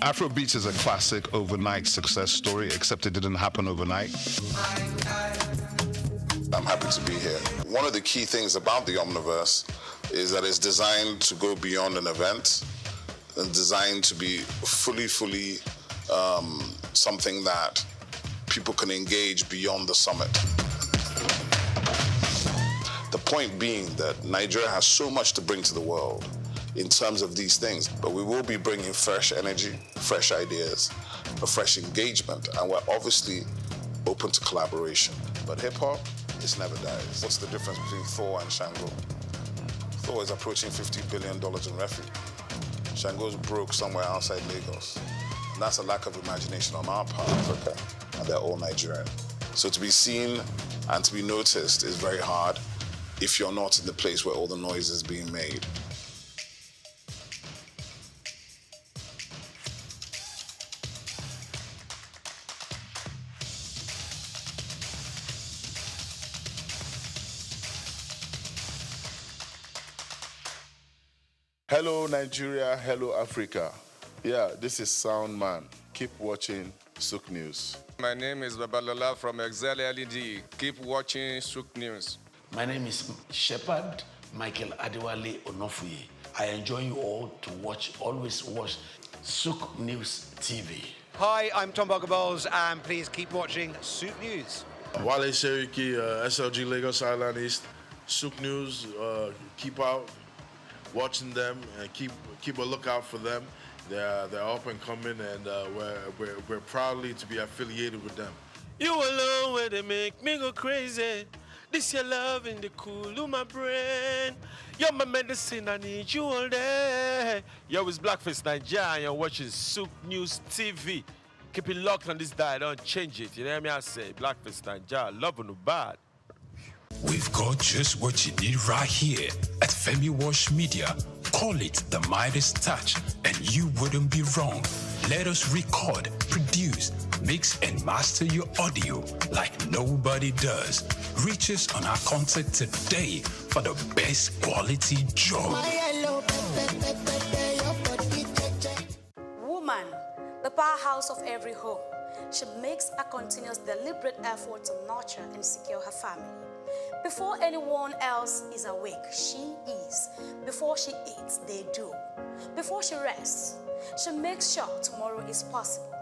Afrobeats is a classic overnight success story, except it didn't happen overnight. I'm happy to be here. One of the key things about the Omniverse is that it's designed to go beyond an event and designed to be fully something that people can engage beyond the summit. The point being that Nigeria has so much to bring to the world in terms of these things, but we will be bringing fresh energy, fresh ideas, a fresh engagement, and we're obviously open to collaboration. But hip-hop, it never dies. What's the difference between Thor and Shango? Thor is approaching $50 billion in revenue. Shango's broke somewhere outside Lagos. And that's a lack of imagination on our part, Africa, and they're all Nigerian. So to be seen and to be noticed is very hard if you're not in the place where all the noise is being made. Hello Nigeria, hello Africa. Yeah, this is Sound Man. Keep watching Souq News. My name is Babalola from Excel LED. Keep watching Souq News. My name is Shepherd Michael Adewale Onofuye. I enjoy you all to always watch Souq News TV. Hi, I'm Tom Bogaballs, and please keep watching Souq News. Wale Seriki, SLG Lagos Island East. Souq News, keep out watching them and keep a lookout for them. They're up and coming, and we're proudly to be affiliated with them. You alone where they make me go crazy. This your love in the cool of my brain. You're my medicine, I need you all day. Yo, it's Blackface Nigeria, and you're watching Souq News TV. Keep it locked on this dial, don't change it. You know what I say? Blackface Nigeria, love no bad. We've got just what you need right here at Femi Wash Media. Call it the Midas Touch, and you wouldn't be wrong. Let us record, produce, mix, and master your audio like nobody does. Reach us on our contact today for the best quality job. Woman, the powerhouse of every home. She makes a continuous, deliberate effort to nurture and secure her family. Before anyone else is awake, she is. Before she eats, they do. Before she rests, she makes sure tomorrow is possible.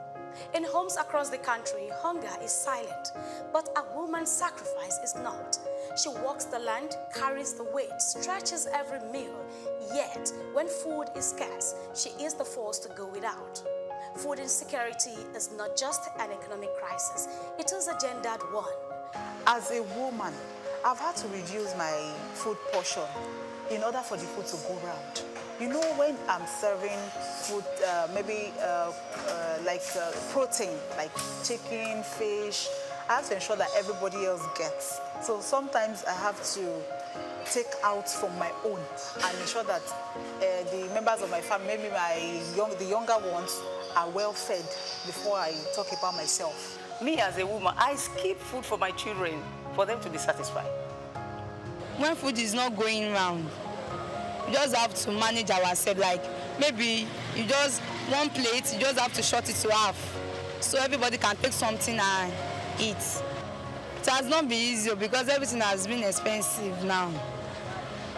In homes across the country, hunger is silent, but a woman's sacrifice is not. She walks the land, carries the weight, stretches every meal, yet when food is scarce, she is the force to go without. Food insecurity is not just an economic crisis, it is a gendered one. As a woman, I've had to reduce my food portion in order for the food to go round. You know, when I'm serving food, maybe like protein, like chicken, fish, I have to ensure that everybody else gets. So sometimes I have to take out from my own and ensure that the members of my family, maybe the younger ones, are well fed before I talk about myself. Me as a woman, I skip food for my children for them to be satisfied. When food is not going round, you just have to manage ourselves. Like maybe you just one plate, you just have to short it to half, so everybody can take something and eat. It has not been easy because everything has been expensive now.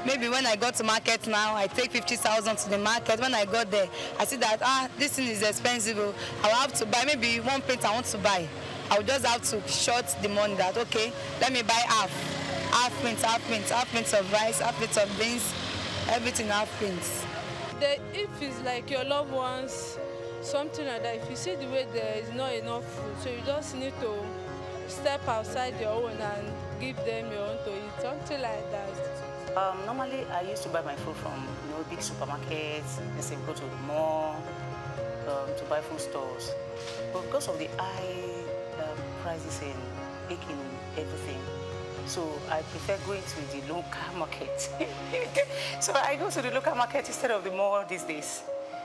Maybe when I go to market now, I take 50,000 to the market. When I got there, I see that this thing is expensive. I will have to buy maybe one plate I want to buy. I will just have to short the money that, okay, let me buy half pints of rice, half pints of beans, everything half pints. If it's like your loved ones, something like that, if you see the way there is not enough food, so you just need to step outside your own and give them your own to eat, something like that. Normally, I used to buy my food from big supermarkets. Let's say go to the mall to buy food stores. But because of the high prices in baking everything, so I prefer going to the local market. So I go to the local market instead of the mall these days.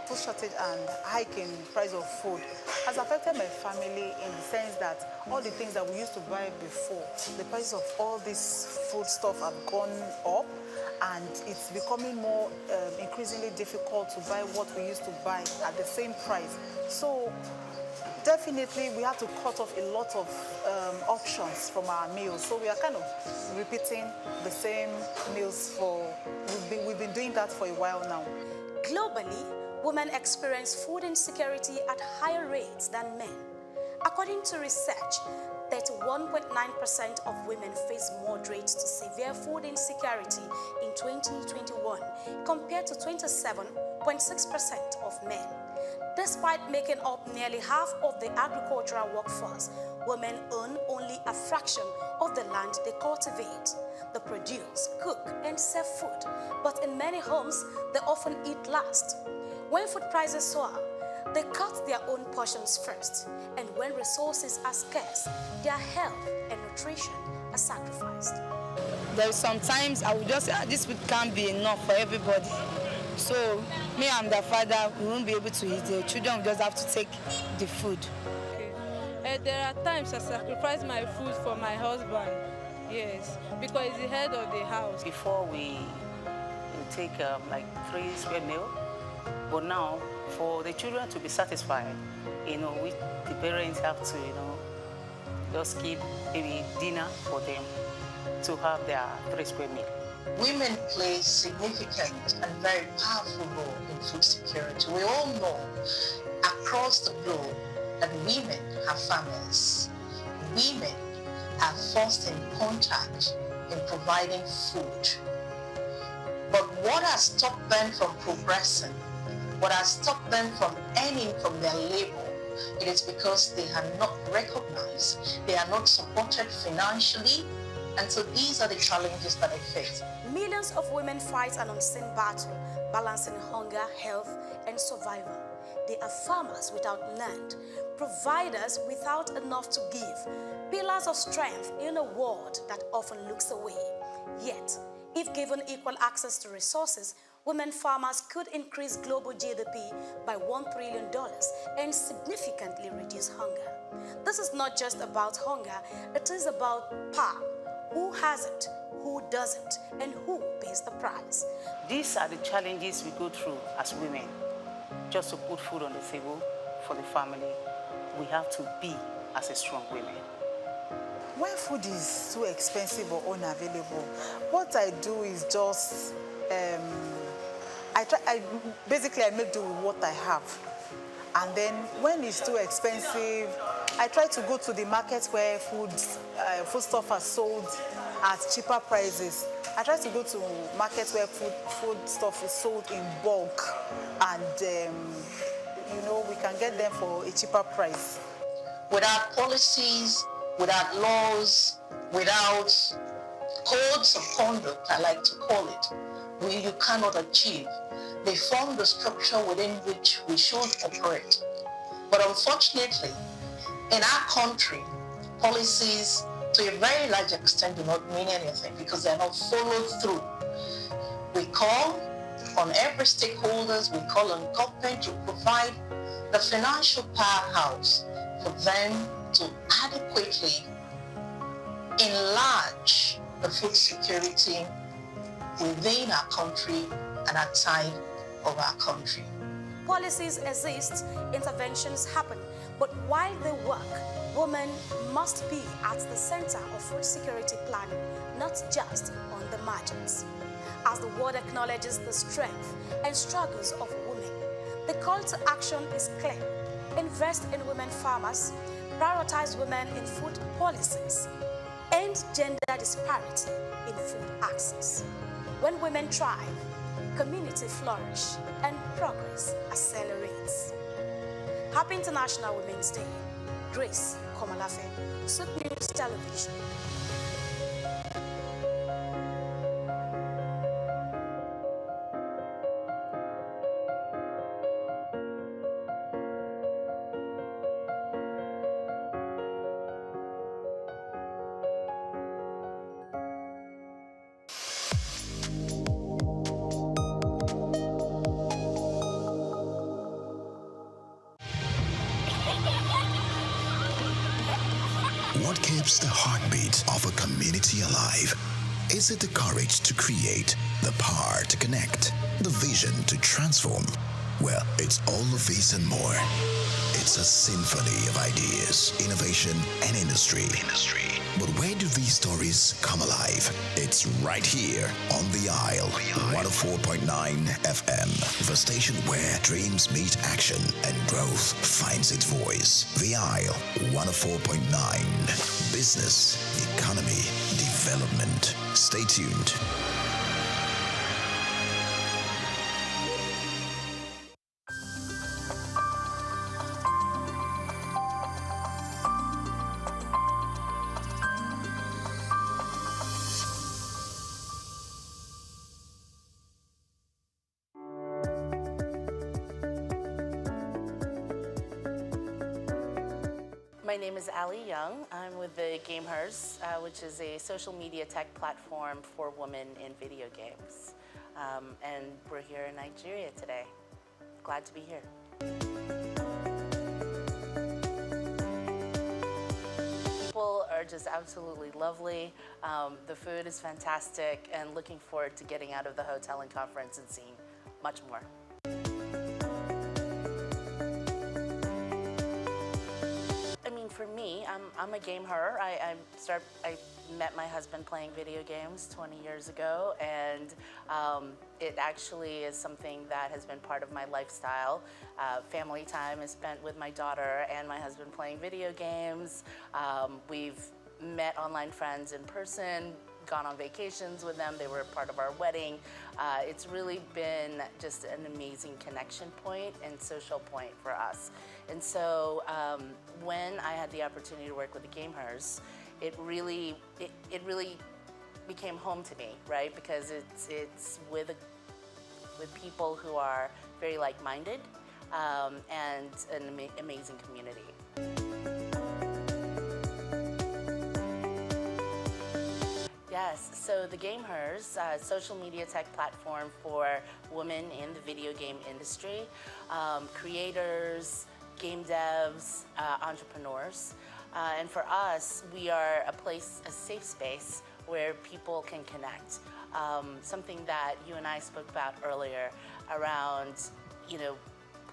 food shortage and hike in price of food has affected my family in the sense that all the things that we used to buy before, the price of all this food stuff have gone up, and it's becoming more increasingly difficult to buy what we used to buy at the same price. So definitely we have to cut off a lot of options from our meals. So we are kind of repeating the same meals we've been doing that for a while now. Globally, women experience food insecurity at higher rates than men. According to research, 31.9% of women face moderate to severe food insecurity in 2021 compared to 27.6% of men. Despite making up nearly half of the agricultural workforce, women earn only a fraction of the land they cultivate. They produce, cook, and sell food, but in many homes, they often eat last. When food prices soar, they cut their own portions first, and when resources are scarce, their health and nutrition are sacrificed. There's sometimes I would just say, this food can't be enough for everybody. So me and the father, we won't be able to eat. The children will just have to take the food. Okay. There are times I sacrifice my food for my husband. Yes, because he's the head of the house. Before we take like 3 square meal, but now for the children to be satisfied, we, the parents have to, just keep maybe dinner for them to have their 3 square meal. Women play a significant and very powerful role in food security. We all know across the globe that women have families. Women are first in contact in providing food. But what has stopped them from progressing, what has stopped them from earning from their labor, it is because they are not recognized, they are not supported financially, and so these are the challenges that they face. Millions of women fight an unseen battle, balancing hunger, health, and survival. They are farmers without land, providers without enough to give, pillars of strength in a world that often looks away. Yet, if given equal access to resources, women farmers could increase global GDP by $1 trillion and significantly reduce hunger. This is not just about hunger, it is about power. Who has it, who doesn't, and who pays the price? These are the challenges we go through as women. Just to put food on the table for the family, we have to be as a strong women. When food is too expensive or unavailable, what I do is just, basically I make do with what I have. And then when it's too expensive, I try to go to the market where food stuff are sold at cheaper prices. I try to go to markets where food stuff is sold in bulk, and we can get them for a cheaper price. Without policies, without laws, without codes of conduct, I like to call it, you cannot achieve. They form the structure within which we should operate. But unfortunately, in our country, policies to a very large extent do not mean anything because they are not followed through. We call on every stakeholders, we call on government to provide the financial powerhouse for them to adequately enlarge the food security within our country and outside of our country. Policies exist, interventions happen, but while they work, women must be at the center of food security planning, not just on the margins. As the world acknowledges the strength and struggles of women, the call to action is clear. Invest in women farmers, prioritize women in food policies, end gender disparity in food access. When women thrive, community flourish, and progress accelerates. Happy International Women's Day. Grace Komalafe, Souq News Television. keeps the heartbeat of a community alive? Is it the courage to create, the power to connect, the vision to transform? Well, it's all of these and more. It's a symphony of ideas, innovation, and industry. But where do these stories come alive? It's right here on The Isle, 104.9 FM, the station where dreams meet action and growth finds its voice. The Isle, 104.9. Business, economy, development. Stay tuned. My name is Ali Young. I'm with the Gamehers, which is a social media tech platform for women in video games. And we're here in Nigeria today. Glad to be here. People are just absolutely lovely. The food is fantastic, and looking forward to getting out of the hotel and conference and seeing much more. I mean, for me, I'm a gamer. I met my husband playing video games 20 years ago, and it actually is something that has been part of my lifestyle. Family time is spent with my daughter and my husband playing video games. We've met online friends in person, gone on vacations with them. They were part of our wedding. It's really been just an amazing connection point and social point for us. And so when I had the opportunity to work with the Gamehers, it really became home to me, right? Because it's with people who are very like-minded and an amazing community. Yes, so the Gamehers, social media tech platform for women in the video game industry, creators, game devs, entrepreneurs. And for us, we are a safe space where people can connect. Something that you and I spoke about earlier around,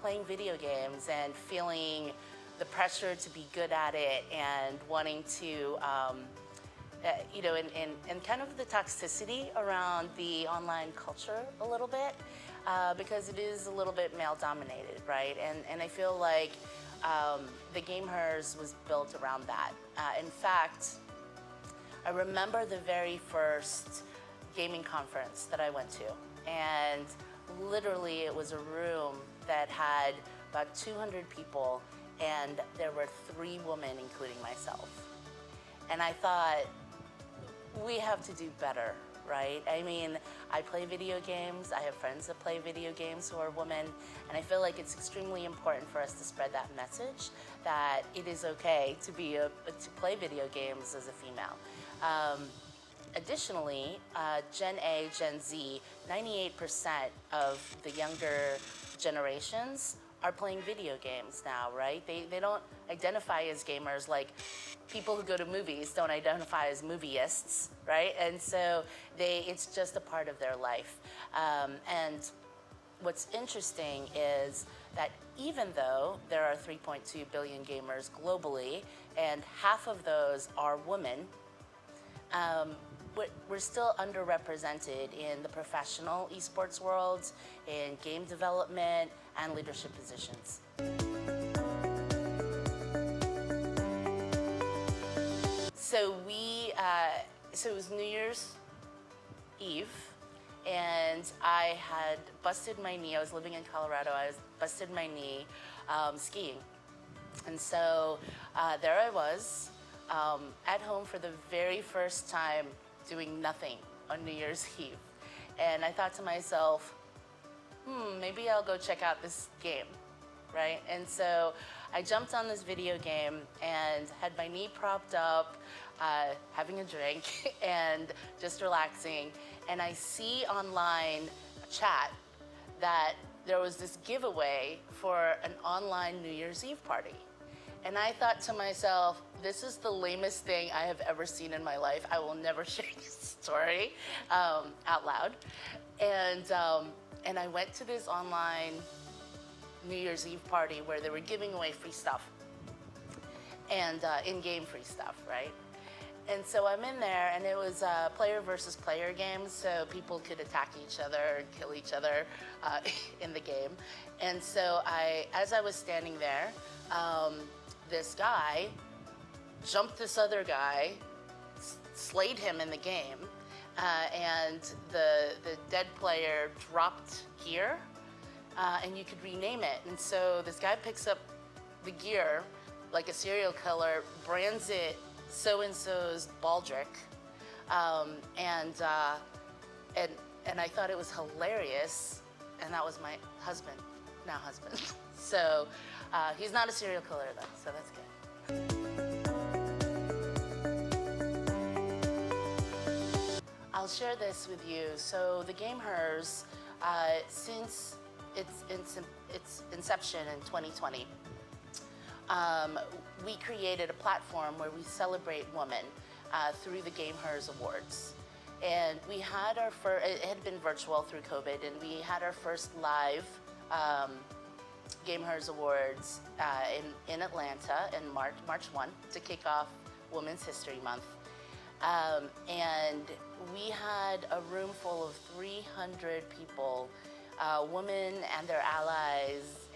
playing video games and feeling the pressure to be good at it and wanting to, and kind of the toxicity around the online culture a little bit, because it is a little bit male-dominated, right? And I feel like the Gamehers was built around that. In fact, I remember the very first gaming conference that I went to, and literally it was a room that had about 200 people, and there were 3 women, including myself. And I thought, we have to do better, right? I mean, I play video games. I have friends that play video games who are women, and I feel like it's extremely important for us to spread that message that it is okay to play video games as a female. Additionally, Gen A, Gen Z, 98% of the younger generations are playing video games now, right? They don't identify as gamers like people who go to movies don't identify as movieists, right? And so it's just a part of their life. And what's interesting is that even though there are 3.2 billion gamers globally, and half of those are women, we're still underrepresented in the professional esports world, in game development, and leadership positions. So it was New Year's Eve, and I had busted my knee. I was living in Colorado. I busted my knee skiing. And so there I was, at home for the very first time, doing nothing on New Year's Eve. And I thought to myself, maybe I'll go check out this game, right? And so I jumped on this video game and had my knee propped up, having a drink and just relaxing. And I see online a chat that there was this giveaway for an online New Year's Eve party. And I thought to myself, this is the lamest thing I have ever seen in my life. I will never share this story out loud. And I went to this online New Year's Eve party where they were giving away free stuff and in-game free stuff, right? And so I'm in there, and it was player versus player games, so people could attack each other and kill each other in the game. And so as I was standing there, this guy jumped this other guy, slayed him in the game, and the dead player dropped gear, and you could rename it. And so this guy picks up the gear like a serial killer, brands it so-and-so's baldric, and I thought it was hilarious, and that was my husband, now husband. So he's not a serial killer though, so that's good. I'll share this with you. So the Game Hers, since its inception in 2020, we created a platform where we celebrate women through the Game Hers Awards. And we had our first, it had been virtual through COVID, and we had our first live Game Hers Awards in Atlanta in March 1 to kick off Women's History Month. And we had a room full of 300 people, women and their allies,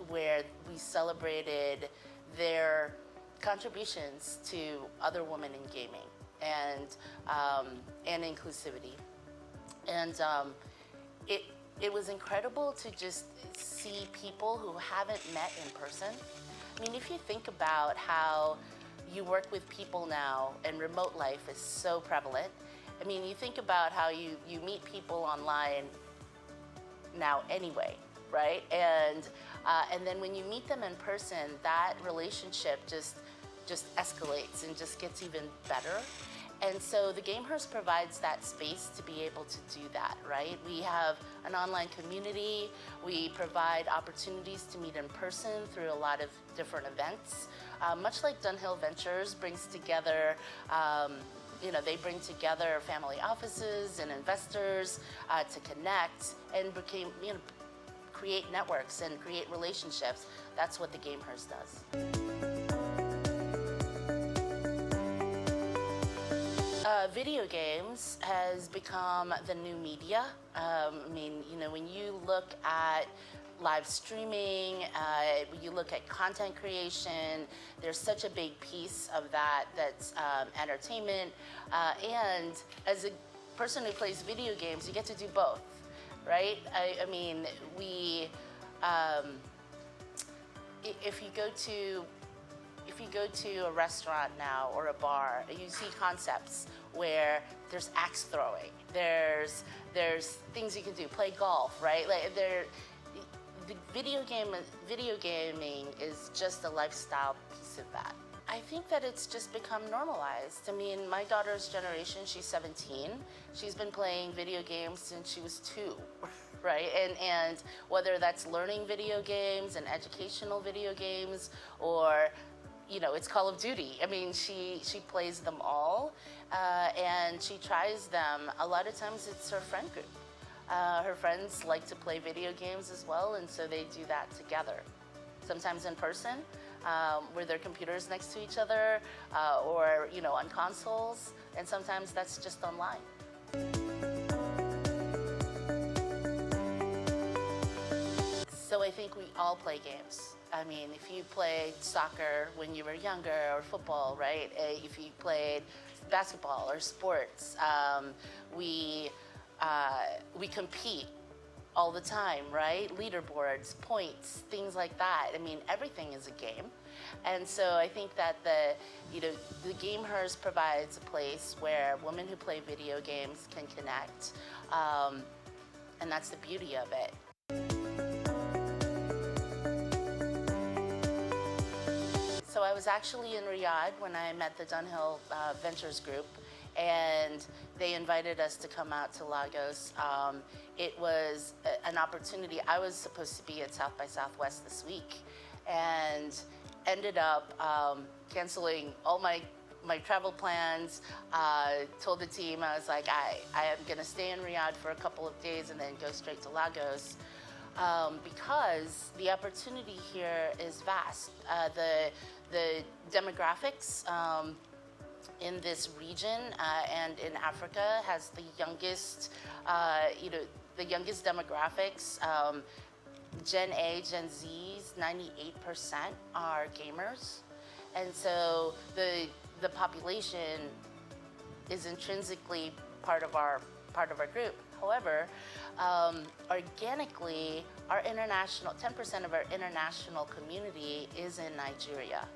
where we celebrated their contributions to other women in gaming and inclusivity. And it was incredible to just see people who haven't met in person. I mean, if you think about how you work with people now and remote life is so prevalent, I mean, you think about how you meet people online now anyway, right? And then when you meet them in person, that relationship just escalates and just gets even better. And so the Game Hers provides that space to be able to do that, right? We have an online community. We provide opportunities to meet in person through a lot of different events. Much like Dunhill Ventures brings together, they bring together family offices and investors to connect and create networks and create relationships. That's what the Game Hers does. Video games has become the new media. I mean, when you look at live streaming, when you look at content creation, there's such a big piece of that's entertainment. And as a person who plays video games, you get to do both, right? I mean, if you go to a restaurant now or a bar, you see concepts where there's axe throwing, there's things you can do, play golf, right? Like the video gaming is just a lifestyle piece of that. I think that it's just become normalized. I mean, my daughter's generation, she's 17. She's been playing video games since she was 2. Right, and whether that's learning video games and educational video games, or it's Call of Duty. I mean, she plays them all, and she tries them. A lot of times it's her friend group. Her friends like to play video games as well, and so they do that together. Sometimes in person, where their computers next to each other, or on consoles, and sometimes that's just online. So I think we all play games. I mean, if you played soccer when you were younger, or football, right? If you played basketball or sports, we compete all the time, right? Leaderboards, points, things like that. I mean, everything is a game. And so I think that the Game Hers provides a place where women who play video games can connect. And that's the beauty of it. So I was actually in Riyadh when I met the Dunhill Ventures group, and they invited us to come out to Lagos. It was an opportunity. I was supposed to be at South by Southwest this week, and ended up canceling all my travel plans. Told the team, I was like, I am gonna stay in Riyadh for a couple of days and then go straight to Lagos. Because the opportunity here is vast. The demographics in this region and in Africa has the youngest, the youngest demographics. Gen A, Gen Zs, 98% are gamers. And so the population is intrinsically part of our group. However, organically, our international, 10% of our international community is in Nigeria.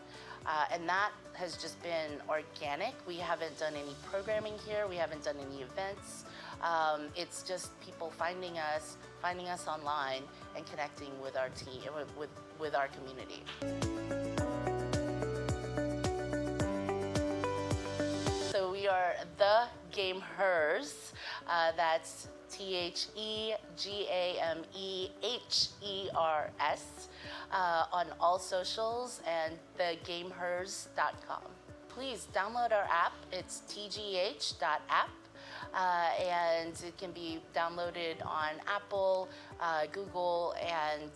And that has just been organic. We haven't done any programming here. We haven't done any events. It's just people finding us online and connecting with our team, with our community. So we are the Game Hers. That's TheGamehers on all socials and thegamehers.com. Please download our app. It's tgh.app. And it can be downloaded on Apple, Google, and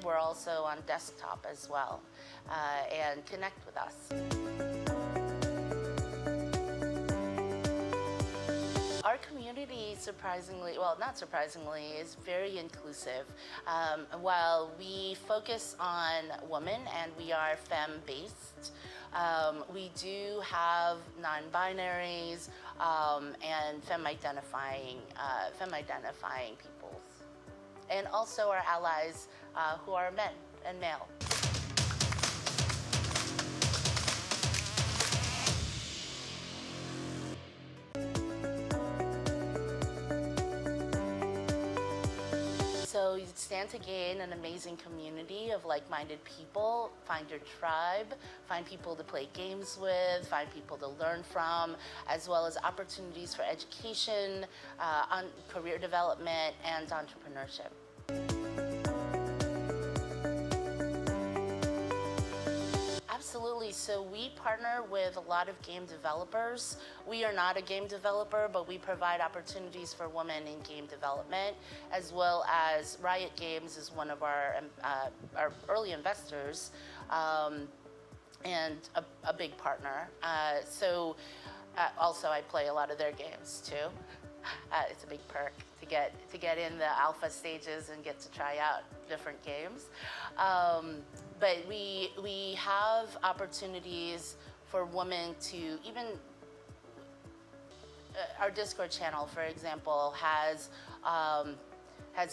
we're also on desktop as well. And connect with us. Our community, surprisingly, well, not surprisingly, is very inclusive. While we focus on women and we are femme-based, we do have non-binaries and femme-identifying peoples, and also our allies who are men and male. So you stand to gain an amazing community of like-minded people, find your tribe, find people to play games with, find people to learn from, as well as opportunities for education, on career development, and entrepreneurship. Absolutely. So we partner with a lot of game developers. We are not a game developer, but we provide opportunities for women in game development, as well as Riot Games is one of our early investors and a big partner. Also, I play a lot of their games too. It's a big perk to get in the alpha stages and get to try out different games. But we have opportunities for women to even, our Discord channel, for example, has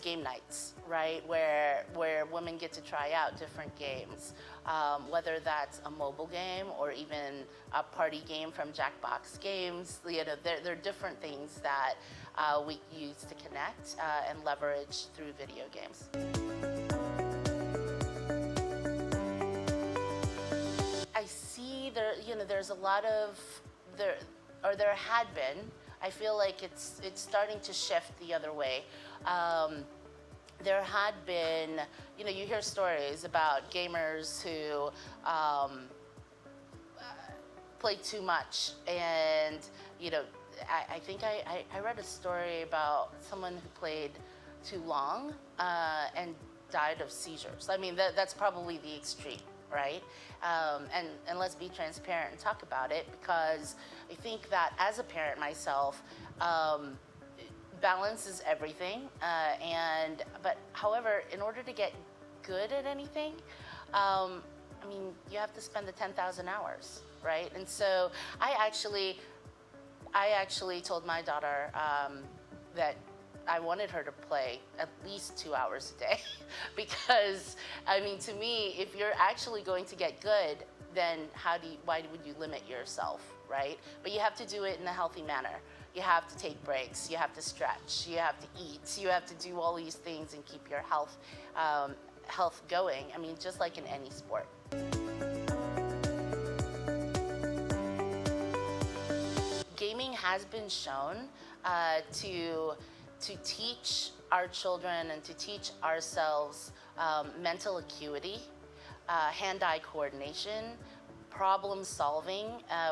game nights, right? Where women get to try out different games, whether that's a mobile game or even a party game from Jackbox Games. You know, there are different things that we use to connect and leverage through video games. I see there's a lot of there had been. I feel like it's starting to shift the other way. There had been, you hear stories about gamers who play too much, and I think I read a story about someone who played too long and died of seizures. I mean, that's probably the extreme. Right? And let's be transparent and talk about it, because I think that as a parent myself, balance is everything. But however, in order to get good at anything, I mean, you have to spend the 10,000 hours, right? And so I actually told my daughter that I wanted her to play at least 2 hours a day because, I mean, to me, if you're actually going to get good, then why would you limit yourself, right? But you have to do it in a healthy manner. You have to take breaks, you have to stretch, you have to eat, you have to do all these things and keep your health going. I mean, just like in any sport. Gaming has been shown to teach our children and to teach ourselves mental acuity, hand-eye coordination, problem solving,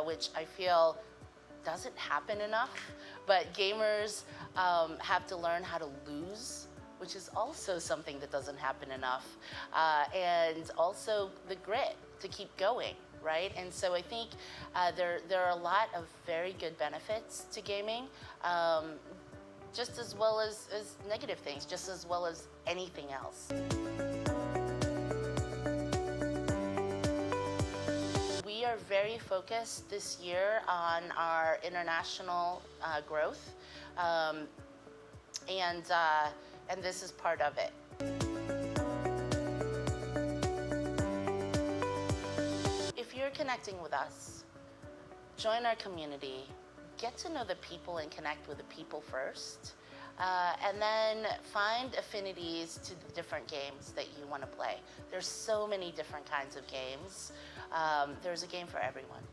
which I feel doesn't happen enough, but gamers have to learn how to lose, which is also something that doesn't happen enough, and also the grit to keep going, right? And so I think there are a lot of very good benefits to gaming, just as well as negative things, just as well as anything else. We are very focused this year on our international growth, and this is part of it. If you're connecting with us, join our community, get to know the people and connect with the people first, and then find affinities to the different games that you want to play. There's so many different kinds of games. There's a game for everyone.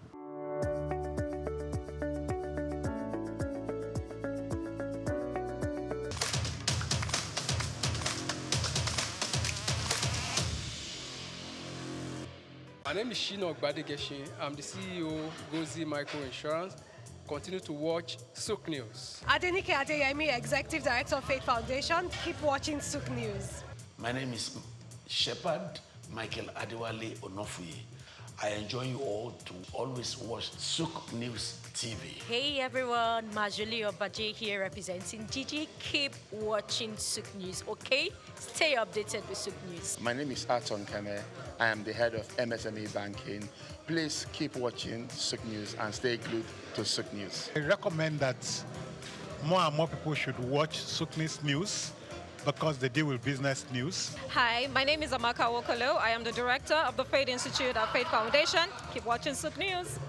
My name is Shino Ogbadegeshin. I'm the CEO Gozi Micro Insurance. Continue to watch Souq News. Adenike Adeyemi, Executive Director of Faith Foundation. Keep watching Souq News. My name is Shepherd Michael Adewale Onofuye. I enjoy you all to always watch Souq News TV. Hey everyone, Majuli Obaje here representing Gigi. Keep watching Souq News, okay? Stay updated with Souq News. My name is Aton Kame. I am the head of MSME Banking. Please keep watching Souq News and stay glued to Souq News. I recommend that more and more people should watch Souq News because they deal with business news. Hi, my name is Amaka Wokolo. I am the director of the Faith Institute at Faith Foundation. Keep watching Souq News.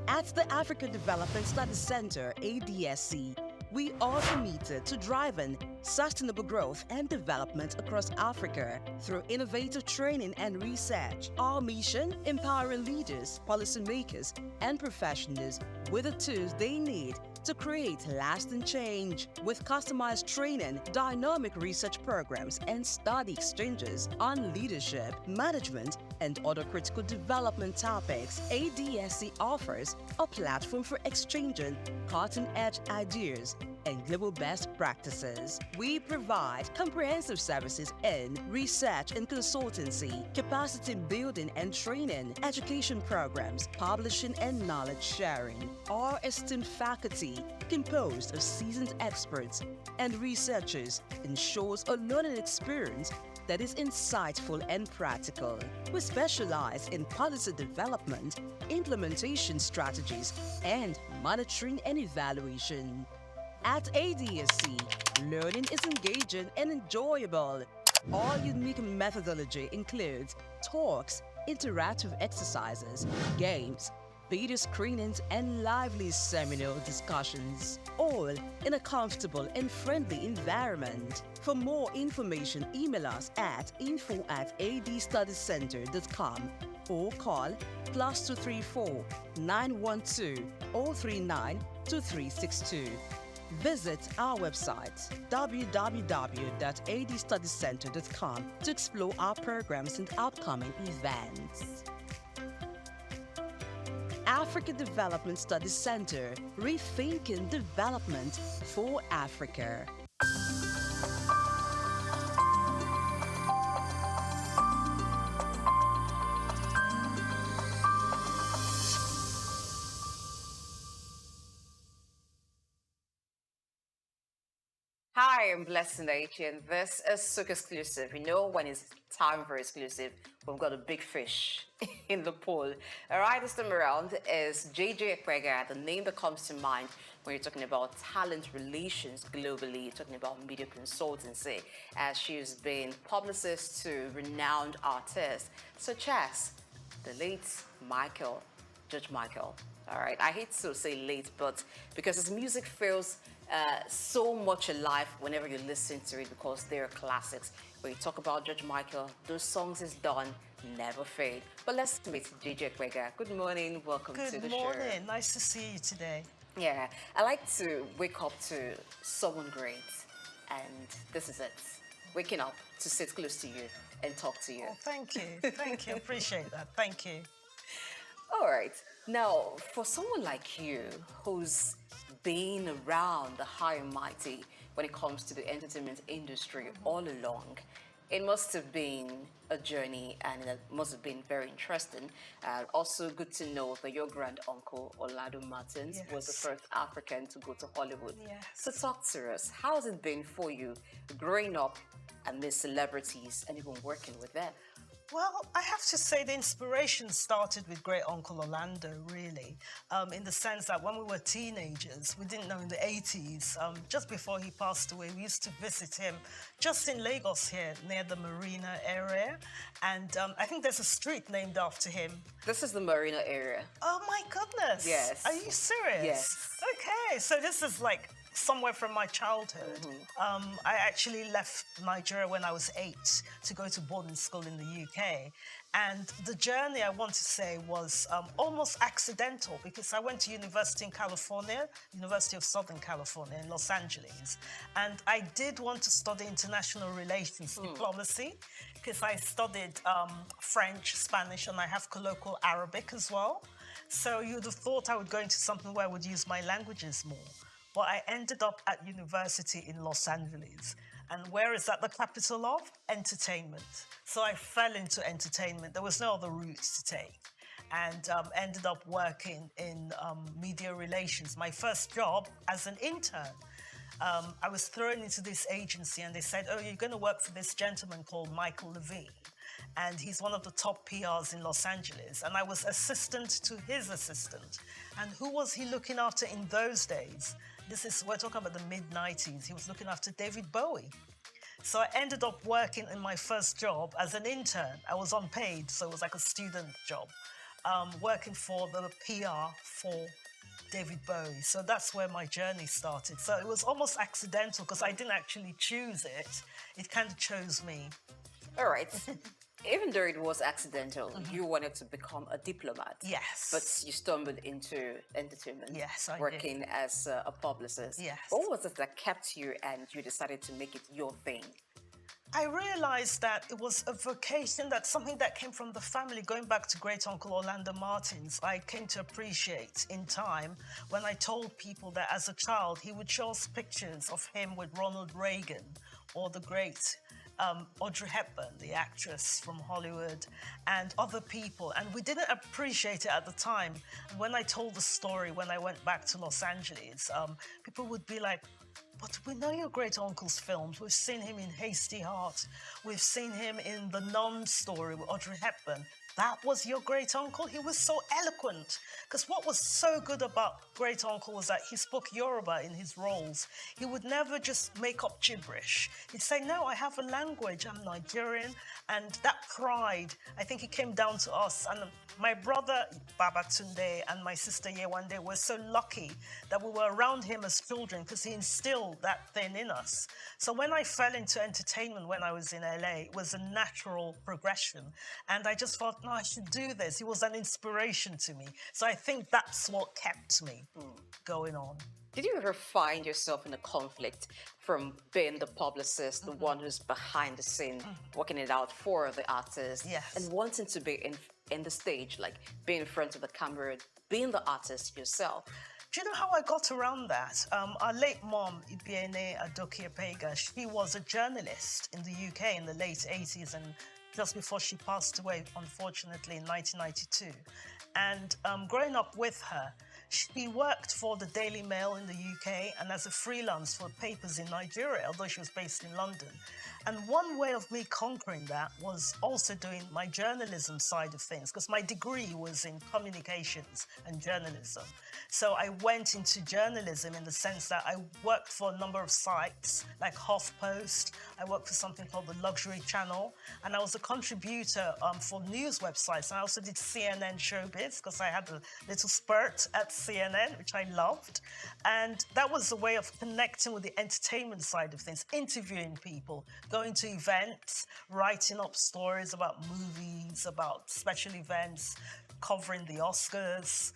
At the African Development Studies Center, ADSC, we are committed to driving sustainable growth and development across Africa through innovative training and research. Our mission, empowering leaders, policymakers, and professionals with the tools they need to create lasting change. With customized training, dynamic research programs, and study exchanges on leadership, management, and other critical development topics, ADSC offers a platform for exchanging cutting-edge ideas and global best practices. We provide comprehensive services in research and consultancy, capacity building and training, education programs, publishing and knowledge sharing. Our esteemed faculty, composed of seasoned experts and researchers, ensures a learning experience that is insightful and practical. We specialize in policy development, implementation strategies, and monitoring and evaluation. At ADSC, learning is engaging and enjoyable. Our unique methodology includes talks, interactive exercises, games, video screenings, and lively seminar discussions, all in a comfortable and friendly environment. For more information, email us at info@adstudiescenter.com or call +234 912 039 2362. Visit our website www.adstudiescenter.com to explore our programs and upcoming events. African Development Studies Center, rethinking development for Africa. Hi, I'm Blessed Nation. This is Souq Exclusive. You know when it's time for exclusive, we've got a big fish in the pool. All right, this time around is JJ Ekwega, the name that comes to mind when you're talking about talent relations globally, you're talking about media consultancy, as she's been publicist to renowned artists such as the late Judge Michael. All right, I hate to say late, but because his music feels so much alive whenever you listen to it, because they're classics. When you talk about Judge Michael, those songs is done, never fade. But let's meet JJ Ekwega. Good morning, welcome to the show. Good morning, nice to see you today. Yeah, I like to wake up to someone great, and this is it. Waking up to sit close to you and talk to you. Oh, thank you. Thank you. Appreciate that. Thank you. All right. Now, for someone like you who's been around the high and mighty when it comes to the entertainment industry all along, it must have been a journey and it must have been very interesting. Also, good to know that your grand uncle, Orlando Martins, was the first African to go to Hollywood. Yes. So, talk to us. How has it been for you growing up amidst celebrities and even working with them? Well, I have to say the inspiration started with great uncle Orlando, really, in the sense that when we were teenagers, we didn't know in the 80s, just before he passed away, we used to visit him just in Lagos here, near the Marina area. And I think there's a street named after him. This is the Marina area. Oh, my goodness. Yes. Are you serious? Yes. Okay, so this is like somewhere from my childhood. I actually left Nigeria when I was 8 to go to boarding school in the UK. And the journey, I want to say, was almost accidental because I went to university in California, University of Southern California in Los Angeles. And I did want to study international relations, diplomacy, because I studied French, Spanish, and I have colloquial Arabic as well. So you'd have thought I would go into something where I would use my languages more. But I ended up at university in Los Angeles. And where is that the capital of? Entertainment. So I fell into entertainment. There was no other route to take. And ended up working in media relations. My first job as an intern. I was thrown into this agency and they said, oh, you're going to work for this gentleman called Michael Levine. And he's one of the top PRs in Los Angeles. And I was assistant to his assistant. And who was he looking after in those days? We're talking about the mid-90s. He was looking after David Bowie. So I ended up working in my first job as an intern. I was unpaid, so it was like a student job, working for the PR for David Bowie. So that's where my journey started. So it was almost accidental because I didn't actually choose it. It kind of chose me. All right. Even though it was accidental, you wanted to become a diplomat. Yes. But you stumbled into entertainment. Yes, I working did. as a publicist. Yes. What was it that kept you and you decided to make it your thing? I realized that it was a vocation, that's something that came from the family. Going back to great uncle Orlando Martins, I came to appreciate in time when I told people that as a child, he would show us pictures of him with Ronald Reagan or the great Audrey Hepburn, the actress from Hollywood, and other people. And we didn't appreciate it at the time. And when I told the story, when I went back to Los Angeles, people would be like, but we know your great uncle's films. We've seen him in Hasty Heart. We've seen him in The Nun story with Audrey Hepburn. That was your great uncle? He was so eloquent. Because what was so good about great uncle was that he spoke Yoruba in his roles. He would never just make up gibberish. He'd say, no, I have a language. I'm Nigerian. And that pride, I think it came down to us. And my brother, Babatunde, and my sister Yewande were so lucky that we were around him as children because he instilled that thing in us. So when I fell into entertainment when I was in LA, it was a natural progression. And I just thought, no, I should do this. He was an inspiration to me. So I think that's what kept me going on. Did you ever find yourself in a conflict from being the publicist, the one who's behind the scene, working it out for the artist, and wanting to be in the stage, like being in front of the camera, being the artist yourself? Do you know how I got around that? Our late mom, Ibiene Adokie-Pega, she was a journalist in the UK in the late 80s and just before she passed away, unfortunately, in 1992. And growing up with her, she worked for the Daily Mail in the UK and as a freelance for papers in Nigeria, although she was based in London. And one way of me conquering that was also doing my journalism side of things, because my degree was in communications and journalism. So I went into journalism in the sense that I worked for a number of sites like HuffPost. I worked for something called the Luxury Channel, and I was a contributor for news websites. And I also did CNN Showbiz because I had a little spurt at CNN, which I loved. And that was a way of connecting with the entertainment side of things, interviewing people, going to events, writing up stories about movies, about special events, covering the Oscars,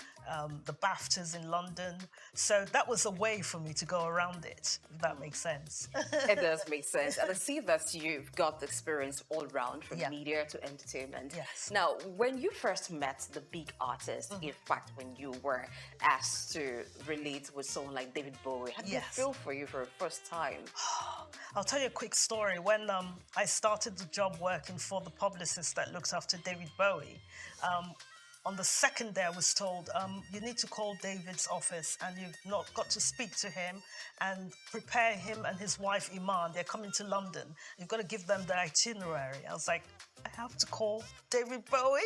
the BAFTAs in London. So that was a way for me to go around it, if that makes sense. It does make sense. And I see that you've got experience all round from Yeah. media to entertainment. Yes. Now, when you first met the big artist, in fact, when you were asked to relate with someone like David Bowie, how did it Yes. feel for you for the first time? I'll tell you a quick story. When I started the job working for the publicist that looks after David Bowie, on the second day I was told, you need to call David's office and you've not got to speak to him and prepare him and his wife Iman. They're coming to London. You've got to give them the itinerary. I was like, I have to call David Bowie?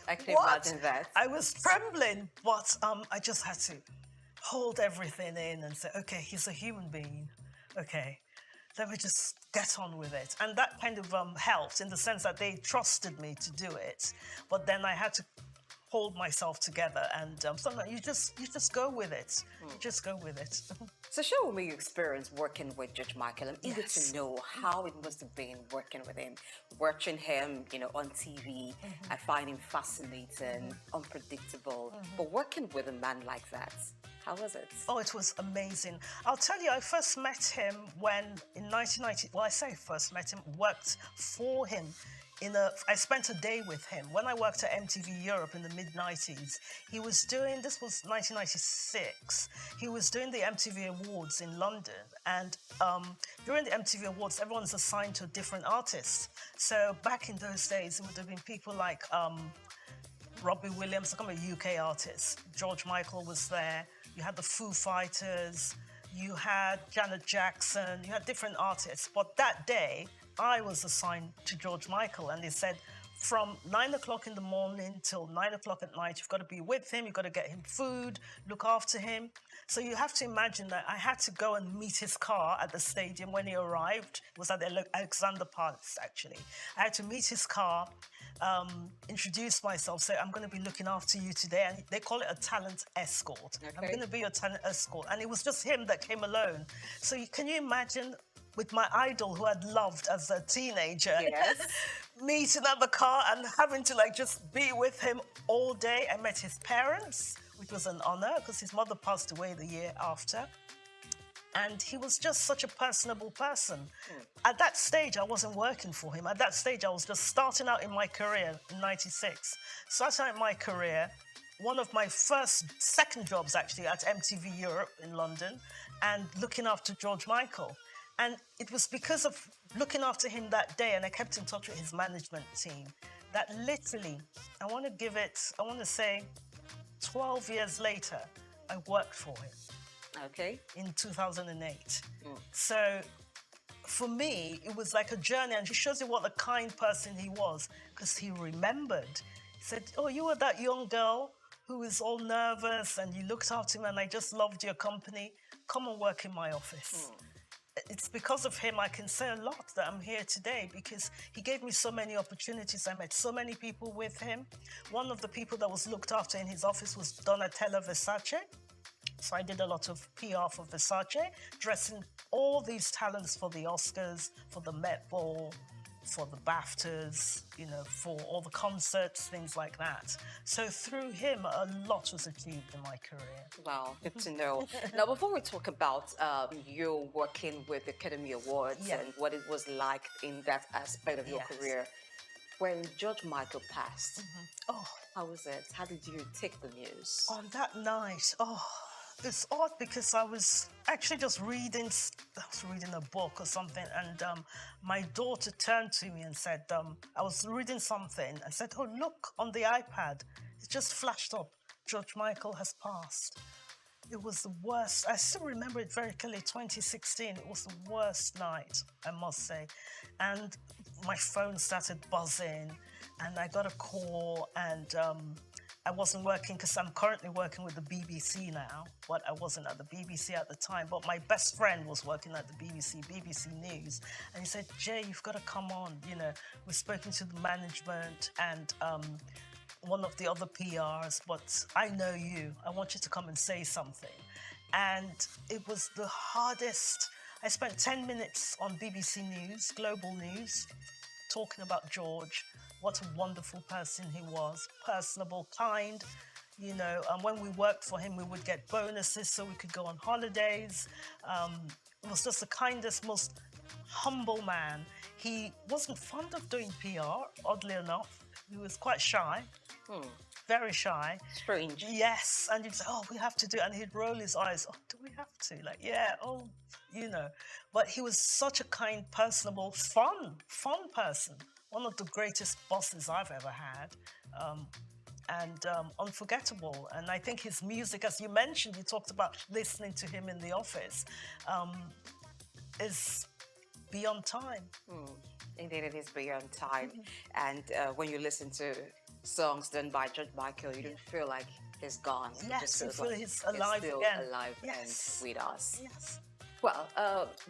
I can What? imagine that. I was trembling, but I just had to hold everything in and say, okay, he's a human being. Okay, let me just get on with it. And that kind of helped in the sense that they trusted me to do it. But then I had to hold myself together, and sometimes you just go with it. You just go with it. So share with me your experience working with Judge Michael. I'm eager to know how it must have been working with him, watching him, on TV. I find him fascinating, unpredictable. But working with a man like that, how was it? Oh, it was amazing. I'll tell you, I first met him when in 1990. Well, I say first met him, worked for him. I spent a day with him. When I worked at MTV Europe in the mid-90s, he was doing, this was 1996, he was doing the MTV Awards in London. And during the MTV Awards, everyone's assigned to a different artist. So back in those days, it would have been people like Robbie Williams, I'm a UK artist. George Michael was there. You had the Foo Fighters. You had Janet Jackson. You had different artists. But that day, I was assigned to George Michael, and they said from 9 o'clock in the morning till 9 o'clock at night, you've got to be with him, you've got to get him food, look after him. So you have to imagine that I had to go and meet his car at the stadium when he arrived. It was at the Alexander Palace, actually. I had to meet his car, introduce myself, say, I'm going to be looking after you today. And they call it a talent escort. Okay. I'm going to be your talent escort. And it was just him that came alone. So can you imagine with my idol who I'd loved as a teenager, yes. meeting at the car and having to just be with him all day. I met his parents, which was an honor because his mother passed away the year after. And he was just such a personable person. At that stage, I wasn't working for him. At that stage, I was just starting out in my career in 96. Starting out in my career, one of my second jobs actually at MTV Europe in London and looking after George Michael. And it was because of looking after him that day, and I kept in touch with his management team, that literally, I want to say 12 years later, I worked for him. Okay. In 2008. So for me, it was like a journey, and it shows you what a kind person he was, because he remembered. He said, oh, you were that young girl who was all nervous, and you looked after him, and I just loved your company. Come and work in my office. It's because of him I can say a lot that I'm here today, because he gave me so many opportunities. I met so many people with him. One of the people that was looked after in his office was Donatella Versace. So I did a lot of PR for Versace, dressing all these talents for the Oscars, for the Met Ball, for the BAFTAs, for all the concerts, things like that. So through him, a lot was achieved in my career. Wow, good to know. Now, before we talk about you working with the Academy Awards and what it was like in that aspect of your career, when George Michael passed, how was it? How did you take the news? On that night, it's odd because I was actually just reading a book or something, and my daughter turned to me and said, I was reading something and said, oh, look on the iPad. It just flashed up. George Michael has passed. It was the worst. I still remember it very clearly, 2016. It was the worst night, I must say. And my phone started buzzing, and I got a call, and I wasn't working because I'm currently working with the BBC now, but I wasn't at the BBC at the time. But my best friend was working at the BBC News, and he said, Jay, you've got to come on. We've spoken to the management and one of the other PRs, but I know you. I want you to come and say something. And it was the hardest. I spent 10 minutes on BBC News, Global News, talking about George. What a wonderful person he was, personable, kind, You know, when we worked for him, we would get bonuses so we could go on holidays. He was just the kindest, most humble man. He wasn't fond of doing PR, oddly enough. He was quite shy. Very shy. Strange. Yes, and you'd say, oh, we have to do it. And he'd roll his eyes, oh, do we have to? Like, yeah, oh, you know. But he was such a kind, personable, fun person. One of the greatest bosses I've ever had. And unforgettable. And I think his music, as you mentioned, you talked about listening to him in the office, is beyond time. Indeed, it is beyond time. And when you listen to songs done by George Michael, you don't feel like he's gone. Yes, you feel like he's alive still again. alive Yes. and with us. Yes. Well,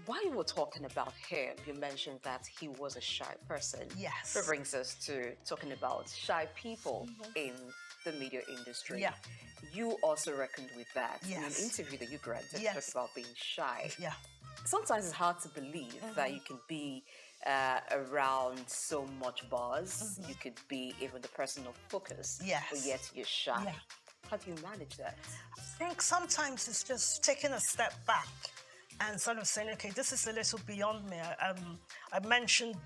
while you were talking about him, you mentioned that he was a shy person. Yes. That brings us to talking about shy people in the media industry. Yeah. You also reckoned with that in an Yes. interview that you granted, Yes. talked about being shy. Yeah. Sometimes it's hard to believe that you can be around so much buzz. You could be even the person of focus, Yes. but yet you're shy. Yeah. How do you manage that? I think sometimes it's just taking a step back and sort of saying, okay, this is a little beyond me. I mentioned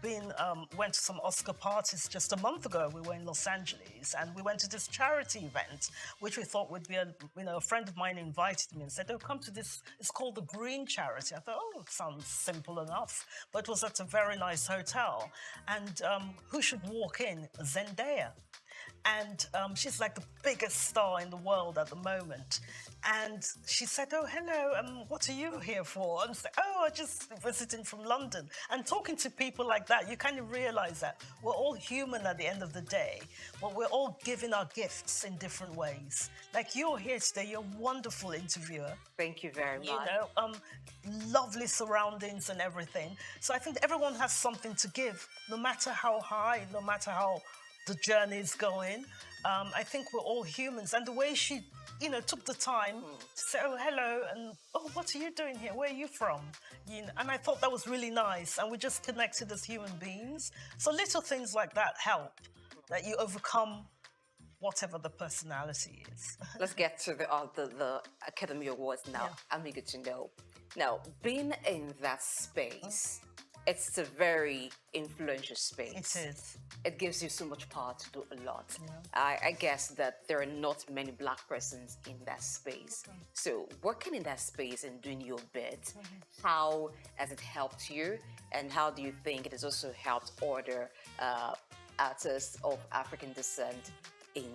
went to some Oscar parties just a month ago. We were in Los Angeles and we went to this charity event, which we thought would be, a friend of mine invited me and said, oh, come to this, it's called the Green Charity. I thought, oh, it sounds simple enough, but it was at a very nice hotel. And who should walk in? Zendaya. And she's like the biggest star in the world at the moment. And she said, oh, hello, what are you here for? And I said, oh, I'm just visiting from London. And talking to people like that, you kind of realize that we're all human at the end of the day, but we're all giving our gifts in different ways. Like you're here today, you're a wonderful interviewer. Thank you very much. You know, lovely surroundings and everything. So I think everyone has something to give, no matter how high, no matter how the journey is going. I think we're all humans. And the way she, took the time to say, oh, hello, and, oh, what are you doing here? Where are you from? And I thought that was really nice. And we just connected as human beings. So little things like that help, that you overcome whatever the personality is. Let's get to the Academy Awards now. I'm eager to know. Now, being in that space, it's a very influential space. It is. It gives you so much power to do a lot. Yeah. I guess that there are not many Black persons in that space. So working in that space and doing your bit, how has it helped you? And how do you think it has also helped other artists of African descent in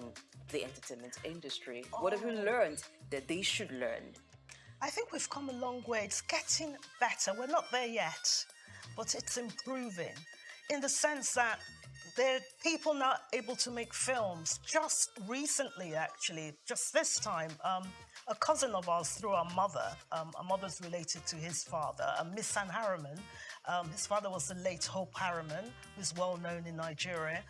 the entertainment industry? What have you learned that they should learn? I think we've come a long way. It's getting better. We're not there yet, but it's improving in the sense that there are people now able to make films. Just recently, actually, just this time, a cousin of ours through our mother's related to his father, Miss San Harriman. His father was the late Hope Harriman, who's well known in Nigeria.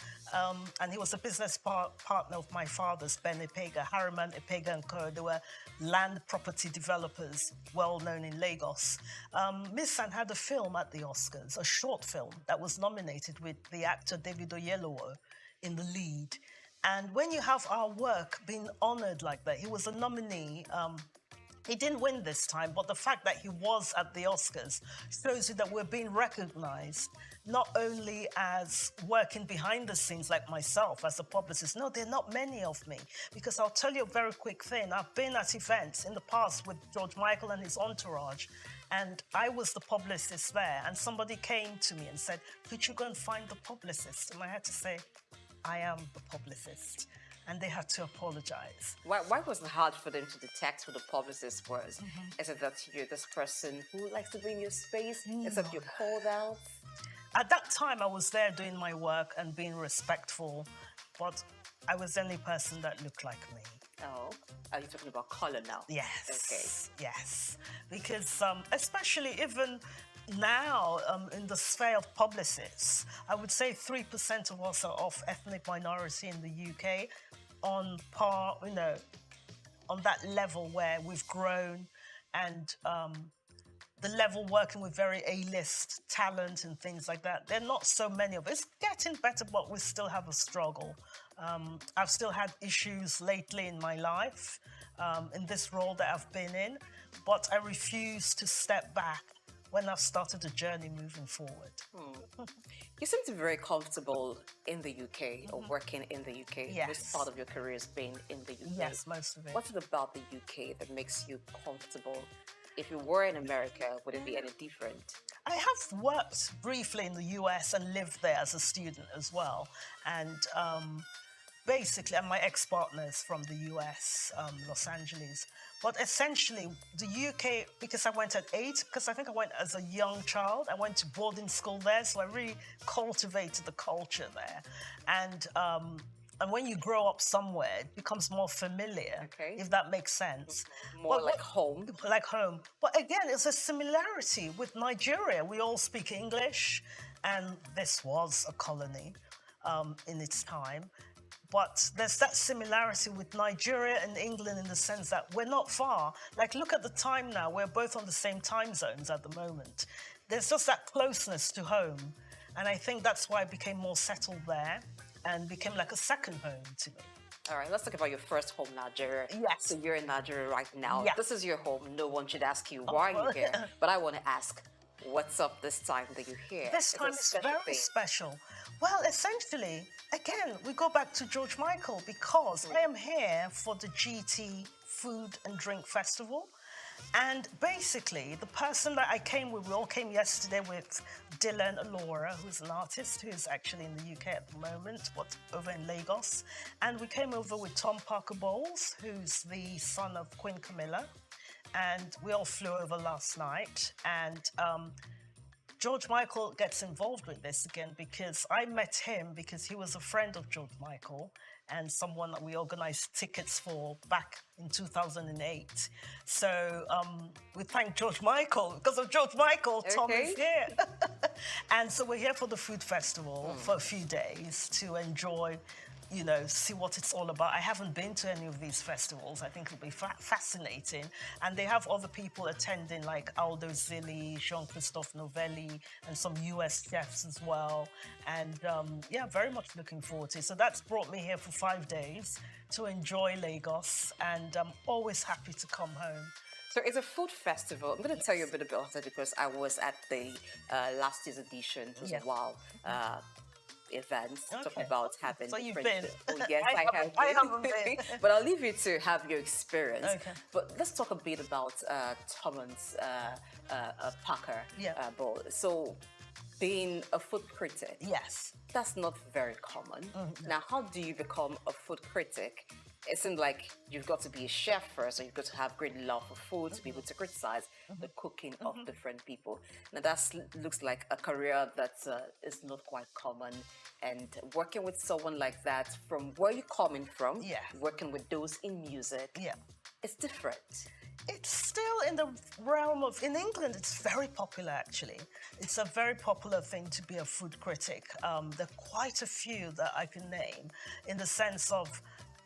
And he was a business partner of my father's, Ben Ipega, Harriman, Ipega and Co. They were land property developers, well known in Lagos. Miss San had a film at the Oscars, a short film that was nominated with the actor David Oyelowo in the lead. And when you have our work being honored like that, he was a nominee. He didn't win this time, but the fact that he was at the Oscars shows you that we're being recognized, not only as working behind the scenes like myself as a publicist. No, there are not many of me, because I'll tell you a very quick thing. I've been at events in the past with George Michael and his entourage, and I was the publicist there, and somebody came to me and said, could you go and find the publicist? And I had to say, I am the publicist. And they had to apologize. Why was it hard for them to detect who the publicist was? Is it that you're this person who likes to be in your space? Is it you're called out? At that time, I was there doing my work and being respectful, but I was the only person that looked like me. Oh, are you talking about color now? Yes. Okay. Yes. Because especially even now, in the sphere of publicists, I would say 3% of us are of ethnic minority in the UK, on par, on that level where we've grown and the level working with very A-list talent and things like that. There are not so many of us. It's getting better, but we still have a struggle. I've still had issues lately in my life, in this role that I've been in, but I refuse to step back when I've started a journey moving forward. You seem to be very comfortable in the UK or working in the UK. Yes. Most part of your career has been in the UK. Yes, most of it. What's it about the UK that makes you comfortable? If you were in America, would it be any different? I have worked briefly in the US and lived there as a student as well. And basically, and my ex-partner is from the US, Los Angeles. But essentially, the UK, because I went at 8, because I think I went as a young child, I went to boarding school there, so I really cultivated the culture there. And when you grow up somewhere, it becomes more familiar, if that makes sense. More like home. Like home. But again, it's a similarity with Nigeria. We all speak English, and this was a colony in its time. But there's that similarity with Nigeria and England in the sense that we're not far. Like, look at the time now. We're both on the same time zones at the moment. There's just that closeness to home. And I think that's why I became more settled there and became like a second home to me. All right, let's talk about your first home, Nigeria. Yes. So you're in Nigeria right now. Yes. This is your home. No one should ask you, why are you here? But I want to ask, what's up this time that you're here? This time is very special. Well, essentially, again, we go back to George Michael because I am here for the GT Food and Drink Festival. And basically, the person that I came with, we all came yesterday with Dylan Alora, who's an artist who's actually in the UK at the moment, but over in Lagos. And we came over with Tom Parker Bowles, who's the son of Queen Camilla. And we all flew over last night. And George Michael gets involved with this again because I met him because he was a friend of George Michael and someone that we organized tickets for back in 2008. So we thank George Michael. Because of George Michael, Tom is here. And so we're here for the food festival for a few days to enjoy, you know, see what it's all about. I haven't been to any of these festivals. I think it'll be fascinating. And they have other people attending like Aldo Zilli, Jean-Christophe Novelli, and some US chefs as well. And yeah, very much looking forward to it. So that's brought me here for 5 days to enjoy Lagos. And I'm always happy to come home. So it's a food festival. I'm going to tell you a bit about it because I was at the last year's edition. It was a while. Events talking about having. So you've been? Oh, yes, I have. I haven't been. But I'll leave you to have your experience. Okay. But let's talk a bit about Thomas Parker Bowles. So, being a food critic. Yes. That's not very common. Now, how do you become a food critic? It seems like you've got to be a chef first, or you've got to have great love for food to be able to criticize the cooking of different people. Now that looks like a career that is not quite common. And working with someone like that, from where you're coming from, working with those in music, it's different. It's still in the realm of, in England, it's very popular actually. It's a very popular thing to be a food critic. There are quite a few that I can name in the sense of,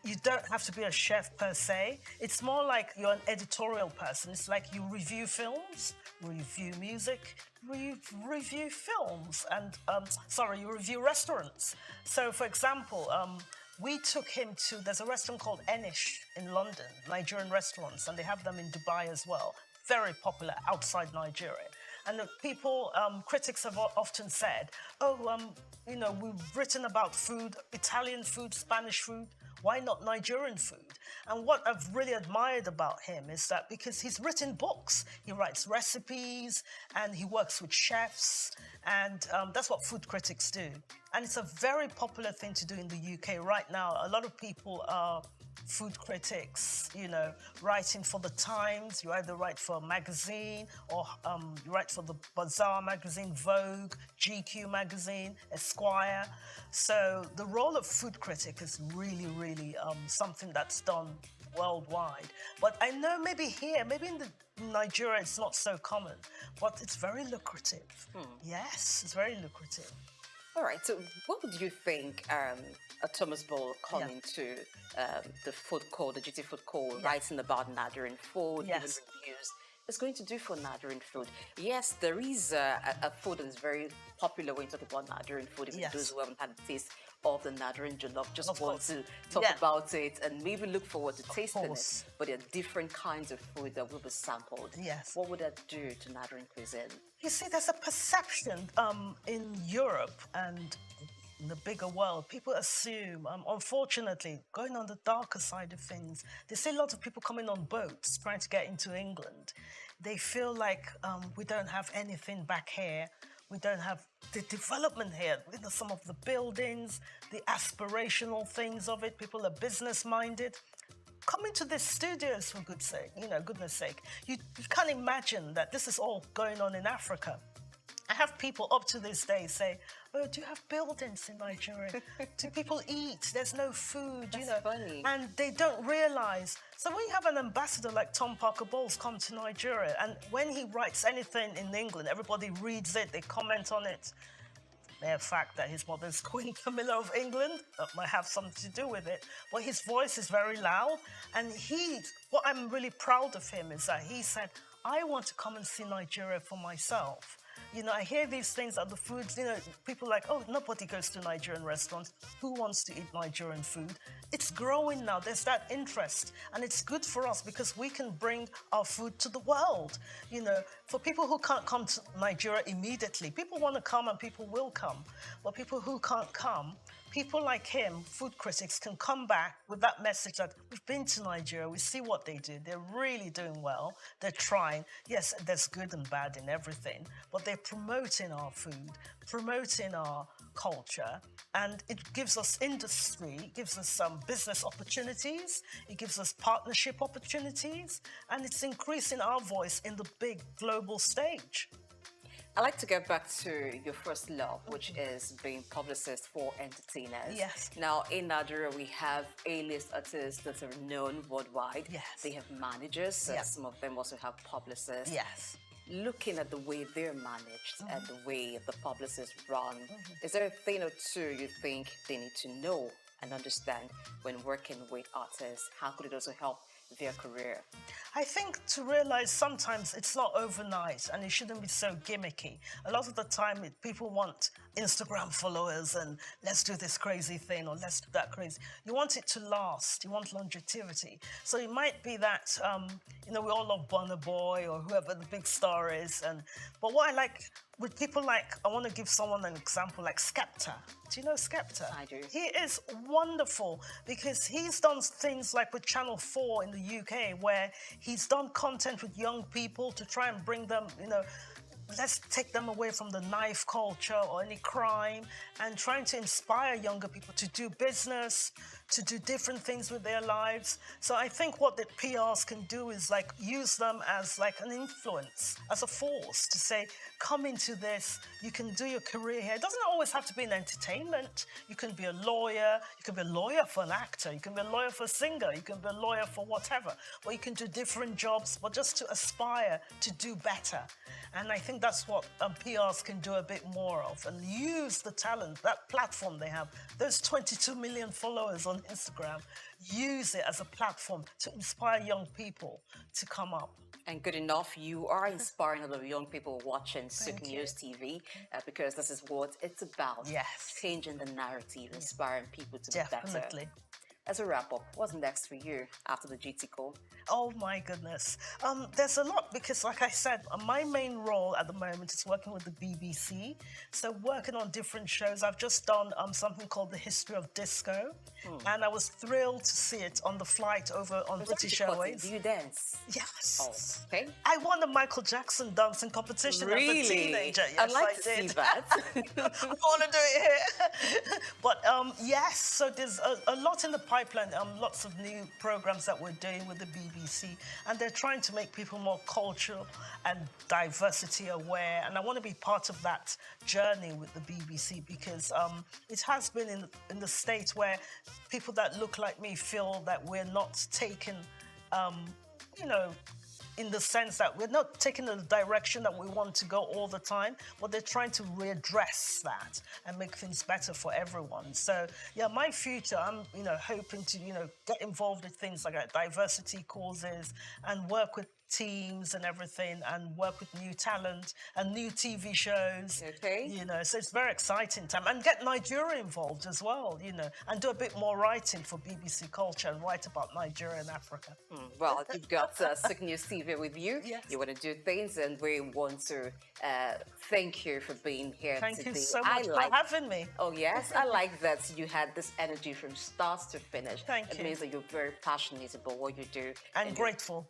you don't have to be a chef per se. It's more like you're an editorial person. It's like you review films, review music, review films, and you review restaurants. So, for example, we took him to, there's a restaurant called Enish in London, Nigerian restaurants, and they have them in Dubai as well. Very popular outside Nigeria. And the people, critics have often said, you know, we've written about food, Italian food, Spanish food, why not Nigerian food? And what I've really admired about him is that because he's written books, he writes recipes and he works with chefs, and that's what food critics do. And it's a very popular thing to do in the UK right now. A lot of people are food critics, you know, writing for the Times. You either write for a magazine or you write for the Bazaar magazine, Vogue, GQ magazine, Esquire. So the role of food critic is really, really something that's done worldwide. But I know maybe here, maybe in Nigeria, it's not so common, but it's very lucrative. Yes, it's very lucrative. All right, so what would you think a Thomas Bowles coming to the food court, the GT food court, writing about Nigerian food, giving reviews, it's going to do for Nigerian food. Yes, there is a food that is very popular when you talk about Nigerian food. Even those who haven't had a taste of the Nigerian jollof just want to talk about it and maybe look forward to tasting it. But there are different kinds of food that will be sampled. Yes. What would that do to Nigerian cuisine? You see, there's a perception in Europe and in the bigger world, people assume, unfortunately, going on the darker side of things, they see a lot of people coming on boats trying to get into England. They feel like we don't have anything back here. We don't have the development here. You know, some of the buildings, the aspirational things of it. People are business-minded. Come into these studios for goodness sake. You can't imagine that this is all going on in Africa. I have people up to this day say, "Oh, do you have buildings in Nigeria? Do people eat? There's no food, That's you know." funny. And they don't realize. So when you have an ambassador like Tom Parker Bowles come to Nigeria, and when he writes anything in England, everybody reads it, they comment on it. The fact that his mother's Queen Camilla of England, that might have something to do with it. But his voice is very loud. And what I'm really proud of him is that he said, "I want to come and see Nigeria for myself." You know, I hear these things at the foods, you know, people like, "Oh, nobody goes to Nigerian restaurants. Who wants to eat Nigerian food?" It's growing now. There's that interest. And it's good for us because we can bring our food to the world. You know, for people who can't come to Nigeria immediately, people want to come and people will come. But people who can't come, people like him, food critics, can come back with that message that we've been to Nigeria, we see what they do. They're really doing well. They're trying. Yes, there's good and bad in everything, but they're promoting our food, promoting our culture, and it gives us industry, it gives us some business opportunities, it gives us partnership opportunities, and it's increasing our voice in the big global stage. I'd like to get back to your first love, which is being publicist for entertainers. Yes. Now, in Nigeria, we have A-list artists that are known worldwide. Yes. They have managers. Yes. Some of them also have publicists. Yes. Looking at the way they're managed and the way the publicists run, is there a thing or two you think they need to know and understand when working with artists? How could it also help their career? I think to realize sometimes it's not overnight and it shouldn't be so gimmicky. A lot of the time people want Instagram followers and let's do this crazy thing or let's do that crazy. You want it to last. You want longevity. So it might be that, you know, we all love Burna Boy or whoever the big star is. But what I like with people like, I want to give someone an example like Skepta. Do you know Skepta? I do. He is wonderful because he's done things like with Channel 4 in the UK where he's done content with young people to try and bring them, you know, let's take them away from the knife culture or any crime and trying to inspire younger people to do business, to do different things with their lives. So I think what the PRs can do is like use them as like an influence, as a force to say, come into this, you can do your career here. It doesn't always have to be in entertainment. You can be a lawyer, you can be a lawyer for an actor, you can be a lawyer for a singer, you can be a lawyer for whatever. Or you can do different jobs, but just to aspire to do better. And I think that's what PRs can do a bit more of and use the talent, that platform they have, those 22 million followers on Instagram, use it as a platform to inspire young people to come up. And good enough, you are inspiring a lot of young people watching Souq News TV because this is what it's about. Yes. Changing the narrative, inspiring people to be better. Definitely. As a wrap-up, what's next for you after the GT call? Oh my goodness. There's a lot because like I said, my main role at the moment is working with the BBC. So working on different shows. I've just done something called The History of Disco. And I was thrilled to see it on the flight over on British Airways. Do you dance? Yes. Oh, okay. I won the Michael Jackson dancing competition as a teenager. Yes, I'd like I to did. see that. I want to do it here. But yes, so there's a lot in the pipeline. Lots of new programs that we're doing with the BBC, and they're trying to make people more cultural and diversity aware. And I want to be part of that journey with the BBC because it has been in the States where people that look like me feel that we're not taken, you know, in the sense that we're not taking the direction that we want to go all the time, but they're trying to readdress that and make things better for everyone. So, yeah, my future, I'm, you know, hoping to, you know, get involved with things like diversity causes and work with teams and everything, and work with new talent and new TV shows. Okay. You know, so it's very exciting time. And get Nigeria involved as well, you know, and do a bit more writing for BBC Culture and write about Nigeria and Africa. Well, you've got Souq News TV with you. Yes. You want to do things, and we want to thank you for being here Thank today. you so much for having me. Oh, yes. I like that you had this energy from start to finish. Thank it you. means that you're very passionate about what you do. And grateful.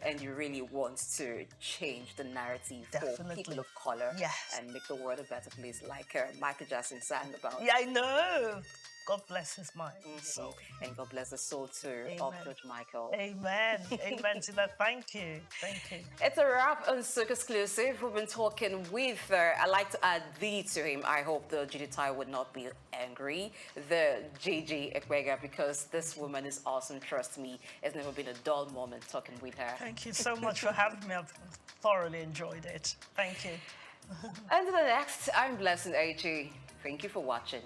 And you really want to change the narrative for people of color and make the world a better place, like Michael Jackson sang about. Yeah, I know. God bless his mind. So. And God bless the soul too of George Michael. Amen. Amen to that. Thank you. Thank you. It's a wrap on Souq Exclusive. We've been talking with, I like to add the to him. I hope the Judy Tai would not be angry. The Gigi Ekwega, because this woman is awesome. Trust me. It's never been a dull moment talking with her. Thank you so much for having me. I've thoroughly enjoyed it. Thank you. Until the next, I'm Blessing AG. Thank you for watching.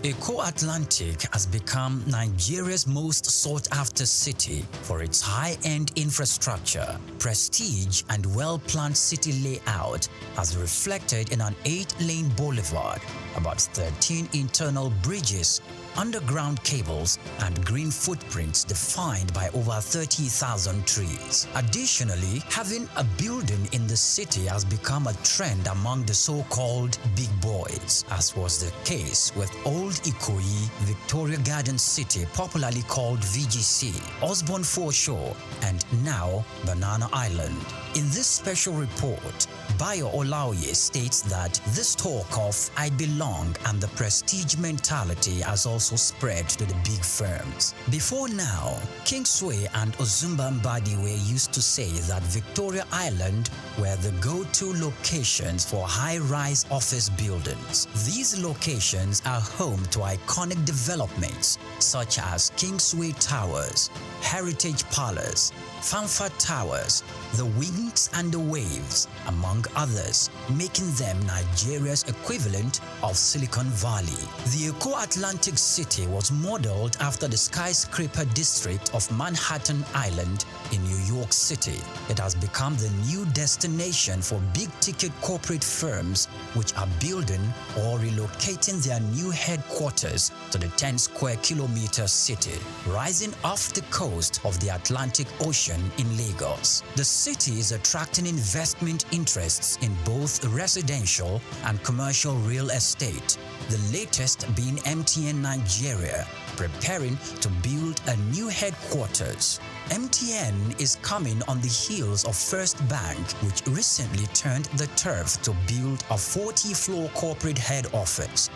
Eko Atlantic has become Nigeria's most sought-after city for its high-end infrastructure, prestige, and well-planned city layout, as reflected in an 8-lane boulevard, about 13 internal bridges, underground cables, and green footprints defined by over 30,000 trees. Additionally, having a building in the city has become a trend among the so-called big boys, as was the case with Old Ikoyi, Victoria Garden City, popularly called VGC, Osborne Foreshore, and now Banana Island. In this special report, Bayo Olaoye states that this talk of "I belong" and the prestige mentality has also spread to the big firms. Before now, Kingsway and Ozumba Mbadiwe used to say that Victoria Island were the go-to locations for high-rise office buildings. These locations are home to iconic developments such as Kingsway Towers, Heritage Palace, Fanfa Towers, the Wings and the Waves, among others, making them Nigeria's equivalent of Silicon Valley. The Eko Atlantic City was modeled after the skyscraper district of Manhattan Island in New York City. It has become the new destination for big-ticket corporate firms which are building or relocating their new headquarters to the 10-square-kilometer city, rising off the coast of the Atlantic Ocean in Lagos. The city is attracting investment interests in both residential and commercial real estate, the latest being MTN Nigeria, preparing to build a new headquarters. MTN is coming on the heels of First Bank, which recently turned the turf to build a 40-floor corporate head office,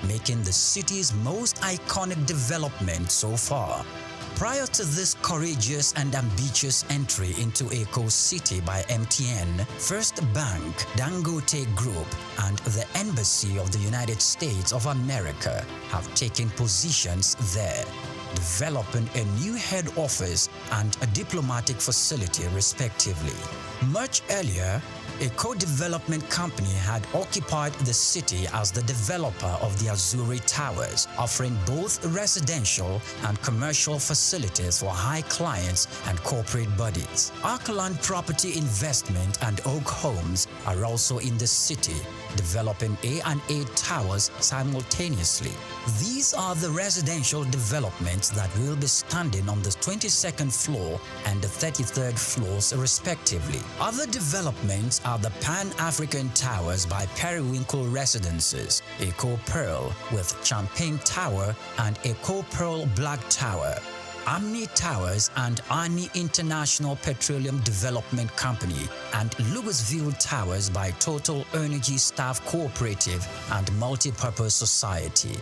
making the city's most iconic development so far. Prior to this courageous and ambitious entry into Eko City by MTN, First Bank, Dangote Group, and the Embassy of the United States of America have taken positions there, developing a new head office and a diplomatic facility respectively. Much earlier, a co-development company had occupied the city as the developer of the Azuri Towers, offering both residential and commercial facilities for high clients and corporate bodies. Arkaland Property Investment and Oak Homes are also in the city, developing A&A Towers simultaneously. These are the residential developments that will be standing on the 22nd floor and the 33rd floors respectively. Other developments are the Pan-African Towers by Periwinkle Residences, Eco Pearl with Champagne Tower and Eco Pearl Black Tower, Amni Towers and Ani International Petroleum Development Company, and Louisville Towers by Total Energy Staff Cooperative and Multipurpose Society.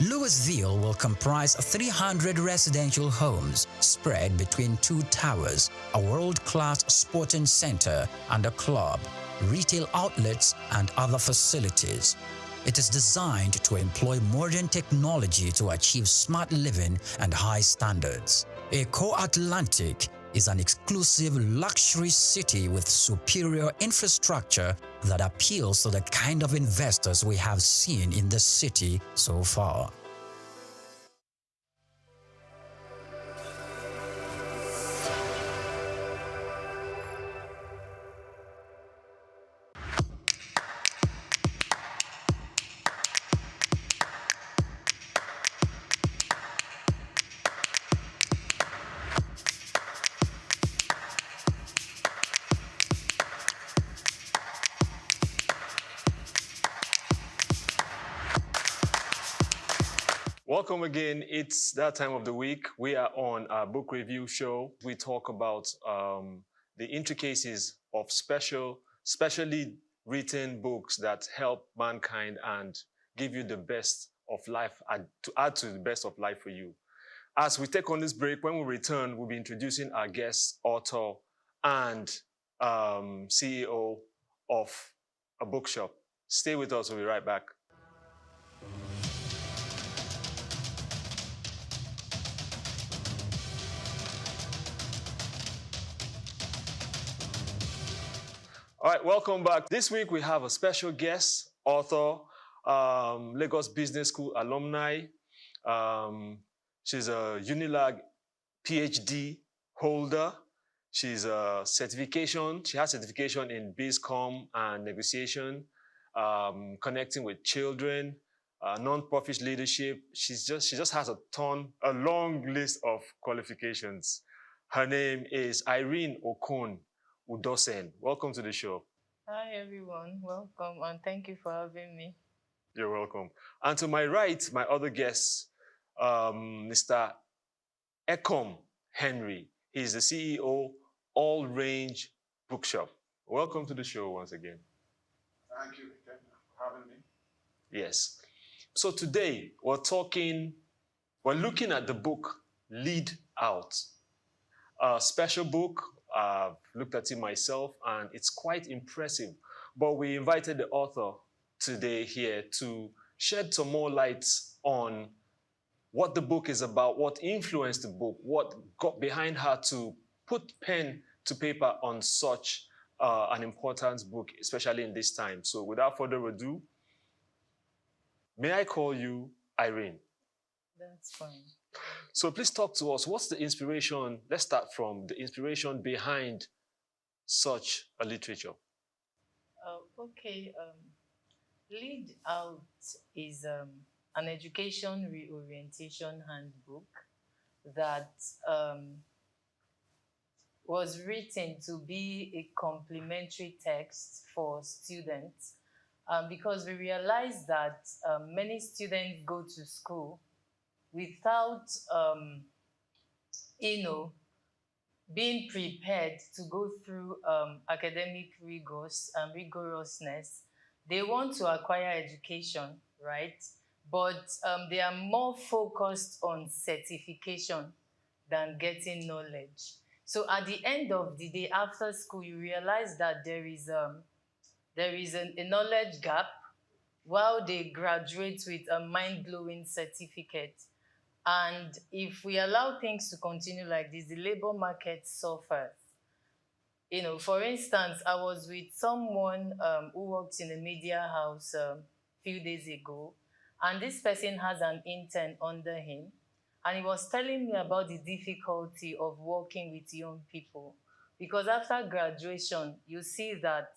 Louisville will comprise 300 residential homes spread between 2 towers, a world-class sporting center and a club, retail outlets, and other facilities. It is designed to employ modern technology to achieve smart living and high standards. Eco Atlantic is an exclusive luxury city with superior infrastructure that appeals to the kind of investors we have seen in the city so far. Welcome again. It's that time of the week. We are on our book review show. We talk about the intricacies of specially written books that help mankind and give you the best of life, to add to the best of life for you. As we take on this break, when we return, we'll be introducing our guest author and CEO of a bookshop. Stay with us. We'll be right back. All right, welcome back. This week we have a special guest, author, Lagos Business School alumni. She's a UNILAG PhD holder. She's a certification. She has certification in BizCom and negotiation, connecting with children, non-profit leadership. She just has a long list of qualifications. Her name is Irene Okon Udosen. Welcome to the show. Hi, everyone. Welcome, and thank you for having me. You're welcome. And to my right, my other guest, Mr. Ekom Henry. He's the CEO, All Range Bookshop. Welcome to the show once again. Thank you for having me. Yes. So today, we're looking at the book Lead Out, a special book. I've looked at it myself, and it's quite impressive. But we invited the author today here to shed some more light on what the book is about, what influenced the book, what got behind her to put pen to paper on such an important book, especially in this time. So without further ado, may I call you Irene? That's fine. So please talk to us. What's the inspiration? Let's start from the inspiration behind such a literature. Okay. Lead Out is an education reorientation handbook that was written to be a complementary text for students because we realized that many students go to school without, being prepared to go through academic rigorousness. They want to acquire education, right? But they are more focused on certification than getting knowledge. So at the end of the day, after school, you realize that there is a knowledge gap while they graduate with a mind-blowing certificate. And if we allow things to continue like this, the labor market suffers. For instance, I was with someone who works in a media house a few days ago, and this person has an intern under him, and he was telling me about the difficulty of working with young people. Because after graduation, you see that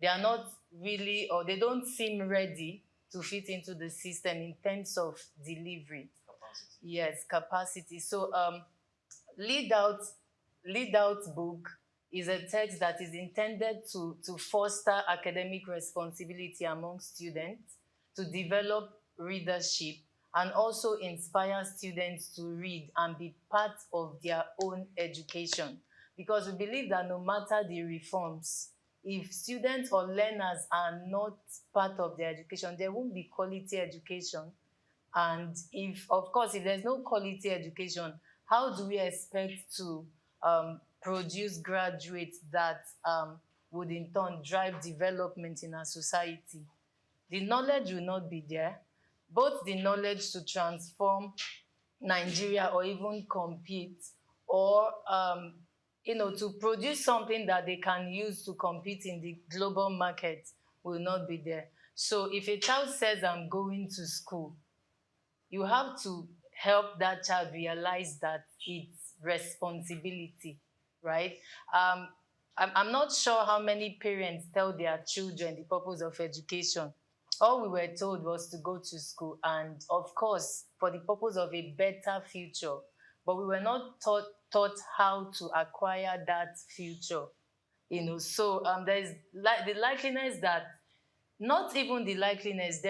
they are not really, or they don't seem ready to fit into the system in terms of delivery. Yes, capacity. So Lead Out book is a text that is intended to foster academic responsibility among students, to develop readership, and also inspire students to read and be part of their own education. Because we believe that no matter the reforms, if students or learners are not part of their education, there won't be quality education. And if there's no quality education, how do we expect to produce graduates that would in turn drive development in our society? The knowledge will not be there, both the knowledge to transform Nigeria or even compete or to produce something that they can use to compete in the global market will not be there. So if a child says, I'm going to school, you have to help that child realize that it's responsibility, right? I'm not sure how many parents tell their children the purpose of education. All we were told was to go to school and, of course, for the purpose of a better future. But we were not taught how to acquire that future, So there is the likeliness that, not even the likeliness,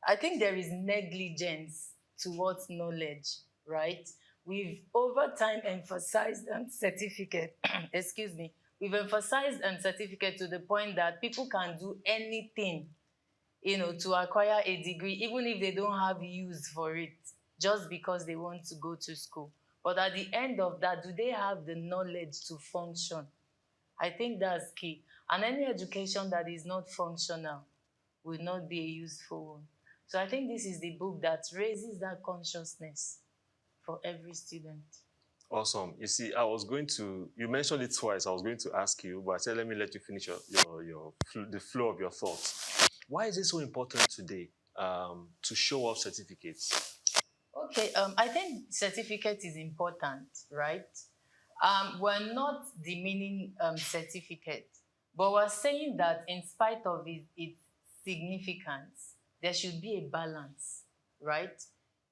I think there is negligence towards knowledge, right? We've over time emphasized certificate, excuse me, we've emphasized certificate to the point that people can do anything, to acquire a degree, even if they don't have use for it, just because they want to go to school. But at the end of that, do they have the knowledge to function? I think that's key. And any education that is not functional will not be a useful one. So I think this is the book that raises that consciousness for every student. Awesome. You see, you mentioned it twice. I was going to ask you, but I said, let me let you finish the flow of your thoughts. Why is it so important today to show off certificates? Okay, I think certificate is important, right? We're not demeaning certificate, but we're saying that in spite of its significance, there should be a balance, right?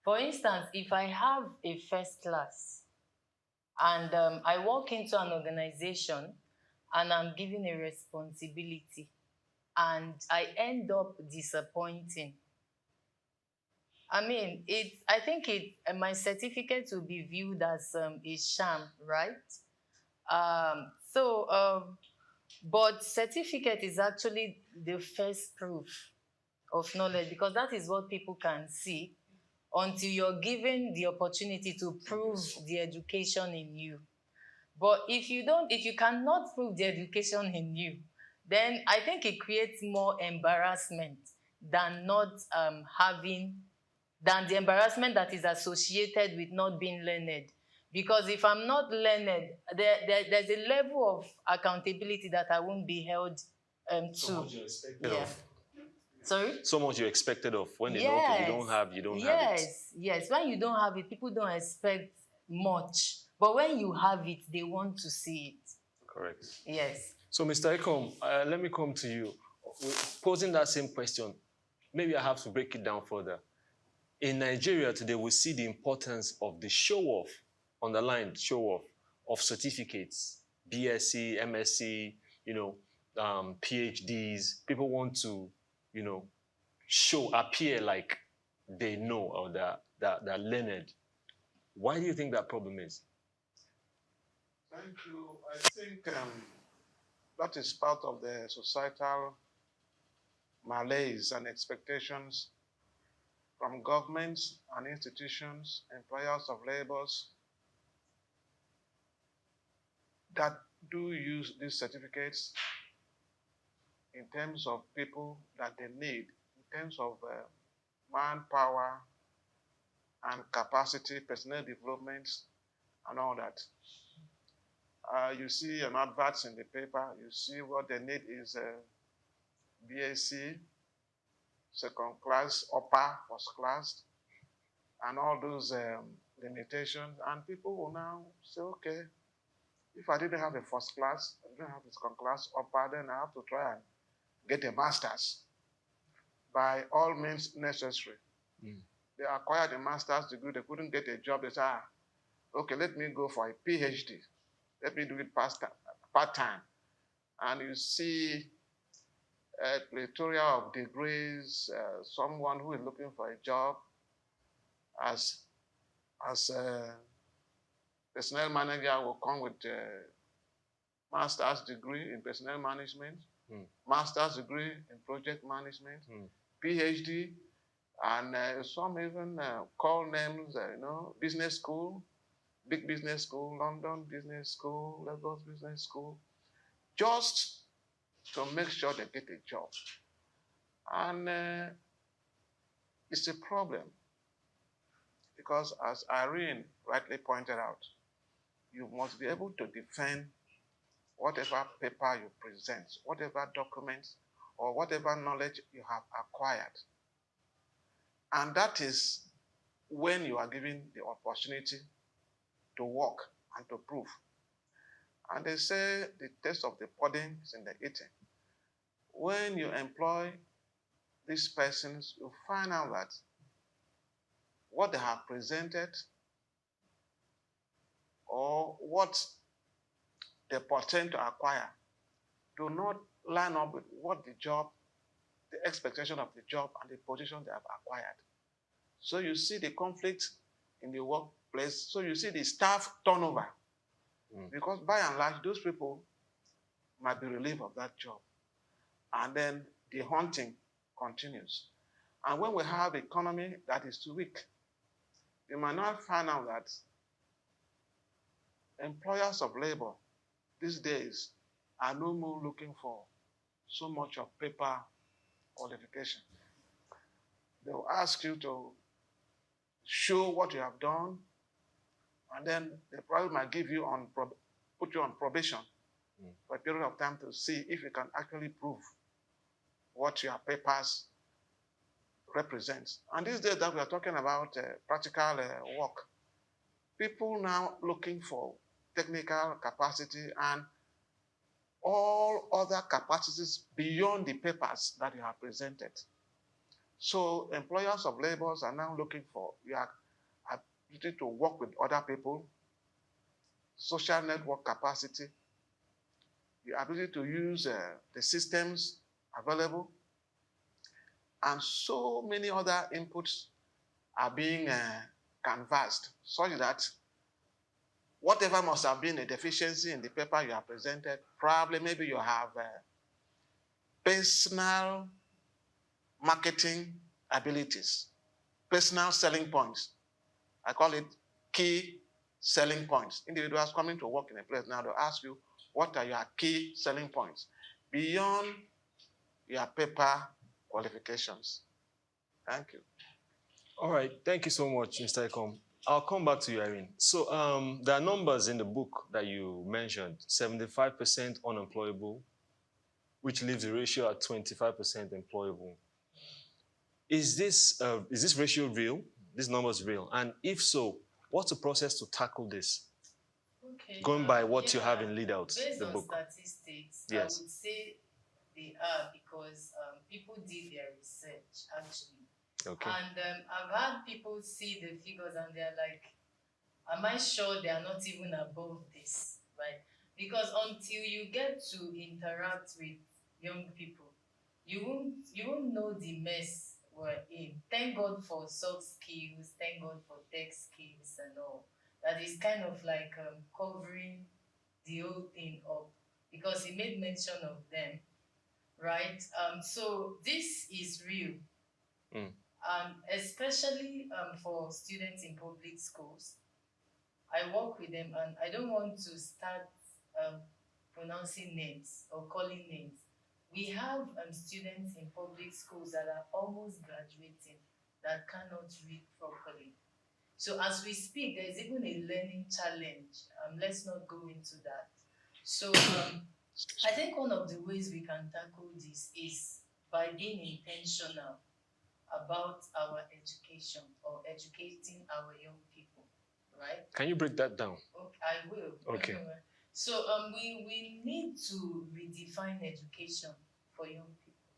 For instance, if I have a first class and I walk into an organization and I'm given a responsibility and I end up disappointing, I think my certificate will be viewed as a sham, right? But certificate is actually the first proof of knowledge, because that is what people can see until you're given the opportunity to prove the education in you. But if you cannot prove the education in you, then I think it creates more embarrassment than the embarrassment that is associated with not being learned. Because if I'm not learned, there's a level of accountability that I won't be held to. So much you're expected of. Sorry? So much you're expected of. When they know, okay, you don't have it. Yes. When you don't have it, people don't expect much. But when you have it, they want to see it. Correct. Yes. So, Mr. Ekom, let me come to you. Posing that same question, maybe I have to break it down further. In Nigeria today, we see the importance of the show-off, underlined show-off, of certificates, BSc, MSc, PhDs. People want to, appear like they know or they're learned. Why do you think that problem is? Thank you. I think that is part of the societal malaise and expectations from governments and institutions, employers of labors, that do use these certificates in terms of people that they need, in terms of manpower and capacity, personnel development, and all that. You see an advert in the paper, you see what they need is BSc, second class, upper, first class, and all those limitations. And people will now say, okay, if I didn't have a first class, I didn't have a second class, upper, then I have to try and get a master's by all means necessary. They acquired a master's degree, they couldn't get a job, they said, okay, let me go for a PhD. Let me do it part-time. And you see a plethora of degrees, someone who is looking for a job as a personnel manager will come with a master's degree in personnel management, master's degree in project management, PhD, and some even call names, business school, big business school, London Business School, Lagos Business School, just to make sure they get a job. And it's a problem. Because as Irene rightly pointed out, you must be able to defend whatever paper you present, whatever documents, or whatever knowledge you have acquired. And that is when you are given the opportunity to work and to prove. And they say the taste of the pudding is in the eating. When you employ these persons, you find out that what they have presented or what they pretend to acquire do not line up with what the job, the expectation of the job and the position they have acquired. So you see the conflict in the workplace. So you see the staff turnover. Because by and large, those people might be relieved of that job. And then the hunting continues. And when we have an economy that is too weak, you might not find out that employers of labor these days are no more looking for so much of paper qualification. They will ask you to show what you have done, and then they probably might give you put you on probation for a period of time to see if you can actually prove what your papers represent. And these days that we are talking about practical work, people now looking for technical capacity and all other capacities beyond the papers that you have presented. So employers of labors are now looking for your ability to work with other people, social network capacity, the ability to use the systems available, and so many other inputs are being canvassed such that whatever must have been a deficiency in the paper you have presented, probably maybe you have personal marketing abilities, personal selling points. I call it key selling points. Individuals coming to work in a place now, they'll ask you, what are your key selling points beyond your paper qualifications? Thank you. All right, thank you so much, Mr. Ekom. I'll come back to you, Irene. So there are numbers in the book that you mentioned, 75% unemployable, which leaves the ratio at 25% employable. Is this ratio real? This number is real? And if so, what's the process to tackle this? Okay. Going by what you have in Lead Out, based the on book. Statistics, Yes. I would say they are because people did their research actually. Okay. And I've had people see the figures and they're like, am I sure they are not even above this, right? Because until you get to interact with young people, you won't know the mess we're in. Thank God for soft skills, thank God for tech skills and all. That is kind of like covering the whole thing up because he made mention of them, right? So this is real. Especially for students in public schools. I work with them and I don't want to start pronouncing names or calling names. We have students in public schools that are almost graduating that cannot read properly. So as we speak, there's even a learning challenge. Let's not go into that. So I think one of the ways we can tackle this is by being intentional about our education or educating our young people, right? Can you break that down? Okay, I will. Okay. So we need to redefine education for young people,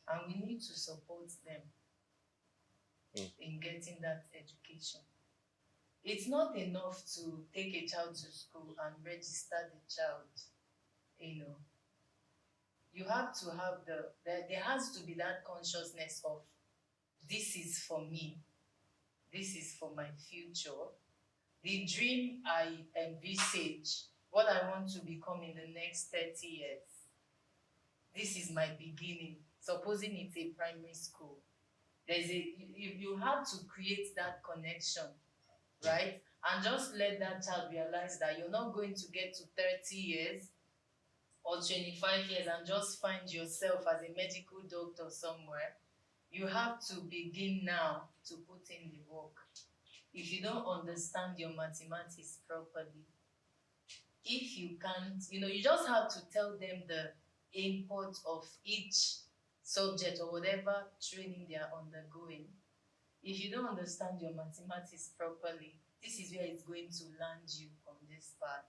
and we need to support them in getting that education. It's not enough to take a child to school and register the child, you know. You have to have there has to be that consciousness of this is for me, this is for my future. The dream I envisage, what I want to become in the next 30 years. This is my beginning. Supposing it's a primary school. You have to create that connection, right? And just let that child realize that you're not going to get to 30 years or 25 years and just find yourself as a medical doctor somewhere. You have to begin now to put in the work. if you don't understand your mathematics properly, if you can't, you just have to tell them the import of each subject or whatever training they are undergoing. If you don't understand your mathematics properly, this is where it's going to land you on this part.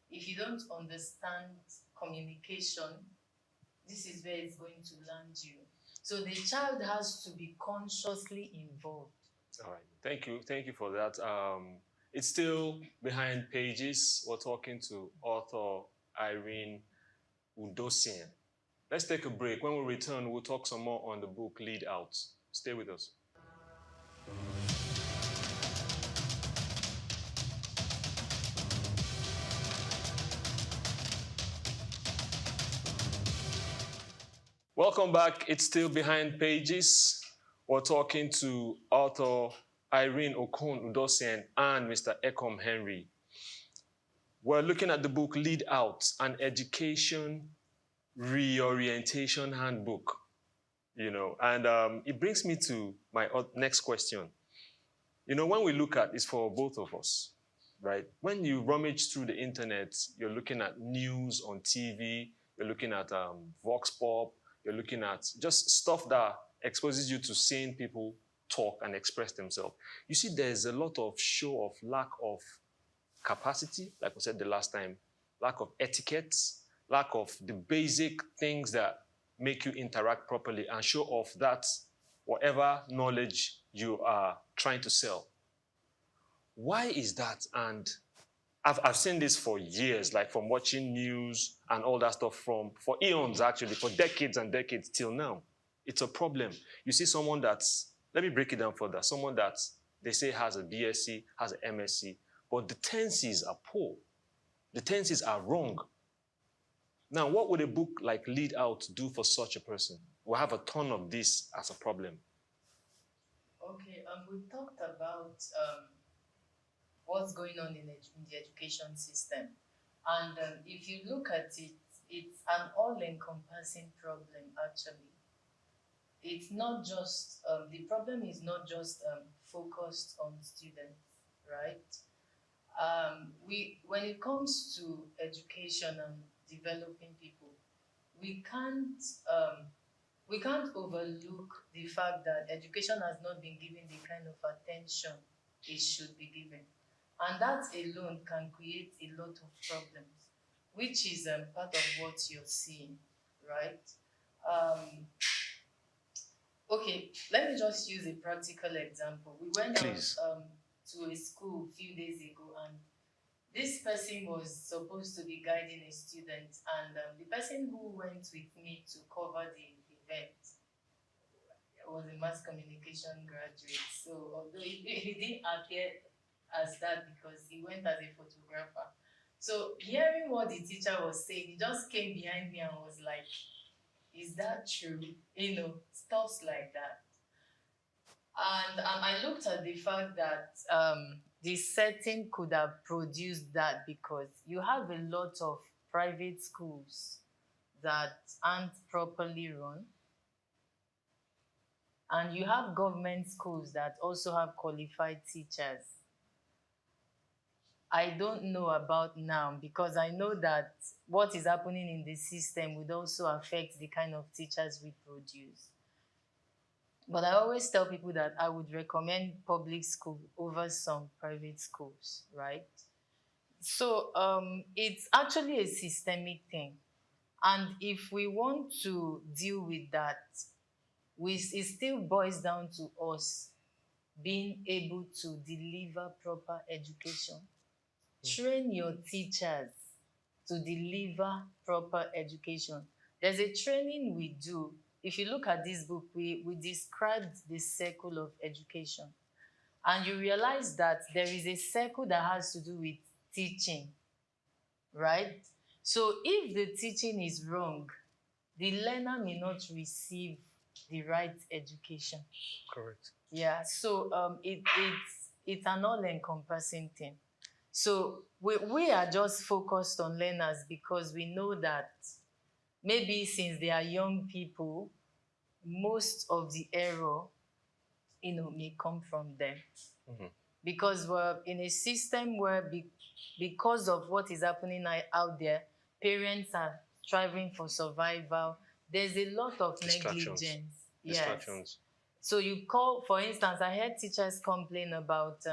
If you don't understand communication, this is where it's going to land you. So the child has to be consciously involved. All right. Thank you for that. It's still behind pages. We're talking to author Irene Udosian. Let's take a break. When we return, we'll talk some more on the book Lead Out. Stay with us. Welcome back. It's still behind pages. We're talking to author Irene Okon Udosian and Mr. Ekom Henry. We're looking at the book Lead Out, an education reorientation handbook. And it brings me to my next question. When we look at, it's for both of us, right? When you rummage through the internet, you're looking at news on TV, you're looking at Vox Pop, you're looking at just stuff that exposes you to seeing people talk and express themselves. You see, there's a lot of show of lack of capacity, like we said the last time, lack of etiquette, lack of the basic things that make you interact properly and show off that whatever knowledge you are trying to sell. Why is that? And I've seen this for years, like from watching news and all that stuff for eons, actually, for decades and decades till now. It's a problem. You see someone that's, let me break it down further, someone that they say has a BSc, has an MSc, but the tenses are poor. The tenses are wrong. Now, what would a book like Lead Out do for such a person? We'll have a ton of this as a problem. Okay, we talked about what's going on in the education system. And if you look at it, it's an all-encompassing problem, actually. It's not just, the problem is not just focused on students, right? When it comes to education and developing people, we can't overlook the fact that education has not been given the kind of attention it should be given. And that alone can create a lot of problems, which is part of what you're seeing, right? Okay, let me just use a practical example. We went out to a school a few days ago, and this person was supposed to be guiding a student, and the person who went with me to cover the event was a mass communication graduate. So although he didn't appear as that because he went as a photographer. So hearing what the teacher was saying, he just came behind me and was like, is that true? Stuff like that. And I looked at the fact that the setting could have produced that because you have a lot of private schools that aren't properly run. And you have government schools that also have qualified teachers. I don't know about now because I know that what is happening in the system would also affect the kind of teachers we produce. But I always tell people that I would recommend public school over some private schools, right? So it's actually a systemic thing. And if we want to deal with that, it still boils down to us being able to deliver proper education. Train your teachers to deliver proper education. There's a training we do. If you look at this book, we described the circle of education. And you realize that there is a circle that has to do with teaching, right? So if the teaching is wrong, the learner may not receive the right education. Correct. Yeah, so it's an all-encompassing thing. So we are just focused on learners because we know that maybe since they are young people, most of the error, may come from them. Mm-hmm. because we're in a system where because of what is happening out there, parents are striving for survival. There's a lot of negligence. Yes. Distractions. So you call, for instance, I heard teachers complain about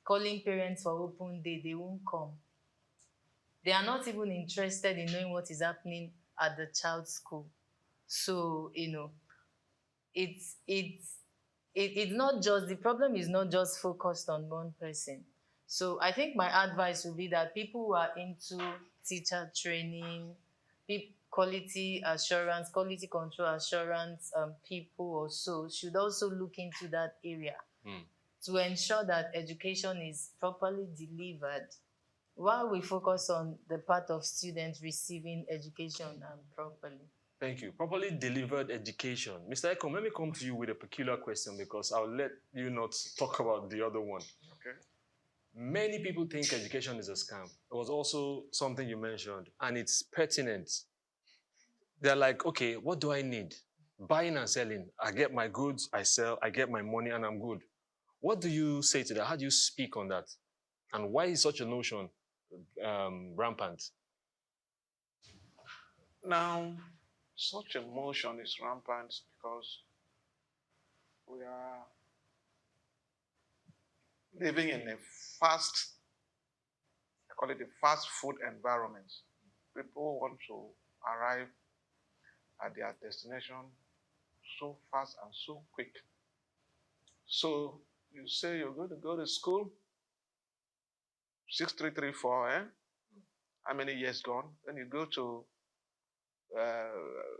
calling parents for open day, they won't come. They are not even interested in knowing what is happening at the child's school. So, it's not just, the problem is not just focused on one person. So I think my advice would be that people who are into teacher training, quality assurance, quality control assurance, people or so should also look into that area to ensure that education is properly delivered while we focus on the part of students receiving education properly. Thank you. Properly delivered education. Mr. Ekom, let me come to you with a peculiar question because I'll let you not talk about the other one. Okay. Many people think education is a scam. It was also something you mentioned, and it's pertinent. They're like, okay, what do I need? Buying and selling. I get my goods, I sell, I get my money, and I'm good. What do you say to that? How do you speak on that? And why is such a notion rampant? Now, such a motion is rampant because we are living in a fast, I call it a fast food environment. People want to arrive at their destination so fast and so quick. So you say you're going to go to school, 6334, eh? How many years gone? Then you go to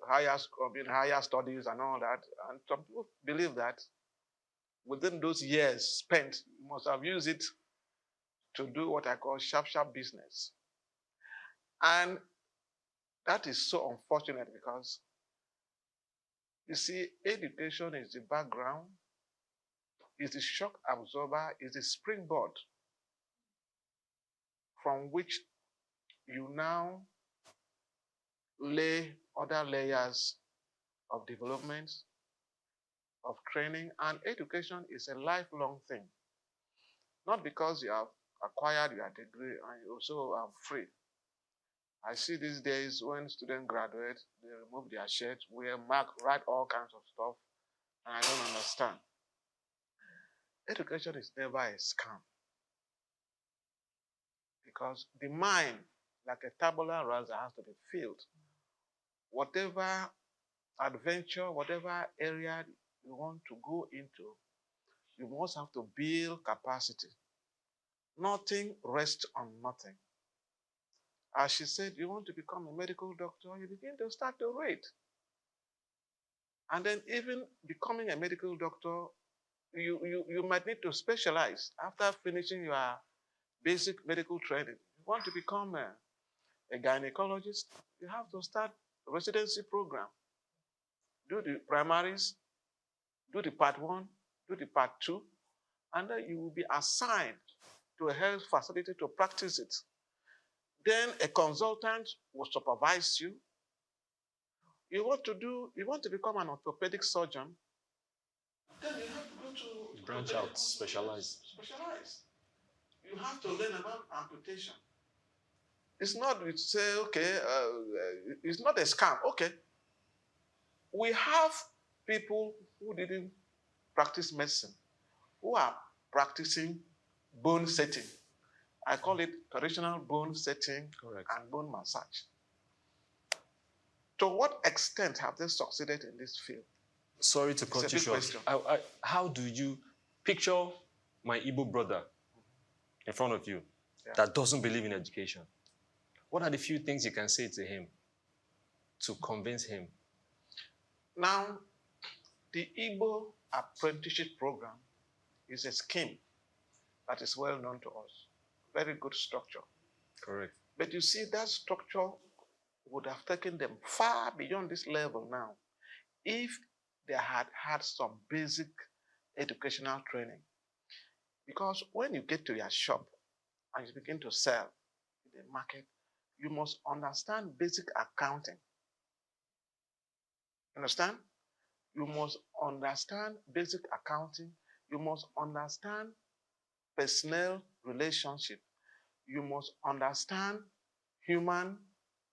higher studies and all that. And some people believe that within those years spent, you must have used it to do what I call sharp business. And that is so unfortunate because, you see, education is the background, is the shock absorber, is the springboard from which you now lay other layers of development, of training, and education is a lifelong thing. Not because you have acquired your degree and you also are free. I see these days when students graduate, they remove their shirt, wear mark, write all kinds of stuff, and I don't understand. Education is never a scam because the mind, like a tabula rasa, has to be filled. Whatever adventure, whatever area you want to go into, you must have to build capacity. Nothing rests on nothing. As she said, you want to become a medical doctor, you begin to start to read. And then even becoming a medical doctor, you might need to specialize after finishing your basic medical training. You want to become a gynecologist, you have to start a residency program. Do the primaries, do the part 1, do the part 2, and then you will be assigned to a health facility to practice it. Then a consultant will supervise you. You want to become an orthopedic surgeon, then you have to go to branch out, specialize. You have to learn about amputation. It's not we say, okay, it's not a scam. Okay. We have people who didn't practice medicine, who are practicing bone setting. I call it traditional bone setting and bone massage. To what extent have they succeeded in this field? Sorry to cut you short. How do you picture my Igbo brother in front of you that doesn't believe in education? What are the few things you can say to him to convince him? Now, the Igbo apprenticeship program is a scheme that is well known to us. Very good structure. Correct. But you see, that structure would have taken them far beyond this level now if they had had some basic educational training. Because when you get to your shop and you begin to sell in the market, you must understand basic accounting. Understand? You must understand basic accounting. You must understand personnel relationship. You must understand human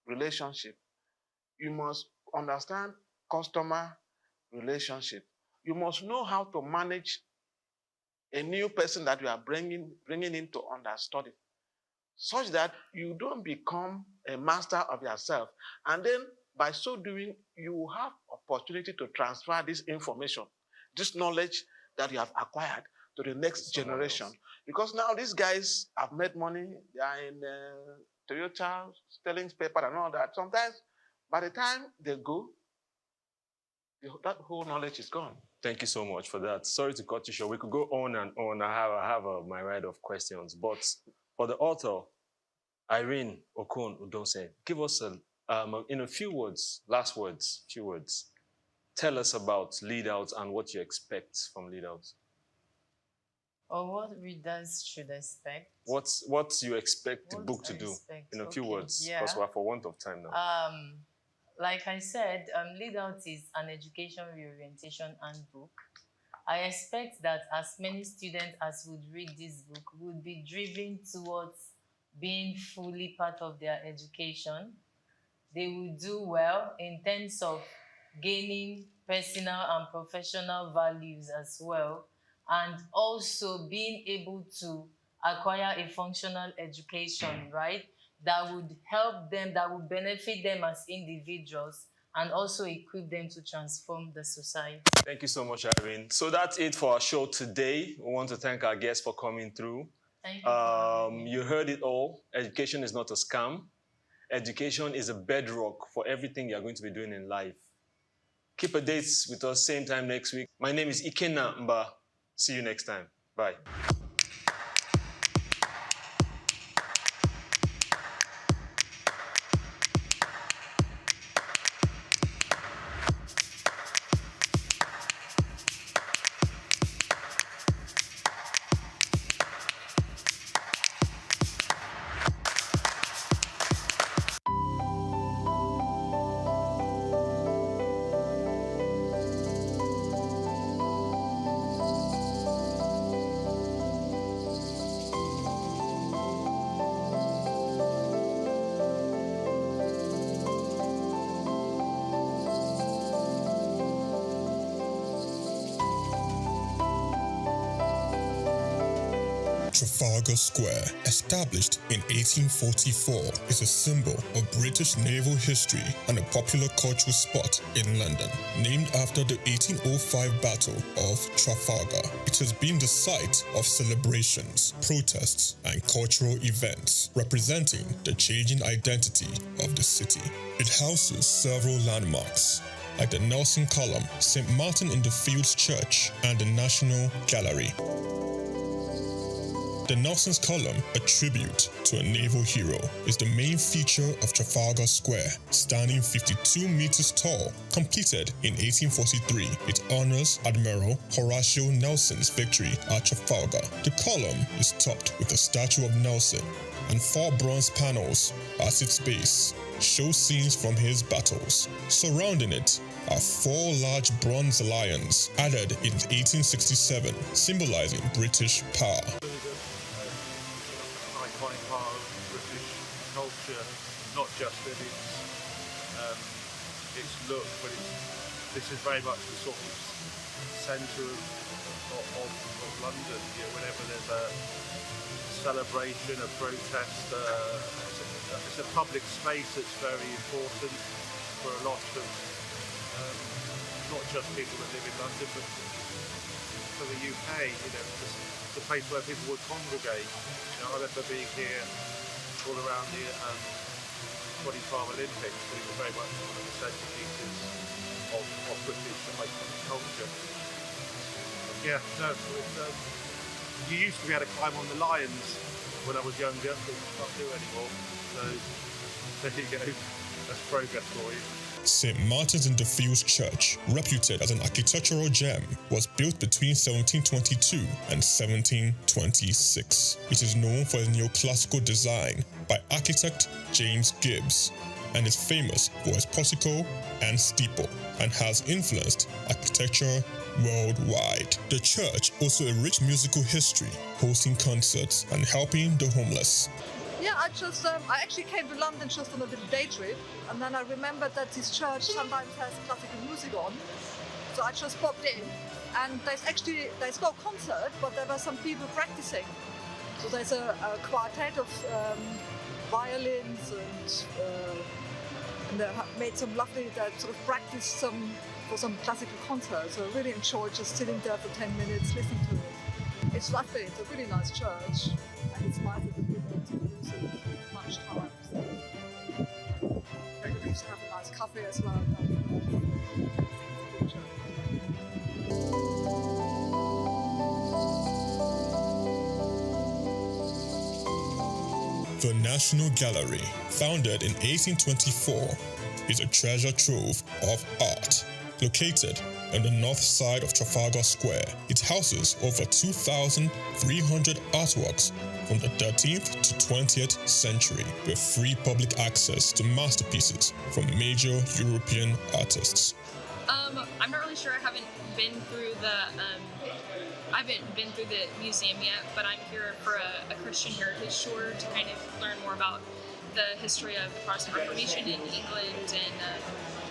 relationship. You must understand customer relationship. You must know how to manage a new person that you are bringing in to understudy, such that you don't become a master of yourself. And then by so doing, you have opportunity to transfer this information, this knowledge that you have acquired to the next generation. Because now these guys have made money, they are in Toyota, selling paper and all that. Sometimes by the time they go, that whole knowledge is gone. Thank you so much for that. Sorry to cut you short. We could go on and on. I have my right of questions. But for the author, Irene Okon Udose, give us in a few words, last words, few words. Tell us about Lead Out and what you expect from Lead Out. Or what readers should expect? What you expect the book to do in a few words? Because we're for want of time now. Like I said, Lead Out is an education reorientation handbook. I expect that as many students as would read this book would be driven towards being fully part of their education. They will do well in terms of gaining personal and professional values as well, and also being able to acquire a functional education, right? That would help them, that would benefit them as individuals and also equip them to transform the society. Thank you so much, Irene. So that's it for our show today. We want to thank our guests for coming through. Thank you for having me. You heard it all. Education is not a scam. Education is a bedrock for everything you're going to be doing in life. Keep a date with us same time next week. My name is Ikenna Mba. See you next time. Bye. Trafalgar Square, established in 1844, is a symbol of British naval history and a popular cultural spot in London. Named after the 1805 Battle of Trafalgar, it has been the site of celebrations, protests, and cultural events, representing the changing identity of the city. It houses several landmarks, like the Nelson Column, St. Martin in the Fields Church, and the National Gallery. The Nelson's Column, a tribute to a naval hero, is the main feature of Trafalgar Square. Standing 52 meters tall, completed in 1843, it honors Admiral Horatio Nelson's victory at Trafalgar. The column is topped with a statue of Nelson, and 4 bronze panels at its base show scenes from his battles. Surrounding it are 4 large bronze lions added in 1867, symbolizing British power. Iconic part of British culture, not just in its look, but this is very much the sort of centre of London. You know, whenever there's a celebration, a protest, it's a public space that's very important for a lot of not just people that live in London, but for the UK. You know, it's a place where people would congregate. You know, I remember being here all around the 2012 Olympics, but it was very much one of the centerpieces of British iconic culture. Yeah, no, you used to be able to climb on the lions when I was younger, but you can't do anymore. So there you go, that's progress for you. St. Martin's in the Fields Church, reputed as an architectural gem, was built between 1722 and 1726. It is known for its neoclassical design by architect James Gibbs, and is famous for its portico and steeple, and has influenced architecture worldwide. The church also a rich musical history, hosting concerts and helping the homeless. Yeah, I actually came to London just on a little day trip, and then I remembered that this church sometimes has classical music on, so I just popped in, and there's no concert, but there were some people practicing. So there's a quartet of violins, and they made some lovely, sort of practice for some classical concerts. So I really enjoyed just sitting there for 10 minutes, listening to it. It's lovely, it's a really nice church, and it's nice that the people don't use it much time. So maybe we should have a nice coffee as well. The National Gallery, founded in 1824, is a treasure trove of art. Located on the north side of Trafalgar Square, it houses over 2,300 artworks from the 13th to 20th century, with free public access to masterpieces from major European artists. I'm not really sure. I haven't been through the museum yet, but I'm here for a Christian heritage tour to kind of learn more about the history of the Protestant Reformation in England and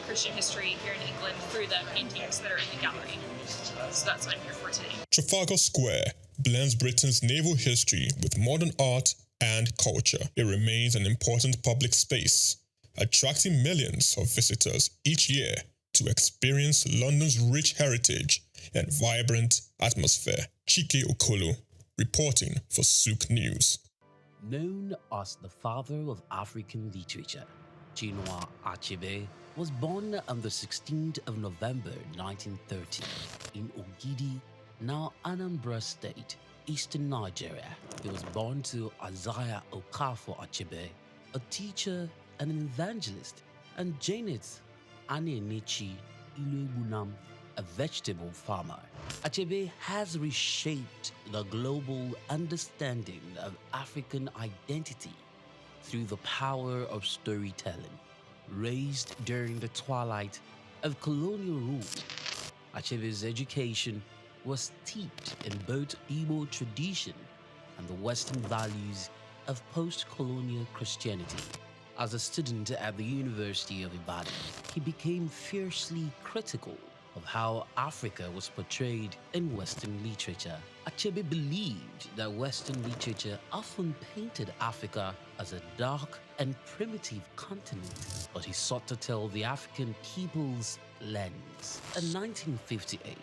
Christian history here in England through the paintings that are in the gallery. So that's what I'm here for today. Trafalgar Square blends Britain's naval history with modern art and culture. It remains an important public space, attracting millions of visitors each year to experience London's rich heritage and vibrant atmosphere. Chike Okolo, reporting for Souq News. Known as the father of African literature, Chinua Achebe was born on the 16th of November 1930 in Ogidi, now Anambra State, eastern Nigeria. He was born to Isaiah Okafor Achebe, a teacher and an evangelist, and Janet Anenichi Iluegbunam, a vegetable farmer. Achebe has reshaped the global understanding of African identity through the power of storytelling. Raised during the twilight of colonial rule, Achebe's education was steeped in both Igbo tradition and the Western values of post-colonial Christianity. As a student at the University of Ibadan, he became fiercely critical of how Africa was portrayed in Western literature. Achebe believed that Western literature often painted Africa as a dark and primitive continent, but he sought to tell the African people's lens. In 1958,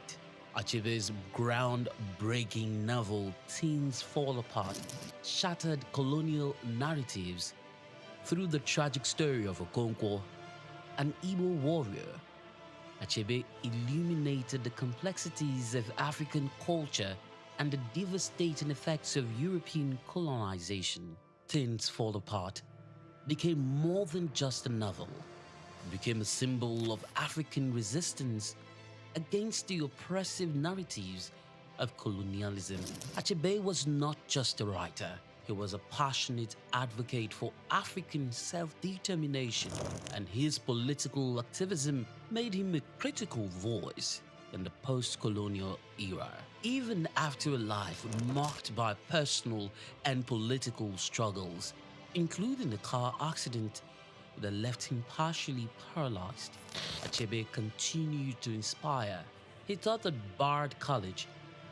Achebe's groundbreaking novel Things Fall Apart shattered colonial narratives through the tragic story of Okonkwo, an Igbo warrior. Achebe illuminated the complexities of African culture and the devastating effects of European colonization. Things Fall Apart became more than just a novel. It became a symbol of African resistance against the oppressive narratives of colonialism. Achebe was not just a writer. He was a passionate advocate for African self-determination, and his political activism made him a critical voice in the post-colonial era. Even after a life marked by personal and political struggles, including a car accident that left him partially paralyzed, Achebe continued to inspire. He taught at Bard College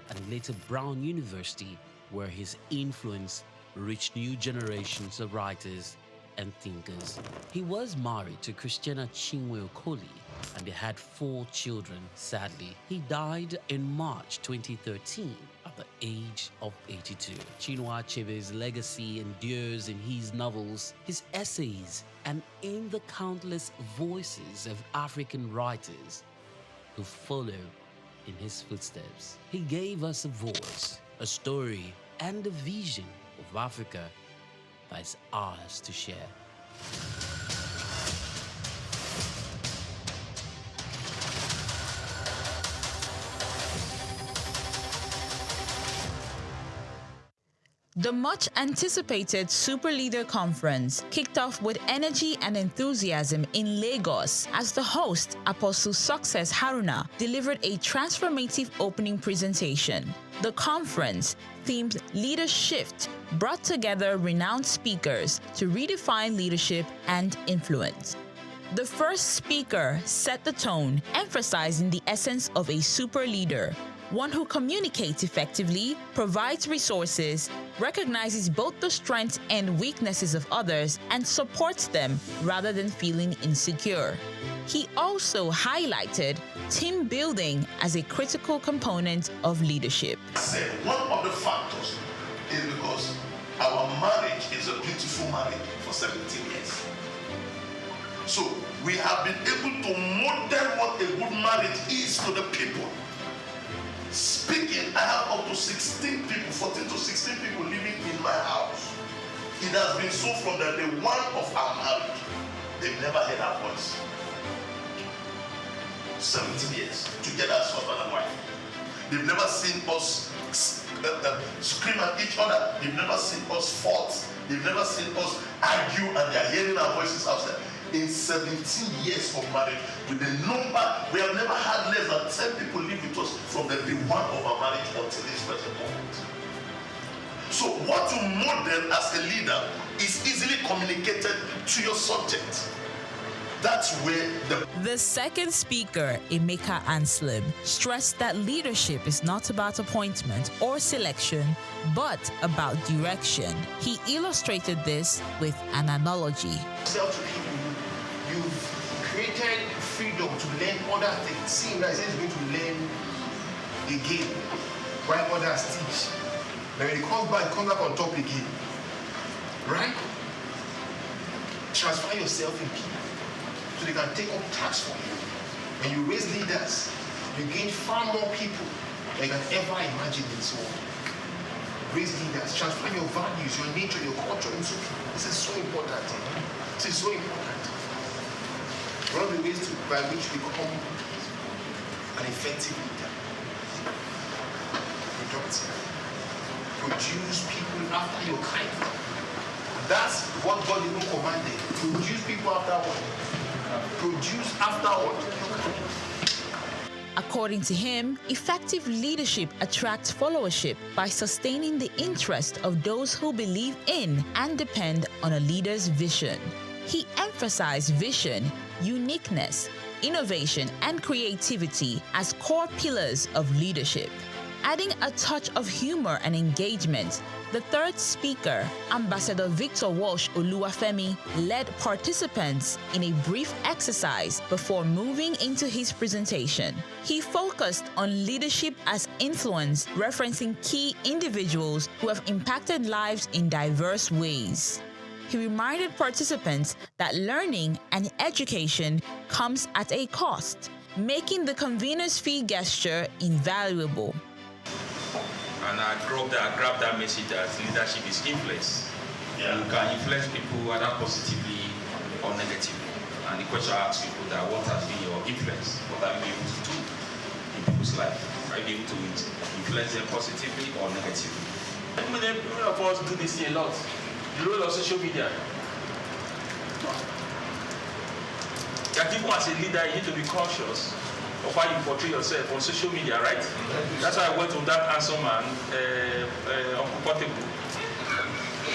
and later Brown University, where his influence reached new generations of writers and thinkers. He was married to Christiana Chinwe Okoli, and they had 4 children. Sadly, he died in March 2013 at the age of 82. Chinua Achebe's legacy endures in his novels, his essays, and in the countless voices of African writers who follow in his footsteps. He gave us a voice, a story, and a vision of Africa that is ours to share. The much-anticipated Super Leader Conference kicked off with energy and enthusiasm in Lagos as the host, Apostle Success Haruna, delivered a transformative opening presentation. The conference, themed Leader Shift, brought together renowned speakers to redefine leadership and influence. The first speaker set the tone, emphasizing the essence of a super leader, one who communicates effectively, provides resources, recognizes both the strengths and weaknesses of others, and supports them rather than feeling insecure. He also highlighted team building as a critical component of leadership. One of the factors is because our marriage is a beautiful marriage for 17 years. So we have been able to model what a good marriage is to the people. Speaking, I have up to 16 people, 14 to 16 people living in my house. It has been so from the day one of our marriage. They've never heard our voice. 17 years together as husband and wife. They've never seen us scream at each other. They've never seen us fight. They've never seen us argue, and they're hearing our voices outside. In 17 years of marriage, with the number, we have never had less than 10 people live with us from the day one of our marriage until this present moment. So what you model as a leader is easily communicated to your subject. That's where the second speaker, Emeka Anslim, stressed that leadership is not about appointment or selection, but about direction. He illustrated this with an analogy. You've created freedom to learn other things. See, now he's going to learn again while others teach. Then when he comes back on top again. Right? Transfer yourself in people so they can take up tasks for you. When you raise leaders, you gain far more people than you can ever imagine in this world. Raise leaders, transfer your values, your nature, your culture into people. This is so important. This is so important. One of the ways by which we become an effective leader, productive, produce people after your kind. That's what God even commanded. Produce people after what? Produce after what? According to him, effective leadership attracts followership by sustaining the interest of those who believe in and depend on a leader's vision. He emphasized vision, uniqueness, innovation, and creativity as core pillars of leadership. Adding a touch of humor and engagement, the third speaker, Ambassador Victor Walsh Oluwafemi, led participants in a brief exercise before moving into his presentation. He focused on leadership as influence, referencing key individuals who have impacted lives in diverse ways. He reminded participants that learning and education comes at a cost, making the convener's fee gesture invaluable. And I grabbed that message as leadership is influence. Yeah. You can influence people either positively or negatively. And the question I ask people that what has been your influence? What have you been able to do in people's life? Are you able to influence them positively or negatively? Many of us do this a lot. The role of social media. That even as a leader, you need to be cautious of how you portray yourself on social media, right? That's why I went with that handsome man, uncomfortable.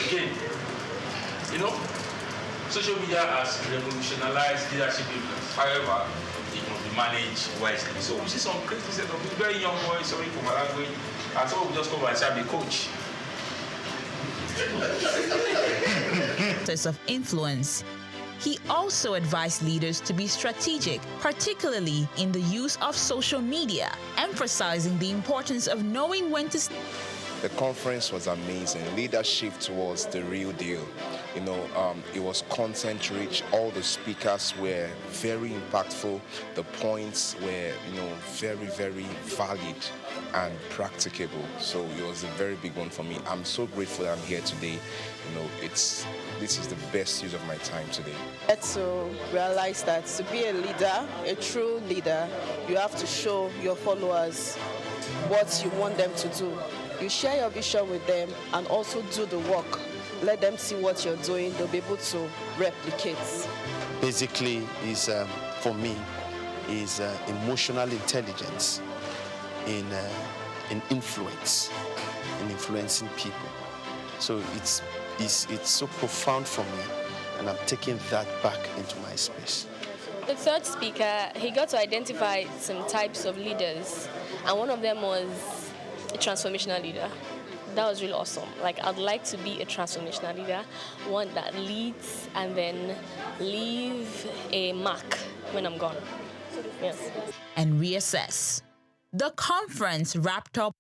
Again, you know, social media has revolutionized leadership influence. However, it must be managed wisely. So we see some crazy set of very young boys, sorry for my language, and some will just come and say, I'm a coach. Of influence. He also advised leaders to be strategic, particularly in the use of social media, emphasizing the importance of knowing when to... The conference was amazing. Leadership was the real deal. You know, it was content rich. All the speakers were very impactful. The points were, you know, very, very valid and practicable. So it was a very big one for me. I'm so grateful that I'm here today. You know, this is the best use of my time today. To realize that to be a leader, a true leader, you have to show your followers what you want them to do. You share your vision with them and also do the work. Let them see what you're doing. They'll be able to replicate. Basically, is for me, is emotional intelligence in influence, in influencing people. So it's so profound for me, and I'm taking that back into my space. The third speaker, he got to identify some types of leaders, and one of them was a transformational leader. That was really awesome. Like, I'd like to be a transformational leader, one that leads and then leave a mark when I'm gone. Yes. And reassess. The conference wrapped up.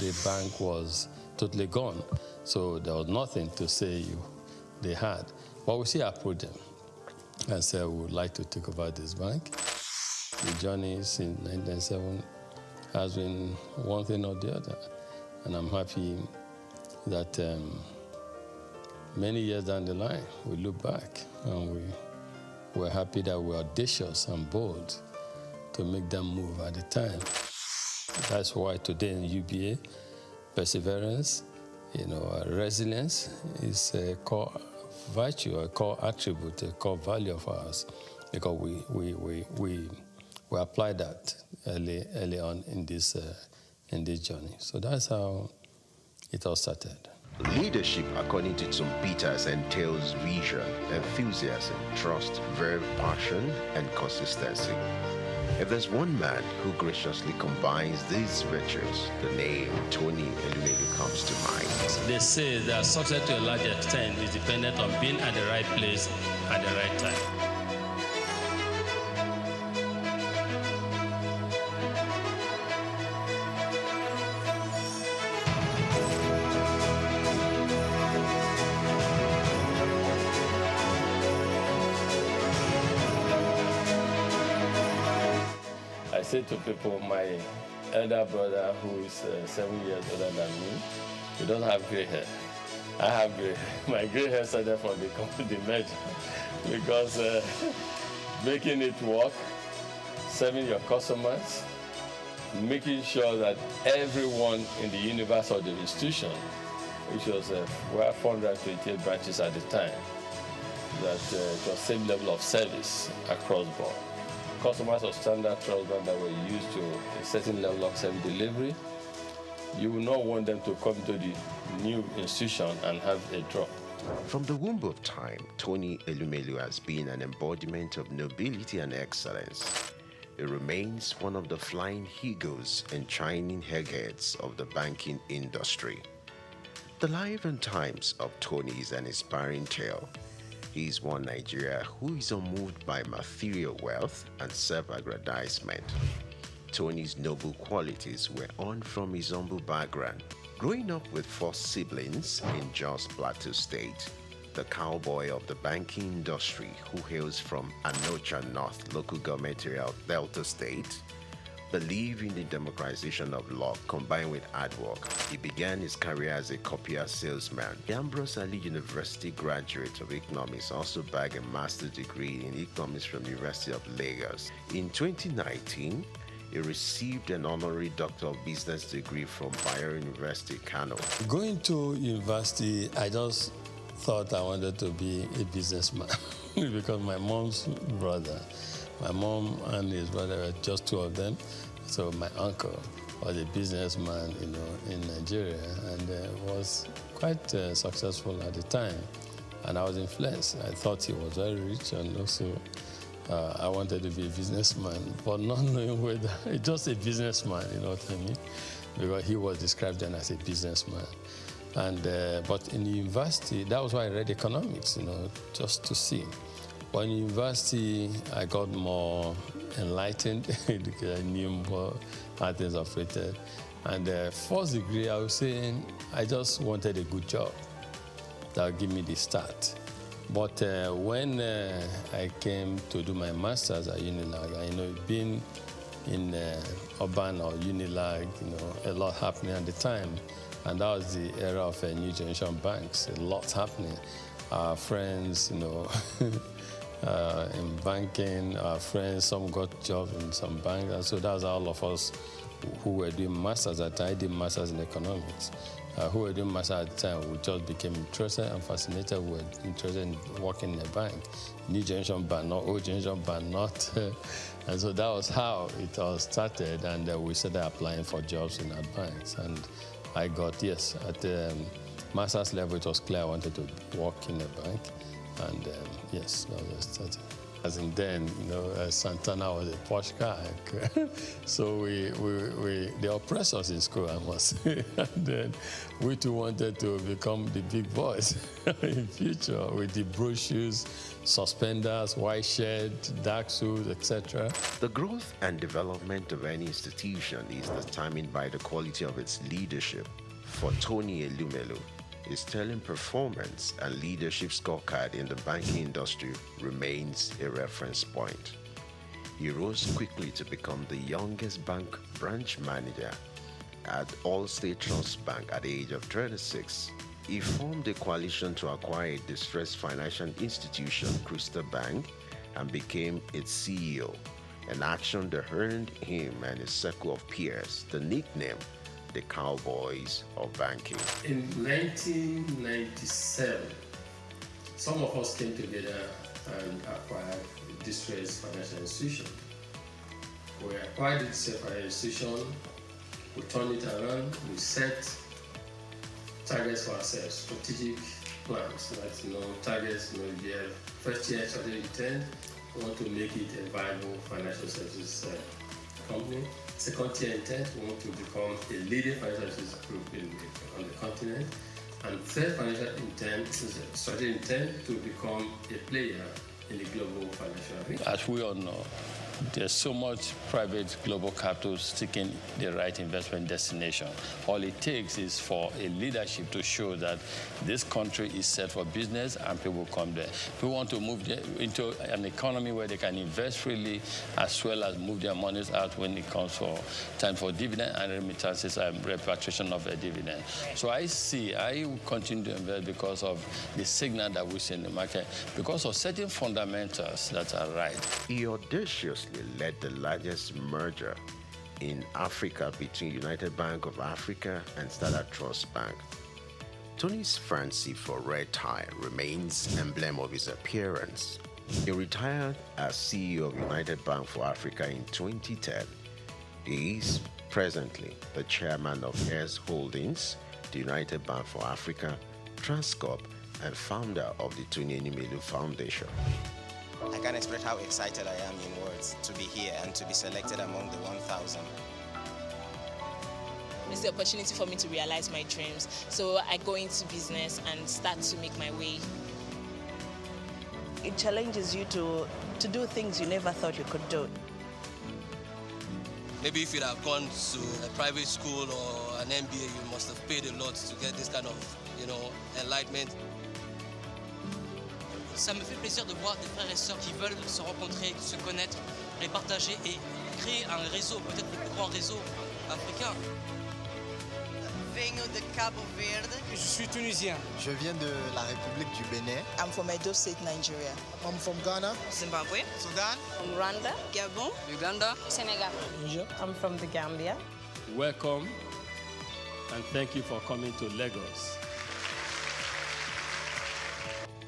The bank was totally gone, so there was nothing to say they had. But we still approached them and said we would like to take over this bank. The journey since 1997 has been one thing or the other, and I'm happy that many years down the line we look back and we're happy that we're audacious and bold to make them move at the time. That's why today in UBA, perseverance, resilience is a core virtue, a core attribute, a core value of ours, because we apply that early on in this journey. So that's how it all started. Leadership, according to some Peters, entails vision, enthusiasm, trust, verve, passion, and consistency. If there's one man who graciously combines these virtues, the name Tony Elumelu comes to mind. They say that success to a large extent is dependent on being at the right place at the right time. I say to people, my elder brother, who is 7 years older than me, he doesn't have gray hair. I have gray hair. My gray hair started from the merger, because making it work, serving your customers, making sure that everyone in the universe or the institution, which was 428 branches at the time, that it was same level of service across board. Customers of standard trust bank that were used to a certain level of service delivery, you will not want them to come to the new institution and have a drop. From the womb of time, Tony Elumelu has been an embodiment of nobility and excellence. He remains one of the flying eagles and shining heads of the banking industry. The life and times of Tony is an inspiring tale. He is one Nigeria who is unmoved by material wealth and self-aggrandizement. Tony's noble qualities were on from his humble background. Growing up with 4 siblings in Jos Plateau State, the cowboy of the banking industry who hails from Anocha North local government area of Delta State, believed in the democratization of law combined with hard work. He began his career as a copier salesman. The Ambrose Ali University graduate of economics also bagged a master's degree in economics from the University of Lagos. In 2019, he received an honorary Doctor of Business degree from Bayero University, Kano. Going to university, I just thought I wanted to be a businessman because my mom's brother My mom and his brother were just two of them. So my uncle was a businessman, in Nigeria, and was quite successful at the time. And I was influenced. I thought he was very rich, and also I wanted to be a businessman, but not knowing whether just a businessman, you know what I mean? Because he was described then as a businessman. And but in the university, that was why I read economics, just to see. But in university, I got more enlightened because I knew more how things operated. And first degree, I was saying I just wanted a good job that would give me the start. But when I came to do my master's at Unilag, being in urban or Unilag, a lot happening at the time. And that was the era of new generation banks, a lot happening. Our friends, in banking, our friends, some got jobs in some banks. And so that's all of us who were doing masters at the time. I did masters in economics. Who were doing masters at the time, we just became interested and fascinated. We were interested in working in a bank. New generation bank, not old generation bank, not. And so that was how it all started. And we started applying for jobs in our banks. And I got, yes, at the master's level, it was clear I wanted to work in a bank. And yes, that was starting. As in then, Santana was a posh car. So they oppressed us in school, I must say. And then we too wanted to become the big boys in future with the blue shoes, suspenders, white shirt, dark suits, etc. The growth and development of any institution is determined by the quality of its leadership. For Tony Elumelu, his sterling performance and leadership scorecard in the banking industry remains a reference point. He rose quickly to become the youngest bank branch manager at Allstate Trust Bank at the age of 36. He formed a coalition to acquire a distressed financial institution, Crystal Bank, and became its CEO, an action that earned him and his circle of peers the nickname the Cowboys of banking. In 1997, some of us came together and acquired a distressed financial institution. We acquired a distressed financial institution, we turned it around, we set targets for ourselves, strategic plans, targets, we have first year strategic intent, we want to make it a viable financial services company. Second tier intent, we want to become a leading financial services group on the continent. And third financial intent, strategic intent, to become a player in the global financial arena. As we all know, there's so much private global capital seeking the right investment destination. All it takes is for a leadership to show that this country is set for business and people come there. We want to move into an economy where they can invest freely as well as move their monies out when it comes for time for dividend and remittances and repatriation of a dividend. So I will continue to invest because of the signal that we see in the market, because of certain fundamentals that are right. He audaciously led the largest merger in Africa between United Bank of Africa and Standard Trust Bank. Tony's fancy for red tie remains emblem of his appearance. He retired as CEO of United Bank for Africa in 2010. He is presently the chairman of Heirs Holdings, the United Bank for Africa, Transcorp, and founder of the Tony Elumelu Foundation. I can't express how excited I am in words to be here and to be selected among the 1,000. It's the opportunity for me to realize my dreams. So I go into business and start to make my way. It challenges you to do things you never thought you could do. Maybe if you'd have gone to a private school or an MBA, you must have paid a lot to get this kind of, enlightenment. Ça me fait plaisir de voir des frères et sœurs qui veulent se rencontrer, se connaître, les partager et créer un réseau, peut-être le plus grand réseau africain. Venho de Cabo Verde. Je suis tunisien. Je viens de la République du Bénin. I'm from Edo State, Nigeria. I'm from Ghana. Zimbabwe. Sudan. From Rwanda. Gabon. Uganda. Senegal. Egypt. I'm from the Gambia. Welcome and thank you for coming to Lagos.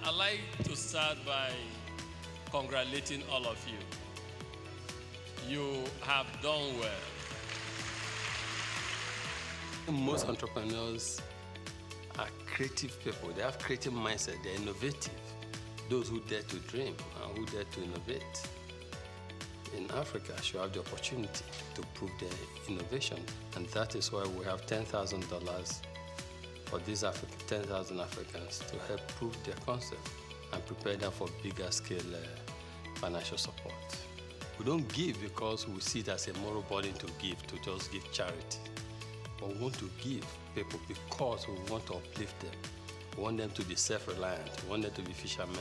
I'd like to start by congratulating all of you You have done well. Most entrepreneurs are creative people. They have creative mindset. They're innovative. Those who dare to dream and who dare to innovate in Africa should have the opportunity to prove their innovation. And that is why we have $10,000 for these 10,000 Africans to help prove their concept and prepare them for bigger scale financial support. We don't give because we see it as a moral burden to just give charity. But we want to give people because we want to uplift them. We want them to be self-reliant. We want them to be fishermen.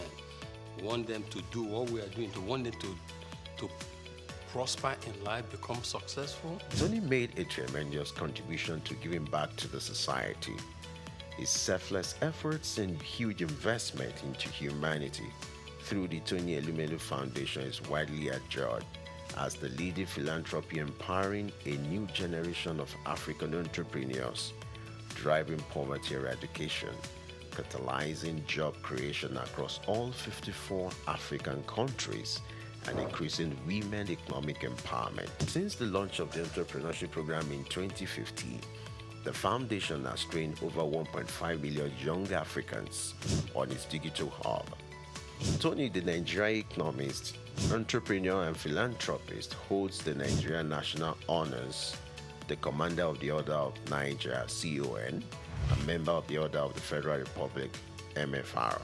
We want them to do what we are doing. We want them to prosper in life, become successful. Tony made a tremendous contribution to giving back to the society. His selfless efforts and huge investment into humanity through the Tony Elumelu Foundation is widely admired as the leading philanthropy empowering a new generation of African entrepreneurs, driving poverty eradication, catalyzing job creation across all 54 African countries, and increasing women economic empowerment. Since the launch of the entrepreneurship program in 2015, the foundation has trained over 1.5 million young Africans on its digital hub. Tony, the Nigerian economist, entrepreneur and philanthropist, holds the Nigerian National Honors, the Commander of the Order of Niger, CON, a member of the Order of the Federal Republic, MFR.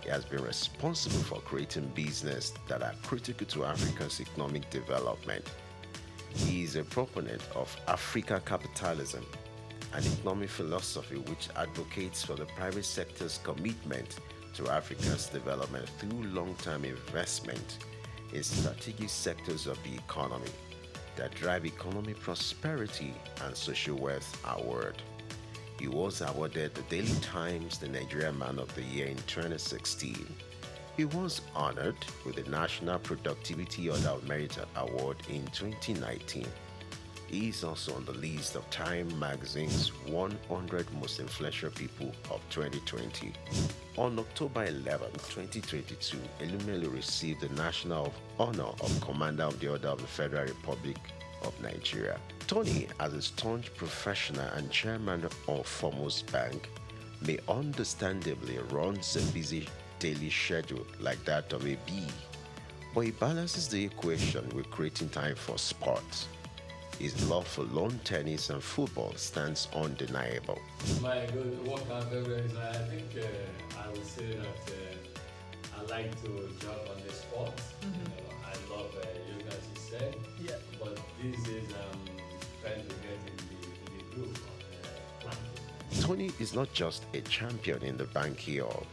He has been responsible for creating business that are critical to Africa's economic development. He is a proponent of Africa capitalism, an economic philosophy which advocates for the private sector's commitment to Africa's development through long-term investment in strategic sectors of the economy that drive economic prosperity and social wealth award. He was awarded the Daily Times the Nigerian Man of the Year in 2016. He was honored with the National Productivity Order of Merit Award in 2019. He is also on the list of Time Magazine's 100 Most Influential People of 2020. On October 11, 2022, Elumelu received the National Honor of Commander of the Order of the Federal Republic of Nigeria. Tony, as a staunch professional and chairman of Foremost Bank, may understandably runs a busy daily schedule like that of a bee, but he balances the equation with creating time for sports. His love for lawn tennis and football stands undeniable. My good workout favorite, I think I would say that I like to jump on the sports. I love yoga, as you said. Yeah. But these days I'm trying to get in the group of planking. Tony is not just a champion in the banking hall.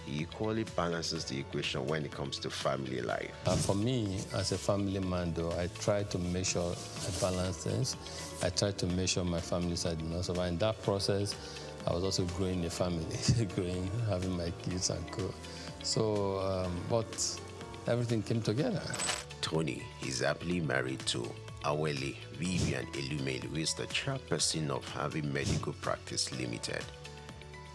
He equally balances the equation when it comes to family life. For me, as a family man, though, I try to make sure I balance things. I try to make sure my family side did not survive. In that process, I was also growing a family, having my kids and co. So, but everything came together. Tony is happily married to Awele Vivian Elumelu, who is the chairperson of Harvey Medical Practice Limited.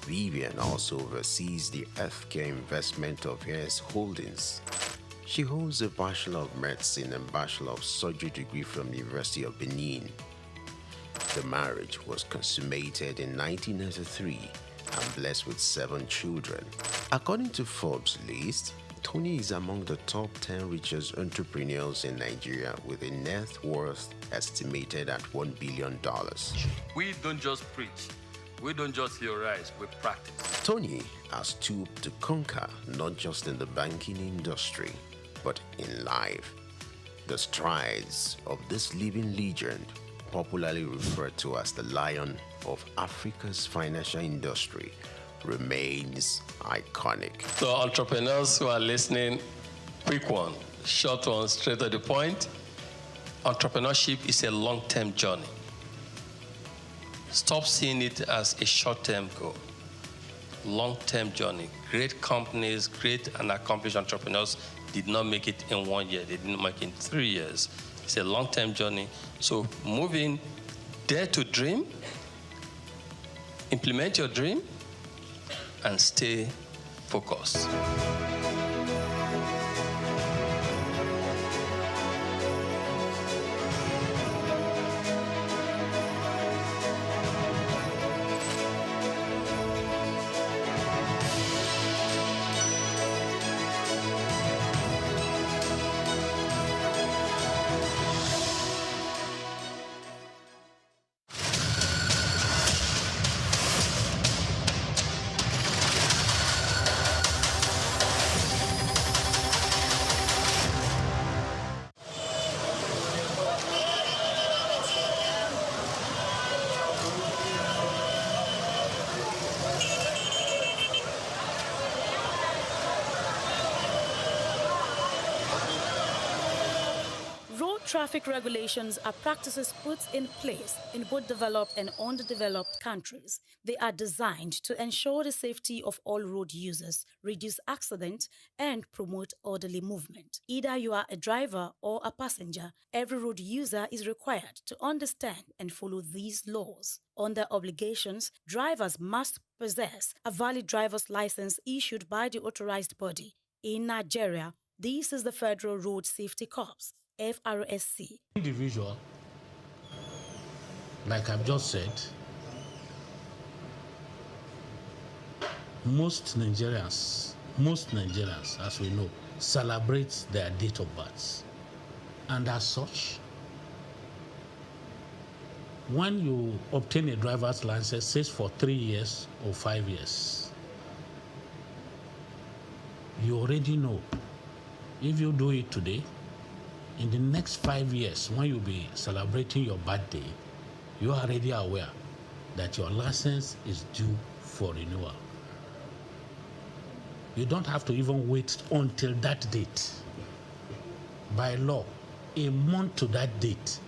Vivian also oversees the healthcare investment of Yes Holdings. She holds a Bachelor of Medicine and Bachelor of Surgery degree from the University of Benin. The marriage was consummated in 1993 and blessed with 7 children. According to Forbes' list, Tony is among the top 10 richest entrepreneurs in Nigeria with a net worth estimated at $1 billion. We don't just preach. We don't just theorize, we practice. Tony has stooped to conquer not just in the banking industry, but in life. The strides of this living legend, popularly referred to as the Lion of Africa's financial industry, remains iconic. So entrepreneurs who are listening, quick one, short one, straight to the point. Entrepreneurship is a long-term journey. Stop seeing it as a short-term goal. Long-term journey. Great companies, great and accomplished entrepreneurs did not make it in 1 year. They didn't make it in 3 years. It's a long-term journey. So move in, dare to dream, implement your dream, and stay focused. traffic regulations are practices put in place in both developed and underdeveloped countries. They are designed to ensure the safety of all road users, reduce accidents, and promote orderly movement. Either you are a driver or a passenger, every road user is required to understand and follow these laws. Under obligations, drivers must possess a valid driver's license issued by the authorized body. In Nigeria, this is the Federal Road Safety Corps, FRSC. Individual, like I've just said, most Nigerians, as we know, celebrate their date of birth. And as such, when you obtain a driver's license, says for 3 years or 5 years, you already know if you do it today, in the next 5 years, when you'll be celebrating your birthday, you are already aware that your license is due for renewal. You don't have to even wait until that date. By law, a month to that date,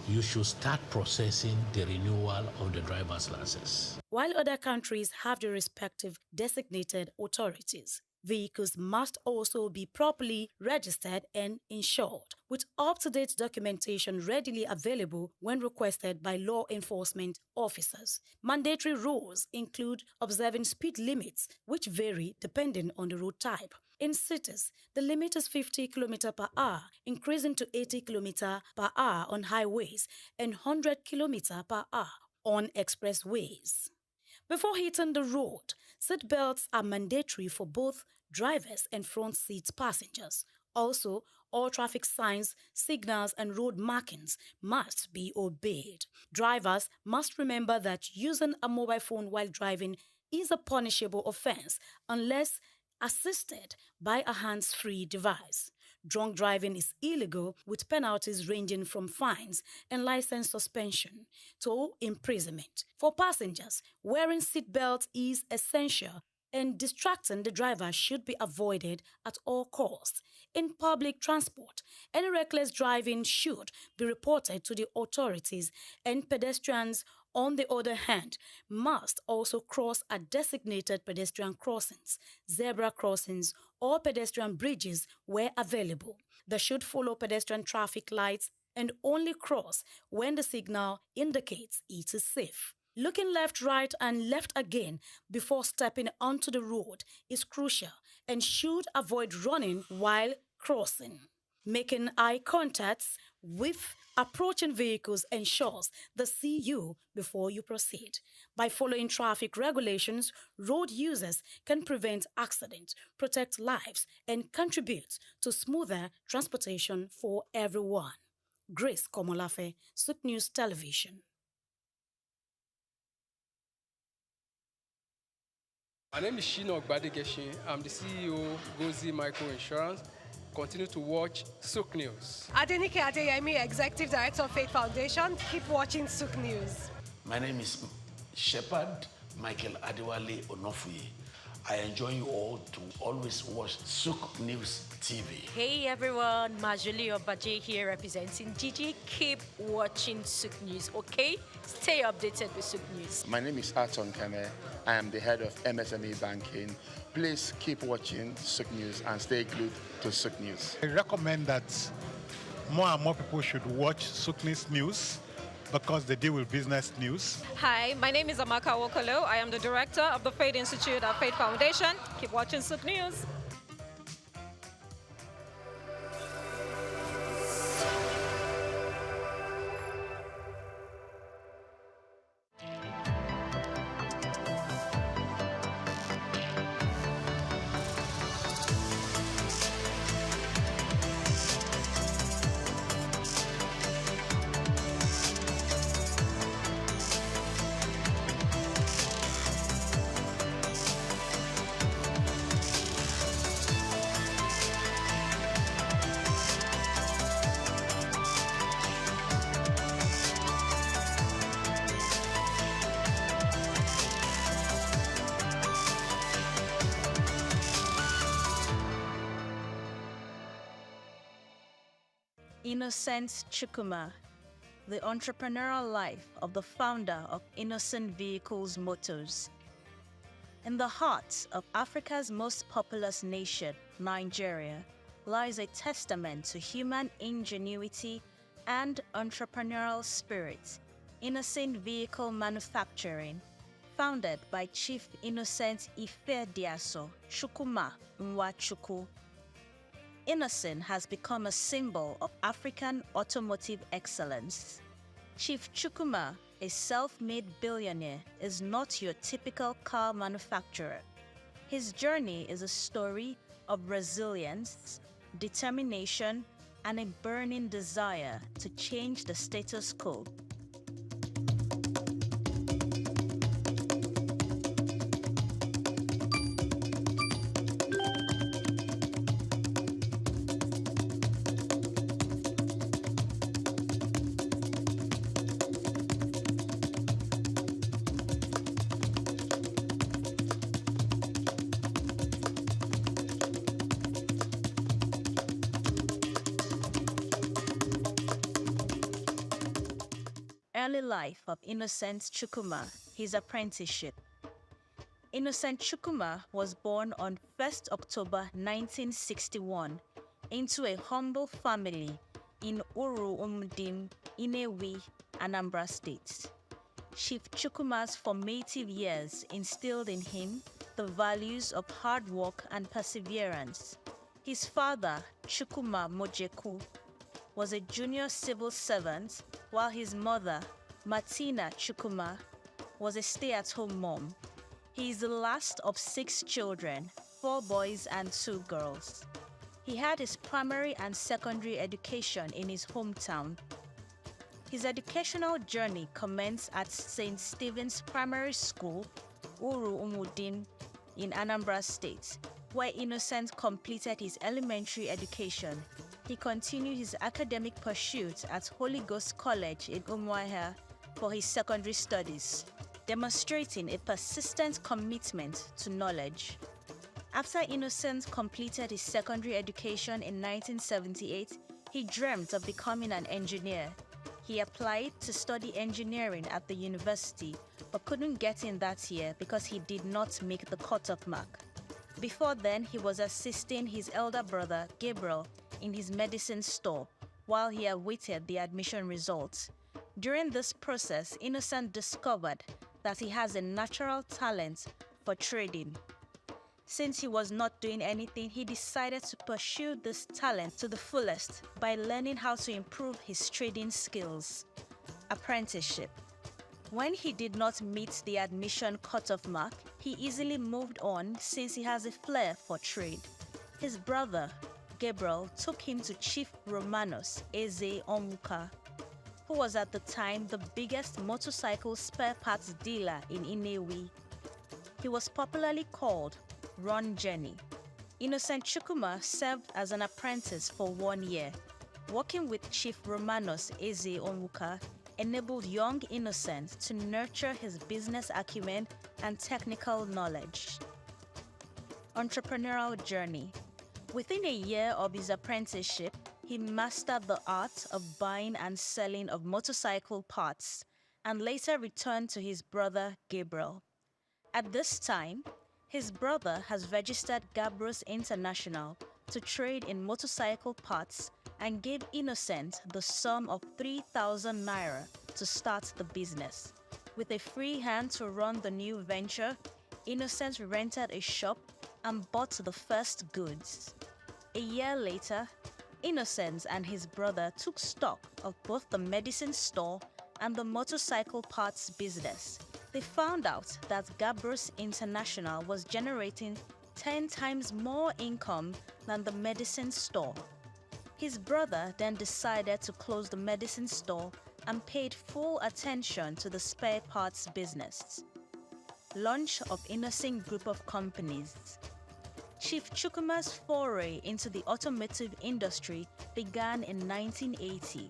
you should start processing the renewal of the driver's license. While other countries have their respective designated authorities, vehicles must also be properly registered and insured, with up-to-date documentation readily available when requested by law enforcement officers. Mandatory rules include observing speed limits, which vary depending on the road type. In cities, the limit is 50 km per hour, increasing to 80 km per hour on highways and 100 km per hour on expressways. Before hitting the road, seat belts are mandatory for both drivers and front seat passengers. Also, all traffic signs, signals, and road markings must be obeyed. Drivers must remember that using a mobile phone while driving is a punishable offense unless assisted by a hands-free device. Drunk driving is illegal, with penalties ranging from fines and license suspension to imprisonment. For passengers, wearing seatbelts is essential, and distracting the driver should be avoided at all costs. In public transport, any reckless driving should be reported to the authorities, and pedestrians, on the other hand, must also cross at designated pedestrian crossings, zebra crossings, or pedestrian bridges where available. They should follow pedestrian traffic lights and only cross when the signal indicates it is safe. Looking left, right, and left again before stepping onto the road is crucial and should avoid running while crossing. Making eye contacts with approaching vehicles ensures they see you before you proceed. By following traffic regulations, road users can prevent accidents, protect lives, and contribute to smoother transportation for everyone. Grace Komolafe, Souq News Television. My name is Shino Ogbadegeshin. I'm the CEO Gozi Micro Insurance. Continue to watch Souq News. Adenike Adeyemi, Executive Director of Faith Foundation. Keep watching Souq News. My name is Shepherd Michael Adewale Onofuye. I enjoy you all to always watch Souq News TV. Hey everyone, Majuli Obaje here representing Gigi. Keep watching Souq News, okay? Stay updated with Souq News. My name is Aton Kene. I am the head of MSME Banking. Please keep watching Souq News and stay glued to Souq News. I recommend that more and more people should watch Souq News because they deal with business news. Hi, my name is Amaka Wokolo. I am the director of the Faith Institute at Faith Foundation. Keep watching Souq News. Innocent Chukwuma, the entrepreneurial life of the founder of Innocent Vehicles Motors. In the heart of Africa's most populous nation, Nigeria, lies a testament to human ingenuity and entrepreneurial spirit, Innocent Vehicle Manufacturing, founded by Chief Innocent Ifediaso Chukwuma Nwachukwu. Innocent has become a symbol of African automotive excellence. Chief Chukwuma, a self-made billionaire, is not your typical car manufacturer. His journey is a story of resilience, determination, and a burning desire to change the status quo. Early life of Innocent Chukwuma, his apprenticeship. Innocent Chukwuma was born on 1st October 1961 into a humble family in Uru Umudim, Inewi, Anambra State. Chief Chukwuma's formative years instilled in him the values of hard work and perseverance. His father, Chukwuma Mojeku, was a junior civil servant, while his mother, Martina Chukwuma, was a stay-at-home mom. He is the last of 6 children, 4 boys and 2 girls. He had his primary and secondary education in his hometown. His educational journey commenced at St. Stephen's Primary School, Uru Umudin, in Anambra State, where Innocent completed his elementary education. He continued his academic pursuits at Holy Ghost College in Umuahia for his secondary studies, demonstrating a persistent commitment to knowledge. After Innocent completed his secondary education in 1978, he dreamt of becoming an engineer. He applied to study engineering at the university, but couldn't get in that year because he did not make the cutoff mark. Before then, he was assisting his elder brother, Gabriel, in his medicine store while he awaited the admission results. During this process, Innocent discovered that he has a natural talent for trading. Since he was not doing anything, he decided to pursue this talent to the fullest by learning how to improve his trading skills. Apprenticeship. When he did not meet the admission cutoff mark, he easily moved on since he has a flair for trade. His brother, Gabriel, took him to Chief Romanos Eze Onwuka, who was at the time the biggest motorcycle spare parts dealer in Inewi. He was popularly called Ron Jenny. Innocent Chukwuma served as an apprentice for 1 year. Working with Chief Romanos Eze Onwuka enabled young Innocent to nurture his business acumen and technical knowledge. Entrepreneurial journey. Within a year of his apprenticeship, he mastered the art of buying and selling of motorcycle parts and later returned to his brother Gabriel. At this time, his brother has registered Gabros International to trade in motorcycle parts and gave Innocent the sum of 3,000 naira to start the business. With a free hand to run the new venture, Innocent rented a shop and bought the first goods. A year later, Innocent and his brother took stock of both the medicine store and the motorcycle parts business. They found out that Gabros International was generating 10 times more income than the medicine store. His brother then decided to close the medicine store and paid full attention to the spare parts business. Launch of Innocent Group of Companies. Chief Chukwuma's foray into the automotive industry began in 1980.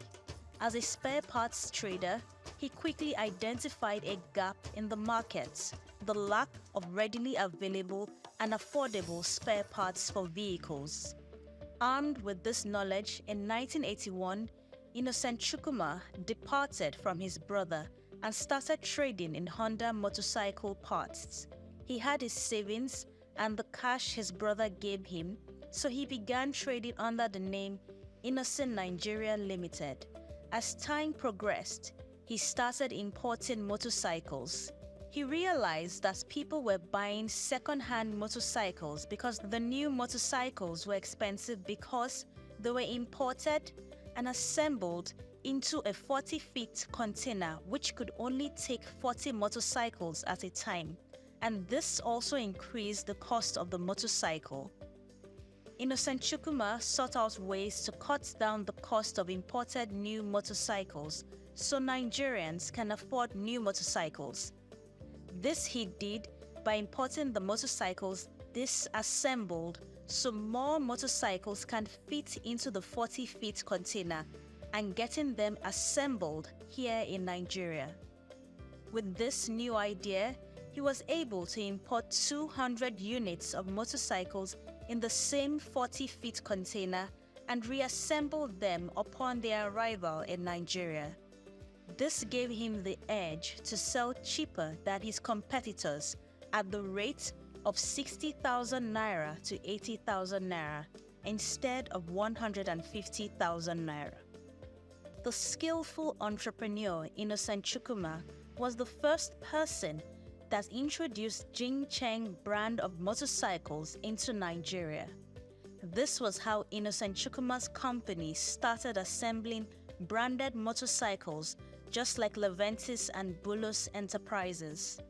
As a spare parts trader, he quickly identified a gap in the market, the lack of readily available and affordable spare parts for vehicles. Armed with this knowledge, in 1981, Innocent Chukwuma departed from his brother and started trading in Honda motorcycle parts. He had his savings and the cash his brother gave him, so he began trading under the name Innocent Nigeria Limited. As time progressed, he started importing motorcycles. He realized that people were buying second-hand motorcycles because the new motorcycles were expensive because they were imported and assembled into a 40-feet container which could only take 40 motorcycles at a time, and this also increased the cost of the motorcycle. Innocent Chukwuma sought out ways to cut down the cost of imported new motorcycles so Nigerians can afford new motorcycles. This he did by importing the motorcycles disassembled so more motorcycles can fit into the 40-feet container and getting them assembled here in Nigeria. With this new idea, he was able to import 200 units of motorcycles in the same 40-feet container and reassemble them upon their arrival in Nigeria. This gave him the edge to sell cheaper than his competitors at the rate of 60,000 naira to 80,000 naira instead of 150,000 naira. The skillful entrepreneur Innocent Chukwuma was the first person that introduced Jing Cheng brand of motorcycles into Nigeria. This was how Innocent Chukwuma's company started assembling branded motorcycles just like Leventis and Bulus Enterprises.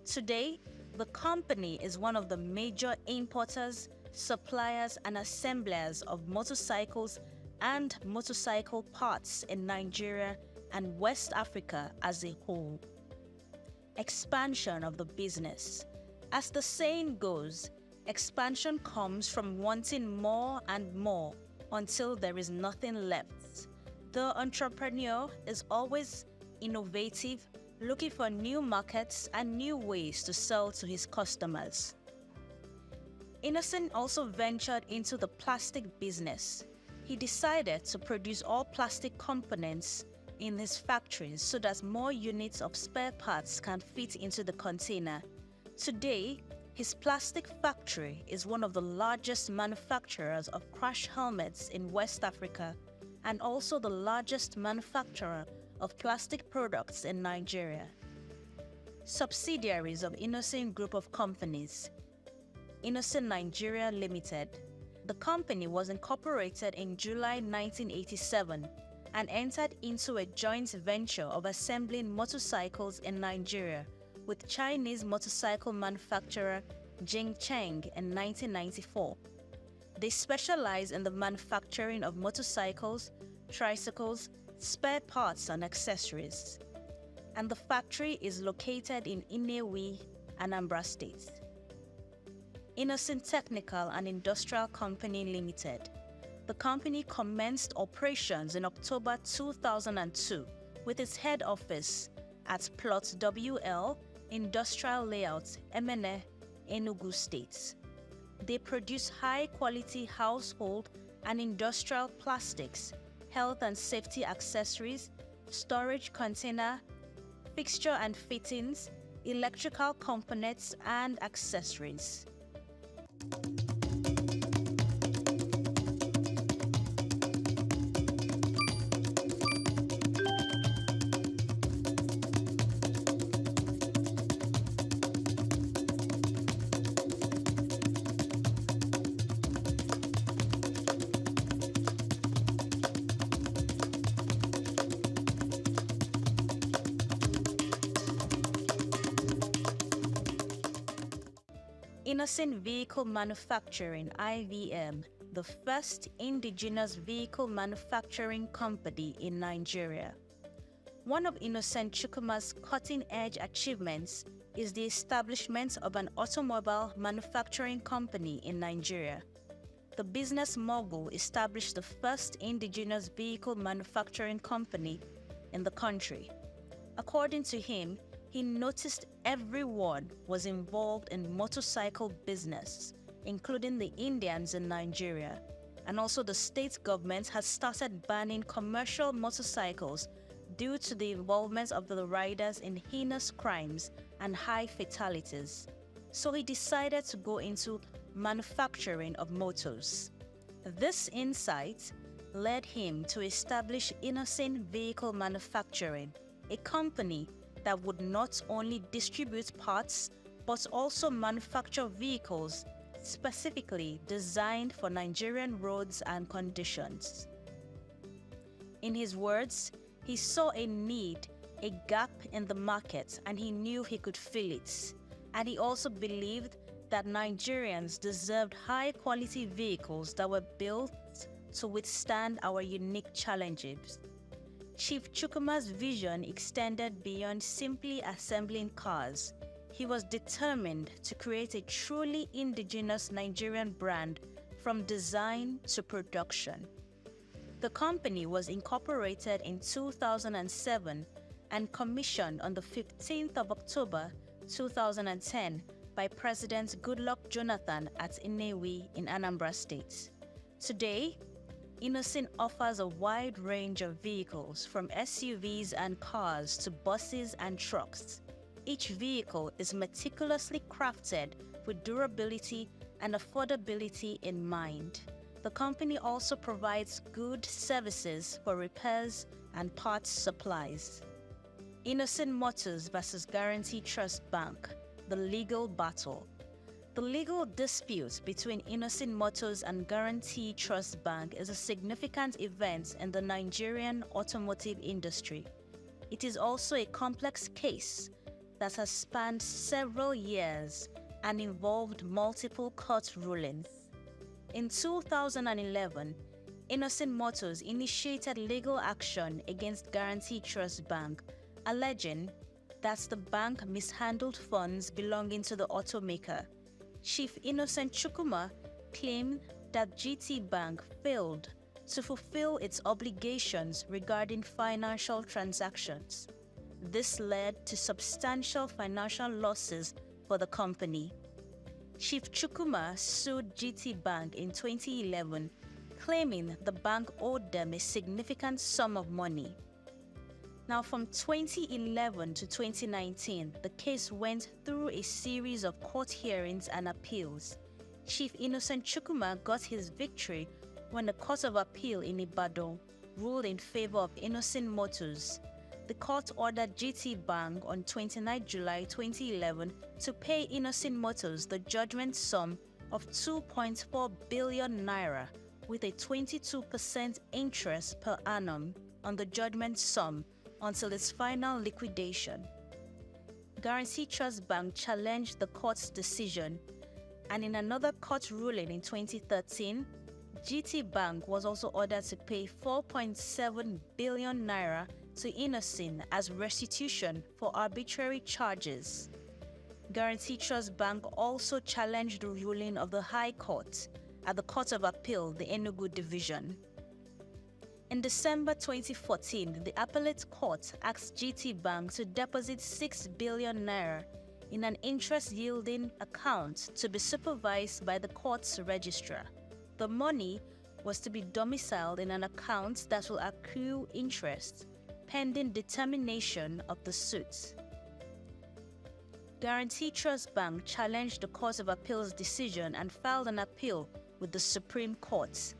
Today, the company is one of the major importers, suppliers, and assemblers of motorcycles and motorcycle parts in Nigeria and West Africa as a whole. Expansion of the business. As the saying goes, expansion comes from wanting more and more until there is nothing left. The entrepreneur is always innovative, looking for new markets and new ways to sell to his customers. Innocent also ventured into the plastic business. He decided to produce all plastic components in his factories so that more units of spare parts can fit into the container. Today, his plastic factory is one of the largest manufacturers of crash helmets in West Africa and also the largest manufacturer of plastic products in Nigeria. Subsidiaries of Innocent Group of Companies. Innocent Nigeria Limited. The company was incorporated in July 1987 and entered into a joint venture of assembling motorcycles in Nigeria with Chinese motorcycle manufacturer Jing Cheng in 1994. They specialize in the manufacturing of motorcycles, tricycles, spare parts and accessories. And the factory is located in Inewi, Anambra State. Innocent Technical and Industrial Company Limited. The company commenced operations in October 2002 with its head office at Plot WL, Industrial Layout, Emene, Enugu State. They produce high-quality household and industrial plastics, health and safety accessories, storage container, fixture and fittings, electrical components, and accessories. Innocent Vehicle Manufacturing (IVM), the first indigenous vehicle manufacturing company in Nigeria. One of Innocent Chukwuma's cutting-edge achievements is the establishment of an automobile manufacturing company in Nigeria. The business mogul established the first indigenous vehicle manufacturing company in the country. According to him, he noticed everyone was involved in motorcycle business, including the Indians in Nigeria, and also the state government has started banning commercial motorcycles due to the involvement of the riders in heinous crimes and high fatalities. So he decided to go into manufacturing of motors. This insight led him to establish Innocent Vehicle Manufacturing, a company that would not only distribute parts but also manufacture vehicles specifically designed for Nigerian roads and conditions. In his words, he saw a need, a gap in the market, and he knew he could fill it. And he also believed that Nigerians deserved high-quality vehicles that were built to withstand our unique challenges. Chief Chukwuma's vision extended beyond simply assembling cars. He was determined to create a truly indigenous Nigerian brand from design to production. The company was incorporated in 2007 and commissioned on the 15th of October 2010 by President Goodluck Jonathan at Nnewi in Anambra State. Today, Innocent offers a wide range of vehicles from SUVs and cars to buses and trucks. Each vehicle is meticulously crafted with durability and affordability in mind. The company also provides good services for repairs and parts supplies. Innocent Motors versus Guaranty Trust Bank, the legal battle. The legal dispute between Innocent Motors and Guaranty Trust Bank is a significant event in the Nigerian automotive industry. It is also a complex case that has spanned several years and involved multiple court rulings. In 2011, Innocent Motors initiated legal action against Guaranty Trust Bank, alleging that the bank mishandled funds belonging to the automaker. Chief Innocent Chukwuma claimed that GT Bank failed to fulfill its obligations regarding financial transactions. This led to substantial financial losses for the company. Chief Chukwuma sued GT Bank in 2011, claiming the bank owed them a significant sum of money. Now, from 2011 to 2019, the case went through a series of court hearings and appeals. Chief Innocent Chukwuma got his victory when the Court of Appeal in Ibadan ruled in favor of Innocent Motors. The court ordered GT Bank on 29 July 2011 to pay Innocent Motors the judgment sum of 2.4 billion naira with a 22% interest per annum on the judgment sum until its final liquidation. Guaranty Trust Bank challenged the court's decision, and in another court ruling in 2013, GT Bank was also ordered to pay 4.7 billion naira to Innocent as restitution for arbitrary charges. Guaranty Trust Bank also challenged the ruling of the High Court at the Court of Appeal, the Enugu Division. In December 2014, the Appellate Court asked GT Bank to deposit 6 billion naira in an interest-yielding account to be supervised by the court's registrar. The money was to be domiciled in an account that will accrue interest pending determination of the suit. Guaranty Trust Bank challenged the Court of Appeal's decision and filed an appeal with the Supreme Court.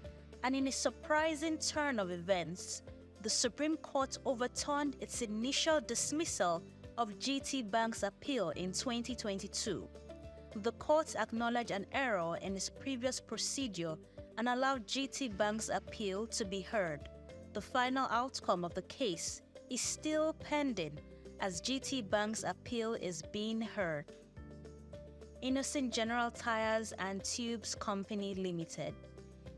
And in a surprising turn of events, the Supreme Court overturned its initial dismissal of GT Bank's appeal in 2022. The court acknowledged an error in its previous procedure and allowed GT Bank's appeal to be heard. The final outcome of the case is still pending as GT Bank's appeal is being heard. Innocent General Tires and Tubes Company Limited.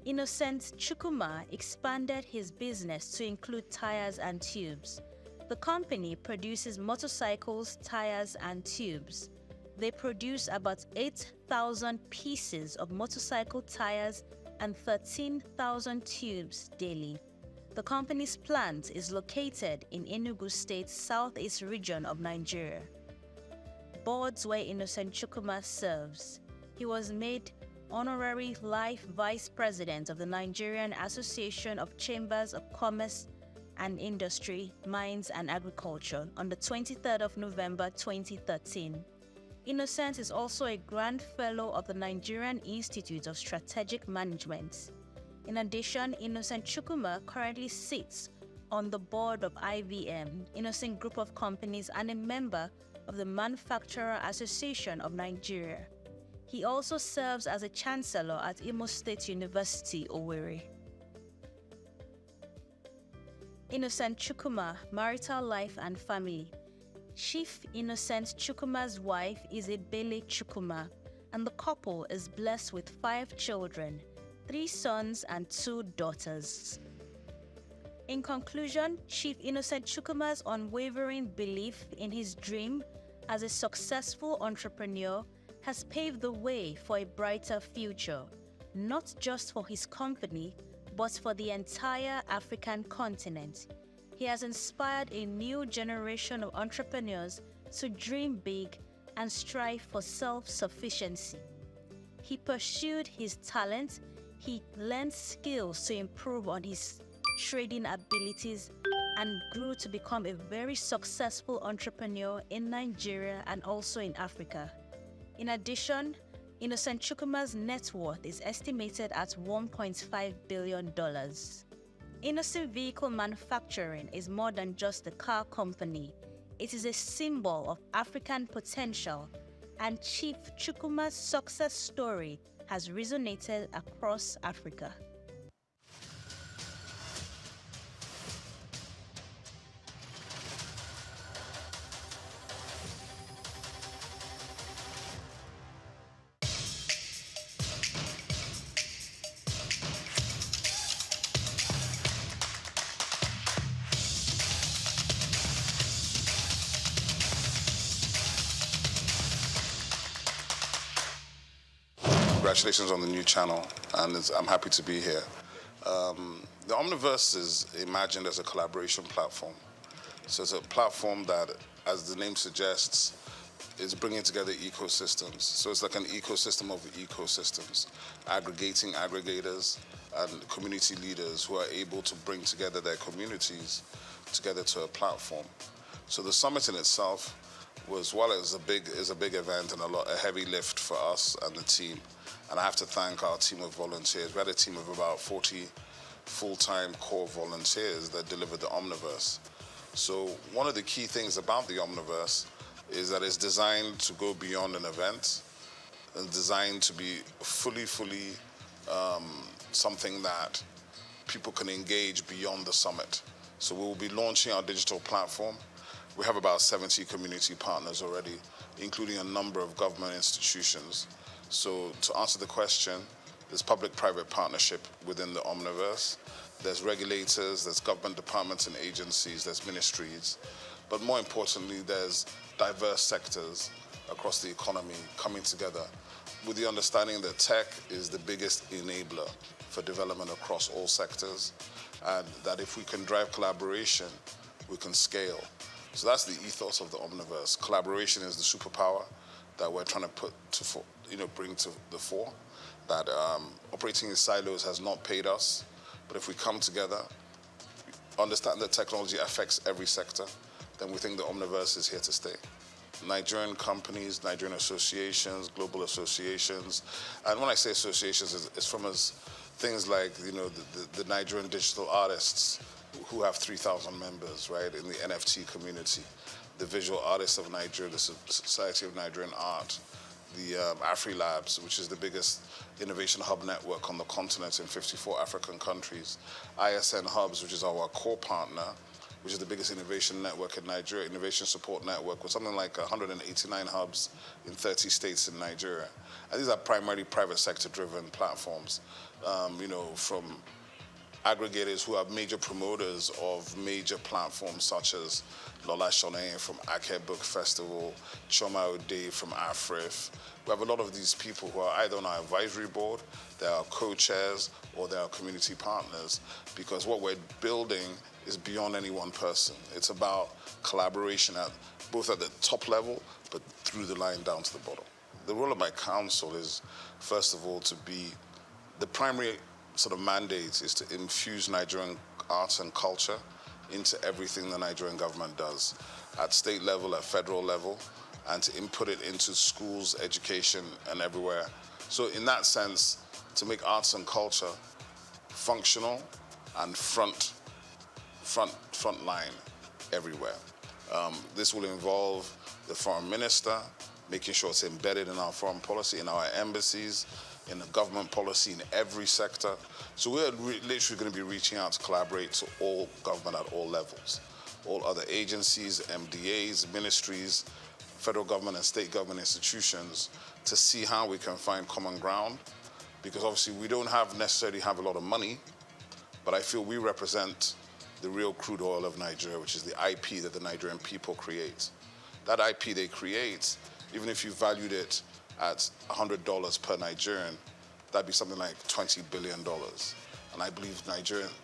Innocent Chukwuma expanded his business to include tires and tubes. The company produces motorcycles, tires, and tubes. They produce about 8,000 pieces of motorcycle tires and 13,000 tubes daily. The company's plant is located in Enugu State's southeast region of Nigeria. Boards where Innocent Chukwuma serves. He was made Honorary Life Vice President of the Nigerian Association of Chambers of Commerce and Industry, Mines and Agriculture on the 23rd of November 2013. Innocent is also a Grand Fellow of the Nigerian Institute of Strategic Management. In addition, Innocent Chukwuma currently sits on the board of IVM, Innocent Group of Companies, and a member of the Manufacturer Association of Nigeria. He also serves as a Chancellor at Imo State University, Owerri. Innocent Chukwuma, marital life and family. Chief Innocent Chukwuma's wife is Ebele Chukwuma, and the couple is blessed with 5 children, 3 sons and 2 daughters. In conclusion, Chief Innocent Chukwuma's unwavering belief in his dream as a successful entrepreneur has paved the way for a brighter future, not just for his company, but for the entire African continent. He has inspired a new generation of entrepreneurs to dream big and strive for self-sufficiency. He pursued his talent, he learned skills to improve on his trading abilities, and grew to become a very successful entrepreneur in Nigeria and also in Africa. In addition, Innocent Chukwuma's net worth is estimated at $1.5 billion. Innocent Vehicle Manufacturing is more than just a car company. It is a symbol of African potential, and Chief Chukwuma's success story has resonated across Africa. Congratulations on the new channel, and I'm happy to be here. The Omniverse is imagined as a collaboration platform. So it's a platform that, as the name suggests, is bringing together ecosystems. So it's like an ecosystem of ecosystems, aggregating aggregators and community leaders who are able to bring together their communities together to a platform. So the summit in itself was, while it was a big event and a heavy lift for us and the team, and I have to thank our team of volunteers. We had a team of about 40 full-time core volunteers that delivered the Omniverse. So one of the key things about the Omniverse is that it's designed to go beyond an event and designed to be fully something that people can engage beyond the summit. So we will be launching our digital platform. We have about 70 community partners already, including a number of government institutions. So to answer the question, there's public-private partnership within the Omniverse. There's regulators, there's government departments and agencies, there's ministries. But more importantly, there's diverse sectors across the economy coming together with the understanding that tech is the biggest enabler for development across all sectors, and that if we can drive collaboration, we can scale. So that's the ethos of the Omniverse. Collaboration is the superpower that we're trying to bring to the fore. That operating in silos has not paid us, but if we come together, understand that technology affects every sector, then we think the Omniverse is here to stay. Nigerian companies, Nigerian associations, global associations, and when I say associations, it's from things like the Nigerian digital artists who have 3,000 members, right, in the NFT community, the Visual Artists of Nigeria, the Society of Nigerian Art, the AfriLabs, which is the biggest innovation hub network on the continent in 54 African countries, ISN Hubs, which is our core partner, which is the biggest innovation network in Nigeria, innovation support network, with something like 189 hubs in 30 states in Nigeria. And these are primarily private sector-driven platforms, from aggregators who are major promoters of major platforms such as Lola Shone from Ake Book Festival, Choma Ode from AFRIF. We have a lot of these people who are either on our advisory board, they are co-chairs, or they are community partners, because what we're building is beyond any one person. It's about collaboration both at the top level, but through the line down to the bottom. the role of my council is, first of all, to be the primary sort of mandate is to infuse Nigerian arts and culture into everything the Nigerian government does, at state level, at federal level, and to input it into schools, education, and everywhere. So in that sense, to make arts and culture functional and front line everywhere. This will involve the foreign minister, making sure it's embedded in our foreign policy, in our embassies, in the government policy, in every sector. So we're literally going to be reaching out to collaborate to all government at all levels, all other agencies, MDAs, ministries, federal government and state government institutions, to see how we can find common ground. Because obviously we don't necessarily have a lot of money, but I feel we represent the real crude oil of Nigeria, which is the IP that the Nigerian people create. That IP they create, even if you valued it at $100 per Nigerian, that'd be something like $20 billion. And I believe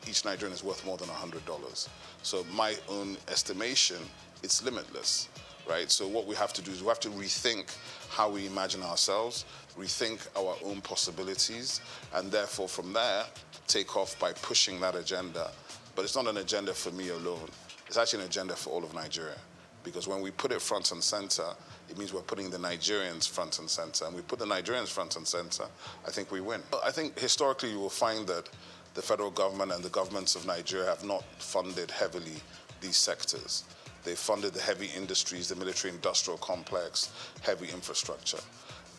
each Nigerian is worth more than $100. So my own estimation, it's limitless, right? So what we have to do is we have to rethink how we imagine ourselves, rethink our own possibilities, and therefore from there, take off by pushing that agenda. But it's not an agenda for me alone. It's actually an agenda for all of Nigeria. Because when we put it front and center, it means we're putting the Nigerians front and center. And we put the Nigerians front and center, I think we win. I think historically you will find that the federal government and the governments of Nigeria have not funded heavily these sectors. They funded the heavy industries, the military-industrial complex, heavy infrastructure.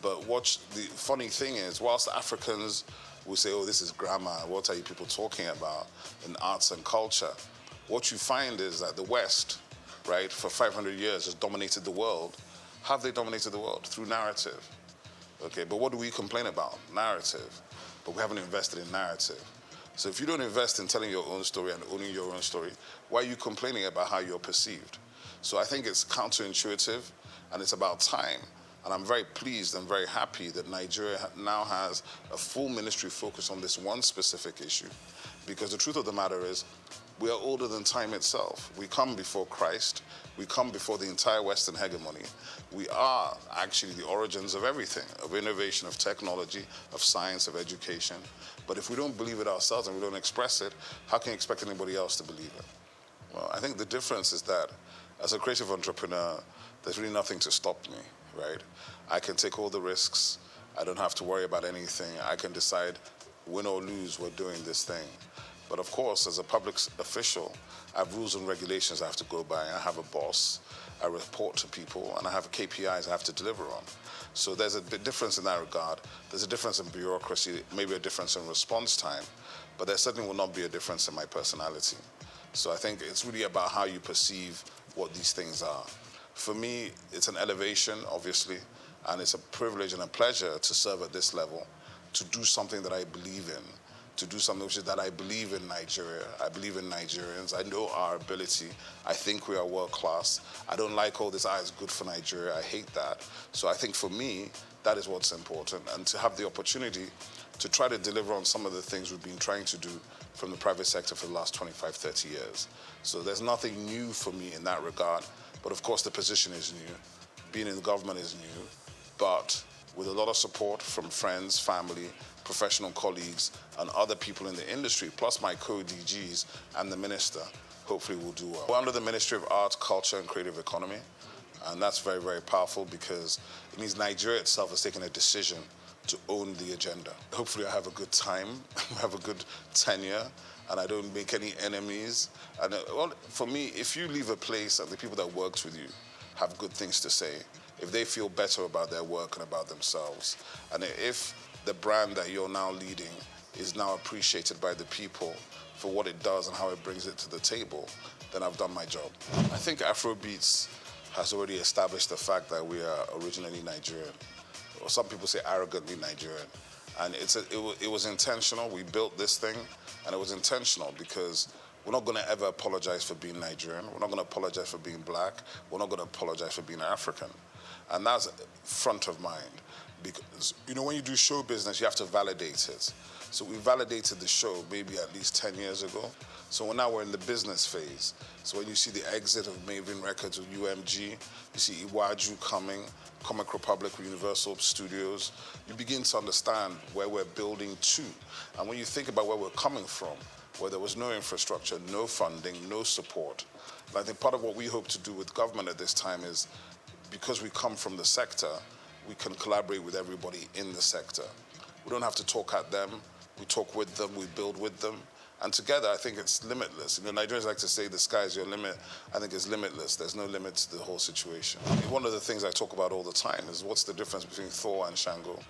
But the funny thing is, whilst Africans will say, oh, this is grammar, what are you people talking about in arts and culture? What you find is that the West, right, for 500 years has dominated the world. How have they dominated the world? Through narrative. Okay, but what do we complain about? Narrative. But we haven't invested in narrative. So if you don't invest in telling your own story and owning your own story, why are you complaining about how you're perceived? So I think it's counterintuitive, and it's about time. And I'm very pleased and very happy that Nigeria now has a full ministry focused on this one specific issue. Because the truth of the matter is, we are older than time itself. We come before Christ. We come before the entire Western hegemony. We are actually the origins of everything, of innovation, of technology, of science, of education. But if we don't believe it ourselves and we don't express it, how can you expect anybody else to believe it? Well, I think the difference is that as a creative entrepreneur, there's really nothing to stop me, right? I can take all the risks. I don't have to worry about anything. I can decide, win or lose, we're doing this thing. But of course, as a public official, I have rules and regulations I have to go by. I have a boss, I report to people, and I have KPIs I have to deliver on. So there's a bit difference in that regard. There's a difference in bureaucracy, maybe a difference in response time, but there certainly will not be a difference in my personality. So I think it's really about how you perceive what these things are. For me, it's an elevation, obviously, and it's a privilege and a pleasure to serve at this level, to do something that I believe in, to do something which is that I believe in Nigeria. I believe in Nigerians. I know our ability. I think we are world class. I don't like all this, it's good for Nigeria. I hate that. So I think for me, that is what's important. And to have the opportunity to try to deliver on some of the things we've been trying to do from the private sector for the last 25, 30 years. So there's nothing new for me in that regard. But of course, the position is new. Being in the government is new. But with a lot of support from friends, family, professional colleagues, and other people in the industry, plus my co-DGs and the minister, hopefully we'll do well. We're under the Ministry of Arts, Culture, and Creative Economy, and that's very, very powerful because it means Nigeria itself has taken a decision to own the agenda. Hopefully I have a good time, have a good tenure, and I don't make any enemies. And well, for me, if you leave a place and the people that worked with you have good things to say, if they feel better about their work and about themselves, and if the brand that you're now leading is now appreciated by the people for what it does and how it brings it to the table, then I've done my job. I think Afrobeats has already established the fact that we are originally Nigerian. Or some people say arrogantly Nigerian. And it was intentional. We built this thing, and it was intentional because We're not going to ever apologize for being Nigerian. We're not going to apologize for being black. We're not going to apologize for being African. And that's front of mind. Because, you know, when you do show business, you have to validate it. So we validated the show maybe at least 10 years ago. So now we're in the business phase. So when you see the exit of Maven Records with UMG, you see Iwaju coming, Comic Republic with Universal Studios, you begin to understand where we're building to. And when you think about where we're coming from, where there was no infrastructure, no funding, no support, and I think part of what we hope to do with government at this time is, because we come from the sector, we can collaborate with everybody in the sector. We don't have to talk at them, we talk with them, we build with them. And together, I think it's limitless. You know, Nigerians like to say the sky is your limit. I think it's limitless. There's no limit to the whole situation. One of the things I talk about all the time is what's the difference between Thor and Shango?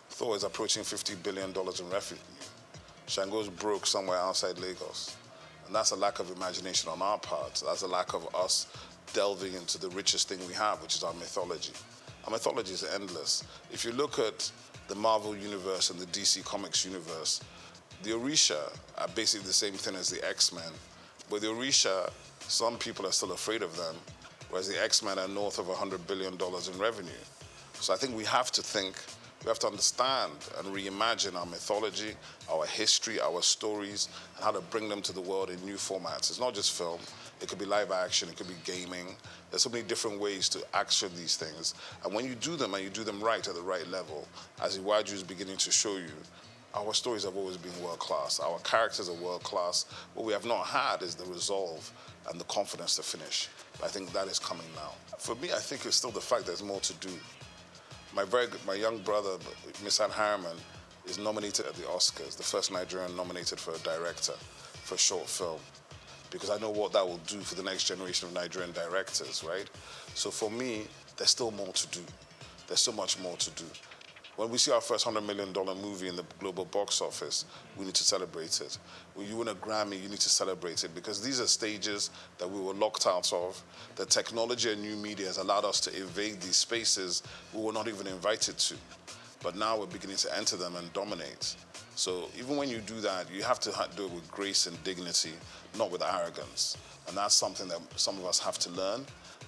Thor is approaching $50 billion in revenue. Shango's broke somewhere outside Lagos. And that's a lack of imagination on our part. That's a lack of us delving into the richest thing we have, which is our mythology. Our mythology is endless. If you look at the Marvel universe and the DC Comics universe, the Orisha are basically the same thing as the X-Men. But the Orisha, some people are still afraid of them, whereas the X-Men are north of $100 billion in revenue. So I think we have to understand and reimagine our mythology, our history, our stories, and how to bring them to the world in new formats. It's not just film. It could be live action, it could be gaming. There's so many different ways to action these things. And when you do them and you do them right at the right level, as Iwaju is beginning to show you, our stories have always been world-class. Our characters are world-class. What we have not had is the resolve and the confidence to finish. I think that is coming now. For me, I think it's still the fact there's more to do. My young brother, Misan Harriman, is nominated at the Oscars, the first Nigerian nominated for a director for a short film, because I know what that will do for the next generation of Nigerian directors, right? So for me, there's still more to do. There's so much more to do. When we see our first $100 million movie in the global box office, we need to celebrate it. When you win a Grammy, you need to celebrate it, because these are stages that we were locked out of. The technology and new media has allowed us to invade these spaces we were not even invited to. But now we're beginning to enter them and dominate. So even when you do that, you have to do it with grace and dignity, not with arrogance. And that's something that some of us have to learn.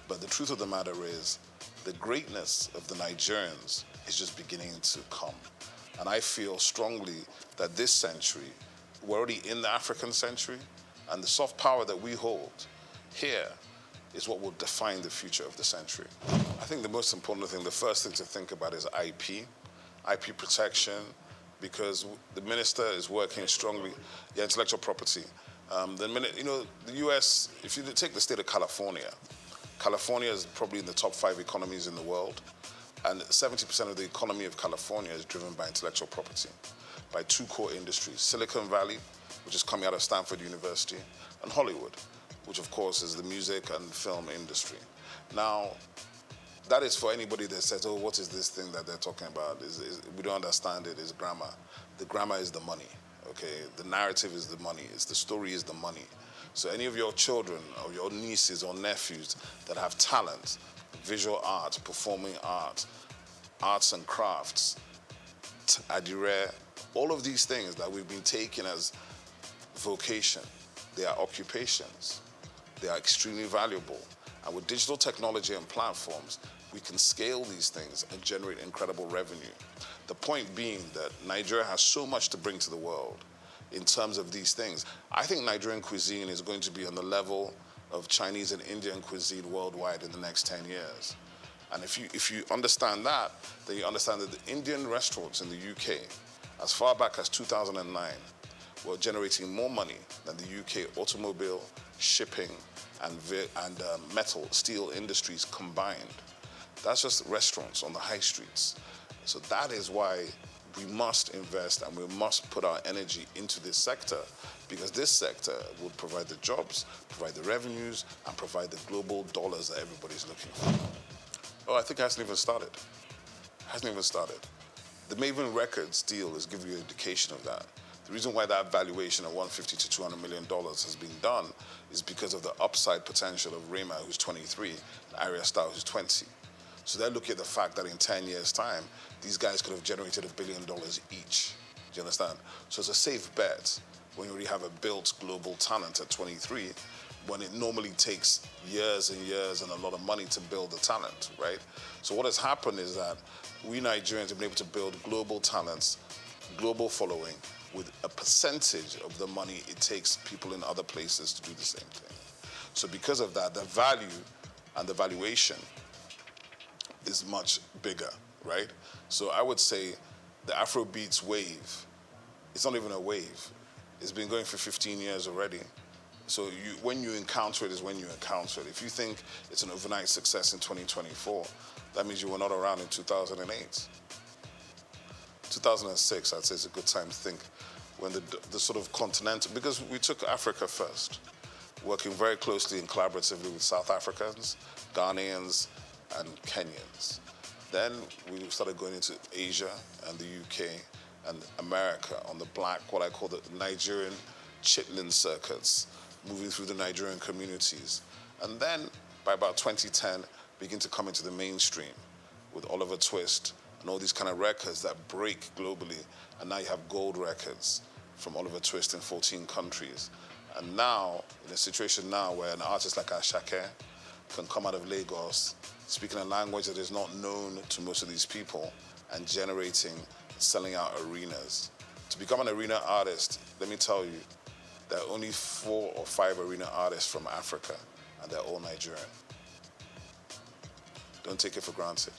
But the truth of the matter is, the greatness of the Nigerians is just beginning to come. And I feel strongly that this century, we're already in the African century, and the soft power that we hold here is what will define the future of the century. I think the most important thing, the first thing to think about is IP protection, because the minister is working strongly, intellectual property. The US, if you take the state of California is probably in the top 5 economies in the world. And 70% of the economy of California is driven by intellectual property, by 2 core industries: Silicon Valley, which is coming out of Stanford University, and Hollywood, which of course is the music and film industry. Now, that is for anybody that says, oh, what is this thing that they're talking about? We don't understand it, it's grammar. The grammar is the money, okay? The narrative is the money, the story is the money. So any of your children or your nieces or nephews that have talent, visual art, performing art, arts and crafts, adire, all of these things that we've been taking as vocation, they are occupations. They are extremely valuable. And with digital technology and platforms, we can scale these things and generate incredible revenue. The point being that Nigeria has so much to bring to the world in terms of these things. I think Nigerian cuisine is going to be on the level of Chinese and Indian cuisine worldwide in the next 10 years. And if you understand that, then you understand that the Indian restaurants in the UK, as far back as 2009, were generating more money than the UK automobile, shipping, and metal, steel industries combined. That's just restaurants on the high streets. So that is why we must invest and we must put our energy into this sector, because this sector will provide the jobs, provide the revenues, and provide the global dollars that everybody's looking for. Oh, I think it hasn't even started. The Maven Records deal is giving you an indication of that. The reason why that valuation of $150 to $200 million has been done is because of the upside potential of Rema, who's 23, and Arya Star, who's 20. So they're looking at the fact that in 10 years' time, these guys could have generated $1 billion each. Do you understand? So it's a safe bet when you already have a built global talent at 23, when it normally takes years and years and a lot of money to build the talent, right? So what has happened is that we Nigerians have been able to build global talents, global following, with a percentage of the money it takes people in other places to do the same thing. So because of that, the value and the valuation is much bigger, right? So I would say the Afrobeats wave, it's not even a wave. It's been going for 15 years already. So when you encounter it is when you encounter it. If you think it's an overnight success in 2024, that means you were not around in 2008. 2006, I'd say it's a good time to think when the sort of continental, because we took Africa first, working very closely and collaboratively with South Africans, Ghanaians, and Kenyans. Then we started going into Asia and the UK and America on the black, what I call the Nigerian chitlin circuits, moving through the Nigerian communities. And then by about 2010, begin to come into the mainstream with Oliver Twist and all these kind of records that break globally. And now you have gold records from Oliver Twist in 14 countries. And now, in a situation now where an artist like Ashake can come out of Lagos, speaking a language that is not known to most of these people, and generating, selling out arenas. To become an arena artist, let me tell you, there are only 4 or 5 arena artists from Africa, and they're all Nigerian. Don't take it for granted.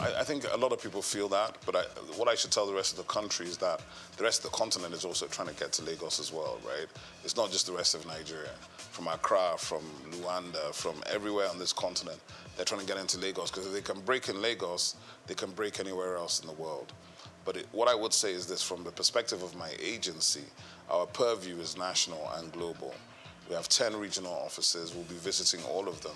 I think a lot of people feel that, but what I should tell the rest of the country is that the rest of the continent is also trying to get to Lagos as well, right? It's not just the rest of Nigeria. From Accra, from Luanda, from everywhere on this continent, they're trying to get into Lagos, because if they can break in Lagos, they can break anywhere else in the world. But what I would say is this, from the perspective of my agency, our purview is national and global. We have 10 regional offices. We'll be visiting all of them.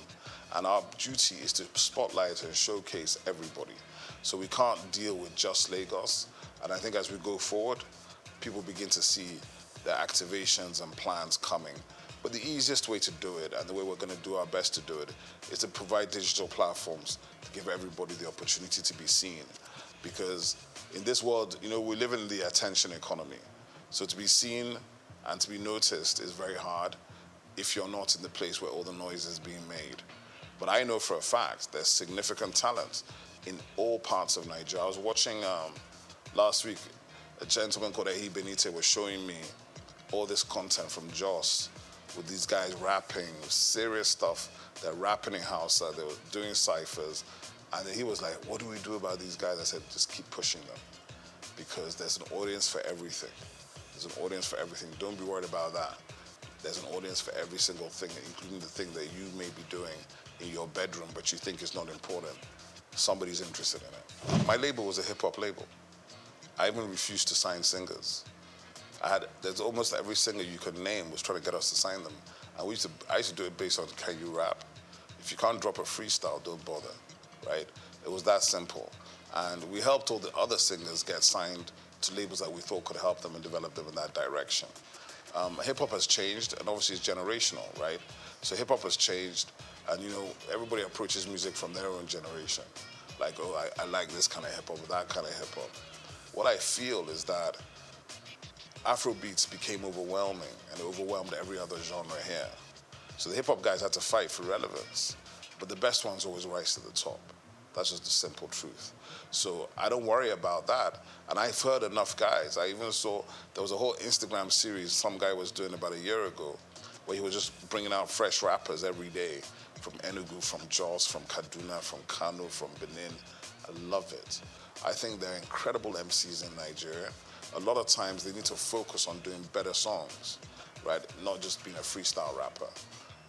And our duty is to spotlight and showcase everybody. So we can't deal with just Lagos. And I think as we go forward, people begin to see the activations and plans coming. But the easiest way to do it, and the way we're going to do our best to do it, is to provide digital platforms to give everybody the opportunity to be seen. Because in this world, you know, we live in the attention economy. So to be seen and to be noticed is very hard if you're not in the place where all the noise is being made. But I know for a fact there's significant talent in all parts of Nigeria. I was watching last week, a gentleman called Ehi Benite was showing me all this content from Jos with these guys rapping, serious stuff. They're rapping in Hausa, they were doing ciphers. And then he was like, what do we do about these guys? I said, just keep pushing them, because there's an audience for everything. There's an audience for everything. Don't be worried about that. There's an audience for every single thing, including the thing that you may be doing in your bedroom, but you think is not important. Somebody's interested in it. My label was a hip-hop label. I even refused to sign singers. There's almost every singer you could name was trying to get us to sign them. And I used to do it based on, can you rap? If you can't drop a freestyle, don't bother, right? It was that simple. And we helped all the other singers get signed to labels that we thought could help them and develop them in that direction. Hip-hop has changed, and obviously it's generational, right? So hip-hop has changed, and you know, everybody approaches music from their own generation. Like, oh, I like this kind of hip-hop or that kind of hip-hop. What I feel is that Afrobeats became overwhelming and overwhelmed every other genre here. So the hip-hop guys had to fight for relevance, but the best ones always rise to the top. That's just the simple truth. So I don't worry about that. And I've heard enough guys. I even saw there was a whole Instagram series some guy was doing about a year ago, where he was just bringing out fresh rappers every day from Enugu, from Jos, from Kaduna, from Kano, from Benin. I love it. I think they're incredible MCs in Nigeria. A lot of times they need to focus on doing better songs, right? Not just being a freestyle rapper.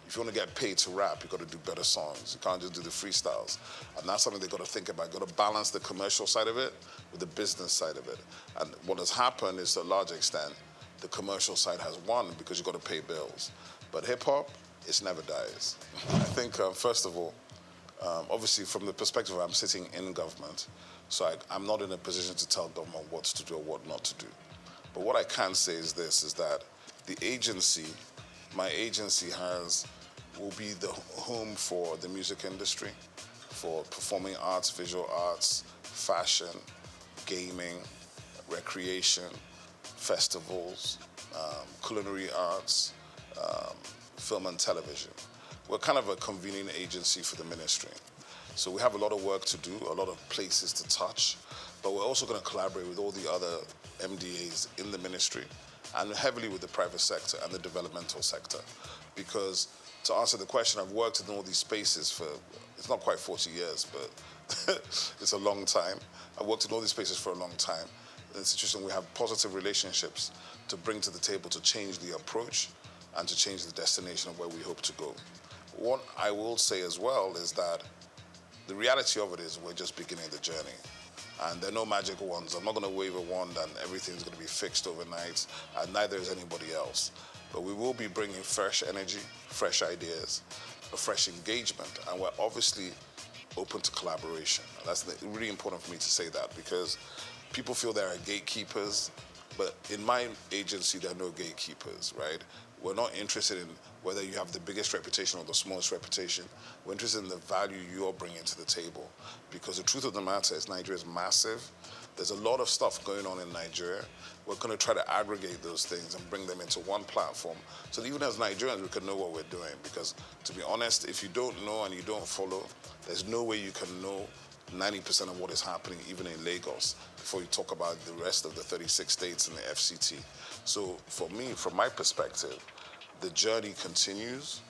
If you want to get paid to rap, you've got to do better songs. You can't just do the freestyles. And that's something they've got to think about. You've got to balance the commercial side of it with the business side of it. And what has happened is, to a large extent, the commercial side has won because you've got to pay bills. But hip-hop, it never dies. I think, first of all, obviously from the perspective I'm sitting in government, so I'm not in a position to tell government what to do or what not to do. But what I can say is this, is that the agency, my agency will be the home for the music industry, for performing arts, visual arts, fashion, gaming, recreation, festivals, culinary arts, film and television. We're kind of a convening agency for the ministry. So we have a lot of work to do, a lot of places to touch, but we're also going to collaborate with all the other MDAs in the ministry and heavily with the private sector and the developmental sector. Because to answer the question, I've worked in all these spaces for, it's not quite 40 years, but it's a long time. I've worked in all these spaces for a long time. In the institution, we have positive relationships to bring to the table to change the approach and to change the destination of where we hope to go. What I will say as well is that the reality of it is we're just beginning the journey. And there are no magic wands. I'm not going to wave a wand and everything's going to be fixed overnight, and neither is anybody else. But we will be bringing fresh energy, fresh ideas, a fresh engagement, and we're obviously open to collaboration. And that's really important for me to say that, because people feel there are gatekeepers, but in my agency, there are no gatekeepers, right? We're not interested in whether you have the biggest reputation or the smallest reputation. We're interested in the value you're bringing to the table. Because the truth of the matter is Nigeria is massive. There's a lot of stuff going on in Nigeria. We're going to try to aggregate those things and bring them into one platform so that even as Nigerians, we can know what we're doing. Because to be honest, if you don't know and you don't follow, there's no way you can know 90% of what is happening even in Lagos before you talk about the rest of the 36 states and the FCT. So for me, from my perspective, the journey continues.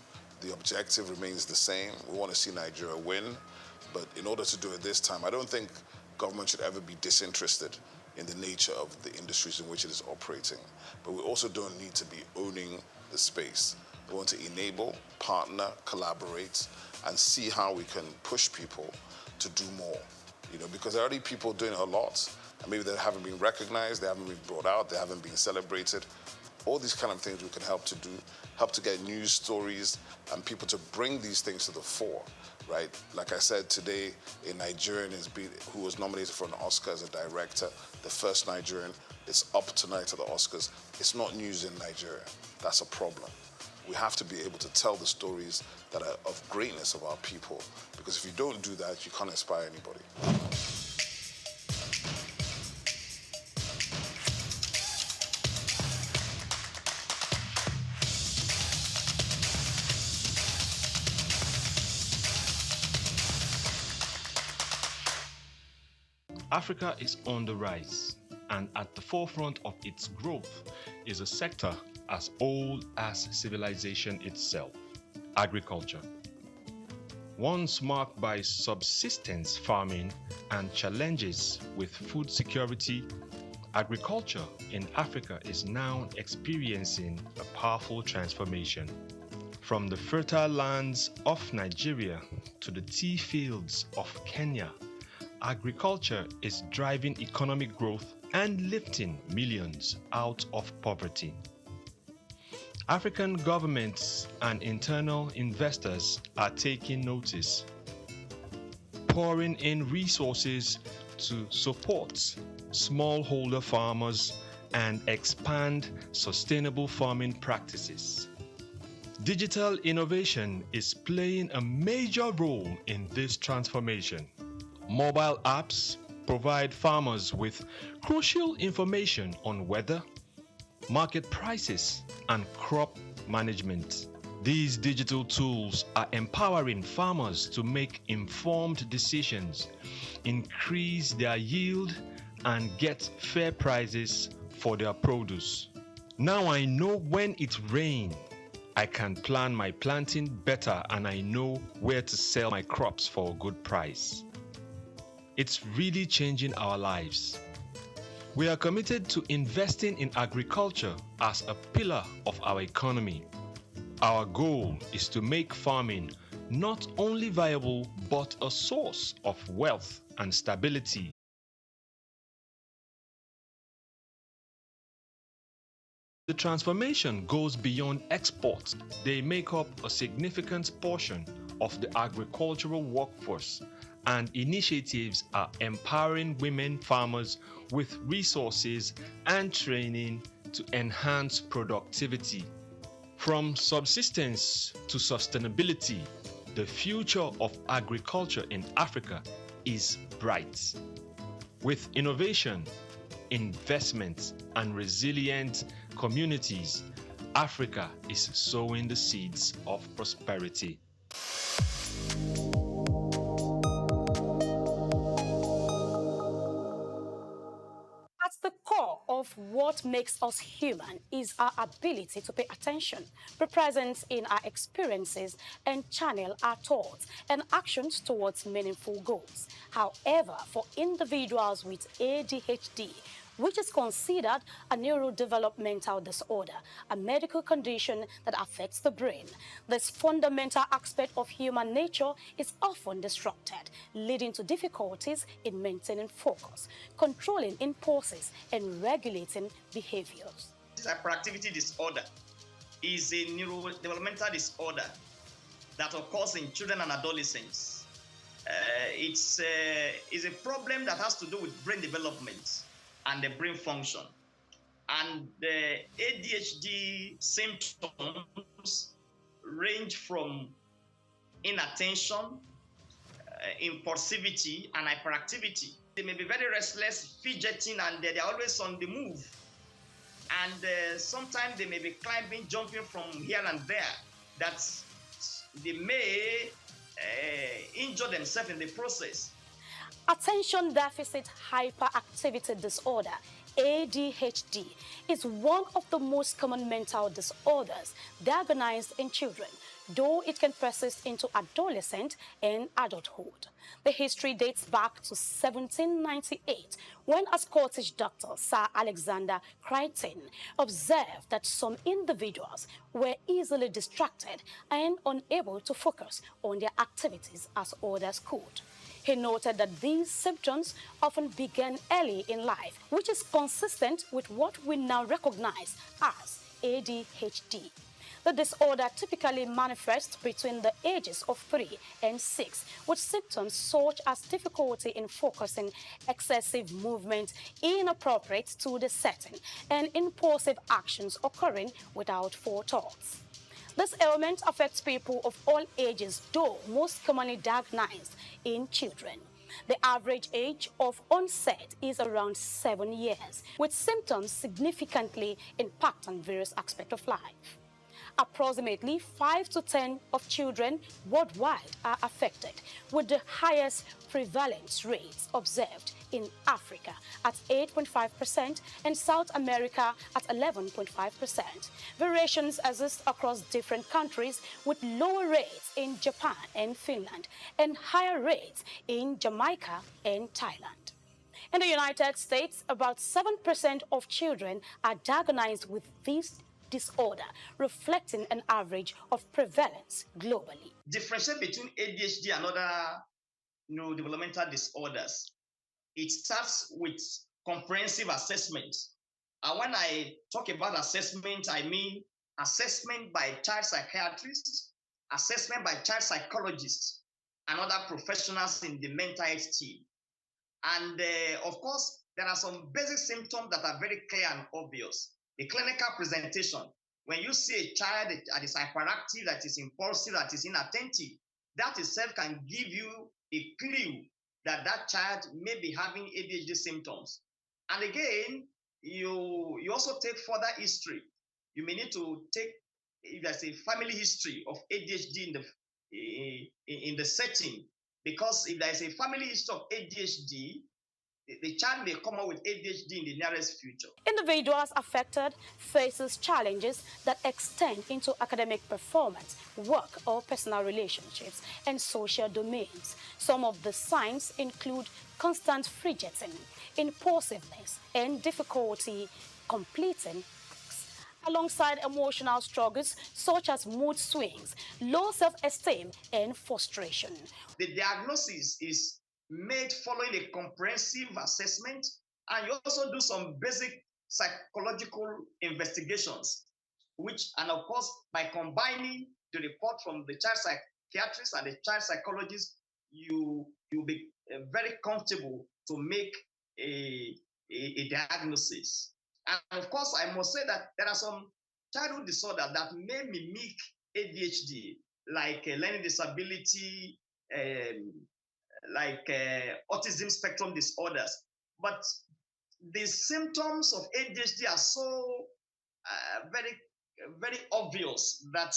The objective remains the same. We want to see Nigeria win. But in order to do it this time, I don't think government should ever be disinterested in the nature of the industries in which it is operating. But we also don't need to be owning the space. We want to enable, partner, collaborate, and see how we can push people to do more. Because there are already people doing a lot, and maybe they haven't been recognized, they haven't been brought out, they haven't been celebrated. All these kind of things we can help to do, help to get news stories and people to bring these things to the fore, right? Like I said today, a Nigerian who was nominated for an Oscar as a director, the first Nigerian, it's up tonight at the Oscars. It's not news in Nigeria. That's a problem. We have to be able to tell the stories that are of greatness of our people, because if you don't do that, you can't inspire anybody. Africa is on the rise, and at the forefront of its growth is a sector as old as civilization itself, agriculture. Once marked by subsistence farming and challenges with food security, agriculture in Africa is now experiencing a powerful transformation. From the fertile lands of Nigeria to the tea fields of Kenya, agriculture is driving economic growth and lifting millions out of poverty. African governments and internal investors are taking notice, pouring in resources to support smallholder farmers and expand sustainable farming practices. Digital innovation is playing a major role in this transformation. Mobile apps provide farmers with crucial information on weather, market prices, and crop management. These digital tools are empowering farmers to make informed decisions, increase their yield, and get fair prices for their produce. Now I know when it rains, I can plan my planting better, and I know where to sell my crops for a good price. It's really changing our lives. We are committed to investing in agriculture as a pillar of our economy. Our goal is to make farming not only viable, but a source of wealth and stability. The transformation goes beyond exports. They make up a significant portion of the agricultural workforce and initiatives are empowering women farmers with resources and training to enhance productivity. From subsistence to sustainability, the future of agriculture in Africa is bright. With innovation, investment, and resilient communities, Africa is sowing the seeds of prosperity. At the core of what makes us human is our ability to pay attention, be present in our experiences, and channel our thoughts and actions towards meaningful goals. However, for individuals with ADHD, which is considered a neurodevelopmental disorder, a medical condition that affects the brain. This fundamental aspect of human nature is often disrupted, leading to difficulties in maintaining focus, controlling impulses, and regulating behaviors. This hyperactivity disorder is a neurodevelopmental disorder that occurs in children and adolescents. It's a problem that has to do with brain development and the brain function. And the ADHD symptoms range from inattention, impulsivity, and hyperactivity. They may be very restless, fidgeting, and they're always on the move. And sometimes they may be climbing, jumping from here and there, that they may injure themselves in the process. Attention deficit hyperactivity disorder, ADHD, is one of the most common mental disorders diagnosed in children, though it can persist into adolescent and adulthood. The history dates back to 1798, when a Scottish doctor, Sir Alexander Crichton, observed that some individuals were easily distracted and unable to focus on their activities as others could. He noted that these symptoms often began early in life, which is consistent with what we now recognize as ADHD. The disorder typically manifests between the ages of 3 and 6, with symptoms such as difficulty in focusing, excessive movement inappropriate to the setting, and impulsive actions occurring without forethought. This ailment affects people of all ages, though most commonly diagnosed in children. The average age of onset is around 7 years, with symptoms significantly impacting various aspects of life. Approximately 5 to 10 of children worldwide are affected, with the highest prevalence rates observed in Africa at 8.5% and South America at 11.5%. Variations exist across different countries, with lower rates in Japan and Finland and higher rates in Jamaica and Thailand. In the United States, about 7% of children are diagnosed with this disorder, reflecting an average of prevalence globally. Differentiate between ADHD and other neurodevelopmental disorders. It starts with comprehensive assessment. And when I talk about assessment, I mean assessment by child psychiatrists, assessment by child psychologists, and other professionals in the mental health team. And of course, there are some basic symptoms that are very clear and obvious. The clinical presentation, when you see a child that is hyperactive, that is impulsive, that is inattentive, that itself can give you a clue that that child may be having ADHD symptoms. And again, you also take further history. You may need to take, if there's a family history of ADHD in the setting, because if there is a family history of ADHD, the child may come up with ADHD in the nearest future. Individuals affected faces challenges that extend into academic performance, work or personal relationships, and social domains. Some of the signs include constant fidgeting, impulsiveness, and difficulty completing tasks, alongside emotional struggles such as mood swings, low self-esteem, and frustration. The diagnosis is made following a comprehensive assessment, and you also do some basic psychological investigations, and of course, by combining the report from the child psychiatrist and the child psychologist, you you'll be very comfortable to make a diagnosis. And of course, I must say that there are some childhood disorders that may mimic ADHD, like learning disability, like autism spectrum disorders. But the symptoms of ADHD are so very obvious that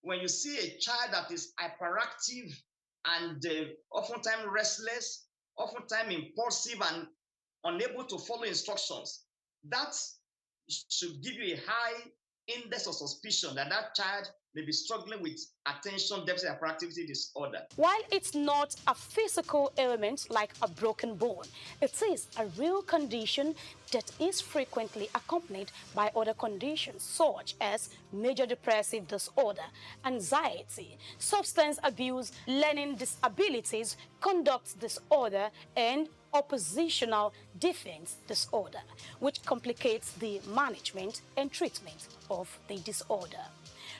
when you see a child that is hyperactive and oftentimes restless, oftentimes impulsive and unable to follow instructions, that should give you a high index of suspicion that that child may be struggling with attention deficit hyperactivity disorder. While it's not a physical ailment like a broken bone, it is a real condition that is frequently accompanied by other conditions such as major depressive disorder, anxiety, substance abuse, learning disabilities, conduct disorder, and oppositional defense disorder, which complicates the management and treatment of the disorder.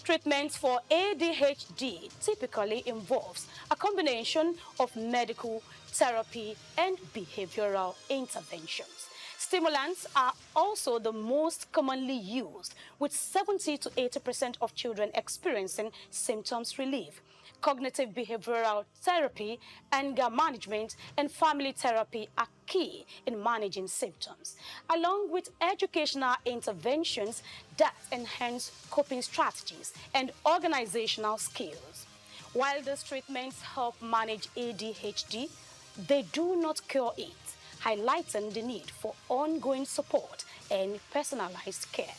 Treatments for ADHD typically involves a combination of medical therapy and behavioral interventions. Stimulants are also the most commonly used, with 70 to 80% of children experiencing symptoms relief. Cognitive behavioral therapy, anger management, and family therapy are key in managing symptoms, along with educational interventions that enhance coping strategies and organizational skills. While these treatments help manage ADHD, they do not cure it, highlighting the need for ongoing support and personalized care.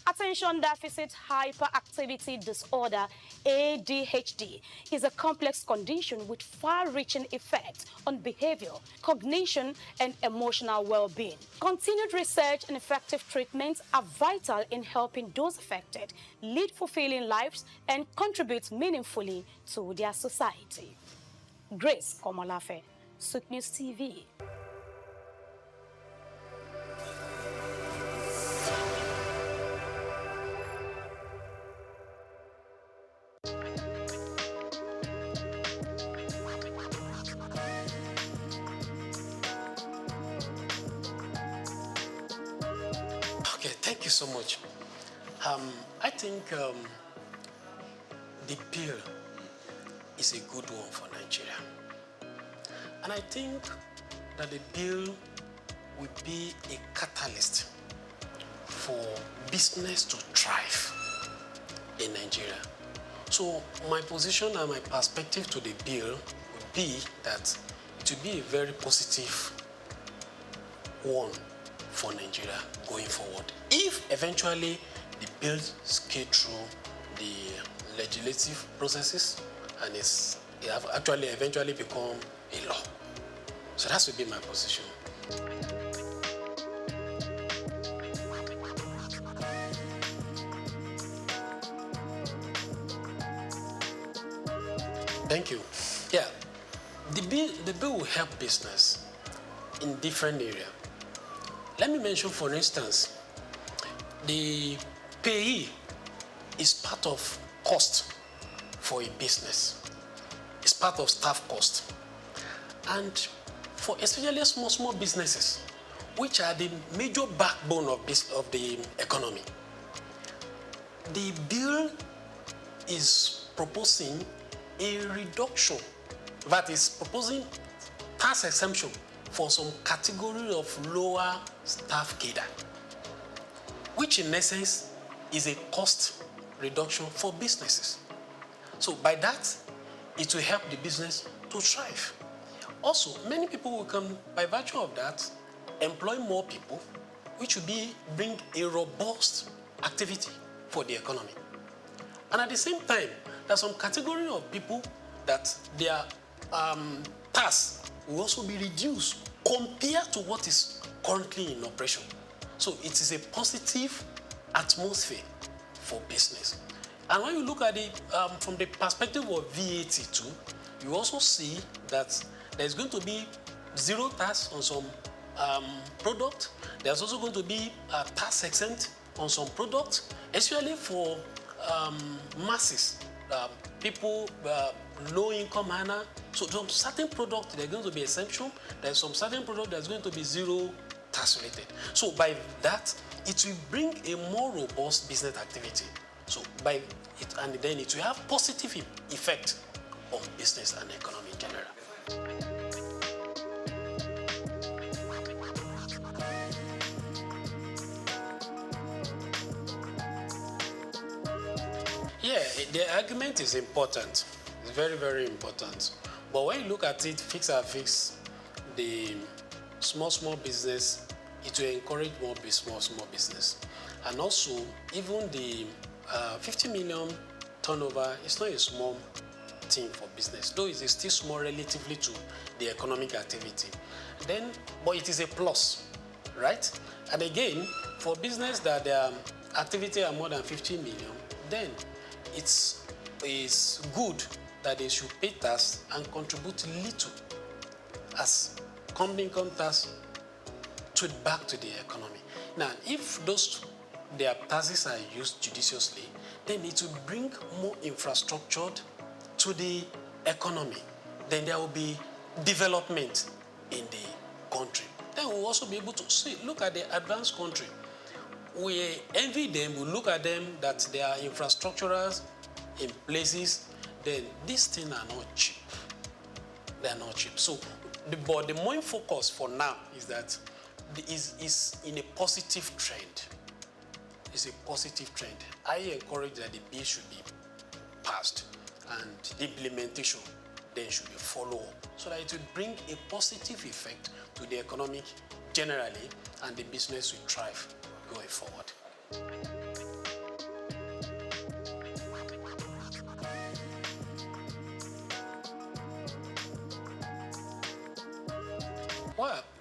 Attention Deficit Hyperactivity Disorder, ADHD, is a complex condition with far-reaching effects on behavior, cognition, and emotional well-being. Continued research and effective treatments are vital in helping those affected lead fulfilling lives and contribute meaningfully to their society. Grace Komolafe, Souq News TV. Okay, thank you so much. I think the bill is a good one for Nigeria. And I think that the bill will be a catalyst for business to thrive in Nigeria. So my position and my perspective to the bill would be that it will be a very positive one for Nigeria going forward. If eventually the bill scales through the legislative processes and it have actually eventually become a law. So that would be my position. Thank you. Yeah, the bill will help business in different areas. Let me mention, for instance, the payee is part of cost for a business. It's part of staff cost. And for especially small businesses, which are the major backbone of the economy, the bill is proposing a reduction, that is proposing tax exemption for some category of lower staff cadre, which in essence is a cost reduction for businesses. So by that, it will help the business to thrive. Also, many people will come, by virtue of that, employ more people, which will bring a robust activity for the economy. And at the same time, there's some category of people that their tax will also be reduced compared to what is currently in operation. So it is a positive atmosphere for business. And when you look at it from the perspective of VAT too, you also see that there's going to be zero tax on some product. There's also going to be tax exempt on some products, especially for masses people, low-income earner. So some certain product they're going to be exemption. There's some certain product that's going to be zero tax related. So by that, it will bring a more robust business activity. So by it, and then it will have positive effect on business and economy in general. Yeah, the argument is important. It's very, very important. But when you look at it, fix and fix, the small business, it will encourage more small business. And also, even the 50 million turnover is not a small thing for business, though it is still small relatively to the economic activity. Then, but it is a plus, right? And again, for business that their activity are more than 50 million, then it's good that they should pay tax and contribute little as company income tax to back to the economy. Now, if their taxes are used judiciously, then it will bring more infrastructure to the economy. Then there will be development in the country. Then we'll also be able to look at the advanced country. We envy them, we look at them that they are infrastructurals in places, then these things are not cheap. They are not cheap. So, but the main focus for now is that is in a positive trend. It's a positive trend. I encourage that the bill should be passed and the implementation then should be followed up so that it will bring a positive effect to the economic generally and the business will thrive going forward.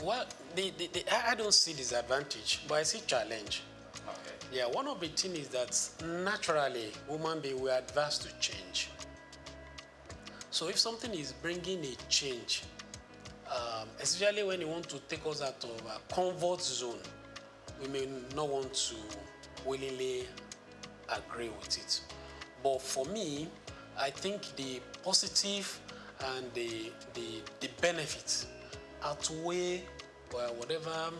Well, I don't see disadvantage, but I see challenge. Okay. Yeah, one of the things is that naturally, human beings were adverse to change. So if something is bringing a change, especially when you want to take us out of a comfort zone, we may not want to willingly agree with it. But for me, I think the positive and the benefits outweigh whatever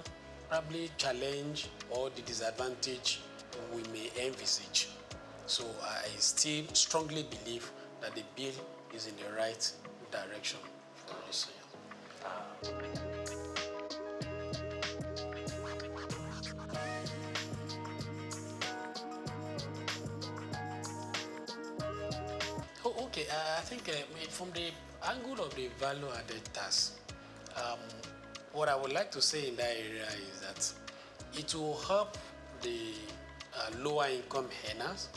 probably challenge or the disadvantage we may envisage. So I still strongly believe that the bill is in the right direction for us. Okay, I think from the angle of the value-added tax, what I would like to say in that area is that it will help the lower income earners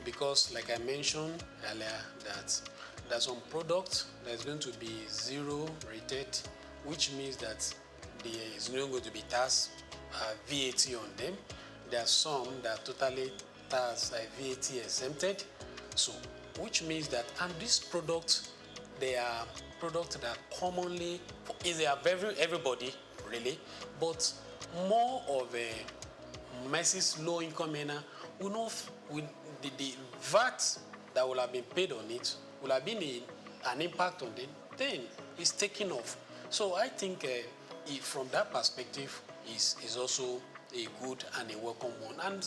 because, like I mentioned earlier, that there's some products that's going to be zero rated, which means that there is not going to be tax VAT on them. There are some that are totally tax VAT exempted, so which means that, and these products, they are products that are commonly, they are everybody really, but more of a masses low income earner will not, with the VAT that will have been paid on it will have been an impact on them, then it's taking off. So I think from that perspective is also a good and a welcome one. And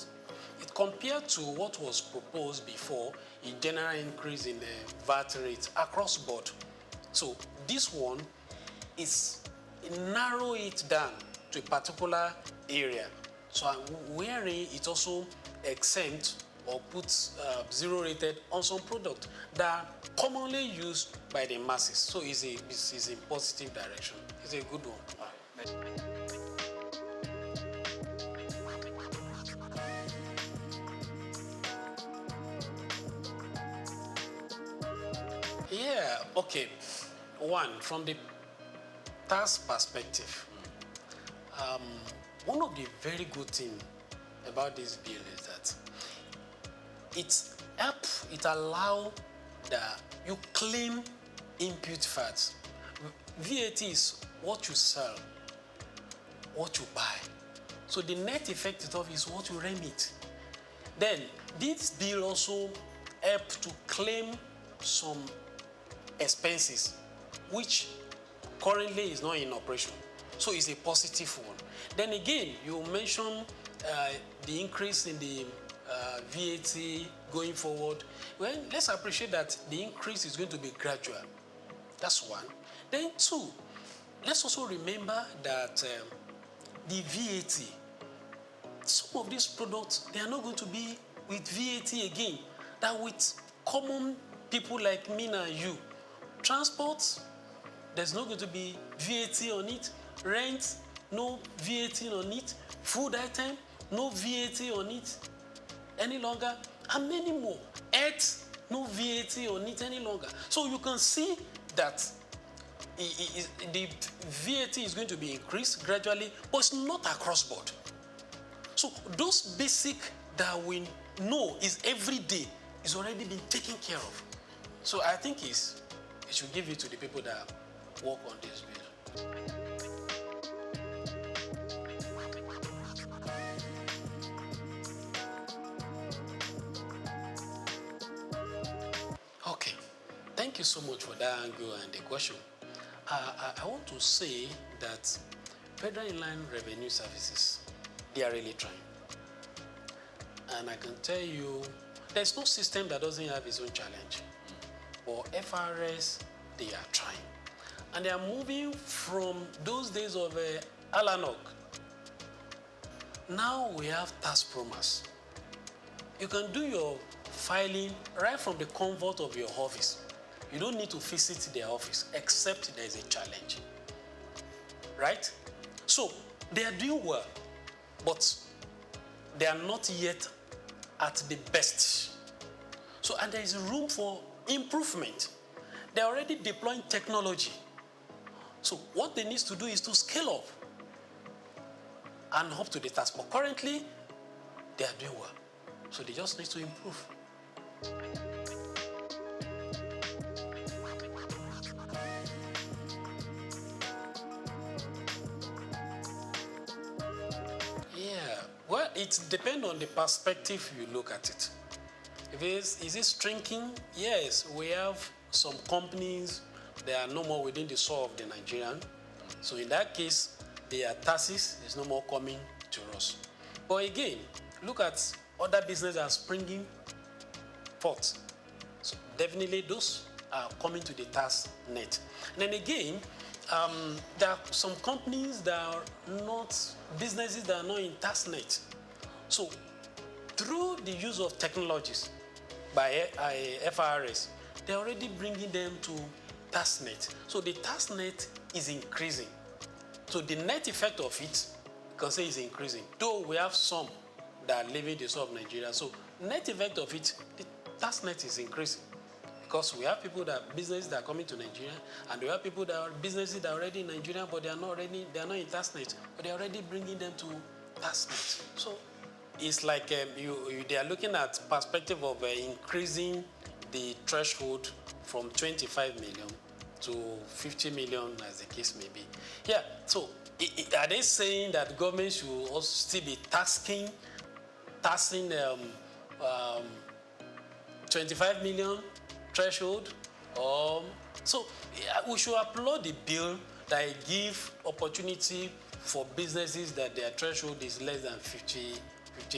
it compared to what was proposed before, a general increase in the VAT rate across board. So this one is narrow it down to a particular area. So wherein it also exempt or puts zero rated on some products that are commonly used by the masses. So it's a positive direction. It's a good one. Yeah, okay. One, from the tax perspective, one of the very good things about this bill is that it allows that you claim input fats. VAT is what you sell, what you buy. So the net effect of is what you remit. Then this bill also help to claim some expenses, which currently is not in operation. So it's a positive one. Then again, you mentioned the increase in the VAT going forward. Well, let's appreciate that the increase is going to be gradual. That's one. Then two, let's also remember that the VAT, some of these products, they are not going to be with VAT again. That with common people like me and you, transport, there's not going to be VAT on it. Rent, no VAT on it. Food item, no VAT on it any longer. And many more. Health, no VAT on it any longer. So you can see that the VAT is going to be increased gradually, but it's not across board. So those basic that we know is every day is already been taken care of. So I think it should give it to the people that work on this bill. Okay, thank you so much for that angle and the question. I want to say that Federal Inland Revenue Services, they are really trying. And I can tell you, there's no system that doesn't have its own challenge. But FRS, they are trying. And they are moving from those days of Alanok. Now we have tax promise. You can do your filing right from the comfort of your office. You don't need to visit their office, except there is a challenge. Right? So, they are doing well, but they are not yet at the best. So, and there is room for improvement. They are already deploying technology. So, what they need to do is to scale up and up to the task. But currently, they are doing well. So, they just need to improve. Well, it depends on the perspective you look at it. Is it shrinking? Yes, we have some companies that are no more within the soul of the Nigerian. So in that case, their taxes is no more coming to us. But again, look at other businesses that are springing forth. So definitely those are coming to the tax net. And then again, there are some companies that are not, businesses that are not in tax net. So through the use of technologies by FRS, they're already bringing them to tax net. So the tax net is increasing. So the net effect of it, you can say, is increasing. Though we have some that are leaving the soul of Nigeria. So net effect of it, the tax net is increasing. Because we have people that businesses that are coming to Nigeria, and we have people that are businesses that are already in Nigeria, but they are not in TaxNet, but they are already bringing them to TaxNet. So it's like they are looking at perspective of increasing the threshold from 25 million to 50 million, as the case may be. Yeah. So are they saying that government should also still be taxing 25 million? Threshold? So we should applaud the bill that give opportunity for businesses that their threshold is less than 50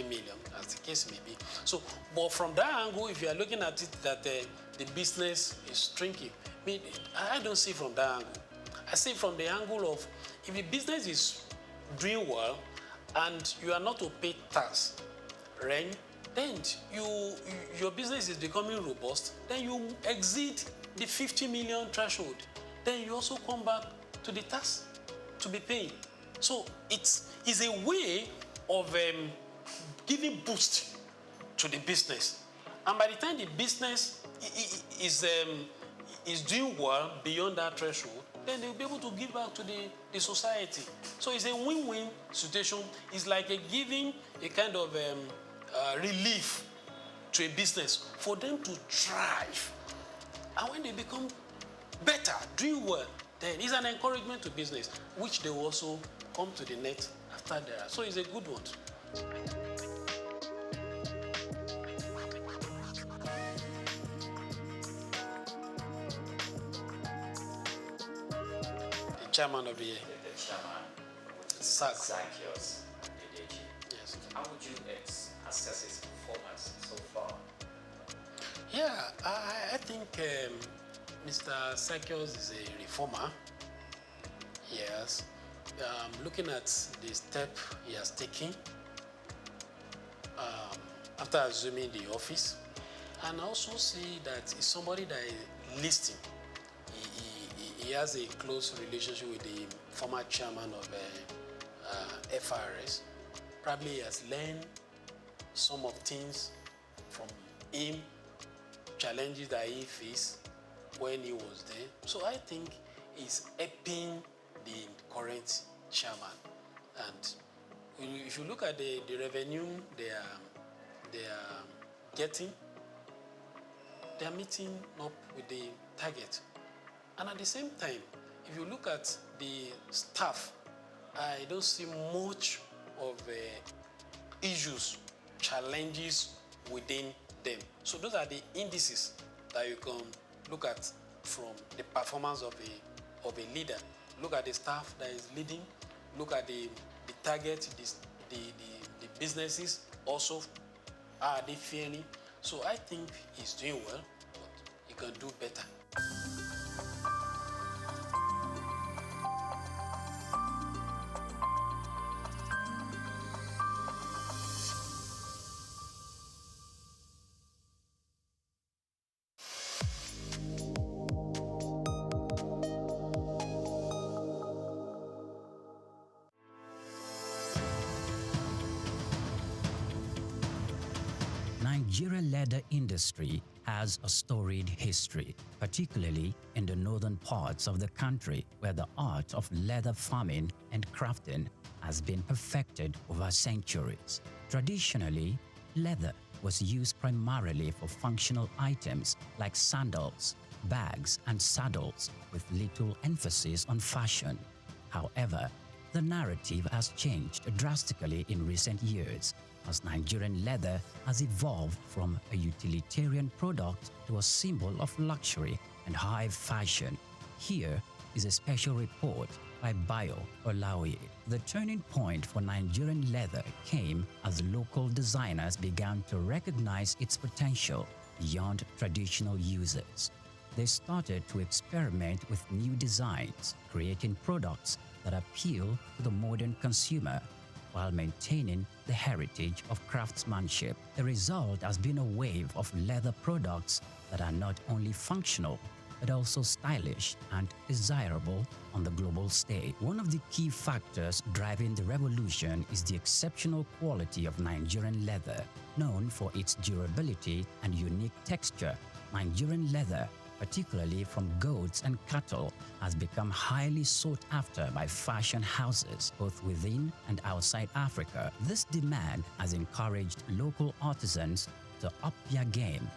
million, as the case may be. So, but from that angle, if you are looking at it that the business is shrinking, I don't see from that angle. I see from the angle of if the business is doing well and you are not to pay tax, rent, then your business is becoming robust, then you exceed the 50 million threshold. Then you also come back to the tax to be paying. So it's a way of giving boost to the business. And by the time the business is doing well beyond that threshold, then they'll be able to give back to the society. So it's a win-win situation. It's like giving a kind of relief to a business for them to thrive. And when they become better, doing well, then it's an encouragement to business, which they will also come to the net after that. So it's a good one. chairman of the year. The chairman, Souq. Yes. Yes. How would you assess his performance so far? Yeah, I think Mr. Sakios is a reformer. Yes. Looking at the step he has taken after assuming the office, and I also see that he's somebody that is listening. He has a close relationship with the former chairman of FRS. Probably he has learned some of things from him, challenges that he faced when he was there. So I think he's helping the current chairman. And if you look at the revenue they are getting, they are meeting up with the target. And at the same time, if you look at the staff, I don't see much of issues, challenges within them. So those are the indices that you can look at from the performance of a leader. Look at the staff that is leading, look at the target, the businesses also, are they fairly? So I think he's doing well, but he can do better. Nigerian leather industry has a storied history, particularly in the northern parts of the country where the art of leather farming and crafting has been perfected over centuries. Traditionally, leather was used primarily for functional items like sandals, bags, and saddles, with little emphasis on fashion. However, the narrative has changed drastically in recent years, as Nigerian leather has evolved from a utilitarian product to a symbol of luxury and high fashion. Here is a special report by Bayo Olaoye. The turning point for Nigerian leather came as local designers began to recognize its potential beyond traditional uses. They started to experiment with new designs, creating products that appeal to the modern consumer while maintaining the heritage of craftsmanship. The result has been a wave of leather products that are not only functional, but also stylish and desirable on the global stage. One of the key factors driving the revolution is the exceptional quality of Nigerian leather. Known for its durability and unique texture, Nigerian leather, particularly from goats and cattle, has become highly sought after by fashion houses both within and outside Africa. This demand has encouraged local artisans to up their game,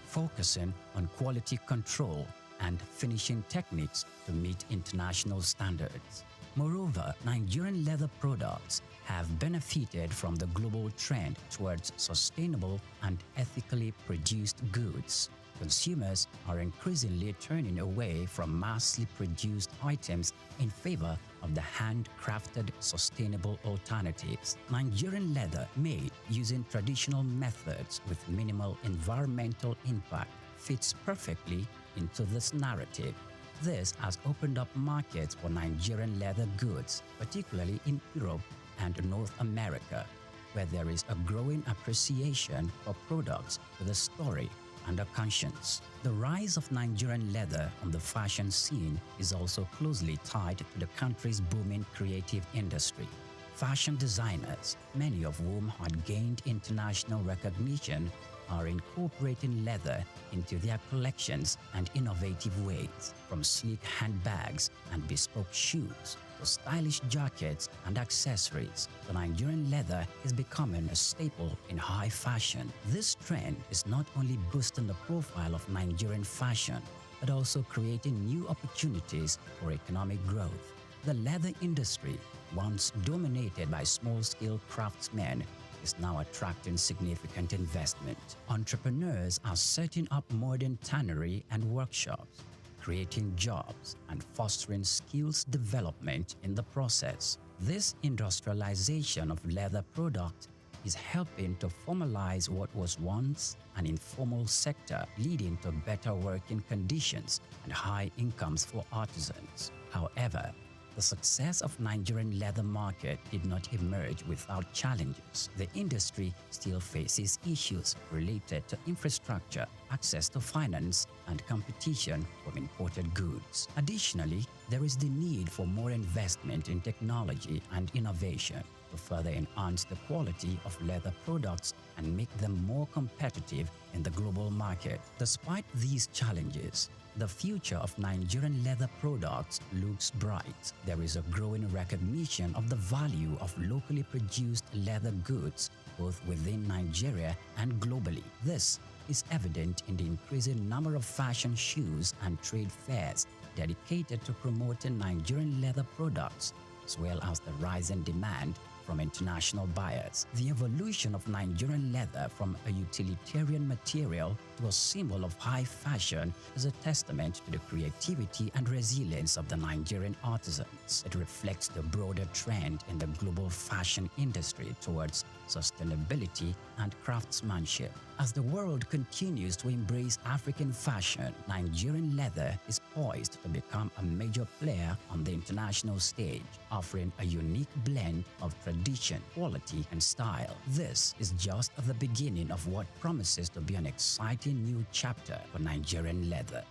focusing on quality control and finishing techniques to meet international standards. Moreover, Nigerian leather products have benefited from the global trend towards sustainable and ethically produced goods. Consumers are increasingly turning away from massively produced items in favor of the handcrafted, sustainable alternatives. Nigerian leather, made using traditional methods with minimal environmental impact, fits perfectly into this narrative. This has opened up markets for Nigerian leather goods, particularly in Europe and North America, where there is a growing appreciation for products with a story and a conscience. The rise of Nigerian leather on the fashion scene is also closely tied to the country's booming creative industry. Fashion designers, many of whom had gained international recognition, are incorporating leather into their collections and innovative ways, from sleek handbags and bespoke shoes to stylish jackets and accessories. The Nigerian leather is becoming a staple in high fashion. This trend is not only boosting the profile of Nigerian fashion, but also creating new opportunities for economic growth. The leather industry, once dominated by small-scale craftsmen, is now attracting significant investment. Entrepreneurs are setting up modern tannery and workshops, creating jobs and fostering skills development in the process. This industrialization of leather products is helping to formalize what was once an informal sector, leading to better working conditions and high incomes for artisans. However, the success of Nigerian leather market did not emerge without challenges. The industry still faces issues related to infrastructure, access to finance, and competition from imported goods. Additionally, there is the need for more investment in technology and innovation to further enhance the quality of leather products and make them more competitive in the global market. Despite these challenges, the future of Nigerian leather products looks bright. There is a growing recognition of the value of locally produced leather goods, both within Nigeria and globally. This is evident in the increasing number of fashion shows and trade fairs dedicated to promoting Nigerian leather products, as well as the rising demand from international buyers. The evolution of Nigerian leather from a utilitarian material to a symbol of high fashion is a testament to the creativity and resilience of the Nigerian artisans. It reflects the broader trend in the global fashion industry towards sustainability and craftsmanship. As the world continues to embrace African fashion, Nigerian leather is poised to become a major player on the international stage, offering a unique blend of tradition, quality, and style. This is just the beginning of what promises to be an exciting new chapter for Nigerian leather.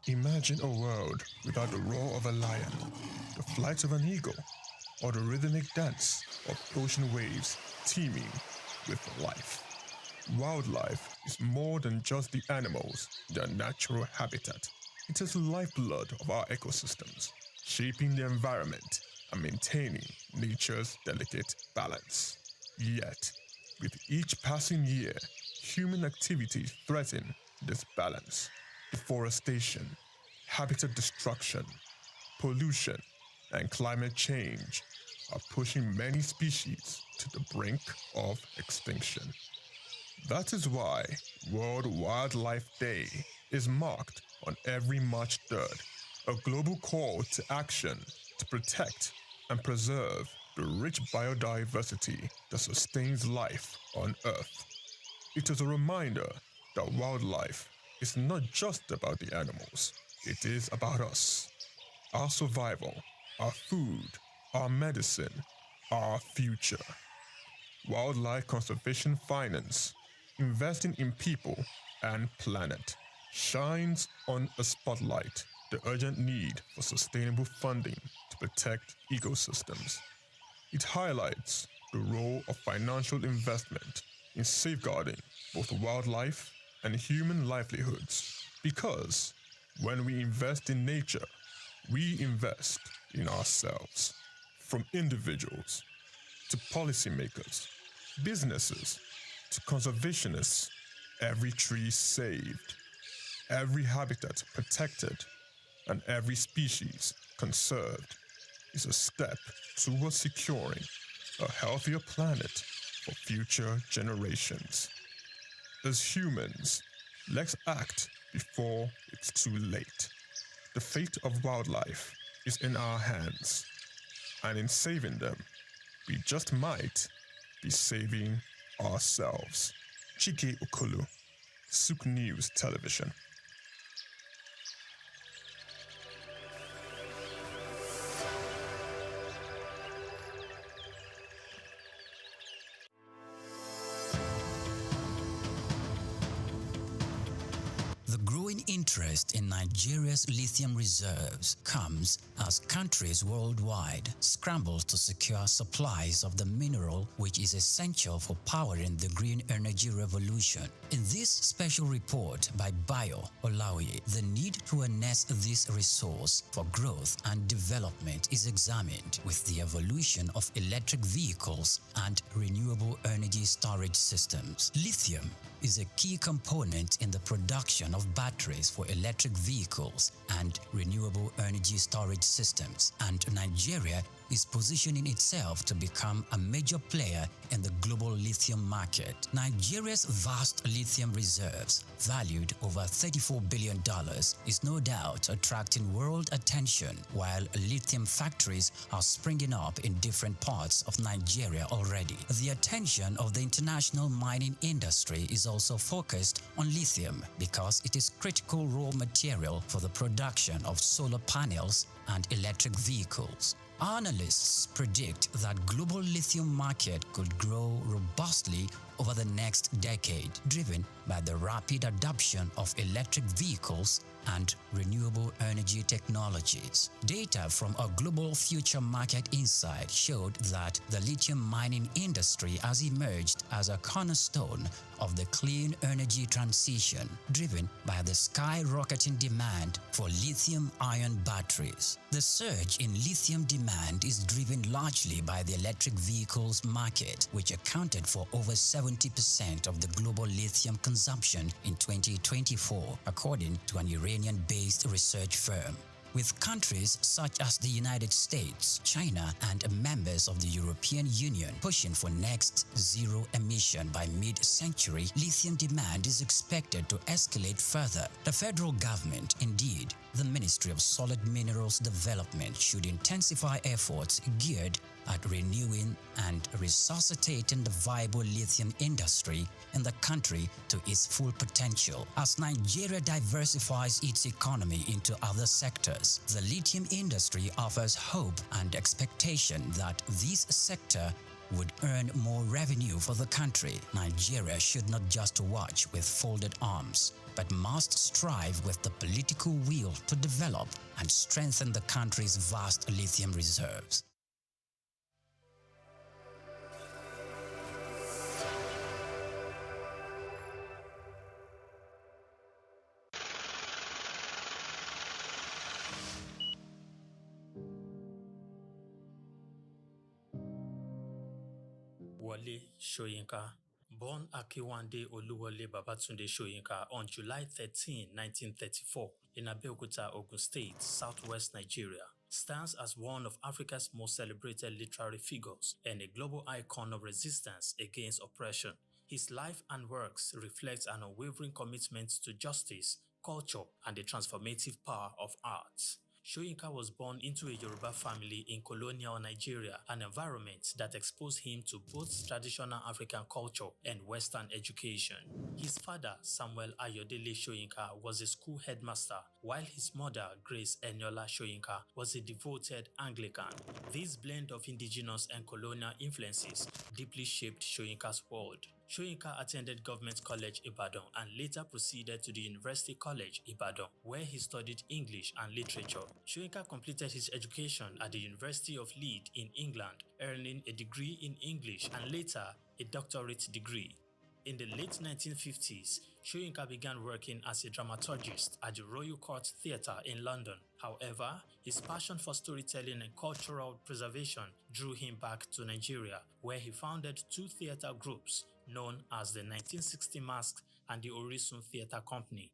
Imagine a world without the roar of a lion, the flight of an eagle, or the rhythmic dance of ocean waves teeming with life. Wildlife is more than just the animals, their natural habitat. It is the lifeblood of our ecosystems, shaping the environment and maintaining nature's delicate balance. Yet, with each passing year, human activities threaten this balance. Deforestation, habitat destruction, pollution, and climate change are pushing many species to the brink of extinction. That is why World Wildlife Day is marked on every March 3rd, a global call to action to protect and preserve the rich biodiversity that sustains life on Earth. It is a reminder that wildlife is not just about the animals, it is about us, our survival, our food, our medicine, our future. Wildlife Conservation Finance, investing in people and planet, shines on a spotlight the urgent need for sustainable funding to protect ecosystems. It highlights the role of financial investment in safeguarding both wildlife and human livelihoods, because when we invest in nature, we invest in ourselves. From individuals to policymakers, businesses to conservationists, every tree saved, every habitat protected, and every species conserved is a step towards securing a healthier planet for future generations. As humans, let's act before it's too late. The fate of wildlife is in our hands, and in saving them, we just might be saving ourselves. Chike Okolo, Souq News Television. Interest in Nigeria's lithium reserves comes as countries worldwide scramble to secure supplies of the mineral which is essential for powering the green energy revolution. In this special report by Bayo Olaoye, the need to harness this resource for growth and development is examined with the evolution of electric vehicles and renewable energy storage systems. Lithium is a key component in the production of batteries for electric vehicles and renewable energy storage systems, and Nigeria is positioning itself to become a major player in the global lithium market. Nigeria's vast lithium reserves, valued over $34 billion, is no doubt attracting world attention, while lithium factories are springing up in different parts of Nigeria already. The attention of the international mining industry is also focused on lithium because it is critical raw material for the production of solar panels and electric vehicles. Analysts predict that global lithium market could grow robustly over the next decade, driven by the rapid adoption of electric vehicles and renewable energy technologies. Data from a global future market insight showed that the lithium mining industry has emerged as a cornerstone of the clean energy transition, driven by the skyrocketing demand for lithium-ion batteries. The surge in lithium demand is driven largely by the electric vehicles market, which accounted for over 70% of the global lithium consumption in 2024, according to an Iranian-based research firm. With countries such as the United States, China, and members of the European Union pushing for next zero emission by mid-century, lithium demand is expected to escalate further. The federal government, indeed, the Ministry of Solid Minerals Development, should intensify efforts geared at renewing and resuscitating the viable lithium industry in the country to its full potential. As Nigeria diversifies its economy into other sectors, the lithium industry offers hope and expectation that this sector would earn more revenue for the country. Nigeria should not just watch with folded arms, but must strive with the political will to develop and strengthen the country's vast lithium reserves. Wole Soyinka, born Akiwande Oluwole Babatunde Soyinka on July 13, 1934, in Abeokuta, Ogun State, southwest Nigeria, stands as one of Africa's most celebrated literary figures and a global icon of resistance against oppression. His life and works reflect an unwavering commitment to justice, culture, and the transformative power of art. Soyinka was born into a Yoruba family in colonial Nigeria, an environment that exposed him to both traditional African culture and Western education. His father, Samuel Ayodele Soyinka, was a school headmaster, while his mother, Grace Eniola Soyinka, was a devoted Anglican. This blend of indigenous and colonial influences deeply shaped Soyinka's world. Soyinka attended Government College Ibadan and later proceeded to the University College Ibadan, where he studied English and literature. Soyinka completed his education at the University of Leeds in England, earning a degree in English and later a doctorate degree. In the late 1950s, Soyinka began working as a dramaturgist at the Royal Court Theatre in London. However, his passion for storytelling and cultural preservation drew him back to Nigeria, where he founded two theatre groups known as the 1960 Masks and the Orisun Theatre Company.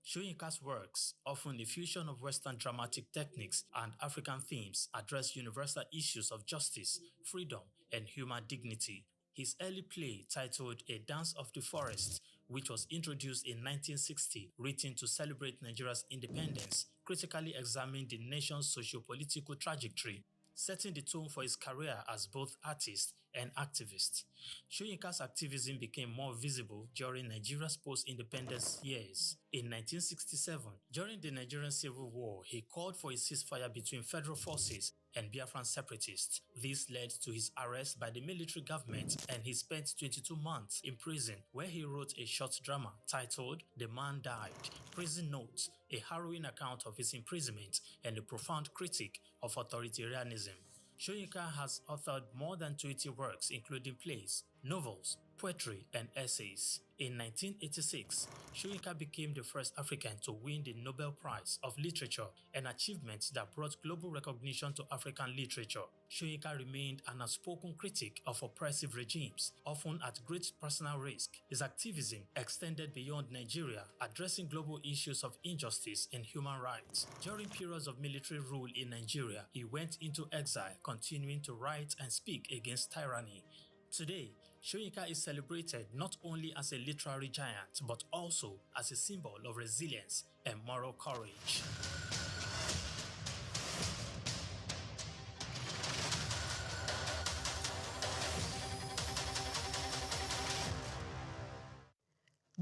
Soyinka's works, often a fusion of Western dramatic techniques and African themes, address universal issues of justice, freedom, and human dignity. His early play, titled A Dance of the Forest, which was introduced in 1960, written to celebrate Nigeria's independence, critically examined the nation's socio-political trajectory, setting the tone for his career as both artist and activist. Soyinka's activism became more visible during Nigeria's post-independence years. In 1967, during the Nigerian Civil War, he called for a ceasefire between federal forces and Biafran separatists. This led to his arrest by the military government, and he spent 22 months in prison, where he wrote a short drama titled The Man Died, Prison Notes, a harrowing account of his imprisonment and a profound critique of authoritarianism. Soyinka has authored more than 20 works, including plays, novels, poetry and essays. In 1986, Soyinka became the first African to win the Nobel Prize of Literature, an achievement that brought global recognition to African literature. Soyinka remained an outspoken critic of oppressive regimes, often at great personal risk. His activism extended beyond Nigeria, addressing global issues of injustice and human rights. During periods of military rule in Nigeria, he went into exile, continuing to write and speak against tyranny. Today, Soyinka is celebrated not only as a literary giant, but also as a symbol of resilience and moral courage.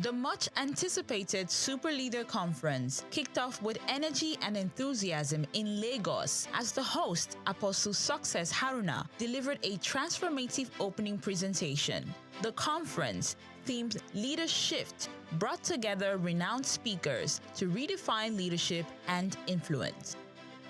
The much-anticipated Super Leader Conference kicked off with energy and enthusiasm in Lagos as the host, Apostle Success Haruna, delivered a transformative opening presentation. The conference, themed Leader Shift, brought together renowned speakers to redefine leadership and influence.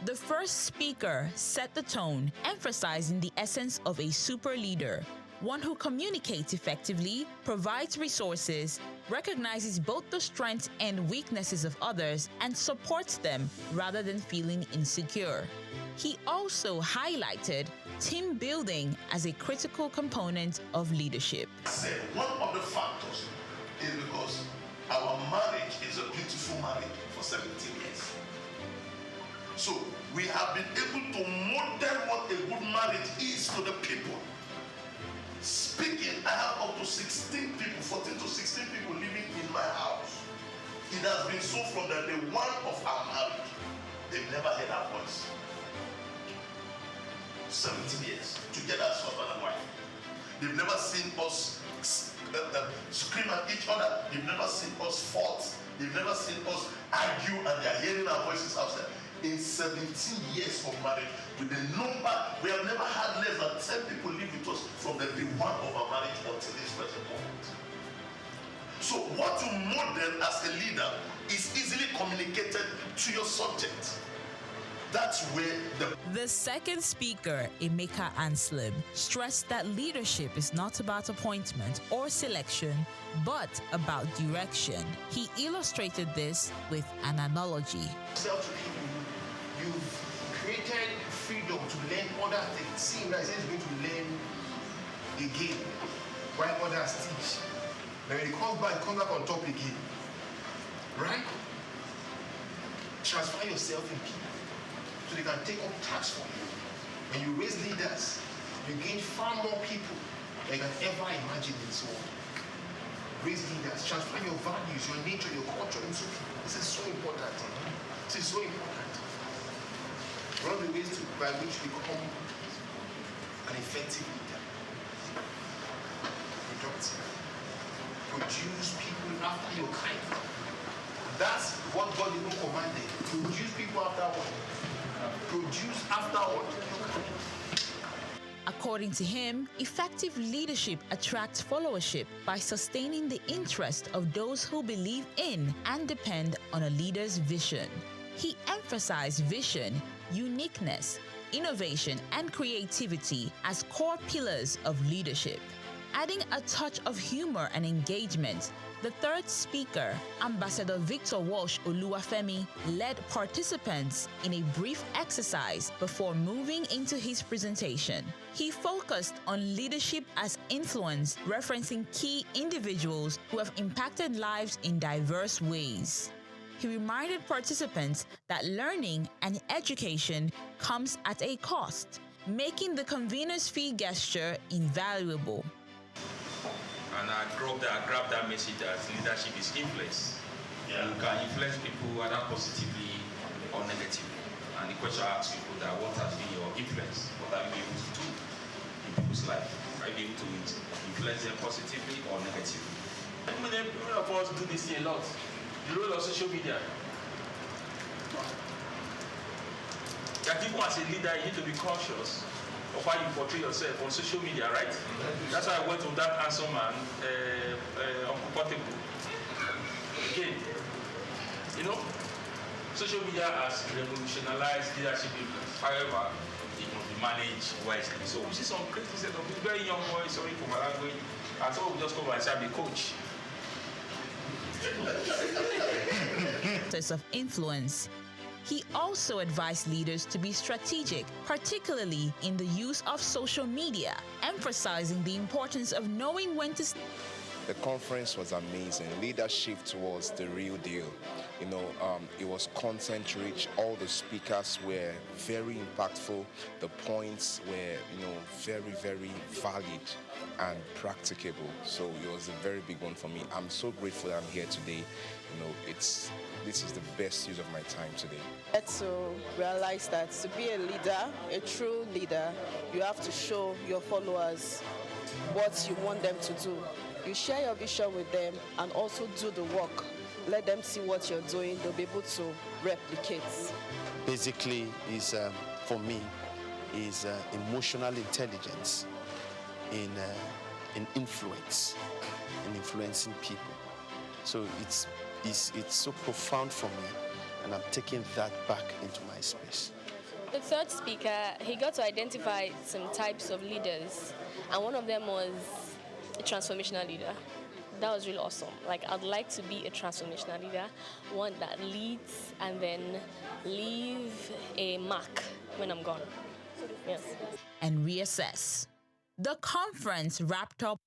The first speaker set the tone, emphasizing the essence of a super leader, one who communicates effectively, provides resources, recognizes both the strengths and weaknesses of others, and supports them rather than feeling insecure. He also highlighted team building as a critical component of leadership. One of the factors is because our marriage is a beautiful marriage for 17 years. So we have been able to model what a good marriage is to the people. Speaking, I have up to 16 people, 14 to 16 people living in my house. It has been so from the day one of our marriage. They've never heard our voice. 17 years together as husband and wife. They've never seen us scream at each other. They've never seen us fight. They've never seen us argue, and they're hearing our voices outside. In 17 years of marriage, with the number, we have never had less than 10 people live with us from the day one of our marriage until this present moment. So what you model as a leader is easily communicated to your subject. That's where the second speaker, Emeka Anslim, stressed that leadership is not about appointment or selection, but about direction. He illustrated this with an analogy. You've created freedom to learn other things. See, like he's going to learn again while others teach. Then when he comes back on top again. Right? Transfer yourself in people so they can take up tasks for you. When you raise leaders, you gain far more people than you can ever imagine in so on. Raise leaders, transfer your values, your nature, your culture into people. This is so important. This is so important. One of the ways by which we become an effective leader, productive, produce people after your kind. That's what God even commanded. Produce people after what? Produce after what? According to him, effective leadership attracts followership by sustaining the interest of those who believe in and depend on a leader's vision. He emphasized vision, uniqueness, innovation, and creativity as core pillars of leadership. Adding a touch of humor and engagement, the third speaker, Ambassador Victor Walsh Oluwafemi, led participants in a brief exercise before moving into his presentation. He focused on leadership as influence, referencing key individuals who have impacted lives in diverse ways. He reminded participants that learning and education comes at a cost, making the convener's fee gesture invaluable. And I grabbed that message that leadership is influence. Yeah. You can influence people either positively or negatively. And the question I ask people that what has been your influence? What have you been able to do in people's life? Are you able to influence them positively or negatively? Many of us do this thing a lot. The role of social media. That even as a leader, you need to be cautious of how you portray yourself on social media, right? That's why I went with that handsome man, uncomfortable. Again, you know, social media has revolutionized leadership influence. However, it must be manage wisely. So we see some crazy set of very young boys, sorry for my language, and some will just come and say, I'm a coach. Of influence. He also advised leaders to be strategic, particularly in the use of social media, emphasizing the importance of knowing when to. The conference was amazing. Leadership was the real deal. It was content rich. All the speakers were very impactful. The points were, very, very valid and practicable. So it was a very big one for me. I'm so grateful I'm here today. This is the best use of my time today. I had to realize that to be a leader, a true leader, you have to show your followers what you want them to do. You share your vision with them and also do the work. Let them see what you're doing. They'll be able to replicate. Basically, for me, is emotional intelligence in influence, in influencing people. So it's so profound for me, and I'm taking that back into my space. The third speaker, he got to identify some types of leaders, and one of them was a transformational leader. That was really awesome. I'd like to be a transformational leader, one that leads and then leave a mark when I'm gone. Yes. And reassess. The conference wrapped up.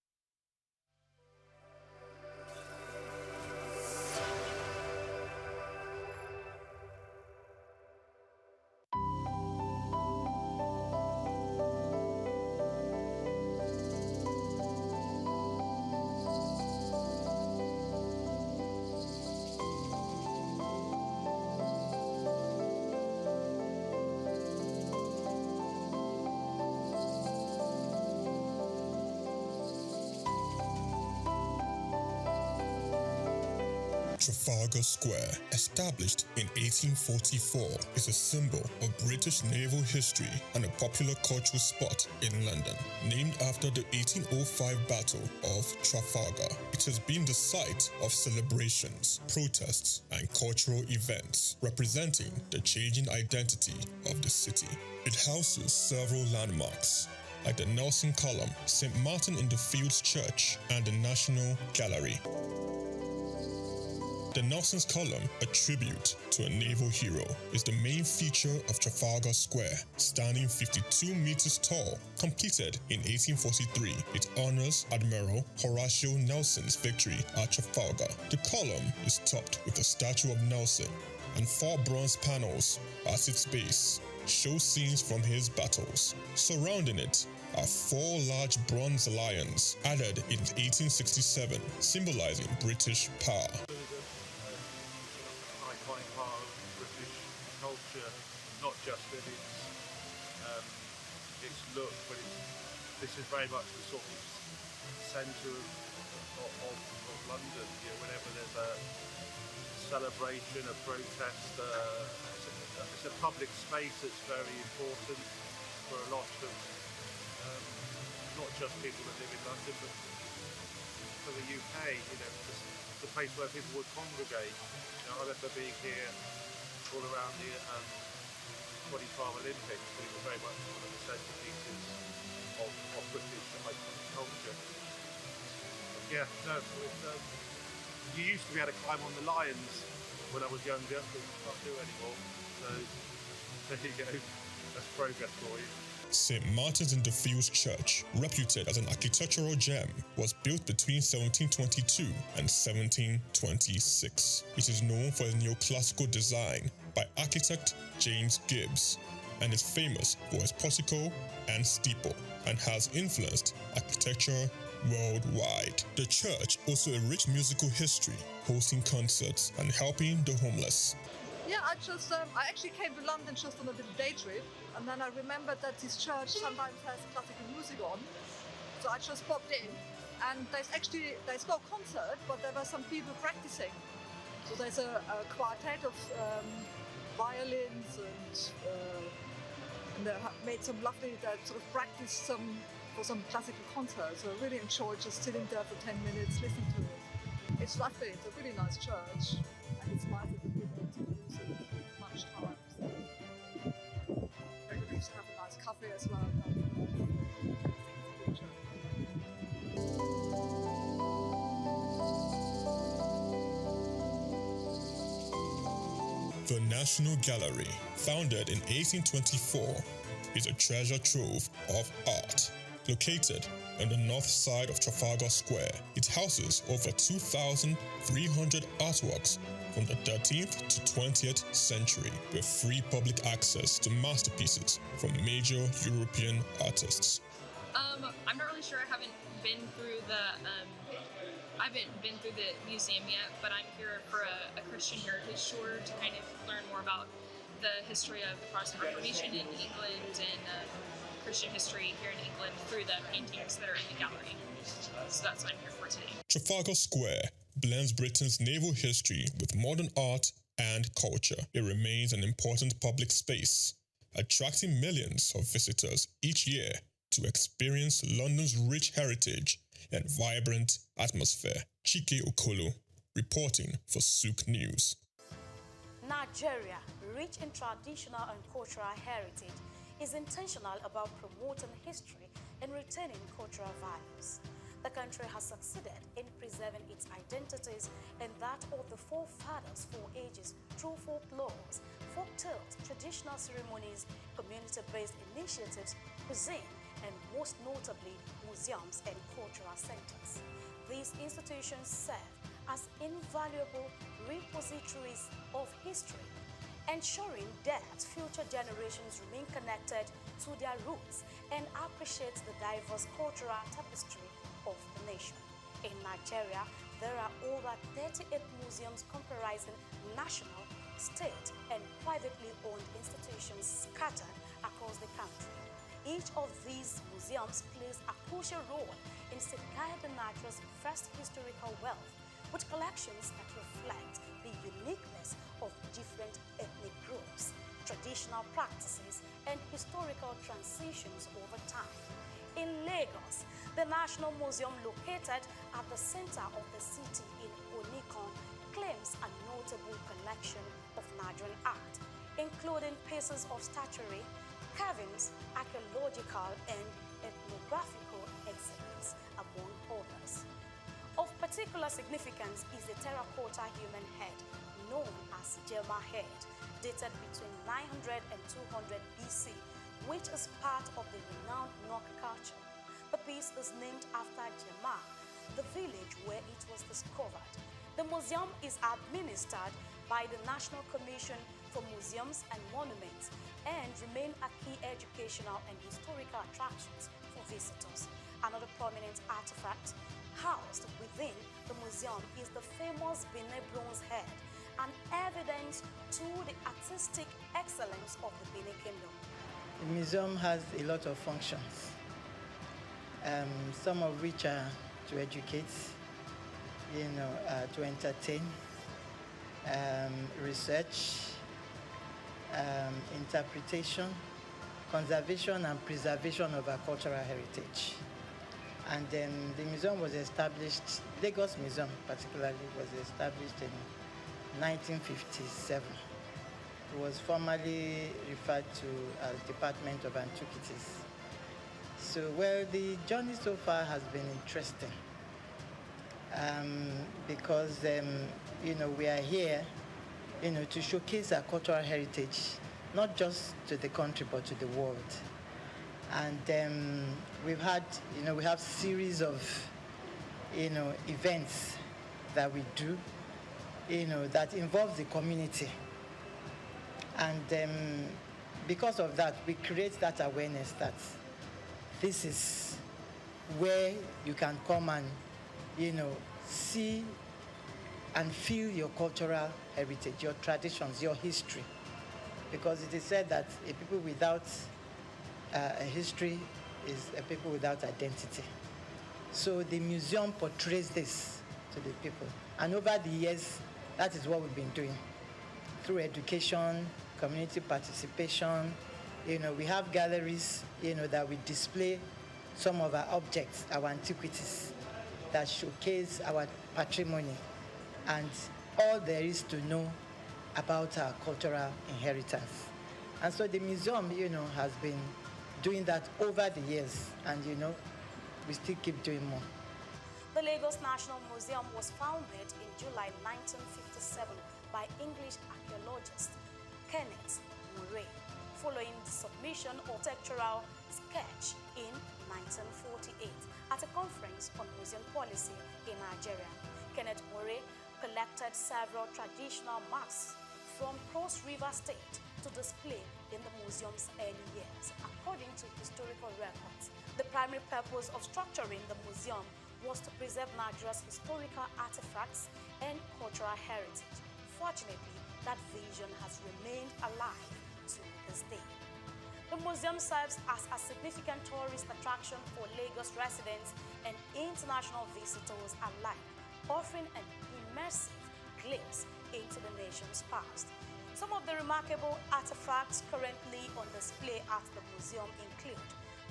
Trafalgar Square, established in 1844, is a symbol of British naval history and a popular cultural spot in London. Named after the 1805 Battle of Trafalgar, it has been the site of celebrations, protests, and cultural events, representing the changing identity of the city. It houses several landmarks, like the Nelson Column, St. Martin in the Fields Church, and the National Gallery. The Nelson's Column, a tribute to a naval hero, is the main feature of Trafalgar Square. Standing 52 meters tall, completed in 1843, it honors Admiral Horatio Nelson's victory at Trafalgar. The column is topped with a statue of Nelson, and 4 bronze panels at its base show scenes from his battles. Surrounding it are 4 large bronze lions added in 1867, symbolizing British power. Not just in its look, but this is very much the sort of centre of London. Whenever there's a celebration, a protest, it's a public space that's very important for a lot of not just people that live in London, but for the UK. It's a place where people would congregate. I remember being here all around the 25 Olympics, but it was very much one of the centerpieces of British culture. Yeah, no, you used to be able to climb on the lions when I was younger, but you can't do it anymore. So there you go, that's progress for you. St. Martin's in the Fields Church, reputed as an architectural gem, was built between 1722 and 1726. It is known for its neoclassical design by architect James Gibbs, and is famous for its portico and steeple, and has influenced architecture worldwide. The church also a rich musical history, hosting concerts and helping the homeless. Yeah, I actually came to London just on a little day trip, and then I remembered that this church sometimes has classical music on, so I just popped in, and there's no concert, but there were some people practicing. So there's a quartet of violins, and they made some lovely, sort of practiced for some classical concert. So I really enjoyed just sitting there for 10 minutes, listening to it. It's lovely, it's a really nice church, and it's nice that people don't use it much time. So they used to have a nice coffee photography as well. The National Gallery, founded in 1824, is a treasure trove of art. Located on the north side of Trafalgar Square, it houses over 2,300 artworks from the 13th to 20th century, with free public access to masterpieces from major European artists. I'm not really sure. I haven't been through the museum yet, but I'm here for a Christian heritage tour to kind of learn more about the history of the Protestant Reformation in England and Christian history here in England through the paintings that are in the gallery. So that's what I'm here for today. Trafalgar Square blends Britain's naval history with modern art and culture. It remains an important public space, attracting millions of visitors each year to experience London's rich heritage and vibrant atmosphere. Chike Okolo, reporting for Souq News. Nigeria, rich in traditional and cultural heritage, is intentional about promoting history and retaining cultural values. The country has succeeded in preserving its identities and that of the forefathers for ages through folklores, folk tales, traditional ceremonies, community-based initiatives, cuisine, and most notably, museums and cultural centers. These institutions serve as invaluable repositories of history, ensuring that future generations remain connected to their roots and appreciate the diverse cultural tapestry of the nation. In Nigeria, there are over 38 museums comprising national, state, and privately owned institutions scattered across the country. Each of these museums plays a crucial role in safeguarding Nigeria's vast historical wealth, with collections that reflect the uniqueness of different ethnic groups, traditional practices, and historical transitions over time. In Lagos, the National Museum, located at the center of the city in Onikon, claims a notable collection of Nigerian art, including pieces of statuary, carvings, archaeological and ethnographical exhibits, among others. Of particular significance is the terracotta human head, known as Jelma head, dated between 900 and 200 BC, which is part of the renowned Nok culture. The piece is named after Jelma, the village where it was discovered. The museum is administered by the National Commission for Museums and Monuments and remain a key educational and historical attractions for visitors. Another prominent artifact housed within the museum is the famous Benin bronze head, an evidence to the artistic excellence of the Benin Kingdom. The museum has a lot of functions, some of which are to educate, to entertain, research, interpretation, conservation and preservation of our cultural heritage. And then the museum was established, Lagos Museum particularly, was established in 1957. It was formerly referred to as Department of Antiquities. So, well, the journey so far has been interesting because, we are here, to showcase our cultural heritage, not just to the country, but to the world. And we have series of, events that we do, that involve the community. And because of that, we create that awareness that this is where you can come and, see and feel your cultural heritage, your traditions, your history. Because it is said that a people without a history is a people without identity. So the museum portrays this to the people. And over the years, that is what we've been doing. Through education, community participation, we have galleries, that we display some of our objects, our antiquities, that showcase our patrimony and all there is to know about our cultural inheritance. And so the museum, has been doing that over the years, and we still keep doing more. The Lagos National Museum was founded in July 1957 by English archaeologist Kenneth Murray, following the submission of architectural sketch in 1948 at a conference on museum policy in Nigeria. Kenneth Murray collected several traditional masks from Cross River State to display in the museum's early years, according to historical records. The primary purpose of structuring the museum was to preserve Nigeria's historical artifacts and cultural heritage. Fortunately, that vision has remained alive to this day. The museum serves as a significant tourist attraction for Lagos residents and international visitors alike, offering an immersive glimpse into the nation's past. Some of the remarkable artifacts currently on display at the museum include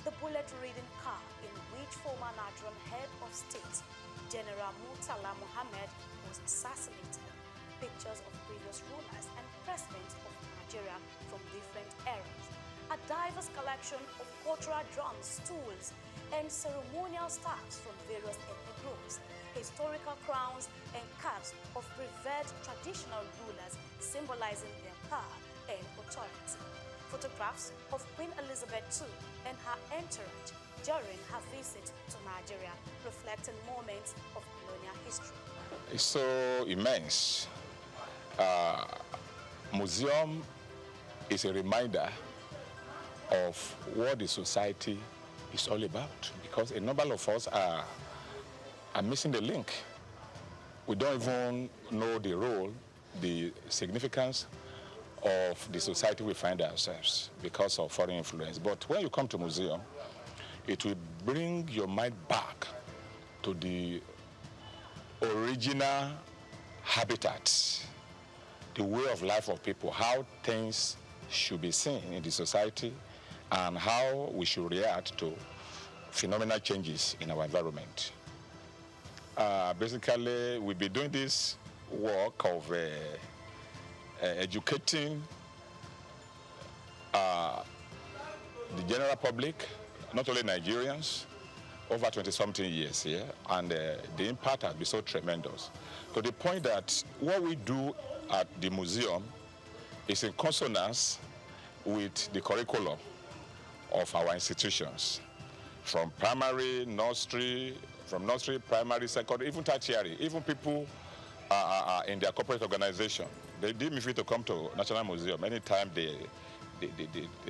the bullet-ridden car in which former Nigerian head of state, General Murtala Muhammad, was assassinated, pictures of previous rulers and presidents of Nigeria from different eras, a diverse collection of cultural drums, tools, and ceremonial staffs from various ethnic groups, historical crowns and caps of revered traditional rulers symbolizing their power and authority, photographs of Queen Elizabeth II and her entourage during her visit to Nigeria, reflecting moments of colonial history. It's so immense. Museum is a reminder of what the society is all about, because a number of us are missing the link. We don't even know the role, the significance of the society we find ourselves because of foreign influence. But when you come to museum, it will bring your mind back to the original habitat, the way of life of people, how things should be seen in the society, and how we should react to phenomenal changes in our environment. Basically, we'll be doing this work of educating the general public, not only Nigerians, over 20-something years here, and the impact has been so tremendous, to the point that what we do at the museum is in consonance with the curriculum of our institutions, from primary, nursery, primary, secondary, even tertiary, even people in their corporate organization. They deem me free to come to National Museum anytime they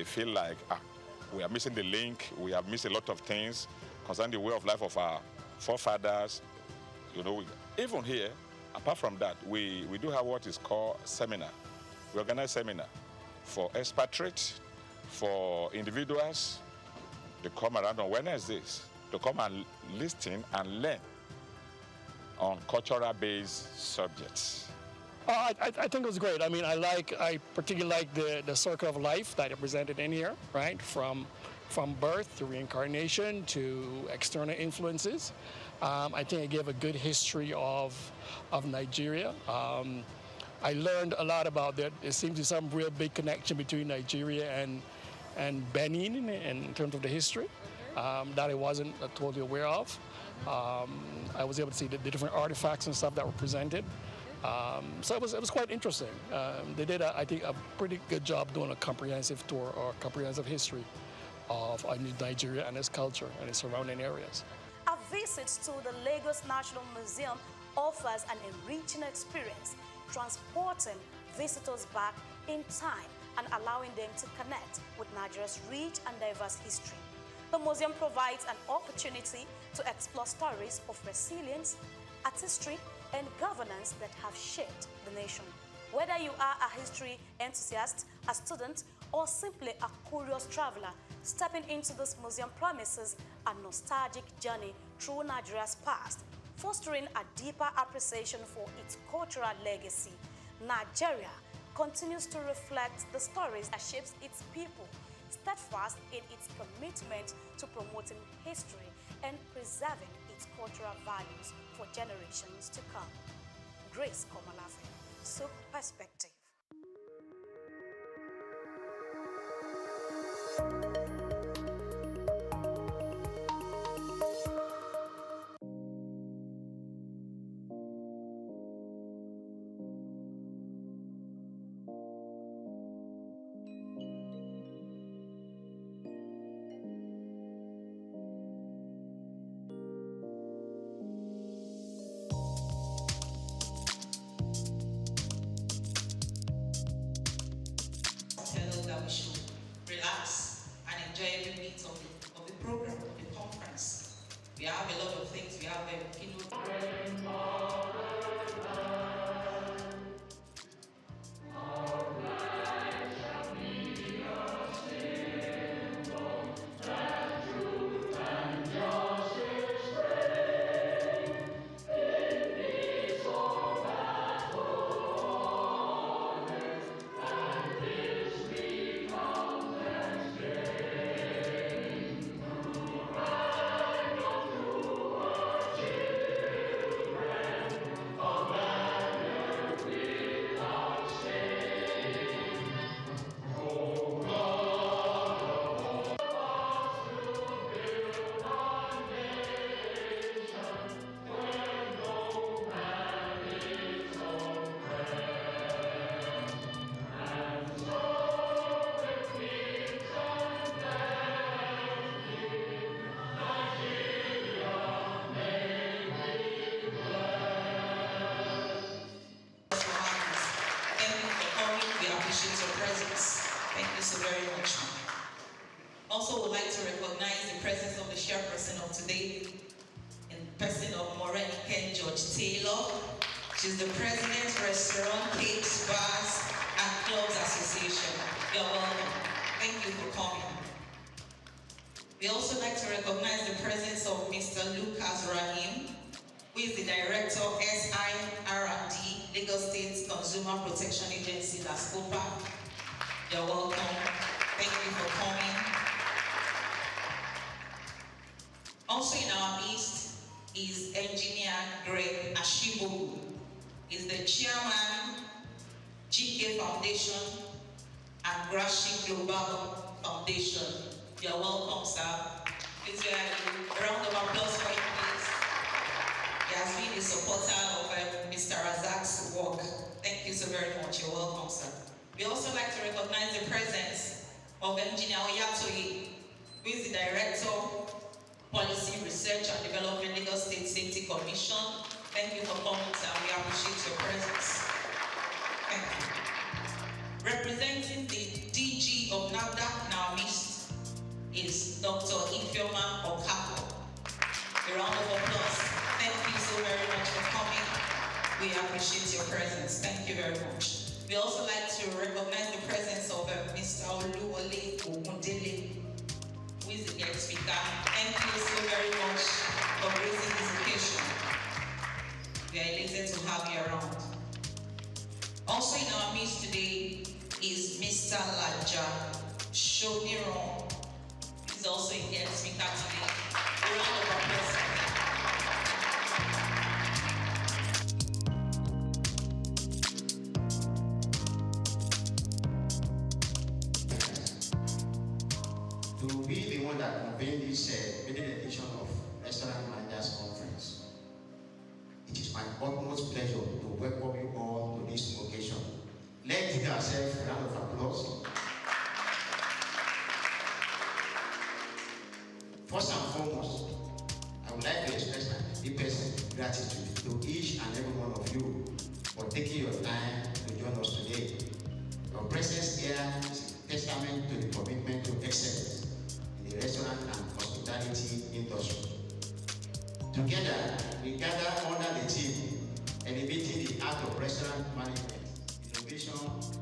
feel like we are missing the link, we have missed a lot of things concerning the way of life of our forefathers. Even here, apart from that, we do have what is called seminar. We organize seminar for expatriates, for individuals. They come around on Wednesdays to come and listen and learn on cultural-based subjects. I think it was great. I mean, I particularly like the circle of life that it presented in here, right? From birth to reincarnation to external influences. I think it gave a good history of Nigeria. I learned a lot about that. There seems to be some real big connection between Nigeria and Benin in terms of the history that I wasn't totally aware of. I was able to see the different artifacts and stuff that were presented. So it was quite interesting. They did, I think, a pretty good job doing a comprehensive tour or comprehensive history of Nigeria and its culture and its surrounding areas. A visit to the Lagos National Museum offers an enriching experience, transporting visitors back in time and allowing them to connect with Nigeria's rich and diverse history. The museum provides an opportunity to explore stories of resilience, artistry, and governance that have shaped the nation. Whether you are a history enthusiast, a student, or simply a curious traveler, stepping into this museum promises a nostalgic journey through Nigeria's past, fostering a deeper appreciation for its cultural legacy. Nigeria continues to reflect the stories that shapes its people, steadfast in its commitment to promoting history and preserving its cultural values for generations to come. Grace Komalafe, Souq Perspective. keynote. Also would like to recognize the presence of the chairperson of today, in person of Morenike George Taylor. She's the president, Restaurant, Cakes, Bars, and Clubs Association. You're welcome. Thank you for coming. We also like to recognize the presence of Mr. Lucas Rahim, who is the director of SIRD, Lagos State Consumer Protection Agency, LASCOPA. You're welcome. Thank you for coming. Also in our midst is Engineer Greg Ashibogu. He's the chairman, GK Foundation and Grashi Global Foundation. You're welcome, sir. Please a round of applause for him, please. He has been a supporter of Mr. Razak's work. Thank you so very much. You're welcome, sir. We also like to recognize the presence of Engineer Oyatoye, who is the Director, Policy Research and Development, Lagos State Safety Commission. Thank you for coming, sir. We appreciate your presence. Thank you. Representing the DG of NAFDAC in our midst is Dr. Ifeoma Okafor. A round of applause. Thank you so very much for coming. We appreciate your presence. Thank you very much. We also like to recognize the presence of Mr. Oluwole Ogundele, who is the guest speaker. Thank you so very much for gracing this occasion. We are elated to have you around. Also in our midst today is Mr. Laja Shomiron, who is also a guest speaker today. A round of applause. To be the one that convened this maiden edition of Restaurant Managers Conference, it is my utmost pleasure to welcome you all to this occasion. Let's give ourselves a round of applause. First and foremost, I would like to express my deepest gratitude to each and every one of you for taking your time to join us today. Your presence here is a testament to the commitment to excellence in the restaurant and hospitality industry. Together, we gather under the theme, elevating the art of restaurant management, innovation,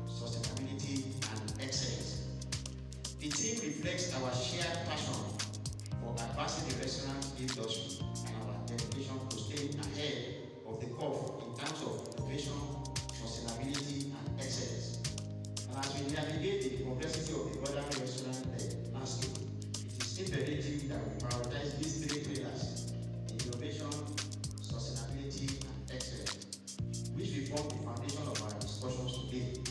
sustainability, and excellence. The theme reflects our shared passion for advancing the restaurant industry and our dedication to staying ahead of the curve in terms of innovation, sustainability, and excellence. And as we navigate the complexity of the modern restaurant landscape, it is imperative that we prioritize these three pillars: innovation, sustainability, and excellence, which will form the foundation of our discussions today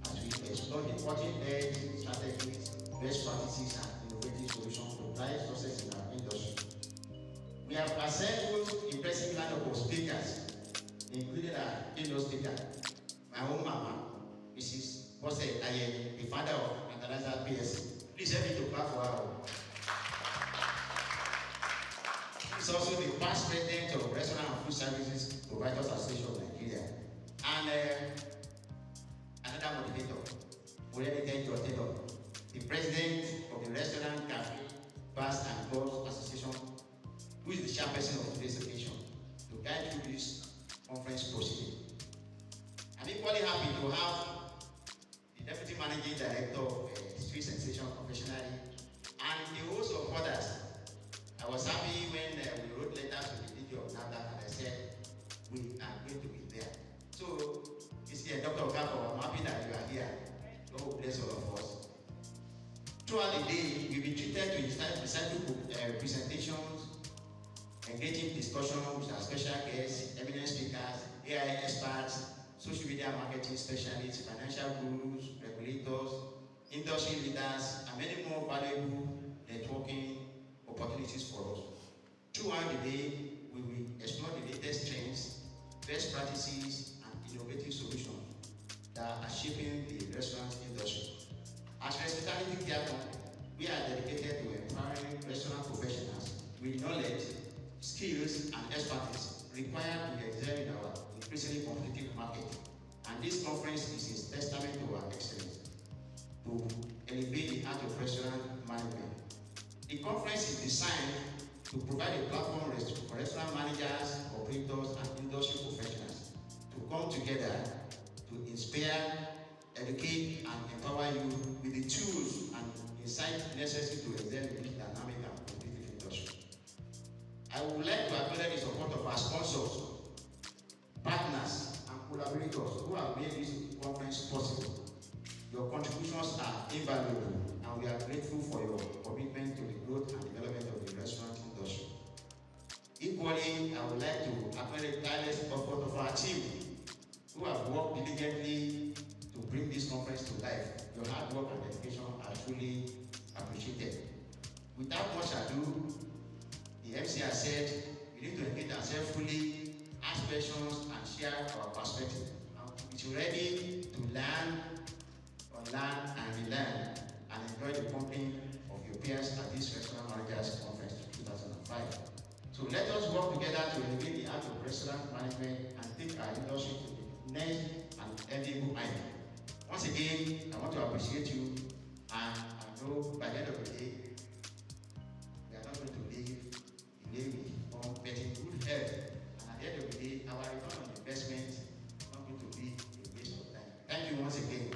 as we explore the cutting-edge strategies, best practices, and innovative solutions to drive success in our industry. We have assembled impressive lineup of speakers, including our keynote speaker, my own mama, Mrs. Bose Aye, the founder of Atalanta PSC. Please help me to clap for her. He's also the past president of Restaurant and Food Services Providers Association of Nigeria. And another motivator, Morenike George Taylor, the president of the Restaurant, Cafe, Bars and Clubs Association, who is the chairperson of today's occasion. guide through this conference proceeding. I'm equally happy to have the Deputy Managing Director of Street Sensation Confectionery and a host of others. I was happy when we wrote letters to the DG of NAFDAC and I said, we are going to be there. So, this year, Dr. Okafor, I'm happy that you are here. God will bless all of us. Throughout the day, you'll be treated to insightful presentations, engaging discussions with our special guests, eminent speakers, AI experts, social media marketing specialists, financial gurus, regulators, industry leaders, and many more valuable networking opportunities for us. Throughout the day, we will explore the latest trends, best practices, and innovative solutions that are shaping the restaurant industry. As Hospitality Care Company, we are dedicated to empowering restaurant professionals with knowledge, skills, and expertise required to excel in our increasingly competitive market. And this conference is a testament to our excellence to elevate the art of restaurant management. The conference is designed to provide a platform for restaurant managers, operators, and industry professionals to come together to inspire, educate, and empower you with the tools and insights necessary to excel in this dynamic and competitive industry. I would like to acknowledge the support of our sponsors, partners, and collaborators who have made this conference possible. Your contributions are invaluable, and we are grateful for your commitment to the growth and development of the restaurant industry. Equally, I would like to acknowledge the tireless effort of our team who have worked diligently to bring this conference to life. Your hard work and dedication are truly appreciated. Without much ado, the MC has said we need to engage ourselves fully, ask questions, and share our perspective. We're ready to learn, unlearn, and relearn, and enjoy the company of your peers at this Restaurant Managers Conference 2005. So let us work together to elevate the art of restaurant management and take our industry to the next and enviable height. Once again, I want to appreciate you, and I know by the end of the day, we are not going to leave but in good health. And at the end of the day, our return on investment is not going to be a waste of time. Thank you once again.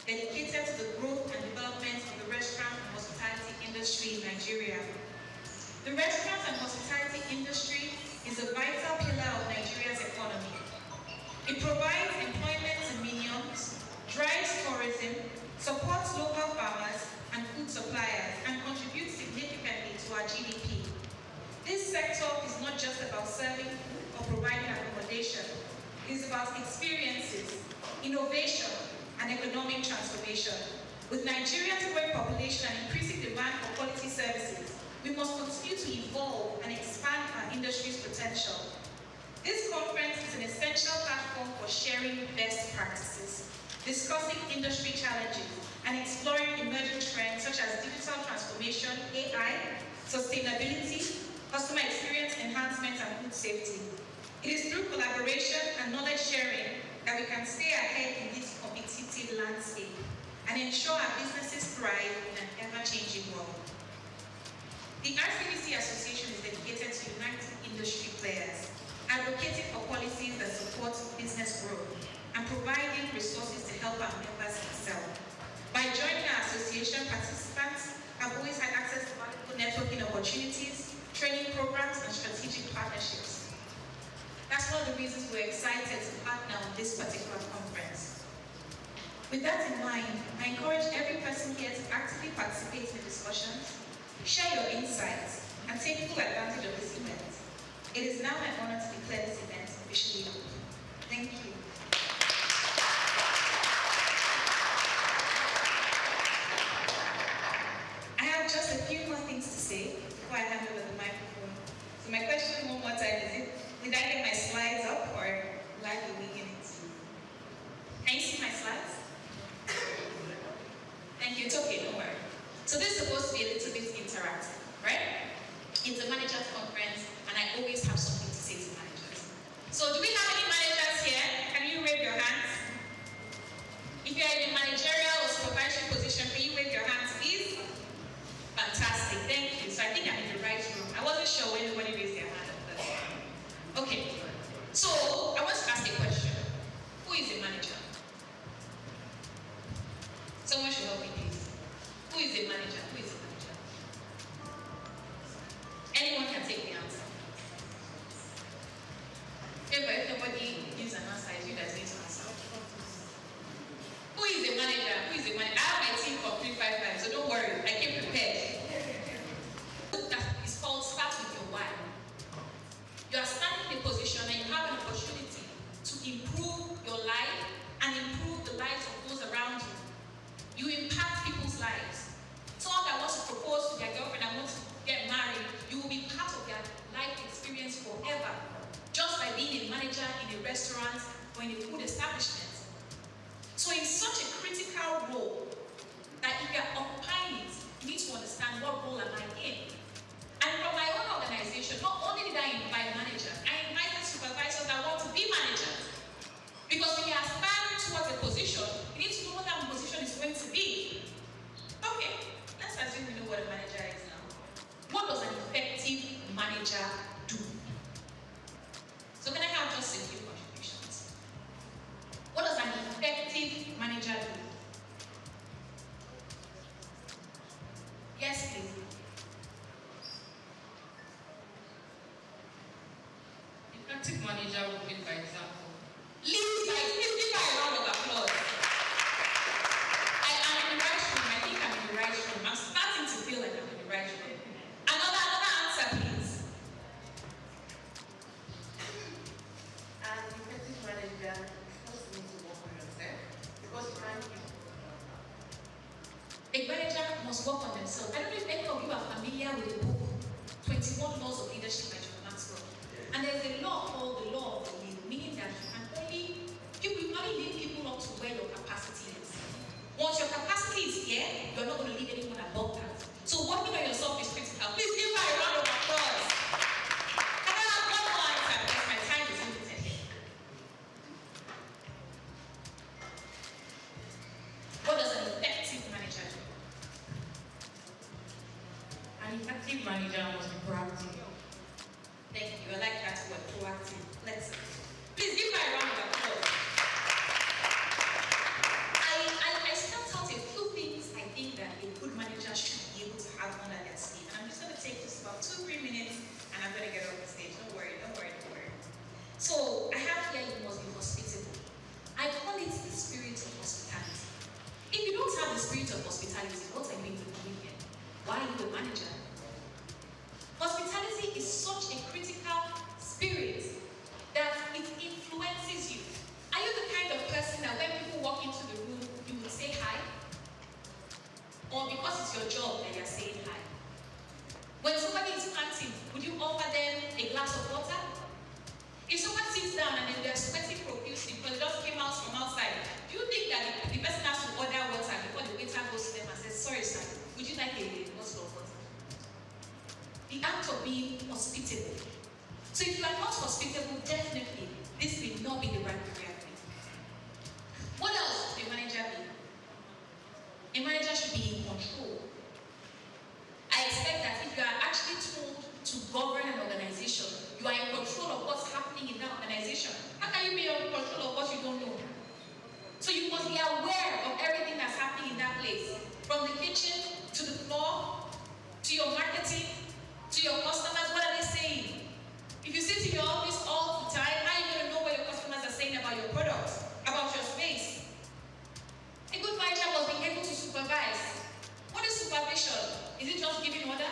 Dedicated to the growth and development of the restaurant and hospitality industry in Nigeria. The restaurant and hospitality industry is a vital pillar of Nigeria's economy. It provides employment to millions, drives tourism, supports local farmers and food suppliers, and contributes significantly to our GDP. This sector is not just about serving or providing accommodation. It is about experiences, innovation, and economic transformation. With Nigeria's growing population and increasing demand for quality services, we must continue to evolve and expand our industry's potential. This conference is an essential platform for sharing best practices, discussing industry challenges, and exploring emerging trends such as digital transformation, AI, sustainability, customer experience enhancement, and food safety. It is through collaboration and knowledge sharing that we can stay ahead in this competitive landscape and ensure our businesses thrive in an ever-changing world. The RCBC Association is dedicated to uniting industry players, advocating for policies that support business growth, and providing resources to help our members excel. By joining our association, participants have always had access to valuable networking opportunities, training programs, and strategic partnerships. That's one of the reasons we're excited to partner on this particular conference. With that in mind, I encourage every person here to actively participate in the discussions, share your insights, and take full advantage of this event. It is now my honor to declare this event officially open. Thank you. I have just a few more things to say before I hand over the microphone. So my question one more time is, did I get my slides up or will I be winging it? Can you see my slides? Thank you. It's okay, don't worry. So this is supposed to be a little bit interactive, right? It's a manager's conference, and I always have something to say to managers. So do we have any managers here? Can you wave your hands? If you're in a managerial or supervisory position, can you wave your hands, please? Fantastic, thank you. So I think I'm in the right room. I wasn't sure when anybody raised their hand at first. Okay, so I want to ask a question. Who is a manager? Someone should help me, please. Who is a manager? Who is a manager? Anyone can take the answer. Okay, but if nobody gives an answer, it's you that need to answer. Who is a manager? Who is a manager? I have my team for 355, so don't worry. I came prepared. It's called Start With Your Why. You are standing in a position and you have an opportunity to improve your life and improve the lives of those around you. You impact people's lives. Someone that wants to propose to their girlfriend and wants to get married, you will be part of their life experience forever. Just by being a manager in a restaurant or in a food establishment. So it's such a critical role that if you're occupying it, you need to understand what role am I in. And from my own organization, not only did I invite managers, I invited supervisors that want to be managers. Because when you aspire towards a position, you need to know what that position is going to be. Okay, let's assume we know what a manager is now. What does an effective manager do? So can I have just a few contributions? What does an effective manager do? Yes, please. Effective manager will lead by example. Please give a round of applause. I am in the right room. I think I'm in the right room. I'm starting to feel like I'm in the right room. Another answer, please. An effective manager first needs to work on yourself because you can't be. A manager must work on themselves. I don't know if any of you are familiar with the book 21 Laws of Leadership by John Maxwell. And there's a law called the law of the lead, meaning that you will only lead people up to where your capacity is. Once your capacity is here, you're not going to lead anyone above that. So working on yourself is critical. Please give her a round of applause. And I have one more answer because my time is limited. What does an effective manager do? An effective manager must be proactive. Thank you. I like that word, proactive. Let's please give her a round of applause. I spelled out a few things I think that a good manager should be able to have under their sleeve. And I'm just going to take just about 2-3 minutes and I'm going to get off the stage. Don't worry. So I have here you must be hospitable. I call it the spirit of hospitality. If you don't have the spirit of hospitality, what are you doing here? Why are you a manager? Hospitality is such a critical spirit that it influences you. Are you the kind of person that when people walk into the room, you would say hi? Or because it's your job that you're saying hi? When somebody is panting, would you offer them a glass of water? If someone sits down and then they're sweating profusely because they just came out from outside, do you think that the person has to order water before the waiter goes to them and says, sorry sir, would you like a bottle of water? The act of being hospitable. So if you are not hospitable, definitely this will not be the right career for you. What else should a manager be? A manager should be in control. I expect that if you are actually told to govern an organization, you are in control of what's happening in that organization. How can you be in control of what you don't know? So you must be aware of everything that's happening in that place. From the kitchen to the floor, to your marketing, to your customers, what are they saying? If you sit in your office all the time, how are you going to know what your customers are saying about your product, about your space? A good manager must be able to supervise. What is supervision? Is it just giving orders?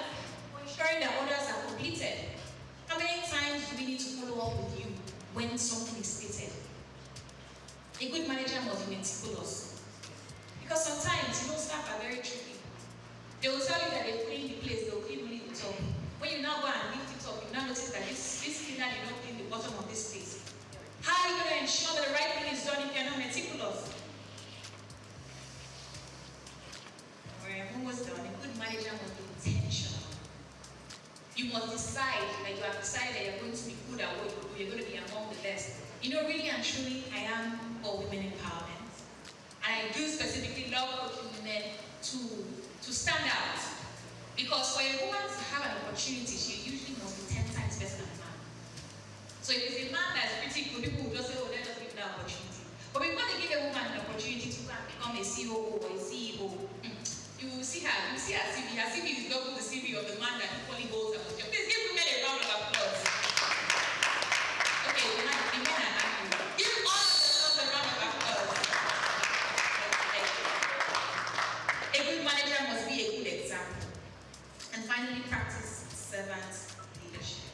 Or ensuring that orders are completed? How many times do we need to follow up with you when something is stated? A good manager must be meticulous. Because sometimes you don't start you must decide that you have decided that you're going to be good at what you do, you're going to be among the best. You know, really and truly, I am for women empowerment. And I do specifically love coaching women to stand out. Because for a woman to have an opportunity, she usually must be 10 times better than a man. So if it's a man that's pretty good, people will just say, oh, let us give that opportunity. But before they give a woman an opportunity to become a CEO or a CEO, you will see her CV. Her CV is double the CV of the man that equally holds a position. Please give women a round of applause. Okay, the men are happy. Give all of themselves a round of applause. A good manager must be a good example. And finally, practice servant leadership.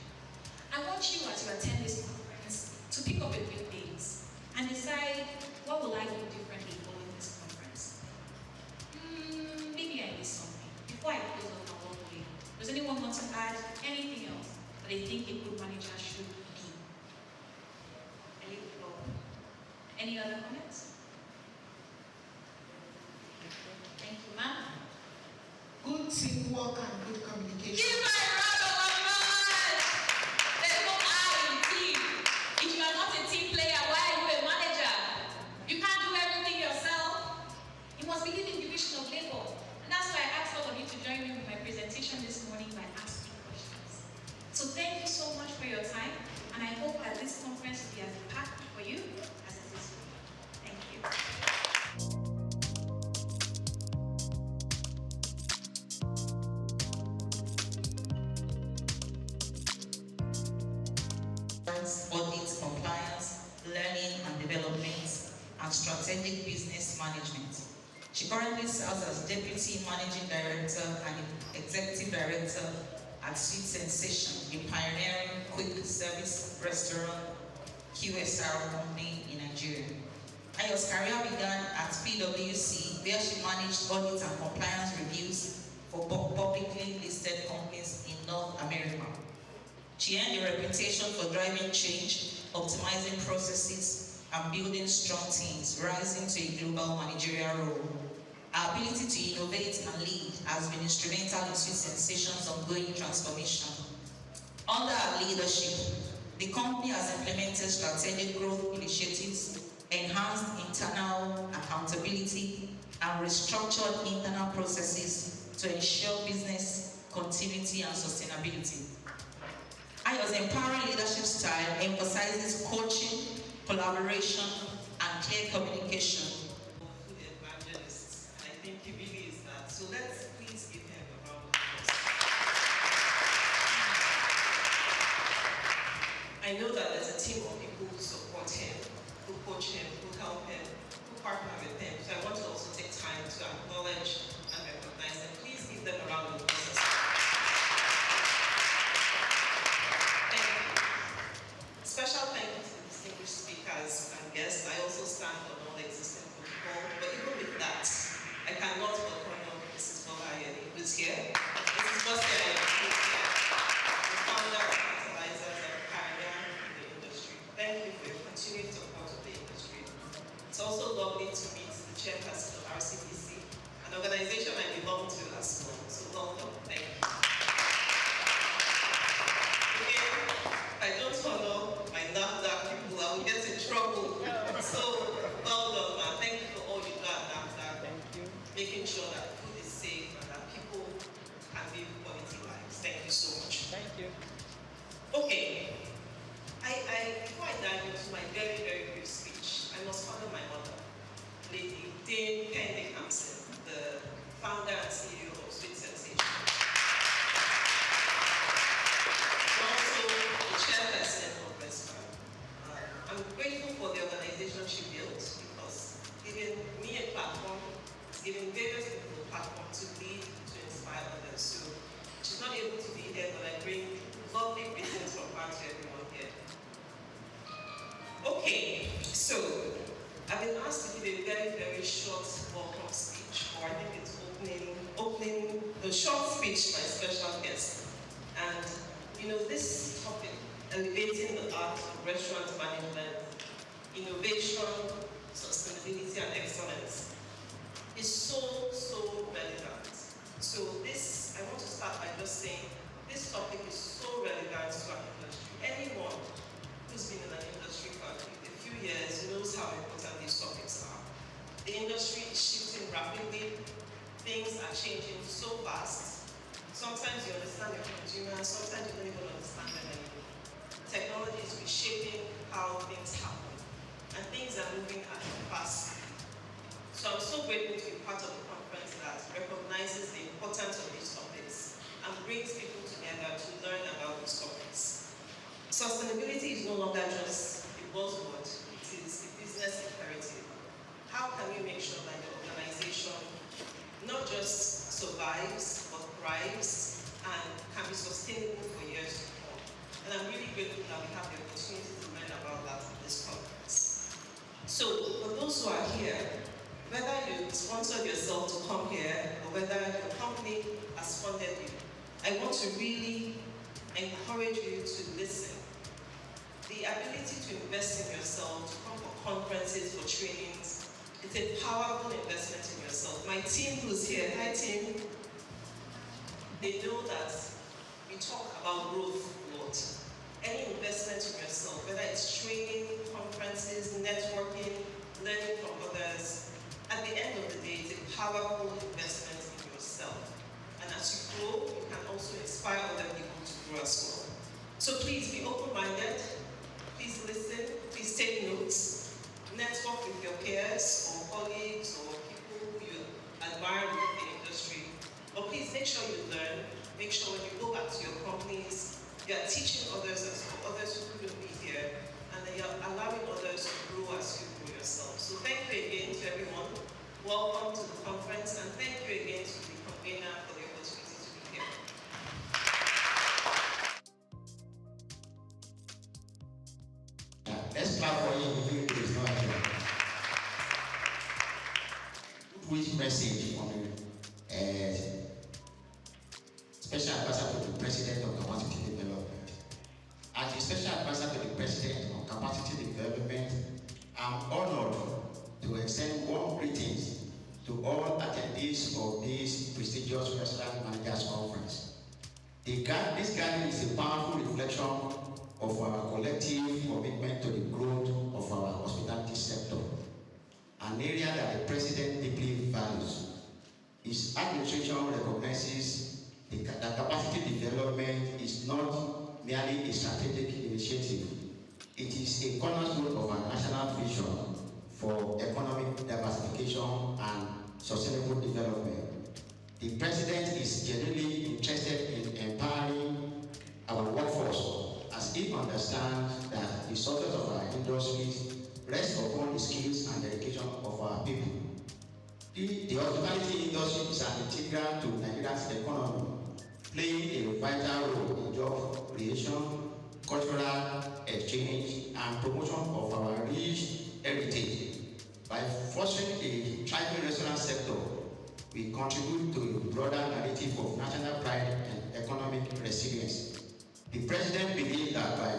I want you, as you attend this conference, to pick up a few things and decide, what will I do differently following this conference? Maybe I missed something. Before I close up my work day, does anyone want to add anything else that they think a good manager should be? I leave the floor. Any other comments? Thank you, ma'am. Good teamwork and good communication. Give my round of applause! There's no I in team. If you are not a team player, why are you a manager? You can't do everything yourself. You must believe in division of labor. And that's why I asked all of you to join me with my presentation this morning by asking questions. So thank you so much for your time. And I hope that this conference will be as impactful for you as it is for me. Thank you. Audit, compliance, learning and development, and strategic business management. She currently serves as Deputy Managing Director and Executive Director at Sweet Sensation, a pioneering quick service restaurant QSR company in Nigeria. Ayo's career began at PwC, where she managed audit and compliance reviews for publicly listed companies in North America. She earned a reputation for driving change, optimizing processes, and building strong teams, rising to a global managerial role. Her ability to innovate and lead has been instrumental in Sweet Sensation's ongoing transformation. Under her leadership, the company has implemented strategic growth initiatives, enhanced internal accountability, and restructured internal processes to ensure business continuity and sustainability. Ayo's empowering leadership style emphasizes coaching, collaboration, and clear communication. Food evangelist, and I think he really is that. So let's please give him a round of applause. I know that there's a team of people who support him, who coach him, who help him, who partner with him. So I want to also take time to acknowledge and recognize them. Please give them a round of applause. Special thank you to the distinguished speakers and guests. I also stand on all existing protocol, but even with that, I cannot but honor Mrs. Bola Ayeni, who's here. Mrs. Bola Ayeni, who's here, the founder of Fertilizers and pioneer in the industry. Thank you for your continued support of the industry. It's also lovely to meet the chairperson of RCDC, an organization I belong to as well. So welcome. Thank you. I don't honor my NAFDAC people, I will get in trouble. So, well done, man. Thank you for all you do at NAFDAC. Thank you. Making sure that food is safe and that people can live quality lives. Thank you so much. Thank you. Okay. Before I dive into my very, very brief speech, I must honor my mother, Lady Dame Kende Hampson, the founder and CEO of Sweet Sensation. Chairperson of Westman. I'm grateful for the organization she built because giving me a platform, it's giving various people a platform to lead, to inspire others. So she's not able to be here, but I bring lovely greetings from her to everyone here. Okay, so I've been asked to give a very, very short welcome speech, or I think it's opening the short speech by special guest. And you know, this topic, elevating the art of restaurant management, innovation, sustainability, and excellence, is so relevant. So I want to start by just saying, this topic is who's been in an industry for a few years knows how important these topics are. The industry is shifting rapidly. Things are changing so fast. Sometimes you understand your consumers, sometimes you don't even understand them anymore. Technology is reshaping how things happen, and things are moving at a fast speed. So I'm so grateful to be part of a conference that recognizes the importance of these topics and brings people together to learn about these topics. Sustainability is no longer just a buzzword, it is a business imperative. How can we make sure that the organization not just survives, but thrives and can be sustainable for years to come? And I'm really grateful that we have the opportunity to learn about that at this conference. So, for those who are here, whether you sponsored yourself to come here or whether your company has funded you, I want to really encourage you to listen. The ability to invest in yourself, to come for conferences, for trainings, it's a powerful investment in yourself. My team who's here, hi team, they know that we talk about growth a lot. Any investment in yourself, whether it's training, conferences, networking, learning from others, at the end of the day, it's a powerful investment in yourself. And as you grow, you can also inspire other people to grow as well. So please be open-minded, please listen, please take notes, network with your peers or colleagues or people who you admire within the industry. But please make sure you learn, make sure when you go back to your companies, you are teaching others as well, others who couldn't be here, and then you're allowing others to grow as you grow yourself. So thank you again to everyone. Welcome to the conference, and thank you again to the convener for the opportunity to be here. Let's clap for him if he is not here. Which message from the Special Advisor to the President of Capacity Development. As the Special Advisor to the President of Capacity Development, I'm honored to extend warm greetings to all attendees of this prestigious Restaurant Managers Conference. This gathering is a powerful reflection of our collective commitment to the growth of our hospitality sector, an area that the President deeply values. His administration recognizes that capacity development is not merely a strategic initiative. It is a cornerstone of our national vision for economic diversification and sustainable development. The President is genuinely interested in empowering our workforce as he understands that the success of our industries rests upon the skills and dedication of our people. The hospitality industry is an integral to Nigeria's economy, playing a vital role in job creation, cultural exchange, and promotion of our rich heritage. By fostering a thriving restaurant sector, we contribute to a broader narrative of national pride and economic resilience. The President believes that by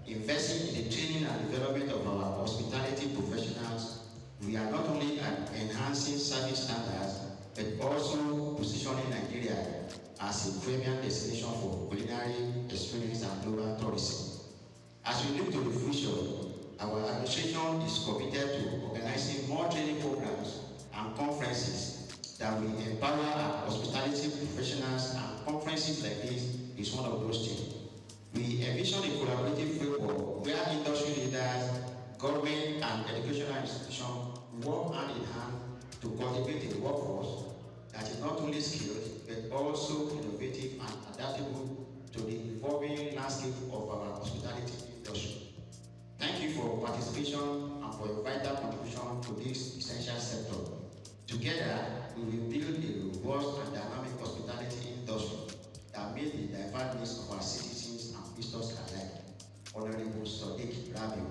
investing in the training and development of our hospitality professionals, we are not only enhancing service standards, but also positioning Nigeria as a premier destination for culinary experience and global tourism. As we look to the future, our administration is committed to organizing more training programs and conferences that will empower our hospitality professionals, and conferences like this is one of those things. We envision a collaborative framework where industry leaders, government, and educational institutions work hand in hand to cultivate a workforce that is not only skilled, but also innovative and adaptable to the evolving landscape of our hospitality industry. Thank you for participation and for your vital contribution to this essential sector. Together, we will build a robust and dynamic hospitality industry that meets the diverse needs of our citizens and visitors alike. Honorable Souq Rabiu.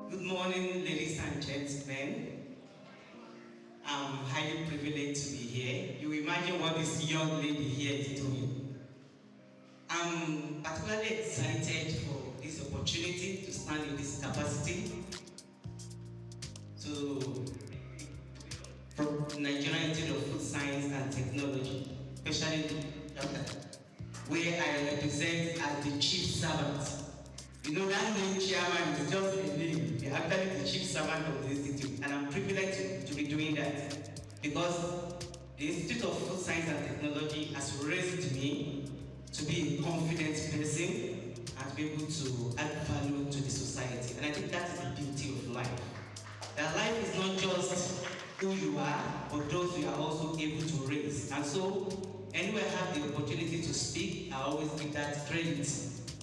Good morning, ladies and gentlemen. I'm highly privileged to be here. You imagine what this young lady here is doing. I'm particularly excited for this opportunity to stand in this capacity to from the Nigerian Institute of Food Science and Technology, especially where I represent as the chief servant. You know, that name chairman is just a name. They're actually the chief servant of the institute, and I'm privileged to be doing that because the Institute of Food Science and Technology has raised me to be a confident person and to be able to add value to the society. And I think that is the beauty of life. That life is not just who you are, but those you are also able to raise. And so, anywhere I have the opportunity to speak, I always give that credit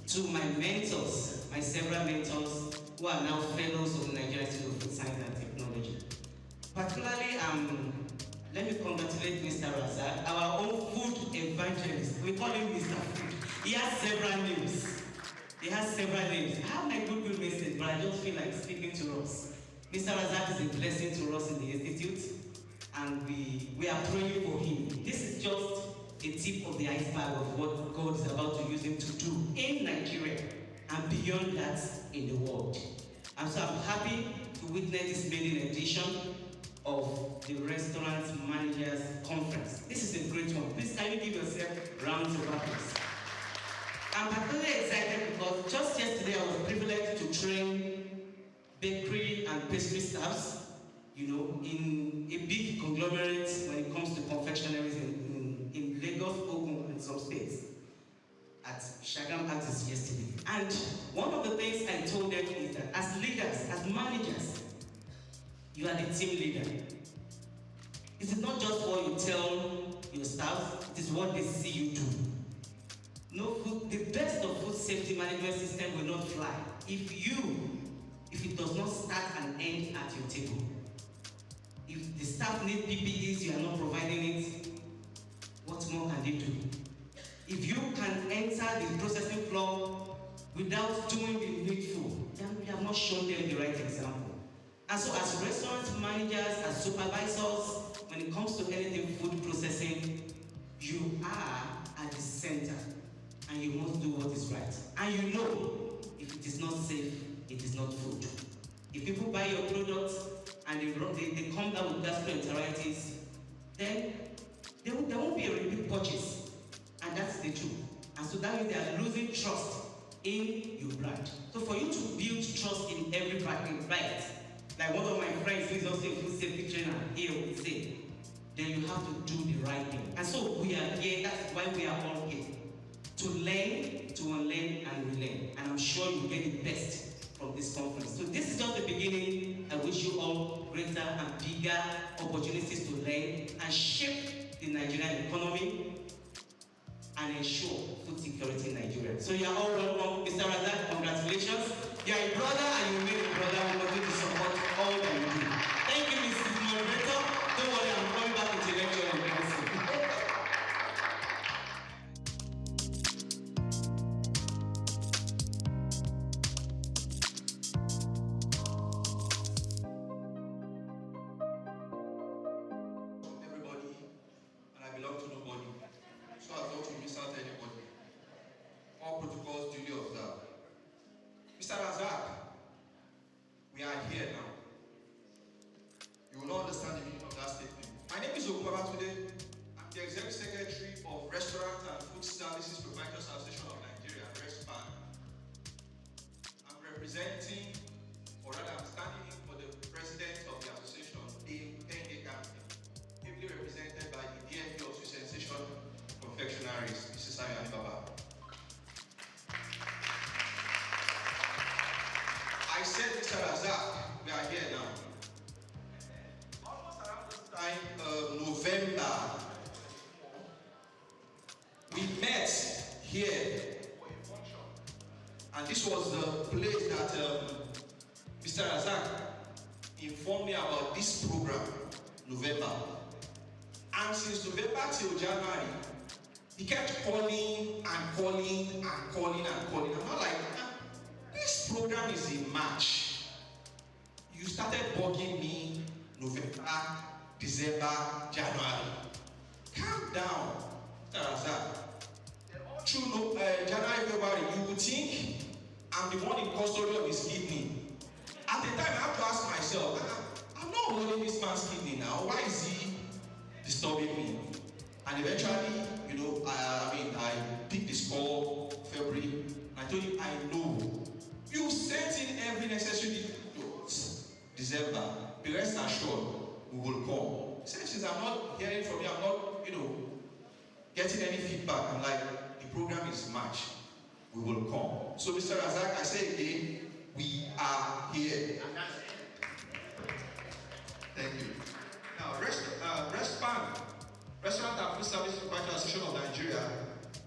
to my mentors, my several mentors who are now fellows of the Nigerian Institute of Food Science and Technology. Particularly, let me congratulate Mr. Razak, our own food evangelist. We call him Mr. Food. He has several names. I have my goodwill message, but I just feel like speaking to us. Mr. Razak is a blessing to us in the Institute, and we are praying for him. This is just a tip of the iceberg of what God is about to use him to do in Nigeria and beyond that in the world. And so I'm happy to witness this maiden edition of the Restaurant Managers Conference. This is a great one. Please can you give yourself rounds of applause. I'm particularly excited because just yesterday I was privileged to train bakery and pastry staffs, you know, in a big conglomerate when it comes to confectionaries in Lagos, Ogun, and some states at Shagam Artists yesterday. And one of the things I told them is that as leaders, as managers, you are the team leader. It is not just what you tell your staff, it is what they see you do. No food, the best of food safety management system will not fly if it does not start and end at your table. If the staff need PPEs, you are not providing it, what more can they do? If you can enter the processing floor without doing the needful, then you have not shown them the right example. And so as restaurant managers, as supervisors, when it comes to anything food processing, you are at the center and you must do what is right. And you know, if it is not safe, it is not food. If people buy your products and they come down with gastroenteritis, then there won't be a repeat purchase. And that's the truth. And so that means they are losing trust in your brand. So for you to build trust in every bite, like one of my friends who is also a food safety trainer here would say, then you have to do the right thing. And so we are here, that's why we are all here. To learn, to unlearn, and relearn. And I'm sure you get the best from this conference. So this is just the beginning. I wish you all greater and bigger opportunities to learn and shape the Nigerian economy and ensure food security in Nigeria. So you are all welcome. Mr. Razak, congratulations. You are a brother and you remain a brother. We continue to support all that you do. Thank you, Mrs. Moderator. Don't worry, I'm coming back with a lecture on council. I said, Mr. Razak, we are here now. Almost around this time, November, we met here for a function. And this was the place that Mr. Razak informed me about this program, November. And since November till January, he kept calling and calling and calling and calling. I'm not like, this program is in March. You started bugging me November, December, January. Calm down, Razak. Through January, February, you would think I'm the one in custody of his kidney. At the time, I have to ask myself, I'm not holding this man's kidney now. Why is he disturbing me. And eventually, you know, I picked this call February, and I told him, I know you sent in every necessary December. Be rest assured, we will come. Since I'm not hearing from you, I'm not, you know, getting any feedback. I'm like, the program is March. We will come. So, Mr. Razak, I say again, we are here. Thank you. Now, Restaurant and Food Service Proprietors Association of Nigeria,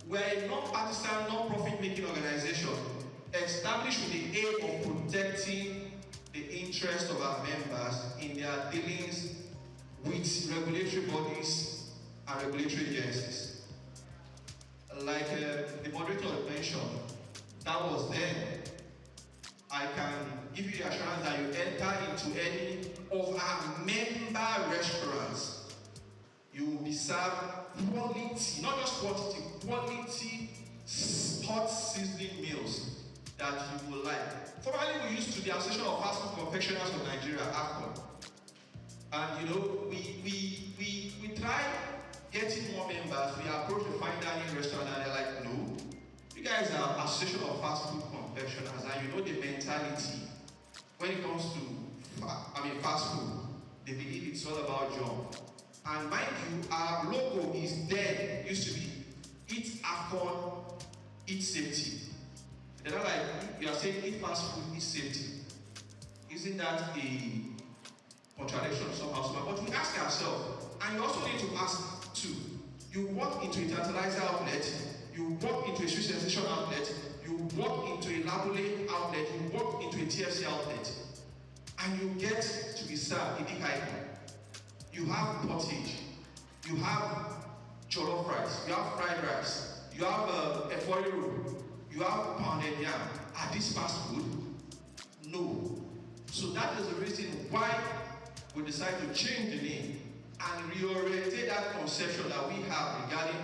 we're a non-partisan, non-profit making organization established with the aim of protecting the interests of our members in their dealings with regulatory bodies and regulatory agencies. Like the moderator mentioned, that was then. I can give you the assurance that you enter into any of our member restaurants, you will be served quality, not just quantity, quality hot seasoning meals that you will like. Formerly, we used to the Association of Fast Food Confectioners of Nigeria, AFCON. And you know, we try getting more members. We approach the fine dining restaurant and they're like, no, you guys are Association of Fast Food Confectioners, and you know the mentality when it comes to fast food. They believe it's all about junk. And mind you, our logo is there. It used to be Eat AFCON, Eat Safety. They're not like, you are saying eat fast food, eat safety. Isn't that a contradiction somehow? But we ask ourselves, and you also need to ask too. You walk into a tantalizer outlet, you walk into a sweet sensation outlet, you walk into a labule outlet, you walk into a TFC outlet, and you get to be served a big item. You have pottage, you have jollof rice, you have fried rice, you have a efori roll, you have pounded yam. Are these fast food? No. So that is the reason why we decided to change the name and reorientate that conception that we have regarding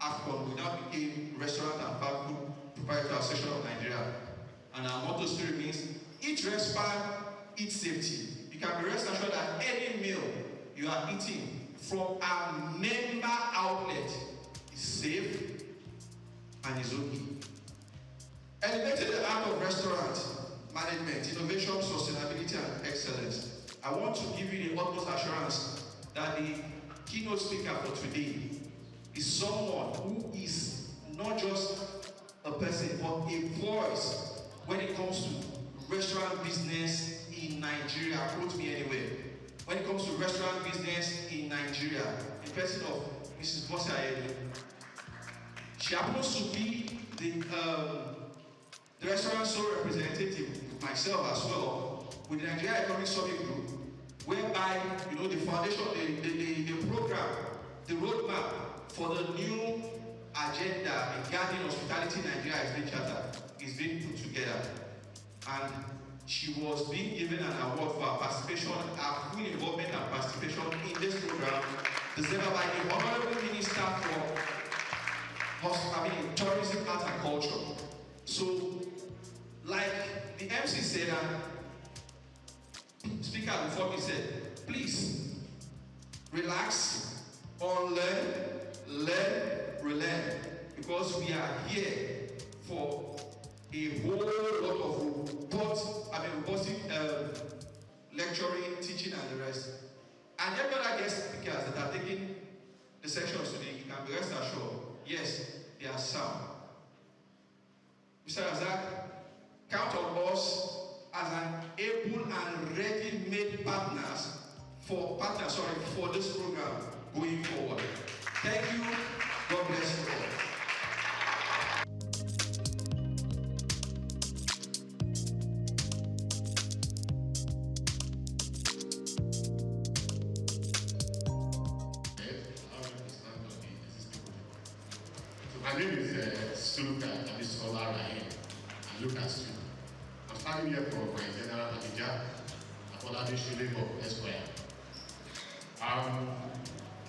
AFCON. We now became Restaurant and Fast Food Proprietors Association of Nigeria. And our motto still remains, eat RESPAN, eat safety. You can be rest assured that any meal you are eating from our member outlet is safe and is okay. Elevating the art of restaurant management, innovation, sustainability, and excellence. I want to give you the utmost assurance that the keynote speaker for today is someone who is not just a person, but a voice when it comes to restaurant business in Nigeria. Quote me anywhere. When it comes to restaurant business in Nigeria, the person of Mrs. Bossa Edu. She happens to be the restaurant sole representative, myself as well, with the Nigeria Economic Summit Group, whereby, you know, the foundation, the program, the roadmap for the new agenda regarding hospitality in Nigeria is being chartered, is being put together. And she was being given an award for her participation, her full involvement and participation in this program, delivered by the Honorable Minister for Tourism, Art and Culture. So, like the MC said, and speaker before me said, please relax, unlearn, learn, relearn, because we are here for a whole lot of robust lecturing, teaching, and the rest. And every other guest speakers that are taking the sections today, you can be rest assured, yes, they are sound. Mr. Razak, count on us as an able and ready-made partners for this program going forward. Thank you. God bless you all. My name is Souq, that is Solar Rahim. I look at you. I'm standing here for my general manager, Abolade Shulebo Esquire.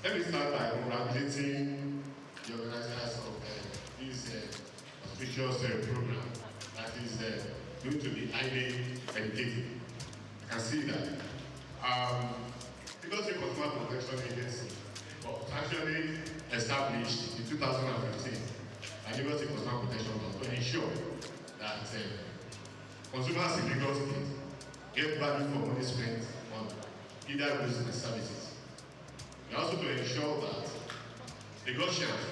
Let me start by congratulating the organizers of this auspicious program that is going to be highly educative. I can see that. Lagos State Consumer Protection Agency was actually established in 2015 by Lagos State Consumer Protection Law to ensure that consumers in Lagos State get value for money spent on either goods and services. And also to ensure that Lagosians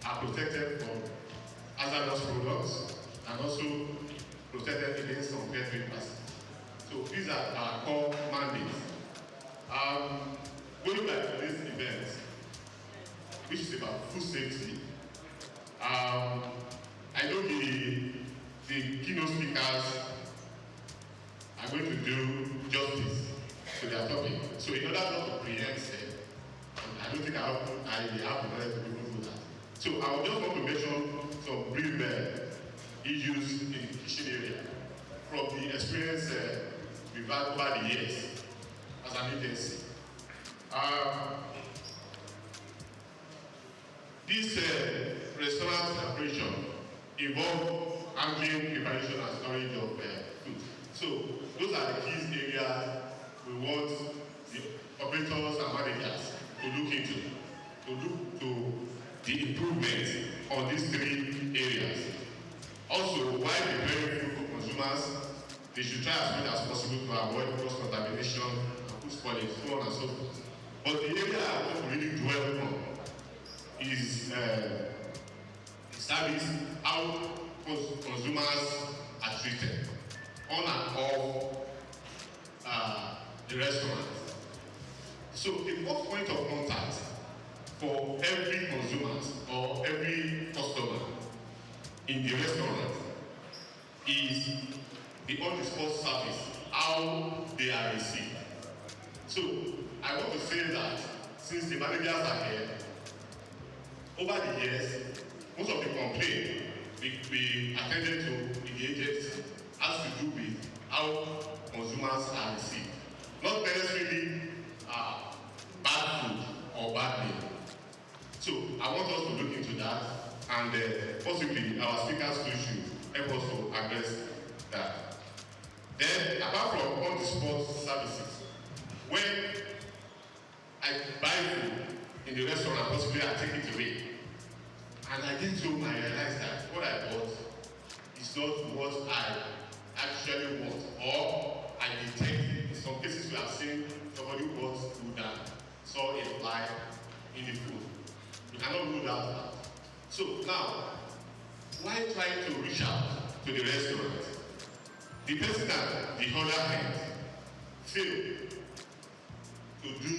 are protected from hazardous products and also protected against unfair trade practices. So these are our core mandates. Going back to this event, which is about food safety, I know the keynote speakers are going to do justice to their topic. So in order not to preempt it, I don't think I have the knowledge to do that. So I just want to mention some brief issues in the kitchen area from the experience we've had over the years as an agency. This restaurant operation involves handling, preparation, and storage of food. So those are the key areas we want the operators and managers to look into, to look to the improvement on these three areas. Also, while preparing food for consumers, they should try as much as possible to avoid cross-contamination and food spoilage, so on and so forth. But the area I want to really dwell on is service, how consumers are treated on and off the restaurant. So the first point of contact for every consumer or every customer in the restaurant is the on-the-spot service, how they are received. So I want to say that since the managers are here, over the years, most of the complaints we attended to in the agency has to do with how consumers are received. Not necessarily bad food or bad meal. So I want us to look into that, and possibly our speakers should help us to address that. Then, apart from on-the-spot services, when I buy food in the restaurant, possibly I take it away, and I get home, I realize that what I bought is not what I actually want, or I detect. In some cases, we have seen somebody who bought food and saw a fly in the food. You cannot rule that out. So now, while trying to reach out to the restaurant, the person at the other hand failed to do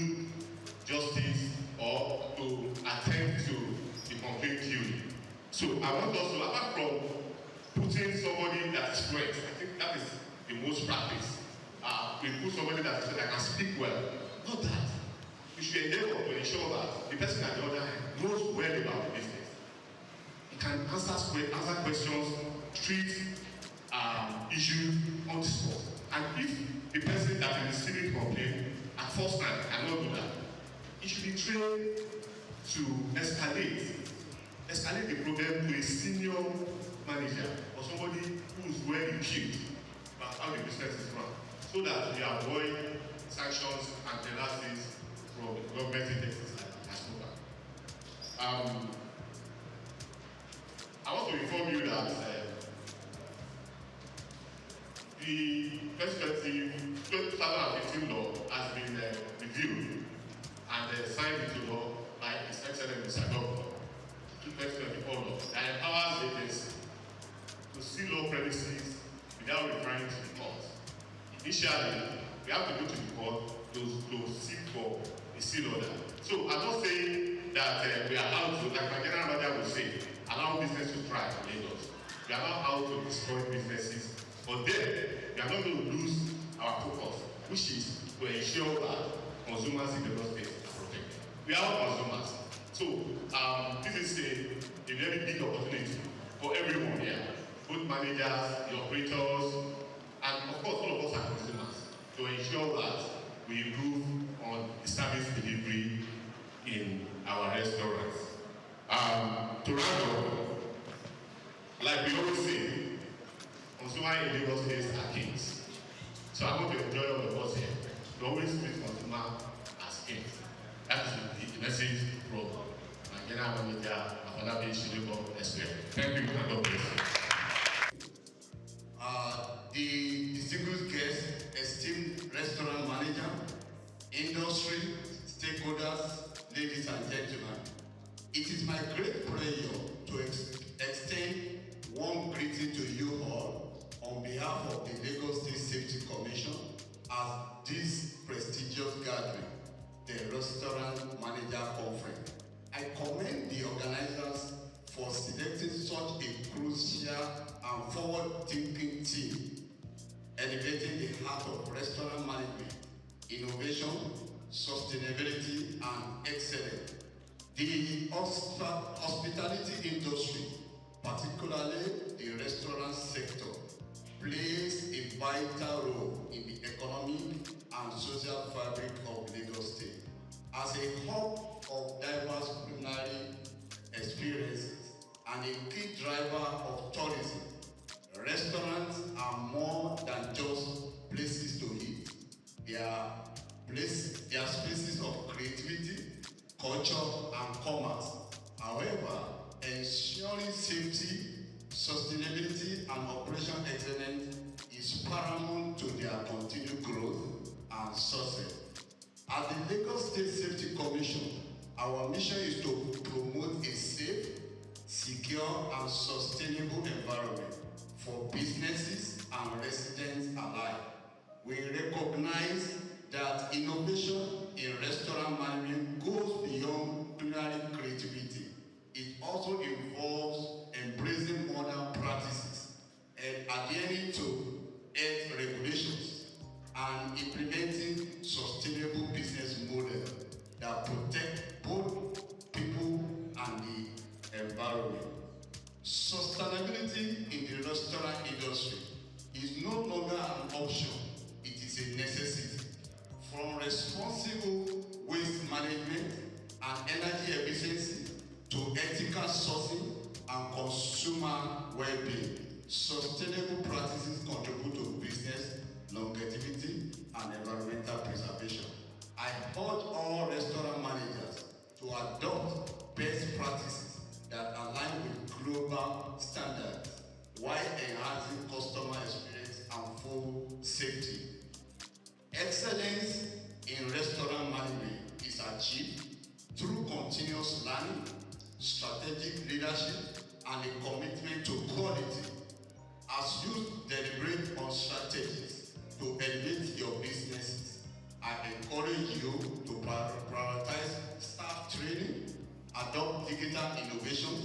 justice or to attend to the complaint queue. So I want us to, apart from putting somebody that is correct, I think that is the most practice. We put somebody that can speak well. Not that. We should endeavor to ensure that the person at the other hand knows well about the business. He can answer questions, treat issues on the spot. And if the person that is receiving the complaint at first hand cannot do that, he should be trained to escalate the problem to a senior manager or somebody who is well equipped about how the business is run, so that we avoid sanctions and penalties from government agencies like ASCOPA. I want to inform you that the 2015 law has been reviewed and signed into law by His Excellency Mr. Governor, 2024 law, that empowers agencies to seal all premises without referring to the court. Initially, we have to go to the court to seek for a seal order. So I'm not saying that we are out to, like my general manager would say, allow business to thrive in Lagos. We are not out to destroy businesses, but then we are not going to lose our focus, which is to ensure that consumers in the Lagos State are protected. We are all consumers. So this is a very big opportunity for everyone here, both managers, the operators, and of course all of us are consumers, to ensure that we improve on the service delivery in our restaurants. To round up, like we always say, consumers in Lagos State are kings. So I want to enjoy all of us here. should always treat consumer as kings. That is the message from my general manager, Afolabi Shiribo Expert. Thank you, and God bless you. The distinguished guests, esteemed restaurant manager, industry, stakeholders, ladies and gentlemen, it is my great pleasure to extend warm greeting to you all on behalf of the Lagos State Safety Commission at this prestigious gathering, the Restaurant Manager Conference. I commend the organizers for selecting such a crucial and forward-thinking team, elevating the heart of restaurant management, innovation, sustainability, and excellence. The hospitality industry, particularly the restaurant sector, plays a vital role in the economic and social fabric of Lagos State. As a hub of diverse culinary experiences and a key driver of tourism, restaurants are more than just places to eat. They are spaces of creativity, culture, and commerce. However, ensuring safety, sustainability, and operational excellence is paramount to their continued growth and success. At the Lagos State Safety Commission, our mission is to promote a safe, secure, and sustainable environment for businesses and residents alike. We recognize that innovation in restaurant management goes beyond culinary creativity. It also involves embracing modern practices and adhering to health regulations and implementing sustainable business models that protect both people and the environment. Sustainability in the restaurant industry is no longer an option, it is a necessity. From responsible waste management and energy efficiency to ethical sourcing and consumer well-being, sustainable practices contribute to business longevity and environmental preservation. I urge all restaurant managers to adopt best practices that align with global standards while enhancing customer experience and food safety. Excellence in restaurant management is achieved through continuous learning, strategic leadership, and a commitment to quality. As you deliberate on strategies to elevate your businesses, I encourage you to prioritize staff training, adopt digital innovation,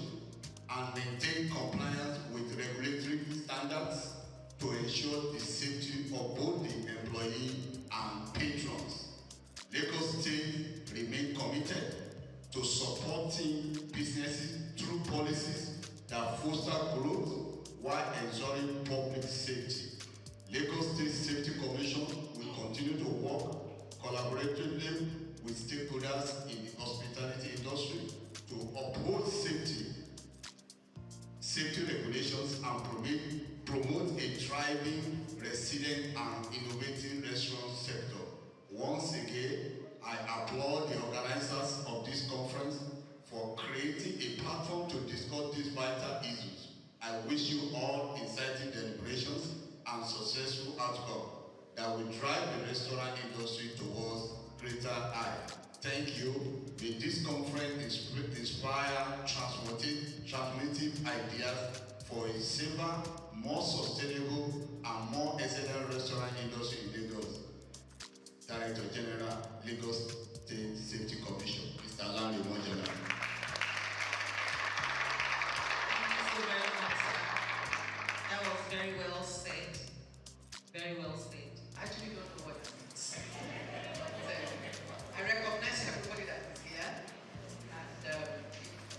and maintain compliance with regulatory standards to ensure the safety of both the employee and patrons. Lagos State remains committed to supporting businesses through policies that foster growth while ensuring public safety. Lagos State Safety Commission will continue to work collaboratively with stakeholders in the hospitality industry to uphold safety regulations and promote a thriving, resilient, and innovative restaurant sector. Once again, I applaud the organizers of this conference for creating a platform to discuss these vital issues. I wish you all exciting deliberations and successful outcome that will drive the restaurant industry towards greater heights. Thank you. May this conference inspire transformative ideas for a safer, more sustainable, and more excellent restaurant industry in Lagos. Director General, Lagos State Safety Commission, Mr. Larry Mojala. Thank you so very much, sir. That was very well said. Very well said. I actually don't know what that means. I recognize everybody that is here, and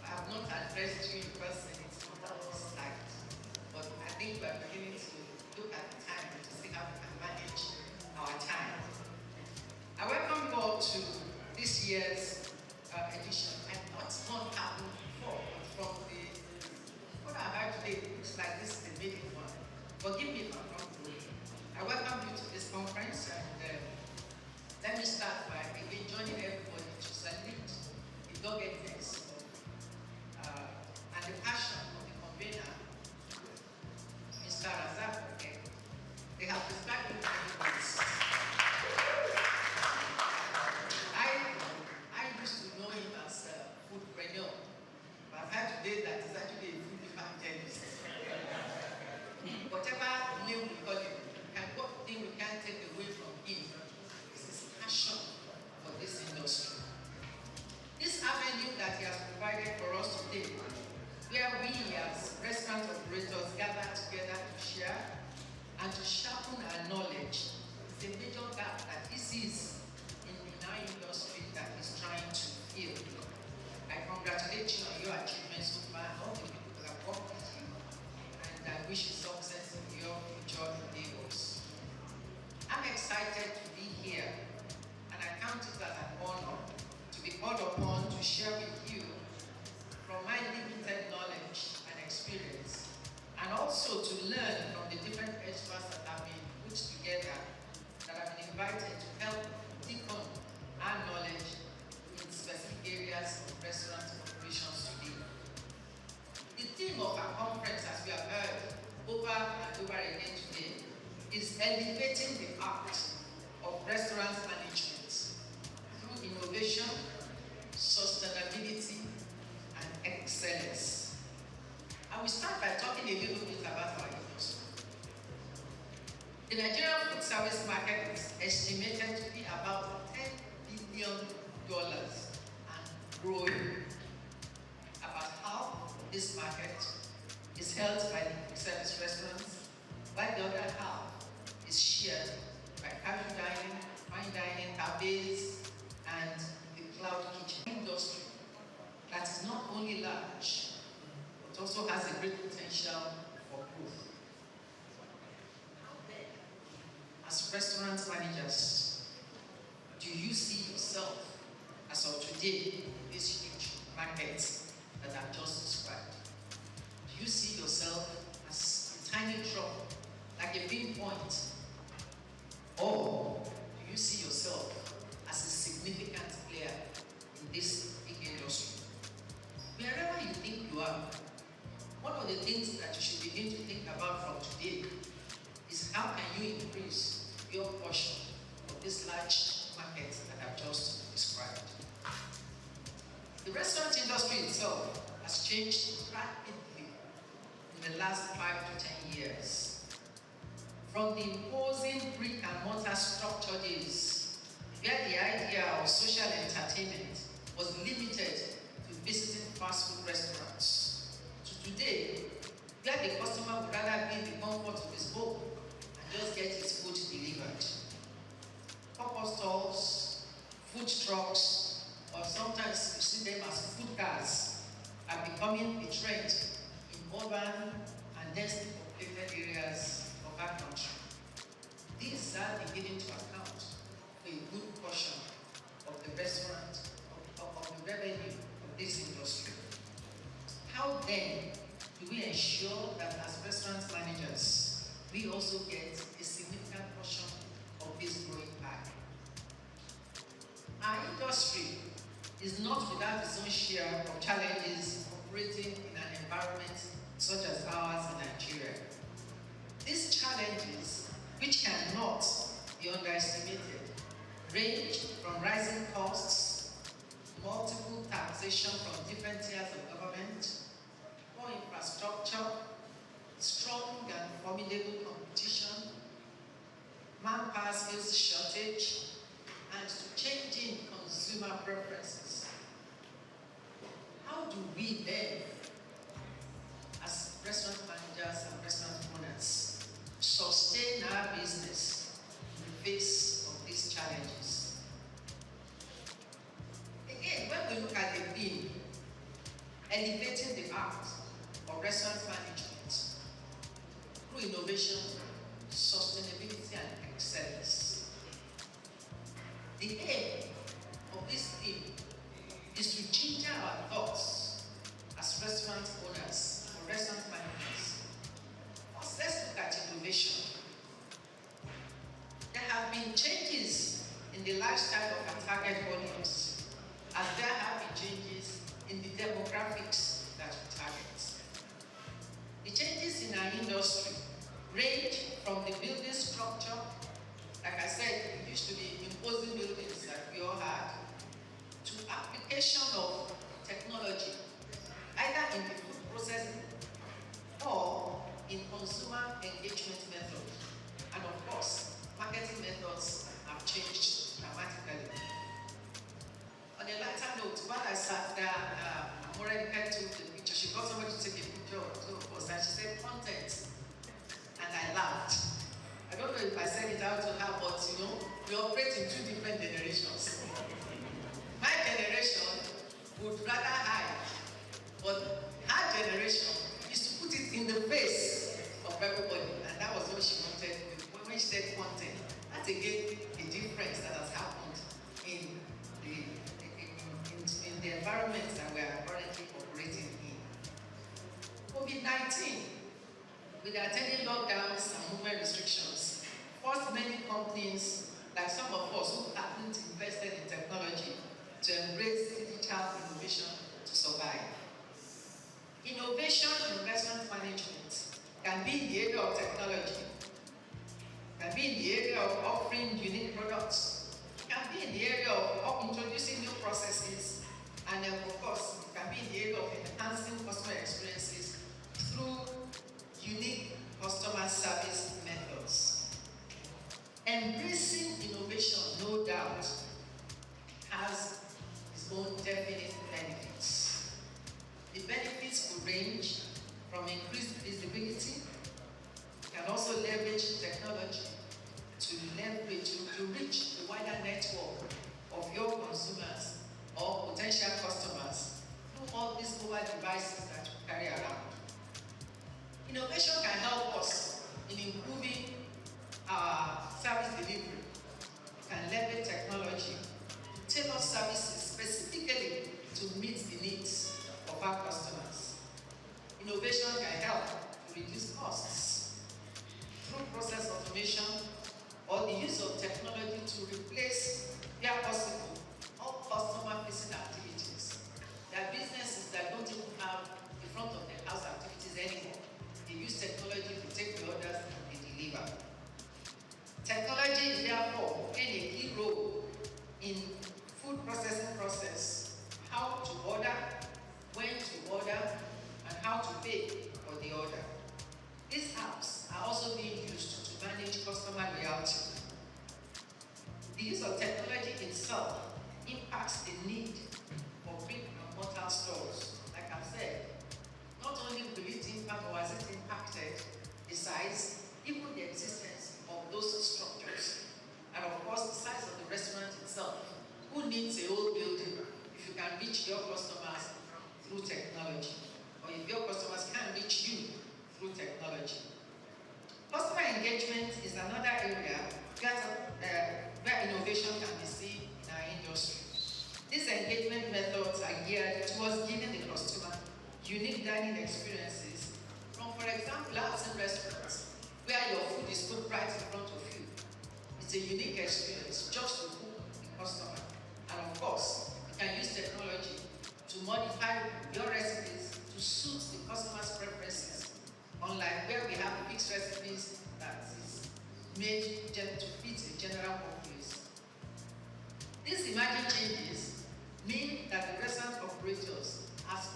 I have not addressed you in person, it's not that slide. But I think we are beginning to look at the time to see how we can manage our time. I welcome you all to this year's edition. And what's not happened before, but from what I heard today, it looks like this is the maiden one. Forgive me if I'm wrong. I welcome you to this conference, and Let me start by again joining everybody to salute the doggedness and the passion of the convener, Mr. Razak. They have described it many ways. I used to know him as a foodpreneur, but I've heard today that he's actually a food evangelist. Whatever name we call him, and what thing we can't take away from him is his passion for this industry. This avenue that he has provided for us today, where we as restaurant operators gather together to share and to sharpen our knowledge, is a major gap that he sees in our industry that he's trying to fill. I congratulate you on your achievements so far, and all the people that have worked with you, and I wish you success in your future endeavors. I'm excited to be here, and I count it as an honor to be called upon to share with you from my limited knowledge and experience, and also to learn from the different experts that have been put together, that have been invited to help deepen our knowledge in specific areas of restaurant operations today. The theme of our conference, as we have heard over and over again today, is elevating the art of restaurant management through innovation, sustainability, and excellence. I will start by talking a little bit about our industry. The Nigerian food service market is estimated to be about $10 billion and growing. About half of this market is held by the service restaurants, while the other half is shared by casual dining, fine dining, cafes, and the cloud kitchen industry that is not only large, but also has a great potential for growth. As restaurant managers, do you see yourself as of today in this huge market that I've just described? Do you see yourself as a tiny drop, like a pinpoint? Or do you see yourself as a significant player in this big industry? Wherever you think you are, one of the things that you should begin to think about from today is how can you increase your portion of this large market that I've just described. The restaurant industry itself has changed rapidly in the last 5 to 10 years. From the imposing brick and mortar structure days, where the idea of social entertainment was limited to visiting fast food restaurants, to today, where the customer would rather be in the comfort of his home and just get his food delivered. Pop-up stalls, food trucks, or sometimes you see them as food cars, are becoming a trend in urban and densely populated areas of our country. These are beginning to account for a good portion of the restaurant, of the revenue of this industry. How then do we ensure that as restaurant managers, we also get a significant portion of this growing pie? Our industry is not without its own share of challenges operating in an environment such as ours in Nigeria. These challenges, which cannot be underestimated, range from rising costs, multiple taxation from different tiers of government, poor infrastructure, strong and formidable competition, manpower skills shortage, and to changing consumer preferences. How do we then, as restaurant managers and restaurant owners, sustain our business in the face of these challenges? Again, when we look at the theme, elevating the art of restaurant management through innovation, sustainability, and excellence, the aim of this theme is to ginger our thoughts as restaurant owners or restaurant managers. First, let's look at innovation. There have been changes in the lifestyle of our target audience, as there have been changes in the demographics that we target. The changes in our industry range from the building structure, like I said, it used to be imposing buildings that we all had, to application of technology, either in the food processing or in consumer engagement methods. And of course, marketing methods have changed dramatically. On a lighter note, while I sat there, I'm already head to the picture. She got somebody to take a picture of two of us, and she said content. And I laughed. I don't know if I said it out to her, but you know, we operate in two different generations. My generation would rather hide, but her generation is to put it in the face of everybody, and that was what she wanted. When she said content, that's again a difference that has happened in the environment that we are currently operating in. COVID-19, with the attending lockdowns and movement restrictions, forced many companies, like some of us who hadn't invested in technology, to embrace digital innovation to survive. Innovation in restaurant management can be in the area of technology, can be in the area of offering unique products, can be in the area of introducing new processes, and then of course, it can be in the area of enhancing customer experiences through unique customer service methods. Embracing innovation, no doubt, has its own definite benefits. The benefits could range from increased visibility. You can also leverage technology to reach a wider network of your consumers or potential customers through all these mobile devices that you carry around. Innovation can help us in improving our service delivery. We can leverage technology to tailor services specifically to meet the needs of our customers. Innovation can help to reduce costs through process automation or the use of technology to replace, where possible, all customer-facing activities. There are businesses that don't even have the front of the house activities anymore. They use technology to take the orders and they deliver. Technology is therefore playing a key role in food processing process, how to order, when to order, and how to pay for the order. These apps are also being used to manage customer loyalty. The use of technology itself impacts the need for brick and mortar stores. Like I've said, not only will it impact or has it impacted the size, even the existence of those structures. And of course, the size of the restaurant itself. Who needs a whole building if you can reach your customers through technology? Or if your customers can reach you through technology? Customer engagement is another area where innovation can be seen in our industry. These engagement methods are geared towards giving the customer unique dining experiences from, for example, outside restaurants where your food is put right in front of you. It's a unique experience just to hook the customer. And of course, you can use technology to modify your recipes to suit the customer's preferences, unlike where we have fixed recipes that is made to fit a general populace. These emerging changes mean that the restaurant operators, as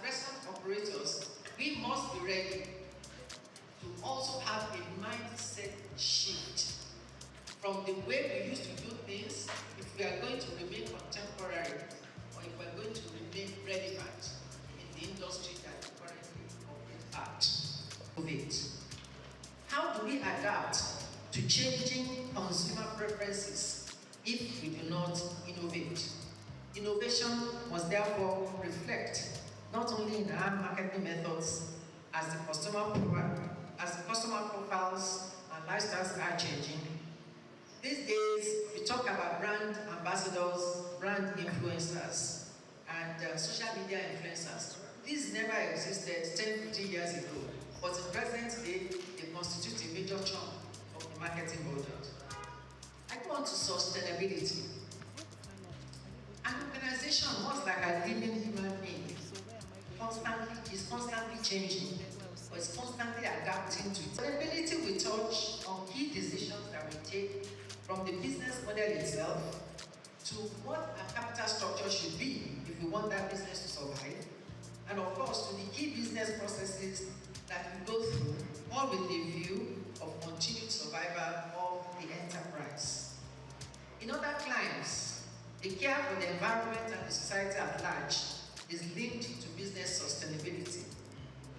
restaurant operators, we must be ready to also have a mindset shift from the way we used to do things, if we are going to remain contemporary, or if we are going to remain relevant in the industry that we currently operate at. How do we adapt to changing consumer preferences if we do not innovate? Innovation must therefore reflect not only in our marketing methods as the customer profiles and lifestyles are changing. These days, we talk about brand ambassadors, brand influencers, and social media influencers. These never existed 10, 15 years ago, but in present day, they constitute a major chunk of the marketing budget. I go on on to sustainability. An organization, much like a living human being, is constantly changing, but it's constantly adapting to it. Sustainability will touch on key decisions that we take from the business model itself to what a capital structure should be if we want that business to survive, and of course to the key business processes that we go through, all with the view of continued survival of the enterprise. In other climes, the care for the environment and the society at large is linked to business sustainability.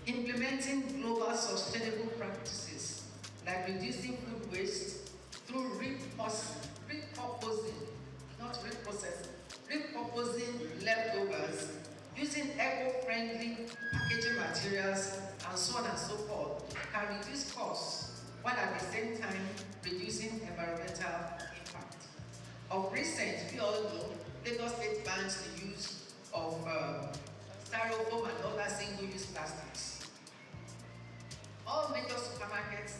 Implementing global sustainable practices like reducing food waste through repurposing leftovers, using eco-friendly packaging materials, and so on and so forth, can reduce costs while at the same time reducing environmental impact. Of recent, we all know Lagos State bans the use of styrofoam and other single-use plastics. All major supermarkets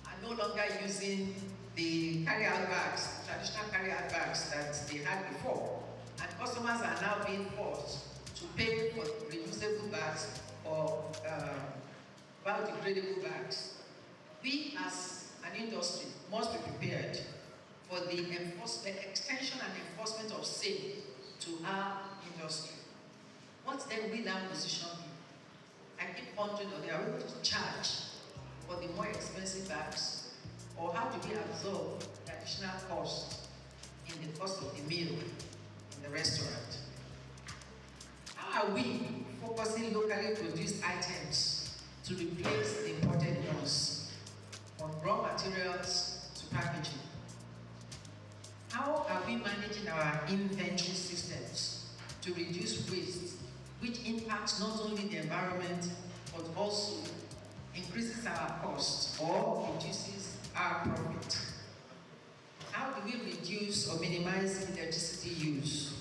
are no longer using the carry-out bags, traditional carry-out bags that they had before, and customers are now being forced to pay for reusable bags or biodegradable bags. We as an industry must be prepared for the extension and enforcement of SAFE to our industry. What then will our position be? I keep wondering, are we able to charge for the more expensive bags? Or how do we absorb the additional cost in the cost of the meal in the restaurant? How are we focusing locally produced items to replace the imported ones, from raw materials to packaging? How are we managing our inventory systems to reduce waste, which impacts not only the environment, but also increases our cost or reduces our profit? How do we reduce or minimize electricity use?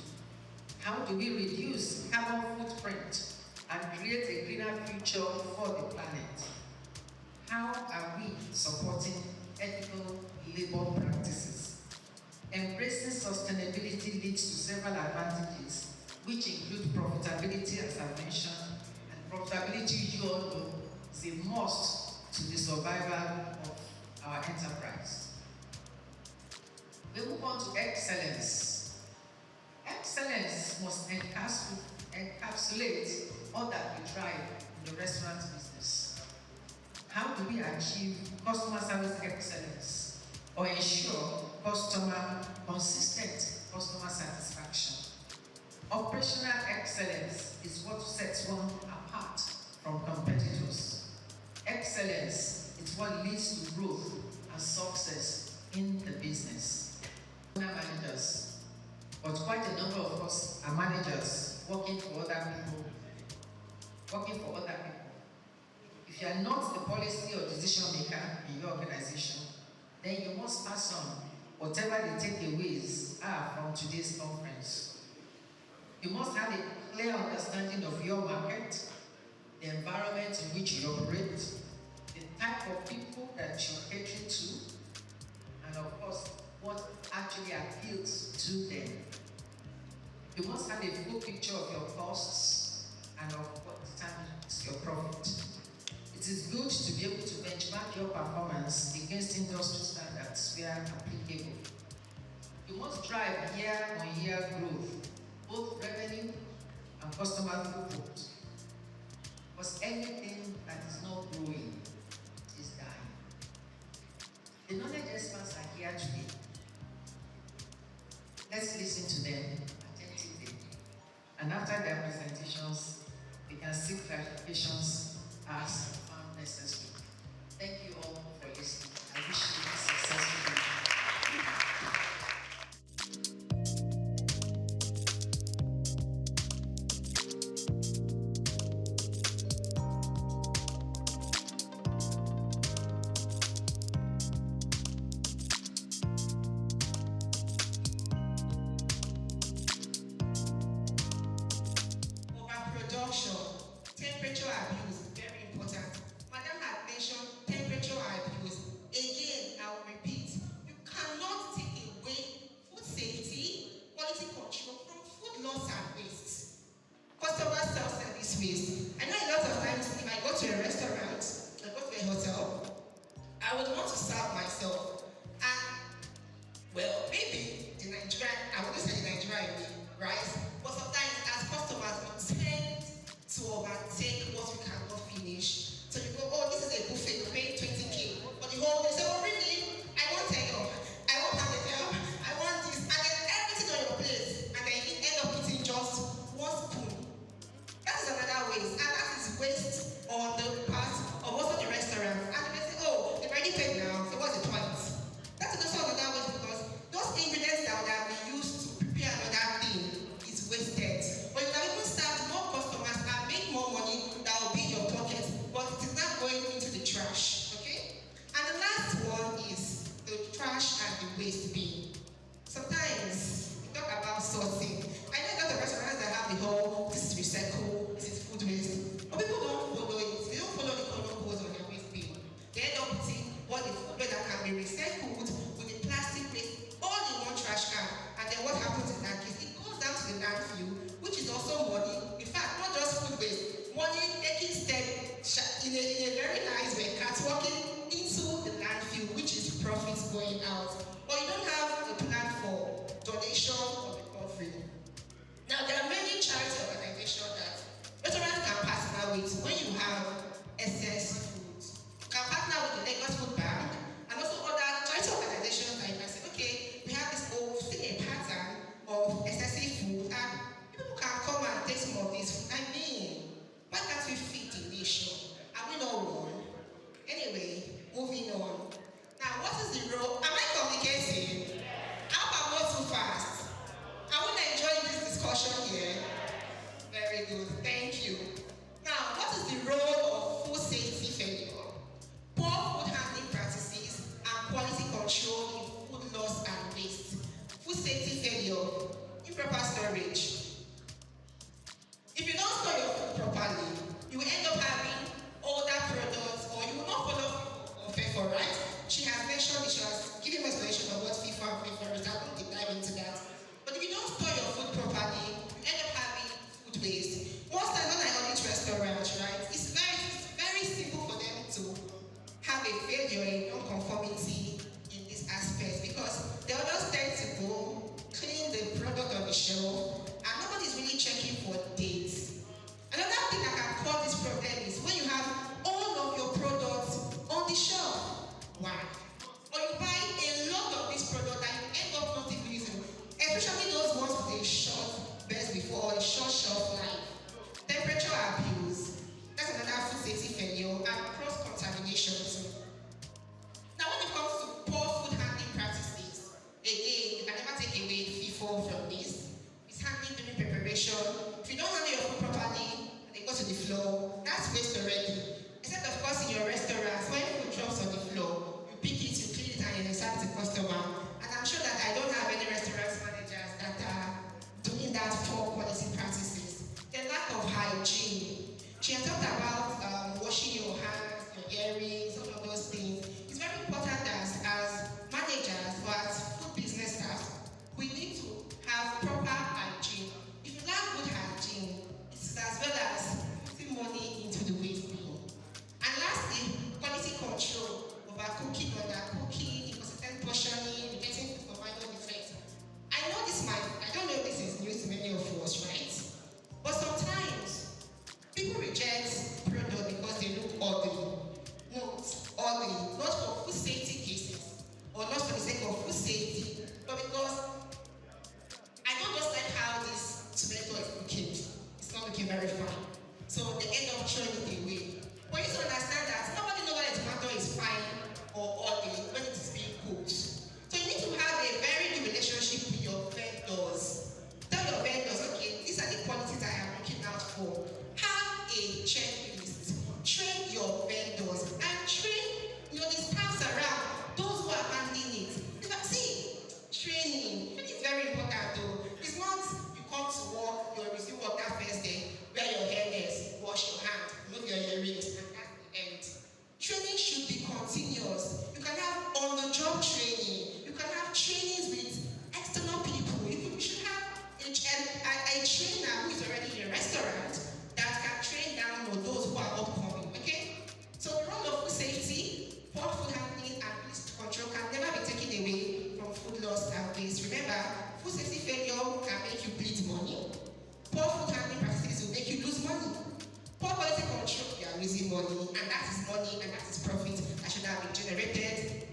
How do we reduce carbon footprint and create a greener future for the planet? How are we supporting ethical labor practices? Embracing sustainability leads to several advantages, which include profitability, as I mentioned, and profitability, you all know, is a must to the survival of our enterprise. We move on to excellence. Excellence must encapsulate all that we try in the restaurant business. How do we achieve customer service excellence or ensure consistent customer satisfaction? Operational excellence is what sets one apart from competitors. Excellence is what leads to growth and success in the business. Managers, but quite a number of us are managers working for other people. If you are not the policy or decision maker in your organization, then you must pass on whatever the takeaways are from today's conference. You must have a clear understanding of your market, the environment in which you operate, the type of people that you're catering to, and of course, what actually appeals to them. You must have a full picture of your costs and of what determines your profit. It is good to be able to benchmark your performance against industry standards where applicable. You must drive year-on-year growth, both revenue and customer throughput. Because anything that is not growing is dying. The knowledge experts are here today. Let's listen to them attentively. And after their presentations, we can seek clarifications as found necessary. Thank you all for listening. I wish you a successful day. Overproduction, temperature abuse, very important. Madam coming out, or you don't have a plan for donation or recovery. Now, there are many charity organizations that restaurants can partner with when you have excess food. You can partner with the Lagos Food Bank and also other charity organizations that you can say, okay, we have this whole pattern of excessive food, and people can come and take some of this food. I mean, why can't we feed the nation? Are we not one? Anyway, moving on. Now, what is the role? Am I communicating? How about not too fast? I want to enjoy this discussion here. Very good, thank you. Now, what is the role of food safety failure? Poor food handling practices and quality control in food loss and waste. Food safety failure, improper storage. If you don't store your food properly, you will end up having older products, or you will not follow FIFO, right? She has mentioned it, she has given me explanation of what FIFA and FIFO is. I won't dive into that. But if you don't store your food properly, you end up having food waste. Most times when I audit restaurants, right, it's very simple for them to have a failure in non-conformity in this aspect, because they'll just tend to go clean the product on the shelf and nobody's really checking for dates. Another thing that can cause this problem is when you have all of your products on the shelf. Why? Or you buy a lot of this product and you end up not even using it. Especially those ones with a short best before, a short shelf life. Temperature abuse. That's another food safety failure, and cross-contamination too. Now when it comes to poor food handling practices, again, you can never take away FIFO from this. It's handling during preparation. If you don't handle your food properly, and they go to the floor, that's waste already. Except of course in your restaurants, when food drops on the floor, you pick it, you clean it, and you serve the customer. And I'm sure that I don't have any restaurant managers that are doing that poor quality practices. The lack of hygiene. She has talked about washing your hands, your earrings, all of those things. It's very important as managers or as food business staff, we need to have proper hygiene. If you lack good hygiene, it's as well as putting money into the waste bin. And lastly, quality control, overcooking, undercooking, inconsistent portioning, getting food for minor defects. I don't know if this is news to many of us, right? But sometimes people reject product because they look ugly. Not for food safety cases, or not for the sake of food safety, but because I don't just like how this tomato is looking. It's not looking very fine. So they end up throwing it away. But you need to understand that nobody knows whether a tomato is fine or ugly when it is being cooked. So you need to have a very good relationship with your vendors. Tell your vendors, okay, these are the qualities I am looking out for. Have a checklist. Train your vendors and train the staffs around, those who are handling it. Training is very important though. It's not you come to work, you resume work that first day, wear your hairnets, wash your hand, move your earrings, and that's the end. Training should be continuous. You can have on-the-job training. You can have trainings with external people. You should have a trainer who is already in a restaurant that can train down on those who are upcoming, okay? So the role of food safety, poor food handling, and risk control can never be taken away from food loss and waste. Remember, food safety failure can make you bleed money. Poor food handling practices will make you lose money. Poor quality control, you are losing money, and that is money and that is profit that should have been generated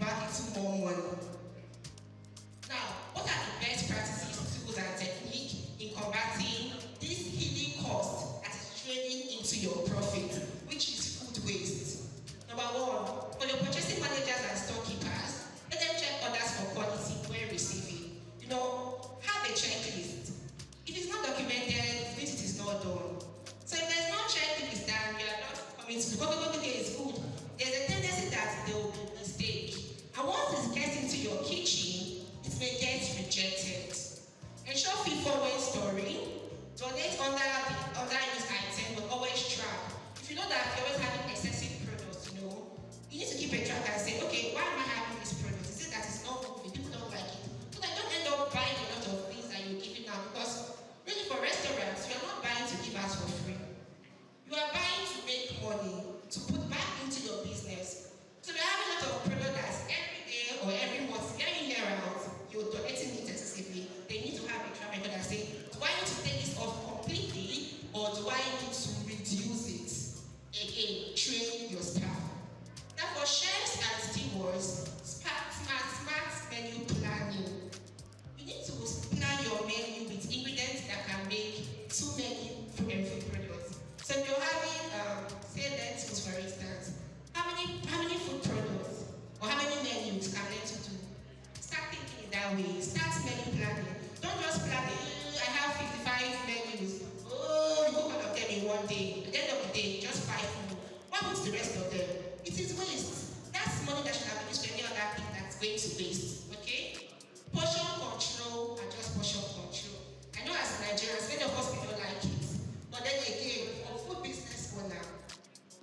put the rest of them, it is waste. That's money that should have been used for any other thing that's going to waste. Okay? Portion control and just portion control. I know as Nigerians, many of us may not like it. But then again, for food business owner,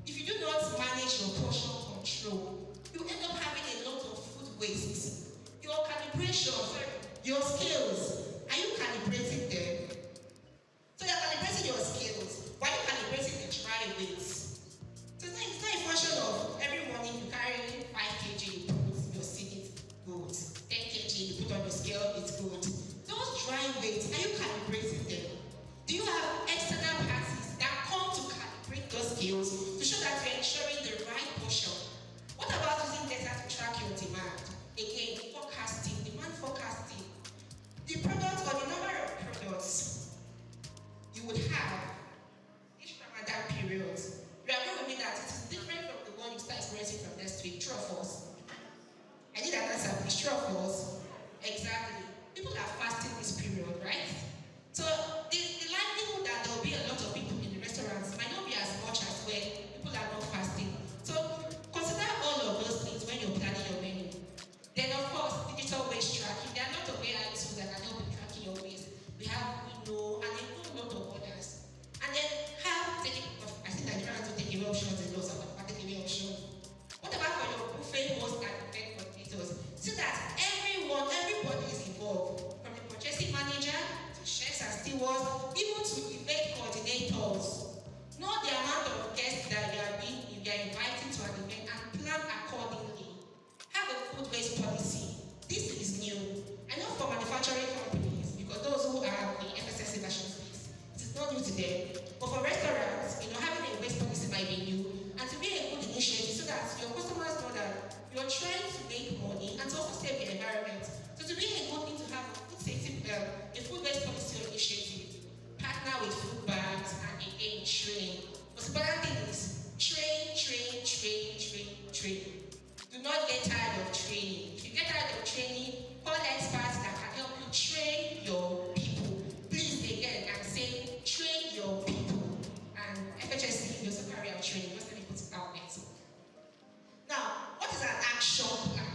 if you do not manage your portion control, you end up having a lot of food waste. Your calibration, your scales, are you calibrating them? So you're calibrating your scales. Why are you calibrating the dry weights? So it's not a function of every morning you carry 5 kg, you put your seed, good. 10 kg, you put on your scale, it's good. Those dry weights, are you calibrating them? Do you have external parties that come to calibrate those scales to show that you're ensuring the right portion? What about using data to track your demand? Again, forecasting, demand forecasting. The product or the number of products you would have each Ramadan period. You agree with me that it is different from the one you start experiencing from next week. True or false? I need an answer, please. True or false? Exactly. People are fasting this period, right? So the likelihood that there will be a lot of people in the restaurants might not be as much as when people are not fasting. So consider all of those things when you're planning your menu. Then of course, digital waste tracking. There are a lot of AI tools that can help you tracking your waste. We have Window and a whole lot of others. And then have taking off. I think Nigerians don't take away options and lots of people take away options. What about for your buffet host and event coordinators? See that everybody is involved. From the purchasing manager to chefs and stewards, even to event coordinators. Know the amount of guests that you are inviting to an event and plan accordingly. Have a food waste policy. This is new. I know for manufacturing companies, because those who are the FSSA version space, it is not new to them. But for restaurants, having a waste policy might be new, and to be a good initiative so that your customers know that you're trying to make money and to also save the environment. So to be a good thing to have a food safety, a food waste policy initiative, partner with food banks, and again train. But the important thing is train. Do not get tired of training. If you get tired of training, call experts that can help you train your people. Please again, I'm saying train your people. And FHSC also carry out training. Just let me put it out there. Now, what is an action plan?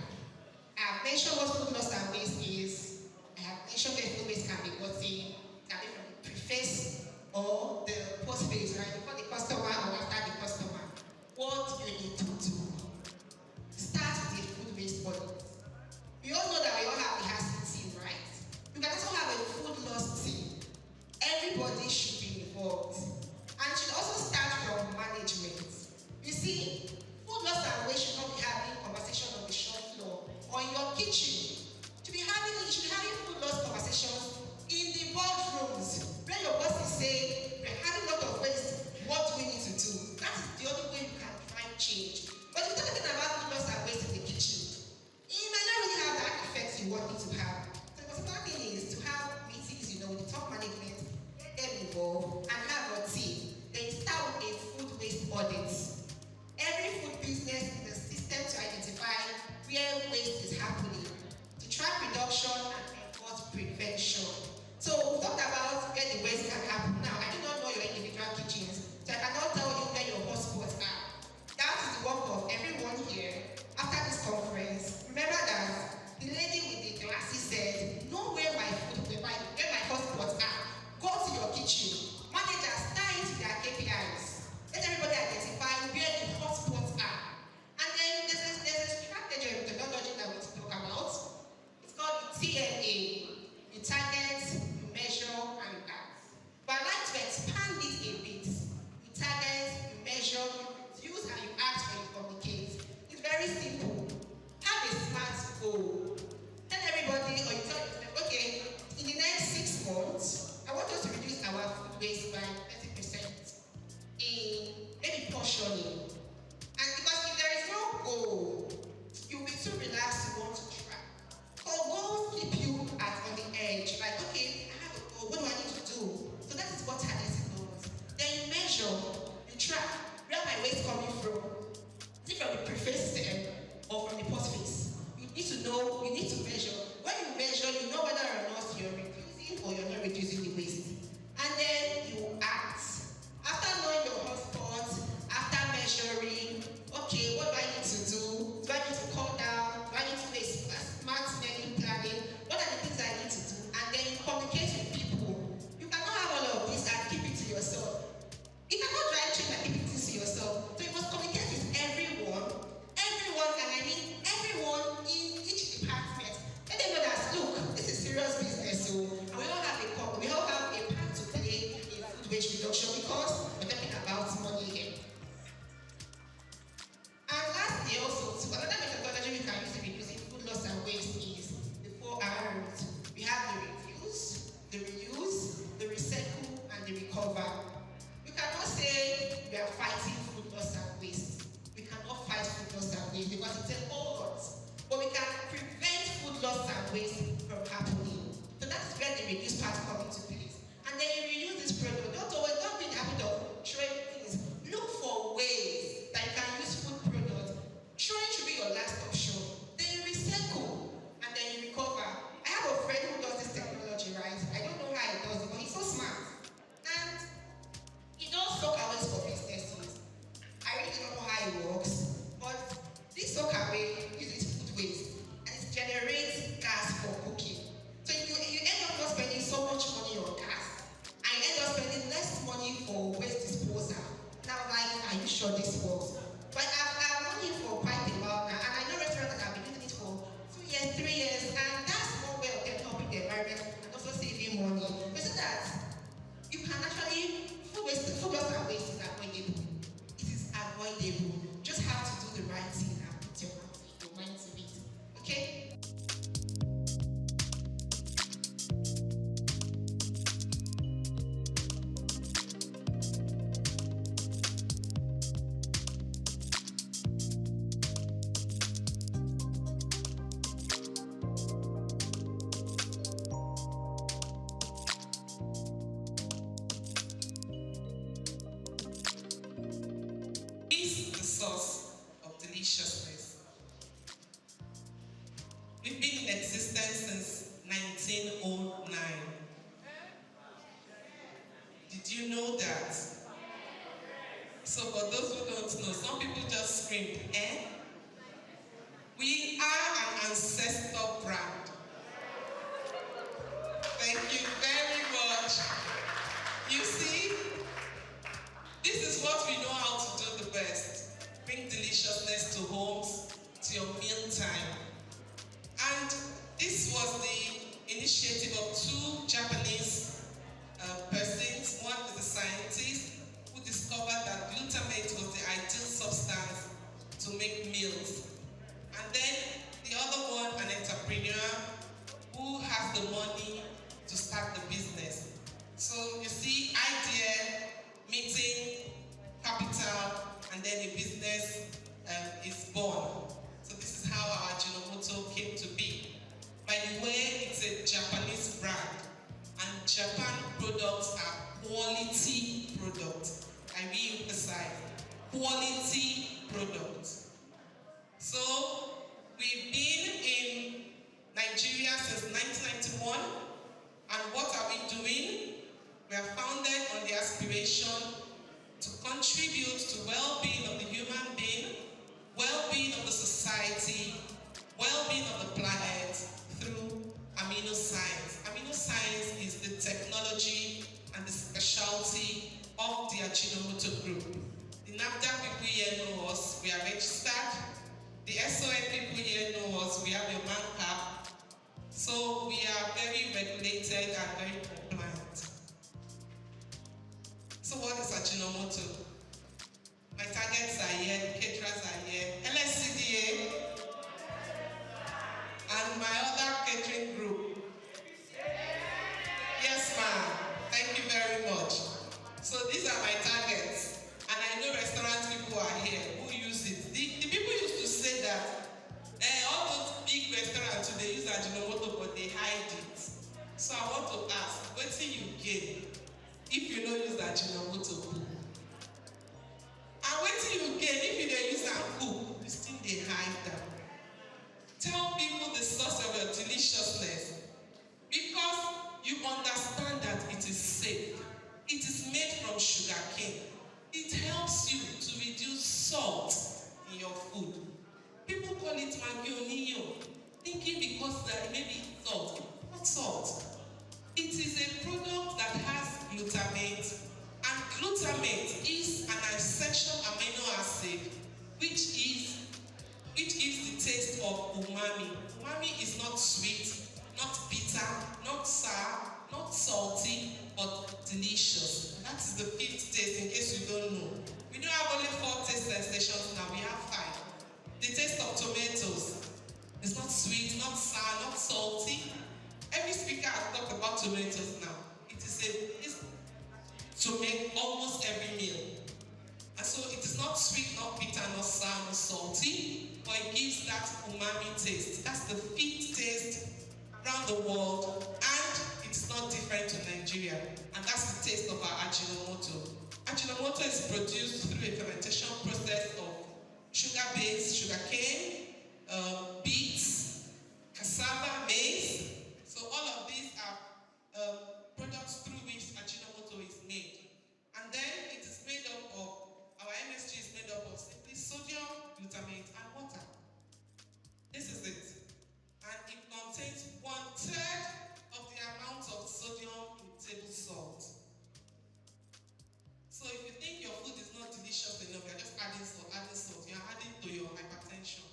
I have mentioned what food loss and waste is. I have mentioned where food waste can be gotten, can be from the preface or the post phase, right? Before the customer or after the customer. What you need to do. Start with the food waste audit. We all know that we all have the HACCP team, right? You can also have a food loss team. Everybody should be involved. And it should also start from management. You see, food loss and waste should not be having conversation on the shop floor or in your kitchen. You should be having food loss conversations in the boardrooms where your boss is saying, we're having a lot of waste, what do we need to do? That is the only way you can find change. But if you're talking about food loss and waste in the kitchen, it might not really have that effect you want it to have. So the important thing is to have meetings, with the top management, get them involved, and have a team. Then start with a food waste audit. Every food business is a system to identify where waste is happening, to track reduction and enforce prevention. So we talked about where the waste can happen. Now, I do not know your individual kitchens, so I cannot tell you where your hotspots are. That is the work of everyone here. After this conference, remember that the lady with the glasses said, know where my hotspots are. Go to your kitchen. Managers tie into their KPIs. Let everybody identify where the hotspots are. And then there's a strategy of methodology that we talk about. It's called the TMA. You target, you measure, and you act. But I'd like to expand it a bit. You target, you measure, you use, and you act when you communicate. It's very simple. Have a smart goal. Tell everybody, or you tell yourself, okay, in the next 6 months, I want us to reduce our food waste by 30% in maybe portioning. And because if there is no goal, you'll be too relaxed to want to track. So goals keep you is the source of deliciousness. We've been in existence since 1909. Did you know that? So for those who don't know, some people just screamed, eh? We are an ancestor brand. Thank you very much. You see, this is what we know how to do the best. Bring deliciousness to homes, to your meal time. And this was the initiative of two Japanese persons. One is a scientist who discovered that glutamate was the ideal substance to make meals. And then the other one, an entrepreneur who has the money to start the business. So you see, idea, meeting, capital, and then a business is born. So this is how our Ajinomoto came to be. By the way, it's a Japanese brand, and Japan products are quality products. I re-emphasize, quality products. So we've been in Nigeria since 1991, and what are we doing? We are founded on the aspiration to contribute to well-being of the human being, well-being of the society, well-being of the planet through amino science. Amino science is the technology and the specialty of the Ajinomoto Group. The NAFDAC people here know us, we are registered. The SON people here know us, we have a man cap. So we are very regulated and very compliant. So what is Ajinomoto? My targets are here, the caterers are here, LSCDA, and my other catering group. Yes, ma'am. Thank you very much. So these are my targets. And I know restaurant people are here who use it. The people used to say that all those big restaurants, they use Ajinomoto, but they hide it. So I want to ask, what do you gain if you don't use Ajinomoto cook? And what do you gain if you don't use that cook? You still they hide them. Tell people the source of your deliciousness, because you understand that it is safe. It is made from sugarcane. It helps you to reduce salt in your food. People call it magionio, thinking because there may be salt. Not salt. It is a product that has glutamate, and glutamate is an essential amino acid which gives the taste of umami. Umami is not sweet, not bitter, not sour, not salty, but delicious. That is the fifth taste, in case you don't know. We don't have only 4 taste sensations now, we have 5. The taste of tomatoes is not sweet, not sour, not salty. Every speaker has talked about tomatoes now. It is to make almost every meal. And so it is not sweet, not bitter, not sour, not salty, but it gives that umami taste. That's the 5th taste around the world, and it's not different to Nigeria. And that's the taste of our Ajinomoto. Ajinomoto is produced through a fermentation process of sugar-based sugarcane, beets, cassava, maize. So all of these are products through which Ajinomoto is made. And then it is made up of, our MSG is made up of simply sodium, glutamate, and water. This is it. And it contains 1/3 of the amount of sodium in table salt. So if you think your food is not delicious enough, you're just adding salt, you're adding to your hypertension.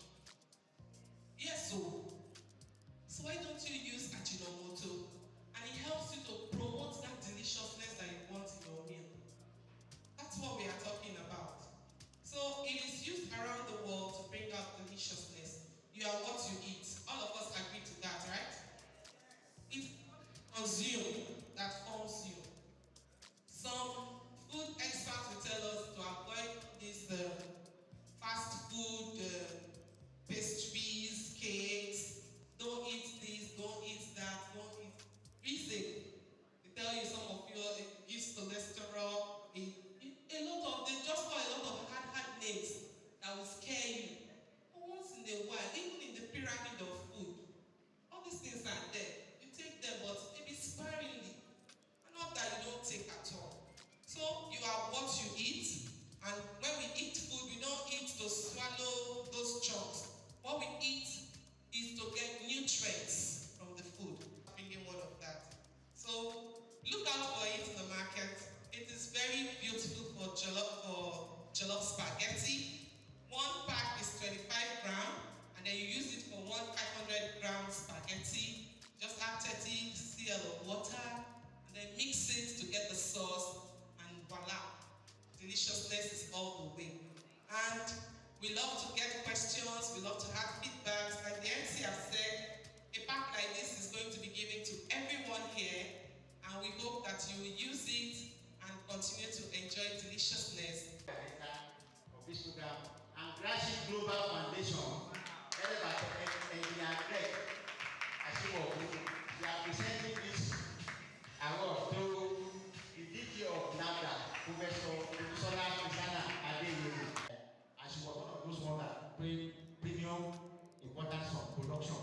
importance of production,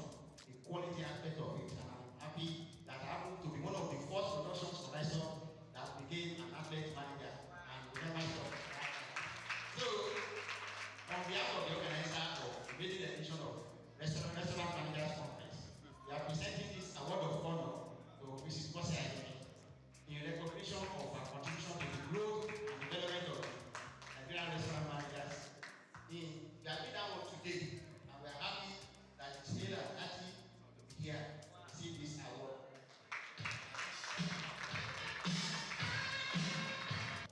the quality aspect of it, and I'm happy that I happen to be one of the first production supervisors that became an athlete manager and will never stop. So, on behalf of the organizer of the maiden edition of Restaurant Managers Conference, we are presenting this award of honor to Mrs. Kosi Ayemi in recognition of her contribution to the growth and development of Nigerian restaurant managers. We have been that one today, and we are happy that it's here at 30 to be here to see this award.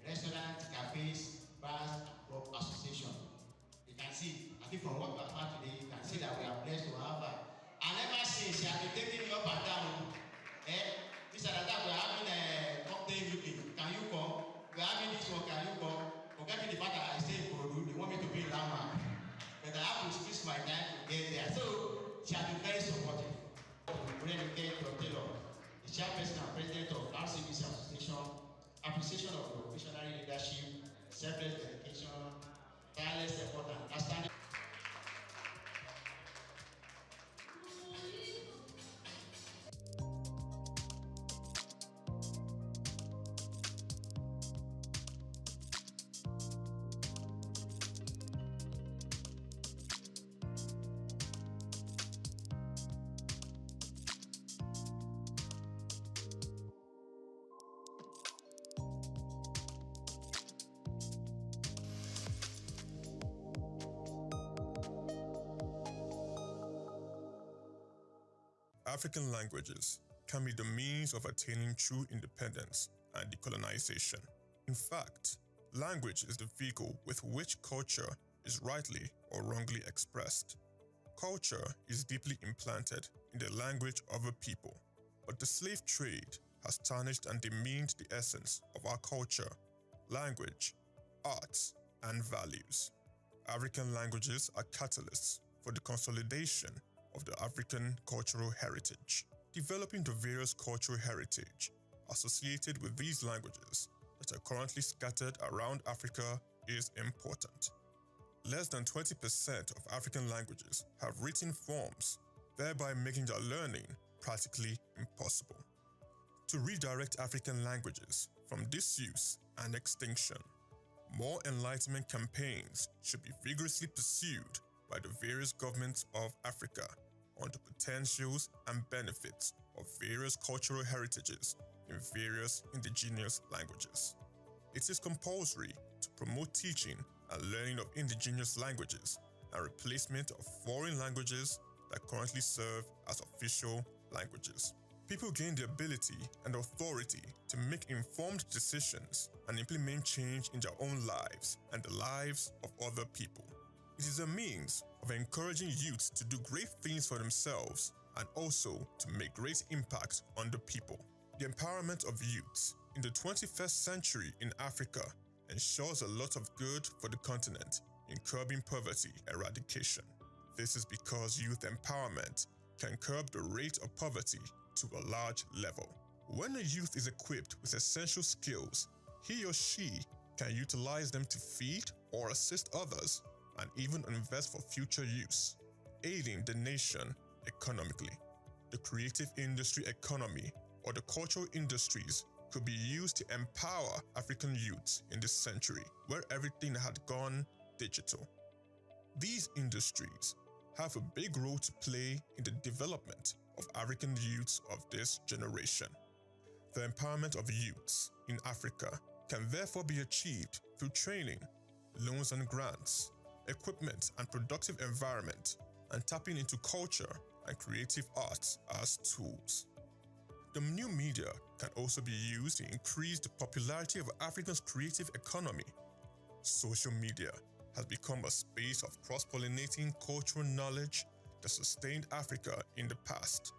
Restaurant, cafes, bars, and club association. You can see, I think from what we have heard today, you can see that we are blessed to have her. And ever since, she has been taking me up and down. Mr. Razak, we are having a cocktail meeting. Can you come? We are having this one, can you come? Forgetting the fact that I stay in Korodu, they want me to be in Lama. But I have to squeeze my time to get there. So, she has been very supportive. The chairperson and president of RCBC Association, appreciation of your visionary leadership, selfless dedication, tireless effort, and understanding. African languages can be the means of attaining true independence and decolonization. In fact, language is the vehicle with which culture is rightly or wrongly expressed. Culture is deeply implanted in the language of a people, but the slave trade has tarnished and demeaned the essence of our culture, language, arts, and values. African languages are catalysts for the consolidation of the African cultural heritage. Developing the various cultural heritage associated with these languages that are currently scattered around Africa is important. Less than 20% of African languages have written forms, thereby making their learning practically impossible. To redirect African languages from disuse and extinction, more enlightenment campaigns should be vigorously pursued by the various governments of Africa on the potentials and benefits of various cultural heritages in various indigenous languages. It is compulsory to promote teaching and learning of indigenous languages and replacement of foreign languages that currently serve as official languages. People gain the ability and authority to make informed decisions and implement change in their own lives and the lives of other people. It is a means of encouraging youth to do great things for themselves and also to make great impact on the people. The empowerment of youth in the 21st century in Africa ensures a lot of good for the continent in curbing poverty eradication. This is because youth empowerment can curb the rate of poverty to a large level. When a youth is equipped with essential skills, he or she can utilize them to feed or assist others and even invest for future use, aiding the nation economically. The creative industry economy or the cultural industries could be used to empower African youths in this century where everything had gone digital. These industries have a big role to play in the development of African youths of this generation. The empowerment of youths in Africa can therefore be achieved through training, loans and grants, equipment and productive environment, and tapping into culture and creative arts as tools. The new media can also be used to increase the popularity of Africa's creative economy. Social media has become a space of cross-pollinating cultural knowledge that sustained Africa in the past,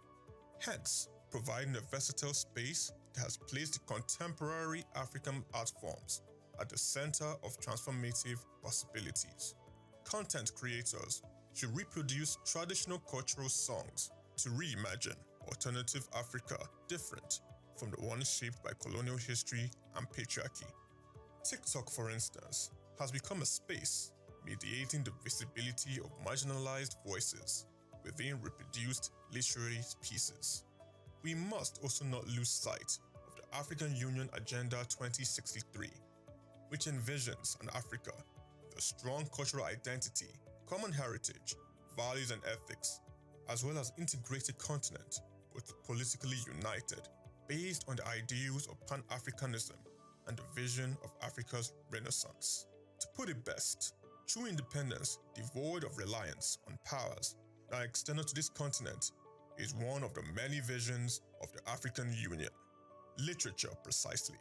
hence providing a versatile space that has placed the contemporary African art forms at the center of transformative possibilities. Content creators should reproduce traditional cultural songs to reimagine alternative Africa different from the one shaped by colonial history and patriarchy. TikTok, for instance, has become a space mediating the visibility of marginalized voices within reproduced literary pieces. We must also not lose sight of the African Union Agenda 2063, which envisions an Africa with a strong cultural identity, common heritage, values and ethics, as well as integrated continent, both politically united, based on the ideals of Pan-Africanism and the vision of Africa's Renaissance. To put it best, true independence devoid of reliance on powers that are external to this continent is one of the many visions of the African Union. Literature, precisely,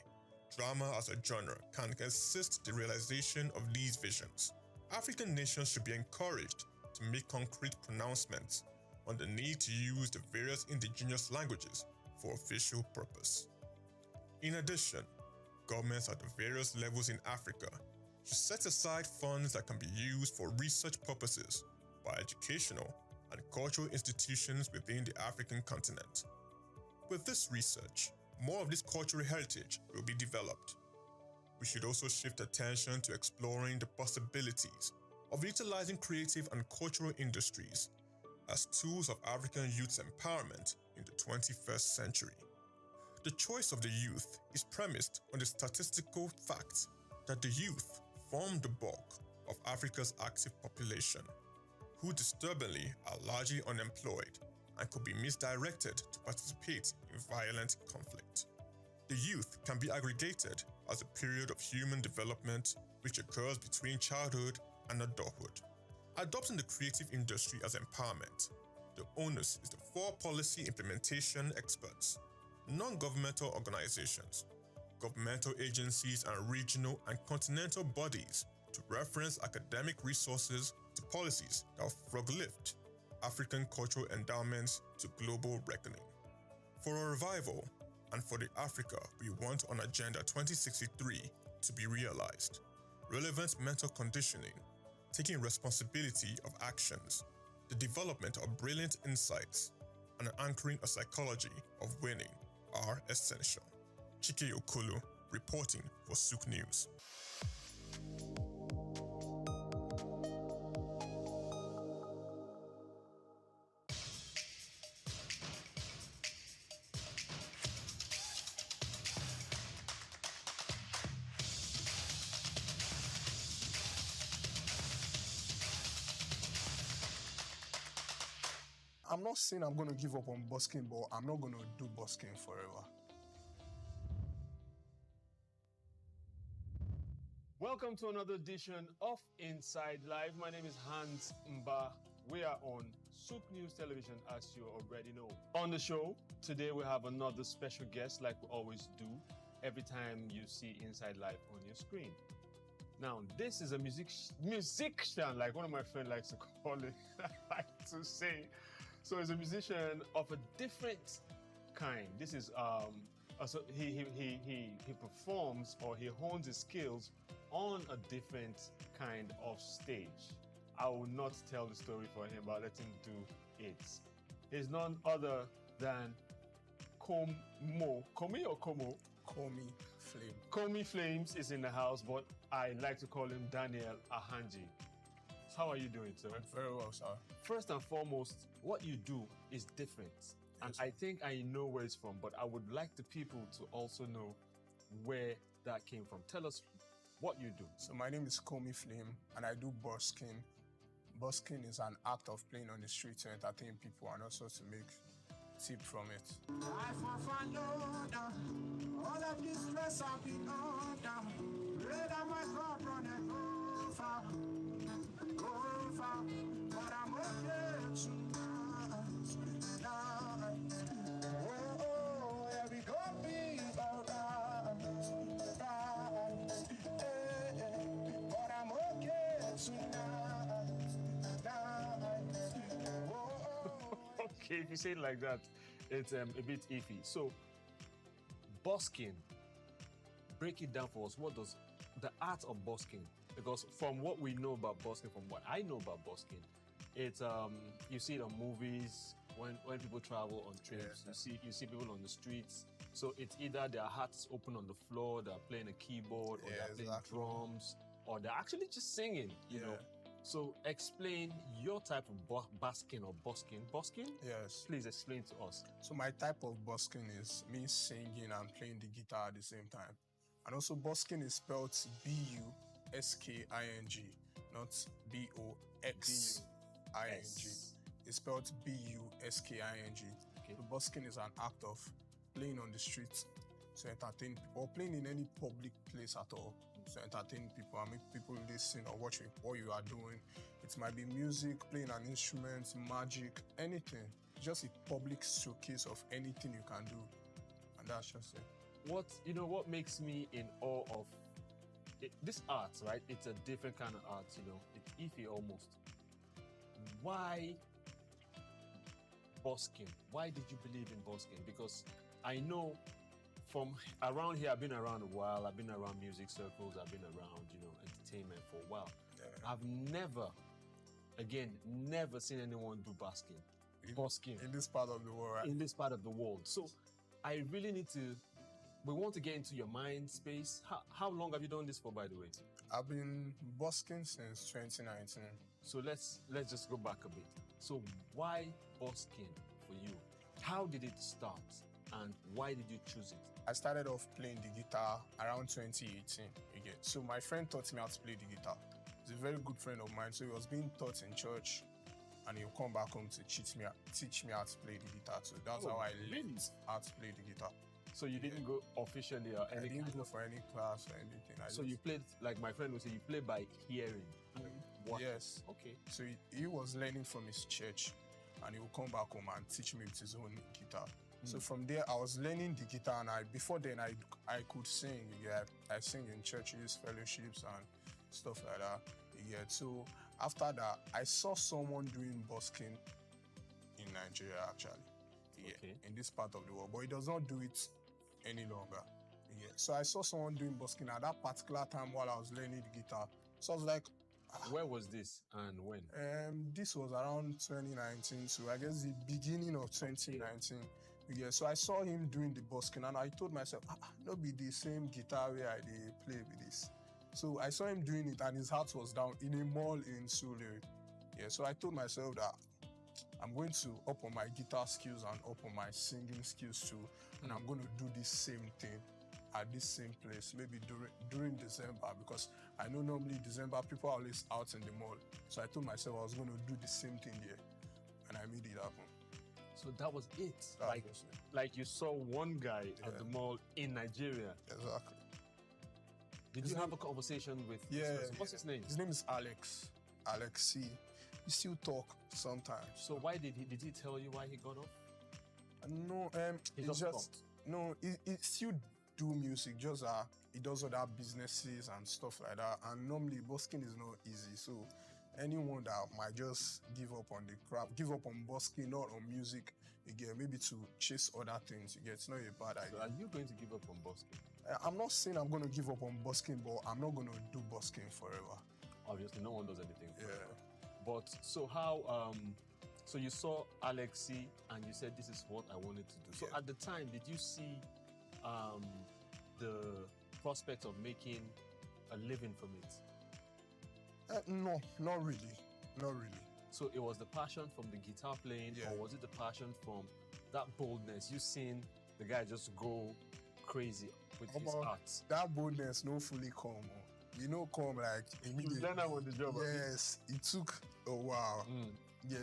drama as a genre, can assist the realization of these visions. African nations should be encouraged to make concrete pronouncements on the need to use the various indigenous languages for official purpose. In addition, governments at the various levels in Africa should set aside funds that can be used for research purposes by educational and cultural institutions within the African continent. With this research, more of this cultural heritage will be developed. We should also shift attention to exploring the possibilities of utilizing creative and cultural industries as tools of African youth's empowerment in the 21st century. The choice of the youth is premised on the statistical fact that the youth form the bulk of Africa's active population, who disturbingly are largely unemployed and could be misdirected to participate in violent conflict. The youth can be aggregated as a period of human development which occurs between childhood and adulthood. Adopting the creative industry as empowerment, the onus is for policy implementation experts, non-governmental organizations, governmental agencies and regional and continental bodies to reference academic resources to policies that will frog-lift African cultural endowments to global reckoning. For a revival, and for the Africa we want on Agenda 2063 to be realized, relevant mental conditioning, taking responsibility of actions, the development of brilliant insights, and anchoring a psychology of winning are essential. Chike Okolo, reporting for Souq News. I'm not saying I'm going to give up on busking, but I'm not going to do busking forever. Welcome to another edition of Inside Live. My name is Hans Mba. We are on Souq News Television, as you already know. On the show, today we have another special guest, like we always do, every time you see Inside Live on your screen. Now, this is a musician, like one of my friends likes to call it, like to say. So he's a musician of a different kind. This is so he performs, or he hones his skills on a different kind of stage. I will not tell the story for him, but I'll let him do it. He's none other than Komi or Komo? Komi Flame. Komi Flames is in the house, but I like to call him Daniel Ahanji. How are you doing, sir? Very well, sir. First and foremost, what you do is different. And I think I know where it's from, but I would like the people to also know where that came from. Tell us what you do. So my name is Komi Flame, and I do busking. Busking is an act of playing on the street to entertain people and also to make tip from it. All of this stress I've been under. Red on my cup running over, but I'm okay tonight. Oh, yeah, we gon' be alright, but I'm okay tonight. Okay, if you say it like that, it's a bit iffy. So, busking, break it down for us. What does the art of busking? Because from what we know about busking, from what I know about busking, it's you see it on movies when people travel on trips. Yeah. You see people on the streets. So it's either their hats open on the floor, they're playing a keyboard, or they're playing drums, or they're actually just singing. You know, So explain your type of basking or busking. Busking? Yes. Please explain to us. So my type of busking is me singing and playing the guitar at the same time. And also busking is spelled B-U-S-K-I-N-G, not B-O-X-I-N-G. It's spelled B-U-S-K-I-N-G. Okay. So busking is an act of playing on the street to entertain people, or playing in any public place at all to entertain people and make people listen or watch what you are doing. It might be music, playing an instrument, magic, anything. Just a public showcase of anything you can do. And that's just it. What makes me in awe of this art, right? It's a different kind of art, It's iffy almost. Why busking? Why did you believe in busking? Because I know from around here, I've been around a while. I've been around music circles. I've been around, entertainment for a while. Yeah. I've never seen anyone do busking. In this part of the world, right? In this part of the world. So I really we want to get into your mind space. How long have you done this for, by the way? I've been busking since 2019. So let's just go back a bit. So why busking for you? How did it start? And why did you choose it? I started off playing the guitar around 2018. So my friend taught me how to play the guitar. He's a very good friend of mine. So he was being taught in church, and he'll come back home to teach me how to play the guitar. So that's how I learned how to play the guitar. So you didn't go officially or anything? I didn't go for any class or anything. So you played, like my friend would say, you play by hearing. Yes. Okay. So he was learning from his church, and he would come back home and teach me with his own guitar. So from there, I was learning the guitar, and before then, I could sing. I sing in churches, fellowships, and stuff like that. So after that, I saw someone doing busking in Nigeria, actually. In this part of the world, but he does not do it any longer. So I saw someone doing busking at that particular time while I was learning the guitar. So I was like, where was this and when? This was around 2019, so I guess the beginning of 2019. So I saw him doing the busking, and I told myself, not be the same guitar where I play with this. So I saw him doing it, and his heart was down in a mall in Souq. So I told myself that I'm going to up on my guitar skills and up on my singing skills too, and I'm going to do this same thing at this same place, maybe during December, because I know normally December people are always out in the mall. So I told myself I was going to do the same thing here, and I made it happen. So that was it. Like you saw one guy at the mall in Nigeria. Exactly. Did you have a conversation with this person? What's his name? His name is Alex. Alex C. We still talk sometimes. So why did he tell you why he got off? No, he still do music, just he does other businesses and stuff like that. And normally busking is not easy. So anyone that might just give up on the craft, give up on busking, not on music, maybe to chase other things, it's not a bad idea. So are you going to give up on busking? I'm not saying I'm going to give up on busking, but I'm not going to do busking forever. Obviously, no one does anything forever. But so how, so you saw Alexi and you said, this is what I wanted to do. So at the time, did you see the prospect of making a living from it? No, not really. Not really. So it was the passion from the guitar playing, or was it the passion from that boldness? You seen the guy just go crazy with his art. That boldness no fully come. Come like immediately. Learn on the job. Yes, it took a while.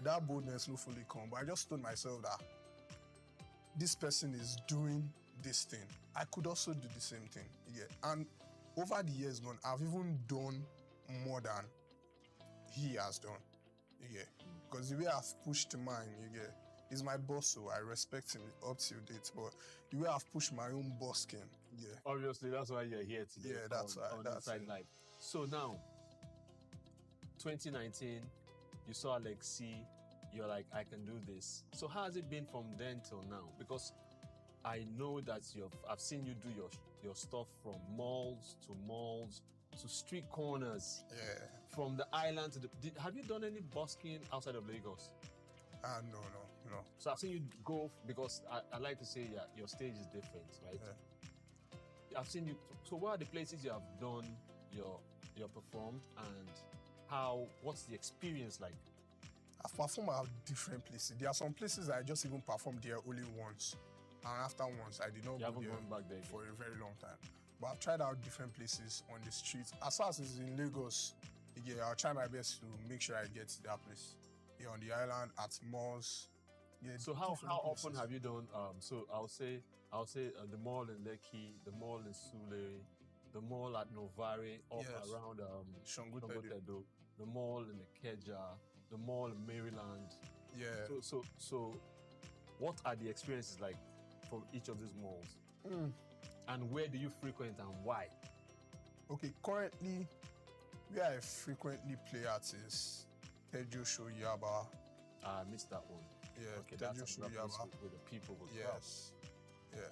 That boldness no fully come. But I just told myself that this person is doing this thing. I could also do the same thing. And over the years gone, I've even done more than he has done. Because the way I've pushed mine, he's my boss, so I respect him up till date. But the way I've pushed my own busking, Obviously, that's why you're here today. Yeah, that's why. On Inside Life. So now, 2019, you saw Alexi, you're like, I can do this. So how has it been from then till now? Because I know that I've seen you do your stuff from malls to street corners. From the island to have you done any busking outside of Lagos? No. So I've seen you go, because I like to say your stage is different, right? I've seen you. So what are the places you have done your performed, and what's the experience like? I've performed at different places. There are some places I just even performed there only once. And after once, I did not go there gone back there for a very long time. But I've tried out different places on the streets. As far as it's in Lagos, yeah, I'll try my best to make sure I get to that place. Yeah, on the island, at malls. Yeah, so how often have you done? So I'll say the mall in Lekki, the mall in Sule, the mall at Novare, around Shangotedo, the mall in Ikeja, the mall in Maryland. Yeah. So what are the experiences like from each of these malls? And where do you frequent and why? Okay, currently, where I frequently play at is Tejo Shoyaba. I missed that one. Yeah, okay, Tejo that's Shoyaba. With the people. With yes. Yeah.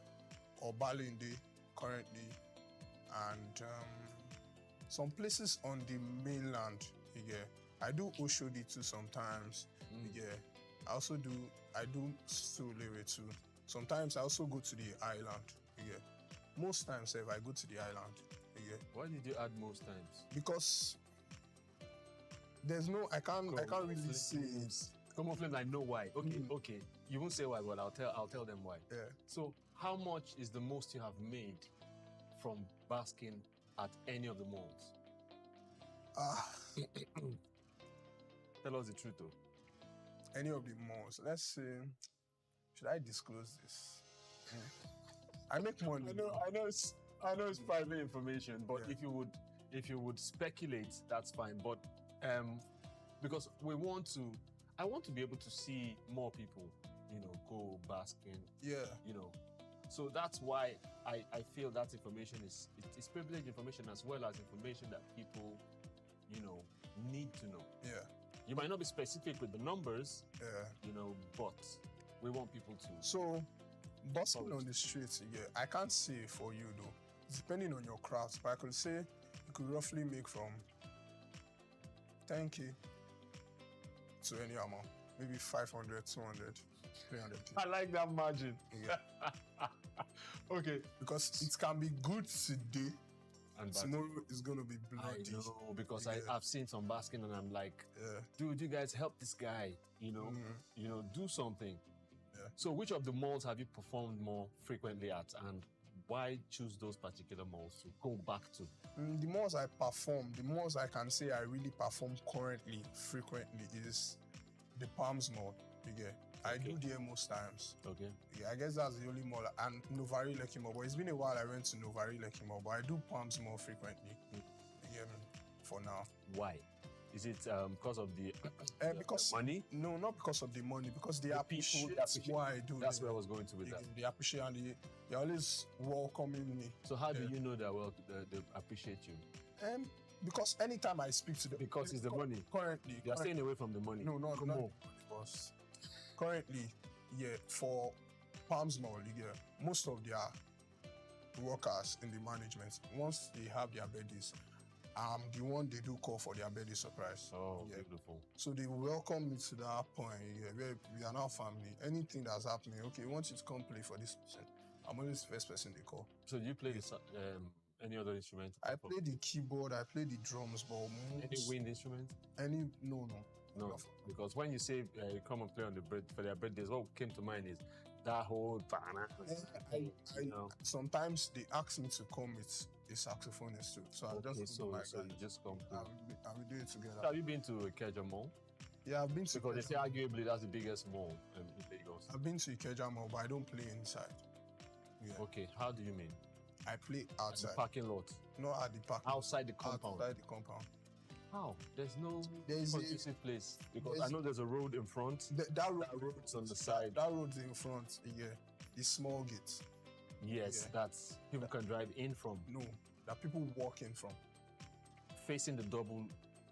Obalinde currently. And some places on the mainland. Yeah. I do Oshodi too sometimes. Yeah. I do Sulere too. Sometimes I also go to the island. Yeah. Most times if I go to the island. Yeah. Why did you add most times? Because there's no I can't really say it. Come on, I know why. Okay. You won't say why, but I'll tell them why. Yeah. So how much is the most you have made from basking at any of the malls? Tell us the truth though. Any of the malls. Let's say, should I disclose this? I make money. I know it's private information, but if you would speculate, that's fine. But because I want to be able to see more people, go basking. Yeah. So that's why I feel that information is privileged information as well as information that people, need to know. Yeah. You might not be specific with the numbers, yeah. But we want people to. So, busking on the streets, yeah, I can't say for you though. It's depending on your craft, but I could say you could roughly make from 10K to any amount, maybe 500, 200, 300. I like that margin. Yeah. Okay. Because it can be good today, and tomorrow is going to be bloody. I know, because I've seen some basking and I'm like, dude, you guys help this guy, do something. Yeah. So which of the malls have you performed more frequently at, and why choose those particular malls to go back to? The malls I perform, the malls I can say I really perform currently, frequently, is the Palms Mall. I do there most times. Okay. Yeah, I guess that's the only mall. And Novari Lekki Mall. But it's been a while I went to Novari Lekki Mall. But I do Palms Mall frequently. For now. Why? Is it because of the money? No, not because of the money. Because they appreciate why I do. That's where I was going to with that. They appreciate and they're always welcoming me. So how do you know that they appreciate you? Because anytime I speak to them, because it's the money. Currently, you're staying away from the money. No, not more. Boss. Currently, for Palms Mall, most of their workers in the management, once they have their birthdays, I'm the one they do call for their birthday surprise. Oh, beautiful. So they welcome me to that point. Where we are now family. Anything that's happening, okay, we want you to come play for this person. I'm always the first person they call. So do you play any other instrument? I play the keyboard, I play the drums, but any wind instrument? No, because when you say come and play on for their birthdays, what came to mind is that whole sometimes they ask me to come with a saxophonist too. So I just so you just come to. And we do it together. So have you been to Ikeja Mall? Yeah, I've been to. Because they say arguably that's the biggest mall in Lagos. I've been to Ikeja Mall, but I don't play inside. Yeah. Okay, how do you mean? I play outside. At the parking lot? Not at the parking. Outside the compound? Outside the compound. How? There's no conducive place. Because I know there's a road in front. That road's on the side. That road's in front, the small gate. Yes, that's people can drive in from. No, that people walk in from. Facing the double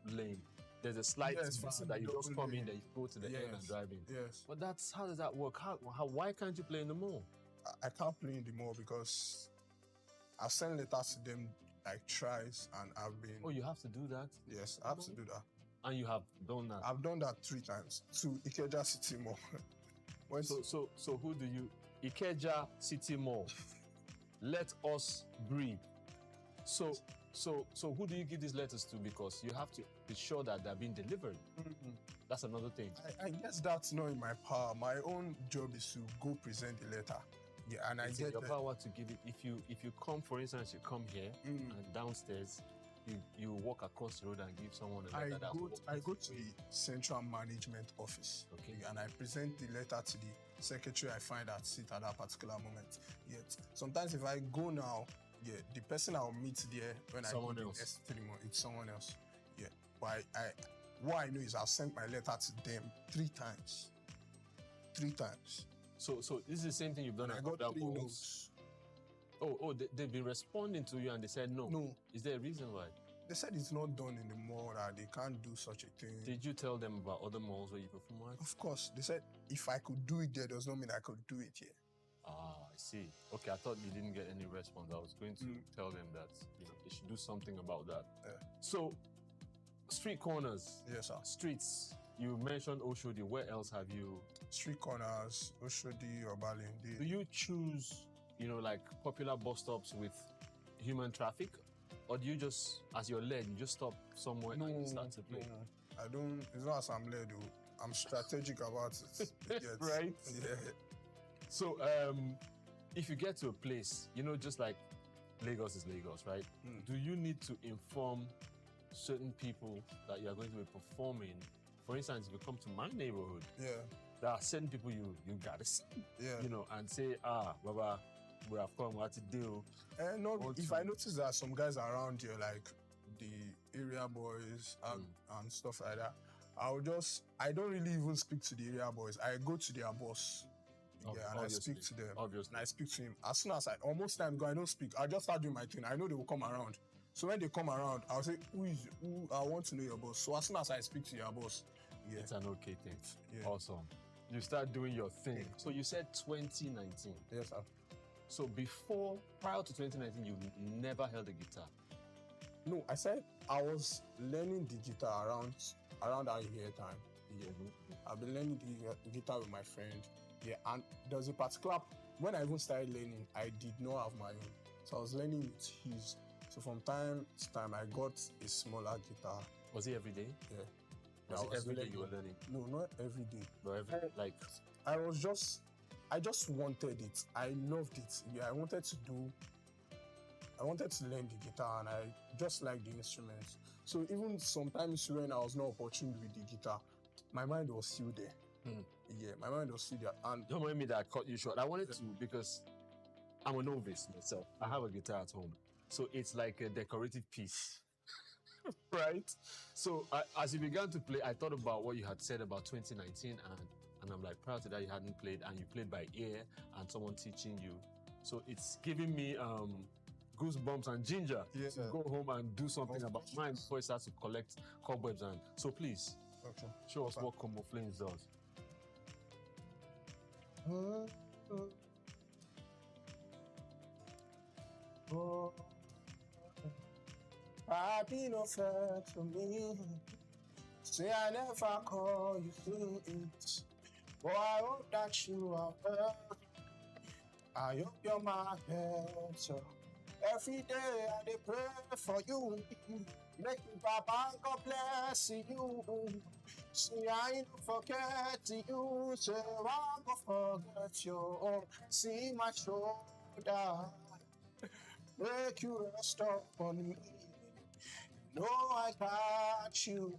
lane. There's a slight bar that you just come in, that you go to the end and drive in. Yes. But how does that work? Why can't you play in the mall? I can't play in the mall because I've sent letters to them like twice and I've been... Oh, you have to do that? Yes, I have to do that. And you have done that? I've done that 3 times to Ikeja City Mall. So who do you... Ikeja City Mall. Let us breathe. So So who do you give these letters to? Because you have to be sure that they're being delivered. That's another thing. I guess that's not in my power. My own job is to go present the letter. Yeah, and It's I in get your that. power to give it. If you come, for instance, you come here and downstairs, you walk across the road and give someone a letter. I go to the central management office, okay, and I present the letter to the secretary I find at seat at that particular moment. Yet sometimes if I go now, yeah, the person I'll meet there when Someone I do else. the ceremony, it's someone else. Yeah, but what I know is I've sent my letter to them 3 times. 3 times. So this is the same thing you've done. And I got 3 notes. They've been responding to you and they said no. No. Is there a reason why? They said it's not done in the mall, that they can't do such a thing. Did you tell them about other malls where you perform at? Of course. They said if I could do it there, does not mean I could do it here. Ah, I see. Okay, I thought you didn't get any response. I was going to tell them that they should do something about that. Yeah. So, street corners. Yes, sir. Streets. You mentioned Oshodi. Where else have you? Street corners, Oshodi or Balindi. Do you choose, like popular bus stops with human traffic? Or do you just, as you're led, you just stop somewhere and you start to play? No. I don't, it's not as I'm led, though. I'm strategic about it. Yes. Right? Yeah. So, if you get to a place, just like Lagos is Lagos, right? Do you need to inform certain people that you are going to be performing? For instance, if you come to my neighborhood, there are certain people you gotta see, and say, Baba, we have come, what to do? If I notice that some guys around here, like the area boys and stuff like that, I don't really even speak to the area boys. I go to their boss. And I speak to them. Obviously. And I speak to him. As soon as almost time go, I don't speak. I just start doing my thing. I know they will come around. So when they come around, I'll say, who I want to know your boss. So as soon as I speak to your boss, it's an okay thing. Yeah. Awesome. You start doing your thing. So you said 2019. Yes, sir. So prior to 2019, you never held a guitar? No, I said I was learning the guitar around that year time. I've been learning the guitar with my friend. Yeah, and there's a particular, when I even started learning, I did not have my own. So I was learning with his. So from time to time, I got a smaller guitar. Was it every day? Yeah. Was it every day you were learning? No, not every day. But I just wanted it. I loved it. Yeah, I wanted to learn the guitar, and I just liked the instruments. So even sometimes when I was not opportune with the guitar, my mind was still there. Yeah, my mind was still there. And don't mind me that I cut you short. I wanted to, because I'm a novice myself. I have a guitar at home. So it's like a decorative piece, right? So as you began to play, I thought about what you had said about 2019, and I'm like, prior to that, you hadn't played, and you played by ear, and someone teaching you. So it's giving me goosebumps and ginger to go home and do something about mine before it starts to collect cobwebs. And so please, show us what Combo Flames does. Happy no fair to me. Say I never call you through it. Boy, I hope that you are well. I hope you're my better. Every day I dey pray for you. Make me Papa God bless you. See I ain't forget you. Say I go forget you. See my shoulder. Make you rest up on me. No, I got you.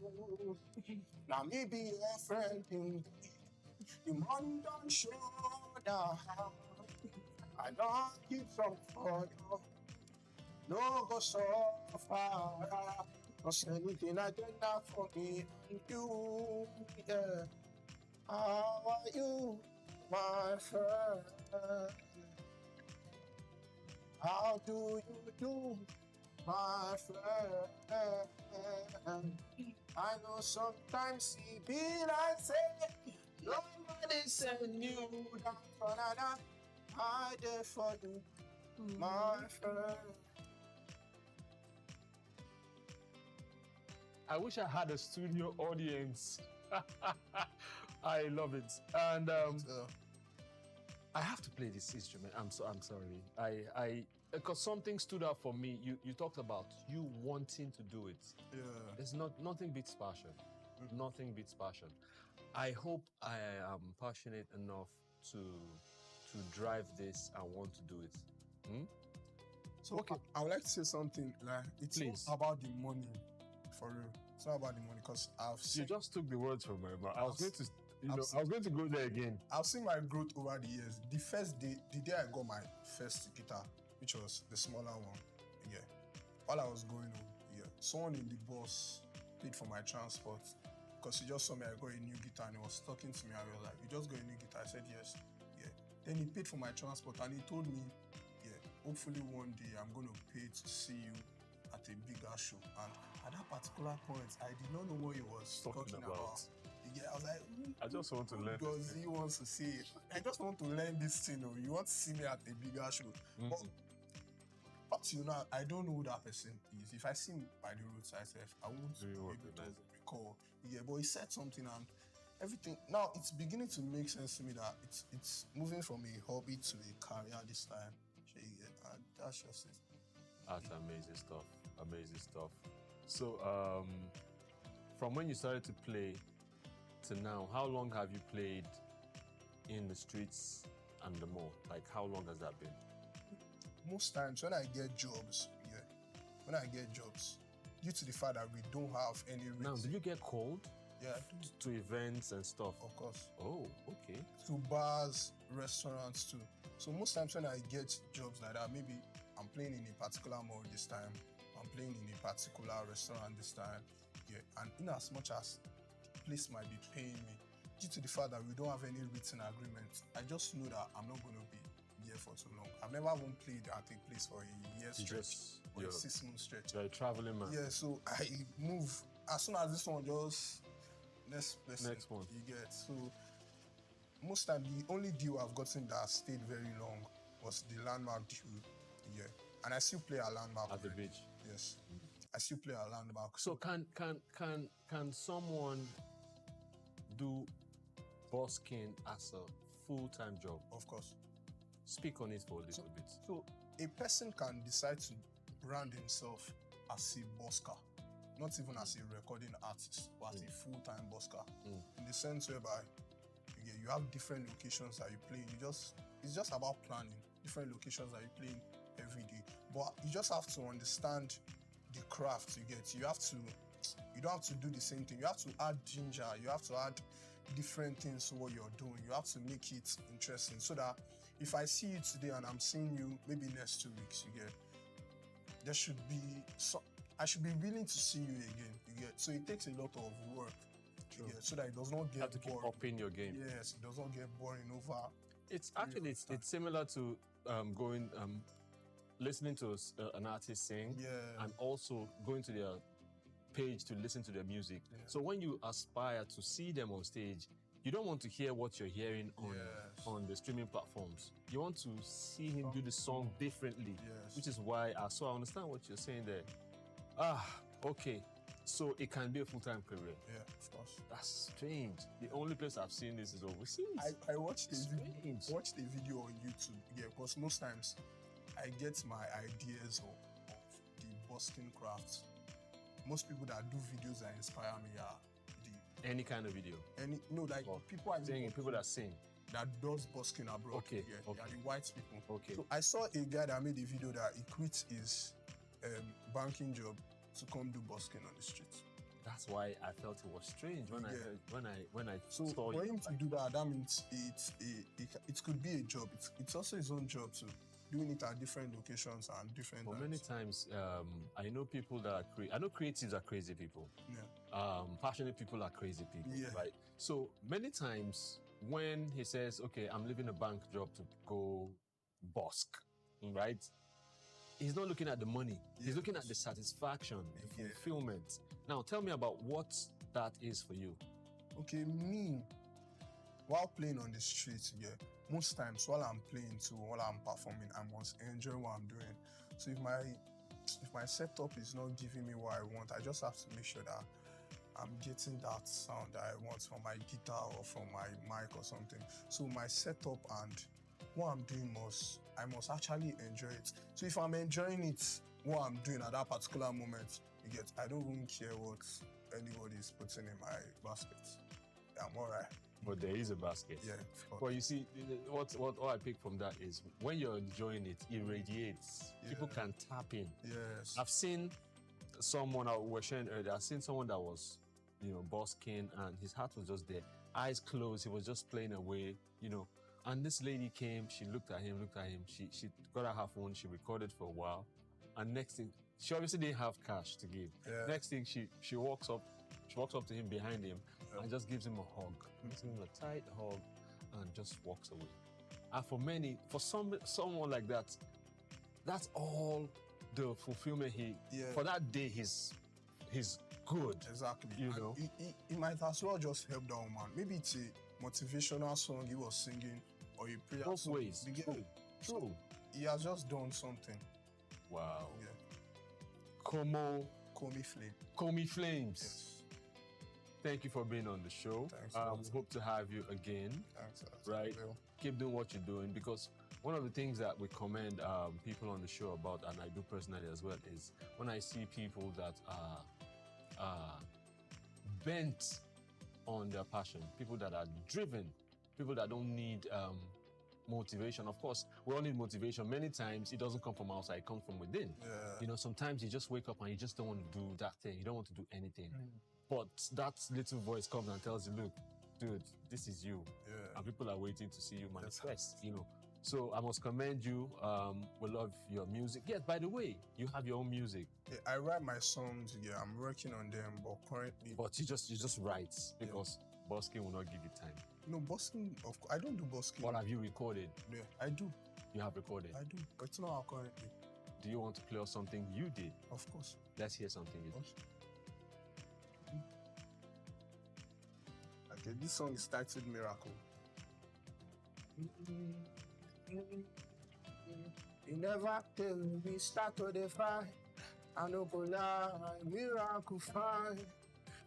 Now me be your friend. The money don't show down. I don't keep some for you. No go so far. Cause anything I get now for me and you. Yeah. How are you, my friend? How do you do, my friend? I know sometimes it be like say nobody send you down for another. I there for you, my friend. I wish I had a studio audience. I love it, and I have to play this instrument. I'm sorry. because something stood out for me. You talked about you wanting to do it. Yeah. It's nothing beats passion. Nothing beats passion. I hope I am passionate enough to drive this and want to do it. So okay, I would like to say something. Like it's Please. not about the money, for real. It's not about the money because You just took the words from my mouth. I was going to go there again. I've seen my growth over the years. The first day, the day I got my first guitar, which was the smaller one, yeah. While I was going home, yeah, someone in the bus paid for my transport because he just saw me. I got a new guitar and he was talking to me. I was like, "You just got a new guitar?" I said, "Yes." Yeah. Then he paid for my transport and he told me, "Yeah, hopefully one day I'm going to pay to see you at a bigger show." And at that particular point, I did not know what he was talking about. Yeah, I was like, I just want to learn. Because he wants to see it. I just want to learn this thing. You want to see me at a bigger show. But you know, I don't know who that person is. If I see him by the roadside, I won't be able to recall. Yeah, but he said something and everything. Now it's beginning to make sense to me that it's moving from a hobby to a career this time. And that's just it. That's amazing stuff. Amazing stuff. So, from when you started to play to now, how long have you played in the streets and the mall? Like, how long has that been? Most times when I get jobs, due to the fact that we don't have any reason. Now, do you get called? Yeah, to events and stuff? Of course. Oh, okay. To bars, restaurants too. So most times when I get jobs like that, maybe I'm playing in a particular mall this time, I'm playing in a particular restaurant this time, yeah. And in as much as the place might be paying me, due to the fact that we don't have any written agreement, I just know that I'm not going to be here for too long. I've never even played at a place for a year stretch or a 6-month stretch. You're a traveling man. Yeah, so I move as soon as this one just next one. You get. So most time the only deal I've gotten that stayed very long was the Landmark deal. Yeah. And I still play a Landmark at the beach. Yes. I still play a Landmark. So can someone do busking as a full-time job? Of course. Speak on it for a little bit. So a person can decide to brand himself as a busker, not even as a recording artist, but as a full-time busker. In the sense whereby you have different locations that you play. It's just about planning different locations that you play in every day. But you just have to understand the craft you get. You don't have to do the same thing. You have to add ginger. You have to add different things to what you're doing. You have to make it interesting so that if I see you today and I'm seeing you maybe next 2 weeks, there should be I should be willing to see you again. So it takes a lot of work so that it does not get you have to keep upping your game. Yes, it does not get boring over. It's actually it's similar to listening to an artist sing and also going to their page to listen to their music. So when you aspire to see them on stage, you don't want to hear what you're hearing on the streaming platforms. You want to see him do the song differently, which is why I understand what you're saying there. Okay. So it can be a full-time career. Yeah, of course. That's strange. The only place I've seen this is overseas. I watched a video on YouTube. Yeah, because most times I get my ideas of the busking craft. Most people that do videos that inspire me are any kind of video. People that sing. That does busking abroad. Okay. They are the white people. Okay. So I saw a guy that made a video that he quit his banking job to come do busking on the street. That's why I felt it was strange when I saw for him to do that means it could be a job. It's also his own job too. Doing it at different locations and different times. Many times, I know people that are I know creatives are crazy people. Yeah. Passionate people are crazy people. Yeah. Right. So many times when he says, "Okay, I'm leaving a bank job to go busk," right? He's not looking at the money. He's looking at the satisfaction, the fulfillment. Now, tell me about what that is for you. Okay, me, while playing on the street, most times while I'm playing too, while I'm performing, I must enjoy what I'm doing. So if my setup is not giving me what I want, I just have to make sure that I'm getting that sound that I want from my guitar or from my mic or something. So my setup and what I'm doing I must actually enjoy it. So if I'm enjoying it, what I'm doing at that particular moment, I don't even care what anybody is putting in my basket. Yeah, I'm all right. But there is a basket. Yeah. Well, you see, what I pick from that is when you're enjoying it, it radiates. Yeah. People can tap in. Yes. I've seen someone I was sharing earlier. I've seen someone that was, busking, and his heart was just there, eyes closed. He was just playing away, And this lady came. She looked at him. She got out her phone. She recorded for a while, and next thing, she obviously didn't have cash to give. Yeah. Next thing, she walks up. She walks up to him behind him and just gives him a hug. Gives him a tight hug and just walks away. And for someone like that, that's all the fulfillment for that day he's good. Exactly. He might as well just help that woman. Maybe it's a motivational song he was singing or a prayer Both song. ways. True. He has just done something. Wow. Yeah. Komi Flames. Yes. Thank you for being on the show. Thanks. We hope to have you again. Thanks. Right? Keep doing what you're doing, because one of the things that we commend people on the show about, and I do personally as well, is when I see people that are bent on their passion, people that are driven, people that don't need motivation. Of course, we all need motivation. Many times it doesn't come from outside, it comes from within. Yeah. Sometimes you just wake up and you just don't want to do that thing. You don't want to do anything. But that little voice comes and tells you, look, dude, this is you. Yeah. And people are waiting to see you manifest, So I must commend you. We love your music. Yes, by the way, you have your own music. Yeah, I write my songs. Yeah, I'm working on them, but currently. But you just write because busking will not give you time. No, busking. I don't do busking. What have you recorded? Yeah, I do. You have recorded. I do, but it's not out currently. Do you want to play us something you did? Of course. Let's hear something you did. Okay, this song is titled Miracle. You never tell me start to the fight. I know go lie, miracle fine.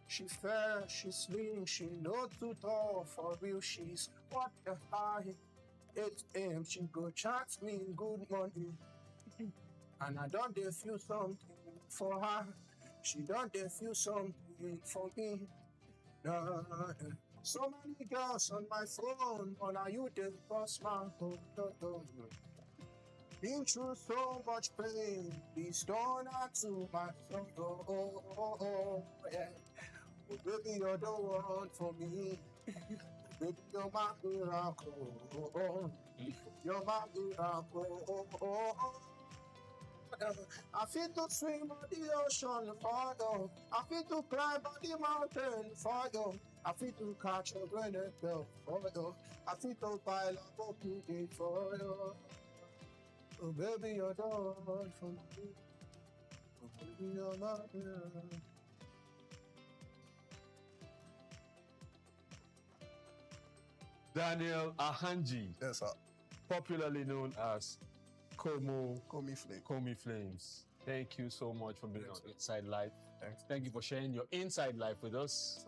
She fair, she slim, she not too tall. For real, she's what the high. 8 a.m. she go chat me good morning. And I don't dey feel something for her. She don't dey feel something for me. Nah. So many girls on my phone, but are you the boss man? Been through so much pain, please don't add to my soul. Yeah. Oh, baby, you're the one for me. Baby, you're my miracle. You're my miracle. I feel to swim on the ocean for you. I feel to climb on the mountain for you. I feel to catch a grenade for you. I feel to pile up a beauty for you. Oh, baby, you're the one for me. Oh, baby, you're my miracle. Daniel Ahanji. Yes, sir. Popularly known as Komi Flames. Thank you so much for being on Inside Life. Thanks. Thank you for sharing your inside life with us.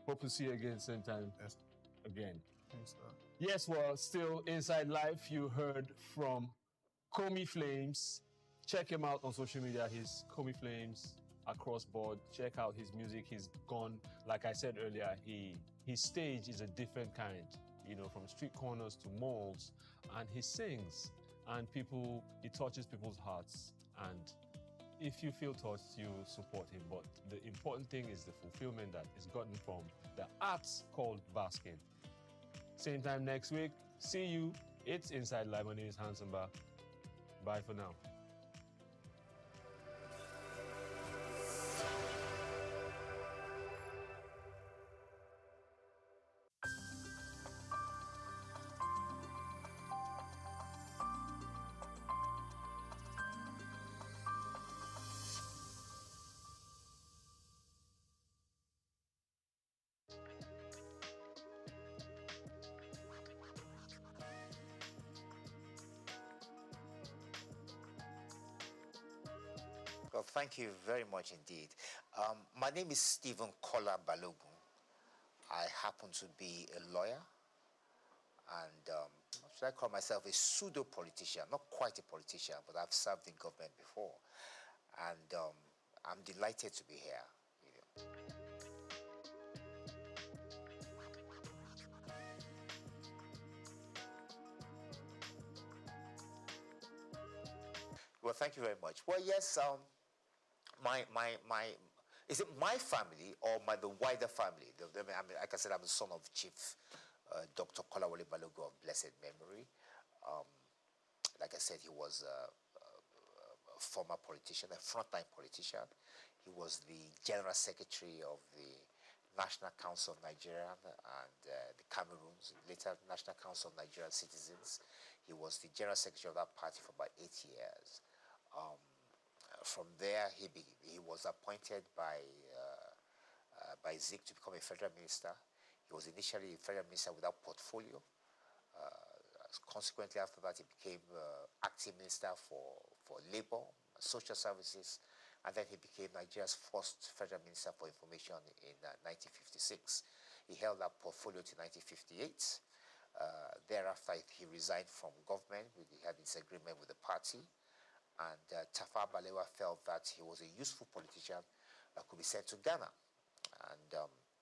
Hope to see you again same time. Yes. Again. Thanks, sir. Yes, well, still Inside Life. You heard from Komi Flames. Check him out on social media. He's Komi Flames across board. Check out his music. He's gone, like I said earlier, his stage is a different kind, from street corners to malls, and he sings, and he touches people's hearts. And if you feel touched, you support him. But the important thing is the fulfillment that is gotten from the art called basking. Same time next week. See you. It's Inside Live. My name is Handsome Ba. Bye for now. Well, thank you very much indeed. My name is Stephen Kola Balogun. I happen to be a lawyer, and I'm not should I call myself a pseudo-politician? Not quite a politician, but I've served in government before. And I'm delighted to be here. Well, thank you very much. Well, yes, is it my family or the wider family? I mean, like I said, I'm the son of Chief Dr. Kolawole Balogun of blessed memory. Like I said, he was a former politician, a frontline politician. He was the General Secretary of the National Council of Nigeria and the Cameroons, later National Council of Nigerian Citizens. He was the General Secretary of that party for about 8 years. From there, he was appointed by Souq to become a federal minister. He was initially a federal minister without portfolio. Consequently, after that, he became acting minister for labor, social services, and then he became Nigeria's first federal minister for information in 1956. He held that portfolio to 1958. Thereafter, he resigned from government. He had disagreement with the party. And Tafawa Balewa felt that he was a useful politician that could be sent to Ghana. And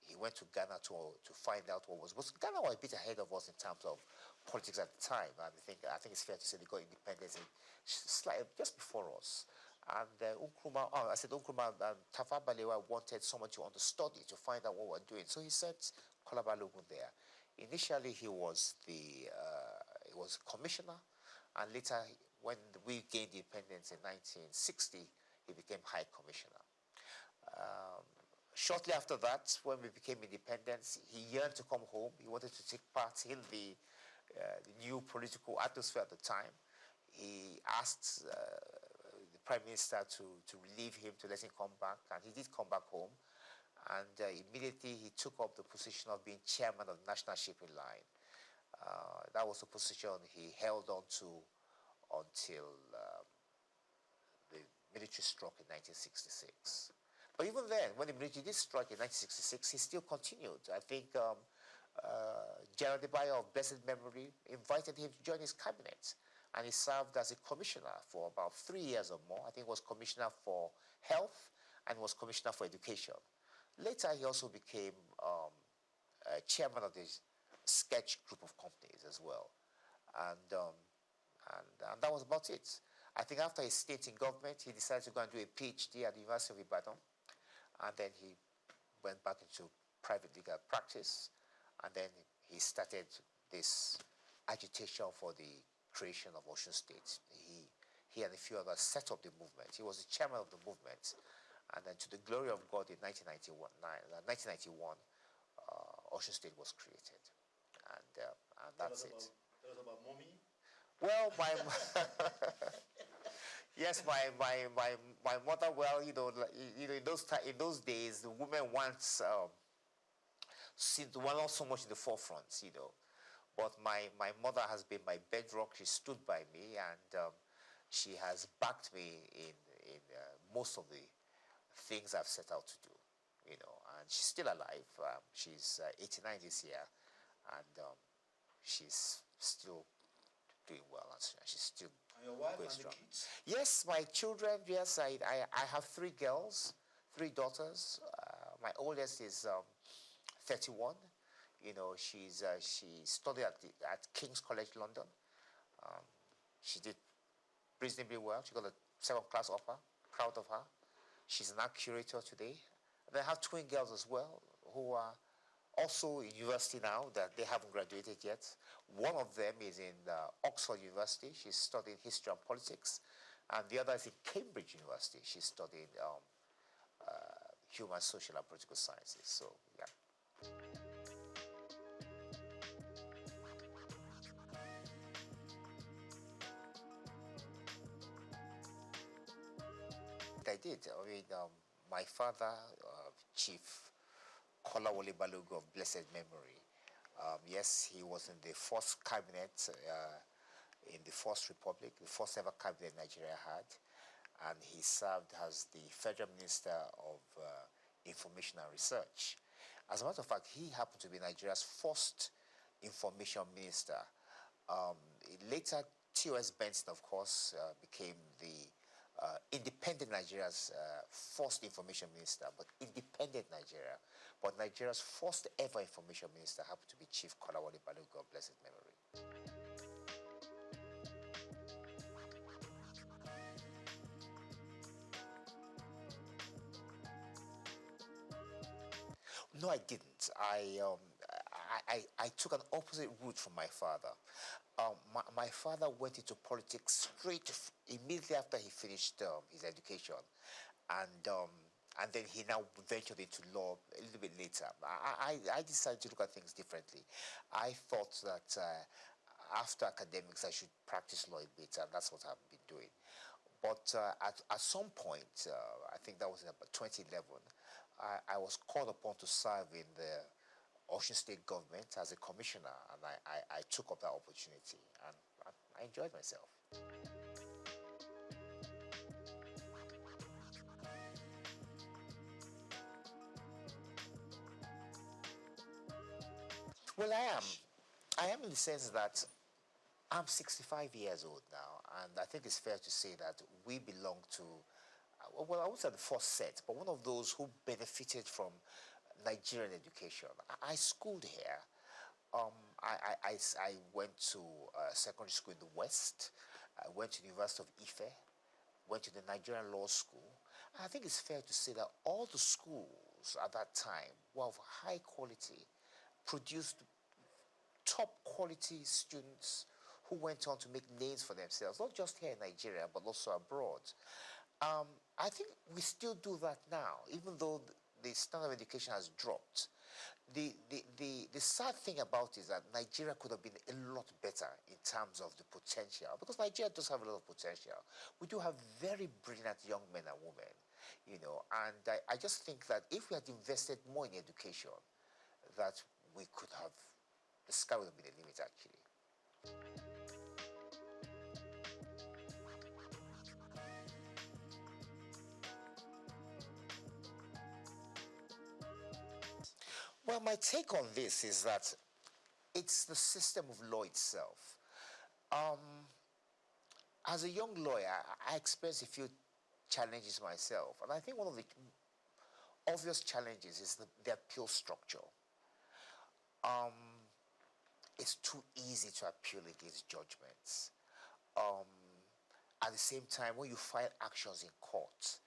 he went to Ghana to find out what was. Ghana was a bit ahead of us in terms of politics at the time. And I think it's fair to say they got independence just before us. And Tafawa Balewa wanted someone to understudy, to find out what we're doing. So he sent Kola Balogun there. Initially, he was commissioner, and later, when we gained independence in 1960, he became High Commissioner. Shortly after that, when we became independent, he yearned to come home. He wanted to take part in the new political atmosphere at the time. He asked the Prime Minister to relieve him, to let him come back, and he did come back home. And immediately he took up the position of being chairman of the National Shipping Line. That was the position he held on to until the military struck in 1966. But even then, when the military did strike in 1966, he still continued. I think General Debayo of blessed memory invited him to join his cabinet, and he served as a commissioner for about 3 years or more. I think he was commissioner for health and was commissioner for education. Later, he also became chairman of the Sketch group of companies as well. And that was about it. I think after his stint in government, he decided to go and do a PhD at the University of Ibadan. And then he went back into private legal practice. And then he started this agitation for the creation of Osun State. He and a few others set up the movement. He was the chairman of the movement. And then to the glory of God, in 1991, Osun State was created. And that's it. Tell us about mommy. Well, yes, my mother. Well, in those days, the woman wants not so much in the forefront, But my mother has been my bedrock. She stood by me, and she has backed me in most of the things I've set out to do, And she's still alive. She's 89 this year, and she's still doing well, and she's still and your wife going and strong. The kids? Yes, my children. Yes, I have 3 girls, 3 daughters. My oldest is 31. She studied at King's College London. She did reasonably well. She got a 7th class offer. Proud of her. She's an art curator today. And I have twin girls as well who are also in university now, that they haven't graduated yet. One of them is in Oxford University. She's studying history and politics. And the other is in Cambridge University. She's studying human, social, and political sciences. So, yeah. I did. I mean, my father, Chief Kolawole Balogun of blessed memory. Yes, he was in the first cabinet in the First Republic, the first ever cabinet Nigeria had, and he served as the Federal Minister of Information and Research. As a matter of fact, he happened to be Nigeria's first information minister Later, T.O.S. Benson, of course, became the independent Nigeria's first information minister, but independent Nigeria. But Nigeria's first ever information minister happened to be Chief Kolawole Balogun, God bless his memory. No, I didn't. I took an opposite route from my father. My father went into politics immediately after he finished his education, and then he now ventured into law a little bit later. I decided to look at things differently. I thought that after academics I should practice law a bit, and that's what I've been doing. But at some point, I think that was in about 2011, I was called upon to serve in the Ocean State government as a commissioner, and I took up that opportunity, and I enjoyed myself. Well, I am in the sense that I'm 65 years old now, and I think it's fair to say that we belong to, well, I won't say the first set, but one of those who benefited from Nigerian education. I schooled here. I went to secondary school in the West. I went to the University of Ife, went to the Nigerian Law School. I think it's fair to say that all the schools at that time were of high quality, produced top quality students who went on to make names for themselves, not just here in Nigeria, but also abroad. I think we still do that now, even though the standard of education has dropped. The sad thing about it is that Nigeria could have been a lot better in terms of the potential, because Nigeria does have a lot of potential. We do have very brilliant young men and women, you know, and I just think that if we had invested more in education, that we could have, the sky would have been the limit, actually. Well, my take on this is that it's the system of law itself. As a young lawyer, I experienced a few challenges myself, and I think one of the obvious challenges is the appeal structure. It's too easy to appeal against judgments. At the same time, when you file actions in court,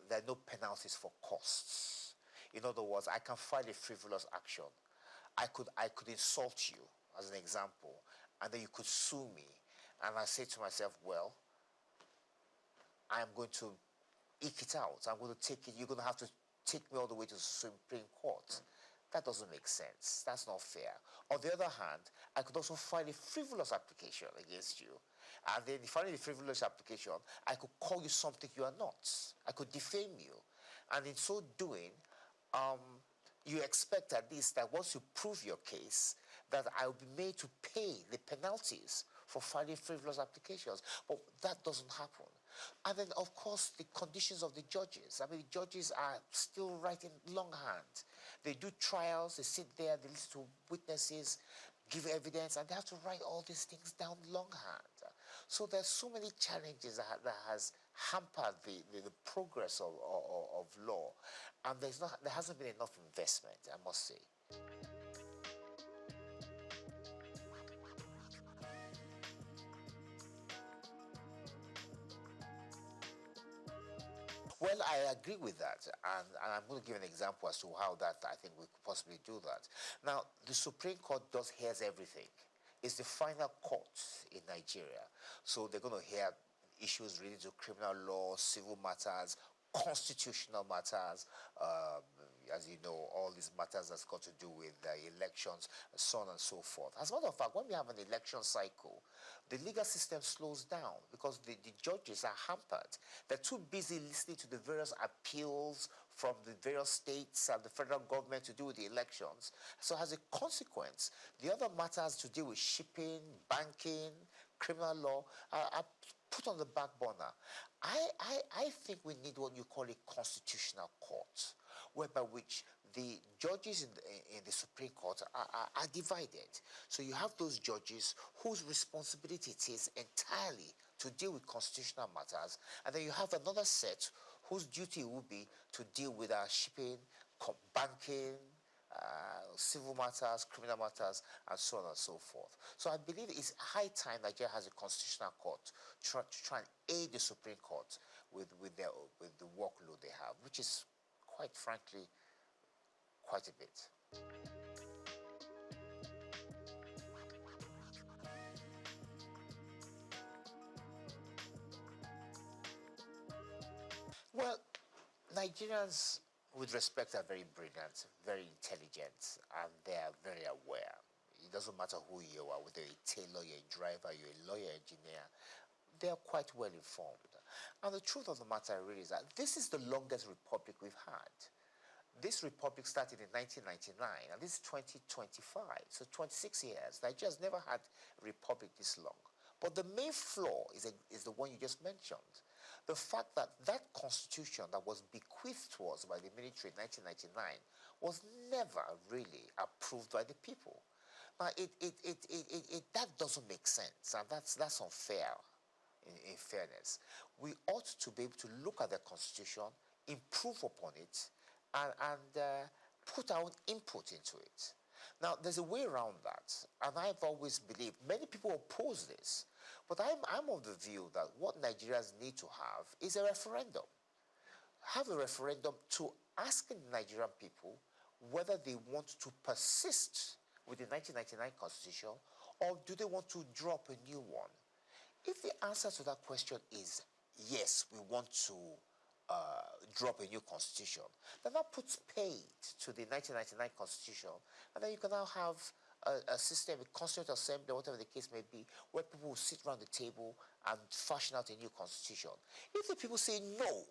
there are no penalties for costs. In other words, I can file a frivolous action. I could insult you, as an example, and then you could sue me. And I say to myself, well, I'm going to eke it out. I'm going to take it. You're going to have to take me all the way to the Supreme Court. That doesn't make sense. That's not fair. On the other hand, I could also file a frivolous application against you. And then filing a frivolous application, I could call you something you are not. I could defame you. And in so doing, you expect at least that once you prove your case, that I will be made to pay the penalties for filing frivolous applications. But that doesn't happen. And then, of course, the conditions of the judges. I mean, the judges are still writing longhand. They do trials, they sit there, they listen to witnesses, give evidence, and they have to write all these things down longhand. So there's so many challenges that has hampered the progress of law. And there hasn't been enough investment, I must say. Well, I agree with that, and I'm going to give an example as to how that I think we could possibly do that. Now, the Supreme Court hears everything. It's the final court in Nigeria, so they're going to hear issues related to criminal law, civil matters, constitutional matters, as you know, all these matters that's got to do with elections, so on and so forth. As a matter of fact, when we have an election cycle, the legal system slows down because the judges are hampered. They're too busy listening to the various appeals from the various states and the federal government to do with the elections. So as a consequence, the other matters to deal with shipping, banking, criminal law are put on the back burner. I think we need what you call a constitutional court, whereby which the judges in the Supreme Court are divided. So you have those judges whose responsibility it is entirely to deal with constitutional matters, and then you have another set whose duty will be to deal with shipping, banking, civil matters, criminal matters, and so on and so forth. So I believe it's high time Nigeria has a constitutional court to try and aid the Supreme Court with the workload they have, which is, quite frankly, quite a bit. Well, Nigerians, with respect, are very brilliant, very intelligent, and they are very aware. It doesn't matter who you are, whether you're a tailor, you're a driver, you're a lawyer, engineer, they are quite well informed. And the truth of the matter really is that this is the longest republic we've had. This republic started in 1999, and this is 2025, so 26 years. Nigeria's never had a republic this long. But the main flaw is the one you just mentioned. The fact that that constitution that was bequeathed to us by the military in 1999 was never really approved by the people. Now, that doesn't make sense, and that's unfair, in fairness. We ought to be able to look at the constitution, improve upon it, and put our own input into it. Now, there's a way around that, and I've always believed, many people oppose this, but I'm of the view that what Nigerians need to have is a referendum. Have a referendum to ask the Nigerian people whether they want to persist with the 1999 constitution, or do they want to drop a new one? If the answer to that question is yes, we want to drop a new constitution, then that puts paid to the 1999 constitution, and then you can now have a system, a constituent assembly, whatever the case may be, where people will sit around the table and fashion out a new constitution. If the people say no,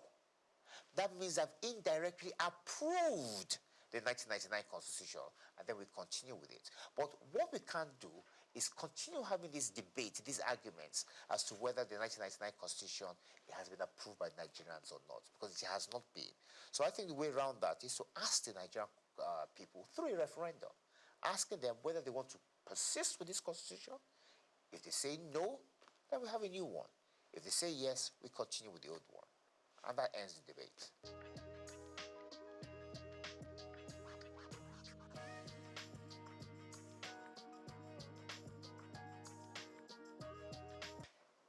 that means they've indirectly approved the 1999 constitution, and then we continue with it. But what we can't do is continue having this debate, these arguments, as to whether the 1999 constitution has been approved by Nigerians or not, because it has not been. So I think the way around that is to ask the Nigerian people through a referendum, asking them whether they want to persist with this constitution. If they say no, then we have a new one. If they say yes, we continue with the old one. And that ends the debate.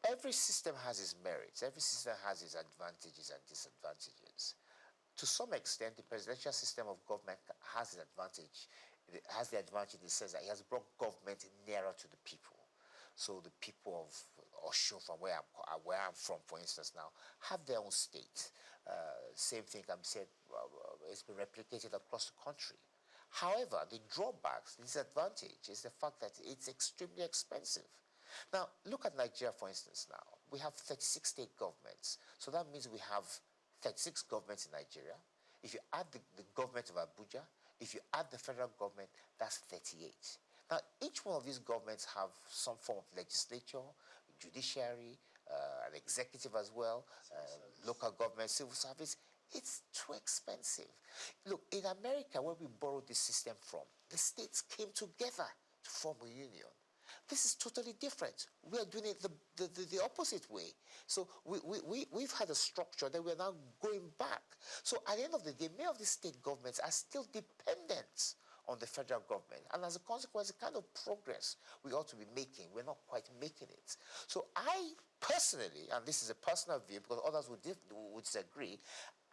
Every system has its merits. Every system has its advantages and disadvantages. To some extent, the presidential system of government has an advantage. It has the advantage in the sense that it has brought government nearer to the people. So the people of Osun, from where I'm from, for instance, now, have their own state. Same thing can be said, it's been replicated across the country. However, the drawbacks, the disadvantage, is the fact that it's extremely expensive. Now, look at Nigeria, for instance, now. We have 36 state governments. So that means we have 36 governments in Nigeria. If you add the government of Abuja, if you add the federal government, that's 38. Now, each one of these governments have some form of legislature, judiciary, an executive as well, local government, civil service. It's too expensive. Look, in America, where we borrowed this system from, the states came together to form a union. This is totally different. We are doing it the opposite way. So we've had a structure that we're now going back. So at the end of the day, many of the state governments are still dependent on the federal government. And as a consequence, the kind of progress we ought to be making, we're not quite making it. So I personally, and this is a personal view because others would disagree,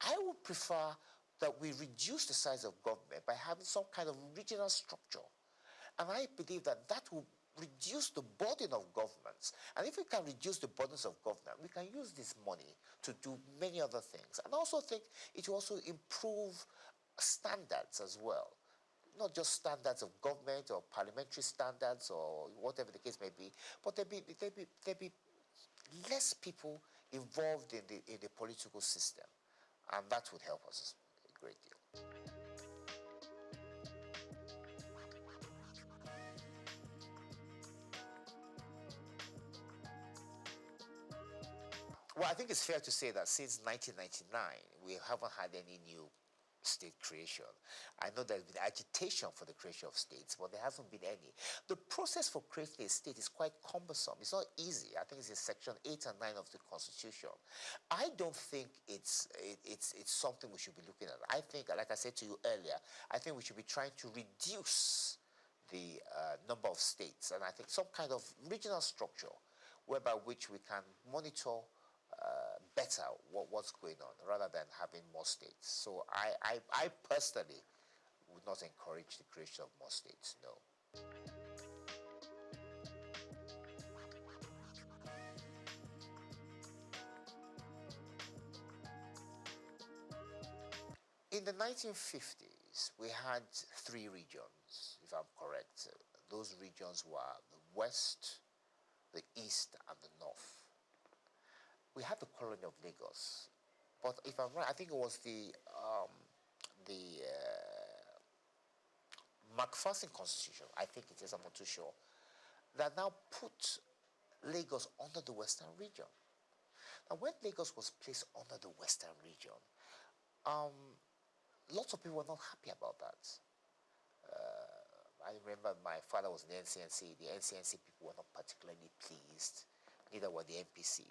I would prefer that we reduce the size of government by having some kind of regional structure. And I believe that that will reduce the burden of governments. And if we can reduce the burdens of government, we can use this money to do many other things. And I also think it will also improve standards as well. Not just standards of government or parliamentary standards or whatever the case may be, but there'll be less people involved in the political system. And that would help us a great deal. Well, I think it's fair to say that since 1999, we haven't had any new state creation. I know there's been agitation for the creation of states, but there hasn't been any. The process for creating a state is quite cumbersome. It's not easy. I think it's in section 8 and 9 of the Constitution. I don't think it's something we should be looking at. I think, like I said to you earlier, I think we should be trying to reduce the number of states, and I think some kind of regional structure whereby which we can monitor better what's going on rather than having more states. So I personally would not encourage the creation of more states, no. In the 1950s, we had 3 regions, if I'm correct. Those regions were the West, the East, and the North. We had the colony of Lagos, but if I'm right, I think it was the MacPherson Constitution, I think it is, I'm not too sure, that now put Lagos under the Western region. Now, when Lagos was placed under the Western region, lots of people were not happy about that. I remember my father was in the NCNC. The NCNC people were not particularly pleased, neither were the NPC,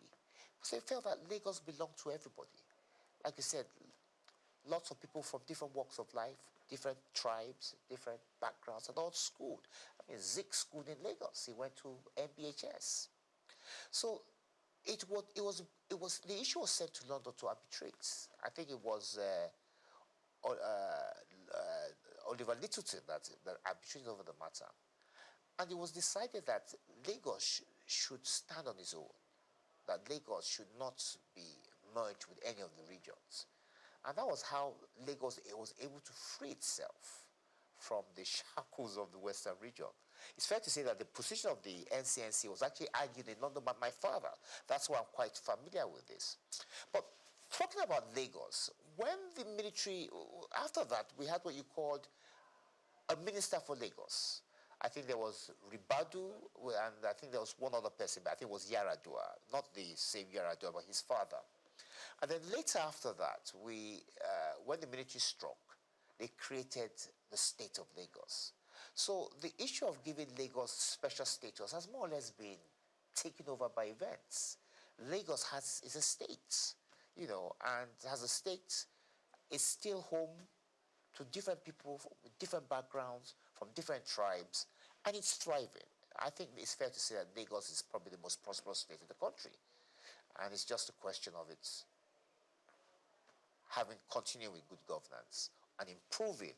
because they felt that Lagos belonged to everybody. Like you said, lots of people from different walks of life, different tribes, different backgrounds, and all schooled. I mean, Zik schooled in Lagos. He went to MBHS. So the issue was sent to London to arbitrate. I think it was Oliver Littleton that arbitrated over the matter. And it was decided that Lagos should stand on its own, that Lagos should not be merged with any of the regions. And that was how Lagos was able to free itself from the shackles of the Western region. It's fair to say that the position of the NCNC was actually argued in London by my father. That's why I'm quite familiar with this. But talking about Lagos, when the military, after that, we had what you called a minister for Lagos. I think there was Ribadu, and I think there was one other person, but I think it was Yaradua, not the same Yaradua, but his father. And then later after that, when the military struck, they created the state of Lagos. So the issue of giving Lagos special status has more or less been taken over by events. Lagos is a state, you know, and as a state, it's still home to different people with different backgrounds, from different tribes, and it's thriving. I think it's fair to say that Lagos is probably the most prosperous state in the country. And it's just a question of its continuing with good governance and improving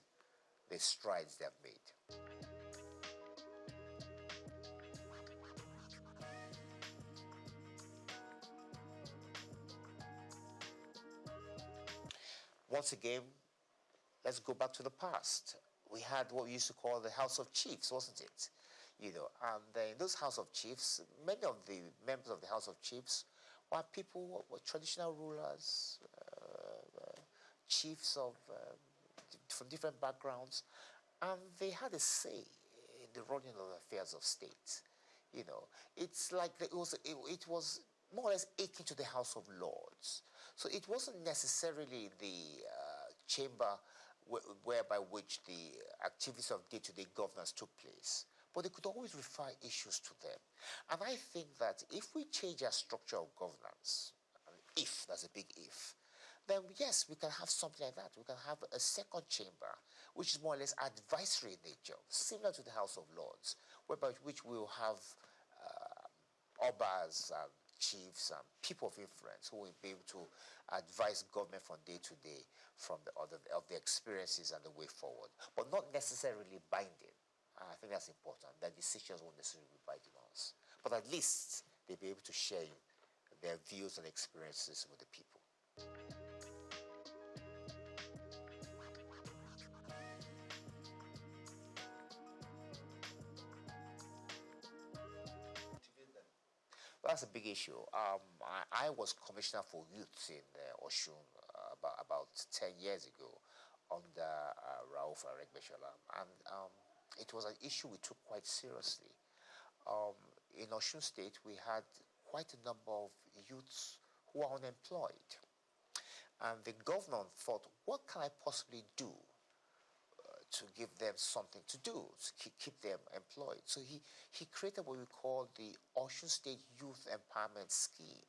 the strides they have made. Once again, let's go back to the past. We had what we used to call the House of Chiefs, wasn't it? You know, and in those House of Chiefs, many of the members of the House of Chiefs were people, were traditional rulers, chiefs from different backgrounds, and they had a say in the running of the affairs of state. You know, it's like it was more or less akin to the House of Lords. So it wasn't necessarily the chamber whereby which the activities of day-to-day governance took place, but they could always refer issues to them. And I think that if we change our structure of governance, if, that's a big if, then yes, we can have something like that. We can have a second chamber, which is more or less advisory in nature, similar to the House of Lords, whereby which we will have obas and chiefs and people of influence who will be able to advise government from day to day from of the experiences and the way forward, but not necessarily binding. I think that's important. That decisions won't necessarily be binding on us, but at least they'll be able to share their views and experiences with the people. That's a big issue. I was commissioner for youth in Oshun about 10 years ago under Rauf Aregbesola, and it was an issue we took quite seriously. In Oshun State, we had quite a number of youths who are unemployed. And the governor thought, what can I possibly do to give them something to do, to keep them employed? So he created what we call the Osun State Youth Empowerment Scheme.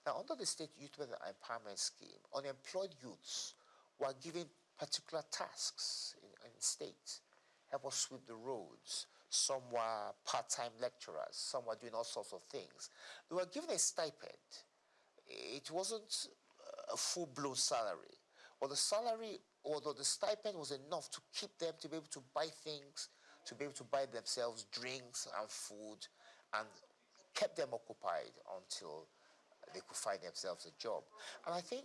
Now, under the State Youth Empowerment Scheme, unemployed youths were given particular tasks in state. Help us sweep the roads. Some were part-time lecturers. Some were doing all sorts of things. They were given a stipend. It wasn't a full-blown salary. But the salary, although the stipend was enough to keep them to be able to buy things, to be able to buy themselves drinks and food, and kept them occupied until they could find themselves a job. And I think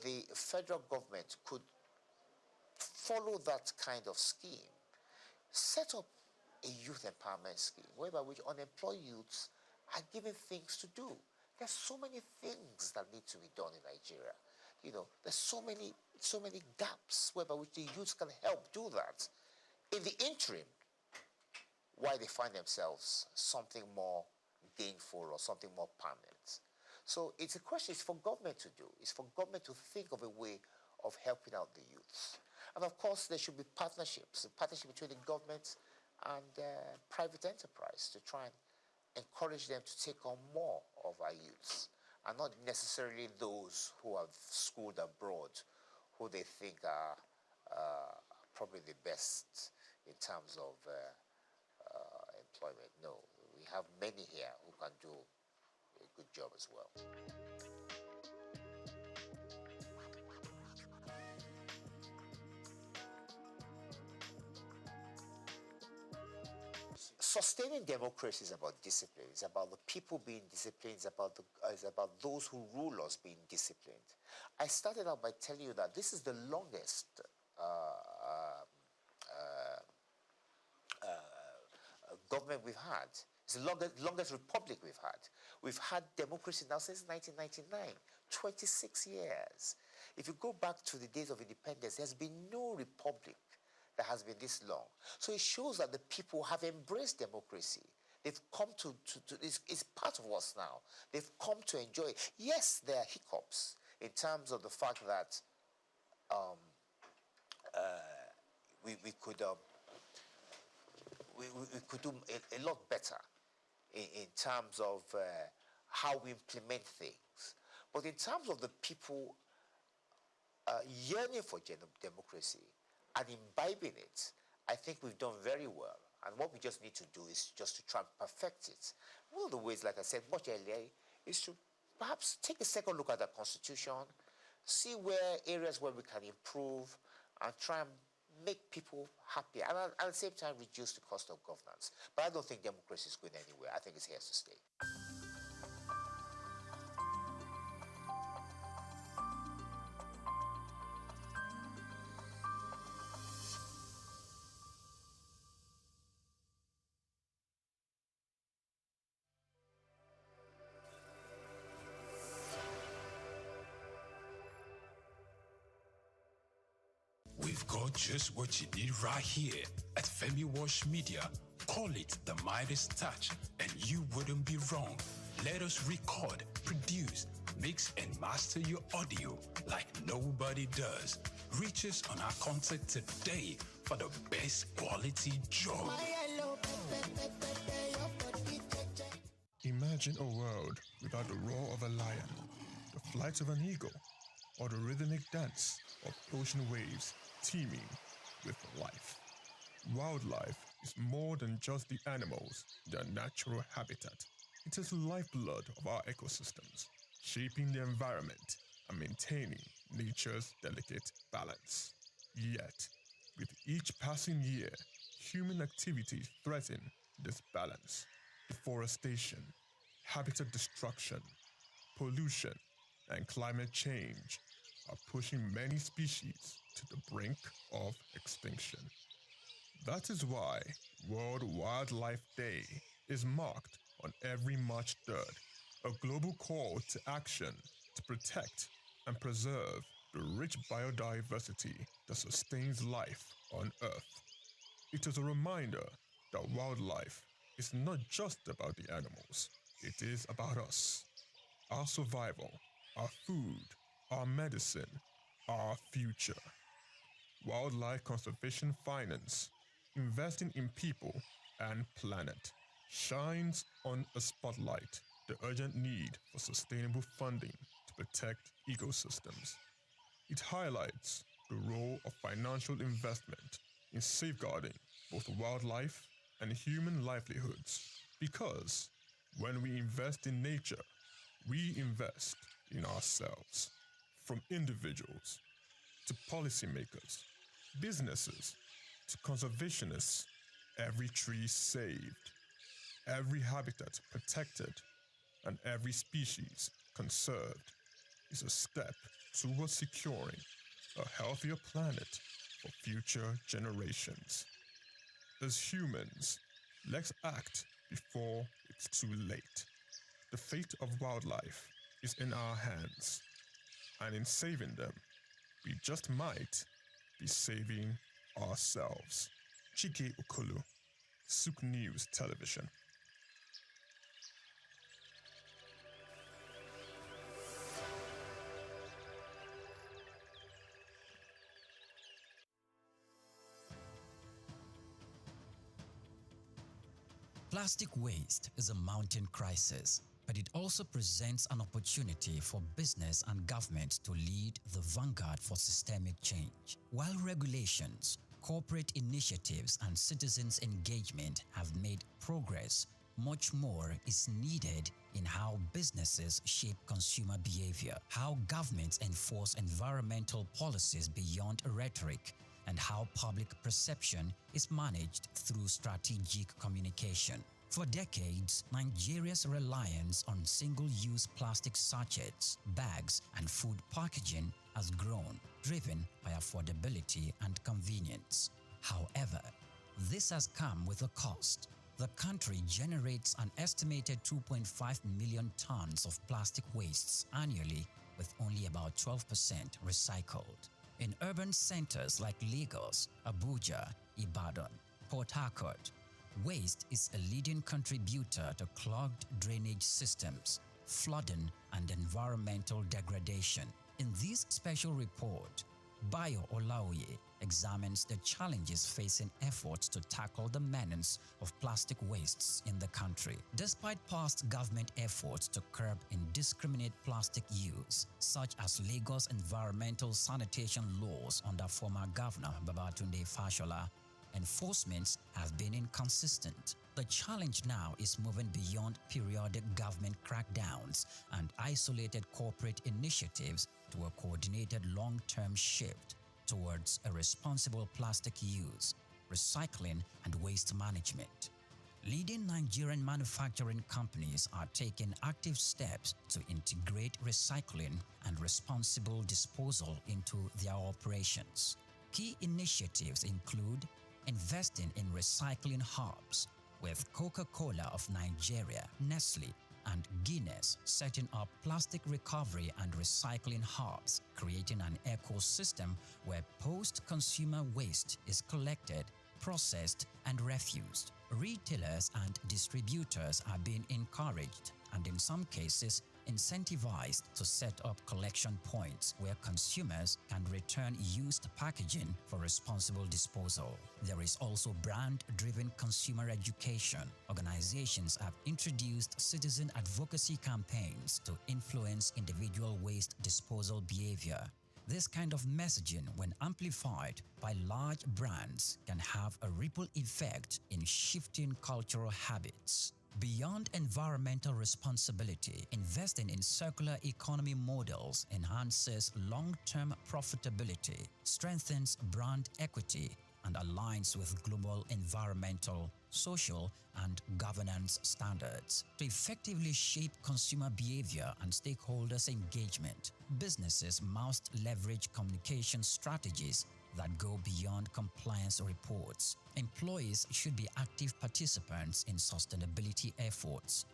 the federal government could follow that kind of scheme, set up a youth empowerment scheme whereby which unemployed youths are given things to do. There's so many things that need to be done in Nigeria. You know, there's so many gaps whereby which the youths can help do that. In the interim, while they find themselves something more gainful or something more permanent. So it's a question, it's for government to do. It's for government to think of a way of helping out the youths. And of course, there should be partnerships, a partnership between the government and private enterprise to try and encourage them to take on more of our youths, and not necessarily those who have schooled abroad, who they think are probably the best in terms of employment. No, we have many here who can do a good job as well. Sustaining democracy is about discipline. It's about the people being disciplined. It's about those who rule us being disciplined. I started out by telling you that this is the longest government we've had. It's the longest republic we've had. We've had democracy now since 1999, 26 years. If you go back to the days of independence, there's been no republic that has been this long. So it shows that the people have embraced democracy. They've come to it's part of us now. They've come to enjoy it. Yes, there are hiccups in terms of the fact that we could do a lot better in terms of how we implement things. But in terms of the people yearning for democracy and imbibing it, I think we've done very well. And what we just need to do is just to try and perfect it. One of the ways, like I said much earlier, is to perhaps take a second look at the Constitution, see where areas where we can improve, and try and make people happy, and at the same time reduce the cost of governance. But I don't think democracy is going anywhere. I think it's here to stay. We've got just what you need right here at Femi Wash Media. Call it the Midas Touch, and you wouldn't be wrong. Let us record, produce, mix, and master your audio like nobody does. Reach us on our contact today for the best quality job. Imagine a world without the roar of a lion, the flight of an eagle, or the rhythmic dance of ocean waves teeming with life. Wildlife is more than just the animals, their natural habitat. It is the lifeblood of our ecosystems, shaping the environment and maintaining nature's delicate balance. Yet, with each passing year, human activities threaten this balance. Deforestation, habitat destruction, pollution, and climate change are pushing many species to the brink of extinction. That is why World Wildlife Day is marked on every March 3rd, a global call to action to protect and preserve the rich biodiversity that sustains life on Earth. It is a reminder that wildlife is not just about the animals, it is about us, our survival, our food, our medicine, our future. Wildlife Conservation Finance, investing in people and planet, shines on a spotlight the urgent need for sustainable funding to protect ecosystems. It highlights the role of financial investment in safeguarding both wildlife and human livelihoods, because when we invest in nature, we invest in ourselves. From individuals to policymakers, businesses to conservationists, every tree saved, every habitat protected, and every species conserved is a step towards securing a healthier planet for future generations. As humans, let's act before it's too late. The fate of wildlife is in our hands, and in saving them, we just might be saving ourselves. Chike Okolo, Souq News Television. Plastic waste is a mounting crisis, but it also presents an opportunity for business and government to lead the vanguard for systemic change. While regulations, corporate initiatives, and citizens' engagement have made progress, much more is needed in how businesses shape consumer behavior, how governments enforce environmental policies beyond rhetoric, and how public perception is managed through strategic communication. For decades, Nigeria's reliance on single-use plastic sachets, bags, and food packaging has grown, driven by affordability and convenience. However, this has come with a cost. The country generates an estimated 2.5 million tons of plastic wastes annually, with only about 12% recycled. In urban centers like Lagos, Abuja, Ibadan, Port Harcourt, waste is a leading contributor to clogged drainage systems, flooding, and environmental degradation. In this special report, Bayo Olaoye examines the challenges facing efforts to tackle the menace of plastic wastes in the country. Despite past government efforts to curb indiscriminate plastic use, such as Lagos environmental sanitation laws under former Governor Babatunde Fashola, enforcements have been inconsistent. The challenge now is moving beyond periodic government crackdowns and isolated corporate initiatives to a coordinated long-term shift towards a responsible plastic use, recycling, and waste management. Leading Nigerian manufacturing companies are taking active steps to integrate recycling and responsible disposal into their operations. Key initiatives include investing in recycling hubs, with Coca-Cola of Nigeria, Nestle, and Guinness setting up plastic recovery and recycling hubs, creating an ecosystem where post-consumer waste is collected, processed, and refused. Retailers and distributors are being encouraged and in some cases incentivized to set up collection points where consumers can return used packaging for responsible disposal. There is also brand-driven consumer education. Organizations have introduced citizen advocacy campaigns to influence individual waste disposal behavior. This kind of messaging, when amplified by large brands, can have a ripple effect in shifting cultural habits. Beyond environmental responsibility, investing in circular economy models enhances long-term profitability, strengthens brand equity, and aligns with global environmental, social, and governance standards. To effectively shape consumer behavior and stakeholders' engagement, businesses must leverage communication strategies that go beyond compliance reports. Employees should be active participants in sustainability efforts.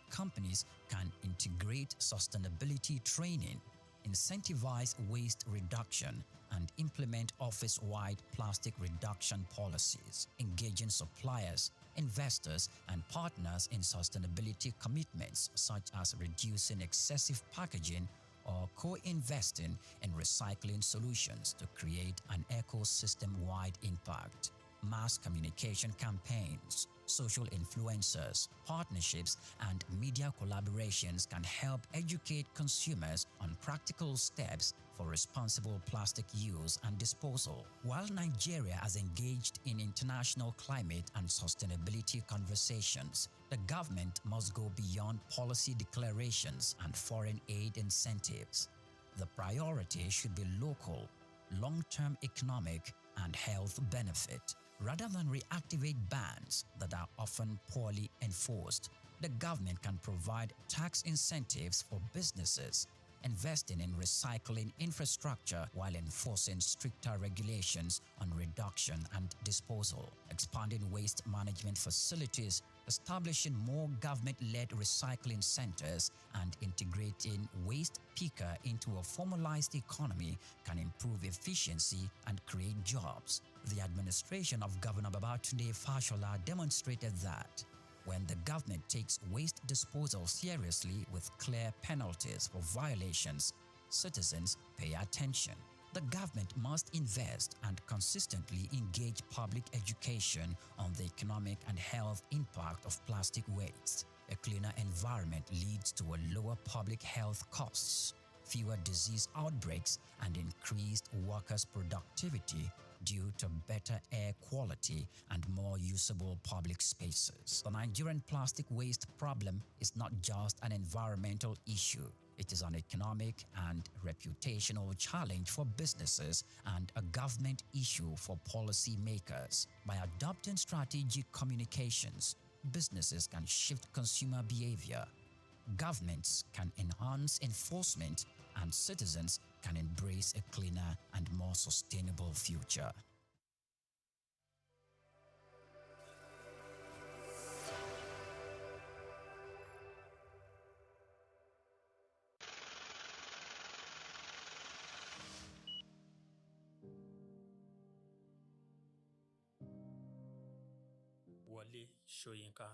Companies can integrate sustainability training, incentivize waste reduction, and implement office-wide plastic reduction policies, engaging suppliers, investors, and partners in sustainability commitments such as reducing excessive packaging or co-investing in recycling solutions to create an ecosystem-wide impact. Mass communication campaigns, social influencers, partnerships, and media collaborations can help educate consumers on practical steps for responsible plastic use and disposal. While Nigeria has engaged in international climate and sustainability conversations, the government must go beyond policy declarations and foreign aid incentives. The priority should be local, long-term economic, and health benefit. Rather than reactivate bans that are often poorly enforced, the government can provide tax incentives for businesses, investing in recycling infrastructure while enforcing stricter regulations on reduction and disposal, expanding waste management facilities, establishing more government-led recycling centers, and integrating waste picker into a formalized economy can improve efficiency and create jobs. The administration of Governor Babatunde Fashola demonstrated that when the government takes waste disposal seriously with clear penalties for violations, citizens pay attention. The government must invest and consistently engage public education on the economic and health impact of plastic waste. A cleaner environment leads to a lower public health costs, fewer disease outbreaks, and increased workers' productivity due to better air quality and more usable public spaces. The Nigerian plastic waste problem is not just an environmental issue. It is an economic and reputational challenge for businesses and a government issue for policymakers. By adopting strategic communications, businesses can shift consumer behavior, governments can enhance enforcement, and citizens can embrace a cleaner and more sustainable future. Wole Soyinka,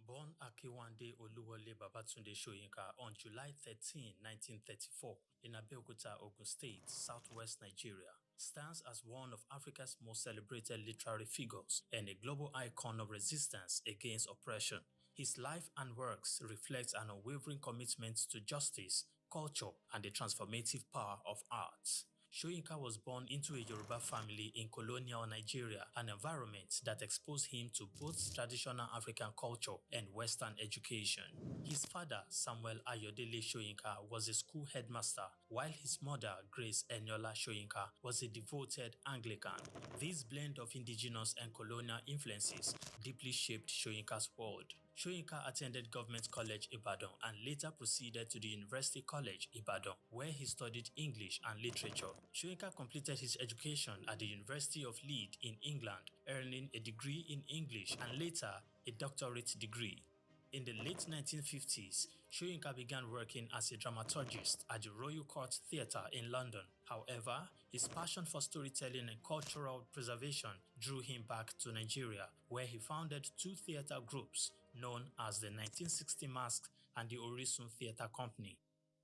born Akiwande Oluwole Babatunde Soyinka on July 13, 1934, in Abeokuta, Ogun State, southwest Nigeria, stands as one of Africa's most celebrated literary figures and a global icon of resistance against oppression. His life and works reflect an unwavering commitment to justice, culture, and the transformative power of art. Soyinka was born into a Yoruba family in colonial Nigeria, an environment that exposed him to both traditional African culture and Western education. His father, Samuel Ayodele Soyinka, was a school headmaster, while his mother, Grace Eniola Soyinka, was a devoted Anglican. This blend of indigenous and colonial influences deeply shaped Soyinka's world. Soyinka attended Government College Ibadan and later proceeded to the University College Ibadan, where he studied English and literature. Soyinka completed his education at the University of Leeds in England, earning a degree in English and later a doctorate degree. In the late 1950s, Soyinka began working as a dramaturgist at the Royal Court Theatre in London. However, his passion for storytelling and cultural preservation drew him back to Nigeria, where he founded two theatre groups known as the 1960 Masque and the Orisun Theatre Company.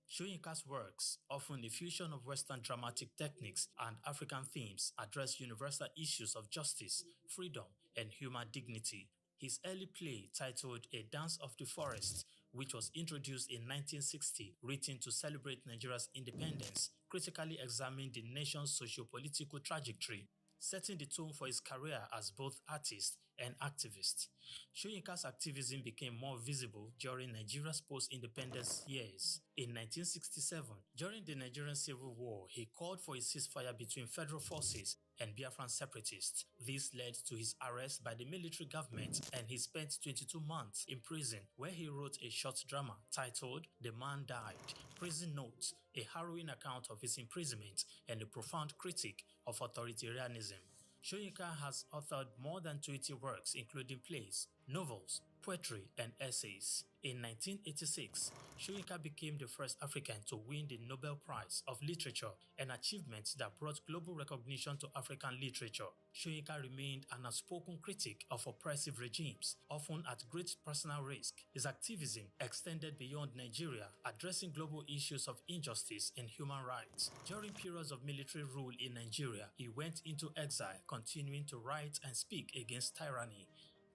Soyinka's works, often a fusion of Western dramatic techniques and African themes, address universal issues of justice, freedom, and human dignity. His early play, titled A Dance of the Forest, which was introduced in 1960, written to celebrate Nigeria's independence, critically examined the nation's socio-political trajectory, setting the tone for his career as both artist and activist. Soyinka's activism became more visible during Nigeria's post-independence years. In 1967, during the Nigerian Civil War, he called for a ceasefire between federal forces and Biafran separatists. This led to his arrest by the military government, and he spent 22 months in prison, where he wrote a short drama titled The Man Died, Prison Notes, a harrowing account of his imprisonment and a profound critique of authoritarianism. Soyinka has authored more than 20 works, including plays, novels, poetry, and essays. In 1986, Soyinka became the first African to win the Nobel Prize of Literature, an achievement that brought global recognition to African literature. Soyinka remained an outspoken critic of oppressive regimes, often at great personal risk. His activism extended beyond Nigeria, addressing global issues of injustice and human rights. During periods of military rule in Nigeria, he went into exile, continuing to write and speak against tyranny.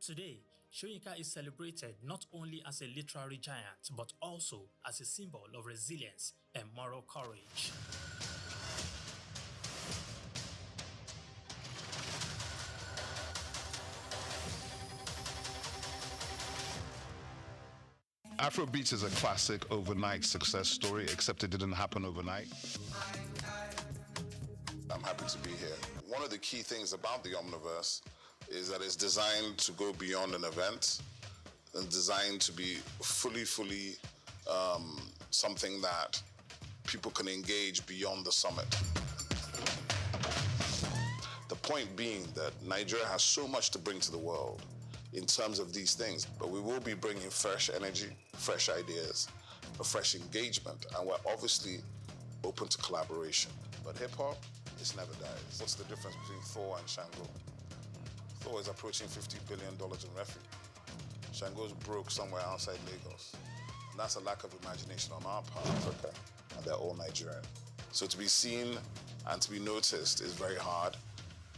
Today, Soyinka is celebrated not only as a literary giant, but also as a symbol of resilience and moral courage. Afrobeats is a classic overnight success story, except it didn't happen overnight. I'm happy to be here. One of the key things about the Omniverse is that it's designed to go beyond an event and designed to be fully something that people can engage beyond the summit. The point being that Nigeria has so much to bring to the world in terms of these things, but we will be bringing fresh energy, fresh ideas, a fresh engagement, and we're obviously open to collaboration. But hip-hop, it's never dies. What's the difference between Thor and Shango? Thor is approaching $50 billion in revenue. Shango's broke somewhere outside Lagos. And that's a lack of imagination on our part, okay? And they're all Nigerian. So to be seen and to be noticed is very hard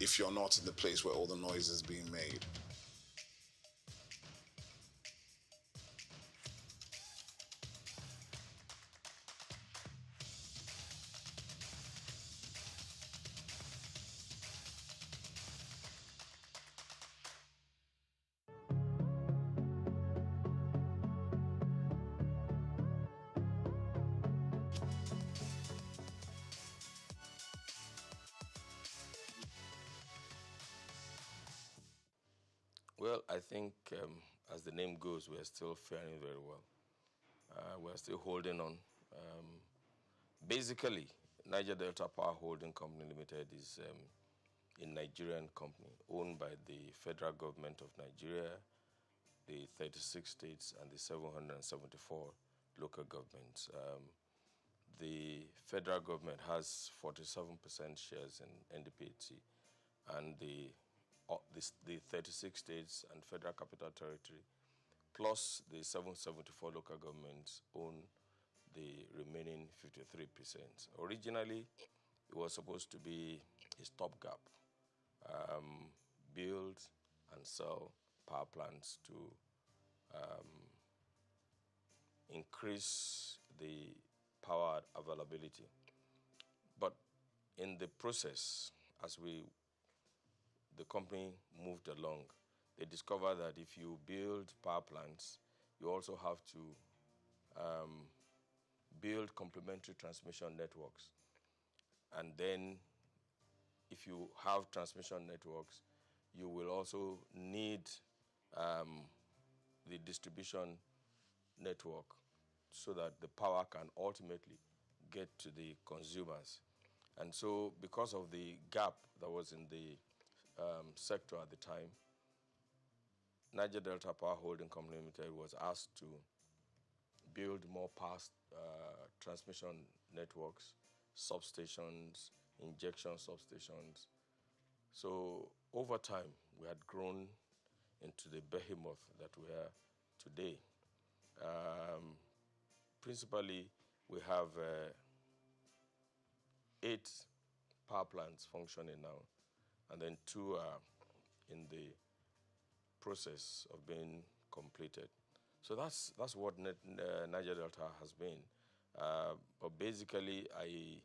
if you're not in the place where all the noise is being made. Well, I think as the name goes, we are still faring very well. We're still holding on. Basically, Niger Delta Power Holding Company Limited is a Nigerian company owned by the federal government of Nigeria, the 36 states, and the 774 local governments. The federal government has 47% shares in NDPHC, and the 36 states and federal capital territory, plus the 774 local governments own the remaining 53%. Originally, it was supposed to be a stopgap, build and sell power plants to increase the power availability. But in the process, as the company moved along, they discovered that if you build power plants, you also have to build complementary transmission networks. And then if you have transmission networks, you will also need the distribution network so that the power can ultimately get to the consumers. And so because of the gap that was in the sector at the time, Niger Delta Power Holding Company Limited was asked to build more power transmission networks, substations, injection substations. So over time, we had grown into the behemoth that we are today. Principally, we have 8 power plants functioning now, and then 2 are in the process of being completed. So that's what Niger Delta has been. But basically, I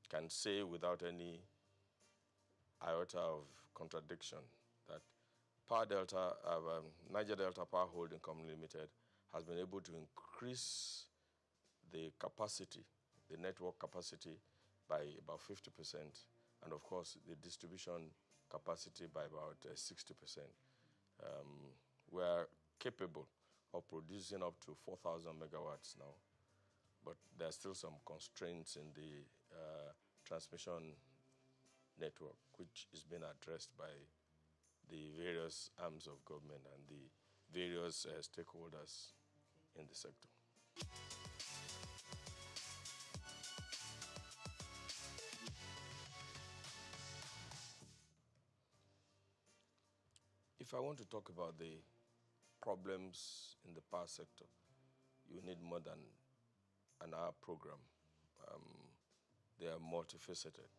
can say without any iota of contradiction that Niger Delta Power Holding Company Limited has been able to increase the capacity, the network capacity, by about 50%, and of course the distribution capacity by about 60%. We are capable of producing up to 4,000 megawatts now, but there are still some constraints in the transmission network, which is being addressed by the various arms of government and the various stakeholders in the sector. If I want to talk about the problems in the power sector, you need more than an hour program. They are multifaceted.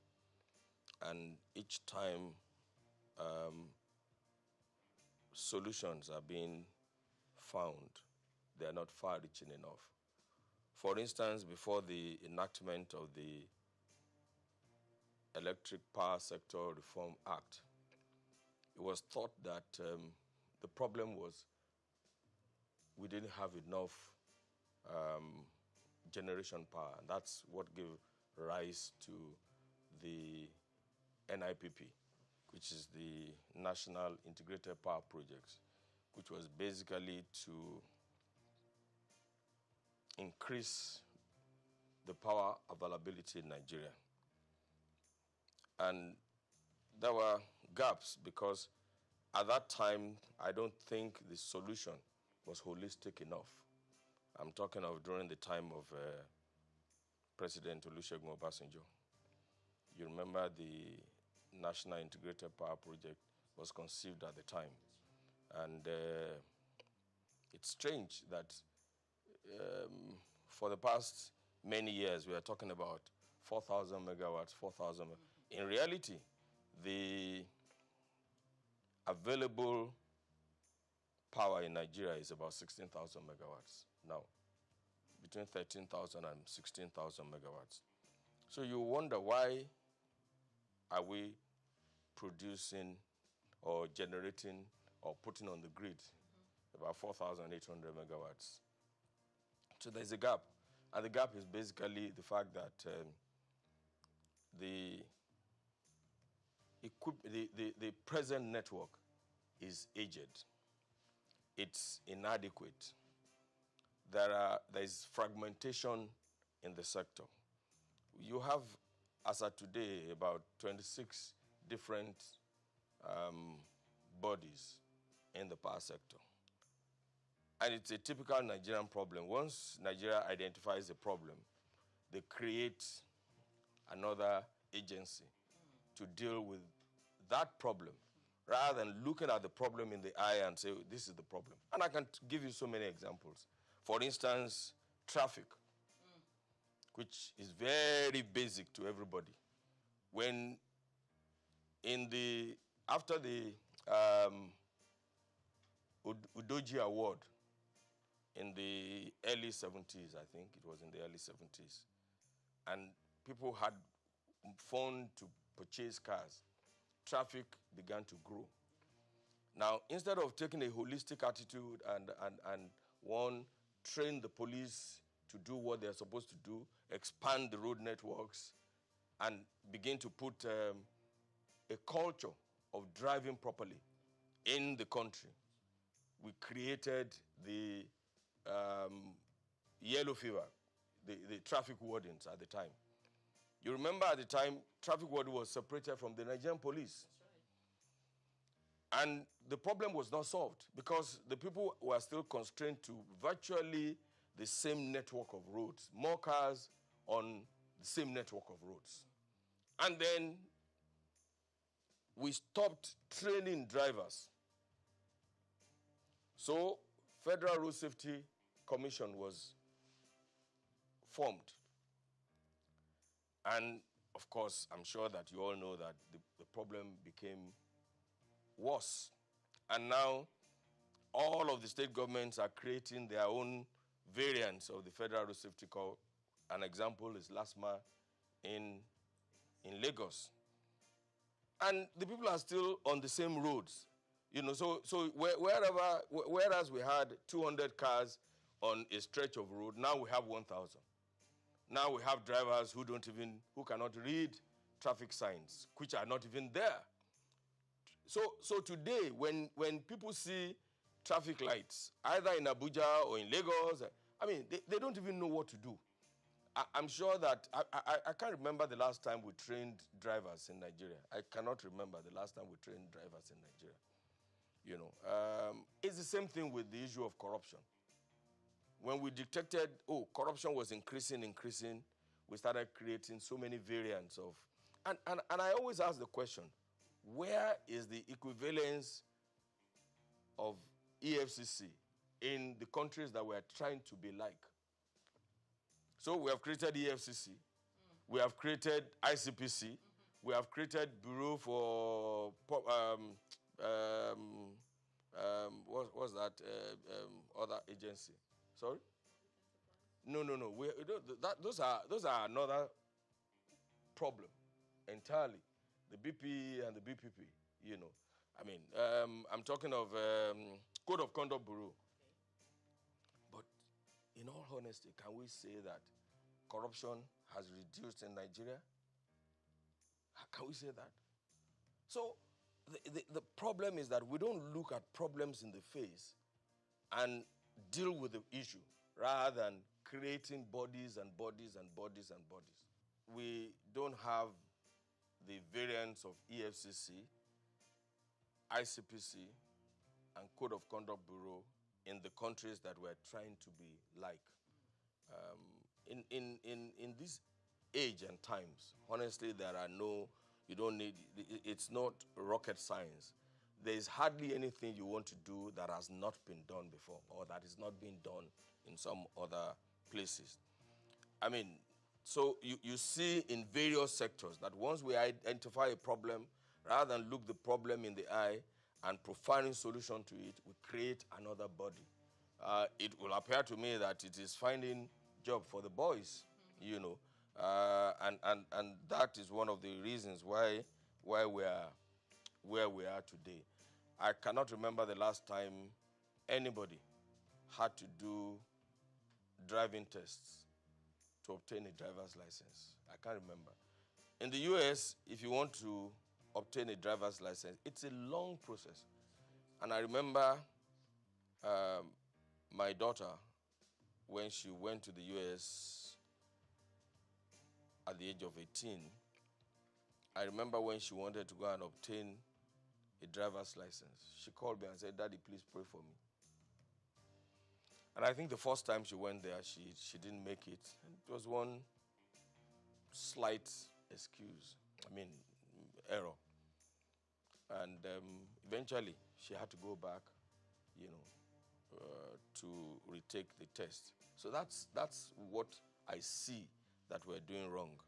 And each time solutions are being found, they are not far-reaching enough. For instance, before the enactment of the Electric Power Sector Reform Act, it was thought that the problem was we didn't have enough generation power, and that's what gave rise to the NIPP, which is the National Integrated Power Project, which was basically to increase the power availability in Nigeria. And there were gaps because at that time, I don't think the solution was holistic enough. I'm talking of during the time of President Olusegun Obasanjo. You remember the National Integrated Power Project was conceived at the time. And it's strange that for the past many years, we are talking about 4,000 megawatts, 4,000. In reality, the available power in Nigeria is about 16,000 megawatts now, between 13,000 and 16,000 megawatts. So you wonder, why are we producing or generating or putting on the grid about 4,800 megawatts? So there's a gap. And the gap is basically the fact that the present network is aged. It's inadequate. There is fragmentation in the sector. You have, as of today, about 26 different bodies in the power sector. And it's a typical Nigerian problem. Once Nigeria identifies a problem, they create another agency to deal with that problem, rather than looking at the problem in the eye and say, this is the problem. And I can give you so many examples. For instance, traffic, which is very basic to everybody. When after the Udoji Award in the early 70s, I think it was in the early 70s, and people had phone to purchase cars, traffic began to grow. Now, instead of taking a holistic attitude and train the police to do what they're supposed to do, expand the road networks, and begin to put a culture of driving properly in the country, we created the yellow fever, the traffic wardens at the time. You remember at the time, traffic warden was separated from the Nigerian police. And the problem was not solved because the people were still constrained to virtually the same network of roads, more cars on the same network of roads. And then we stopped training drivers. So Federal Road Safety Commission was formed. And of course, I'm sure that you all know that the problem became worse. And now all of the state governments are creating their own variants of the Federal Road Safety Code. An example is LASMA in Lagos. And the people are still on the same roads. You know, so whereas we had 200 cars on a stretch of road, now we have 1,000. Now we have drivers who cannot read traffic signs, which are not even there. So today, when people see traffic lights, either in Abuja or in Lagos, I mean, they don't even know what to do. I'm sure that, I can't remember the last time we trained drivers in Nigeria. I cannot remember the last time we trained drivers in Nigeria. You know, it's the same thing with the issue of corruption. When we detected, corruption was increasing, we started creating so many variants of, and I always ask the question, where is the equivalence of EFCC in the countries that we are trying to be like? So we have created EFCC, we have created ICPC, we have created Bureau for, what's that other agency? Sorry? No. Those are another problem entirely. The BP and the BPP, you know. I mean, I'm talking of Code of Conduct Bureau. But in all honesty, can we say that corruption has reduced in Nigeria? Can we say that? So the problem is that we don't look at problems in the face and deal with the issue rather than creating bodies and bodies and bodies and bodies. We don't have the variants of EFCC, ICPC, and Code of Conduct Bureau in the countries that we're trying to be like. In this age and times, honestly, it's not rocket science. There is hardly anything you want to do that has not been done before or that is not being done in some other places. I mean, so you see in various sectors that once we identify a problem, rather than look the problem in the eye and providing solution to it, we create another body. It will appear to me that it is finding job for the boys, you know, and that is one of the reasons why we are where we are today. I cannot remember the last time anybody had to do driving tests to obtain a driver's license. I can't remember. In the US, if you want to obtain a driver's license, it's a long process. And I remember my daughter, when she went to the US at the age of 18, I remember when she wanted to go and obtain a driver's license, she called me and said, "Daddy, please pray for me." And I think the first time she went there, she didn't make it. It was one slight error. And eventually, she had to go back, you know, to retake the test. So that's what I see that we're doing wrong.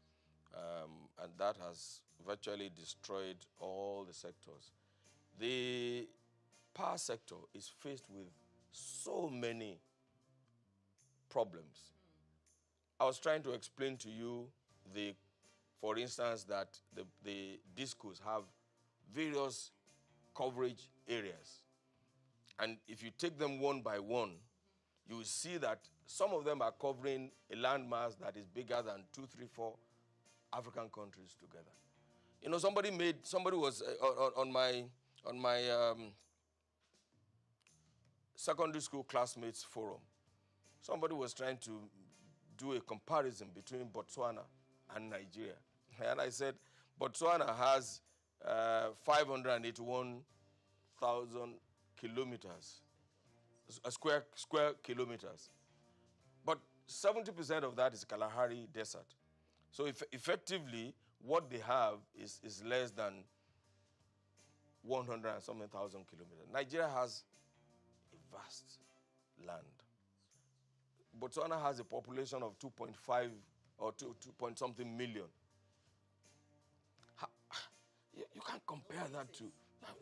And that has virtually destroyed all the sectors. The power sector is faced with so many problems. I was trying to explain to you, for instance, that the discos have various coverage areas. And if you take them one by one, you will see that some of them are covering a landmass that is bigger than 2, 3, 4 African countries together. You know, somebody was on my secondary school classmates forum. Somebody was trying to do a comparison between Botswana and Nigeria. And I said, Botswana has 581,000 kilometers, square kilometers. But 70% of that is Kalahari Desert. So effectively, what they have is less than 100 and something thousand kilometers. Nigeria has a vast land. Botswana has a population of 2.5 or 2 point something million. You can't compare that to.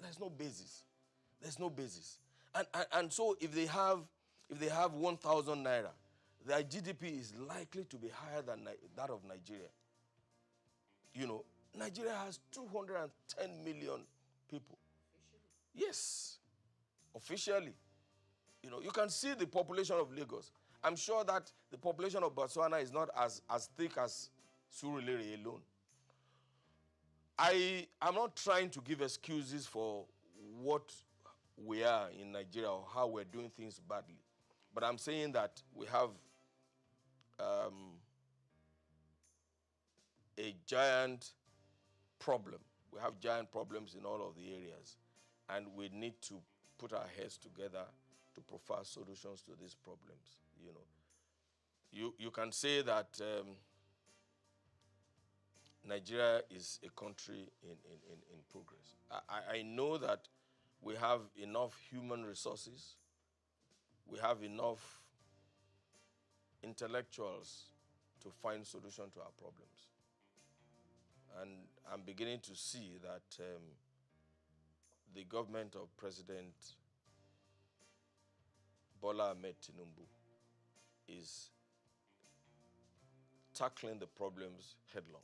There's no basis. There's no basis. And so if they have 1,000 naira, their GDP is likely to be higher than that of Nigeria. You know, Nigeria has 210 million people. Yes, officially. You know, you can see the population of Lagos. I'm sure that the population of Botswana is not as thick as Surulere alone. I am not trying to give excuses for what we are in Nigeria or how we're doing things badly. But I'm saying that we have a giant problem. We have giant problems in all of the areas. And we need to put our heads together to provide solutions to these problems. You can say that Nigeria is a country in progress. I know that we have enough human resources, we have enough intellectuals to find solutions to our problems. And I'm beginning to see that the government of President Bola Ahmed Tinubu is tackling the problems headlong.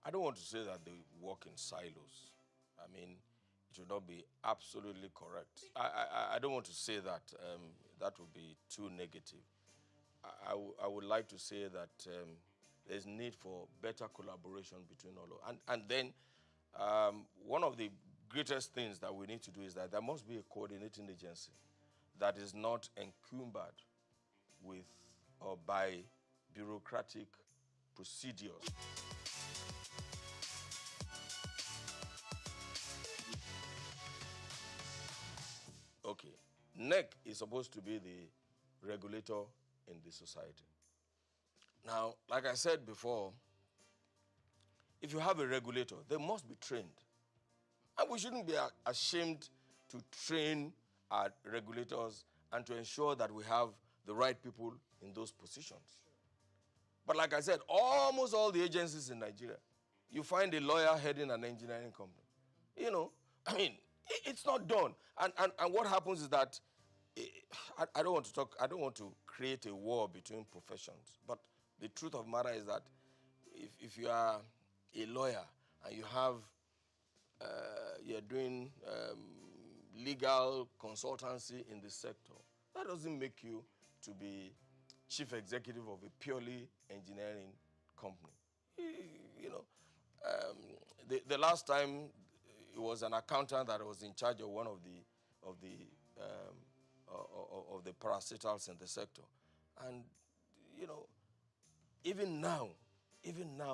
I don't want to say that they work in silos. I mean, it would not be absolutely correct. I don't want to say that. That would be too negative. I would like to say that there's need for better collaboration between all of them. And then one of the greatest things that we need to do is that there must be a coordinating agency that is not encumbered with or by bureaucratic procedures. Okay, NEC is supposed to be the regulator in the society. Now, like I said before, if you have a regulator, they must be trained. And we shouldn't be ashamed to train our regulators and to ensure that we have the right people in those positions. But like I said, almost all the agencies in Nigeria, you find a lawyer heading an engineering company. It's not done. And what happens is that I don't want to create a war between professions. But the truth of the matter is that if you are a lawyer and you have you're doing legal consultancy in the sector, that doesn't make you to be chief executive of a purely engineering company. The last time it was an accountant that was in charge of one of the parastatals in the sector, and even now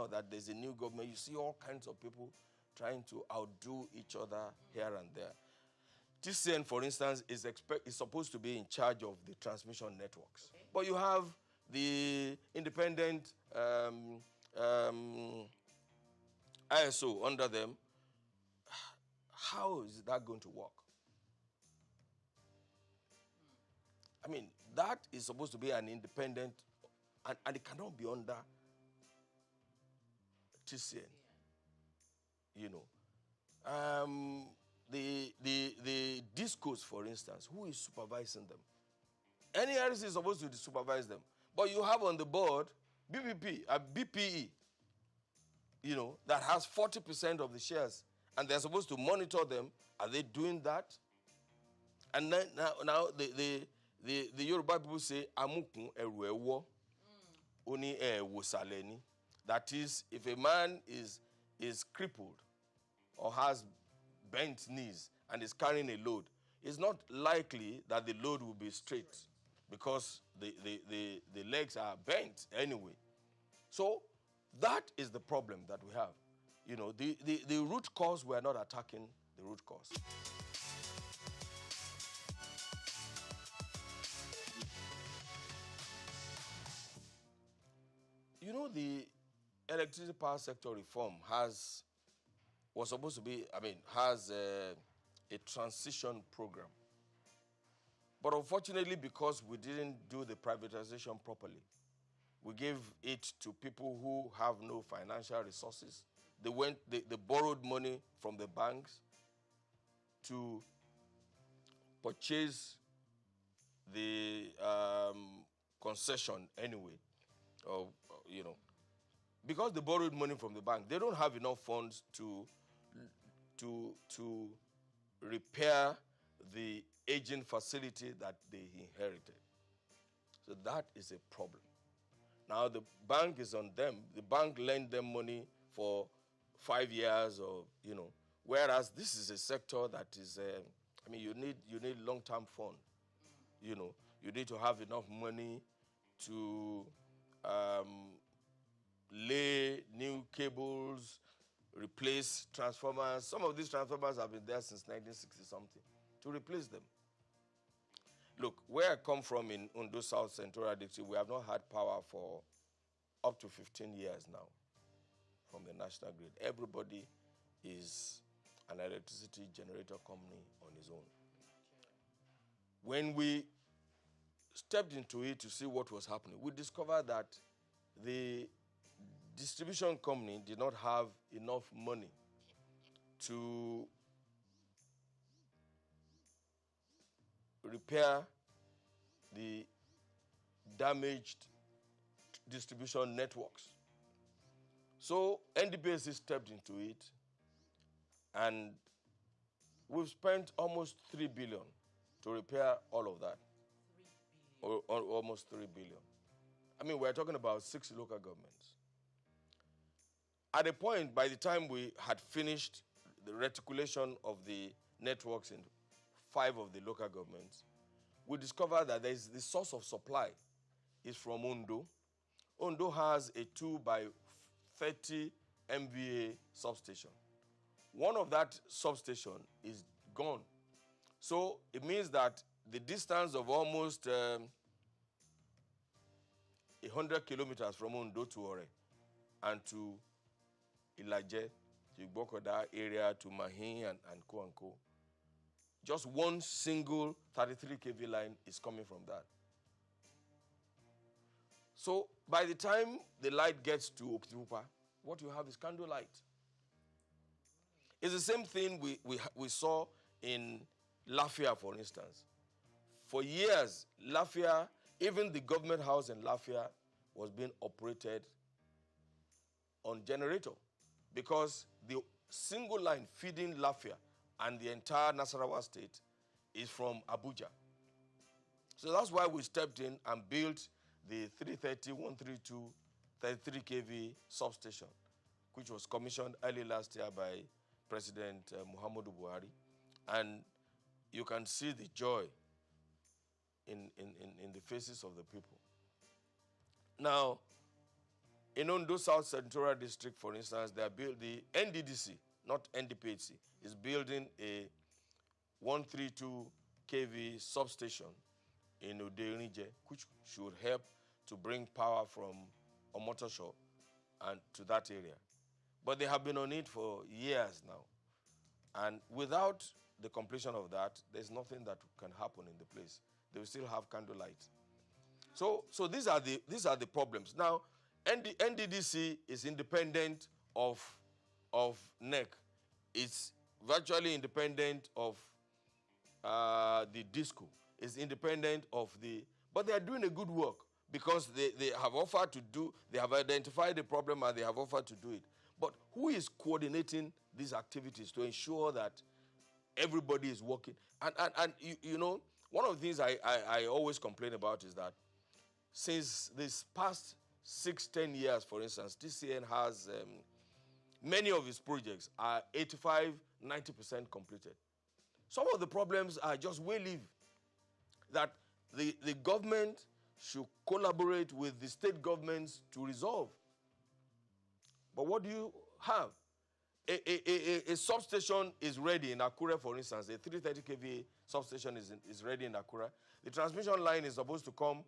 that there's a new government, you see all kinds of people trying to outdo each other here and there. TCN, for instance, is supposed to be in charge of the transmission networks. Okay. But you have the independent ISO under them. How is that going to work? I mean, that is supposed to be an independent, and it cannot be under TCN. The discos, for instance, who is supervising them? NERC is supposed to supervise them. But you have on the board BPE, that has 40% of the shares, and they're supposed to monitor them. Are they doing that? And then now the Yoruba people say, Amukun eru ewo, oni ewo saleni. That is, if a man is crippled or has bent knees and is carrying a load, it's not likely that the load will be straight because the legs are bent anyway. So that is the problem that we have. The root cause, we are not attacking the root cause. The electricity power sector reform has a transition program. But unfortunately, because we didn't do the privatization properly, we gave it to people who have no financial resources. They borrowed money from the banks to purchase the concession anyway. Because they borrowed money from the bank, they don't have enough funds to repair the aging facility that they inherited. So that is a problem. Now the bank is on them. The bank lent them money for 5 years, whereas this is a sector that is, you need long-term fund. You need to have enough money to lay new cables, replace transformers. Some of these transformers have been there since 1960-something, to replace them. Look, where I come from in Ondo South Central District, we have not had power for up to 15 years now from the national grid. Everybody is an electricity generator company on his own. When we stepped into it to see what was happening, we discovered that the distribution company did not have enough money to repair the damaged distribution networks. So NDPC stepped into it, and we've spent almost 3 billion to repair all of that. Or almost 3 billion. I mean, we're talking about 6 local governments. At a point, by the time we had finished the reticulation of the networks in 5 of the local governments, we discovered that there is the source of supply is from Ondo. Ondo has a 2 by 30 MVA substation. One of that substation is gone. So it means that the distance of almost 100 kilometers from Ondo to Ore and to Ilaje, to Igbokoda area, to Mahin and Co. Just one single 33 kV line is coming from that. So by the time the light gets to Okitipupa, what you have is candle light. It's the same thing we saw in Lafia, for instance. For years, Lafia, even the government house in Lafia, was being operated on generator because the single line feeding Lafia and the entire Nasarawa state is from Abuja. So that's why we stepped in and built the 330, 132, 33 kV substation, which was commissioned early last year by President Muhammadu Buhari. And you can see the joy in the faces of the people. Now, in Ondo South Central District, for instance, they are the NDDC, not NDPHC, is building a 132 kV substation in Uderinije, which should help to bring power from Omotosho and to that area. But they have been on it for years now. And without the completion of that, there's nothing that can happen in the place. They will still have candlelight. So these are the problems. Now, NDDC is independent of NEC. It's virtually independent of the DISCO. It's independent of but they are doing a good work because they have offered to do, they have identified the problem and they have offered to do it. But who is coordinating these activities to ensure that everybody is working? And you know, one of the things I always complain about is that since this past 6-10 years, for instance, TCN has many of its projects are 85-90% completed. Some of the problems are just way-live that the government should collaborate with the state governments to resolve. But what do you have? A substation is ready in Akure, for instance. A 330 kV substation is ready in Akure. The transmission line is supposed to come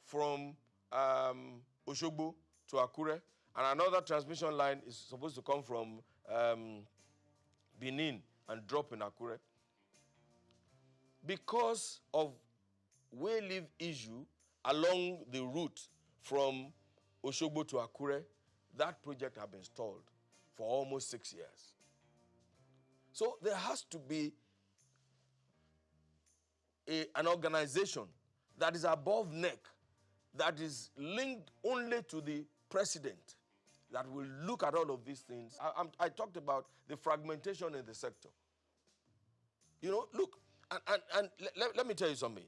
from Oshogbo to Akure, and another transmission line is supposed to come from Benin and drop in Akure. Because of way-live issue along the route from Oshogbo to Akure, that project has been stalled for almost 6 years. So there has to be an organization that is above NEC, that is linked only to the president, that will look at all of these things. I talked about the fragmentation in the sector. You know, look, and let me tell you something.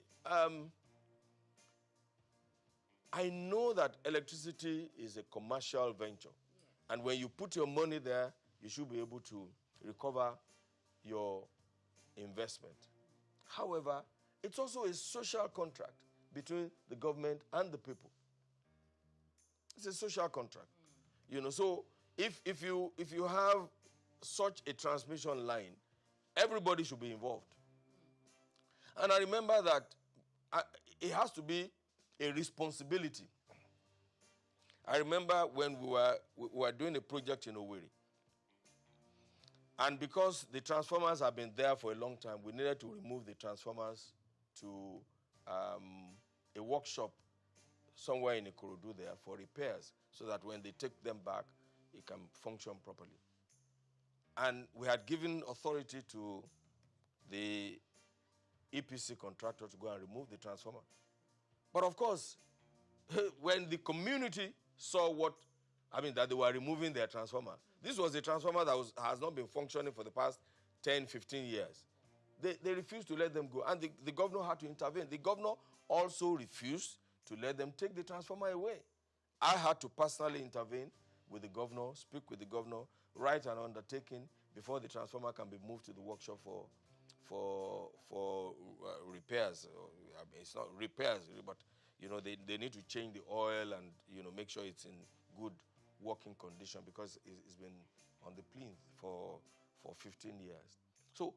I know that electricity is a commercial venture. And when you put your money there, you should be able to recover your investment. However, it's also a social contract between the government and the people. It's a social contract. You know, so if you have such a transmission line, everybody should be involved. And I remember that it has to be a responsibility. I remember when we were doing a project in Owerri. And because the transformers have been there for a long time, we needed to remove the transformers to a workshop somewhere in Ikorodu there for repairs, so that when they take them back, it can function properly. And we had given authority to the EPC contractor to go and remove the transformer. But of course, when the community saw that they were removing their transformer, this was a transformer that has not been functioning for the past 10, 15 years. They refused to let them go, and the governor had to intervene. The governor also refused to let them take the transformer away. I had to personally intervene with the governor, speak with the governor, write an undertaking before the transformer can be moved to the workshop for repairs. It's not repairs, but they need to change the oil and make sure it's in good working condition, because it's been on the plinth for 15 years. So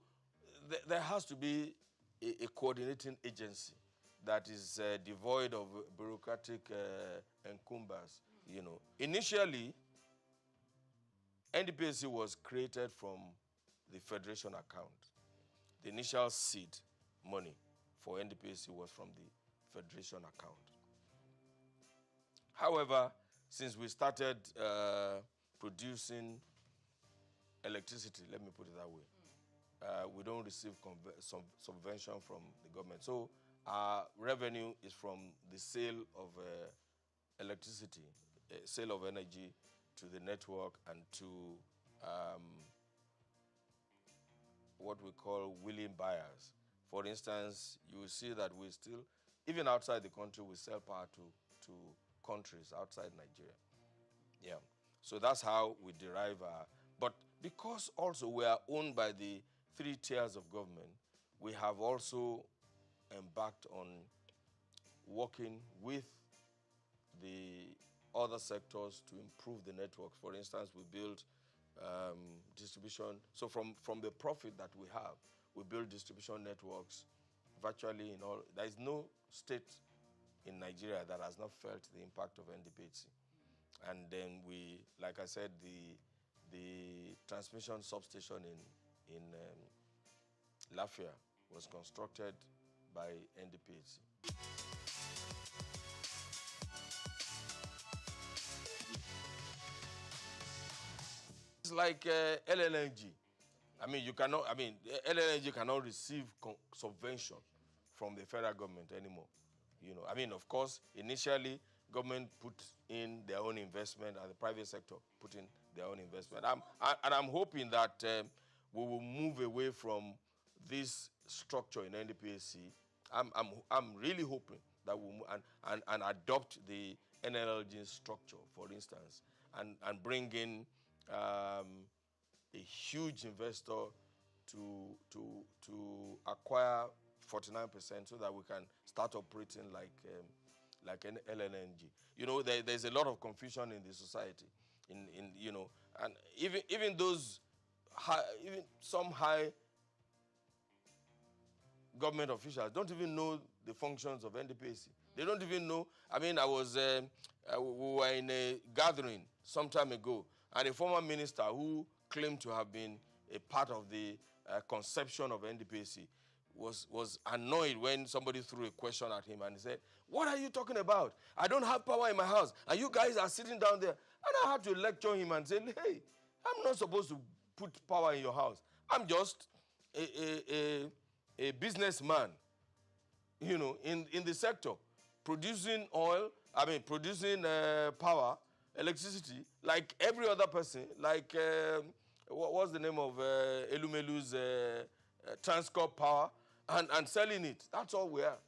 there has to be a coordinating agency that is devoid of bureaucratic encumbers. Initially, NDPAC was created from the Federation account. The initial seed money for NDPAC was from the Federation account. However, since we started producing electricity, let me put it that way, we don't receive subvention from the government. So our revenue is from the sale of electricity, sale of energy to the network and to what we call willing buyers. For instance, you will see that we still, even outside the country, we sell power to countries outside Nigeria. Yeah. So that's how we derive our, but because also we are owned by the 3 tiers of government, we have also embarked on working with the other sectors to improve the network. For instance, we build distribution. So from the profit that we have, we build distribution networks virtually in all. There is no state in Nigeria that has not felt the impact of NDPAC. And then we, like I said, the transmission substation in Lafia was constructed by NDPAC. It's like LNG. LNG cannot receive subvention from the federal government anymore. Of course, initially, government put in their own investment and the private sector put in their own investment. I'm hoping that we will move away from this structure in NDPAC. I'm really hoping that we'll and adopt the NLG structure, for instance, and bring in a huge investor to acquire 49% so that we can start operating like an LNG. There's a lot of confusion in the society, and even those even some high government officials don't even know the functions of NDPAC. They don't even know. We were in a gathering some time ago, and a former minister who claimed to have been a part of the conception of NDPAC was annoyed when somebody threw a question at him, and he said, "What are you talking about? I don't have power in my house, and you guys are sitting down there." And I had to lecture him and say, "Hey, I'm not supposed to put power in your house. I'm just a businessman, in the sector, producing oil, producing power, electricity, like every other person, like, what's the name of Elumelu's Transcorp Power, and selling it. That's all we are."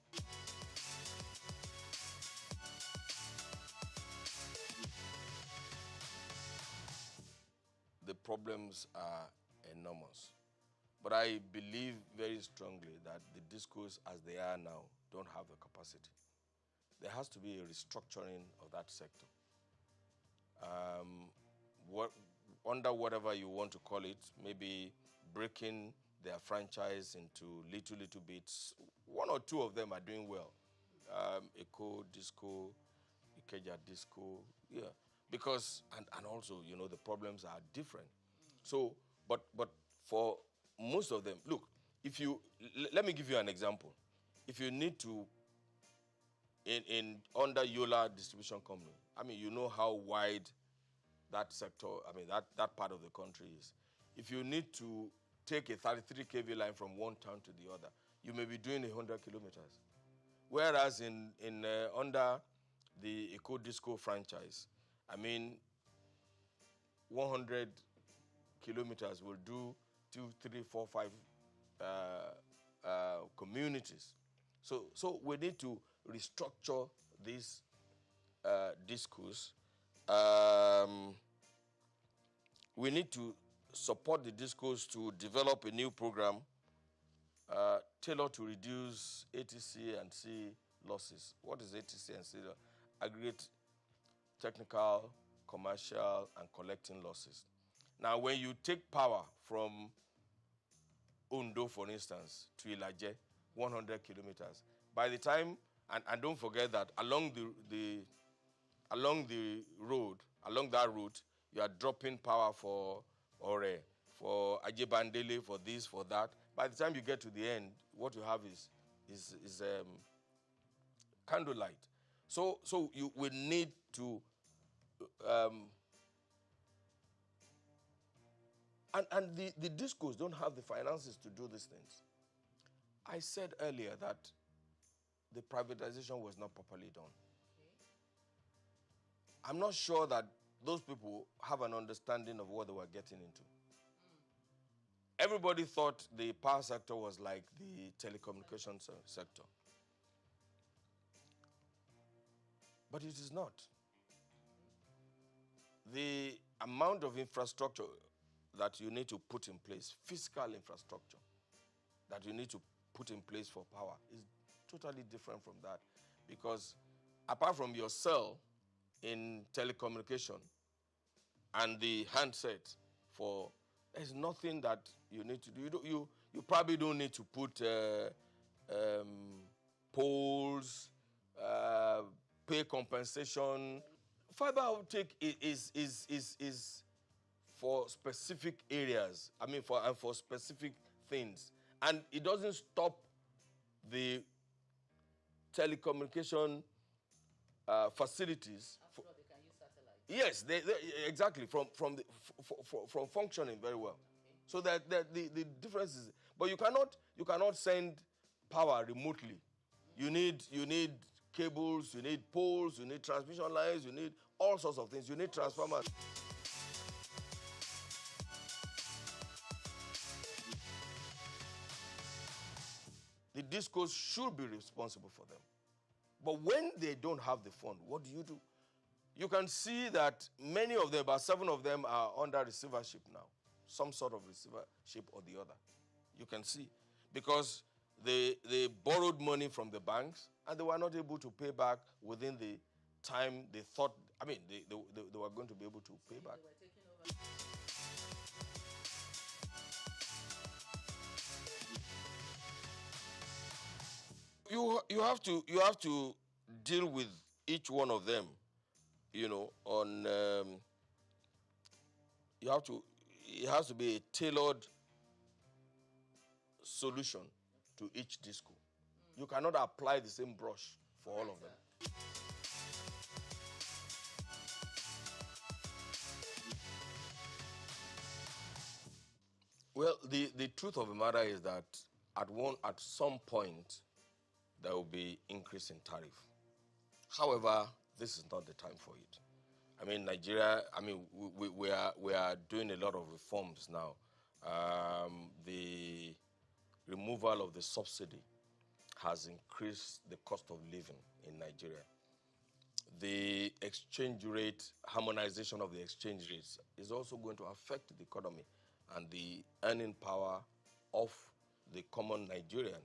The problems are enormous. But I believe very strongly that the discourse as they are now don't have the capacity. There has to be a restructuring of that sector. what, under whatever you want to call it, maybe breaking their franchise into little bits. One or two of them are doing well. Eco, Disco, Ikeja Disco, yeah. Because, and also, you know, the problems are different. So, but for most of them, look, if you, let me give you an example. If you need to, under Yola Distribution Company, I mean, you know how wide that sector, I mean, that part of the country is. If you need to take a 33 kV line from one town to the other, you may be doing 100 kilometers. Whereas under the Eco Disco franchise, I mean, 100 kilometers will do 2, 3, 4, 5 communities. So we need to restructure these discos. We need to support the discos to develop a new program tailored to reduce ATC and C losses. What is ATC and C? Aggregate technical, commercial, and collecting losses. Now, when you take power from Ondo, for instance, to Ilaje, 100 kilometers, by the time, and don't forget that along that route, you are dropping power for Ore, for Ajebandele, for this, for that. By the time you get to the end, what you have is candlelight. So you will need to, and the discos don't have the finances to do these things. I said earlier that the privatization was not properly done. I'm not sure that those people have an understanding of what they were getting into. Everybody thought the power sector was like the telecommunications sector. But it is not. The amount of infrastructure that you need to put in place, physical infrastructure that you need to put in place for power is totally different from that. Because apart from your cell in telecommunication and the handset there's nothing that you need to do. You probably don't need to put poles, pay compensation. Fiber optic is for specific areas. I mean, for specific things, and it doesn't stop the telecommunication facilities. After all, they can use satellite. Yes, they exactly from functioning very well. Okay. So that the difference is, but you cannot send power remotely. You need cables, you need poles, you need transmission lines, you need all sorts of things. You need transformers. The discos should be responsible for them. But when they don't have the fund, what do? You can see that many of them, about 7 of them, are under receivership now. Some sort of receivership or the other. You can see. Because they borrowed money from the banks and they were not able to pay back within the time they thought, I mean, they were going to be able to pay back. They were taking over. You have to deal with each one of them, you know, on it has to be a tailored solution to each disco. You cannot apply the same brush for all of them. Well, the truth of the matter is that at some point there will be increase in tariff. However, this is not the time for it. I mean, Nigeria, I mean, we are doing a lot of reforms now. The removal of the subsidy has increased the cost of living in Nigeria. The exchange rate, harmonization of the exchange rates is also going to affect the economy and the earning power of the common Nigerian,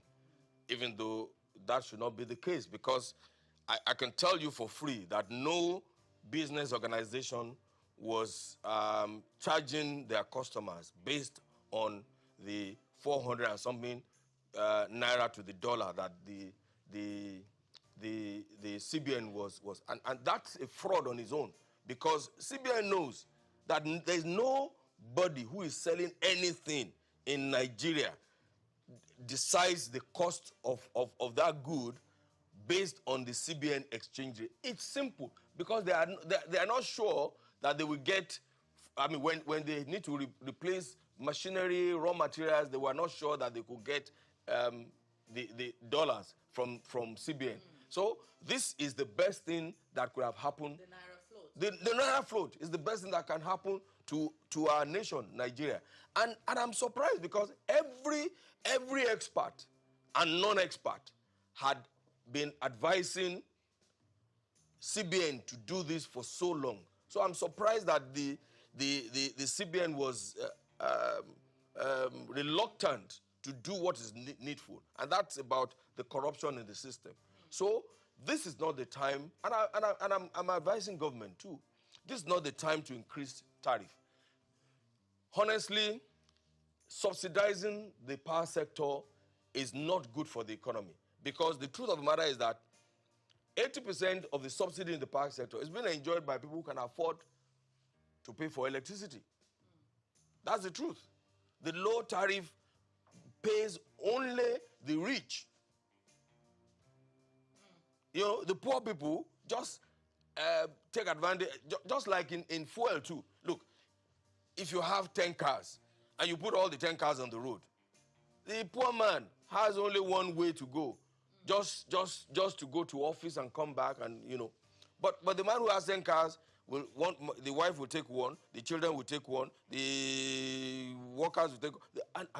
even though that should not be the case, because I can tell you for free that no business organization was charging their customers based on the 400 and something naira to the dollar that the CBN was and that's a fraud on its own, because CBN knows that there's nobody who is selling anything in Nigeria decides the cost of that good based on the CBN exchange rate. It's simple, because they are not sure that they will get, I mean, when they need to replace machinery, raw materials, they were not sure that they could get the dollars from CBN. So this is the best thing that could have happened. The Naira float. The Naira float is the best thing that can happen to our nation, Nigeria. And I'm surprised, because every expert and non-expert had been advising CBN to do this for so long. So I'm surprised that the CBN was reluctant to do what is needful, and that's about the corruption in the system. So this is not the time, and I'm advising government too. This is not the time to increase tariff. Honestly, subsidizing the power sector is not good for the economy, because the truth of the matter is that 80% of the subsidy in the power sector is being enjoyed by people who can afford to pay for electricity. That's the truth. The low tariff pays only the rich. You know, the poor people just take advantage, just like in fuel too. Look, if you have 10 cars and you put all the 10 cars on the road, the poor man has only one way to go, just to go to office and come back, and you know. But the man who has 10 cars will want, the wife will take one, the children will take one, the workers will take,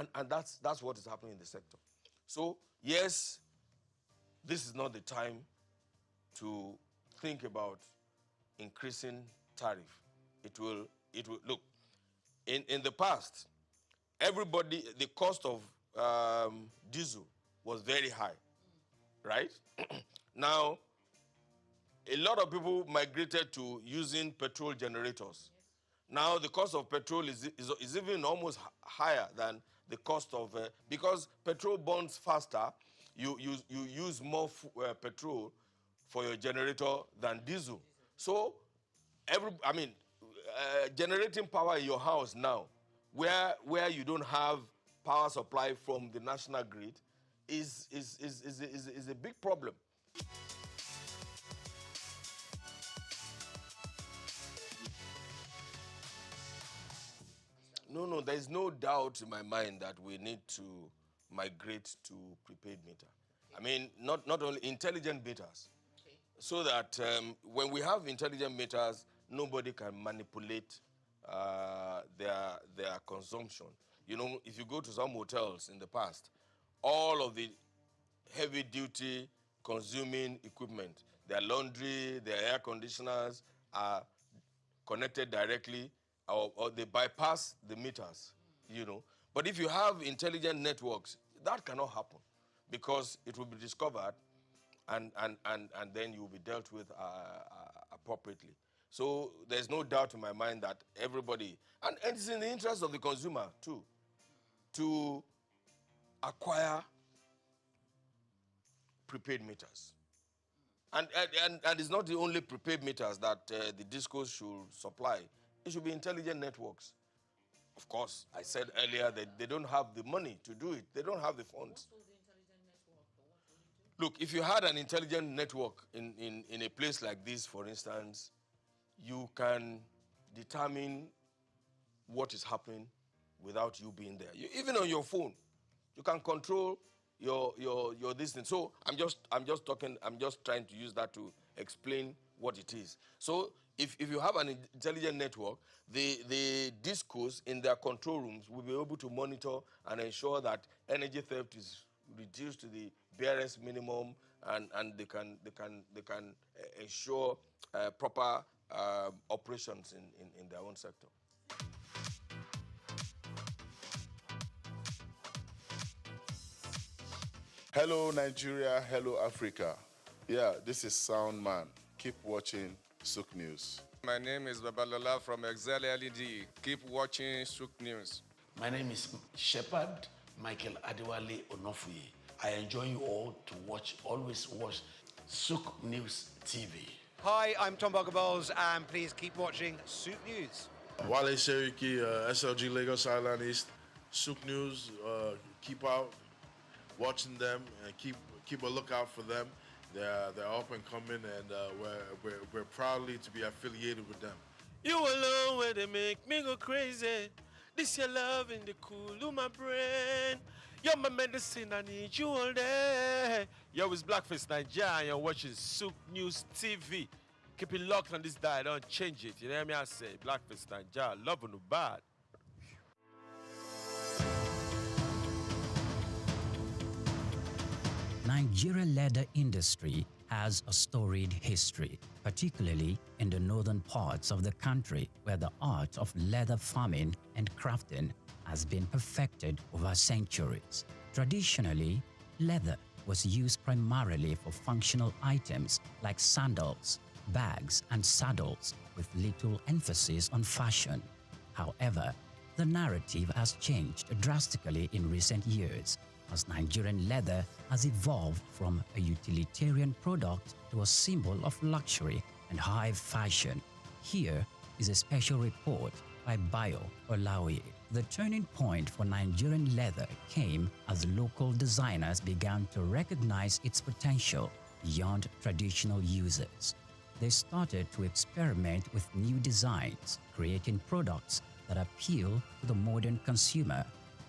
and that's what is happening in the sector. So yes, this is not the time to think about increasing tariff. It will look, in the past, the cost of diesel was very high, right? Now, a lot of people migrated to using petrol generators. Now, the cost of petrol is even almost higher than the cost of, because petrol burns faster, you use more petrol for your generator than diesel. So, generating power in your house now, where you don't have power supply from the national grid, is a big problem. No, there's no doubt in my mind that we need to migrate to prepaid meter. I mean, not only intelligent meters, so that when we have intelligent meters, nobody can manipulate their consumption. You know, if you go to some hotels in the past, all of the heavy-duty consuming equipment, their laundry, their air conditioners are connected directly, or they bypass the meters, you know. But if you have intelligent networks, that cannot happen, because it will be discovered, and then you will be dealt with appropriately. So there's no doubt in my mind that everybody, and it's in the interest of the consumer too, to acquire prepaid meters. And it's not the only prepaid meters that the discos should supply. It should be intelligent networks. Of course, I said earlier that they don't have the money to do it. They don't have the funds. What will the intelligent network, or what will it do? Look, if you had an intelligent network in a place like this, for instance, you can determine what is happening without you being there. Even on your phone, you can control your this thing. So I'm just trying to use that to explain what it is. So if you have an intelligent network, the discos in their control rooms will be able to monitor and ensure that energy theft is reduced to the barest minimum, and they can ensure proper operations in their own sector. Hello Nigeria, hello Africa. Yeah, this is Sound Man. Keep watching Souq News. My name is Babalola from Excel LED. Keep watching Souq News. My name is Shepherd Michael Adewale Onofuye. I enjoy you all to always watch Souq News TV. Hi, I'm Tom Bogaballs, and please keep watching Souq News. Wale Seriki, SLG Lagos Island East, Souq News. Keep out watching them and keep a lookout for them. They're up and coming, and we're proudly to be affiliated with them. You alone where they make me go crazy. This your love in the cool of my brain. You're my medicine, I need you all day. Yo, it's Blackface Nigeria, and you're watching Souq News TV. Keep it locked on this dial, don't change it. You know what I say? Blackface Nigeria, love no bad. Nigeria leather industry has a storied history, particularly in the northern parts of the country where the art of leather farming and crafting has been perfected over centuries. Traditionally, leather was used primarily for functional items like sandals, bags, and saddles, with little emphasis on fashion. However, the narrative has changed drastically in recent years, as Nigerian leather has evolved from a utilitarian product to a symbol of luxury and high fashion. Here is a special report by Bayo Olaoye. The turning point for Nigerian leather came as local designers began to recognize its potential beyond traditional uses. They started to experiment with new designs, creating products that appeal to the modern consumer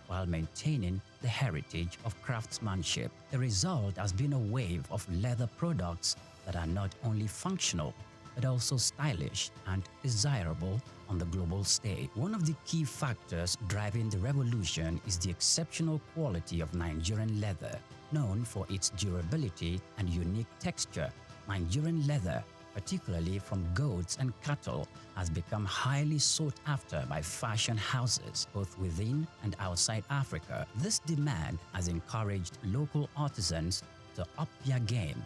while maintaining the heritage of craftsmanship. The result has been a wave of leather products that are not only functional, but also stylish and desirable on the global stage. One of the key factors driving the revolution is the exceptional quality of Nigerian leather. Known for its durability and unique texture, Nigerian leather, particularly from goats and cattle, has become highly sought after by fashion houses both within and outside Africa. This demand has encouraged local artisans to up their game,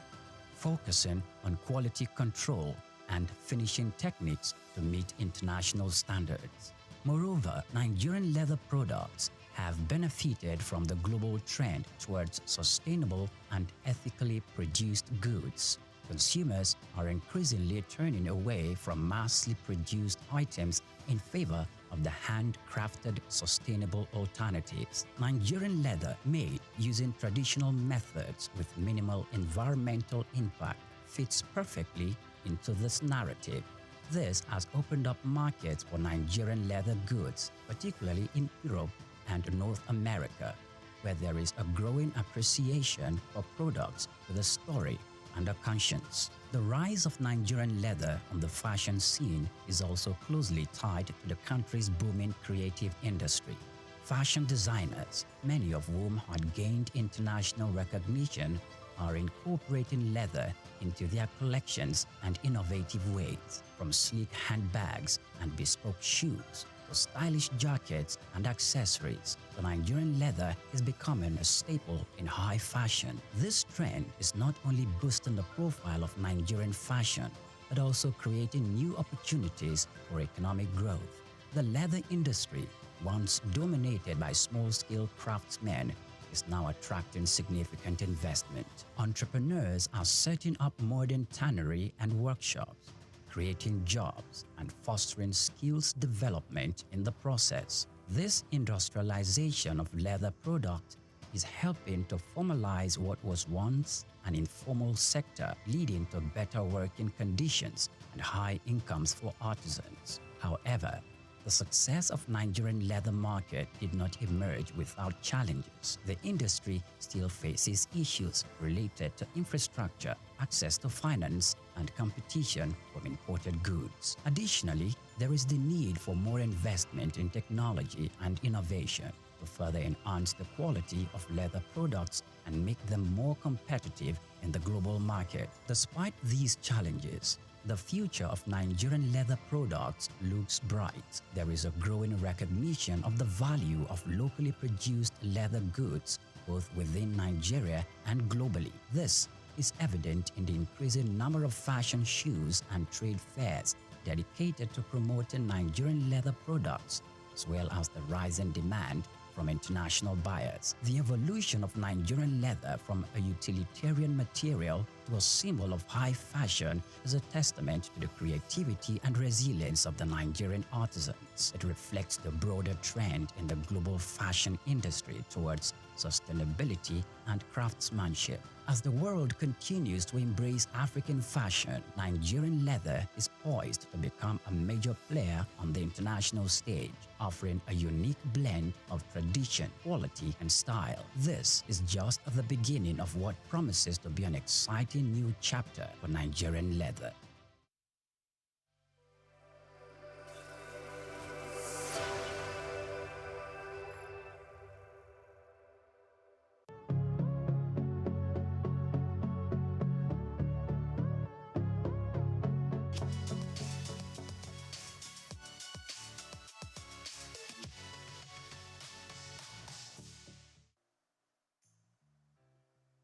focusing on quality control and finishing techniques to meet international standards. Moreover, Nigerian leather products have benefited from the global trend towards sustainable and ethically produced goods. Consumers are increasingly turning away from massively produced items in favor of the handcrafted sustainable alternatives. Nigerian leather made using traditional methods with minimal environmental impact fits perfectly into this narrative. This has opened up markets for Nigerian leather goods, particularly in Europe and North America, where there is a growing appreciation for products with a story and a conscience. The rise of Nigerian leather on the fashion scene is also closely tied to the country's booming creative industry. Fashion designers, many of whom had gained international recognition, are incorporating leather into their collections and innovative ways, from sleek handbags and bespoke shoes to stylish jackets and accessories. The Nigerian leather is becoming a staple in high fashion. This trend is not only boosting the profile of Nigerian fashion, but also creating new opportunities for economic growth. The leather industry, once dominated by small-scale craftsmen, is now attracting significant investment. Entrepreneurs are setting up modern tannery and workshops, creating jobs and fostering skills development in the process. This industrialization of leather products is helping to formalize what was once an informal sector, leading to better working conditions and high incomes for artisans. However, the success of Nigerian leather market did not emerge without challenges. The industry still faces issues related to infrastructure, access to finance, and competition from imported goods. Additionally, there is the need for more investment in technology and innovation to further enhance the quality of leather products and make them more competitive in the global market. Despite these challenges, the future of Nigerian leather products looks bright. There is a growing recognition of the value of locally produced leather goods both within Nigeria and globally. This is evident in the increasing number of fashion shows and trade fairs dedicated to promoting Nigerian leather products, as well as the rising demand from international buyers. The evolution of Nigerian leather from a utilitarian material to a symbol of high fashion is a testament to the creativity and resilience of the Nigerian artisans. It reflects the broader trend in the global fashion industry towards sustainability and craftsmanship. As the world continues to embrace African fashion, Nigerian leather is poised to become a major player on the international stage, offering a unique blend of tradition, quality, and style. This is just the beginning of what promises to be an exciting new chapter for Nigerian leather.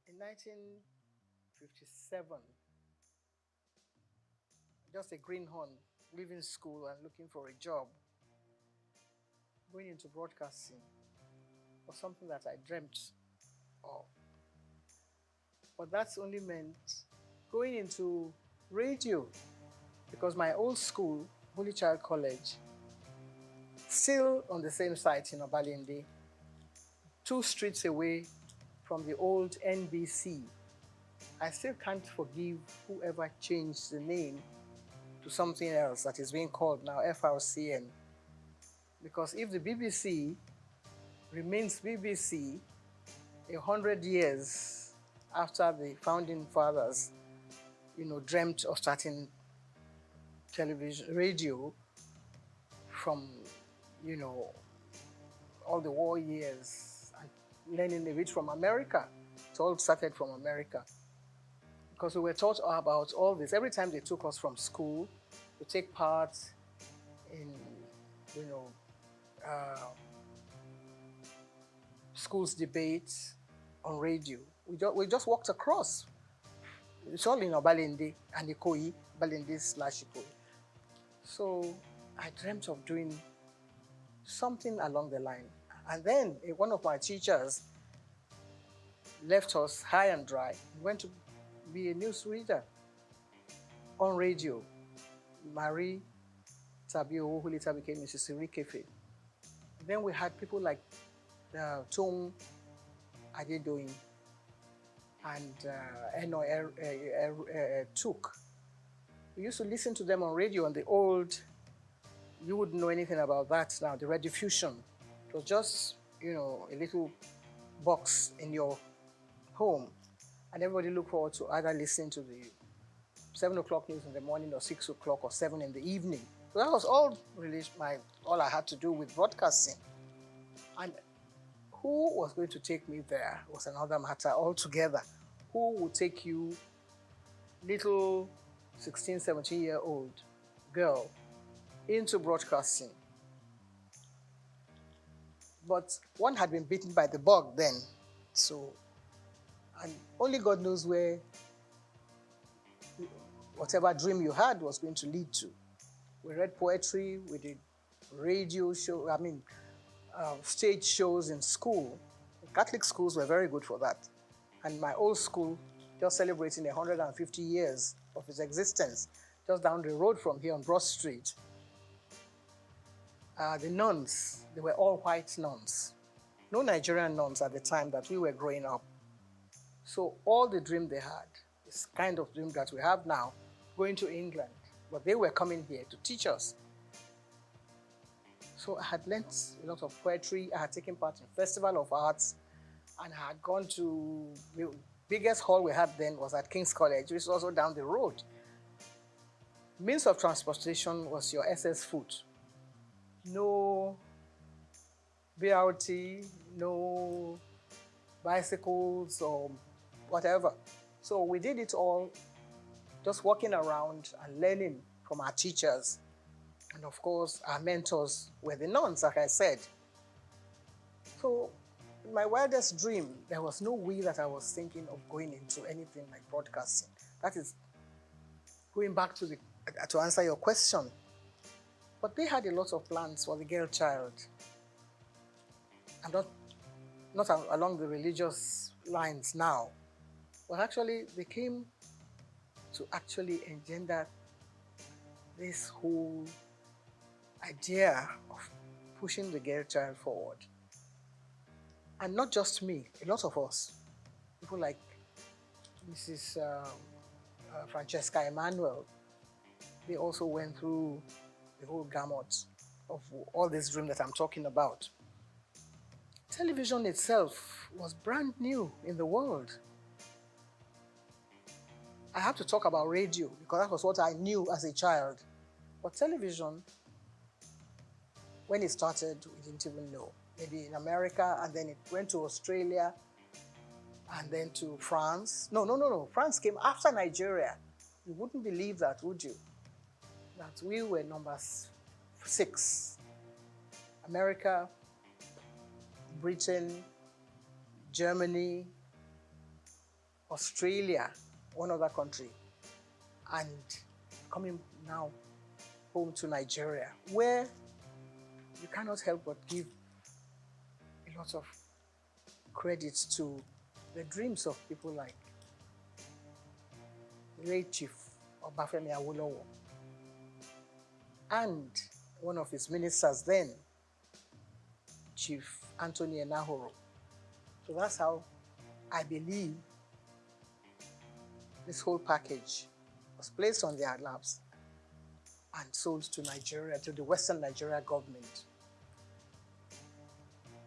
In 1957, just a greenhorn, leaving school and looking for a job, going into broadcasting was something that I dreamt of. But that's only meant going into radio, because my old school, Holy Child College, still on the same site in Obalende, 2 streets away from the old NBC. I still can't forgive whoever changed the name to something else that is being called now FRCN. Because if the BBC remains BBC 100 years after the founding fathers, dreamt of starting television, radio from, all the war years and learning a bit from America. It all started from America. Because we were taught about all this. Every time they took us from school to take part in, school's debates on radio, we just walked across. It's all in Obalende and Ikoyi, Balende/Ikoyi. So I dreamt of doing something along the line. And then one of my teachers left us high and dry. He went to be a newsreader on radio. Marie Tabio, who later became Mrs. Irikefe. Then we had people like Tung Adedoyin and Eno Souq. We used to listen to them on radio on the old, you wouldn't know anything about that now, the rediffusion. It was just, a little box in your home. And everybody looked forward to either listening to the 7 o'clock news in the morning or 6 o'clock or 7 in the evening. So that was all all I had to do with broadcasting. And who was going to take me there was another matter altogether. Who would take you, little 16, 17-year-old girl, into broadcasting? But one had been bitten by the bug then. So, and only God knows where whatever dream you had was going to lead to. We read poetry, we did radio show, stage shows in school. Catholic schools were very good for that. And my old school, just celebrating 150 years of its existence, just down the road from here on Broad Street. The nuns, they were all white nuns. No Nigerian nuns at the time that we were growing up. So all the dream they had, this kind of dream that we have now, going to England. But they were coming here to teach us. So I had learnt a lot of poetry. I had taken part in Festival of Arts, and I had gone to the biggest hall we had then was at King's College, which is also down the road. Means of transportation was your SS foot. No BRT, no bicycles or whatever. So we did it all just walking around and learning from our teachers. And of course, our mentors were the nuns, like I said. So in my wildest dream, there was no way that I was thinking of going into anything like broadcasting. That is going back to the to answer your question. But they had a lot of plans for the girl child. And not along the religious lines now, but actually they came to actually engender this whole idea of pushing the girl child forward. And not just me, a lot of us, people like Mrs. Francesca Emanuel, they also went through the whole gamut of all this dream that I'm talking about. Television itself was brand new in the world. I have to talk about radio because that was what I knew as a child. But television, when it started, we didn't even know. Maybe in America, and then it went to Australia, and then to France. No. France came after Nigeria. You wouldn't believe that, would you? That we were number 6. America, Britain, Germany, Australia, one other country, and coming now home to Nigeria, where you cannot help but give a lot of credit to the dreams of people like the late Chief Obafemi Awolowo and one of his ministers then, Chief Anthony Enahoro. So that's how I believe this whole package was placed on their laps and sold to Nigeria, to the Western Nigeria government.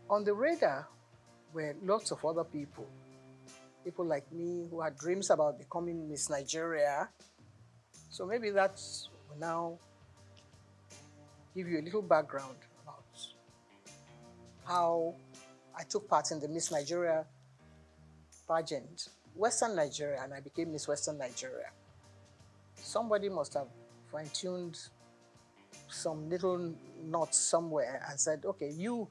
On the radar were lots of other people like me who had dreams about becoming Miss Nigeria. So maybe that will now give you a little background about how I took part in the Miss Nigeria pageant, Western Nigeria, and I became Miss Western Nigeria. Somebody must have fine-tuned some little knots somewhere and said, okay, you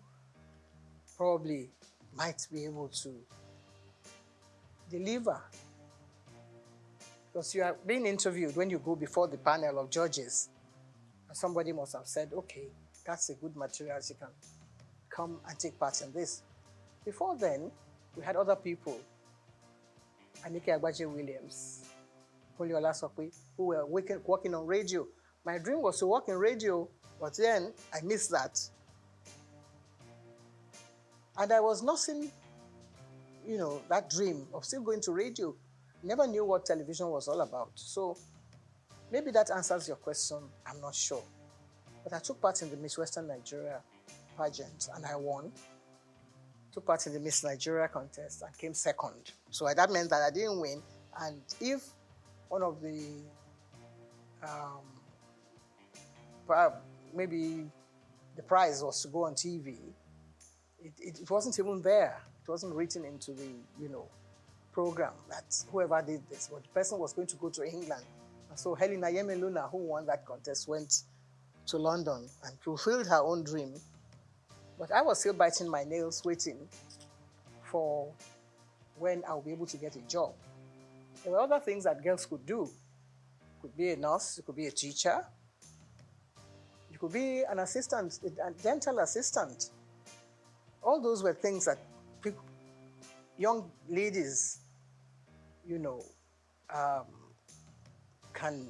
probably might be able to deliver. Because you are being interviewed when you go before the panel of judges. And somebody must have said, okay, that's a good material, you can come and take part in this. Before then, we had other people, Anike Agbaje Williams, Poliola Sokwe, who were working on radio. My dream was to work in radio, but then I missed that. And I was nursing, that dream of still going to radio. Never knew what television was all about. So maybe that answers your question, I'm not sure. But I took part in the Miss Western Nigeria pageant and I won. Took part in the Miss Nigeria contest and came second. So that meant that I didn't win. And if one of the, maybe the prize was to go on TV, it wasn't even there. It wasn't written into the, program that whoever did this, but the person was going to go to England. And so Helena Yemeluna, who won that contest, went to London and fulfilled her own dream. But I was still biting my nails, waiting for when I'll be able to get a job. There were other things that girls could do. You could be a nurse, you could be a teacher, you could be an assistant, a dental assistant. All those were things that young ladies, can,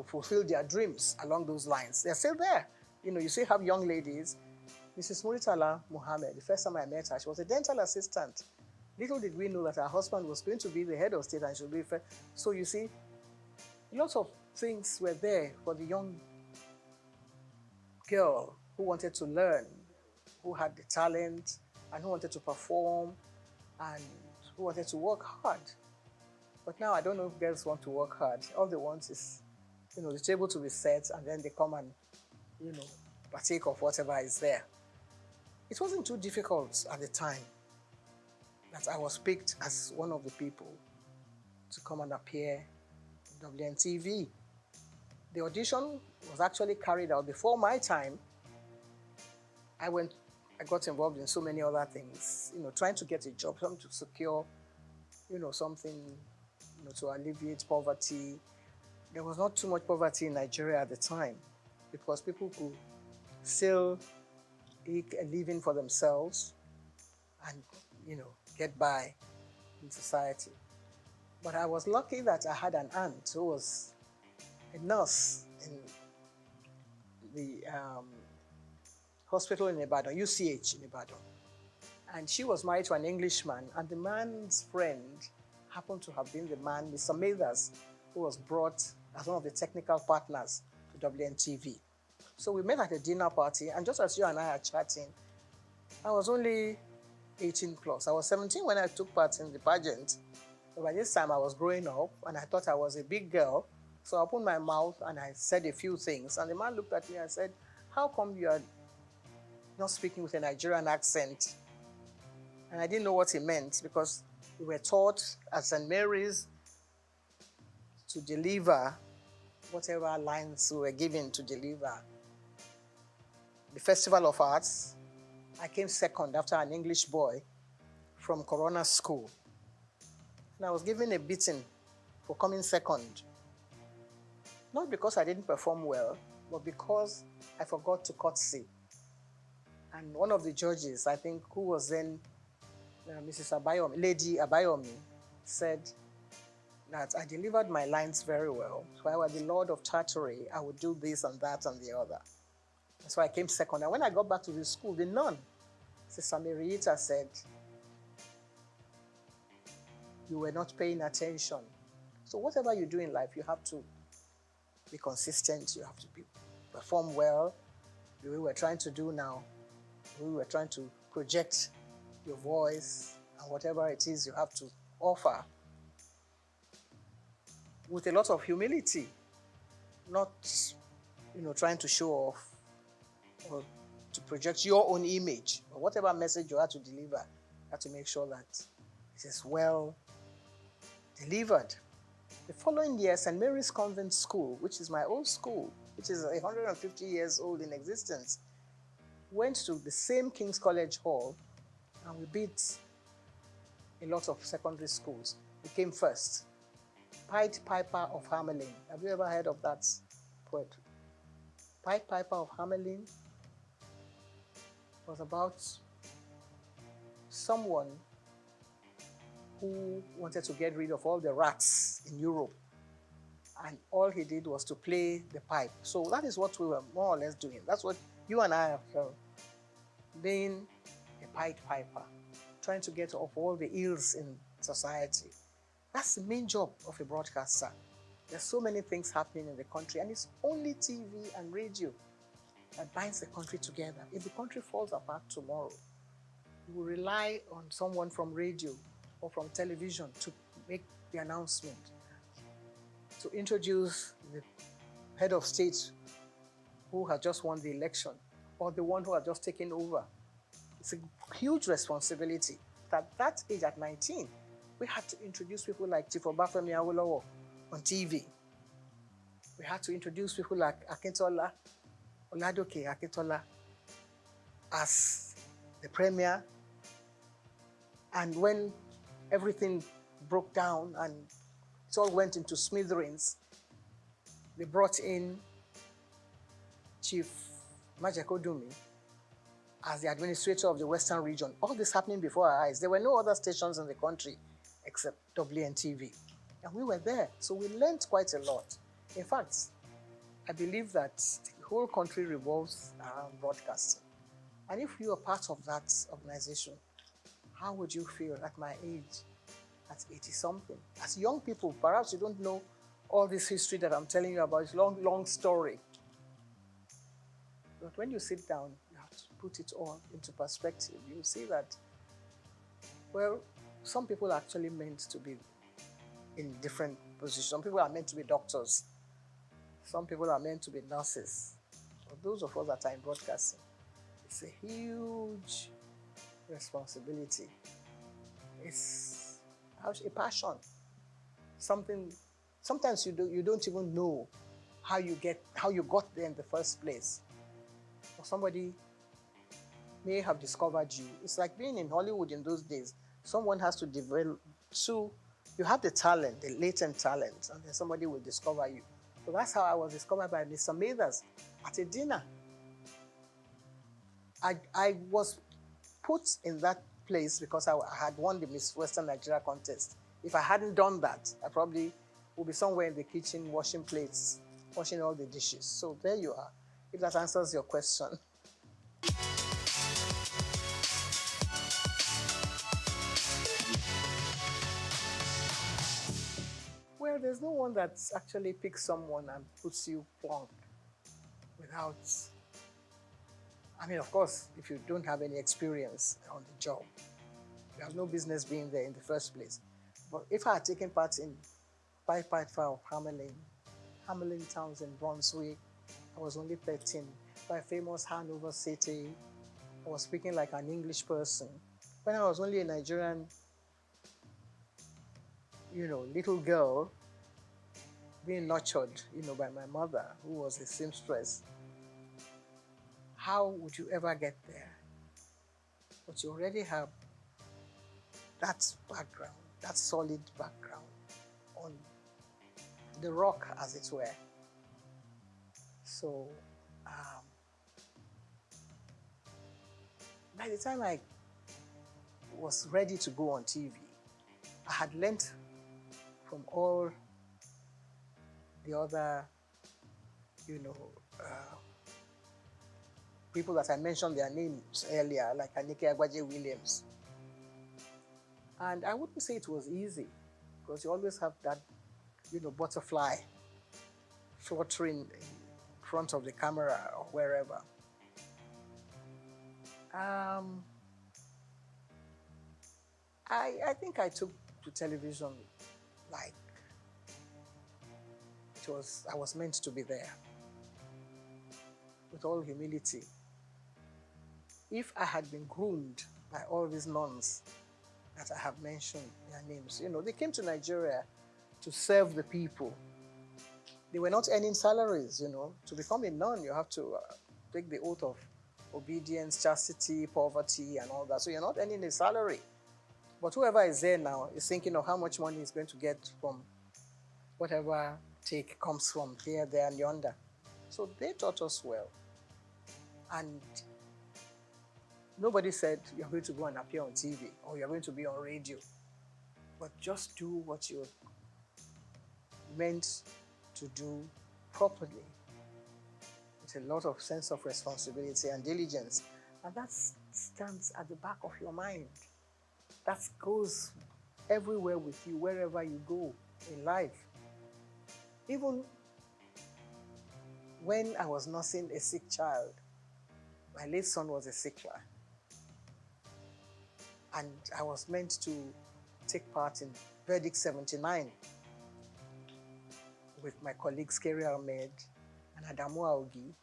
fulfill their dreams along those lines. They're still there. You still have young ladies. Mrs. Muritala Muhammad, the first time I met her, she was a dental assistant. Little did we know that her husband was going to be the head of state and she would be first. So you see, lots of things were there for the young girl who wanted to learn, who had the talent, and who wanted to perform, and who wanted to work hard. But now I don't know if girls want to work hard. All they want is, the table to be set, and then they come and, partake of whatever is there. It wasn't too difficult at the time that I was picked as one of the people to come and appear in WNTV. The audition was actually carried out before my time. I got involved in so many other things, trying to get a job, something to secure, something, to alleviate poverty, there was not too much poverty in Nigeria at the time because people could still eke a living for themselves and, get by in society. But I was lucky that I had an aunt who was a nurse in the hospital in Ibadan, UCH in Ibadan. And she was married to an Englishman, and the man's friend happened to have been the man, Mr. Mathers, who was brought as one of the technical partners to WNTV. So we met at a dinner party, and just as you and I are chatting, I was only 18 plus. I was 17 when I took part in the pageant. But by this time, I was growing up, and I thought I was a big girl. So I opened my mouth, and I said a few things. And the man looked at me and said, "How come you are not speaking with a Nigerian accent?" And I didn't know what he meant because we were taught at St. Mary's to deliver whatever lines we were given to deliver. The Festival of Arts, I came second after an English boy from Corona School. And I was given a beating for coming second. Not because I didn't perform well, but because I forgot to curtsy. And one of the judges, I think, who was then Mrs. Abayomi, Lady Abayomi, said that I delivered my lines very well. So I was the Lord of Tartary. I would do this and that and the other. And so I came second. And when I got back to the school, the nun, Sister Marieta, said, "You were not paying attention." So whatever you do in life, you have to be consistent. You have to perform well. The way we're trying to do now, the way we're trying to project your voice and whatever it is you have to offer with a lot of humility, not trying to show off or to project your own image, or whatever message you have to deliver, you have to make sure that it is well delivered. The following year, St. Mary's Convent School, which is my old school, which is 150 years old in existence, went to the same King's College Hall, and we beat a lot of secondary schools. We came first. Pied Piper of Hamelin. Have you ever heard of that poetry? Pied Piper of Hamelin was about someone who wanted to get rid of all the rats in Europe. And all he did was to play the pipe. So that is what we were more or less doing. That's what you and I have felt. Being a Pied Piper, trying to get off all the ills in society. That's the main job of a broadcaster. There's so many things happening in the country, and it's only TV and radio that binds the country together. If the country falls apart tomorrow, you will rely on someone from radio or from television to make the announcement, to introduce the head of state who has just won the election, or the one who has just taken over. It's a huge responsibility. At that age, at 19, we had to introduce people like Chief Obafemi Awolowo on TV. We had to introduce people like Akintola, Oladoke Akintola, as the premier. And when everything broke down and it all went into smithereens, they brought in Chief Majekodumi as the administrator of the Western region. All this happening before our eyes. There were no other stations in the country except WNTV. And we were there, so we learned quite a lot. In fact, I believe that the whole country revolves around broadcasting. And if you are part of that organization, how would you feel at my age, at 80-something? As young people, perhaps you don't know all this history that I'm telling you about. It's a long, long story. But when you sit down, you have to put it all into perspective. You see that, well, some people are actually meant to be in different positions. Some people are meant to be doctors. Some people are meant to be nurses. But those of us that are in broadcasting, it's a huge responsibility. It's a passion. Something. Sometimes you don't even know how you got there in the first place. Or somebody may have discovered you. It's like being in Hollywood in those days. Someone has to develop. So you have the talent, the latent talent, and then somebody will discover you. So that's how I was discovered by Mr. Mathers at a dinner. I was put in that place because I had won the Miss Western Nigeria contest. If I hadn't done that, I probably would be somewhere in the kitchen washing plates, washing all the dishes. So there you are, if that answers your question. Well, there's no one that actually picks someone and puts you plonk without, I mean, of course, if you don't have any experience on the job, you have no business being there in the first place. But if I had taken part in Pied Piper of Hamelin Towns in Brunswick, I was only 13. By famous Hanover City, I was speaking like an English person. When I was only a Nigerian, little girl, being nurtured, by my mother, who was a seamstress, how would you ever get there? But you already have that background, that solid background on the rock, as it were. So, by the time I was ready to go on TV, I had learnt from all the other, people that I mentioned their names earlier, like Anike Agbaje Williams. And I wouldn't say it was easy, because you always have that, butterfly fluttering in front of the camera or wherever. I think I took to television like I was meant to be there, with all humility. If I had been groomed by all these nuns that I have mentioned their names, they came to Nigeria to serve the people. They were not earning salaries, To become a nun, you have to take the oath of obedience, chastity, poverty, and all that. So you're not earning a salary. But whoever is there now is thinking of how much money he's going to get from whatever take comes from here, there, and yonder. So they taught us well. And nobody said you're going to go and appear on TV or you're going to be on radio. But just do what you're meant to do properly, with a lot of sense of responsibility and diligence. And that stands at the back of your mind. That goes everywhere with you, wherever you go in life. Even when I was nursing a sick child, my late son was a sickler. And I was meant to take part in Verdict 79 with my colleagues Kerry Ahmed and Adamu Aogi.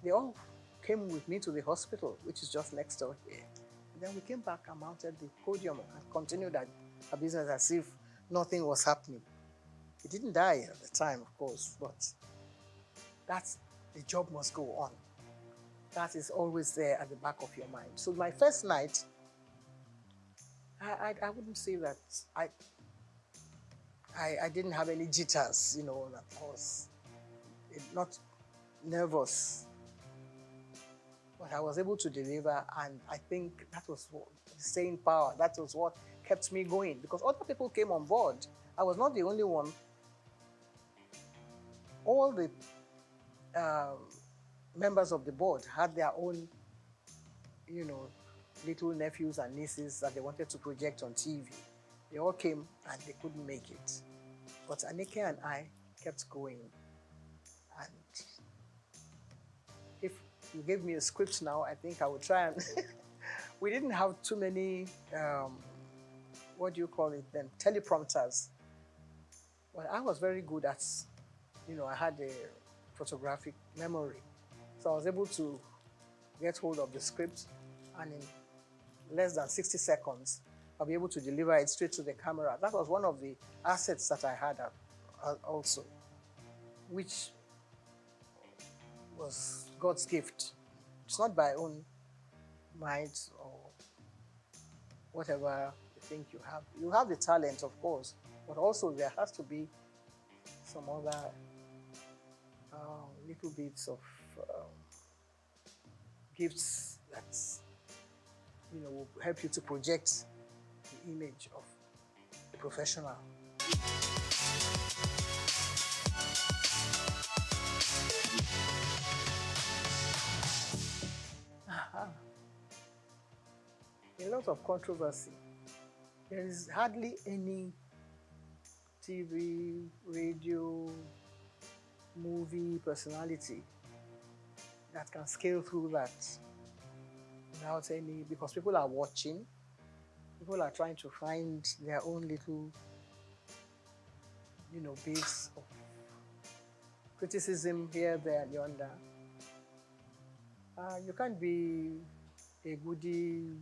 They all came with me to the hospital, which is just next door here. And then we came back and mounted the podium and continued our business as if nothing was happening. He didn't die at the time, of course, but the job must go on. That is always there at the back of your mind. So my first night, I wouldn't say that I didn't have any jitters, that I was not nervous. But I was able to deliver, and I think that was the staying power. That was what kept me going, because other people came on board. I was not the only one. All the members of the board had their own, little nephews and nieces that they wanted to project on TV. They all came and they couldn't make it. But Anike and I kept going. And if you gave me a script now, I think I would try and... We didn't have too many, what do you call it then, teleprompters. But I was very good at, I had a photographic memory. So I was able to get hold of the script, and in less than 60 seconds, I'll be able to deliver it straight to the camera. That was one of the assets that I had also, which was God's gift. It's not by own might or whatever you think you have. You have the talent, of course, but also there has to be some other little bits of gifts that will help you to project the image of a professional. A lot of controversy. There is hardly any TV, radio, movie personality that can scale through that without any, because people are watching, people are trying to find their own little, base of criticism here, there, and yonder. You can't be a goody,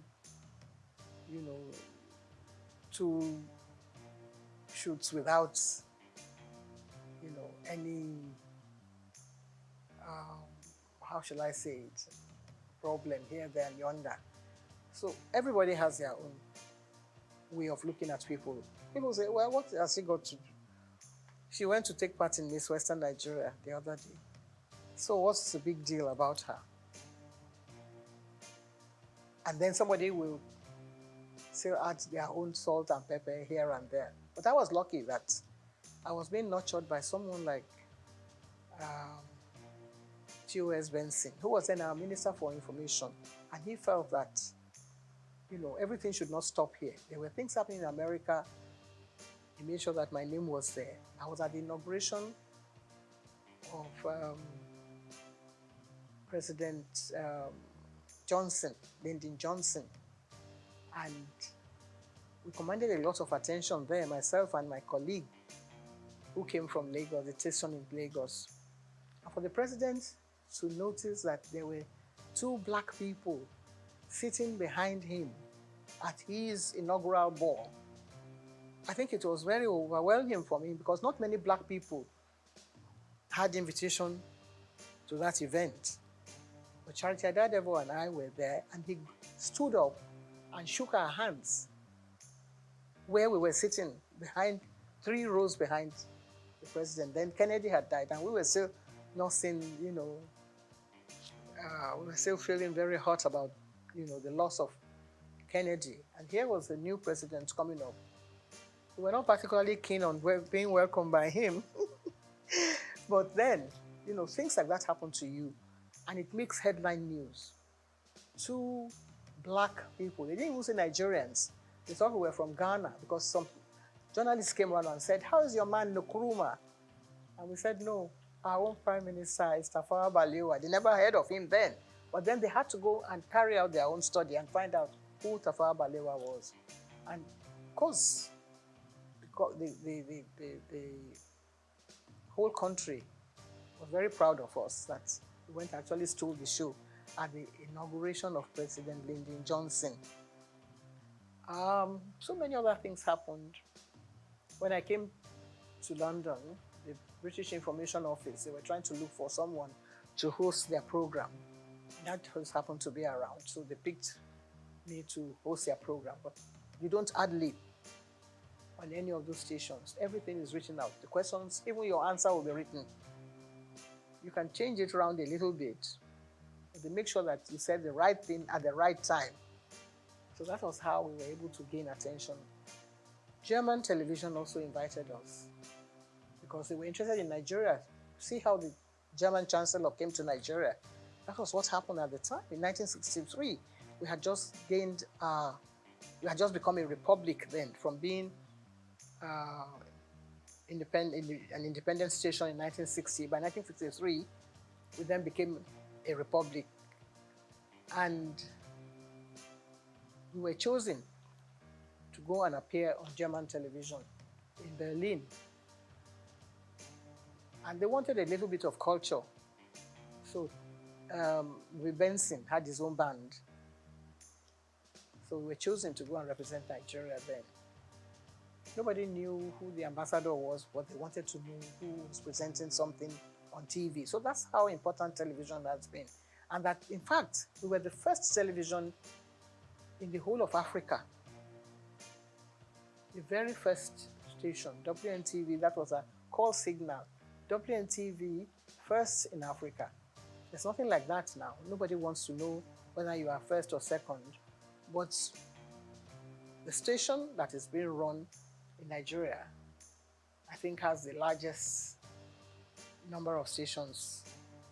two shoots without, any, how shall I say it, problem here, there, and yonder. So everybody has their own way of looking at people. People say, well, what has she got to do? She went to take part in Miss Western Nigeria the other day. So what's the big deal about her? And then somebody will still add their own salt and pepper here and there. But I was lucky that I was being nurtured by someone like T.O.S. Benson, who was then our Minister for Information. And he felt that, everything should not stop here. There were things happening in America. He made sure that my name was there. I was at the inauguration of President Johnson, Lyndon Johnson. And we commanded a lot of attention there, myself and my colleague who came from Lagos, the station in Lagos. And for the president to notice that there were two black people sitting behind him at his inaugural ball, I think it was very overwhelming for me, because not many black people had invitation to that event. But Charity Adadevo and I were there, and he stood up and shook our hands where we were sitting, behind, 3 rows behind the president. Then Kennedy had died, and we were still not seeing, we were still feeling very hot about, the loss of Kennedy. And here was the new president coming up. We were not particularly keen on being welcomed by him. But then, things like that happen to you, and it makes headline news. 2 black people, they didn't even say Nigerians. They thought we were from Ghana, because some journalists came around and said, how is your man Nkrumah? And we said, no, our own Prime Minister is Tafawa Balewa. They never heard of him then. But then they had to go and carry out their own study and find out who Tafawa Balewa was. And of course, the whole country was very proud of us that we went and actually stole the show at the inauguration of President Lyndon Johnson. So many other things happened. When I came to London, the British Information Office, they were trying to look for someone to host their program. That host happened to be around, so they picked me to host their program. But you don't ad-lib on any of those stations. Everything is written out. The questions, even your answer will be written. You can change it around a little bit, but they make sure that you said the right thing at the right time. So that was how we were able to gain attention. German television also invited us because they were interested in Nigeria. See how the German Chancellor came to Nigeria. That was what happened at the time. In 1963, we had just gained, we had just become a republic then, from being an independent station in 1960. By 1963, we then became a republic. And we were chosen to go and appear on German television in Berlin. And they wanted a little bit of culture. So Benson had his own band. So we were chosen to go and represent Nigeria then. Nobody knew who the ambassador was, but they wanted to know who was presenting something on TV. So that's how important television has been. And that, in fact, we were the first television in the whole of Africa. The very first station, WNTV, that was a call signal WNTV, first in Africa. There's nothing like that now. Nobody wants to know whether you are first or second. But the station that is being run in Nigeria, I think, has the largest number of stations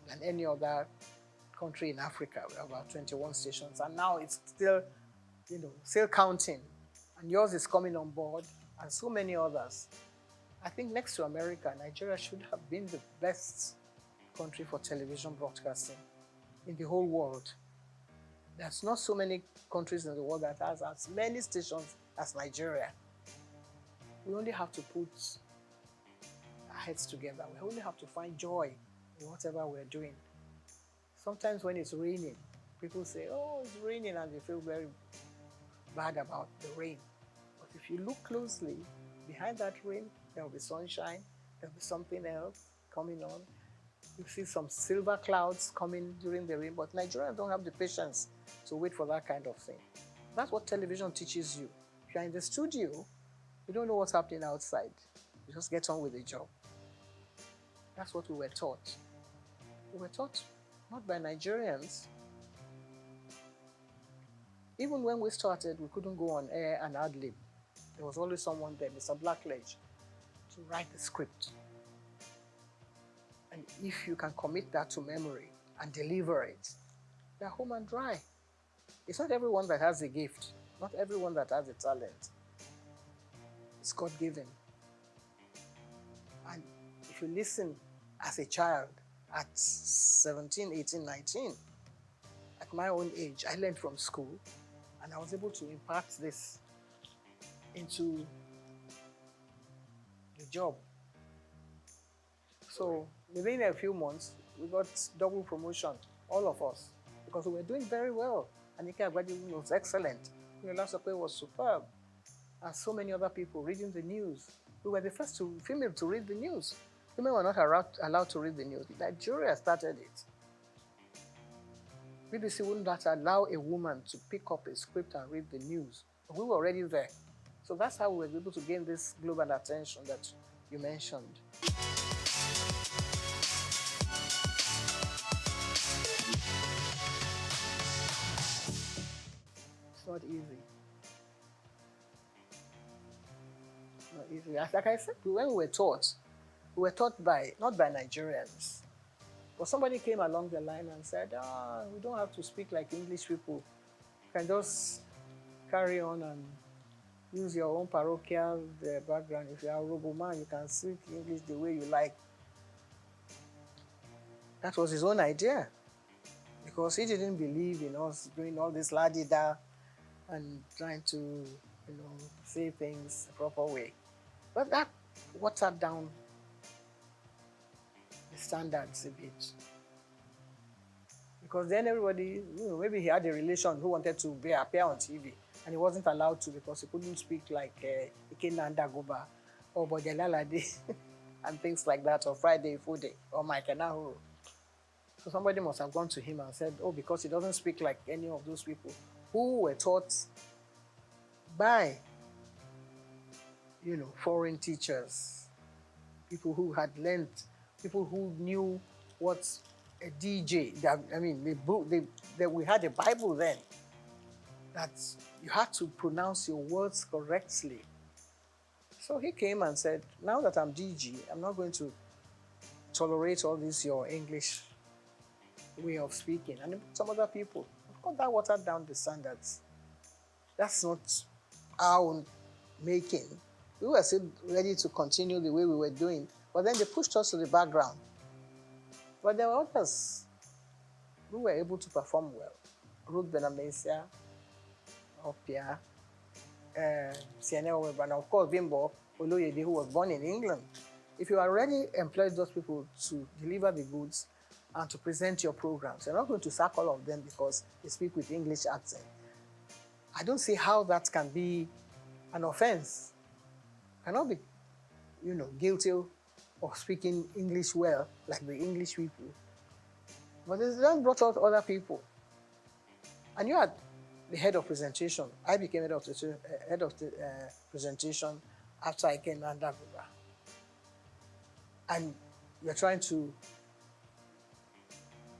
than any other country in Africa. We have about 21 stations, and now it's still, still counting. And yours is coming on board, and so many others. I think next to America, Nigeria should have been the best country for television broadcasting in the whole world. There's not so many countries in the world that has as many stations as Nigeria. We only have to put our heads together. We only have to find joy in whatever we're doing. Sometimes when it's raining, people say, oh, it's raining, and they feel very bad about the rain. But if you look closely, behind that rain, there will be sunshine, there will be something else coming on. You see some silver clouds coming during the rain, but Nigerians don't have the patience to wait for that kind of thing. That's what television teaches you. If you're in the studio, you don't know what's happening outside. You just get on with the job. That's what we were taught. We were taught not by Nigerians. Even when we started, we couldn't go on air and ad-lib. There was always someone there, Mr. Blackledge, to write the script. And if you can commit that to memory and deliver it, they're home and dry. It's not everyone that has a gift, not everyone that has a talent. It's God-given. And if you listen as a child at 17, 18, 19, at my own age, I learned from school, and I was able to impart this into the job. So within a few months, we got double promotion, all of us, because we were doing very well. Anike Agbadi was excellent. Olasope was superb. And so many other people reading the news. We were the first female to read the news. Women were not allowed to read the news. Nigeria started it. BBC wouldn't allow a woman to pick up a script and read the news. But we were already there. So that's how we were able to gain this global attention that you mentioned. It's not easy. It's not easy. Like I said, when we were taught by, not by Nigerians. But somebody came along the line and said, we don't have to speak like English people. You can just carry on and use your own parochial background. If you are a Roboman, you can speak English the way you like. That was his own idea. Because he didn't believe in us doing all this la-di-da and trying to, say things the proper way. But that watered down the standards a bit. Because then everybody, maybe he had a relation who wanted to appear on TV, and he wasn't allowed to because he couldn't speak like Ikena Ndagoba or Bodelalade and things like that, or Friday Fude or Mike Nahuru. So somebody must have gone to him and said, because he doesn't speak like any of those people who were taught by, foreign teachers, people who had learned, people who knew what a DJ, we had a Bible then, that you had to pronounce your words correctly. So he came and said, now that I'm DG, I'm not going to tolerate all this, your English way of speaking. And some other people, of course, that watered down the standards. That's not our own making. We were still ready to continue the way we were doing, but then they pushed us to the background. But there were others who were able to perform well. Ruth Benamesia, Opia, Sienna Weber, and of course Bimbo Oloyede, who was born in England. If you already employed those people to deliver the goods and to present your programs, you're not going to sack all of them because they speak with English accent. I don't see how that can be an offense. You cannot be, guilty of speaking English well, like the English people. But they then brought out other people. And you had the head of presentation. I became head of the presentation after I came under Guba. And you're trying to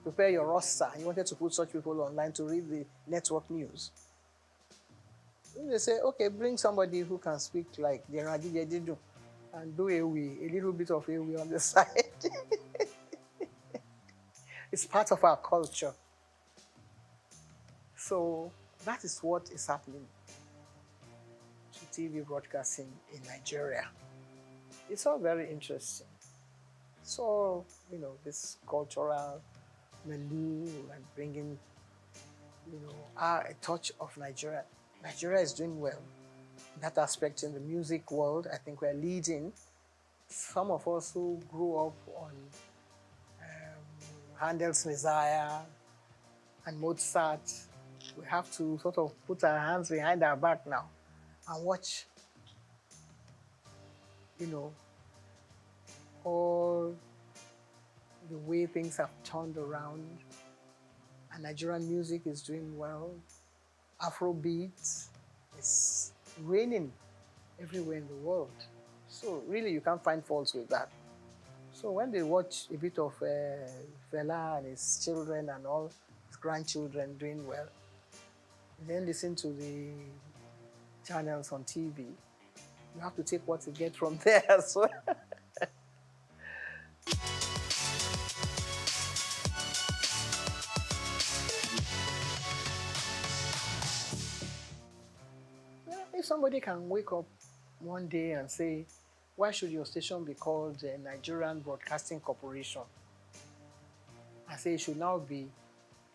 prepare your roster. You wanted to put such people online to read the network news. They say, okay, bring somebody who can speak like Didu and do a little bit of a on the side. It's part of our culture. So that is what is happening to TV broadcasting in Nigeria. It's all very interesting. So, this cultural milieu and bringing, a touch of Nigeria. Nigeria is doing well. In that aspect, in the music world, I think we're leading. Some of us who grew up on Handel's Messiah and Mozart, we have to sort of put our hands behind our back now and watch, all the way things have turned around. And Nigerian music is doing well. Afrobeat is reigning everywhere in the world. So really you can't find faults with that. So when they watch a bit of Fela and his children and all his grandchildren doing well, then listen to the channels on TV, you have to take what you get from there as well. If somebody can wake up one day and say, why should your station be called the Nigerian Broadcasting Corporation? I say it should now be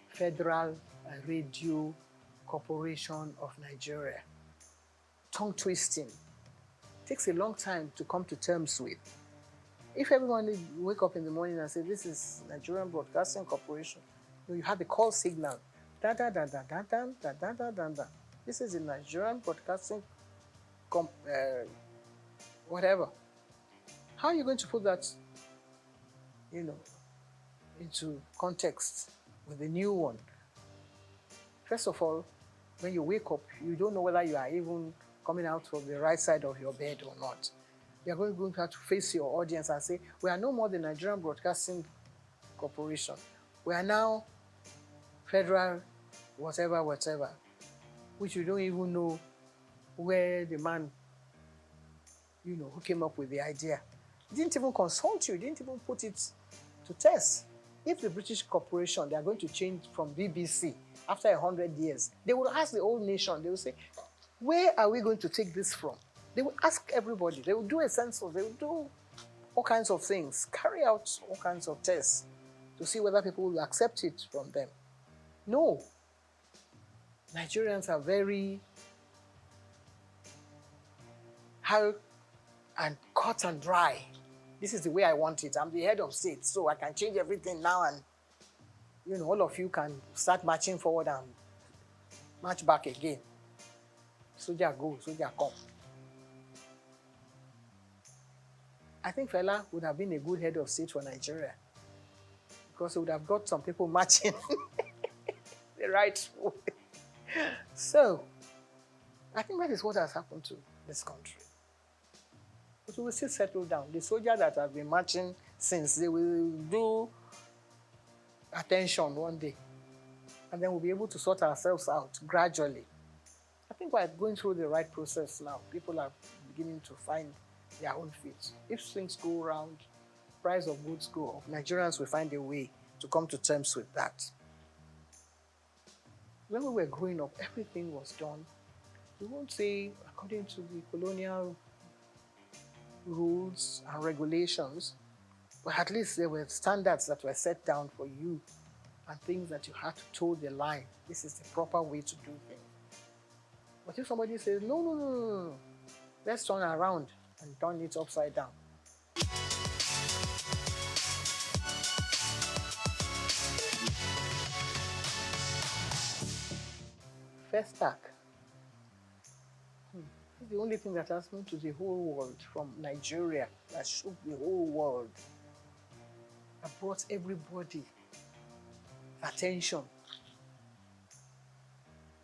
Federal Radio Corporation of Nigeria. Tongue twisting. Takes a long time to come to terms with. If everyone wake up in the morning and say, this is Nigerian Broadcasting Corporation, you have the call signal. Da da da da da da da da da da da. This is the Nigerian Broadcasting whatever. How are you going to put that, into context with the new one? First of all, when you wake up, you don't know whether you are even coming out from the right side of your bed or not. You're going to have to face your audience and say, we are no more the Nigerian Broadcasting Corporation. We are now Federal whatever, which you don't even know where the man, who came up with the idea. He didn't even consult you, didn't even put it to test. If the British corporation, they are going to change from BBC after 100 years, they will ask the whole nation, they will say, where are we going to take this from? They will ask everybody, they will do a census, they will do all kinds of things, carry out all kinds of tests to see whether people will accept it from them. No. Nigerians are very hard and cut and dry. This is the way I want it. I'm the head of state, so I can change everything now and, all of you can start marching forward and march back again. Soldier go, soldier come. I think Fela would have been a good head of state for Nigeria because he would have got some people marching the right way. So, I think that is what has happened to this country. But we will still settle down. The soldiers that have been marching since, they will do attention one day. And then we'll be able to sort ourselves out gradually. I think we're going through the right process now. People are beginning to find their own feet. If things go around, price of goods go up, Nigerians will find a way to come to terms with that. When we were growing up, everything was done. We won't say according to the colonial rules and regulations, but at least there were standards that were set down for you and things that you had to toe the line. This is the proper way to do things. But if somebody says, no, let's turn around and turn it upside down. First stack. It's the only thing that has moved to the whole world from Nigeria, that shook the whole world, that brought everybody attention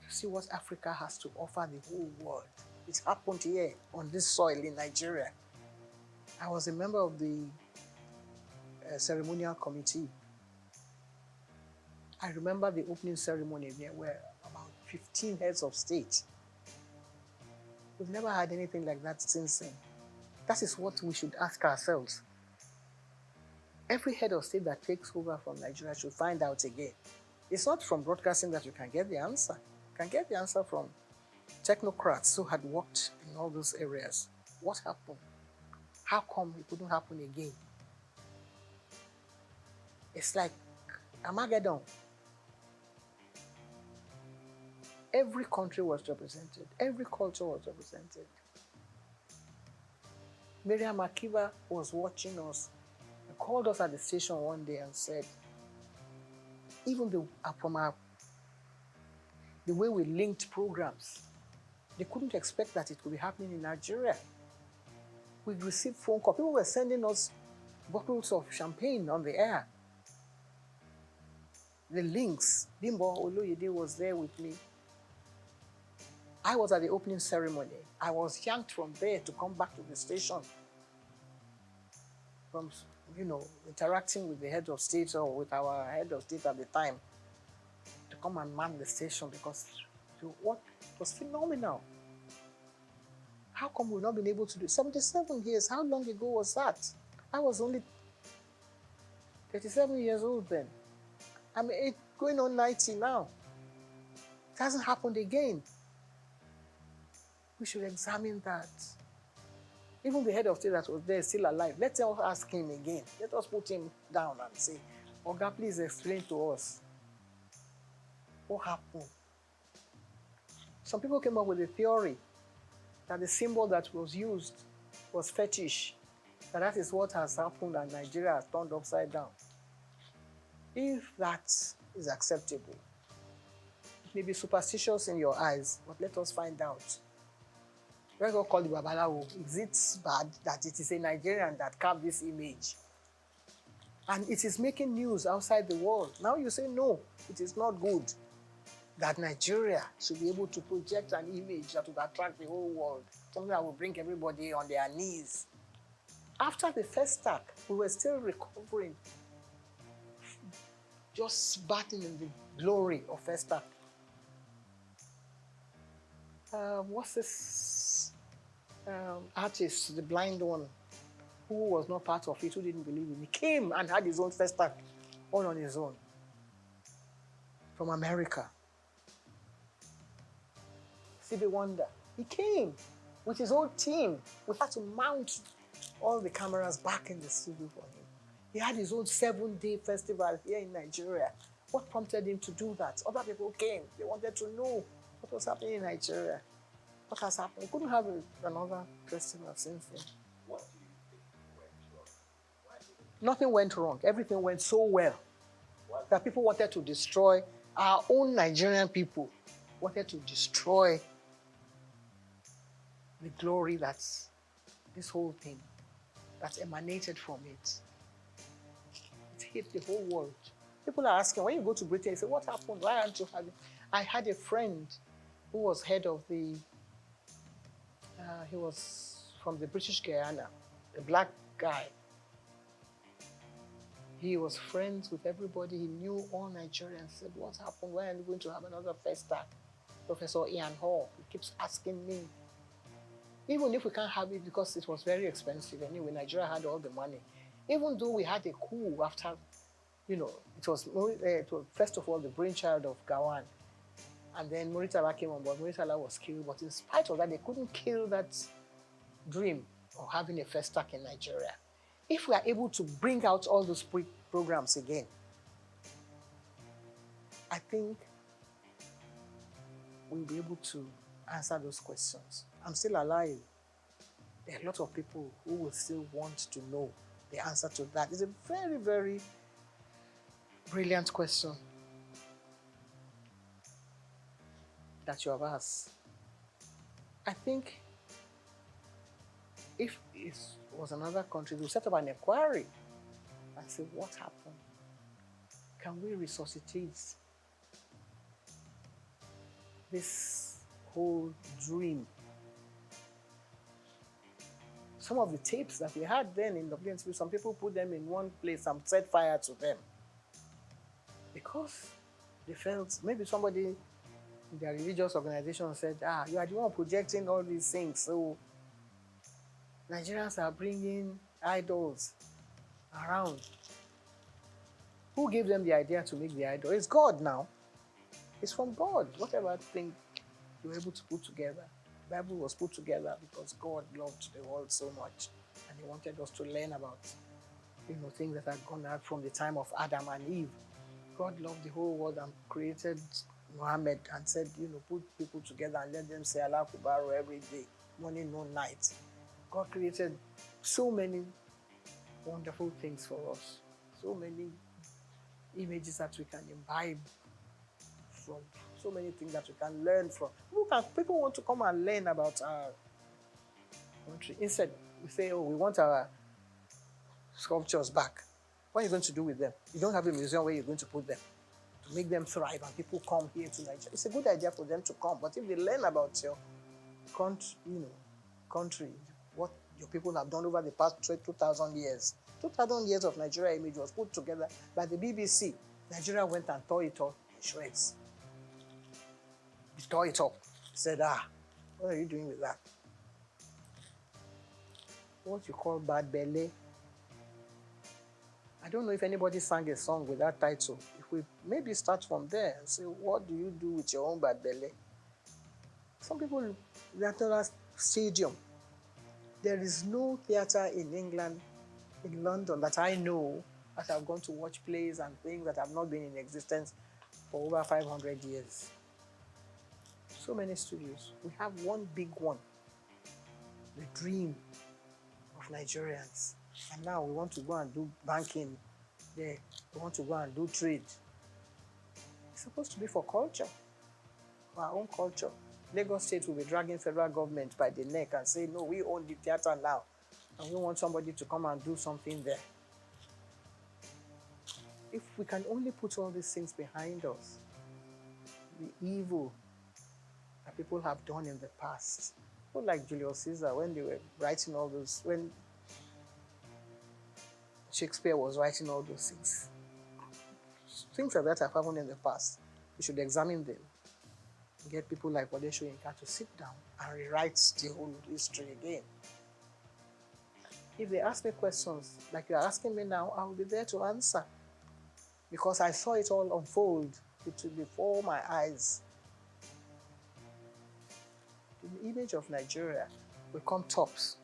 to see what Africa has to offer the whole world. It happened here on this soil in Nigeria. I was a member of the ceremonial committee. I remember the opening ceremony. There were about 15 heads of state. We've never had anything like that since then. That is what we should ask ourselves. Every head of state that takes over from Nigeria should find out again. It's not from broadcasting that you can get the answer. You can get the answer from technocrats who had worked in all those areas. What happened? How come it couldn't happen again? It's like Armageddon. Every country was represented. Every culture was represented. Miriam Akiva was watching us and called us at the station one day and said, even the way we linked programs, they couldn't expect that it could be happening in Nigeria. We received phone calls. People were sending us bottles of champagne on the air. The links. Bimbo Oloyede was there with me. I was at the opening ceremony. I was yanked from there to come back to the station. From, interacting with the head of state or with our head of state at the time to come and man the station because what was phenomenal. How come we've not been able to do it? 77 years, how long ago was that? I was only 37 years old then. I'm going on 90 now. It hasn't happened again. We should examine that. Even the head of state that was there is still alive. Let us ask him again. Let us put him down and say, Oga, please explain to us what happened. Some people came up with a theory that the symbol that was used was fetish, that is what has happened and Nigeria has turned upside down. If that is acceptable, it may be superstitious in your eyes, but let us find out. Let's not call the Babalawo. Is it bad that it is a Nigerian that carved this image? And it is making news outside the world. Now you say, no, it is not good that Nigeria should be able to project an image that would attract the whole world, something that will bring everybody on their knees. After the first attack, we were still recovering, just batting in the glory of first attack. What's this artist, the blind one, who was not part of it, who didn't believe in it? He came and had his own first attack, all on his own, from America. Stevie Wonder, he came with his whole team. We had to mount all the cameras back in the studio for him. He had his own 7-day festival here in Nigeria. What prompted him to do that? Other people came. They wanted to know what was happening in Nigeria. What has happened? We couldn't have another festival since then. What do you think went wrong? Nothing went wrong. Everything went so well that people wanted to destroy our own Nigerian people, wanted to destroy the glory that's this whole thing that emanated from it. It hit the whole world. People are asking, when you go to Britain, you say, what happened? Why aren't you having? I had a friend who was head of the, he was from the British Guyana, a black guy. He was friends with everybody. He knew all Nigerians. Said, what happened? Why are you going to have another festa? Professor Ian Hall, he keeps asking me. Even if we can't have it because it was very expensive anyway, Nigeria had all the money. Even though we had a coup after, it was first of all the brainchild of Gawan. And then Muritala came on board. Muritala was killed. But in spite of that, they couldn't kill that dream of having a festac in Nigeria. If we are able to bring out all those programs again, I think we'll be able to answer those questions. I'm still alive. There are a lot of people who will still want to know the answer to that. It's a very, very brilliant question that you have asked. I think if it was another country, we'll set up an inquiry and say, what happened? Can we resuscitate this whole dream? some of the tapes that we had then in WNTV, some people put them in one place and set fire to them. Because they felt, maybe somebody in their religious organization said, you are the one projecting all these things, so Nigerians are bringing idols around. Who gave them the idea to make the idol? It's God now. It's from God. Whatever thing you were able to put together. The Bible was put together because God loved the world so much, and He wanted us to learn about, things that had gone out from the time of Adam and Eve. God loved the whole world and created Muhammad and said, put people together and let them say Allah Akbar every day, morning, noon, night. God created so many wonderful things for us, so many images that we can imbibe from, so many things that we can learn from. People want to come and learn about our country. Instead, we say, we want our sculptures back. What are you going to do with them? You don't have a museum where you're going to put them to make them thrive and people come here to Nigeria. It's a good idea for them to come, but if they learn about your country, what your people have done over the past 2,000 years. 2,000 years of Nigeria image was put together by the BBC. Nigeria went and tore it up in shreds. He tore it up. He said, what are you doing with that? What you call bad belly. I don't know if anybody sang a song with that title. If we maybe start from there and say, what do you do with your own bad belly? Some people, National Stadium. There is no theatre in England, in London, that I know that have gone to watch plays and things that have not been in existence for over 500 years. So many studios. We have one big one, the dream of Nigerians. And now we want to go and do banking there. We want to go and do trade. It's supposed to be for culture, for our own culture. Lagos State will be dragging federal government by the neck and say, no, we own the theatre now. And we want somebody to come and do something there. If we can only put all these things behind us, the evil that people have done in the past, people like Julius Caesar, when they were writing all those, when Shakespeare was writing all those things like that have happened in the past. We should examine them. Get people like Wole Soyinka to sit down and rewrite the whole history again. If they ask me questions like you're asking me now, I will be there to answer. Because I saw it all unfold before my eyes. The image of Nigeria will come tops.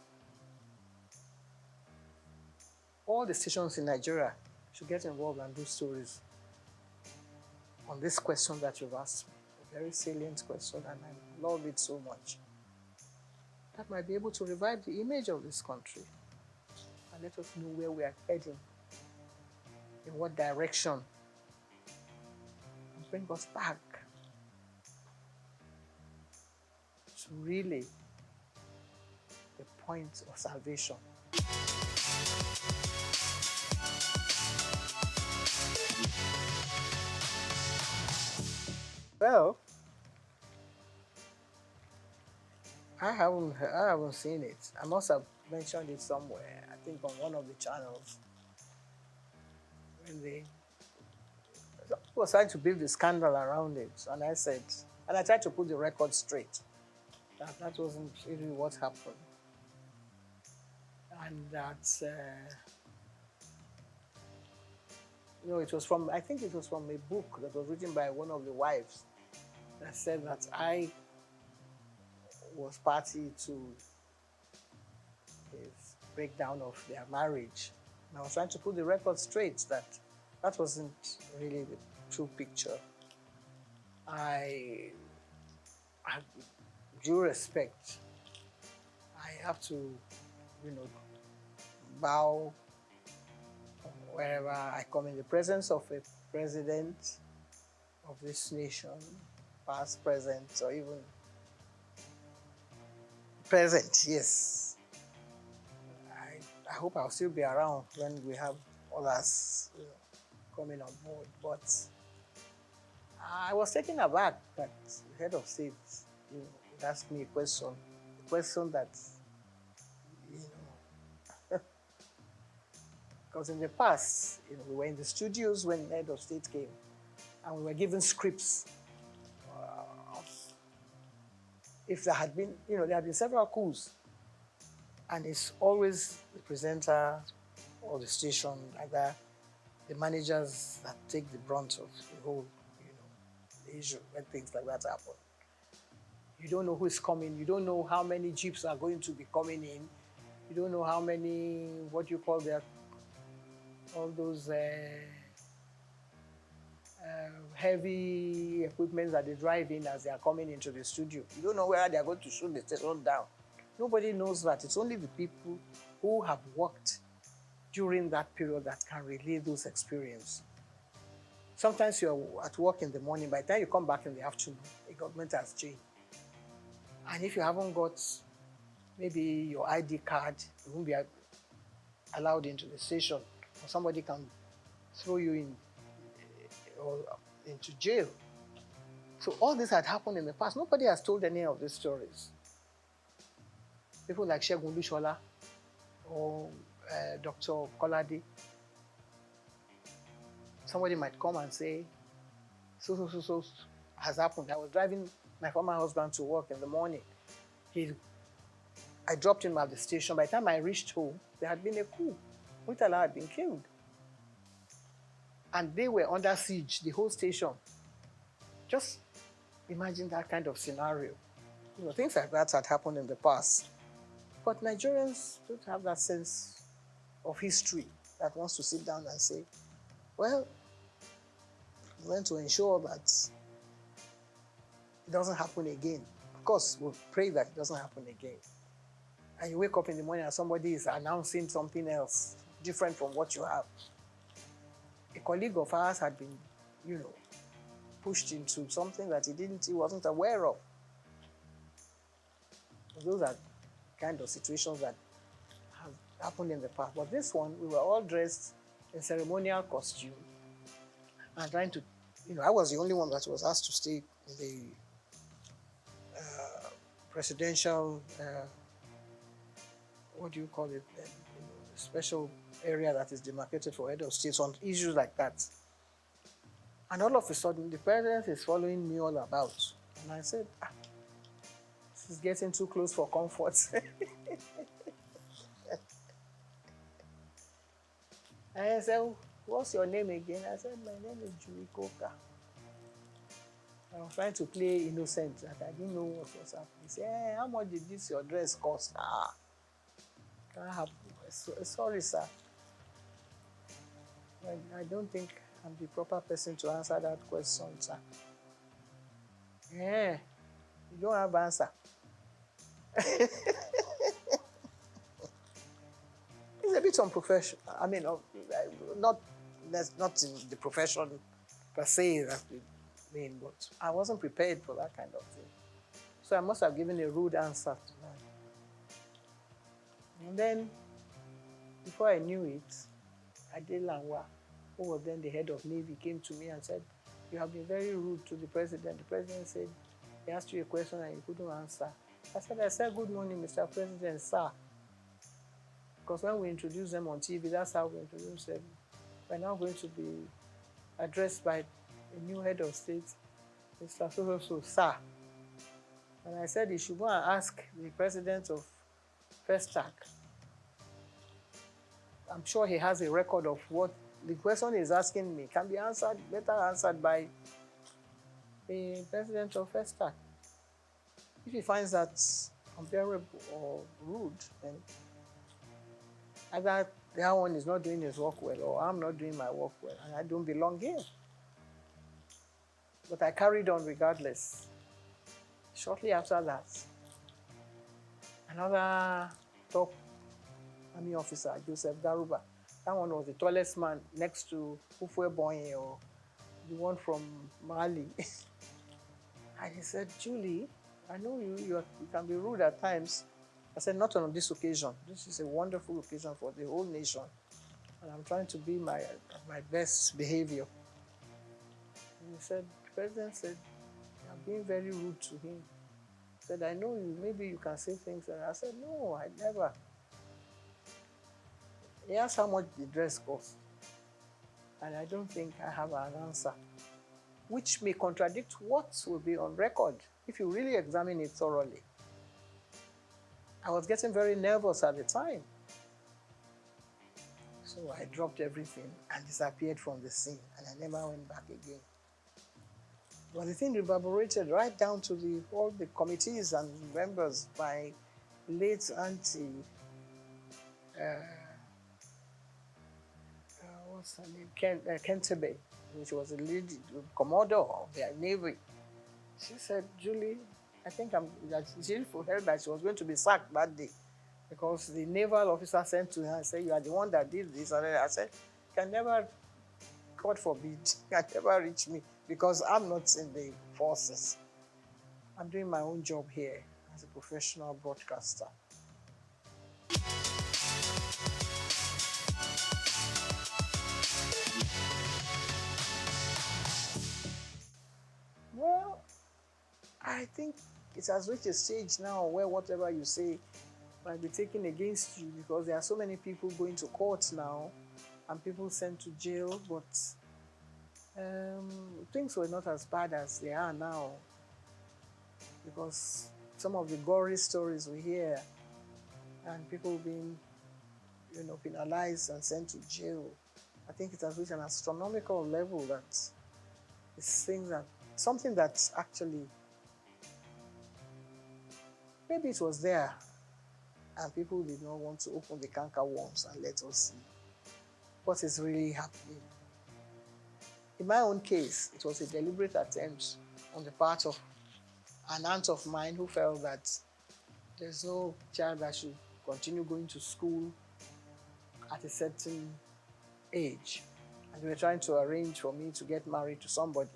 All the stations in Nigeria should get involved and do stories on this question that you've asked me. A very salient question, and I love it so much. That might be able to revive the image of this country and let us know where we are heading, in what direction, and bring us back to really the point of salvation. Well, I haven't seen it. I must have mentioned it somewhere. I think on one of the channels. When they was trying to build the scandal around it, and I tried to put the record straight. That wasn't really what happened, and that it was from, I think it was from a book that was written by one of the wives that said that I was party to his breakdown of their marriage. And I was trying to put the record straight that wasn't really the true picture. I have due respect. I have to, bow wherever I come in the presence of a president of this nation, past, present, or even present, yes. I hope I'll still be around when we have others coming on board. But I was taken aback that the head of state would ask me a question that Because in the past, we were in the studios when the head of state came, and we were given scripts. If there had been, there have been several coups, and it's always the presenter or the station like that, the managers that take the brunt of the whole, the issue when things like that happen. You don't know who is coming. You don't know how many jeeps are going to be coming in. You don't know how many, what you call all those heavy equipment that they drive in as they are coming into the studio. You don't know where they are going to shoot the station down. Nobody knows that. It's only the people who have worked during that period that can relay those experiences. Sometimes you're at work in the morning, by the time you come back in the afternoon, the government has changed. And if you haven't got maybe your ID card, you won't be allowed into the station, or somebody can throw you in or into jail. So all this had happened in the past. Nobody has told any of these stories. People like Segun Lushola or Dr. Kolade. Somebody might come and say, so has happened. I was driving my former husband to work in the morning. I dropped him at the station. By the time I reached home, there had been a coup. Murtala had been killed. And they were under siege, the whole station. Just imagine that kind of scenario. Things like that had happened in the past. But Nigerians don't have that sense of history that wants to sit down and say, well, we want to ensure that it doesn't happen again. Of course, we'll pray that it doesn't happen again. And you wake up in the morning and somebody is announcing something else, different from what you have. A colleague of ours had been, pushed into something that he wasn't aware of. Those are kind of situations that have happened in the past. But this one, we were all dressed in ceremonial costume and trying to, I was the only one that was asked to stay in the presidential, what do you call it, special area that is demarcated for head of states on issues like that. And all of a sudden, the president is following me all about. And I said, this is getting too close for comfort. And I said, what's your name again? I said, my name is Julie Coker. I was trying to play innocent, that I didn't know what was happening. He said, hey, how much did your dress cost? Can't happen. Sorry, sir. I don't think I'm the proper person to answer that question, sir. Yeah, you don't have answer. It's a bit unprofessional. I mean, not in the profession per se, that we mean, but I wasn't prepared for that kind of thing. So I must have given a rude answer to that. And then, before I knew it, Ade Lanwa, who was then the head of Navy, came to me and said, you have been very rude to the president. The president said, he asked you a question and you couldn't answer. I said, good morning, Mr. President, sir. Because when we introduce them on TV, that's how we introduce them. We're now going to be addressed by a new head of state, Mr. So, sir. And I said he should go and ask the president of Souq. I'm sure he has a record of what the question is asking me can be answered, better answered by the president of Souq. If he finds that unbearable or rude, then either that one is not doing his work well or I'm not doing my work well and I don't belong here. But I carried on regardless. Shortly after that, another top army officer, Joseph Garuba, that one was the tallest man next to Ufwe Bonye, or the one from Mali. And he said, Julie, I know you can be rude at times. I said, not on this occasion. This is a wonderful occasion for the whole nation. And I'm trying to be my best behavior. And he said, the president said, I'm being very rude to him. He said, I know you, maybe you can say things. And I said, no, I never. He asked how much the dress cost. And I don't think I have an answer, which may contradict what will be on record if you really examine it thoroughly. I was getting very nervous at the time. So I dropped everything and disappeared from the scene, and I never went back again. But the thing reverberated right down to all the committees and members. My late auntie, what's her name? Kentebe, which was a lady, commodore of their navy. She said, Julie, I think she heard that she was going to be sacked that day because the naval officer sent to her and said, you are the one that did this. And I said, can never, God forbid, can never reach me because I'm not in the forces. I'm doing my own job here as a professional broadcaster. Well, I think it has reached a stage now where whatever you say might be taken against you because there are so many people going to court now and people sent to jail, but things were not as bad as they are now because some of the gory stories we hear and people being, penalized and sent to jail, I think it has reached an astronomical level that it's something that's actually, maybe it was there and people did not want to open the canker worms and let us see what is really happening. In my own case, it was a deliberate attempt on the part of an aunt of mine who felt that there's no child that should continue going to school at a certain age. And they were trying to arrange for me to get married to somebody.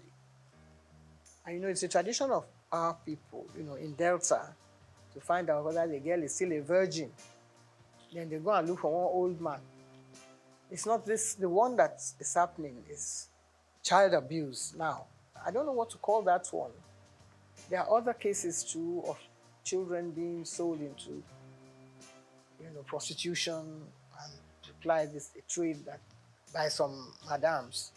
And it's a tradition of our people, in Delta, to find out whether the girl is still a virgin. Then they go and look for one old man. It's not this, the one that is happening is child abuse now. I don't know what to call that one. There are other cases too of children being sold into, prostitution and apply this a trade that by some madams,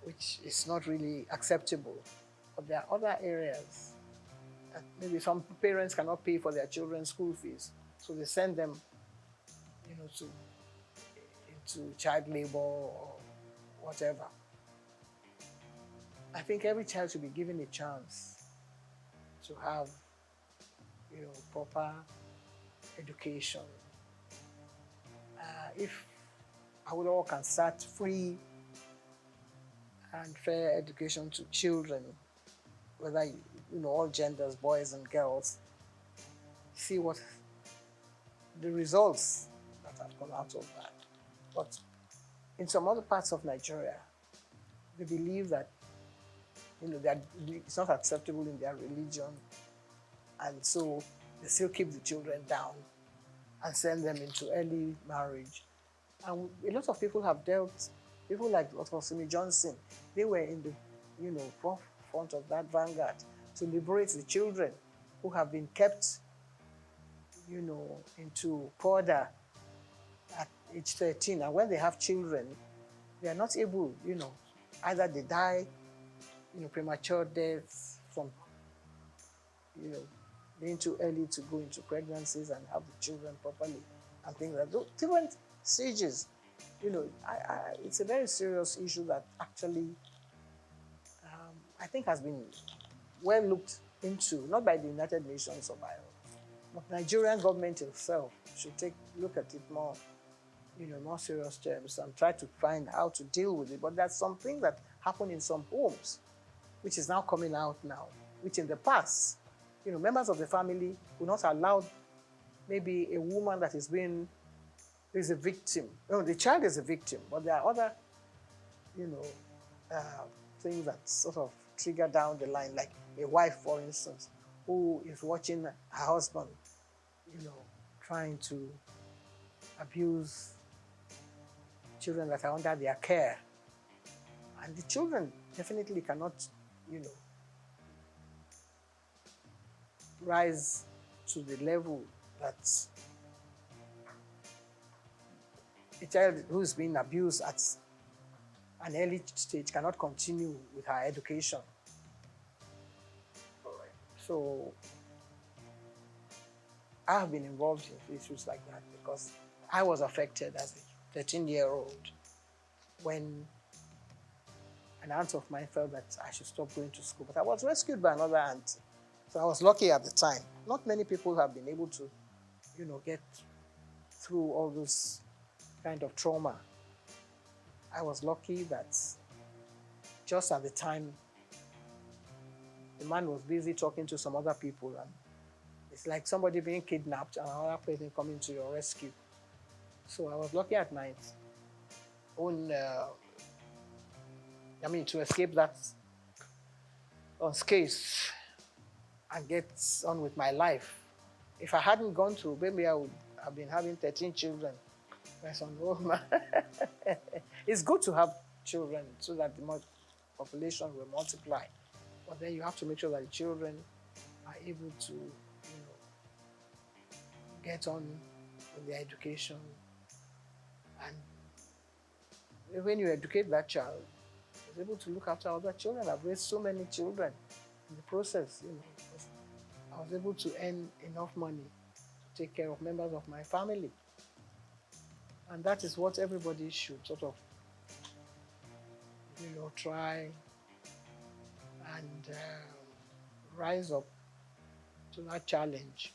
which is not really acceptable. But there are other areas that maybe some parents cannot pay for their children's school fees, so they send them, into child labor or whatever. I think every child should be given a chance to have, proper education. If Awolowo can start free and fair education to children, whether, all genders, boys and girls, see what the results that have come out of that. But in some other parts of Nigeria, they believe that, that it's not acceptable in their religion, and so they still keep the children down and send them into early marriage. And a lot of people have dealt, people like Dr. Simi Johnson, they were in the, forefront of that vanguard to liberate the children who have been kept, into Porda at age 13. And when they have children, they are not able, either they die, premature deaths from, being too early to go into pregnancies and have the children properly and things like that. Different stages, it's a very serious issue that actually I think has been well looked into, not by the United Nations or by, but Nigerian government itself should look at it more, more serious terms and try to find how to deal with it. But there's something that happened in some homes, which is now coming out now, which in the past, members of the family will not allow maybe a woman that is a victim. The child is a victim, but there are other, things that sort of trigger down the line, like a wife, for instance, who is watching her husband, trying to abuse children that are under their care. And the children definitely cannot, rise to the level that a child who's been abused at an early stage cannot continue with her education. So I have been involved in issues like that because I was affected as a 13-year-old when an aunt of mine felt that I should stop going to school. But I was rescued by another aunt. So I was lucky at the time. Not many people have been able to, get through all this kind of trauma. I was lucky that just at the time, the man was busy talking to some other people, and it's like somebody being kidnapped and another person coming to your rescue. So I was lucky at my own, to escape that unscathed and get on with my life. If I hadn't gone through, maybe I would have been having 13 children. It's good to have children so that the population will multiply. But then you have to make sure that the children are able to, get on with their education. And when you educate that child, he's able to look after other children. I've raised so many children in the process, because I was able to earn enough money to take care of members of my family. And that is what everybody should sort of, try and rise up to that challenge.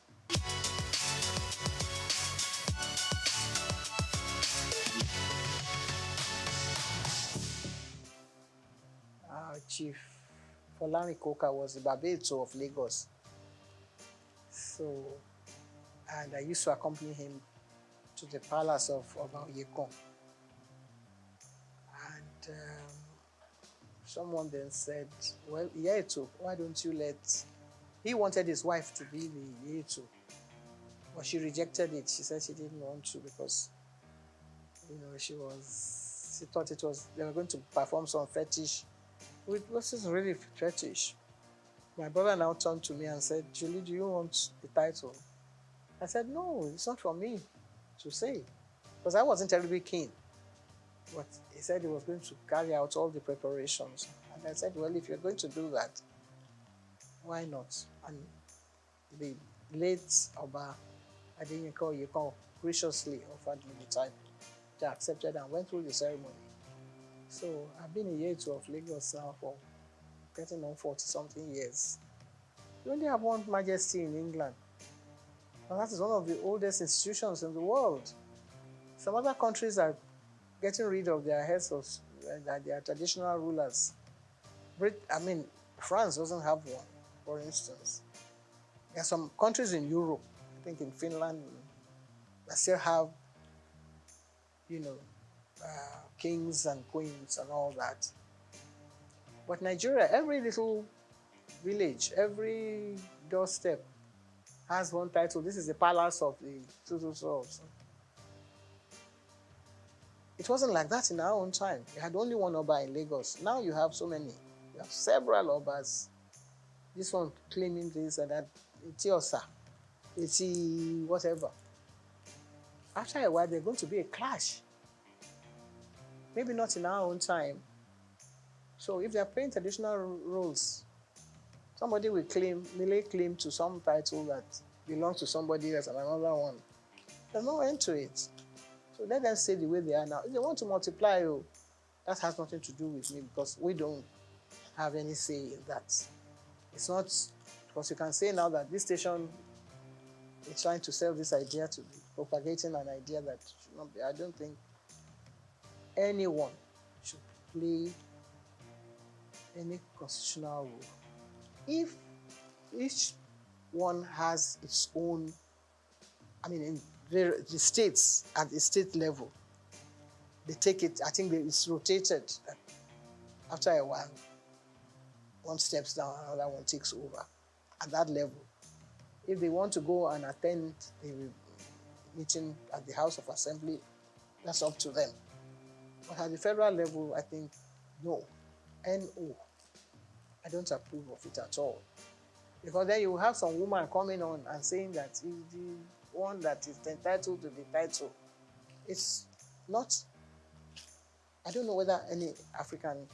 Chief Folami Koka was the Babeto of Lagos. So, and I used to accompany him to the palace of Yekon. And someone then said, well, Yeto, why don't you let... He wanted his wife to be the Yeto, but she rejected it. She said she didn't want to because, she thought they were going to perform some fetish. It wasn't really fetish. My brother now turned to me and said, Julie, do you want the title? I said, no, it's not for me to say, because I wasn't terribly keen. But he said he was going to carry out all the preparations. And I said, well, if you're going to do that, why not? And the late Oba Adeyinka Oyekon graciously offered me the title. I accepted and went through the ceremony. So I've been a Yeto of Lagos now for getting on 40-something years. We only have one majesty in England. And that is one of the oldest institutions in the world. Some other countries are getting rid of their heads of their traditional rulers. France doesn't have one, for instance. There are some countries in Europe, I think in Finland, that still have, kings and queens and all that. But Nigeria, every little village, every doorstep has one title. This is the palace of the so. It wasn't like that in our own time. You had only one Oba in Lagos. Now you have so many. You have several Obas. This one claiming this and that. Itiosa. Iti whatever. After a while, there's going to be a clash. Maybe not in our own time. So if they're playing traditional roles, somebody will lay claim to some title that belongs to somebody else and another one. There's no end to it. So let them stay the way they are now. If they want to multiply, that has nothing to do with me because we don't have any say in that. It's not, because you can say now that this station is trying to sell this idea to be propagating an idea that should not be. I don't think anyone should play any constitutional role. If each one has its own, in the states, at the state level, they take it, I think it's rotated. After a while, one steps down, another one takes over at that level. If they want to go and attend the meeting at the House of Assembly, that's up to them. But at the federal level, I think, no. No. I don't approve of it at all. Because then you will have some woman coming on and saying that he's the one that is entitled to the title. It's I don't know whether any African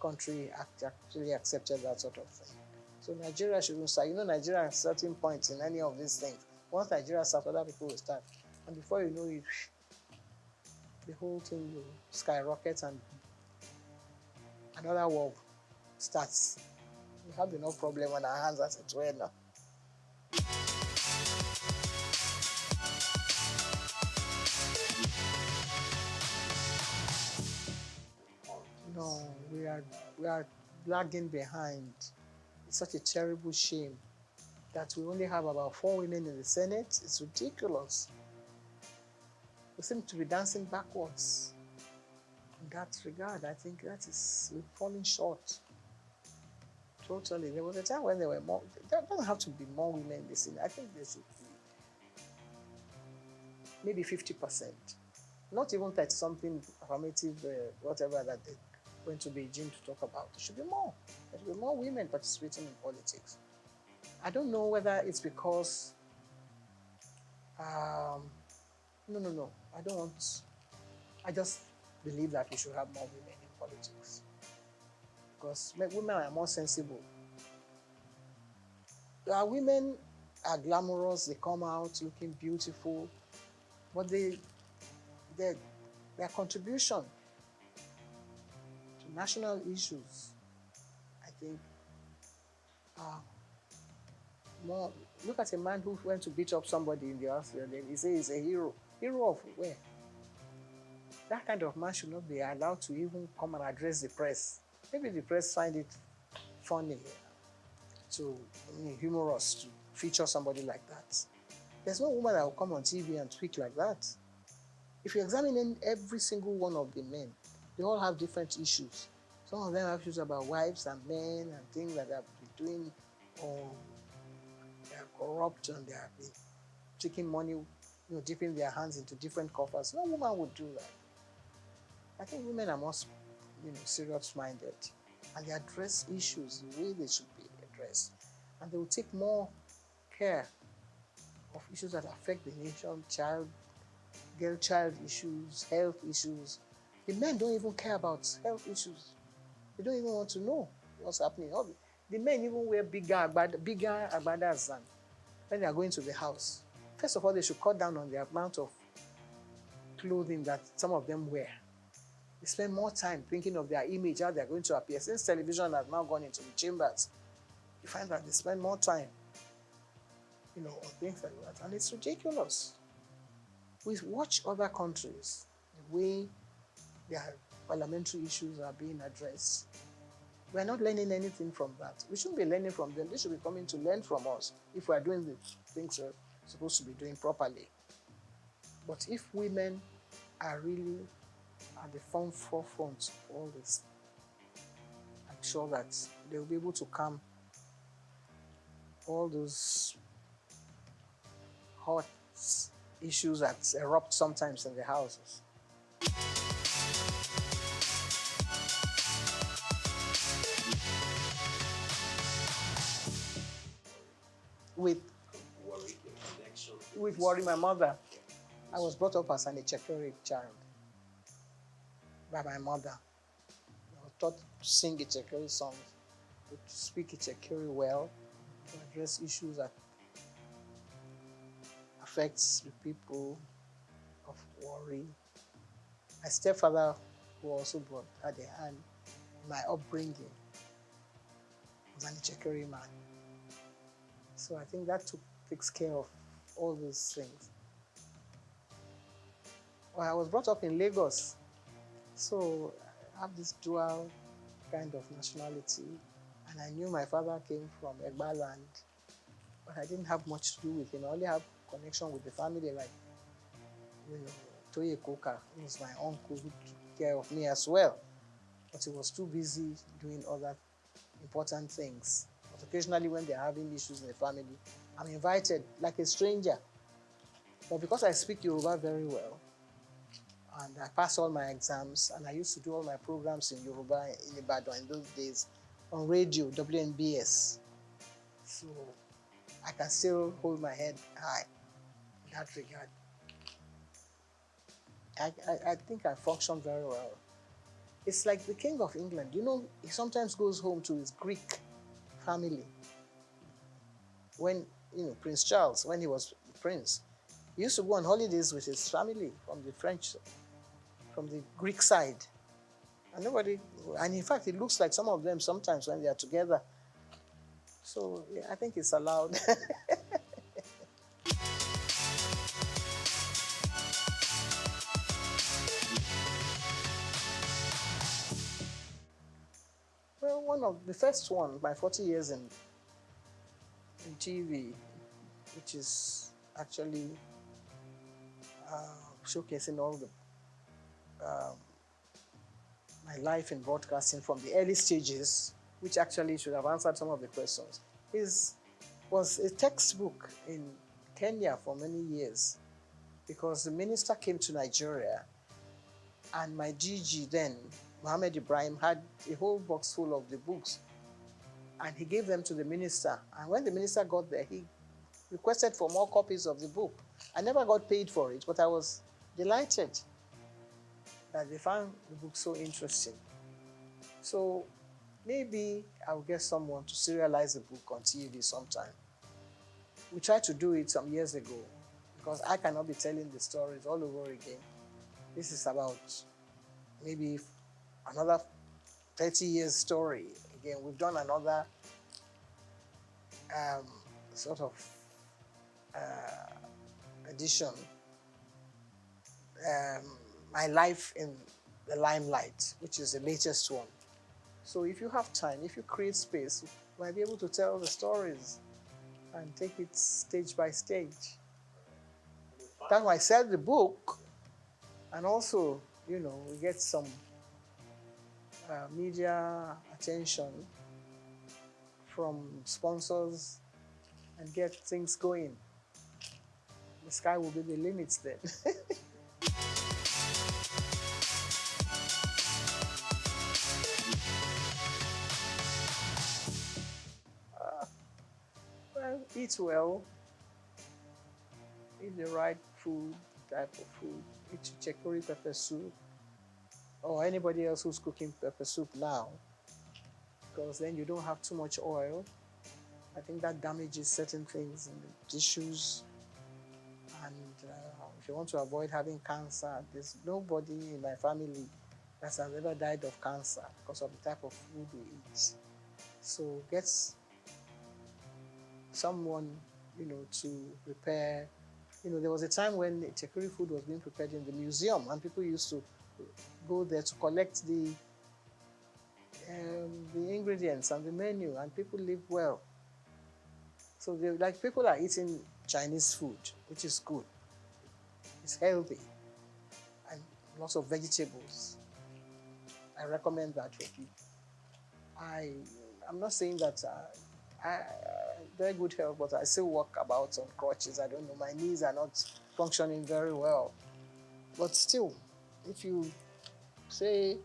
country actually accepted that sort of thing. So Nigeria shouldn't start. You know, Nigeria at certain points in any of these things. Once Nigeria starts, other people will start. And before you know it, the whole thing will skyrocket and another war starts. We have enough problem on our hands as it were now. No, we are lagging behind. It's such a terrible shame that we only have about 4 women in the Senate. It's ridiculous. We seem to be dancing backwards. In that regard, I think that is we're falling short. Totally. There was a time when there were more. There doesn't have to be more women in the Senate. I think there should be maybe 50%. Not even 30-something affirmative, whatever that they went to Beijing to talk about. There should be more. There should be more women participating in politics. I don't know whether it's because, no. I don't want, I just believe that we should have more women in politics. Because women are more sensible. Women are glamorous, they come out looking beautiful, but their contribution to national issues, I think, more. Look at a man who went to beat up somebody in the house, and he says he's a hero. Hero of where? That kind of man should not be allowed to even come and address the press. Maybe the press find it funny, humorous to feature somebody like that. There's no woman that will come on TV and speak like that. If you examine every single one of the men, they all have different issues. Some of them have issues about wives and men and things that they have been doing, or they are corrupt and they have been taking money, dipping their hands into different coffers. No woman would do that. I think women are more, serious-minded, and they address issues the way they should be addressed, and they will take more care of issues that affect the nation, girl-child issues, health issues. The men don't even care about health issues. They don't even want to know what's happening. The men even wear bigger agbadas than when they are going to the house. First of all, they should cut down on the amount of clothing that some of them wear. They spend more time thinking of their image, how they're going to appear. Since television has now gone into the chambers, you find that they spend more time, on things like that. And it's ridiculous. We watch other countries, the way their parliamentary issues are being addressed. We're not learning anything from that. We shouldn't be learning from them. They should be coming to learn from us if we're doing the things we're supposed to be doing properly. But if women are really at the forefront of all this, I'm sure that they'll be able to calm all those hot issues that erupt sometimes in the houses. With worry, my mother. I was brought up as an Ichekiri child by my mother. I was taught to sing Ichekiri songs, to speak Ichekiri well, to address issues that affects the people of worry. My stepfather, who also had a hand in my upbringing, was an Ichekiri man. So I think that takes care of all those things. Well, I was brought up in Lagos, so I have this dual kind of nationality, and I knew my father came from Egba land, but I didn't have much to do with him. I only have connection with the family, like, Toye Koka, who was my uncle who took care of me as well, but he was too busy doing other important things. But occasionally when they're having issues in the family, I'm invited like a stranger. But because I speak Yoruba very well, and I passed all my exams, and I used to do all my programs in Yoruba in Ibadan in those days, on radio, WNBS. So I can still hold my head high in that regard. I think I function very well. It's like the King of England. You know, he sometimes goes home to his Greek family. When, you know, Prince Charles, when he was prince, he used to go on holidays with his family from the Greek side. And in fact, it looks like some of them sometimes when they are together. So yeah, I think it's allowed. Well, one of the first one, my 40 years in TV, which is actually showcasing all the my life in broadcasting from the early stages, which actually should have answered some of the questions, was a textbook in Kenya for many years, because the minister came to Nigeria and my DG then, Mohammed Ibrahim, had a whole box full of the books and he gave them to the minister. And when the minister got there, he requested for more copies of the book. I never got paid for it, but I was delighted that they found the book so interesting. So maybe I'll get someone to serialize the book on TV sometime. We tried to do it some years ago because I cannot be telling the stories all over again. This is about maybe another 30 years story. Again, we've done another sort of edition, My Life in the Limelight, which is the latest one. So if you have time, if you create space, you might be able to tell the stories and take it stage by stage. That's why I sell the book, and also, you know, we get some media attention from sponsors and get things going. The sky will be the limit then. Well, eat well, eat the right food, type of food, eat chicory pepper soup, or anybody else who's cooking pepper soup now, because then you don't have too much oil. I think that damages certain things in the tissues. And if you want to avoid having cancer, there's nobody in my family that has ever died of cancer because of the type of food we eat. So get someone, you know, to prepare. You know, there was a time when chicory food was being prepared in the museum, and people used to go there to collect the ingredients and the menu, and people lived well. So like people are eating Chinese food, which is good. It's healthy and lots of vegetables. I recommend that for people. I'm not saying that very good health, but I still walk about on crutches. I don't know, my knees are not functioning very well. But still, if you say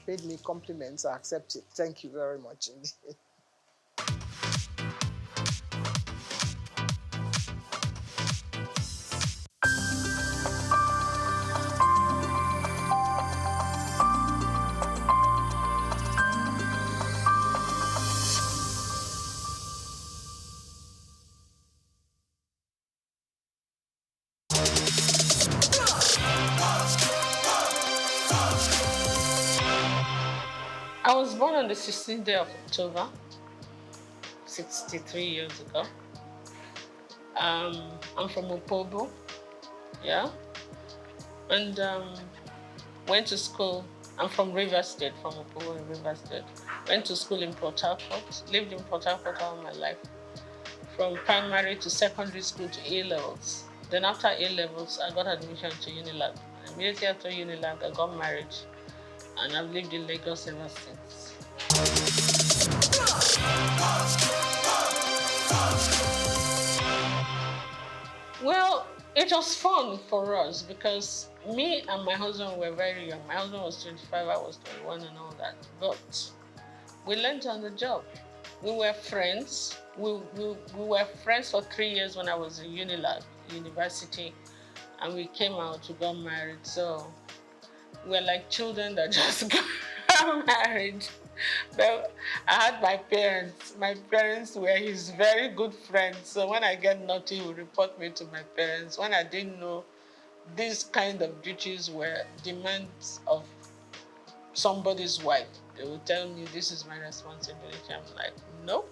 paid me compliments, I accept it. Thank you very much indeed. I was born on the 16th day of October, 63 years ago. I'm from Opobo, yeah, and went to school. I'm from River State, from Opobo in River State. Went to school in Port Harcourt, lived in Port Harcourt all my life, from primary to secondary school to A-levels. Then after A-levels, I got admission to Unilag. Immediately after Unilag, I got married, and I've lived in Lagos ever since. Well, it was fun for us because me and my husband were very young. My husband was 25, I was 21 and all that. But we learned on the job. We were friends. We were friends for 3 years when I was in Unilag, university. and we came out, we got married. So we're like children that just got married. But I had my parents. My parents were his very good friends. So when I get naughty, he would report me to my parents. When I didn't know these kind of duties were demands of somebody's wife, they would tell me this is my responsibility. I'm like, no.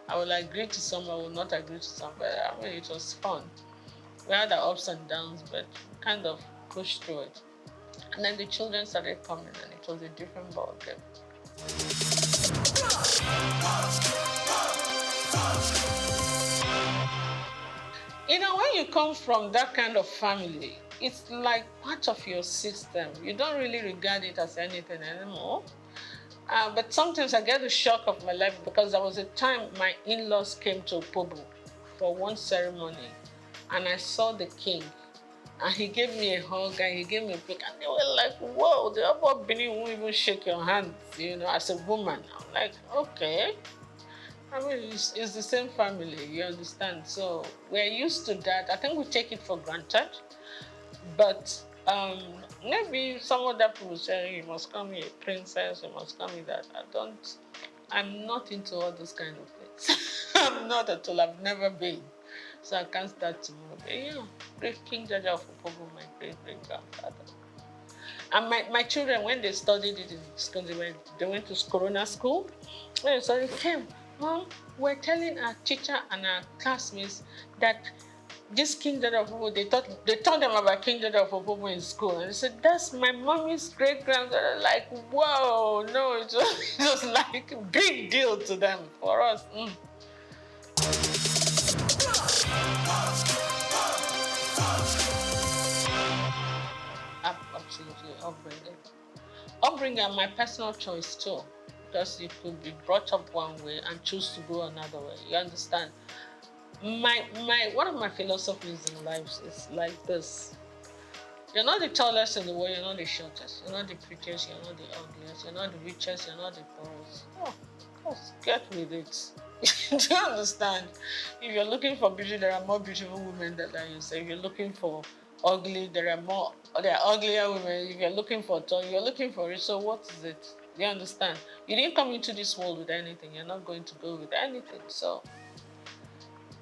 I will agree to some, I will not agree to some. But I mean, it was fun. We had our ups and downs, but kind of pushed through it. And then the children started coming, and it was a different ballgame. You know, when you come from that kind of family, it's like part of your system. You don't really regard it as anything anymore. But sometimes I get the shock of my life because there was a time my in-laws came to Opobo for one ceremony, and I saw the king, and he gave me a hug and he gave me a pic, and they were like, whoa, the Oba Bini won't even shake your hand, you know, as a woman. I'm like, okay. I mean, it's the same family, you understand? So we're used to that. I think we take it for granted. But maybe some other people say, you must call me a princess, you must call me that. I'm not into all those kind of things. I'm not at all, I've never been. So I can't start tomorrow. But yeah, great King Jaja of Opobo, my great-great-grandfather. And my children, when they studied it in school, they went to Corona school. When they studied, came, Mom, we're telling our teacher and our classmates that this King Jaja of Opobo, they taught them about King Jaja of Opobo in school. And they said, that's my mommy's great-grandfather. Like, whoa, no, it was like a big deal to them. For us, Absolutely, upbringing. Upbringing and my personal choice too, because you could be brought up one way and choose to go another way. You understand? One of my philosophies in life is like this. You're not the tallest in the world, you're not the shortest, you're not the prettiest, you're not the ugliest, you're not the richest, you're not the poorest. Oh, of course, get with it. Do you understand? If you're looking for beauty, there are more beautiful women than you say. If you're looking for ugly, there are uglier women. If you're looking for tall, you're looking for it. So what is it? Do you understand? You didn't come into this world with anything. You're not going to go with anything. So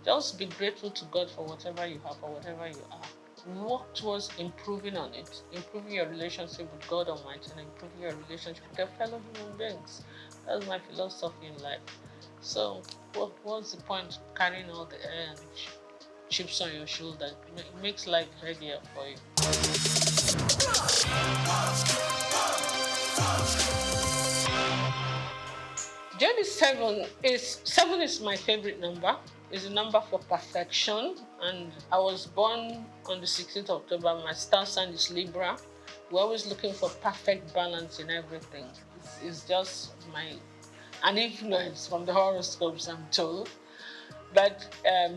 just be grateful to God for whatever you have or whatever you are. Work towards improving on it, improving your relationship with God Almighty and improving your relationship with your fellow human beings. That's my philosophy in life. So what's the point carrying all the air and chips on your shoulder? It makes life heavier for you. Seven is my favorite number. It's a number for perfection, and I was born on the 16th of October. My star sign is Libra. We're always looking for perfect balance in everything. It's just an influence from the horoscopes, I'm told. But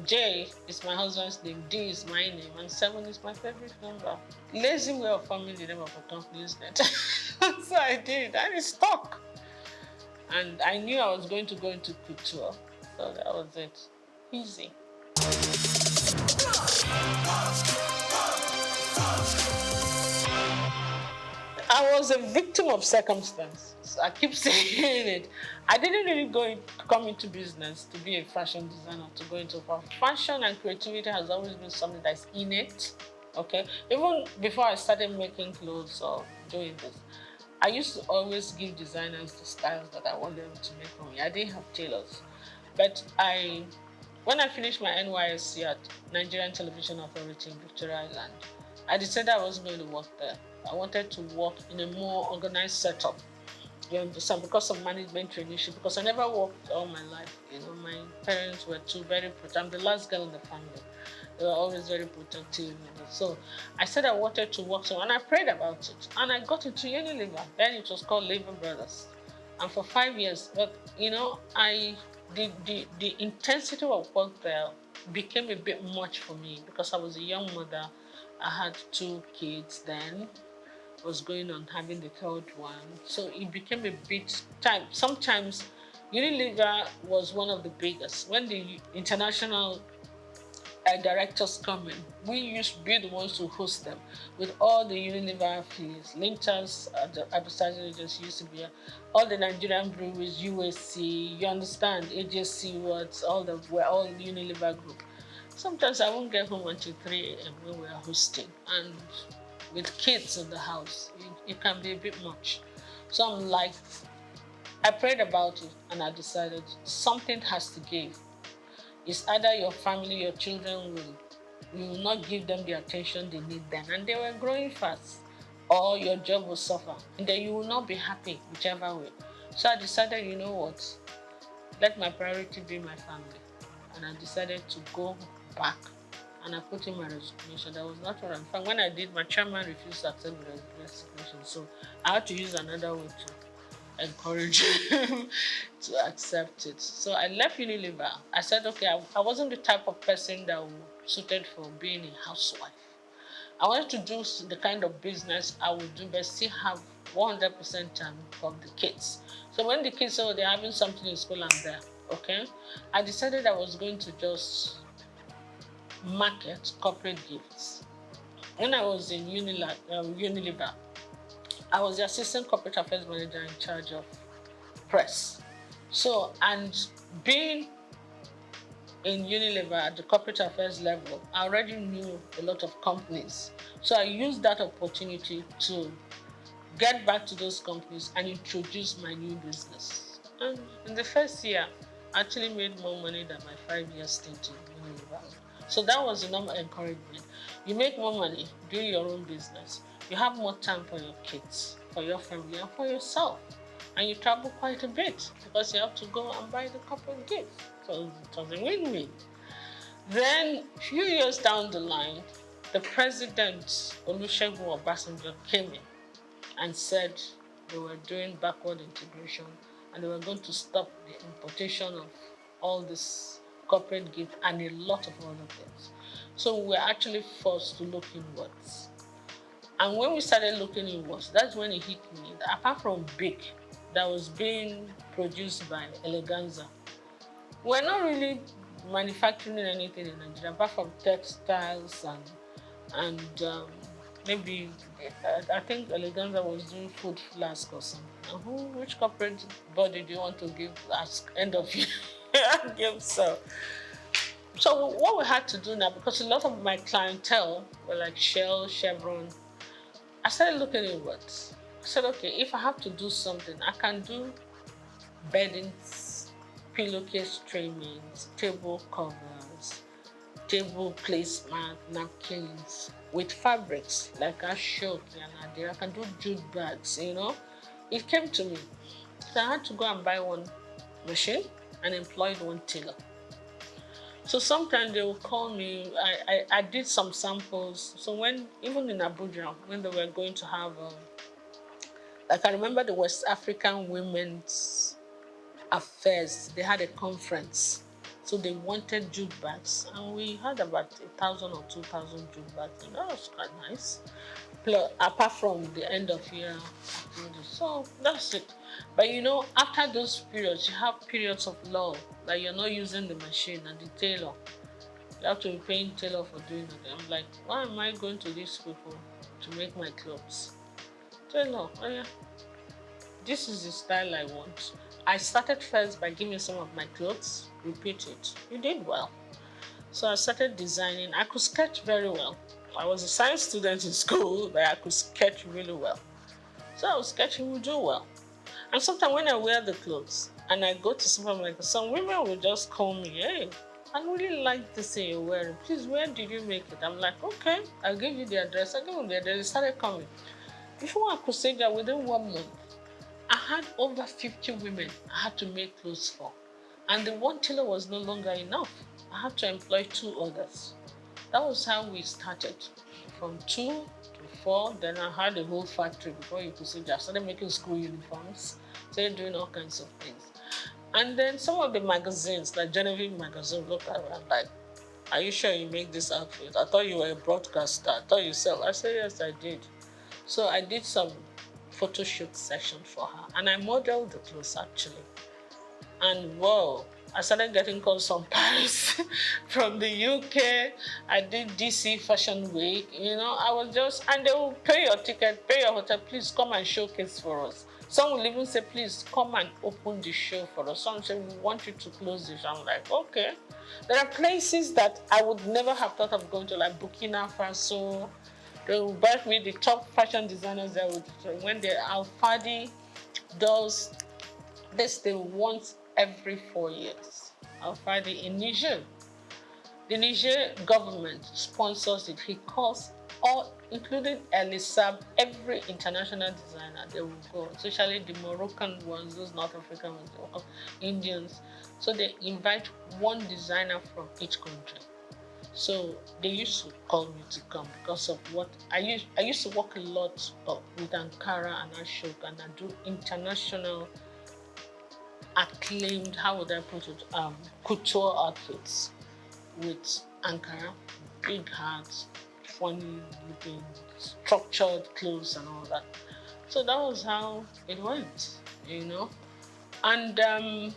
J is my husband's name, D is my name, and 7 is my favorite number. Lazy way of forming the name of a company, isn't it? So I did, and it stuck. And I knew I was going to go into couture, so that was it. Easy. I was a victim of circumstance. I keep saying it. I didn't really come into business to be a fashion designer, to go into fashion, and creativity has always been something that's innate. Okay, even before I started making clothes or doing this, I used to always give designers the styles that I want them to make for me. I didn't have tailors, but when I finished my NYSC at Nigerian Television Authority in Victoria Island, I decided I wasn't going to work there. I wanted to work in a more organized setup. You understand? Because of management traineeship, because I never worked all my life. You know, my parents were very protective. I'm the last girl in the family. They were always very protective. So I said I wanted to work somewhere, and I prayed about it. And I got into Unilever. Then it was called Lever Brothers. And for 5 years, but you know, the intensity of work there became a bit much for me because I was a young mother. I had 2 kids then. Was going on having the 3rd one. So it became a bit time. Sometimes Unilever was one of the biggest. When the international directors come in. We used to be the ones to host them with all the Unilever affiliates. Linkers, the advertising agency used to be here. All the Nigerian breweries, USC, you understand, AJC words, we're all Unilever group. Sometimes I won't get home until 3 a.m. when we are hosting. And with kids in the house, it can be a bit much. So I'm like, I prayed about it and I decided something has to give. It's either your family, your children will not give them the attention they need then, and they were growing fast, or your job will suffer, and then you will not be happy whichever way. So I decided, you know what, let my priority be my family, and I decided to go back, and I put in my resignation. That was not what I'm fine. When I did, my chairman refused to accept the resignation, so I had to use another way to encourage him to accept it. So I left Unilever. I said, okay, I wasn't the type of person that was suited for being a housewife. I wanted to do the kind of business I would do, but still have 100% time for the kids. So when the kids said, oh, they're having something in school, I'm there, okay? I decided I was going to just market corporate gifts. When I was in Unilever, I was the assistant corporate affairs manager in charge of press. So, and being in Unilever at the corporate affairs level, I already knew a lot of companies. So I used that opportunity to get back to those companies and introduce my new business. And in the first year, I actually made more money than my 5-year stint in Unilever. So that was the normal encouragement. You make more money doing your own business. You have more time for your kids, for your family, and for yourself. And you travel quite a bit because you have to go and buy the corporate gifts. So it was a win-win. Then, a few years down the line, the president, Olusegun Obasanjo, came in and said they were doing backward integration and they were going to stop the importation of all this corporate gift and a lot of other things. So we were actually forced to look inwards. And when we started looking inwards, that's when it hit me that apart from Big, that was being produced by Eleganza, we're not really manufacturing anything in Nigeria apart from textiles and maybe I think Eleganza was doing food flask or something. And which corporate body do you want to give as end of year gift? So what we had to do now, because a lot of my clientele were like Shell, Chevron, I started looking inwards. I said, okay, if I have to do something, I can do beddings, pillowcase trimmings, table covers, table placemat, napkins with fabrics like Ashok and Adira. I can do jute bags, you know. It came to me. So I had to go and buy one machine and employed one tailor. So sometimes they will call me. I did some samples. So when, even in Abuja, when they were going to have, like I remember the West African Women's Affairs, they had a conference. So they wanted jute bags. And we had about 1,000 or 2,000 jute bags. And that was quite nice. Plus, apart from the end of year activities. So that's it. But you know, after those periods, you have periods of lull. Like you're not using the machine and the tailor. You have to be paying tailor for doing it. I'm like, why am I going to these people to make my clothes? Tailor, oh yeah, this is the style I want. I started first by giving some of my clothes, repeat it. You did well. So I started designing. I could sketch very well. I was a science student in school, but I could sketch really well. So I was sketching, would do well. And sometimes when I wear the clothes and I go to supermarket, some women will just call me, hey, I really like this thing you're wearing. Please, where did you make it? I'm like, okay, I'll give you the address. I give them the address. They started coming. Before I could say that, within 1 month, I had over 50 women I had to make clothes for. And the one tailor was no longer enough. I had to employ 2 others. That was how we started. From 2 to 4, then I had a whole factory before you could see that. I started making school uniforms, started doing all kinds of things. And then some of the magazines, like Genevieve magazine, looked around like, are you sure you make this outfit? I thought you were a broadcaster. I thought you sell. I said, yes, I did. So I did some photo shoot session for her. And I modeled the clothes, actually. And whoa, I started getting calls from Paris, from the UK. I did DC Fashion Week. I was just, and they will pay your ticket, pay your hotel. Please come and showcase for us. Some will even say, please come and open the show for us. Some say, we want you to close the show. I'm like, okay. There are places that I would never have thought of going to, like Burkina Faso. They will invite me, the top fashion designers that would, when the Alfadi does this thing once every 4 years. Alfadi in Niger. The Niger government sponsors it. He calls all, including Elisab, every international designer, they will go, especially the Moroccan ones, those North African ones, Indians. So they invite one designer from each country. So they used to call me to come because of what I used to work a lot with Ankara and Ashok, and I do international acclaimed, how would I put it, couture outfits with Ankara, big hats, funny looking, structured clothes and all that. So that was how it went, And I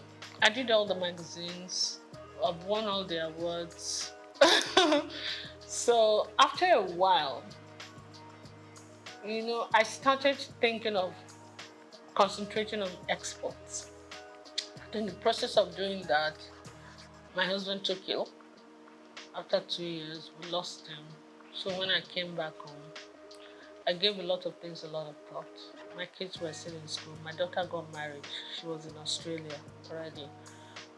did all the magazines. I've won all the awards. So after a while, I started thinking of concentrating on exports. In the process of doing that, my husband took ill. After 2 years, we lost him. So when I came back home, I gave a lot of things a lot of thought. My kids were still in school. My daughter got married. She was in Australia already.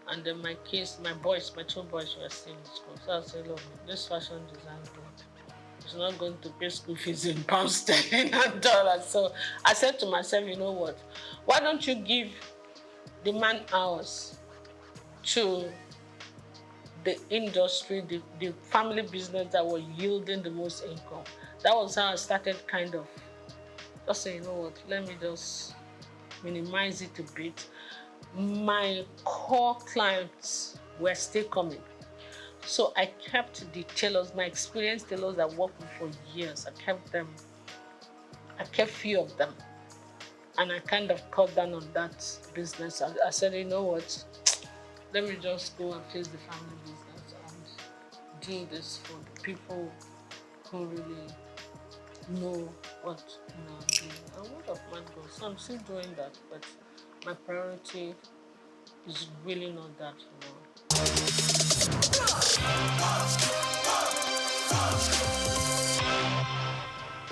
And then my kids, my two boys were still in school. So I said, look, this fashion design group is not going to pay school fees in pounds sterling and dollars. So I said to myself, you know what? Why don't you give the man hours to the industry, the family business that were yielding the most income? That was how I started kind of just saying, you know what, let me just minimize it a bit. My core clients were still coming. So I kept the tailors, my experienced tailors that worked with for years, I kept few of them. And I kind of cut down on that business. I said, you know what, let me just go and face the family business and do this for the people who really know what I'm doing. And word of mouth goes. So I'm still doing that, but my priority is really not that,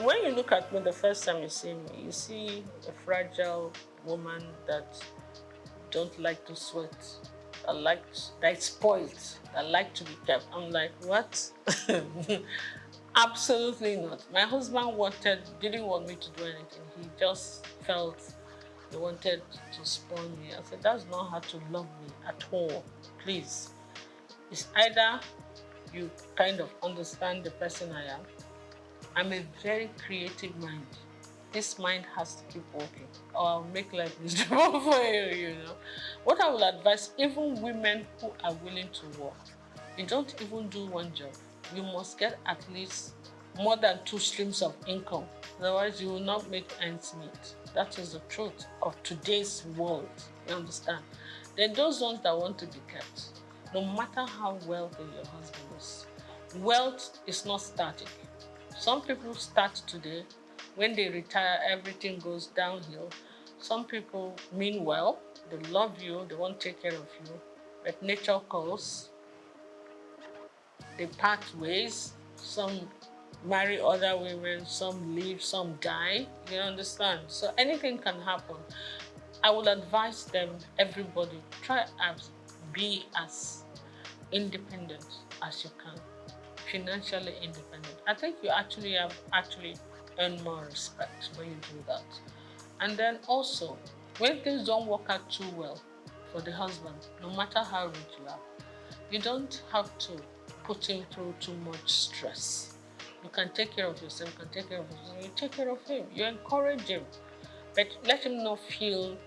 When you look at me the first time you see me, you see a fragile woman that don't like to sweat, that's spoiled, that like to be kept. I'm like, what? Absolutely not. My husband didn't want me to do anything. He just felt he wanted to spoil me. I said, that's not how to love me at all. Please. It's either you kind of understand the person I am. I'm a very creative mind. This mind has to keep working, or I'll make life miserable for you, What I will advise, even women who are willing to work, you don't even do one job. You must get at least more than 2 streams of income. Otherwise, you will not make ends meet. That is the truth of today's world. You understand? Then those ones that want to be kept, no matter how wealthy your husband is, wealth is not static. Some people start today. When they retire, everything goes downhill. Some people mean well, they love you, they want to take care of you, but nature calls. They part ways. Some marry other women, some leave, some die. You understand? So anything can happen. I would advise them, everybody, try to be as independent as you can. Financially independent. I think you actually earn more respect when you do that. And then also, when things don't work out too well for the husband, no matter how rich you are, you don't have to put him through too much stress. You can take care of yourself, you take care of him, you encourage him, but let him not feel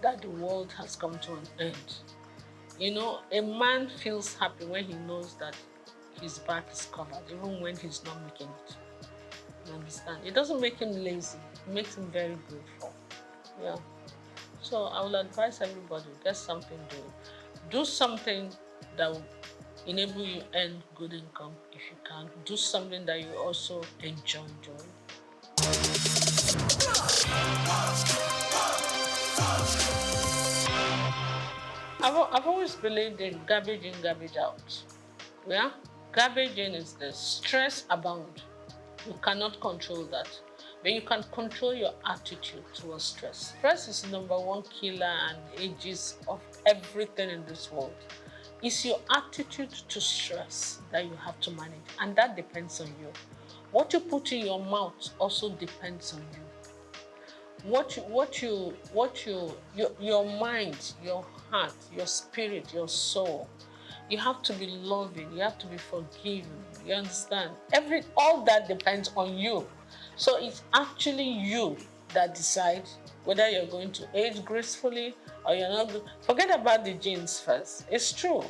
that the world has come to an end. A man feels happy when he knows that his back is covered, even when he's not making it. You understand? It doesn't make him lazy. It makes him very grateful. Yeah. So I will advise everybody, get something doing. Do something that will enable you earn good income if you can. Do something that you also enjoy doing. I've always believed in garbage in, garbage out. Yeah? Garbage in is the stress abound. You cannot control that. But you can control your attitude towards stress. Stress is the #1 killer and ages of everything in this world. It's your attitude to stress that you have to manage, and that depends on you. What you put in your mouth also depends on you. Your mind, your heart, your spirit, your soul. You have to be loving. You have to be forgiving. You understand? All that depends on you. So it's actually you that decides whether you're going to age gracefully or you're not. Forget about the genes first. It's true.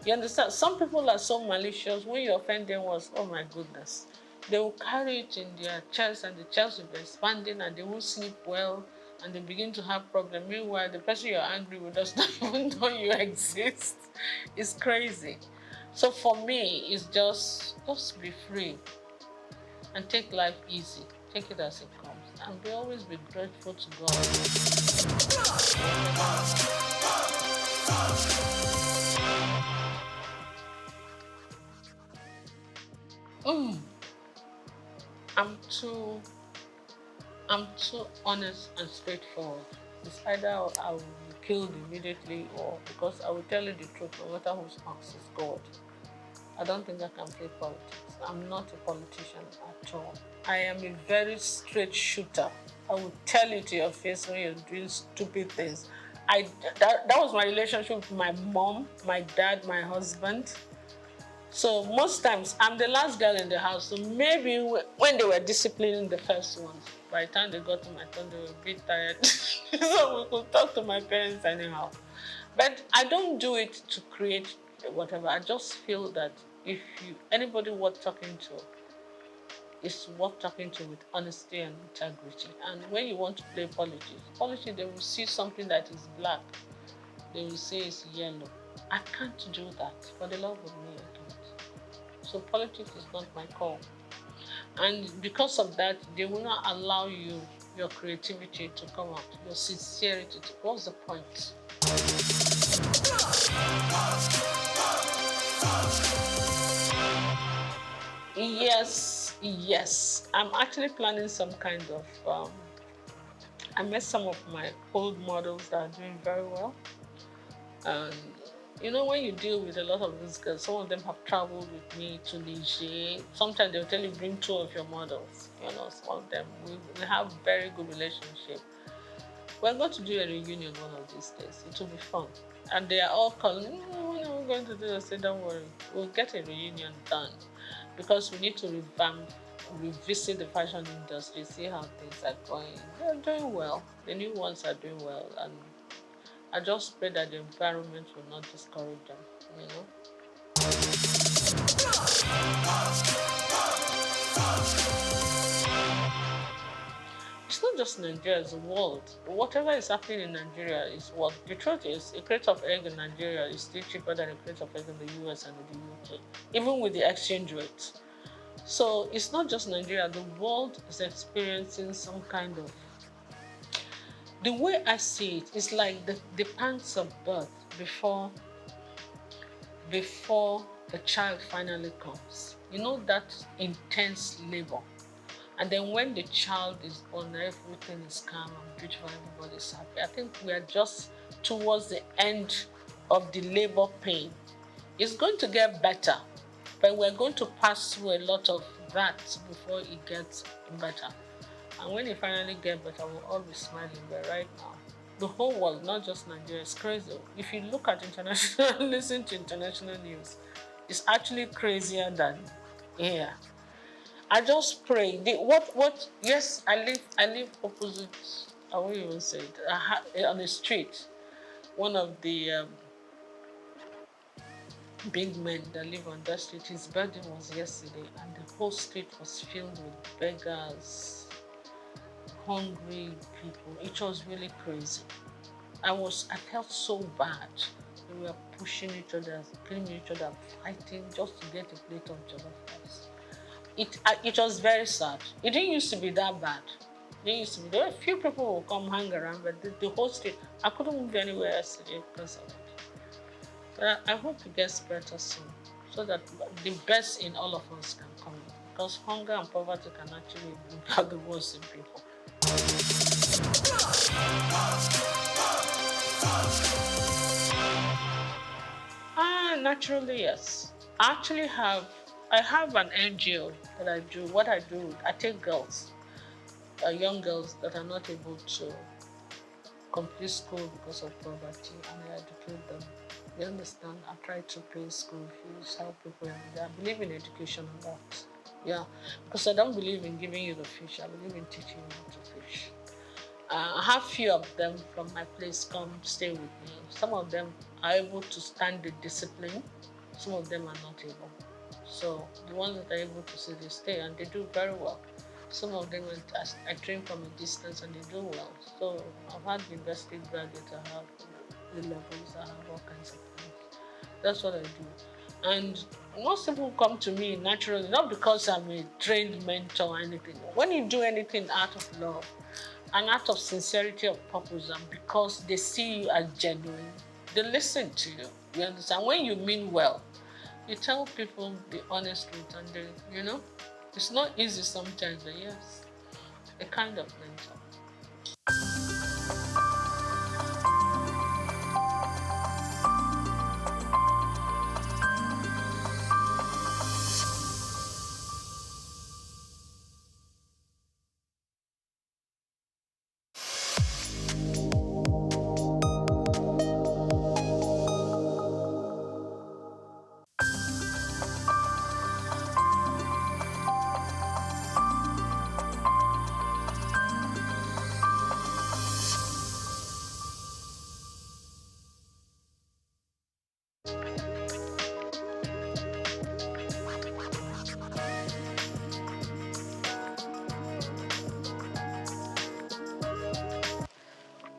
You understand? Some people are so malicious. When you offend them once, oh my goodness. They will carry it in their chest and the chest will be expanding and they won't sleep well and they begin to have problems. Meanwhile, the person you're angry with does not even know you exist. It's crazy. So for me, it's just be free and take life easy. Take it as it comes and always be grateful to God. I'm too honest and straightforward. It's either I will be killed immediately or because I will tell you the truth, no matter whose house is God. I don't think I can play politics. I'm not a politician at all. I am a very straight shooter. I will tell you to your face when you're doing stupid things. That was my relationship with my mom, my dad, my husband. So most times, I'm the last girl in the house. So maybe when they were disciplining the first ones, by the time they got to my turn, they were a bit tired. So we could talk to my parents anyhow. But I don't do it to create whatever. I just feel that if anybody worth talking to, is worth talking to with honesty and integrity. And when you want to play politics, they will see something that is black. They will say it's yellow. I can't do that. For the love of me, I can't. So politics is not my call. And because of that, they will not allow your creativity to come out, your sincerity. What's the point? Yes. I'm actually planning some kind of, I met some of my old models that are doing very well. And you know, when you deal with a lot of these girls, some of them have traveled with me to Niger. Sometimes they'll tell you, bring 2 of your models. You know, some of them, we have very good relationship. We're going to do a reunion one of these days. It will be fun. And they are all calling, when are we going to do this? I say, don't worry, we'll get a reunion done. Because we need to revisit the fashion industry, see how things are going. They're doing well. The new ones are doing well. And I just pray that the environment will not discourage them, you know? It's not just Nigeria, it's the world. Whatever is happening in Nigeria is what the truth is. A crate of egg in Nigeria is still cheaper than a crate of egg in the US and in the UK, even with the exchange rate. So it's not just Nigeria, the world is experiencing some kind of. The way I see it is like the pangs of birth before the child finally comes. You know, that intense labor. And then when the child is born, everything is calm and beautiful, everybody's happy. I think we are just towards the end of the labor pain. It's going to get better, but we're going to pass through a lot of that before it gets better. And when it finally gets better, we'll all be smiling. But right now, the whole world, not just Nigeria, is crazy. If you look at international, listen to international news, it's actually crazier than here. I just pray. Yes, I live opposite, I won't even say it, on the street. One of the big men that live on that street, his birthday was yesterday, and the whole street was filled with beggars, hungry people. It was really crazy. I felt so bad We were pushing each other, killing each other, fighting just to get a plate of jollof rice. It was very sad. It didn't used to be that bad. It didn't used to be. There were a few people who would come hang around, but the whole street, I couldn't move anywhere yesterday because of it. But I hope it gets better soon, so that the best in all of us can come. Because hunger and poverty can actually bring out the worst in people. Naturally, yes. I have an NGO that I do. What I do, I take girls, young girls that are not able to complete school because of poverty, and I educate them. You understand? I try to pay school fees, help people, and I believe in education a lot. Yeah, because I don't believe in giving you the fish. I believe in teaching you how to fish. I have few of them from my place come stay with me. Some of them are able to stand the discipline. Some of them are not able. So the ones that are able to stay, they stay, and they do very well. Some of them, I train from a distance, and they do well. So I've had university graduates, I have A-levels, I have all kinds of things. That's what I do. And most people come to me naturally, not because I'm a trained mentor or anything. When you do anything out of love, an act of sincerity of purpose, and because they see you as genuine, they listen to you. You understand? When you mean well, you tell people the honest truth, and they, it's not easy sometimes, but yes, a kind of mentor.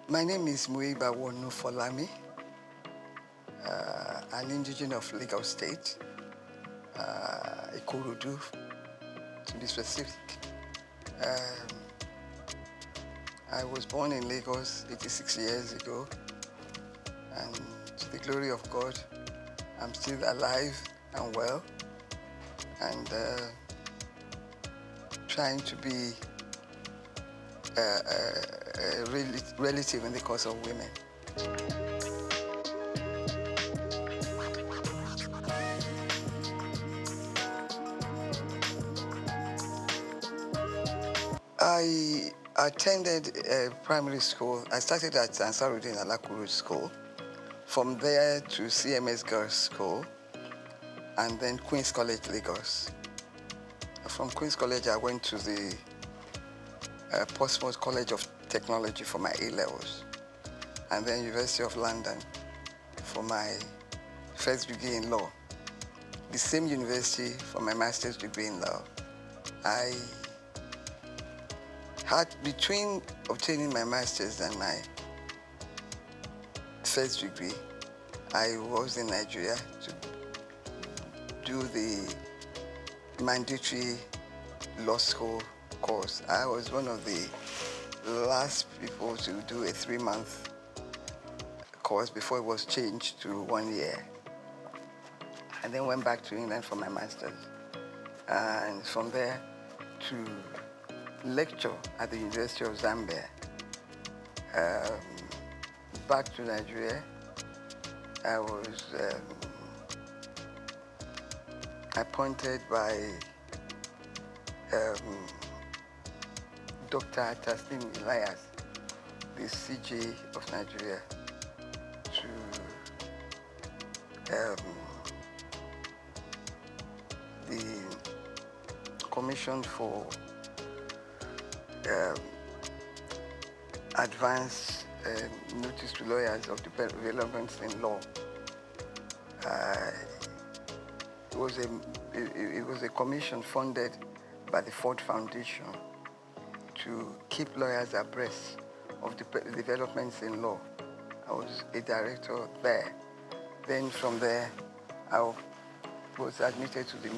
My name is Muiba Wonu Folami, an indigenous of Lagos State, Ikorodu, to be specific. I was born in Lagos 86 years ago, and to the glory of God, I'm still alive and well, and trying to be a relative in the cause of women. I attended primary school. I started at Ansarudin Alakuru School. From there to CMS Girls School, and then Queen's College, Lagos. From Queen's College, I went to the Portsmouth College of Technology for my A-levels, and then University of London for my first degree in law. The same university for my master's degree in law. I had, between obtaining my master's and my first degree, I was in Nigeria to do the mandatory law school course. I was one of the last people to do a 3-month course before it was changed to 1 year. And then went back to England for my master's. And from there to lecture at the University of Zambia. Back to Nigeria. I was appointed by Dr. Taslim Elias, the CJ of Nigeria, to the Commission for Advance Notice to Lawyers of Developments in Law. It was a commission funded by the Ford Foundation to keep lawyers abreast of the developments in law. I was a director there. Then from there, I was admitted to the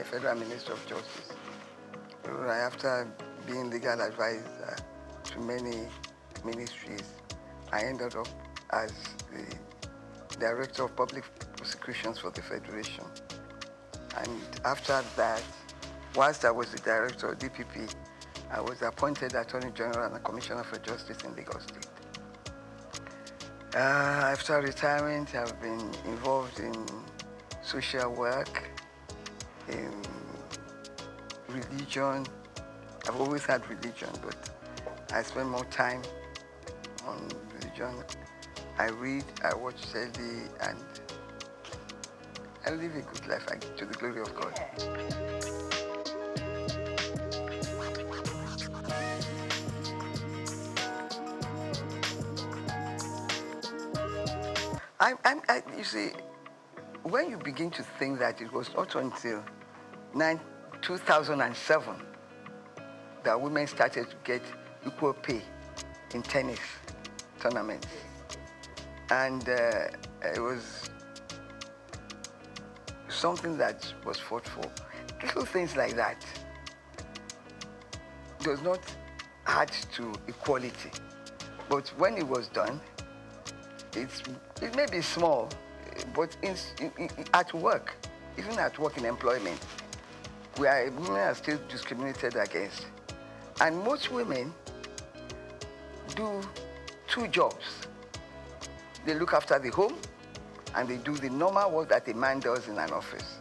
Federal Ministry of Justice. Right after being legal advisor to many ministries, I ended up as the Director of Public Prosecutions for the Federation. And after that, whilst I was the Director of DPP, I was appointed Attorney General and Commissioner for Justice in Lagos State. After retirement, I've been involved in social work, in religion. I've always had religion, but I spend more time on religion. I read, I watch telly, and I live a good life to the glory of God. You see, when you begin to think that it was not until 2007 that women started to get equal pay in tennis tournaments. And it was something that was fought for. Little things like that does not add to equality. But when it was done, it may be small, but at work, even at work in employment, women are still discriminated against. And most women do two jobs. They look after the home, and they do the normal work that a man does in an office.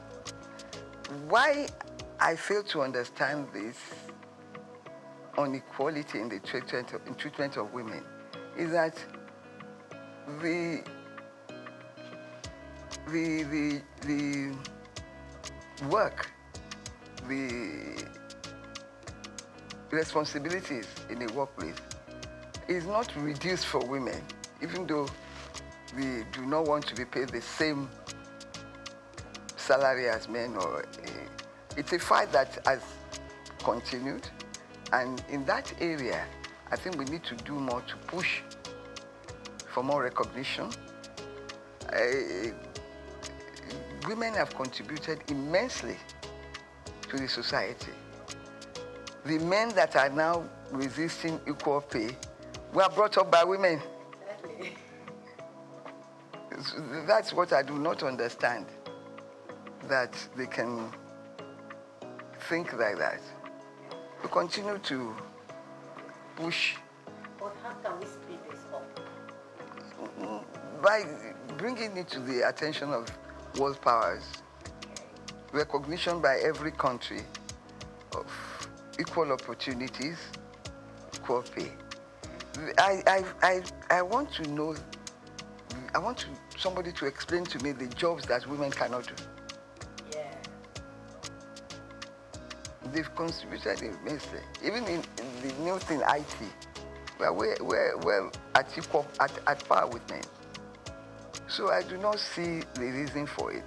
Why I fail to understand this inequality in the treatment of women is that the work, the responsibilities in the workplace is not reduced for women, even though we do not want to be paid the same salary as men. It's a fight that has continued, and in that area, I think we need to do more to push for more recognition. Women have contributed immensely to the society. The men that are now resisting equal pay were brought up by women. Exactly. That's what I do not understand, that they can think like that. We continue to push. But how can we speed this up? By bringing it to the attention of world powers, recognition by every country of equal opportunities, equal pay. I want to know, I want somebody to explain to me the jobs that women cannot do. Yeah. They've contributed immensely. Even in the new thing, IT, we're at par with men. So I do not see the reason for it.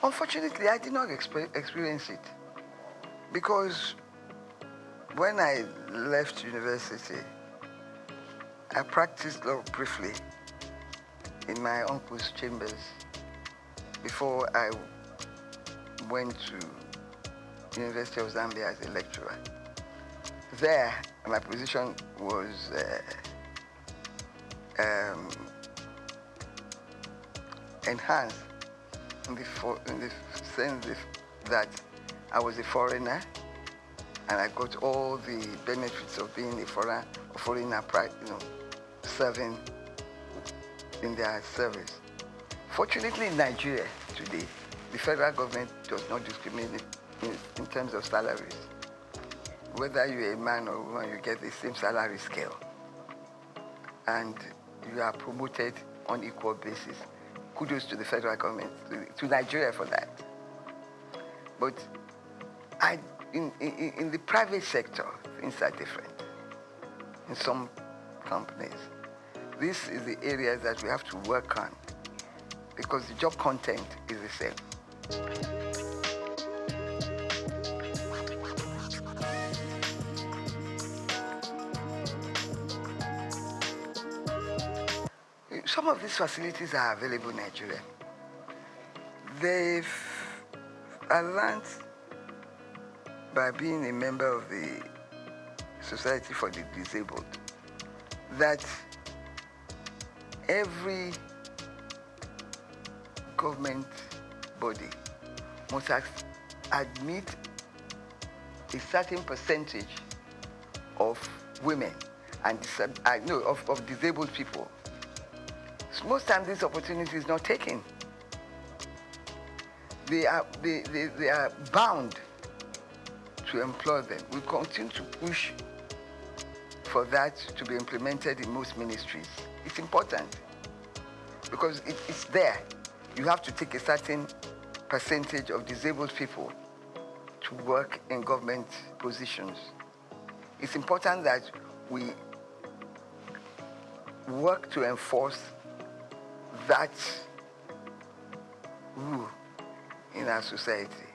Unfortunately, I did not experience it, because when I left university, I practiced law briefly in my uncle's chambers before I went to University of Zambia as a lecturer. There, my position was enhanced in the sense that I was a foreigner, and I got all the benefits of being a foreigner, serving in their service. Fortunately, in Nigeria today, the federal government does not discriminate in terms of salaries. Whether you're a man or a woman, you get the same salary scale, and you are promoted on equal basis. Kudos to the federal government, to Nigeria for that. But in the private sector, things are different. In some companies, this is the areas that we have to work on, because the job content is the same. some of these facilities are available in Nigeria. I learned by being a member of the Society for the Disabled that every government body must admit a certain percentage of women and of disabled people. So most times this opportunity is not taken. They are bound to employ them. We continue to push for that to be implemented in most ministries. It's important because it's there. You have to take a certain percentage of disabled people to work in government positions. It's important that we work to enforce that rule in our society.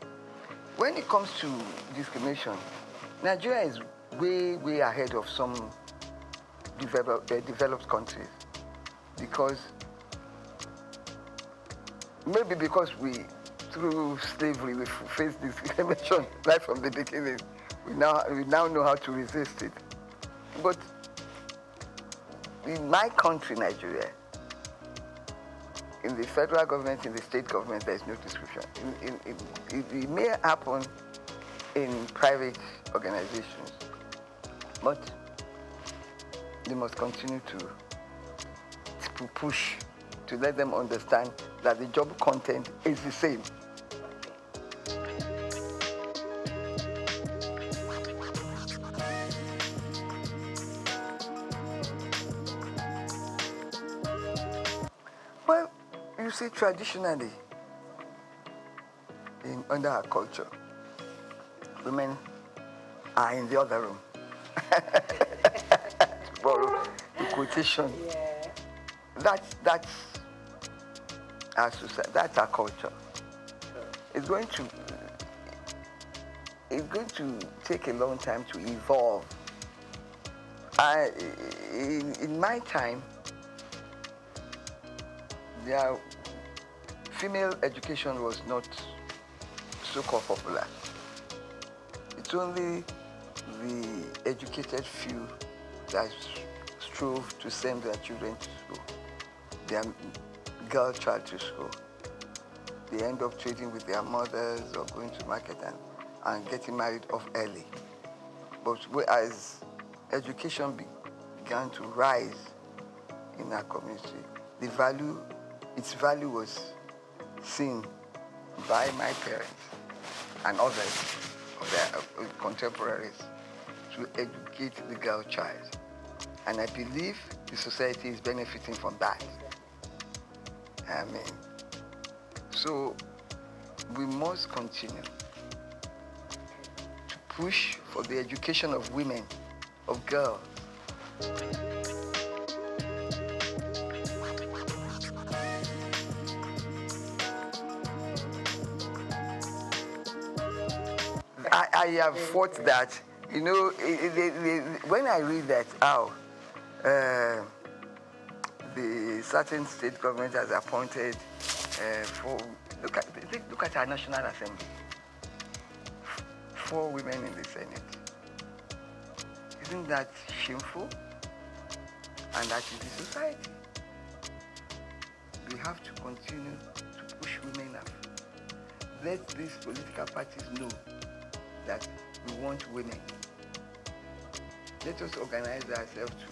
When it comes to discrimination, Nigeria is way, way ahead of some developed countries because we, through slavery, we faced discrimination right from the beginning. We now know how to resist it. But in my country, Nigeria, in the federal government, in the state government, there is no discrimination. It may happen in private organizations, but they must continue to push to let them understand that the job content is the same. Well, you see, traditionally, under our culture, women are in the other room. To borrow the quotation. Yeah. That's our society. That's our culture. It's going to take a long time to evolve. In my time, female education was not so-called popular. It's only the educated few that strove to send their children to school, their girl child to school. They end up trading with their mothers or going to market and getting married off early. But as education began to rise in our community, its value was seen by my parents and others of their contemporaries to educate the girl child. And I believe the society is benefiting from that. So we must continue to push for the education of women, of girls. I have fought that, when I read that, the certain state government has appointed look at our National Assembly, 4 women in the Senate. Isn't that shameful? And that is the society. We have to continue to push women up. Let these political parties know that we want women. Let us organize ourselves to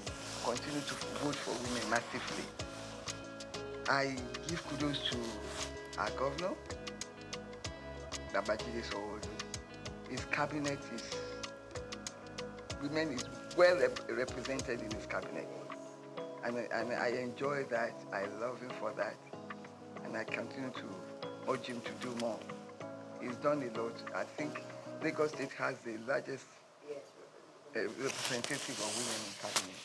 continue to vote for women massively. I give kudos to our governor, Babajide Sanwo-Olu. His cabinet women is well represented in his cabinet. And I enjoy that, I love him for that. And I continue to urge him to do more. He's done a lot. I think Lagos State has the largest representative of women in cabinet.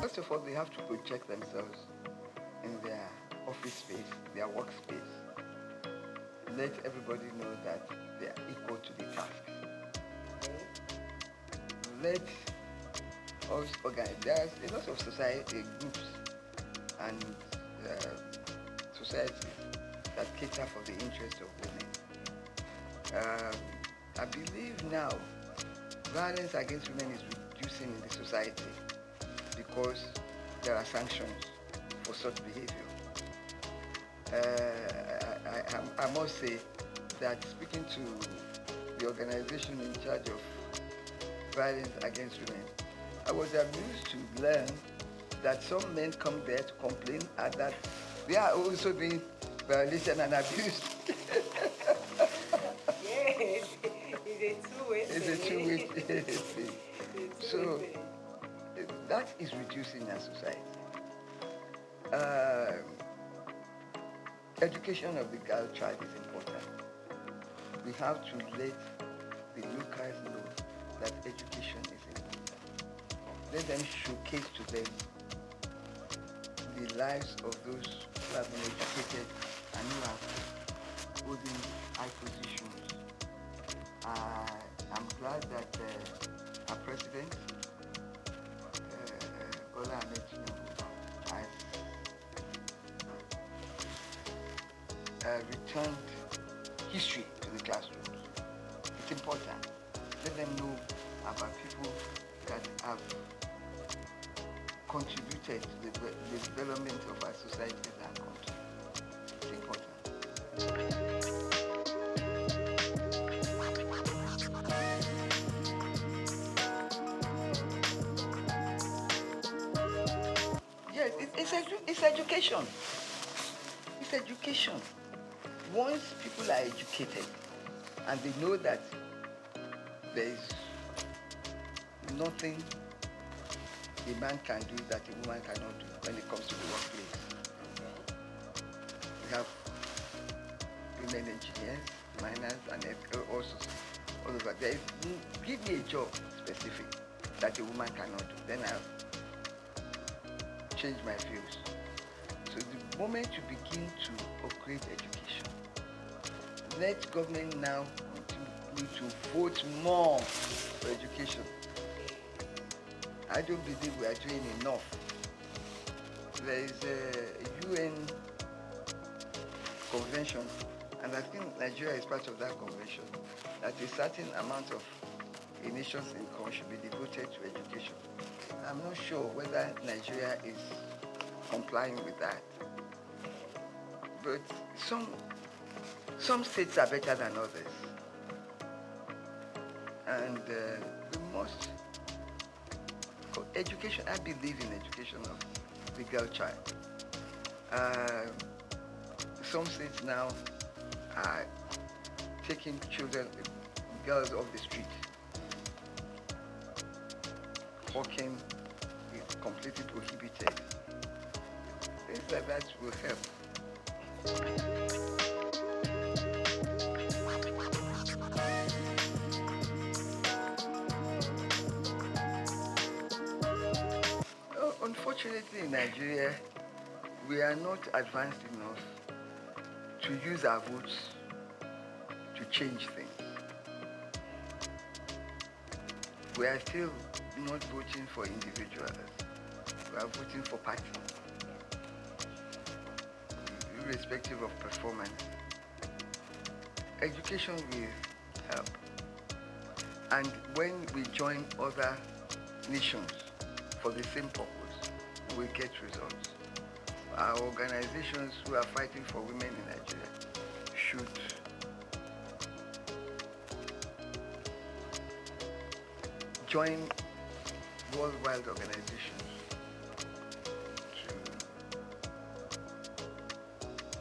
First of all, they have to project themselves in their office space, their workspace. let everybody know that they are equal to the task. Let us organize. There's a lot of society groups and societies that cater for the interest of women. I believe now violence against women is reducing in the society because there are sanctions for such behavior. I must say that speaking to the organization in charge of violence against women, I was amused to learn that some men come there to complain and that they are also being violated and abused. Yes, it's a two-way thing. It's a two-way thing. So that is reducing our society. Education of the girl child is important. We have to let the locals know that education is important. Let them showcase to them the lives of those who have been educated and who are holding high positions. I'm glad that our president, Bola Ahmed Tinubu, has returned history to the classrooms. It's important. Let them know about people that have contributed to the development of our societies and country. It's important. Yes, it's education. It's education. Once people are educated and they know that there is nothing a man can do that a woman cannot do when it comes to the workplace. We have women engineers, miners, and also all over. There is, give me a job specific that a woman cannot do, then I'll change my views. So the moment you begin to upgrade education, let government now continue to vote more for education. I don't believe we are doing enough. There is a UN convention, and I think Nigeria is part of that convention, that a certain amount of a nation's income should be devoted to education. I'm not sure whether Nigeria is complying with that. But some states are better than others. And we must, education, I believe in education of the girl child. Some states now are taking children, girls off the street. Hawking is completely prohibited. Things like that will help. Unfortunately, in Nigeria, we are not advanced enough to use our votes to change things. We are still not voting for individuals. We are voting for parties, irrespective of performance. Education will help. And when we join other nations for the same purpose, we will get results. Our organizations who are fighting for women in Nigeria should join worldwide organizations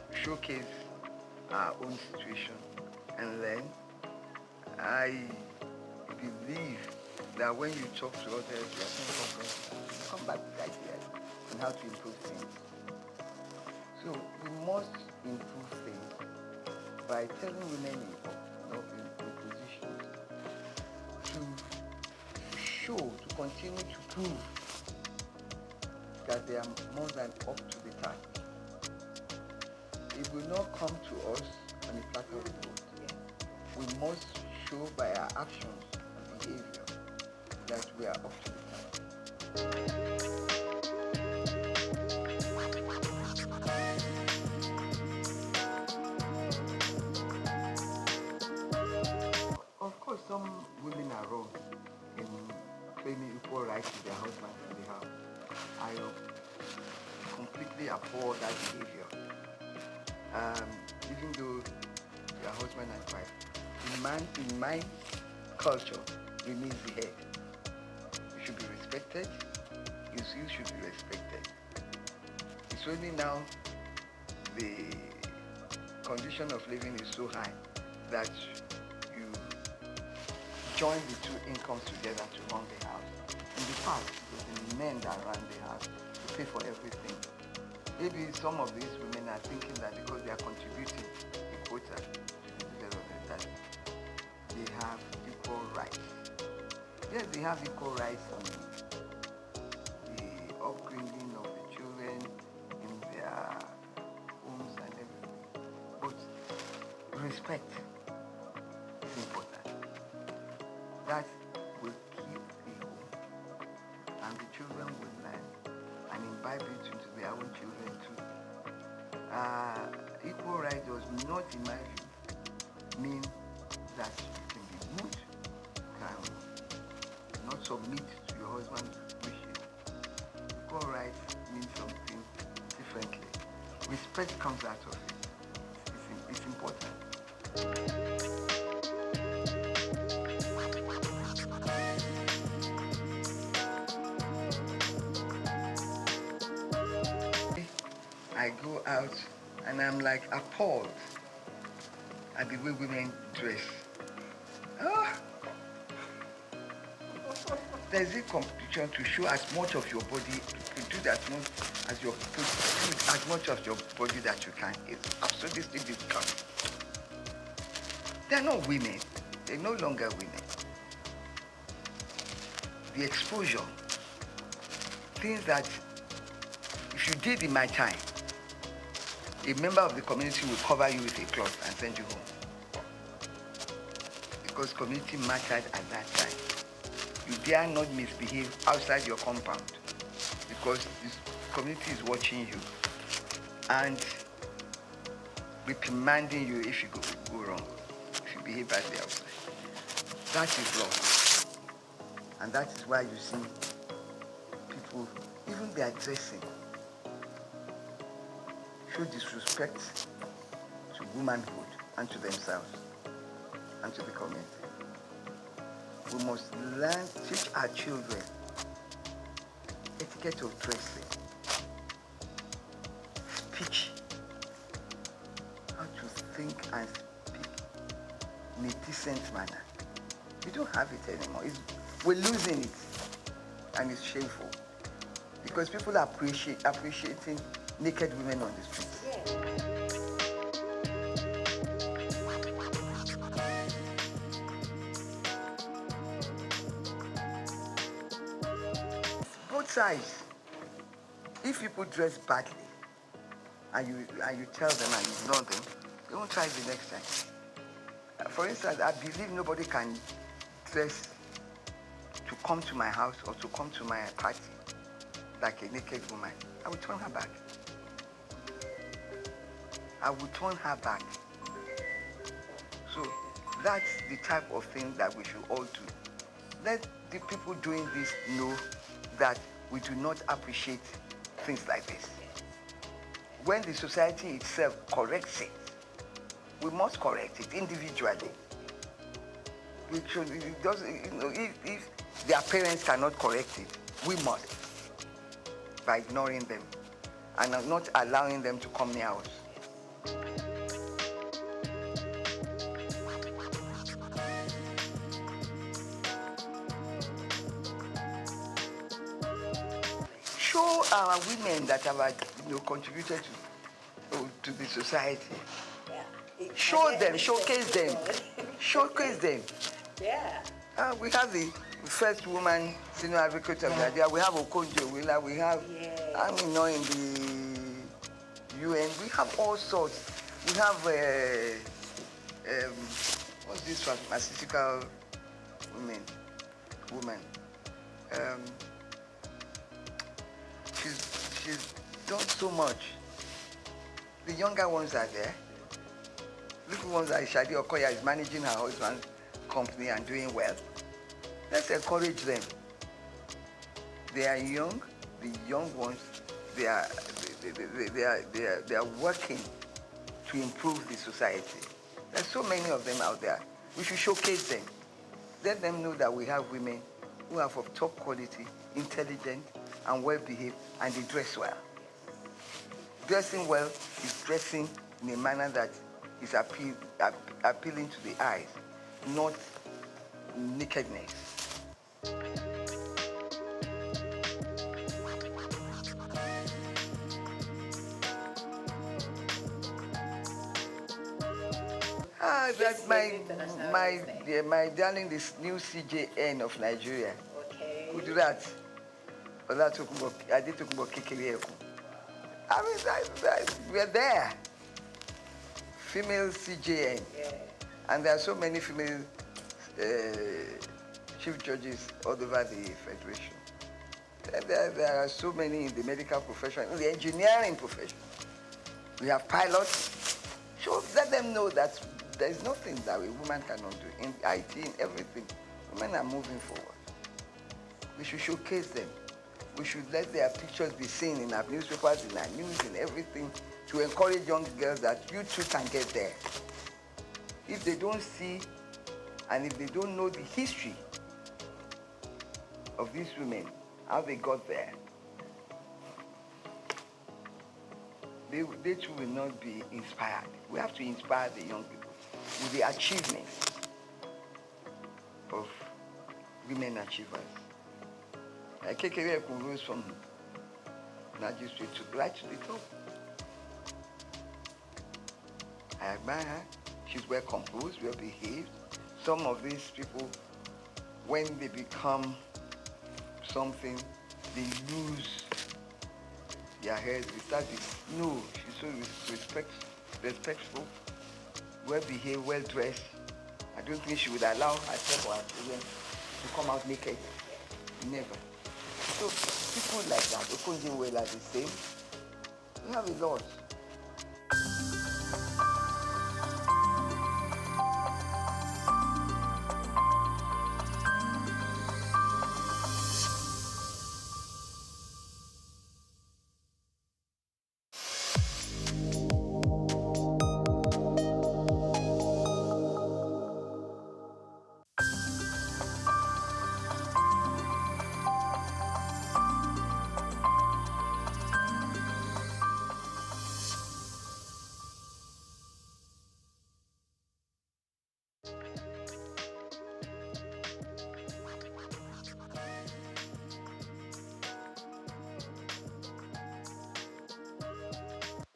to showcase our own situation and learn. I believe that when you talk to others, you come back with ideas on how to improve things. So we must improve things by telling women in positions to show, to continue to prove that they are more than up to the task. It will not come to us on a platter of gold. We must show by our actions and behavior that we are up to the task. Of course, some women are wrong in claiming equal rights to their husbands in the house. I completely abhor that behavior. Even though they are husband and wife, in my culture, remains the head. You should be respected. You should be respected. It's only now the condition of living is so high that you join the two incomes together to run the house. In the past, it was the men that ran the house to pay for everything. Maybe some of these women are thinking that because they are contributing a quota to the development, that they have equal rights. Yes, they have equal rights on the upbringing of the children in their homes and everything. But respect is important. That will keep the home, and the children will learn and imbibe it into their own children too. Equal right does not, in my view, mean that you can be rude, can not submit to your husband's wishes. Equal right means something differently. Respect comes out of it. It's important. I go out and I'm like appalled at the way women dress. There's a competition to show as much of your body, to do that much as your, to do as much of your body that you can. It's absolutely difficult. They're not women. They're no longer women. The exposure, things that if you did in my time, a member of the community will cover you with a cloth and send you home. Because community mattered at that time. You dare not misbehave outside your compound because this community is watching you and reprimanding you if you go wrong, if you behave badly outside. That is law. And that is why you see people, even their dressing, show disrespect to womanhood and to themselves and to the community. We must learn, teach our children etiquette of dressing, speech, how to think and speak in a decent manner. We don't have it anymore. We're losing it, and it's shameful because people are appreciating naked women on the streets. Yeah. Both sides. If people dress badly and you tell them and ignore them, they won't try the next time. For instance, I believe nobody can dress to come to my house or to come to my party like a naked woman. I will turn her back. I will turn her back. So that's the type of thing that we should all do. Let the people doing this know that we do not appreciate things like this. When the society itself corrects it, we must correct it individually. We should, it does, if their parents cannot correct it, we must, by ignoring them and not allowing them to come near us. Show our women that have contributed to the society. Yeah. Show them, showcase them, showcase them. Yeah. We have the first woman senior advocate of the idea. We have Okonjo, we have, in the UN, we have all sorts. We have what's this pharmaceutical woman? She's done so much. The younger ones are there. Little ones like Shadi Okoya is managing her husband's company and doing well. Let's encourage them. They are young. The young ones, they are working to improve the society. There's so many of them out there. We should showcase them. Let them know that we have women who are of top quality, intelligent, and well-behaved, and they dress well. Dressing well is dressing in a manner that is appealing to the eyes, not nakedness. That's my darling, this new CJN of Nigeria. Okay. Who do that? I did talk about Kikiri. I mean, we're there. Female CJN. Yeah. And there are so many female chief judges all over the Federation. There are so many in the medical profession, in the engineering profession. We have pilots. So let them know that there's nothing that a woman cannot do. In IT, in everything, women are moving forward. We should showcase them. We should let their pictures be seen in our newspapers, in our news, in everything, to encourage young girls that you too can get there. If they don't see, and if they don't know the history of these women, how they got there, they too will not be inspired. We have to inspire the young people with the achievements of women achievers. Kekere rose from magistrate to right to the top. I admire her. She's well composed, well behaved. Some of these people, when they become something, they lose their heads. They start with, no, she's so respectful, well behaved, well dressed. I don't think she would allow herself or her children to come out naked. Never. So people like that, Okonjo Iweala are the same. We have a lot.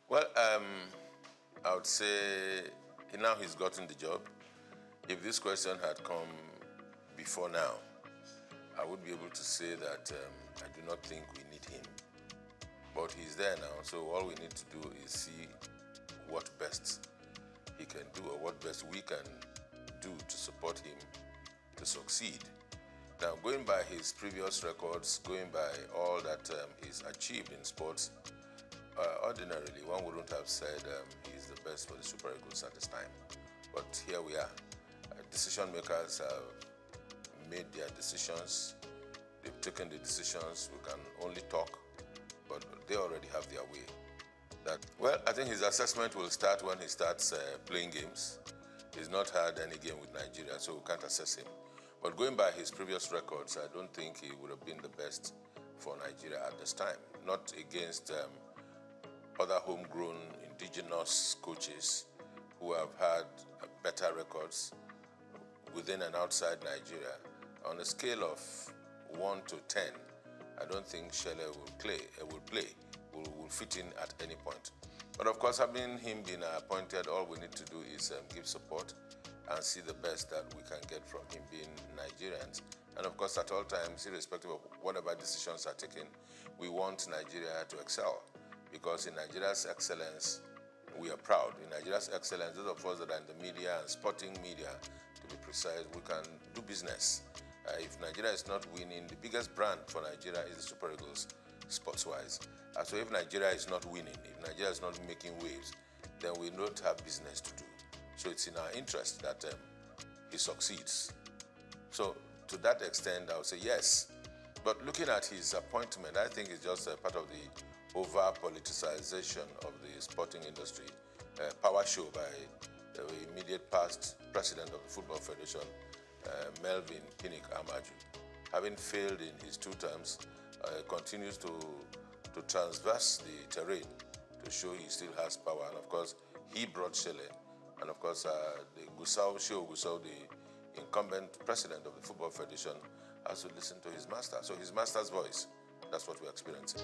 Well, I would say now he's gotten the job. If this question had come before now, I would be able to say that I do not think we need him. But he's there now, so all we need to do is see what best he can do or what best we can do to support him to succeed. Now, going by his previous records, going by all that he's achieved in sports, ordinarily, one wouldn't have said he's the best for the Super Eagles at this time. But here we are. Decision makers have made their decisions. They've taken the decisions. We can only talk, but they already have their way. Well, I think his assessment will start when he starts playing games. He's not had any game with Nigeria, so we can't assess him. But going by his previous records, I don't think he would have been the best for Nigeria at this time. Not against other homegrown indigenous coaches who have had better records within and outside Nigeria. On a scale of 1 to 10, I don't think Shele will fit in at any point. But of course, having him being appointed, all we need to do is give support and see the best that we can get from him being Nigerians. And of course, at all times, irrespective of whatever decisions are taken, we want Nigeria to excel. Because in Nigeria's excellence, we are proud. In Nigeria's excellence, those of us that are in the media and sporting media, to be precise, we can do business. If Nigeria is not winning, the biggest brand for Nigeria is the Super Eagles, sports-wise. So if Nigeria is not winning, if Nigeria is not making waves, then we don't have business to do. So it's in our interest that he succeeds. So to that extent, I would say yes. But looking at his appointment, I think it's just a part of the over-politicization of the sporting industry, power show by the immediate past president of the Football Federation, Melvin Pinnick Amaju. Having failed in his 2 terms, continues to transverse the terrain to show he still has power. And of course, he brought Shele. And of course, the Shehu Gusau, the incumbent president of the Football Federation, has to listen to his master. So his master's voice, that's what we're experiencing.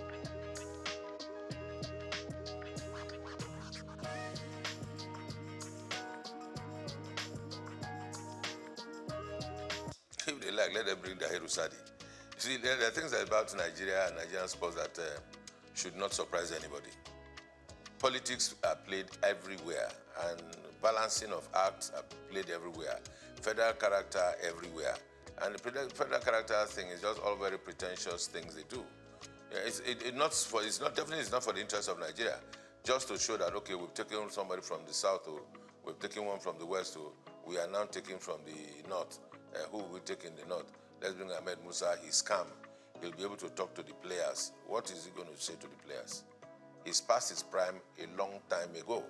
If they like, let them bring the Sadi. You see, there are things about Nigeria and Nigerian sports that should not surprise anybody. Politics are played everywhere, and balancing of acts are played everywhere. Federal character everywhere. And the federal character thing is just all very pretentious things they do. It's not for the interest of Nigeria. Just to show that, okay, we've taken somebody from the south, or we've taken one from the west, or we are now taking from the north. Who will we take in the north? Let's bring Ahmed Musa. He's calm. He'll be able to talk to the players. What is he going to say to the players? He's past his prime a long time ago.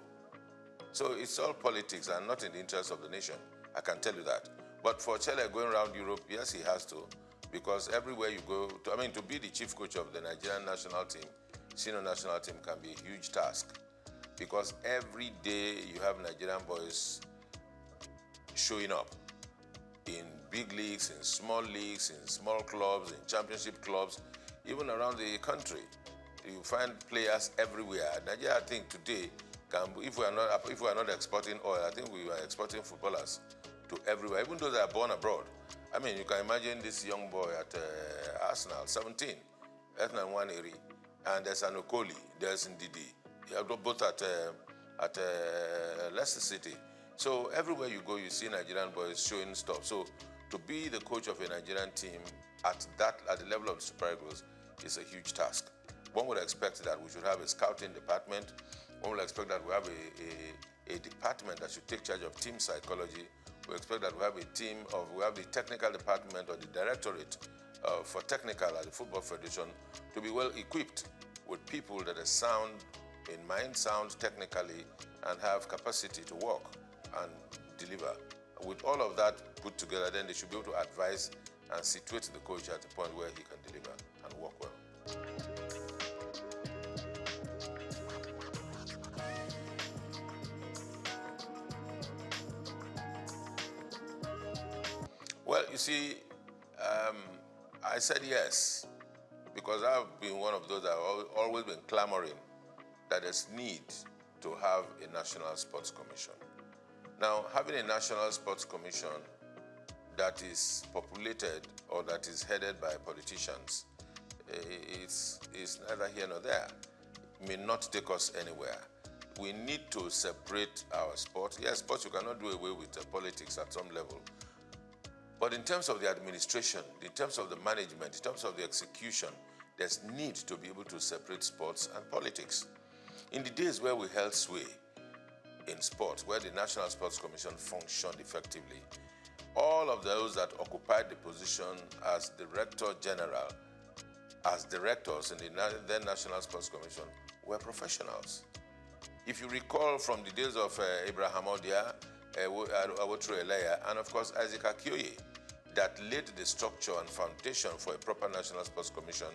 So it's all politics and not in the interest of the nation. I can tell you that. But for Chele going around Europe, yes, he has to. Because everywhere you go, to be the chief coach of the Nigerian national team, senior national team, can be a huge task. Because every day you have Nigerian boys showing up in big leagues, in small clubs, in championship clubs, even around the country. You find players everywhere. Nigeria, I think today, if we are not exporting oil, I think we are exporting footballers to everywhere, even those that are born abroad. You can imagine this young boy at Arsenal, 17, Ethnan Nwaneri, and there's an Okoli, there's Ndidi, both at Leicester City. So everywhere you go, you see Nigerian boys showing stuff. So to be the coach of a Nigerian team at the level of the Super Eagles is a huge task. One would expect that we should have a scouting department. One would expect that we have a department that should take charge of team psychology. We expect that we have the technical department or the directorate for technical at the Football Federation to be well equipped with people that are sound in mind, sound technically, and have capacity to work and deliver. With all of that put together, then they should be able to advise and situate the coach at the point where he can deliver and work well. Well, you see, I said yes, because I've been one of those that have always been clamoring that there's need to have a National Sports Commission. Now, having a National Sports Commission that is populated or that is headed by politicians, it's neither here nor there. It may not take us anywhere. We need to separate our sport. Yes, sports, you cannot do away with politics at some level. But in terms of the administration, in terms of the management, in terms of the execution, there's need to be able to separate sports and politics. In the days where we held sway in sports, where the National Sports Commission functioned effectively, all of those that occupied the position as Director General, as directors in the then National Sports Commission, were professionals. If you recall from the days of Abraham Odia, Awotro Eleya, and of course Isaac Akioye, that laid the structure and foundation for a proper National Sports Commission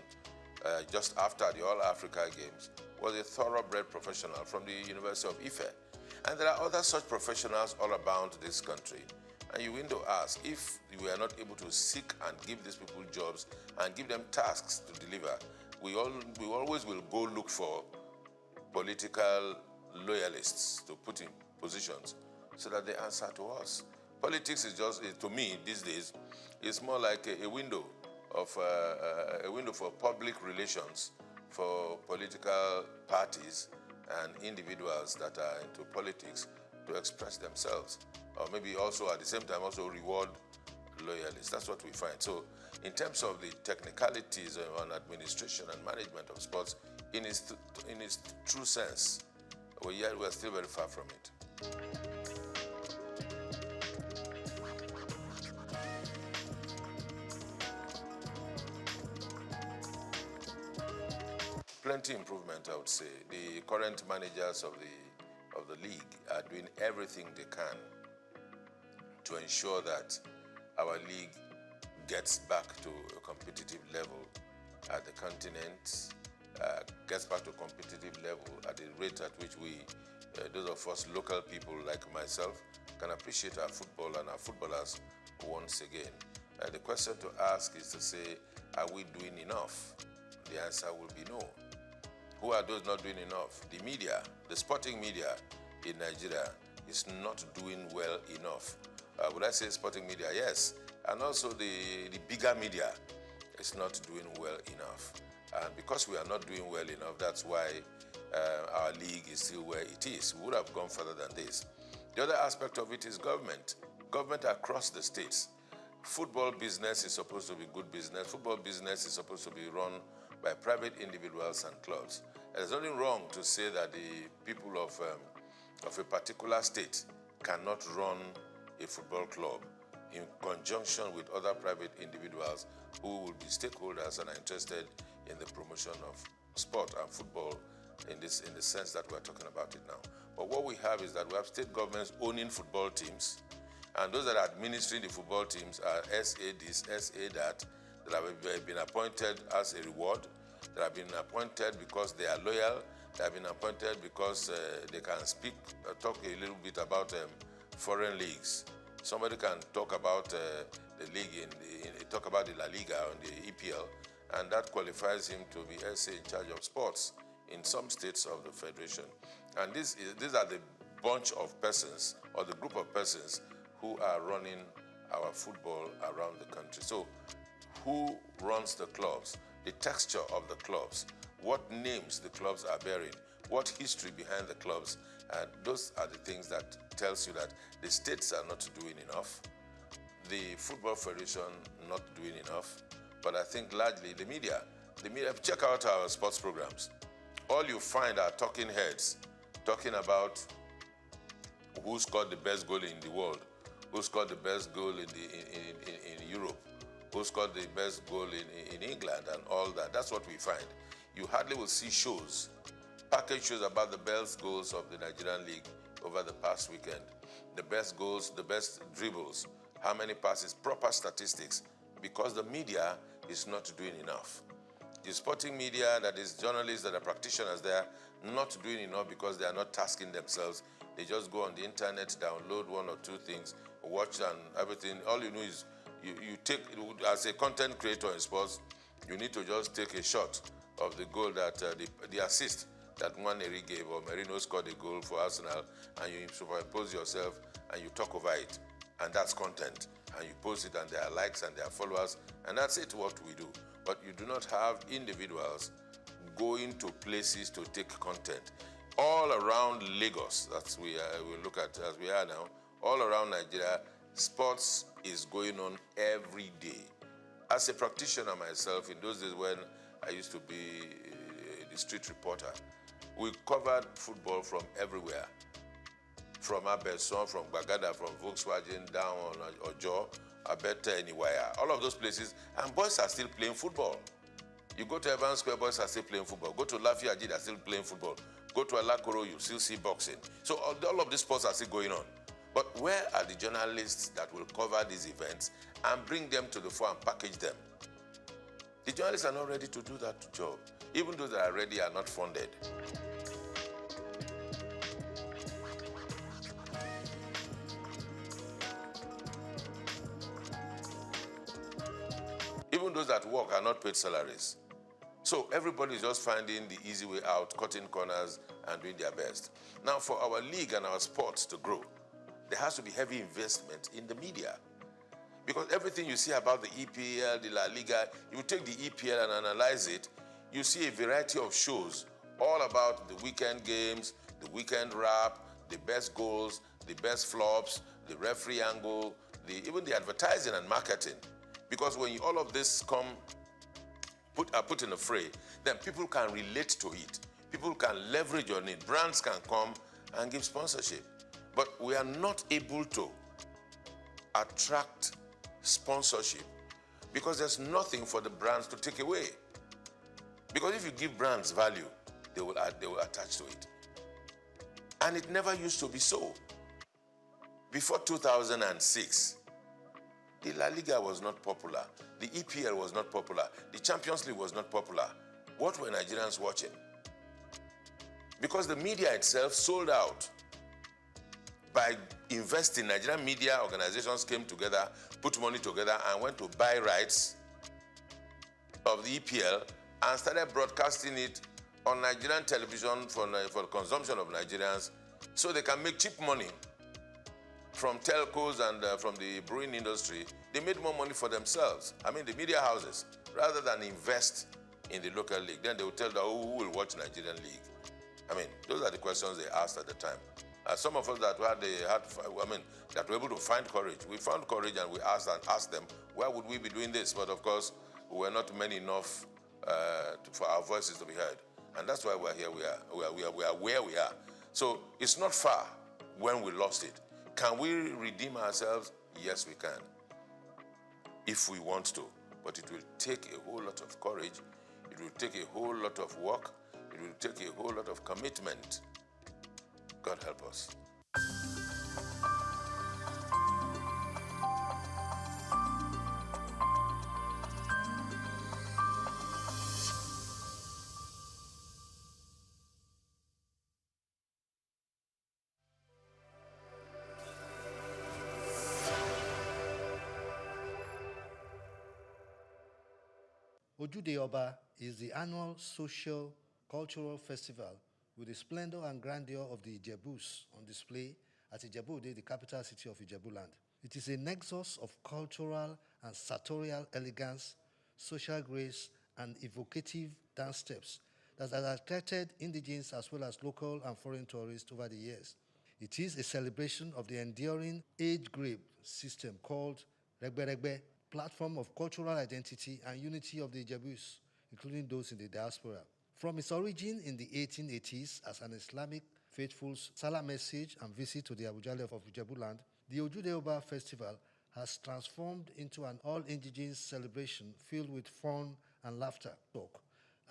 just after the All-Africa Games, was a thoroughbred professional from the University of Ife. And there are other such professionals all around this country. And you begin to ask, if we are not able to seek and give these people jobs and give them tasks to deliver, we always will go look for political loyalists to put in positions so that they answer to us. Politics is just, to me, these days, it's more like a window for public relations for political parties and individuals that are into politics to express themselves, or maybe also at the same time also reward loyalists. That's what we find. So in terms of the technicalities on administration and management of sports, in its true sense, we're still very far from it. Plenty improvement, I would say. The current managers of the league are doing everything they can to ensure that our league gets back to a competitive level at the continent, gets back to a competitive level at the rate at which we, those of us local people like myself, can appreciate our football and our footballers once again. The question to ask is to say, are we doing enough? The answer will be no. Who are those not doing enough? The media, the sporting media in Nigeria is not doing well enough. Would I say sporting media? Yes. And also the bigger media is not doing well enough. And because we are not doing well enough, that's why our league is still where it is. We would have gone further than this. The other aspect of it is government. Government across the states. Football business is supposed to be good business. Football business is supposed to be run by private individuals and clubs. There's nothing wrong to say that the people of a particular state cannot run a football club in conjunction with other private individuals who will be stakeholders and are interested in the promotion of sport and football in the sense that we're talking about it now. But what we have is that we have state governments owning football teams, and those that are administering the football teams are SA this, SA that have been appointed as a reward, that have been appointed because they are loyal, that have been appointed because they can talk a little bit about foreign leagues. Somebody can talk about the league, talk about the La Liga and the EPL, and that qualifies him to be SA in charge of sports in some states of the federation. And these are the bunch of persons or the group of persons who are running our football around the country. So who runs the clubs, the texture of the clubs, what names the clubs are bearing, what history behind the clubs, and those are the things that tells you that the states are not doing enough, the Football Federation not doing enough, but I think largely the media, check out our sports programs. All you find are talking heads talking about who scored the best goal in the world, who scored the best goal in Europe, who scored the best goal in England and all that. That's what we find. You hardly will see shows, package shows about the best goals of the Nigerian league over the past weekend. The best goals, the best dribbles, how many passes, proper statistics, because the media is not doing enough. The sporting media, that is journalists, that are practitioners, they are not doing enough because they are not tasking themselves. They just go on the internet, download one or two things, watch and everything. All you know is you take, as a content creator in sports, you need to just take a shot of the goal that the assist that Nwaneri gave, or Merino scored a goal for Arsenal, and you superimpose yourself and you talk over it, and that's content, and you post it, and there are likes and there are followers, and that's it, what we do. But you do not have individuals going to places to take content. All around Lagos, that's we look at as we are now, all around Nigeria, sports is going on every day. As a practitioner myself, in those days when I used to be the street reporter, we covered football from everywhere. From Abeson, from Bagada, from Volkswagen, down on Ojo, Abeta, anywhere. All of those places, and boys are still playing football. You go to Evans Square, boys are still playing football. Go to Lafayette, they are still playing football. Go to Alakoro, you still see boxing. So all of these sports are still going on. But where are the journalists that will cover these events and bring them to the fore and package them? The journalists are not ready to do that job. Even those that are ready are not funded. Even those that work are not paid salaries. So everybody is just finding the easy way out, cutting corners and doing their best. Now for our league and our sports to grow, there has to be heavy investment in the media. Because everything you see about the EPL, the La Liga, you take the EPL and analyze it, you see a variety of shows all about the weekend games, the weekend rap, the best goals, the best flops, the referee angle, even the advertising and marketing. Because when all of this are put in a fray, then people can relate to it. People can leverage on it. Brands can come and give sponsorship. But we are not able to attract sponsorship because there's nothing for the brands to take away. Because if you give brands value, they will attach to it. And it never used to be so. Before 2006, the La Liga was not popular. The EPL was not popular. The Champions League was not popular. What were Nigerians watching? Because the media itself sold out. By investing, Nigerian media organizations came together, put money together, and went to buy rights of the EPL and started broadcasting it on Nigerian television for the consumption of Nigerians so they can make cheap money from telcos and from the brewing industry. They made more money for themselves. I mean, the media houses, rather than invest in the local league. Then they will tell them, who will watch Nigerian league? I mean, those are the questions they asked at the time. Some of us that were able to find courage, we found courage and we asked them, why would we be doing this? But of course, we were not many enough for our voices to be heard. And that's why we're here, we are where we are. So it's not far when we lost it. Can we redeem ourselves? Yes, we can, if we want to. But it will take a whole lot of courage. It will take a whole lot of work. It will take a whole lot of commitment. God help us. Ojude Oba is the annual social cultural festival with the splendor and grandeur of the Ijebus on display at Ijebu-Ode, the capital city of Ijebuland. It is a nexus of cultural and sartorial elegance, social grace, and evocative dance steps that has attracted indigenous as well as local and foreign tourists over the years. It is a celebration of the enduring age grade system called Regbe Regbe, platform of cultural identity and unity of the Ijebus, including those in the diaspora. From its origin in the 1880s as an Islamic faithful's salam message and visit to the Awujale of Ijebuland, the Ojude Oba festival has transformed into an all-indigenous celebration filled with fun and laughter.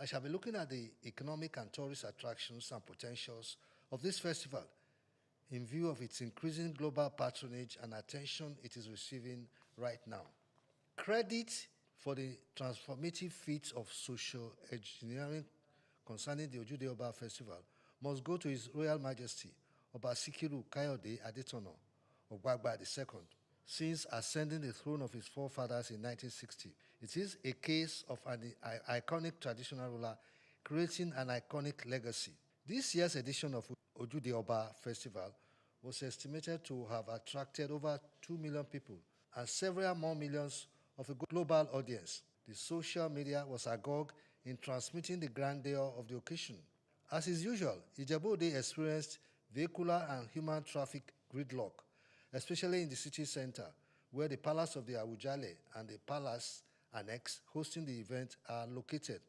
I shall be looking at the economic and tourist attractions and potentials of this festival in view of its increasing global patronage and attention it is receiving right now. Credit for the transformative feats of social engineering concerning the Ojude Oba Festival must go to His Royal Majesty Oba Sikiru Kayode Adetono Ogbagba II, since ascending the throne of his forefathers in 1960. It is a case of an iconic traditional ruler creating an iconic legacy. This year's edition of Ojude Oba Festival was estimated to have attracted over 2 million people and several more millions of a global audience. The social media was agog in transmitting the grandeur of the occasion. As is usual, Ijebu-Ode experienced vehicular and human traffic gridlock, especially in the city center, where the Palace of the Awujale and the Palace Annex hosting the event are located.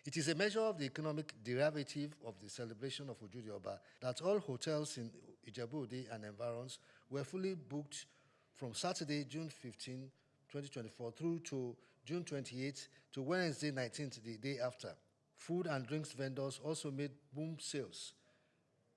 It is a measure of the economic derivative of the celebration of Ojude Oba that all hotels in Ijebu-Ode and environs were fully booked from Saturday, June 15, 2024, through to June 28 to Wednesday 19th, the day after. Food and drinks vendors also made boom sales,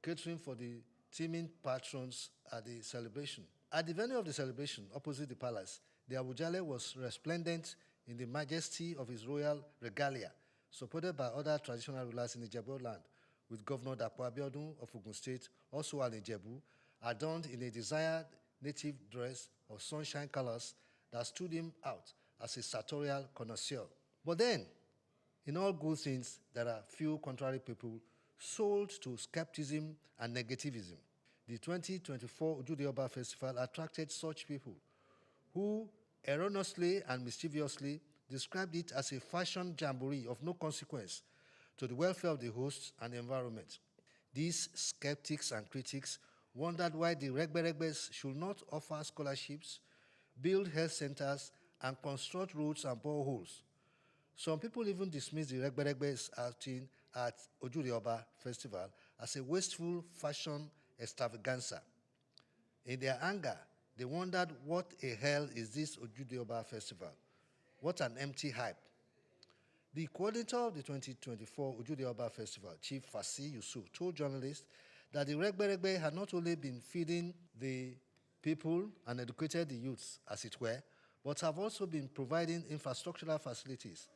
catering for the teeming patrons at the celebration. At the venue of the celebration, opposite the palace, the Awujale was resplendent in the majesty of his royal regalia, supported by other traditional rulers in Ijebu land, with Governor Dapo Abiodun of Ogun State, also an Ijebu, adorned in a desired native dress of sunshine colors that stood him out as a sartorial connoisseur. But then, in all good things, there are few contrary people sold to skepticism and negativism. The 2024 Ojude Oba Festival attracted such people who erroneously and mischievously described it as a fashion jamboree of no consequence, to the welfare of the hosts and the environment. These skeptics and critics wondered why the Regberegbes should not offer scholarships, build health centers, and construct roads and boreholes. Some people even dismissed the Regberegbes outing at Ojurioba Festival as a wasteful fashion extravaganza. In their anger, they wondered what a hell is this Ojurioba Festival? What an empty hype. The coordinator of the 2024 Ojurioba Festival, Chief Fasi Yusuf, told journalists that the Regberegbe had not only been feeding the people and educated the youths, as it were, but have also been providing infrastructural facilities.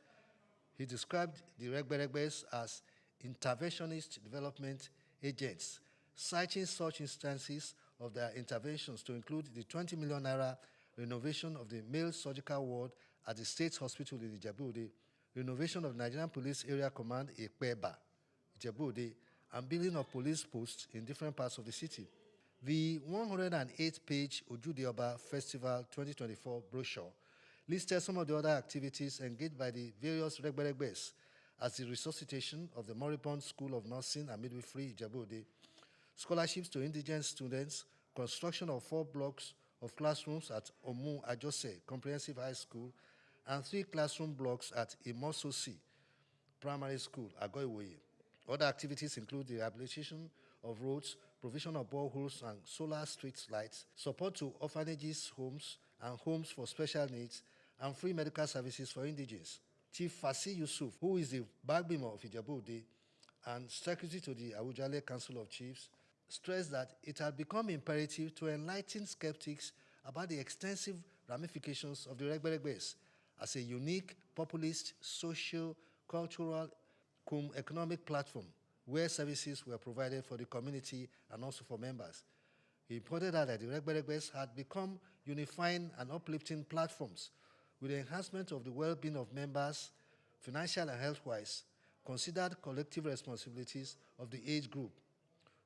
He described the Regberegbes as interventionist development agents, citing such instances of their interventions to include the 20 million naira renovation of the male surgical ward at the State Hospital in Ijebu-Ode, renovation of Nigerian Police Area Command Ekpeba, Ijebu-Ode, and building of police posts in different parts of the city. The 108-page Ojudioba Festival 2024 brochure listed some of the other activities engaged by the various Regberegbes as the resuscitation of the moribund School of Nursing and Midwifery, Ijebu-Ode, scholarships to indigent students, construction of 4 blocks of classrooms at Omu Ajose Comprehensive High School, and 3 classroom blocks at Imososi Primary School, Agoiwoye. Other activities include the rehabilitation of roads, provision of boreholes and solar street lights, support to orphanages, homes, and homes for special needs, and free medical services for indigents. Chief Fasi Yusuf, who is the backbeam of Ijebu-Ode and secretary to the Awujale Council of Chiefs, stressed that it had become imperative to enlighten skeptics about the extensive ramifications of the Regberegbes as a unique, populist, social, cultural, economic platform where services were provided for the community and also for members. He pointed out that the Regberegbes had become unifying and uplifting platforms with the enhancement of the well-being of members, financial and health-wise, considered collective responsibilities of the age group,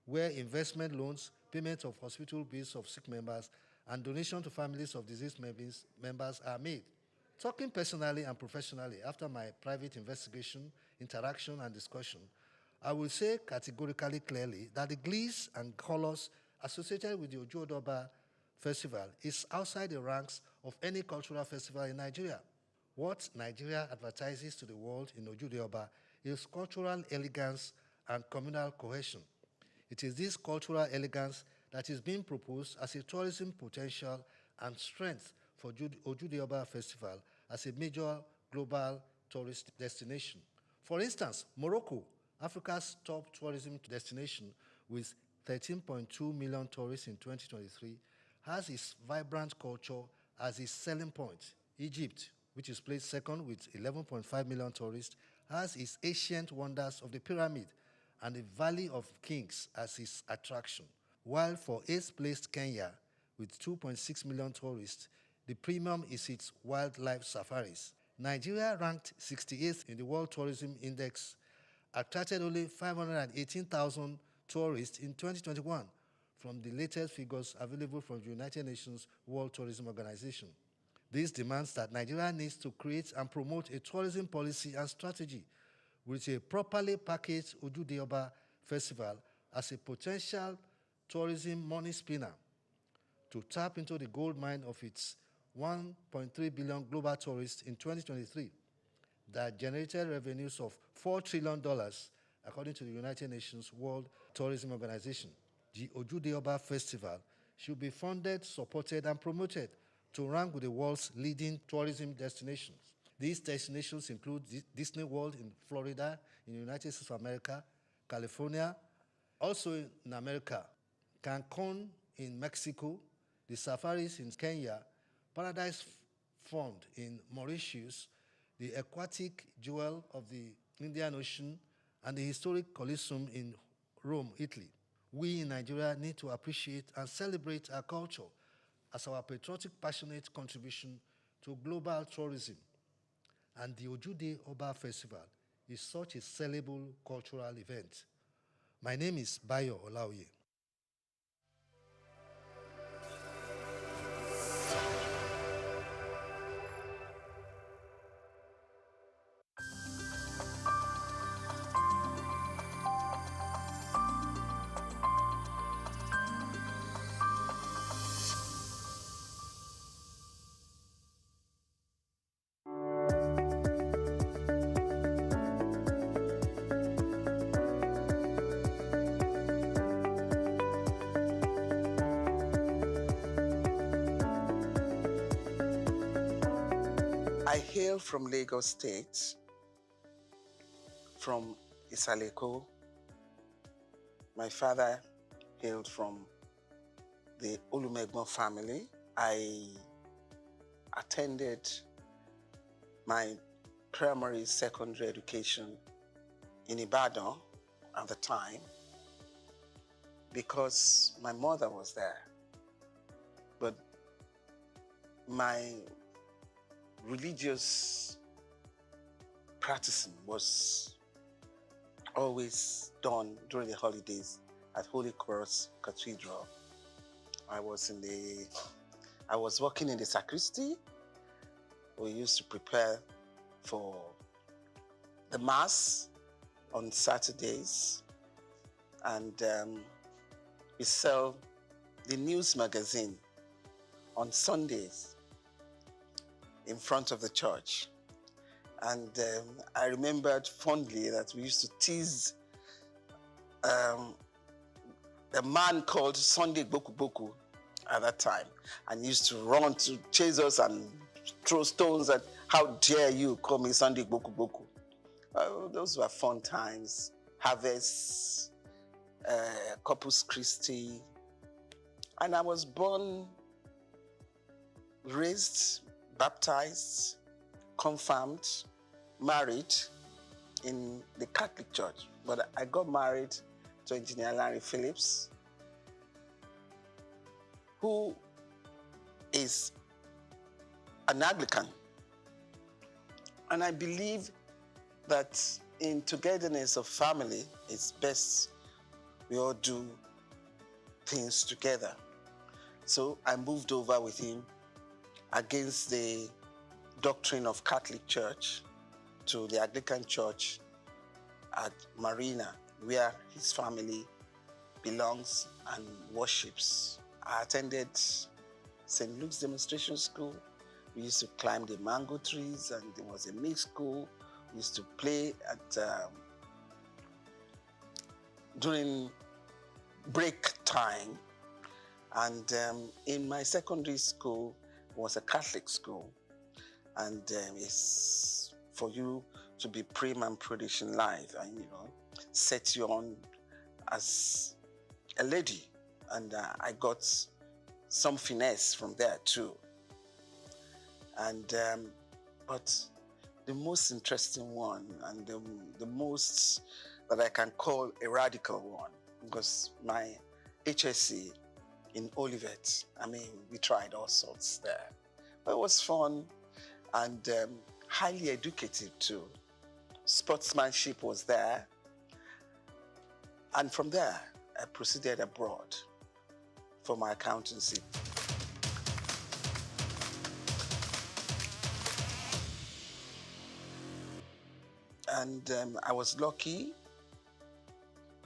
where investment loans, payment of hospital bills of sick members, and donation to families of deceased members are made. Talking personally and professionally after my private investigation, interaction, and discussion, I will say categorically clearly that the glees and colors associated with the Ojuodoba Festival is outside the ranks of any cultural festival in Nigeria. What Nigeria advertises to the world in Ojuodoba is cultural elegance and communal cohesion. It is this cultural elegance that is being proposed as a tourism potential and strength for Ojuodoba Festival as a major global tourist destination. For instance, Morocco, Africa's top tourism destination with 13.2 million tourists in 2023, has its vibrant culture as its selling point. Egypt, which is placed second with 11.5 million tourists, has its ancient wonders of the pyramid and the Valley of Kings as its attraction. While for 8th placed Kenya, with 2.6 million tourists, the premium is its wildlife safaris. Nigeria, ranked 68th in the World Tourism Index, attracted only 518,000 tourists in 2021 from the latest figures available from the United Nations World Tourism Organization. This demands that Nigeria needs to create and promote a tourism policy and strategy with a properly packaged Ojuodoba Festival as a potential tourism money spinner to tap into the gold mine of its 1.3 billion global tourists in 2023 that generated revenues of $4 trillion, according to the United Nations World Tourism Organization. The Ojuodoba Festival should be funded, supported, and promoted to rank with the world's leading tourism destinations. These destinations include Disney World in Florida, in the United States of America, California, also in America, Cancun in Mexico, the safaris in Kenya, Paradise Fund in Mauritius, the aquatic jewel of the Indian Ocean, and the historic Colosseum in Rome, Italy. We in Nigeria need to appreciate and celebrate our culture as our patriotic, passionate contribution to global tourism. And the Ojuodoba Festival is such a sellable cultural event. My name is Bayo Olaoye. I hail from Lagos State, from Isaleko. My father hailed from the Olumegbo family. I attended my primary, secondary education in Ibadan at the time because my mother was there. But my religious practicing was always done during the holidays at Holy Cross Cathedral. I was working in the sacristy. We used to prepare for the Mass on Saturdays, and we sell the news magazine on Sundays in front of the church. And I remembered fondly that we used to tease the man called Sunday Boku Boku at that time, and he used to run to chase us and throw stones at, how dare you call me Sunday Boku Boku. Those were fun times. Harvest, Corpus Christi. And I was born, raised, baptized, confirmed, married in the Catholic Church. But I got married to Engineer Larry Phillips, who is an Anglican. And I believe that in togetherness of family, it's best we all do things together. So I moved over with him against the doctrine of Catholic Church to the Anglican Church at Marina, where his family belongs and worships. I attended St. Luke's Demonstration School. We used to climb the mango trees, and there was a mixed school. We used to play at during break time. And in my secondary school was a Catholic school. And it's for you to be prim and prudish in life, and set you on as a lady. And I got some finesse from there too. And but the most interesting one, and the most that I can call a radical one, was my HSC in Olivet. I mean, we tried all sorts there. But it was fun and highly educative too. Sportsmanship was there. And from there, I proceeded abroad for my accountancy. And I was lucky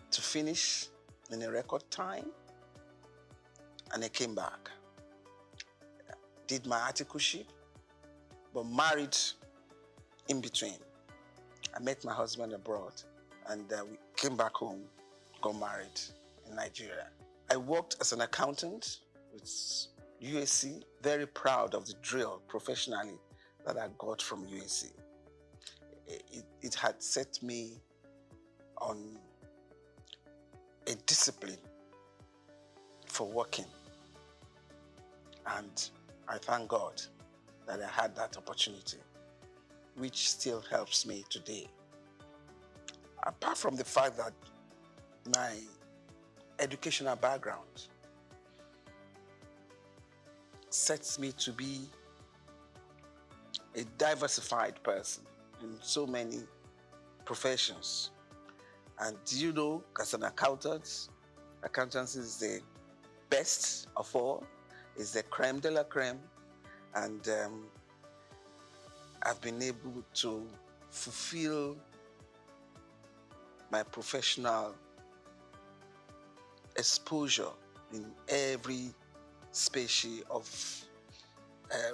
to finish in a record time, and I came back. Did my articleship, but married in between. I met my husband abroad, and we came back home, got married in Nigeria. I worked as an accountant with USC, very proud of the drill professionally that I got from USC. It had set me on a discipline for working. And I thank God that I had that opportunity, which still helps me today. Apart from the fact that my educational background sets me to be a diversified person in so many professions. And you know, as an accountant, accountancy is the best of all, is the creme de la creme. And I've been able to fulfill my professional exposure in every species of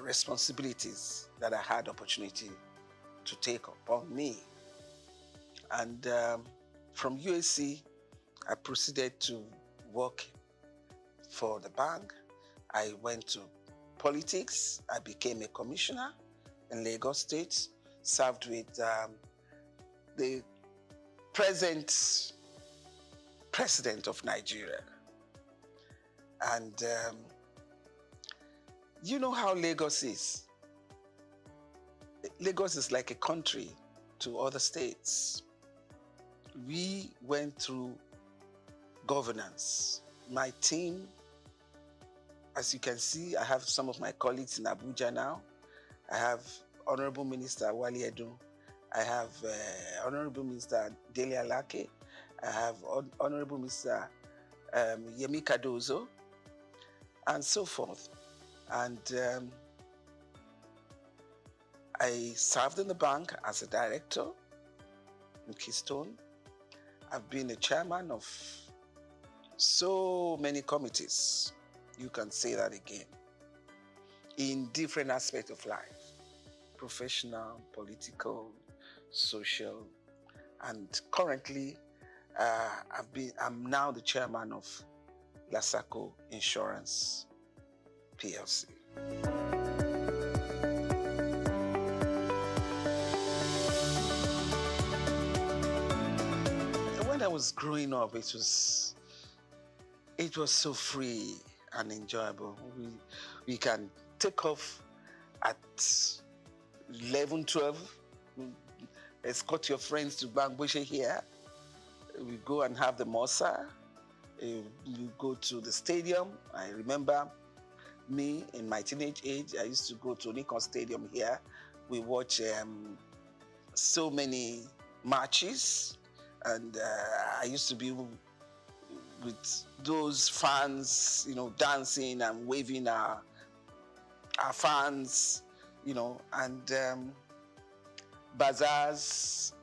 responsibilities that I had opportunity to take upon me. And from USC, I proceeded to work for the bank. I went to politics. I became a commissioner in Lagos State, served with the present president of Nigeria. And you know how Lagos is. Lagos is like a country to other states. We went through governance. My team, as you can see, I have some of my colleagues in Abuja now. I have Honorable Minister Wali Edun. I have Honorable Minister Dele Alake. I have Honorable Minister Yemi Cardozo, and so forth. And I served in the bank as a director in Keystone. I've been a chairman of so many committees. You can say that again. In different aspects of life, professional, political, social, and currently I'm now the chairman of Souq Insurance PLC. When I was growing up, it was so free and enjoyable. We can take off at 11, 12, escort your friends to Bangboshe here. We go and have the Mosa. We go to the stadium. I remember me in my teenage age, I used to go to Nikon Stadium here. We watch so many matches, and I used to be with those fans, you know, dancing and waving our fans, you know, and bazaars,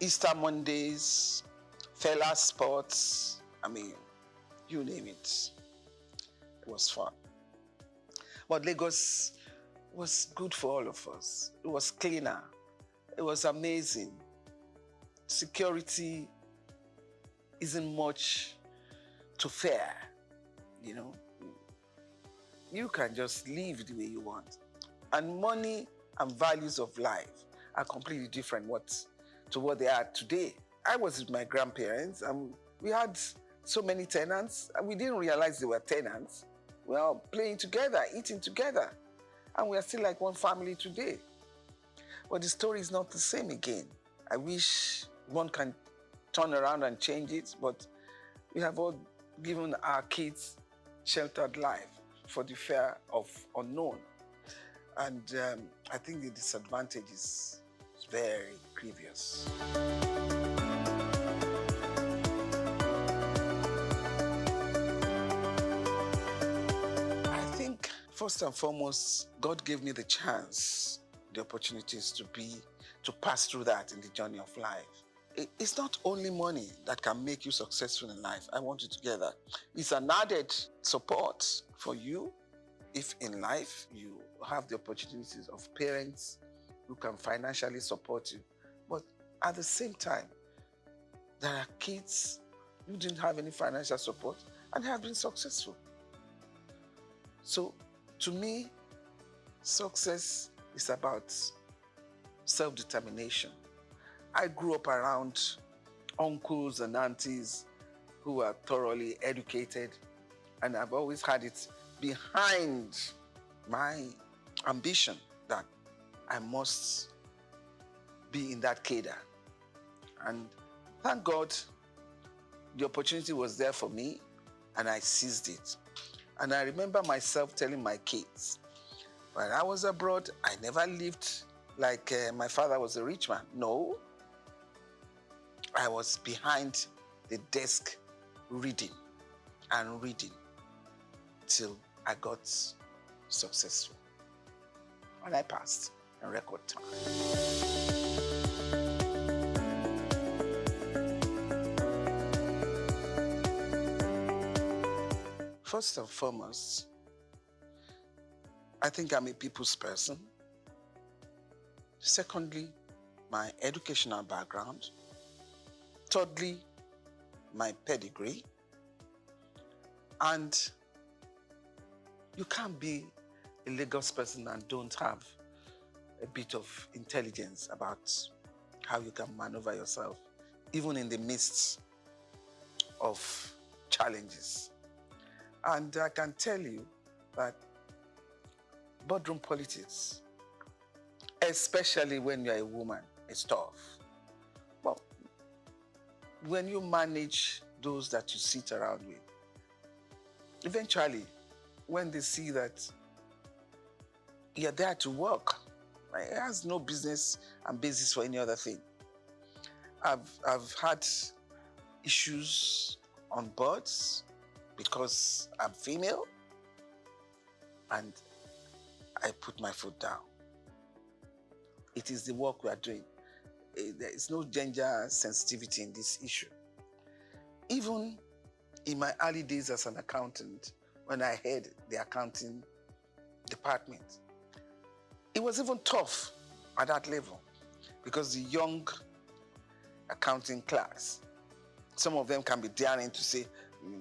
Easter Mondays, Fella Sports, I mean, you name it. It was fun. But Lagos was good for all of us. It was cleaner. It was amazing. Security isn't much to fear, you know. You can just live the way you want. And money and values of life are completely different to what they are today. I was with my grandparents, and we had so many tenants, and we didn't realize they were tenants. We were all playing together, eating together, and we are still like one family today. But the story is not the same again. I wish one can turn around and change it, but we have all given our kids sheltered life for the fear of unknown. And I think the disadvantage is very grievous. I think first and foremost, God gave me the chance, the opportunities to pass through that in the journey of life. It's not only money that can make you successful in life. I want you to get that. It's an added support for you if in life you have the opportunities of parents who can financially support you. But at the same time, there are kids who didn't have any financial support and have been successful. So to me, success is about self-determination. I grew up around uncles and aunties who are thoroughly educated, and I've always had it behind my ambition that I must be in that cadre. And thank God the opportunity was there for me, and I seized it. And I remember myself telling my kids, when I was abroad, I never lived like my father was a rich man. No. I was behind the desk reading and reading till I got successful. And I passed in record time. First and foremost, I think I'm a people's person. Secondly, my educational background. Thirdly, my pedigree. And you can't be a Lagos person and don't have a bit of intelligence about how you can maneuver yourself, even in the midst of challenges. And I can tell you that boardroom politics, especially when you're a woman, is tough. But when you manage those that you sit around with, eventually, when they see that you're there to work, it has no business and basis for any other thing. I've had issues on boards because I'm female, and I put my foot down. It is the work we are doing. There is no gender sensitivity in this issue. Even in my early days as an accountant, when I head the accounting department, it was even tough at that level because the young accounting class, some of them can be daring to say,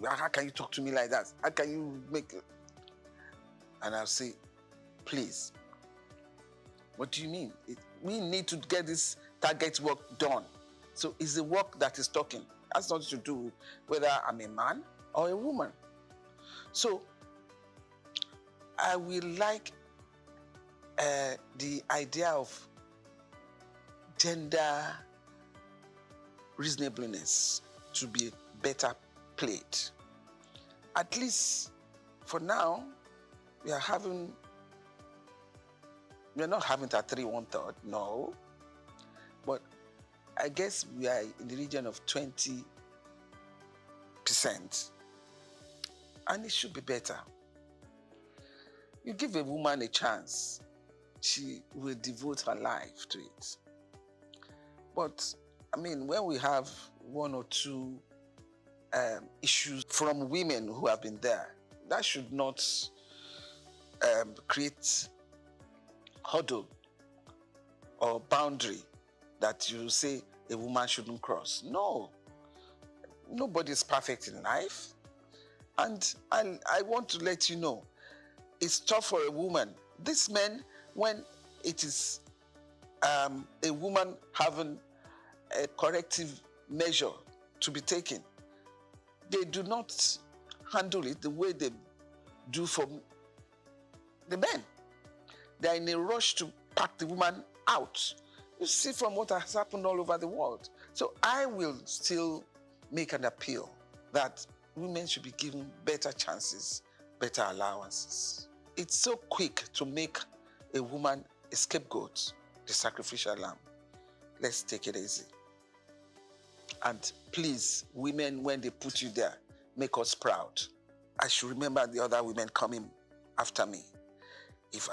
how can you talk to me like that? How can you make it? And I'll say, please, what do you mean? We need to get this target work done. So it's the work that is talking. That's not to do with whether I'm a man or a woman. So I will like the idea of gender reasonableness to be better played. At least for now, we are not having it at 3 1/3, no. But I guess we are in the region of 20%. And it should be better. You give a woman a chance, she will devote her life to it. But, I mean, when we have 1 or 2 issues from women who have been there, that should not create hurdle or boundary that you say a woman shouldn't cross. No. Nobody's perfect in life. And I want to let you know, it's tough for a woman. These men, when it is a woman having a corrective measure to be taken, they do not handle it the way they do for the men. They're in a rush to pack the woman out. You see from what has happened all over the world. So I will still make an appeal that women should be given better chances, better allowances. It's so quick to make a woman a scapegoat, the sacrificial lamb. Let's take it easy. And please, women, when they put you there, make us proud. I should remember the other women coming after me. If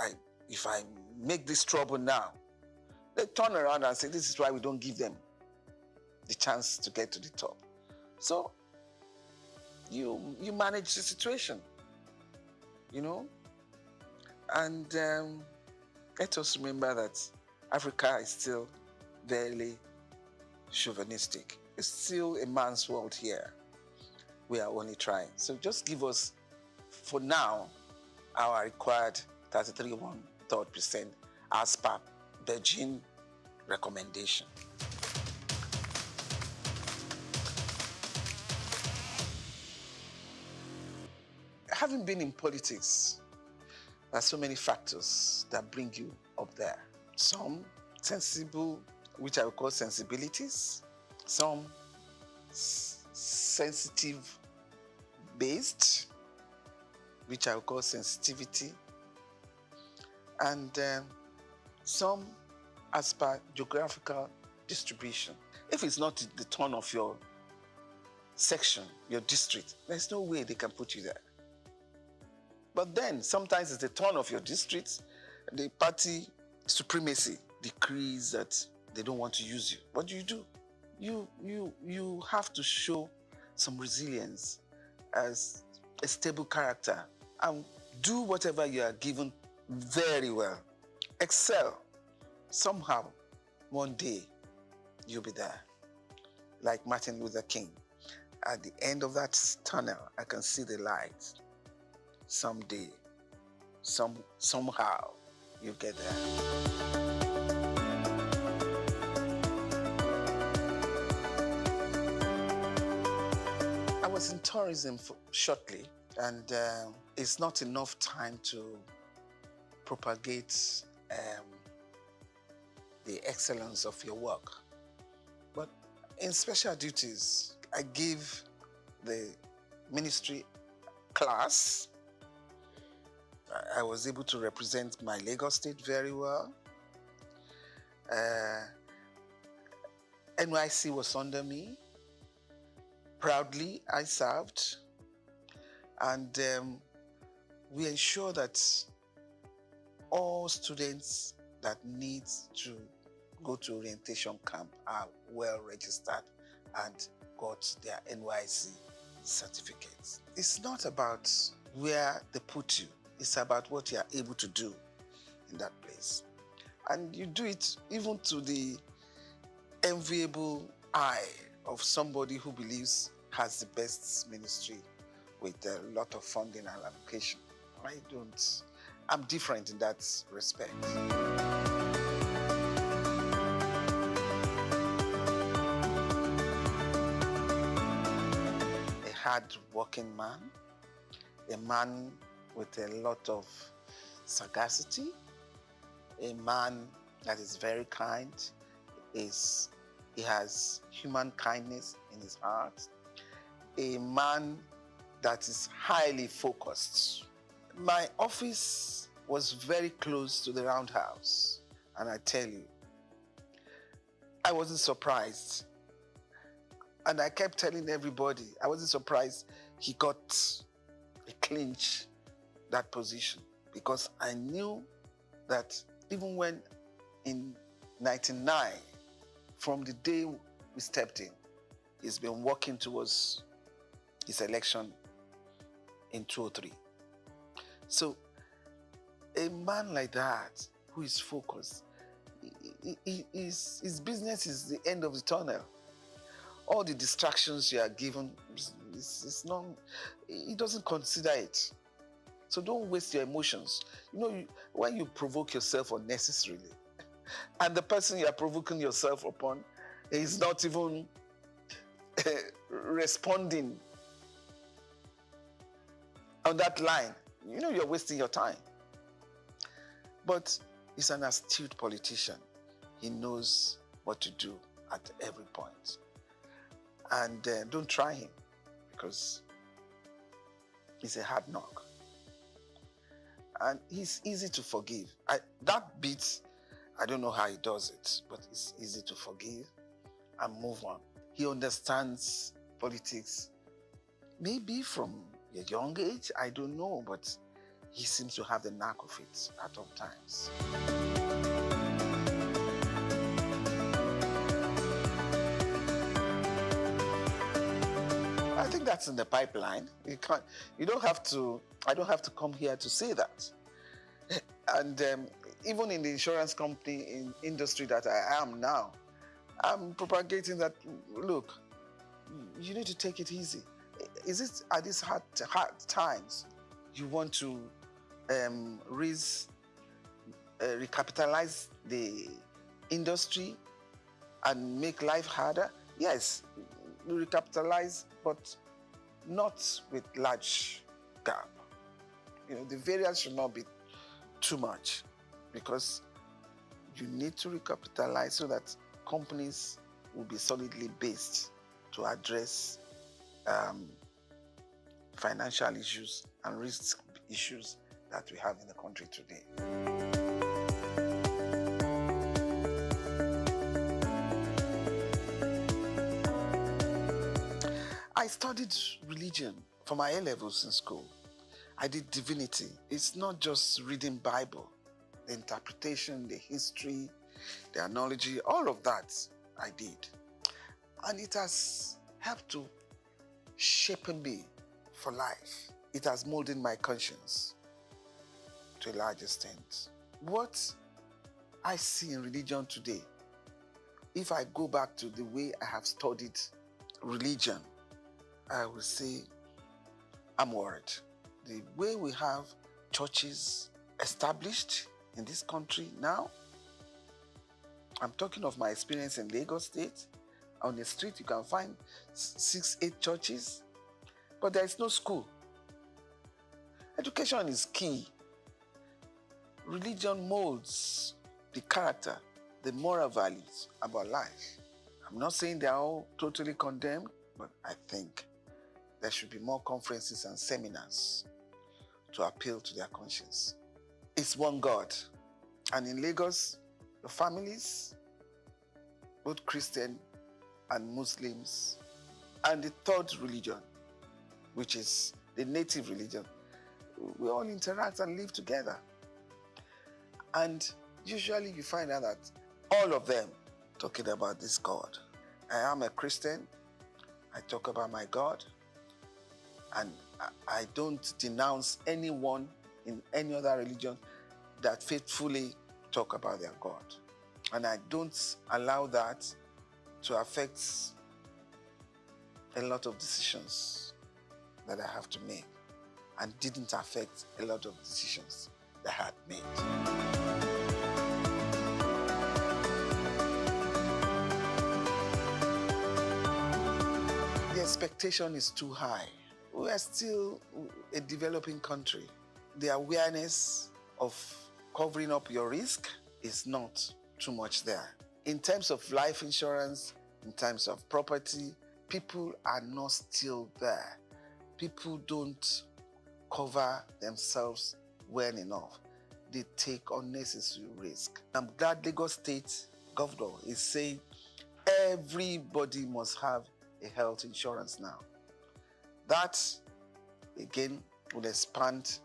I make this trouble now, they turn around and say, this is why we don't give them the chance to get to the top. So you manage the situation, you know? And let us remember that Africa is still very chauvinistic. It's still a man's world here. We are only trying. So just give us, for now, our required 33 1/3% as per Beijing recommendation. Having been in politics, there are so many factors that bring you up there. Some sensible, which I would call sensibilities. Some sensitive based, which I would call sensitivity. And some as per geographical distribution. If it's not the turn of your section, your district, there's no way they can put you there. But then sometimes it's the turn of your district, the party supremacy decrees that they don't want to use you. What do? You have to show some resilience as a stable character and do whatever you are given very well. Excel. Somehow, one day, you'll be there. Like Martin Luther King. At the end of that tunnel, I can see the light. Someday, somehow you get there. I was in tourism shortly, and it's not enough time to propagate the excellence of your work. But in special duties, I give the ministry class. I was able to represent my Lagos State very well. NYC was under me. Proudly, I served. And we ensure that all students that need to go to orientation camp are well registered and got their NYC certificates. It's not about where they put you. It's about what you are able to do in that place. And you do it even to the enviable eye of somebody who believes has the best ministry with a lot of funding and allocation. I'm different in that respect. A hard-working man, a man with a lot of sagacity, a man that is very kind, he has human kindness in his heart, a man that is highly focused. My office was very close to the roundhouse, and I tell you, I wasn't surprised. And I kept telling everybody, I wasn't surprised he got a clinch that position, because I knew that even when in 99, from the day we stepped in, he's been working towards his election in 2003. So a man like that who is focused, his business is the end of the tunnel. All the distractions you are given, it's not, he doesn't consider it. So don't waste your emotions. You know, when you provoke yourself unnecessarily, and the person you are provoking yourself upon is not even responding on that line, you know you're wasting your time. But he's an astute politician. He knows what to do at every point. And don't try him, because he's a hard knock. And he's easy to forgive. That bit, I don't know how he does it, but it's easy to forgive and move on. He understands politics, maybe from a young age, I don't know, but he seems to have the knack of it at all times. I think that's in the pipeline. I don't have to come here to say that. And even in the insurance company industry that I am now, I'm propagating that, look, you need to take it easy. Is it at these hard times you want to recapitalize the industry and make life harder? Yes, recapitalize, but not with large gap. You know, the variance should not be too much, because you need to recapitalize so that companies will be solidly based to address financial issues and risk issues that we have in the country today. I studied religion for my A-levels in school. I did divinity. It's not just reading Bible. The interpretation, the history, the analogy, all of that I did. And it has helped to shape me for life. It has molded my conscience to a large extent. What I see in religion today, if I go back to the way I have studied religion, I will say I'm worried. The way we have churches established in this country now. I'm talking of my experience in Lagos State. On the street, you can find 6, 8 churches, but there is no school. Education is key. Religion molds the character, the moral values about life. I'm not saying they're all totally condemned, but I think there should be more conferences and seminars to appeal to their conscience. It's one God. And in Lagos, the families, both Christian and Muslims, and the third religion, which is the native religion, we all interact and live together. And usually you find out that all of them talking about this God. I am a Christian. I talk about my God. And I don't denounce anyone in any other religion that faithfully talk about their God. And I don't allow that to affect a lot of decisions that I have to make, and didn't affect a lot of decisions that I had made. The expectation is too high. We are still a developing country. The awareness of covering up your risk is not too much there. In terms of life insurance, in terms of property, people are not still there. People don't cover themselves well enough. They take unnecessary risk. I'm glad Lagos State Governor is saying everybody must have a health insurance now. That, again, will expand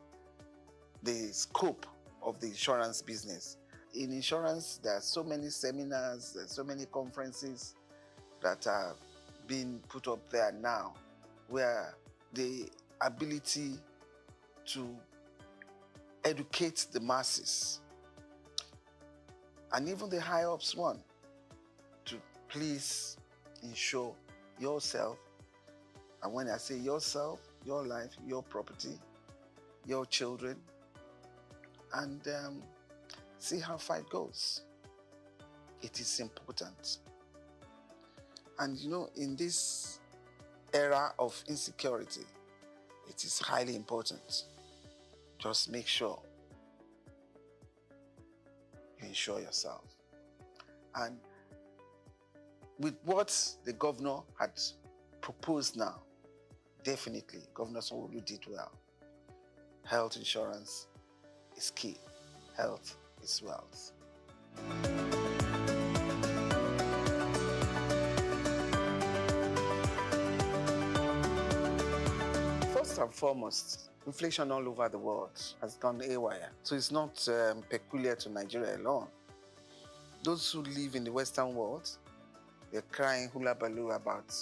the scope of the insurance business. In insurance, there are so many seminars, there are so many conferences that are being put up there now, where the ability to educate the masses, and even the high-ups one, to please insure yourself. And when I say yourself, your life, your property, your children, and see how far it goes. It is important. And you know, in this era of insecurity, it is highly important. Just make sure you insure yourself. And with what the governor had proposed now, definitely Governor Sanwo-Olu did well. Health insurance is key. Health is wealth. First and foremost, inflation all over the world has gone haywire. So it's not peculiar to Nigeria alone. Those who live in the Western world, they're crying hula baloo about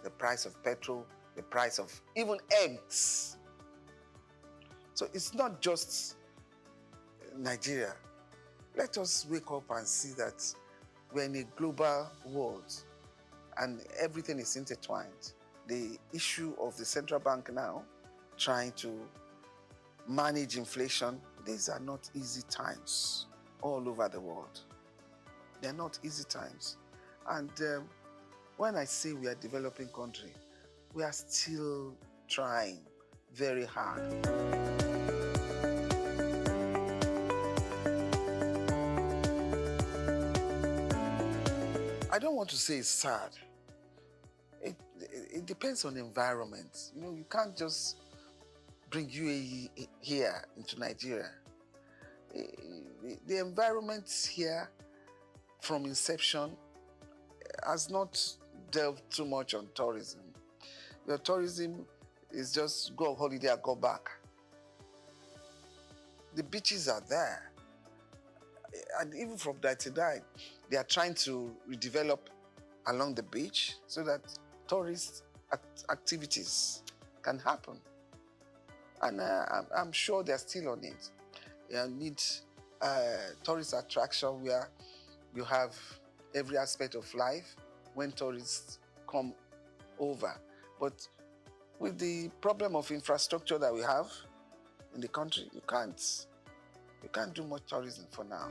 the price of petrol, the price of even eggs. So it's not just Nigeria. Let us wake up and see that we're in a global world and everything is intertwined. The issue of the central bank now trying to manage inflation, these are not easy times all over the world. They're not easy times. And when I say we are a developing country, we are still trying very hard. I don't want to say it's sad. It depends on the environment. You know, you can't just bring UAE here into Nigeria. The environment here from inception has not delved too much on tourism. Your tourism is just go on holiday and go back. The beaches are there. And even from 1999, they are trying to redevelop along the beach so that tourist activities can happen. And I'm sure they're still on it. You need tourist attraction where you have every aspect of life when tourists come over. But with the problem of infrastructure that we have in the country. You can't do much tourism for now.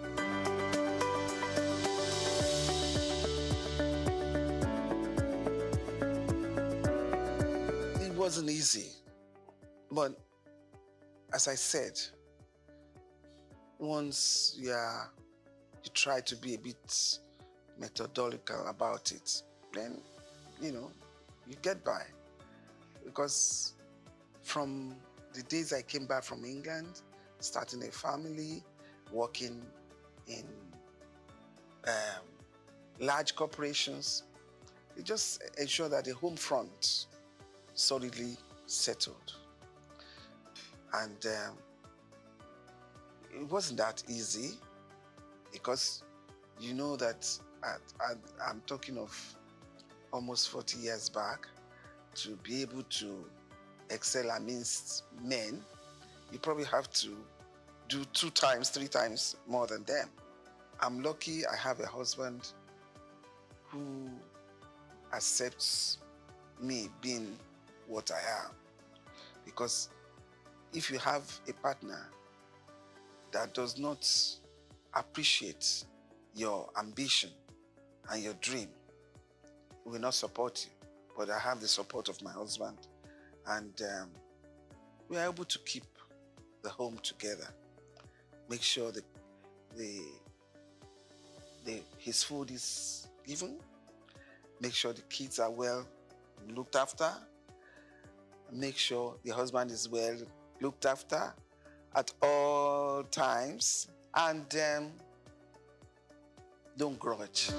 It wasn't easy, but as I said, once you try to be a bit methodological about it, then you get by. Because from the days I came back from England, starting a family, working in large corporations, it just ensured that the home front solidly settled. And it wasn't that easy, because you know that I'm talking of almost 40 years back. To be able to excel amidst men, you probably have to do 2 times, 3 times more than them. I'm lucky I have a husband who accepts me being what I am. Because if you have a partner that does not appreciate your ambition and your dream, he will not support you. But I have the support of my husband, and we are able to keep the home together. Make sure that his food is given. Make sure the kids are well looked after. Make sure the husband is well looked after at all times, and don't grudge.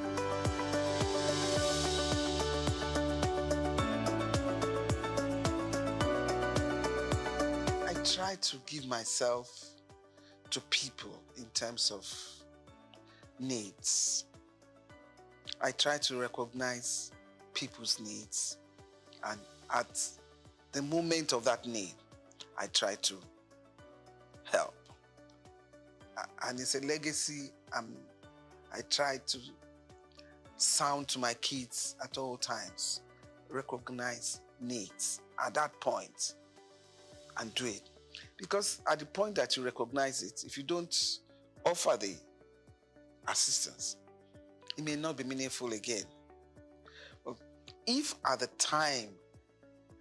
I try to give myself to people in terms of needs. I try to recognize people's needs, and at the moment of that need, I try to help. And it's a legacy I try to sound to my kids at all times. Recognize needs at that point and do it. Because at the point that you recognize it, if you don't offer the assistance, it may not be meaningful again. But if at the time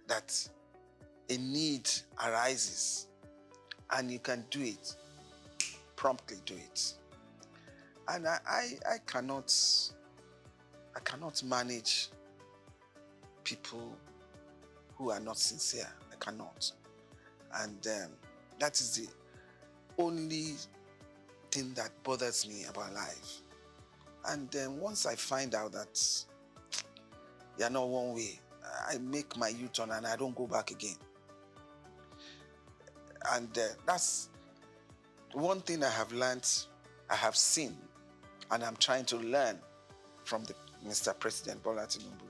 that a need arises and you can do it, promptly do it. And I cannot manage people who are not sincere. I cannot. And that is the only thing that bothers me about life. And once I find out that you're not one way, I make my U-turn and I don't go back again. And that's one thing I have learned, I have seen, and I'm trying to learn from Mr. President Bola Tinubu.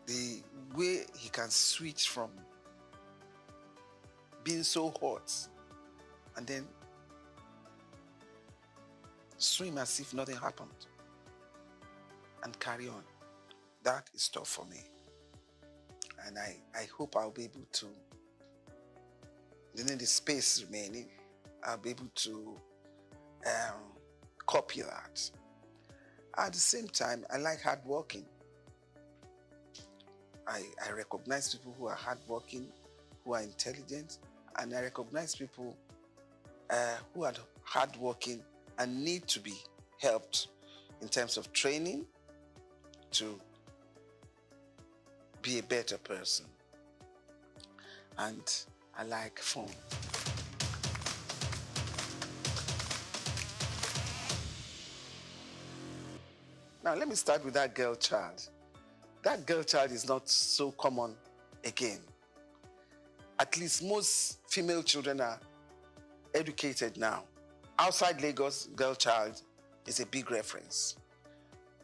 The way he can switch from being so hot and then swim as if nothing happened and carry on. That is tough for me. And I hope I'll be able to, within the space remaining, I'll be able to copy that. At the same time, I like hardworking. I recognize people who are hardworking, who are intelligent, and I recognize people who are hardworking and need to be helped in terms of training to be a better person. And I like fun. Now let me start with that girl child. That girl child is not so common again. At least most female children are educated now. Outside Lagos, girl child is a big reference.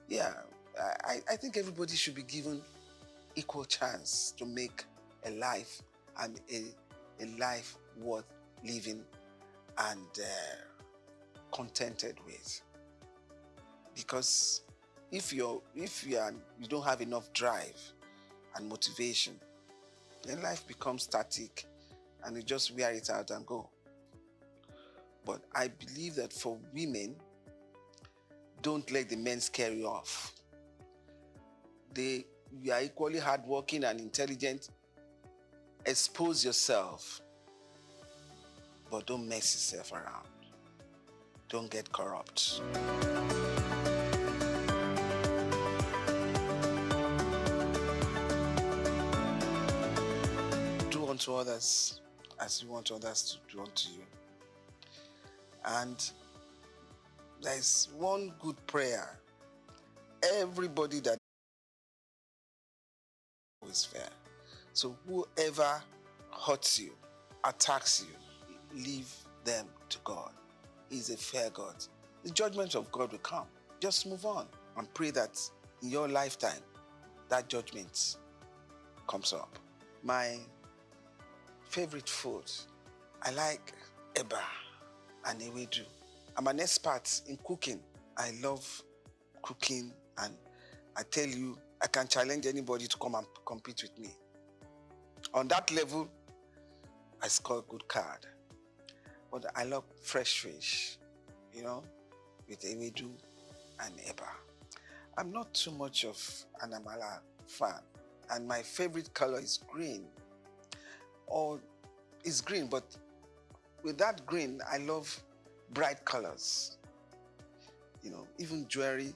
Yeah, I think everybody should be given equal chance to make a life, and a life worth living and contented with. Because if you don't have enough drive and motivation, then life becomes static and you just wear it out and go. But I believe that for women, don't let the men scare you off. You are equally hardworking and intelligent. Expose yourself, but don't mess yourself around. Don't get corrupt. Do unto others as you want others to do unto you. And there's one good prayer. Everybody that is fair. So whoever hurts you, attacks you, leave them to God. He's a fair God. The judgment of God will come. Just move on and pray that in your lifetime, that judgment comes up. My favorite food, I like eba and ewedu. I'm an expert in cooking. I love cooking, and I tell you, I can challenge anybody to come and compete with me. On that level, I score a good card. But I love fresh fish, with ewedu and eba. I'm not too much of an amala fan, and my favorite color is green. Or it's green, but with that green, I love bright colors. Even jewelry,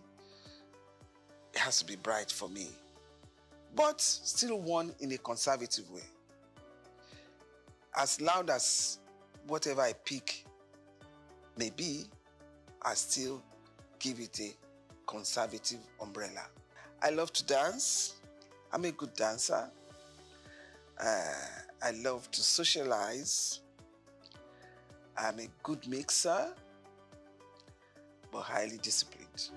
it has to be bright for me, but still worn in a conservative way. As loud as whatever I pick may be, I still give it a conservative umbrella. I love to dance. I'm a good dancer. I love to socialize. I'm a good mixer, but highly disciplined.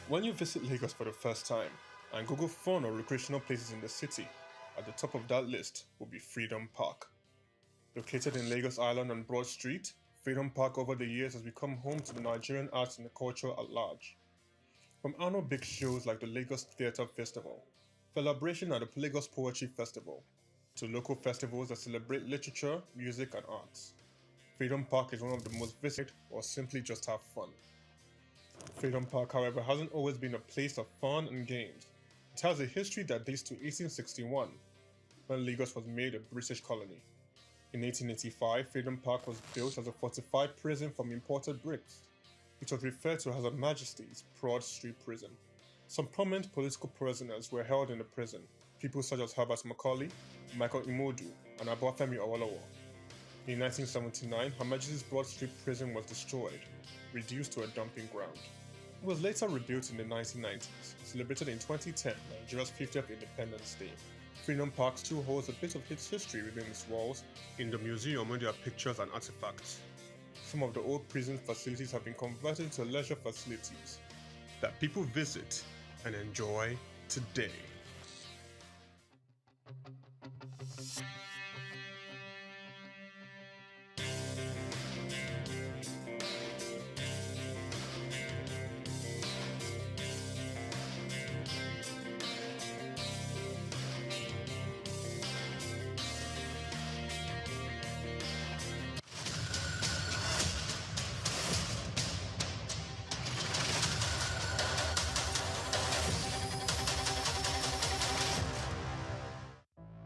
When you visit Lagos for the first time and Google fun or recreational places in the city, at the top of that list will be Freedom Park. Located in Lagos Island on Broad Street, Freedom Park over the years has become home to the Nigerian arts and the culture at large. From annual big shows like the Lagos Theatre Festival, Celebration at the Lagos Poetry Festival, to local festivals that celebrate literature, music, and arts, Freedom Park is one of the most visited or simply just have fun. Freedom Park, however, hasn't always been a place of fun and games. It has a history that dates to 1861, when Lagos was made a British colony. In 1885, Freedom Park was built as a fortified prison from imported bricks. It was referred to as Her Majesty's Broad Street Prison. Some prominent political prisoners were held in the prison, people such as Herbert Macaulay, Michael Imodu, and Obafemi Awolowo. In 1979, Her Majesty's Broad Street Prison was destroyed, reduced to a dumping ground. It was later rebuilt in the 1990s, celebrated in 2010, Nigeria's 50th Independence Day. Freedom Park still holds a bit of its history within its walls in the museum where there are pictures and artifacts. Some of the old prison facilities have been converted into leisure facilities that people visit and enjoy today.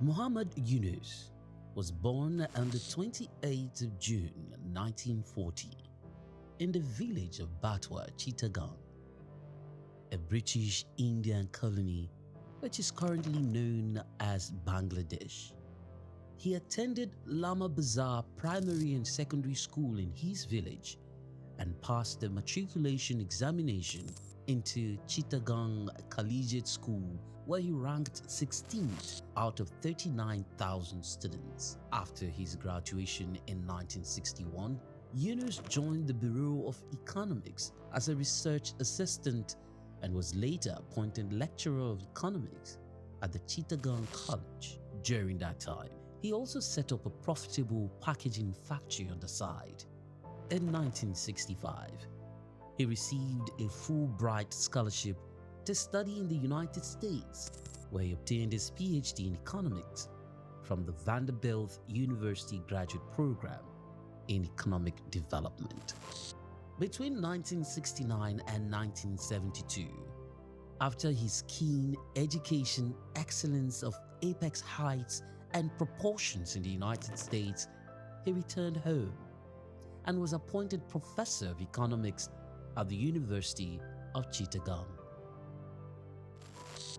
Muhammad Yunus was born on the 28th of June 1940 in the village of Batwa, Chittagong, a British Indian colony which is currently known as Bangladesh. He attended Lama Bazar Primary and Secondary School in his village and passed the matriculation examination into Chittagong Collegiate School, where he ranked 16th out of 39,000 students. After his graduation in 1961, Yunus joined the Bureau of Economics as a research assistant and was later appointed lecturer of economics at the Chittagong College. During that time, he also set up a profitable packaging factory on the side. In 1965, he received a Fulbright scholarship to study in the United States, where he obtained his PhD in economics from the Vanderbilt University Graduate Program in Economic Development. Between 1969 and 1972, after his keen education excellence of apex heights and proportions in the United States, he returned home and was appointed professor of economics at the University of Chittagong.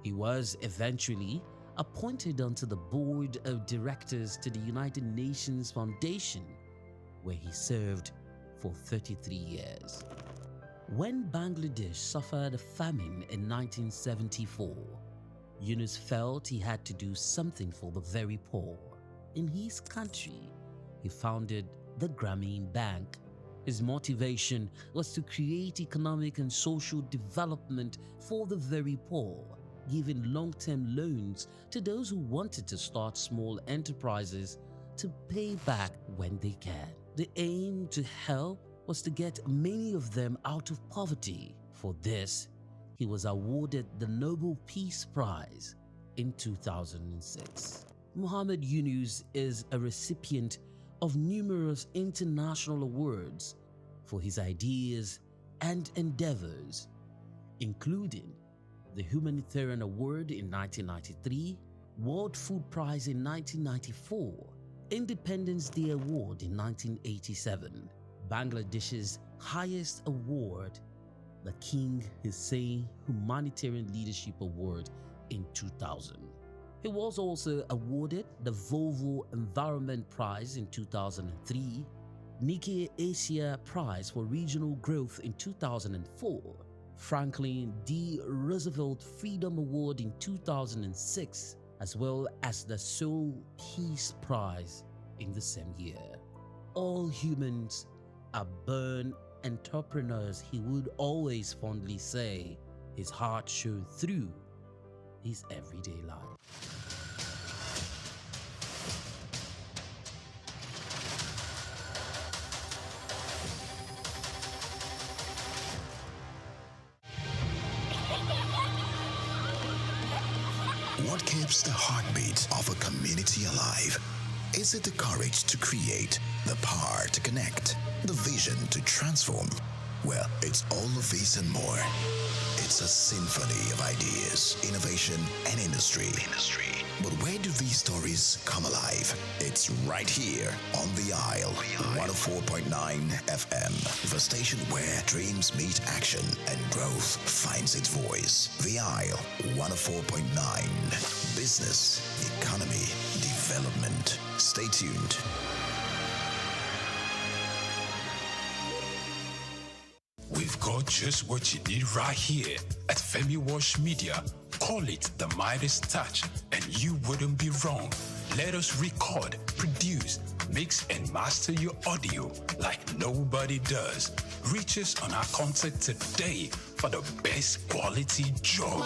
He was eventually appointed onto the board of directors to the United Nations Foundation, where he served for 33 years. When Bangladesh suffered a famine in 1974, Yunus felt he had to do something for the very poor. In his country, he founded the Grameen Bank. His motivation was to create economic and social development for the very poor, giving long-term loans to those who wanted to start small enterprises to pay back when they can. The aim to help was to get many of them out of poverty. For this, he was awarded the Nobel Peace Prize in 2006. Muhammad Yunus is a recipient of numerous international awards for his ideas and endeavors, including the Humanitarian Award in 1993, World Food Prize in 1994, Independence Day Award in 1987, Bangladesh's highest award, the King Hussein Humanitarian Leadership Award in 2000. He was also awarded the Volvo Environment Prize in 2003, Nikkei Asia Prize for Regional Growth in 2004, Franklin D. Roosevelt Freedom Award in 2006, as well as the Souq Peace Prize in the same year. All humans are born entrepreneurs, he would always fondly say. His heart shone through his everyday life. What keeps the heartbeat of a community alive? Is it the courage to create, the power to connect, the vision to transform? Well, it's all of these and more. It's a symphony of ideas, innovation, and industry. But where do these stories come alive? It's right here on The Isle, 104.9 FM, the station where dreams meet action and growth finds its voice. The Isle, 104.9. Business, economy, development. Stay tuned. We've got just what you need right here at Femi Wash Media. Call it the Midas Touch, and you wouldn't be wrong. Let us record, produce, mix, and master your audio like nobody does. Reach us on our contact today for the best quality job.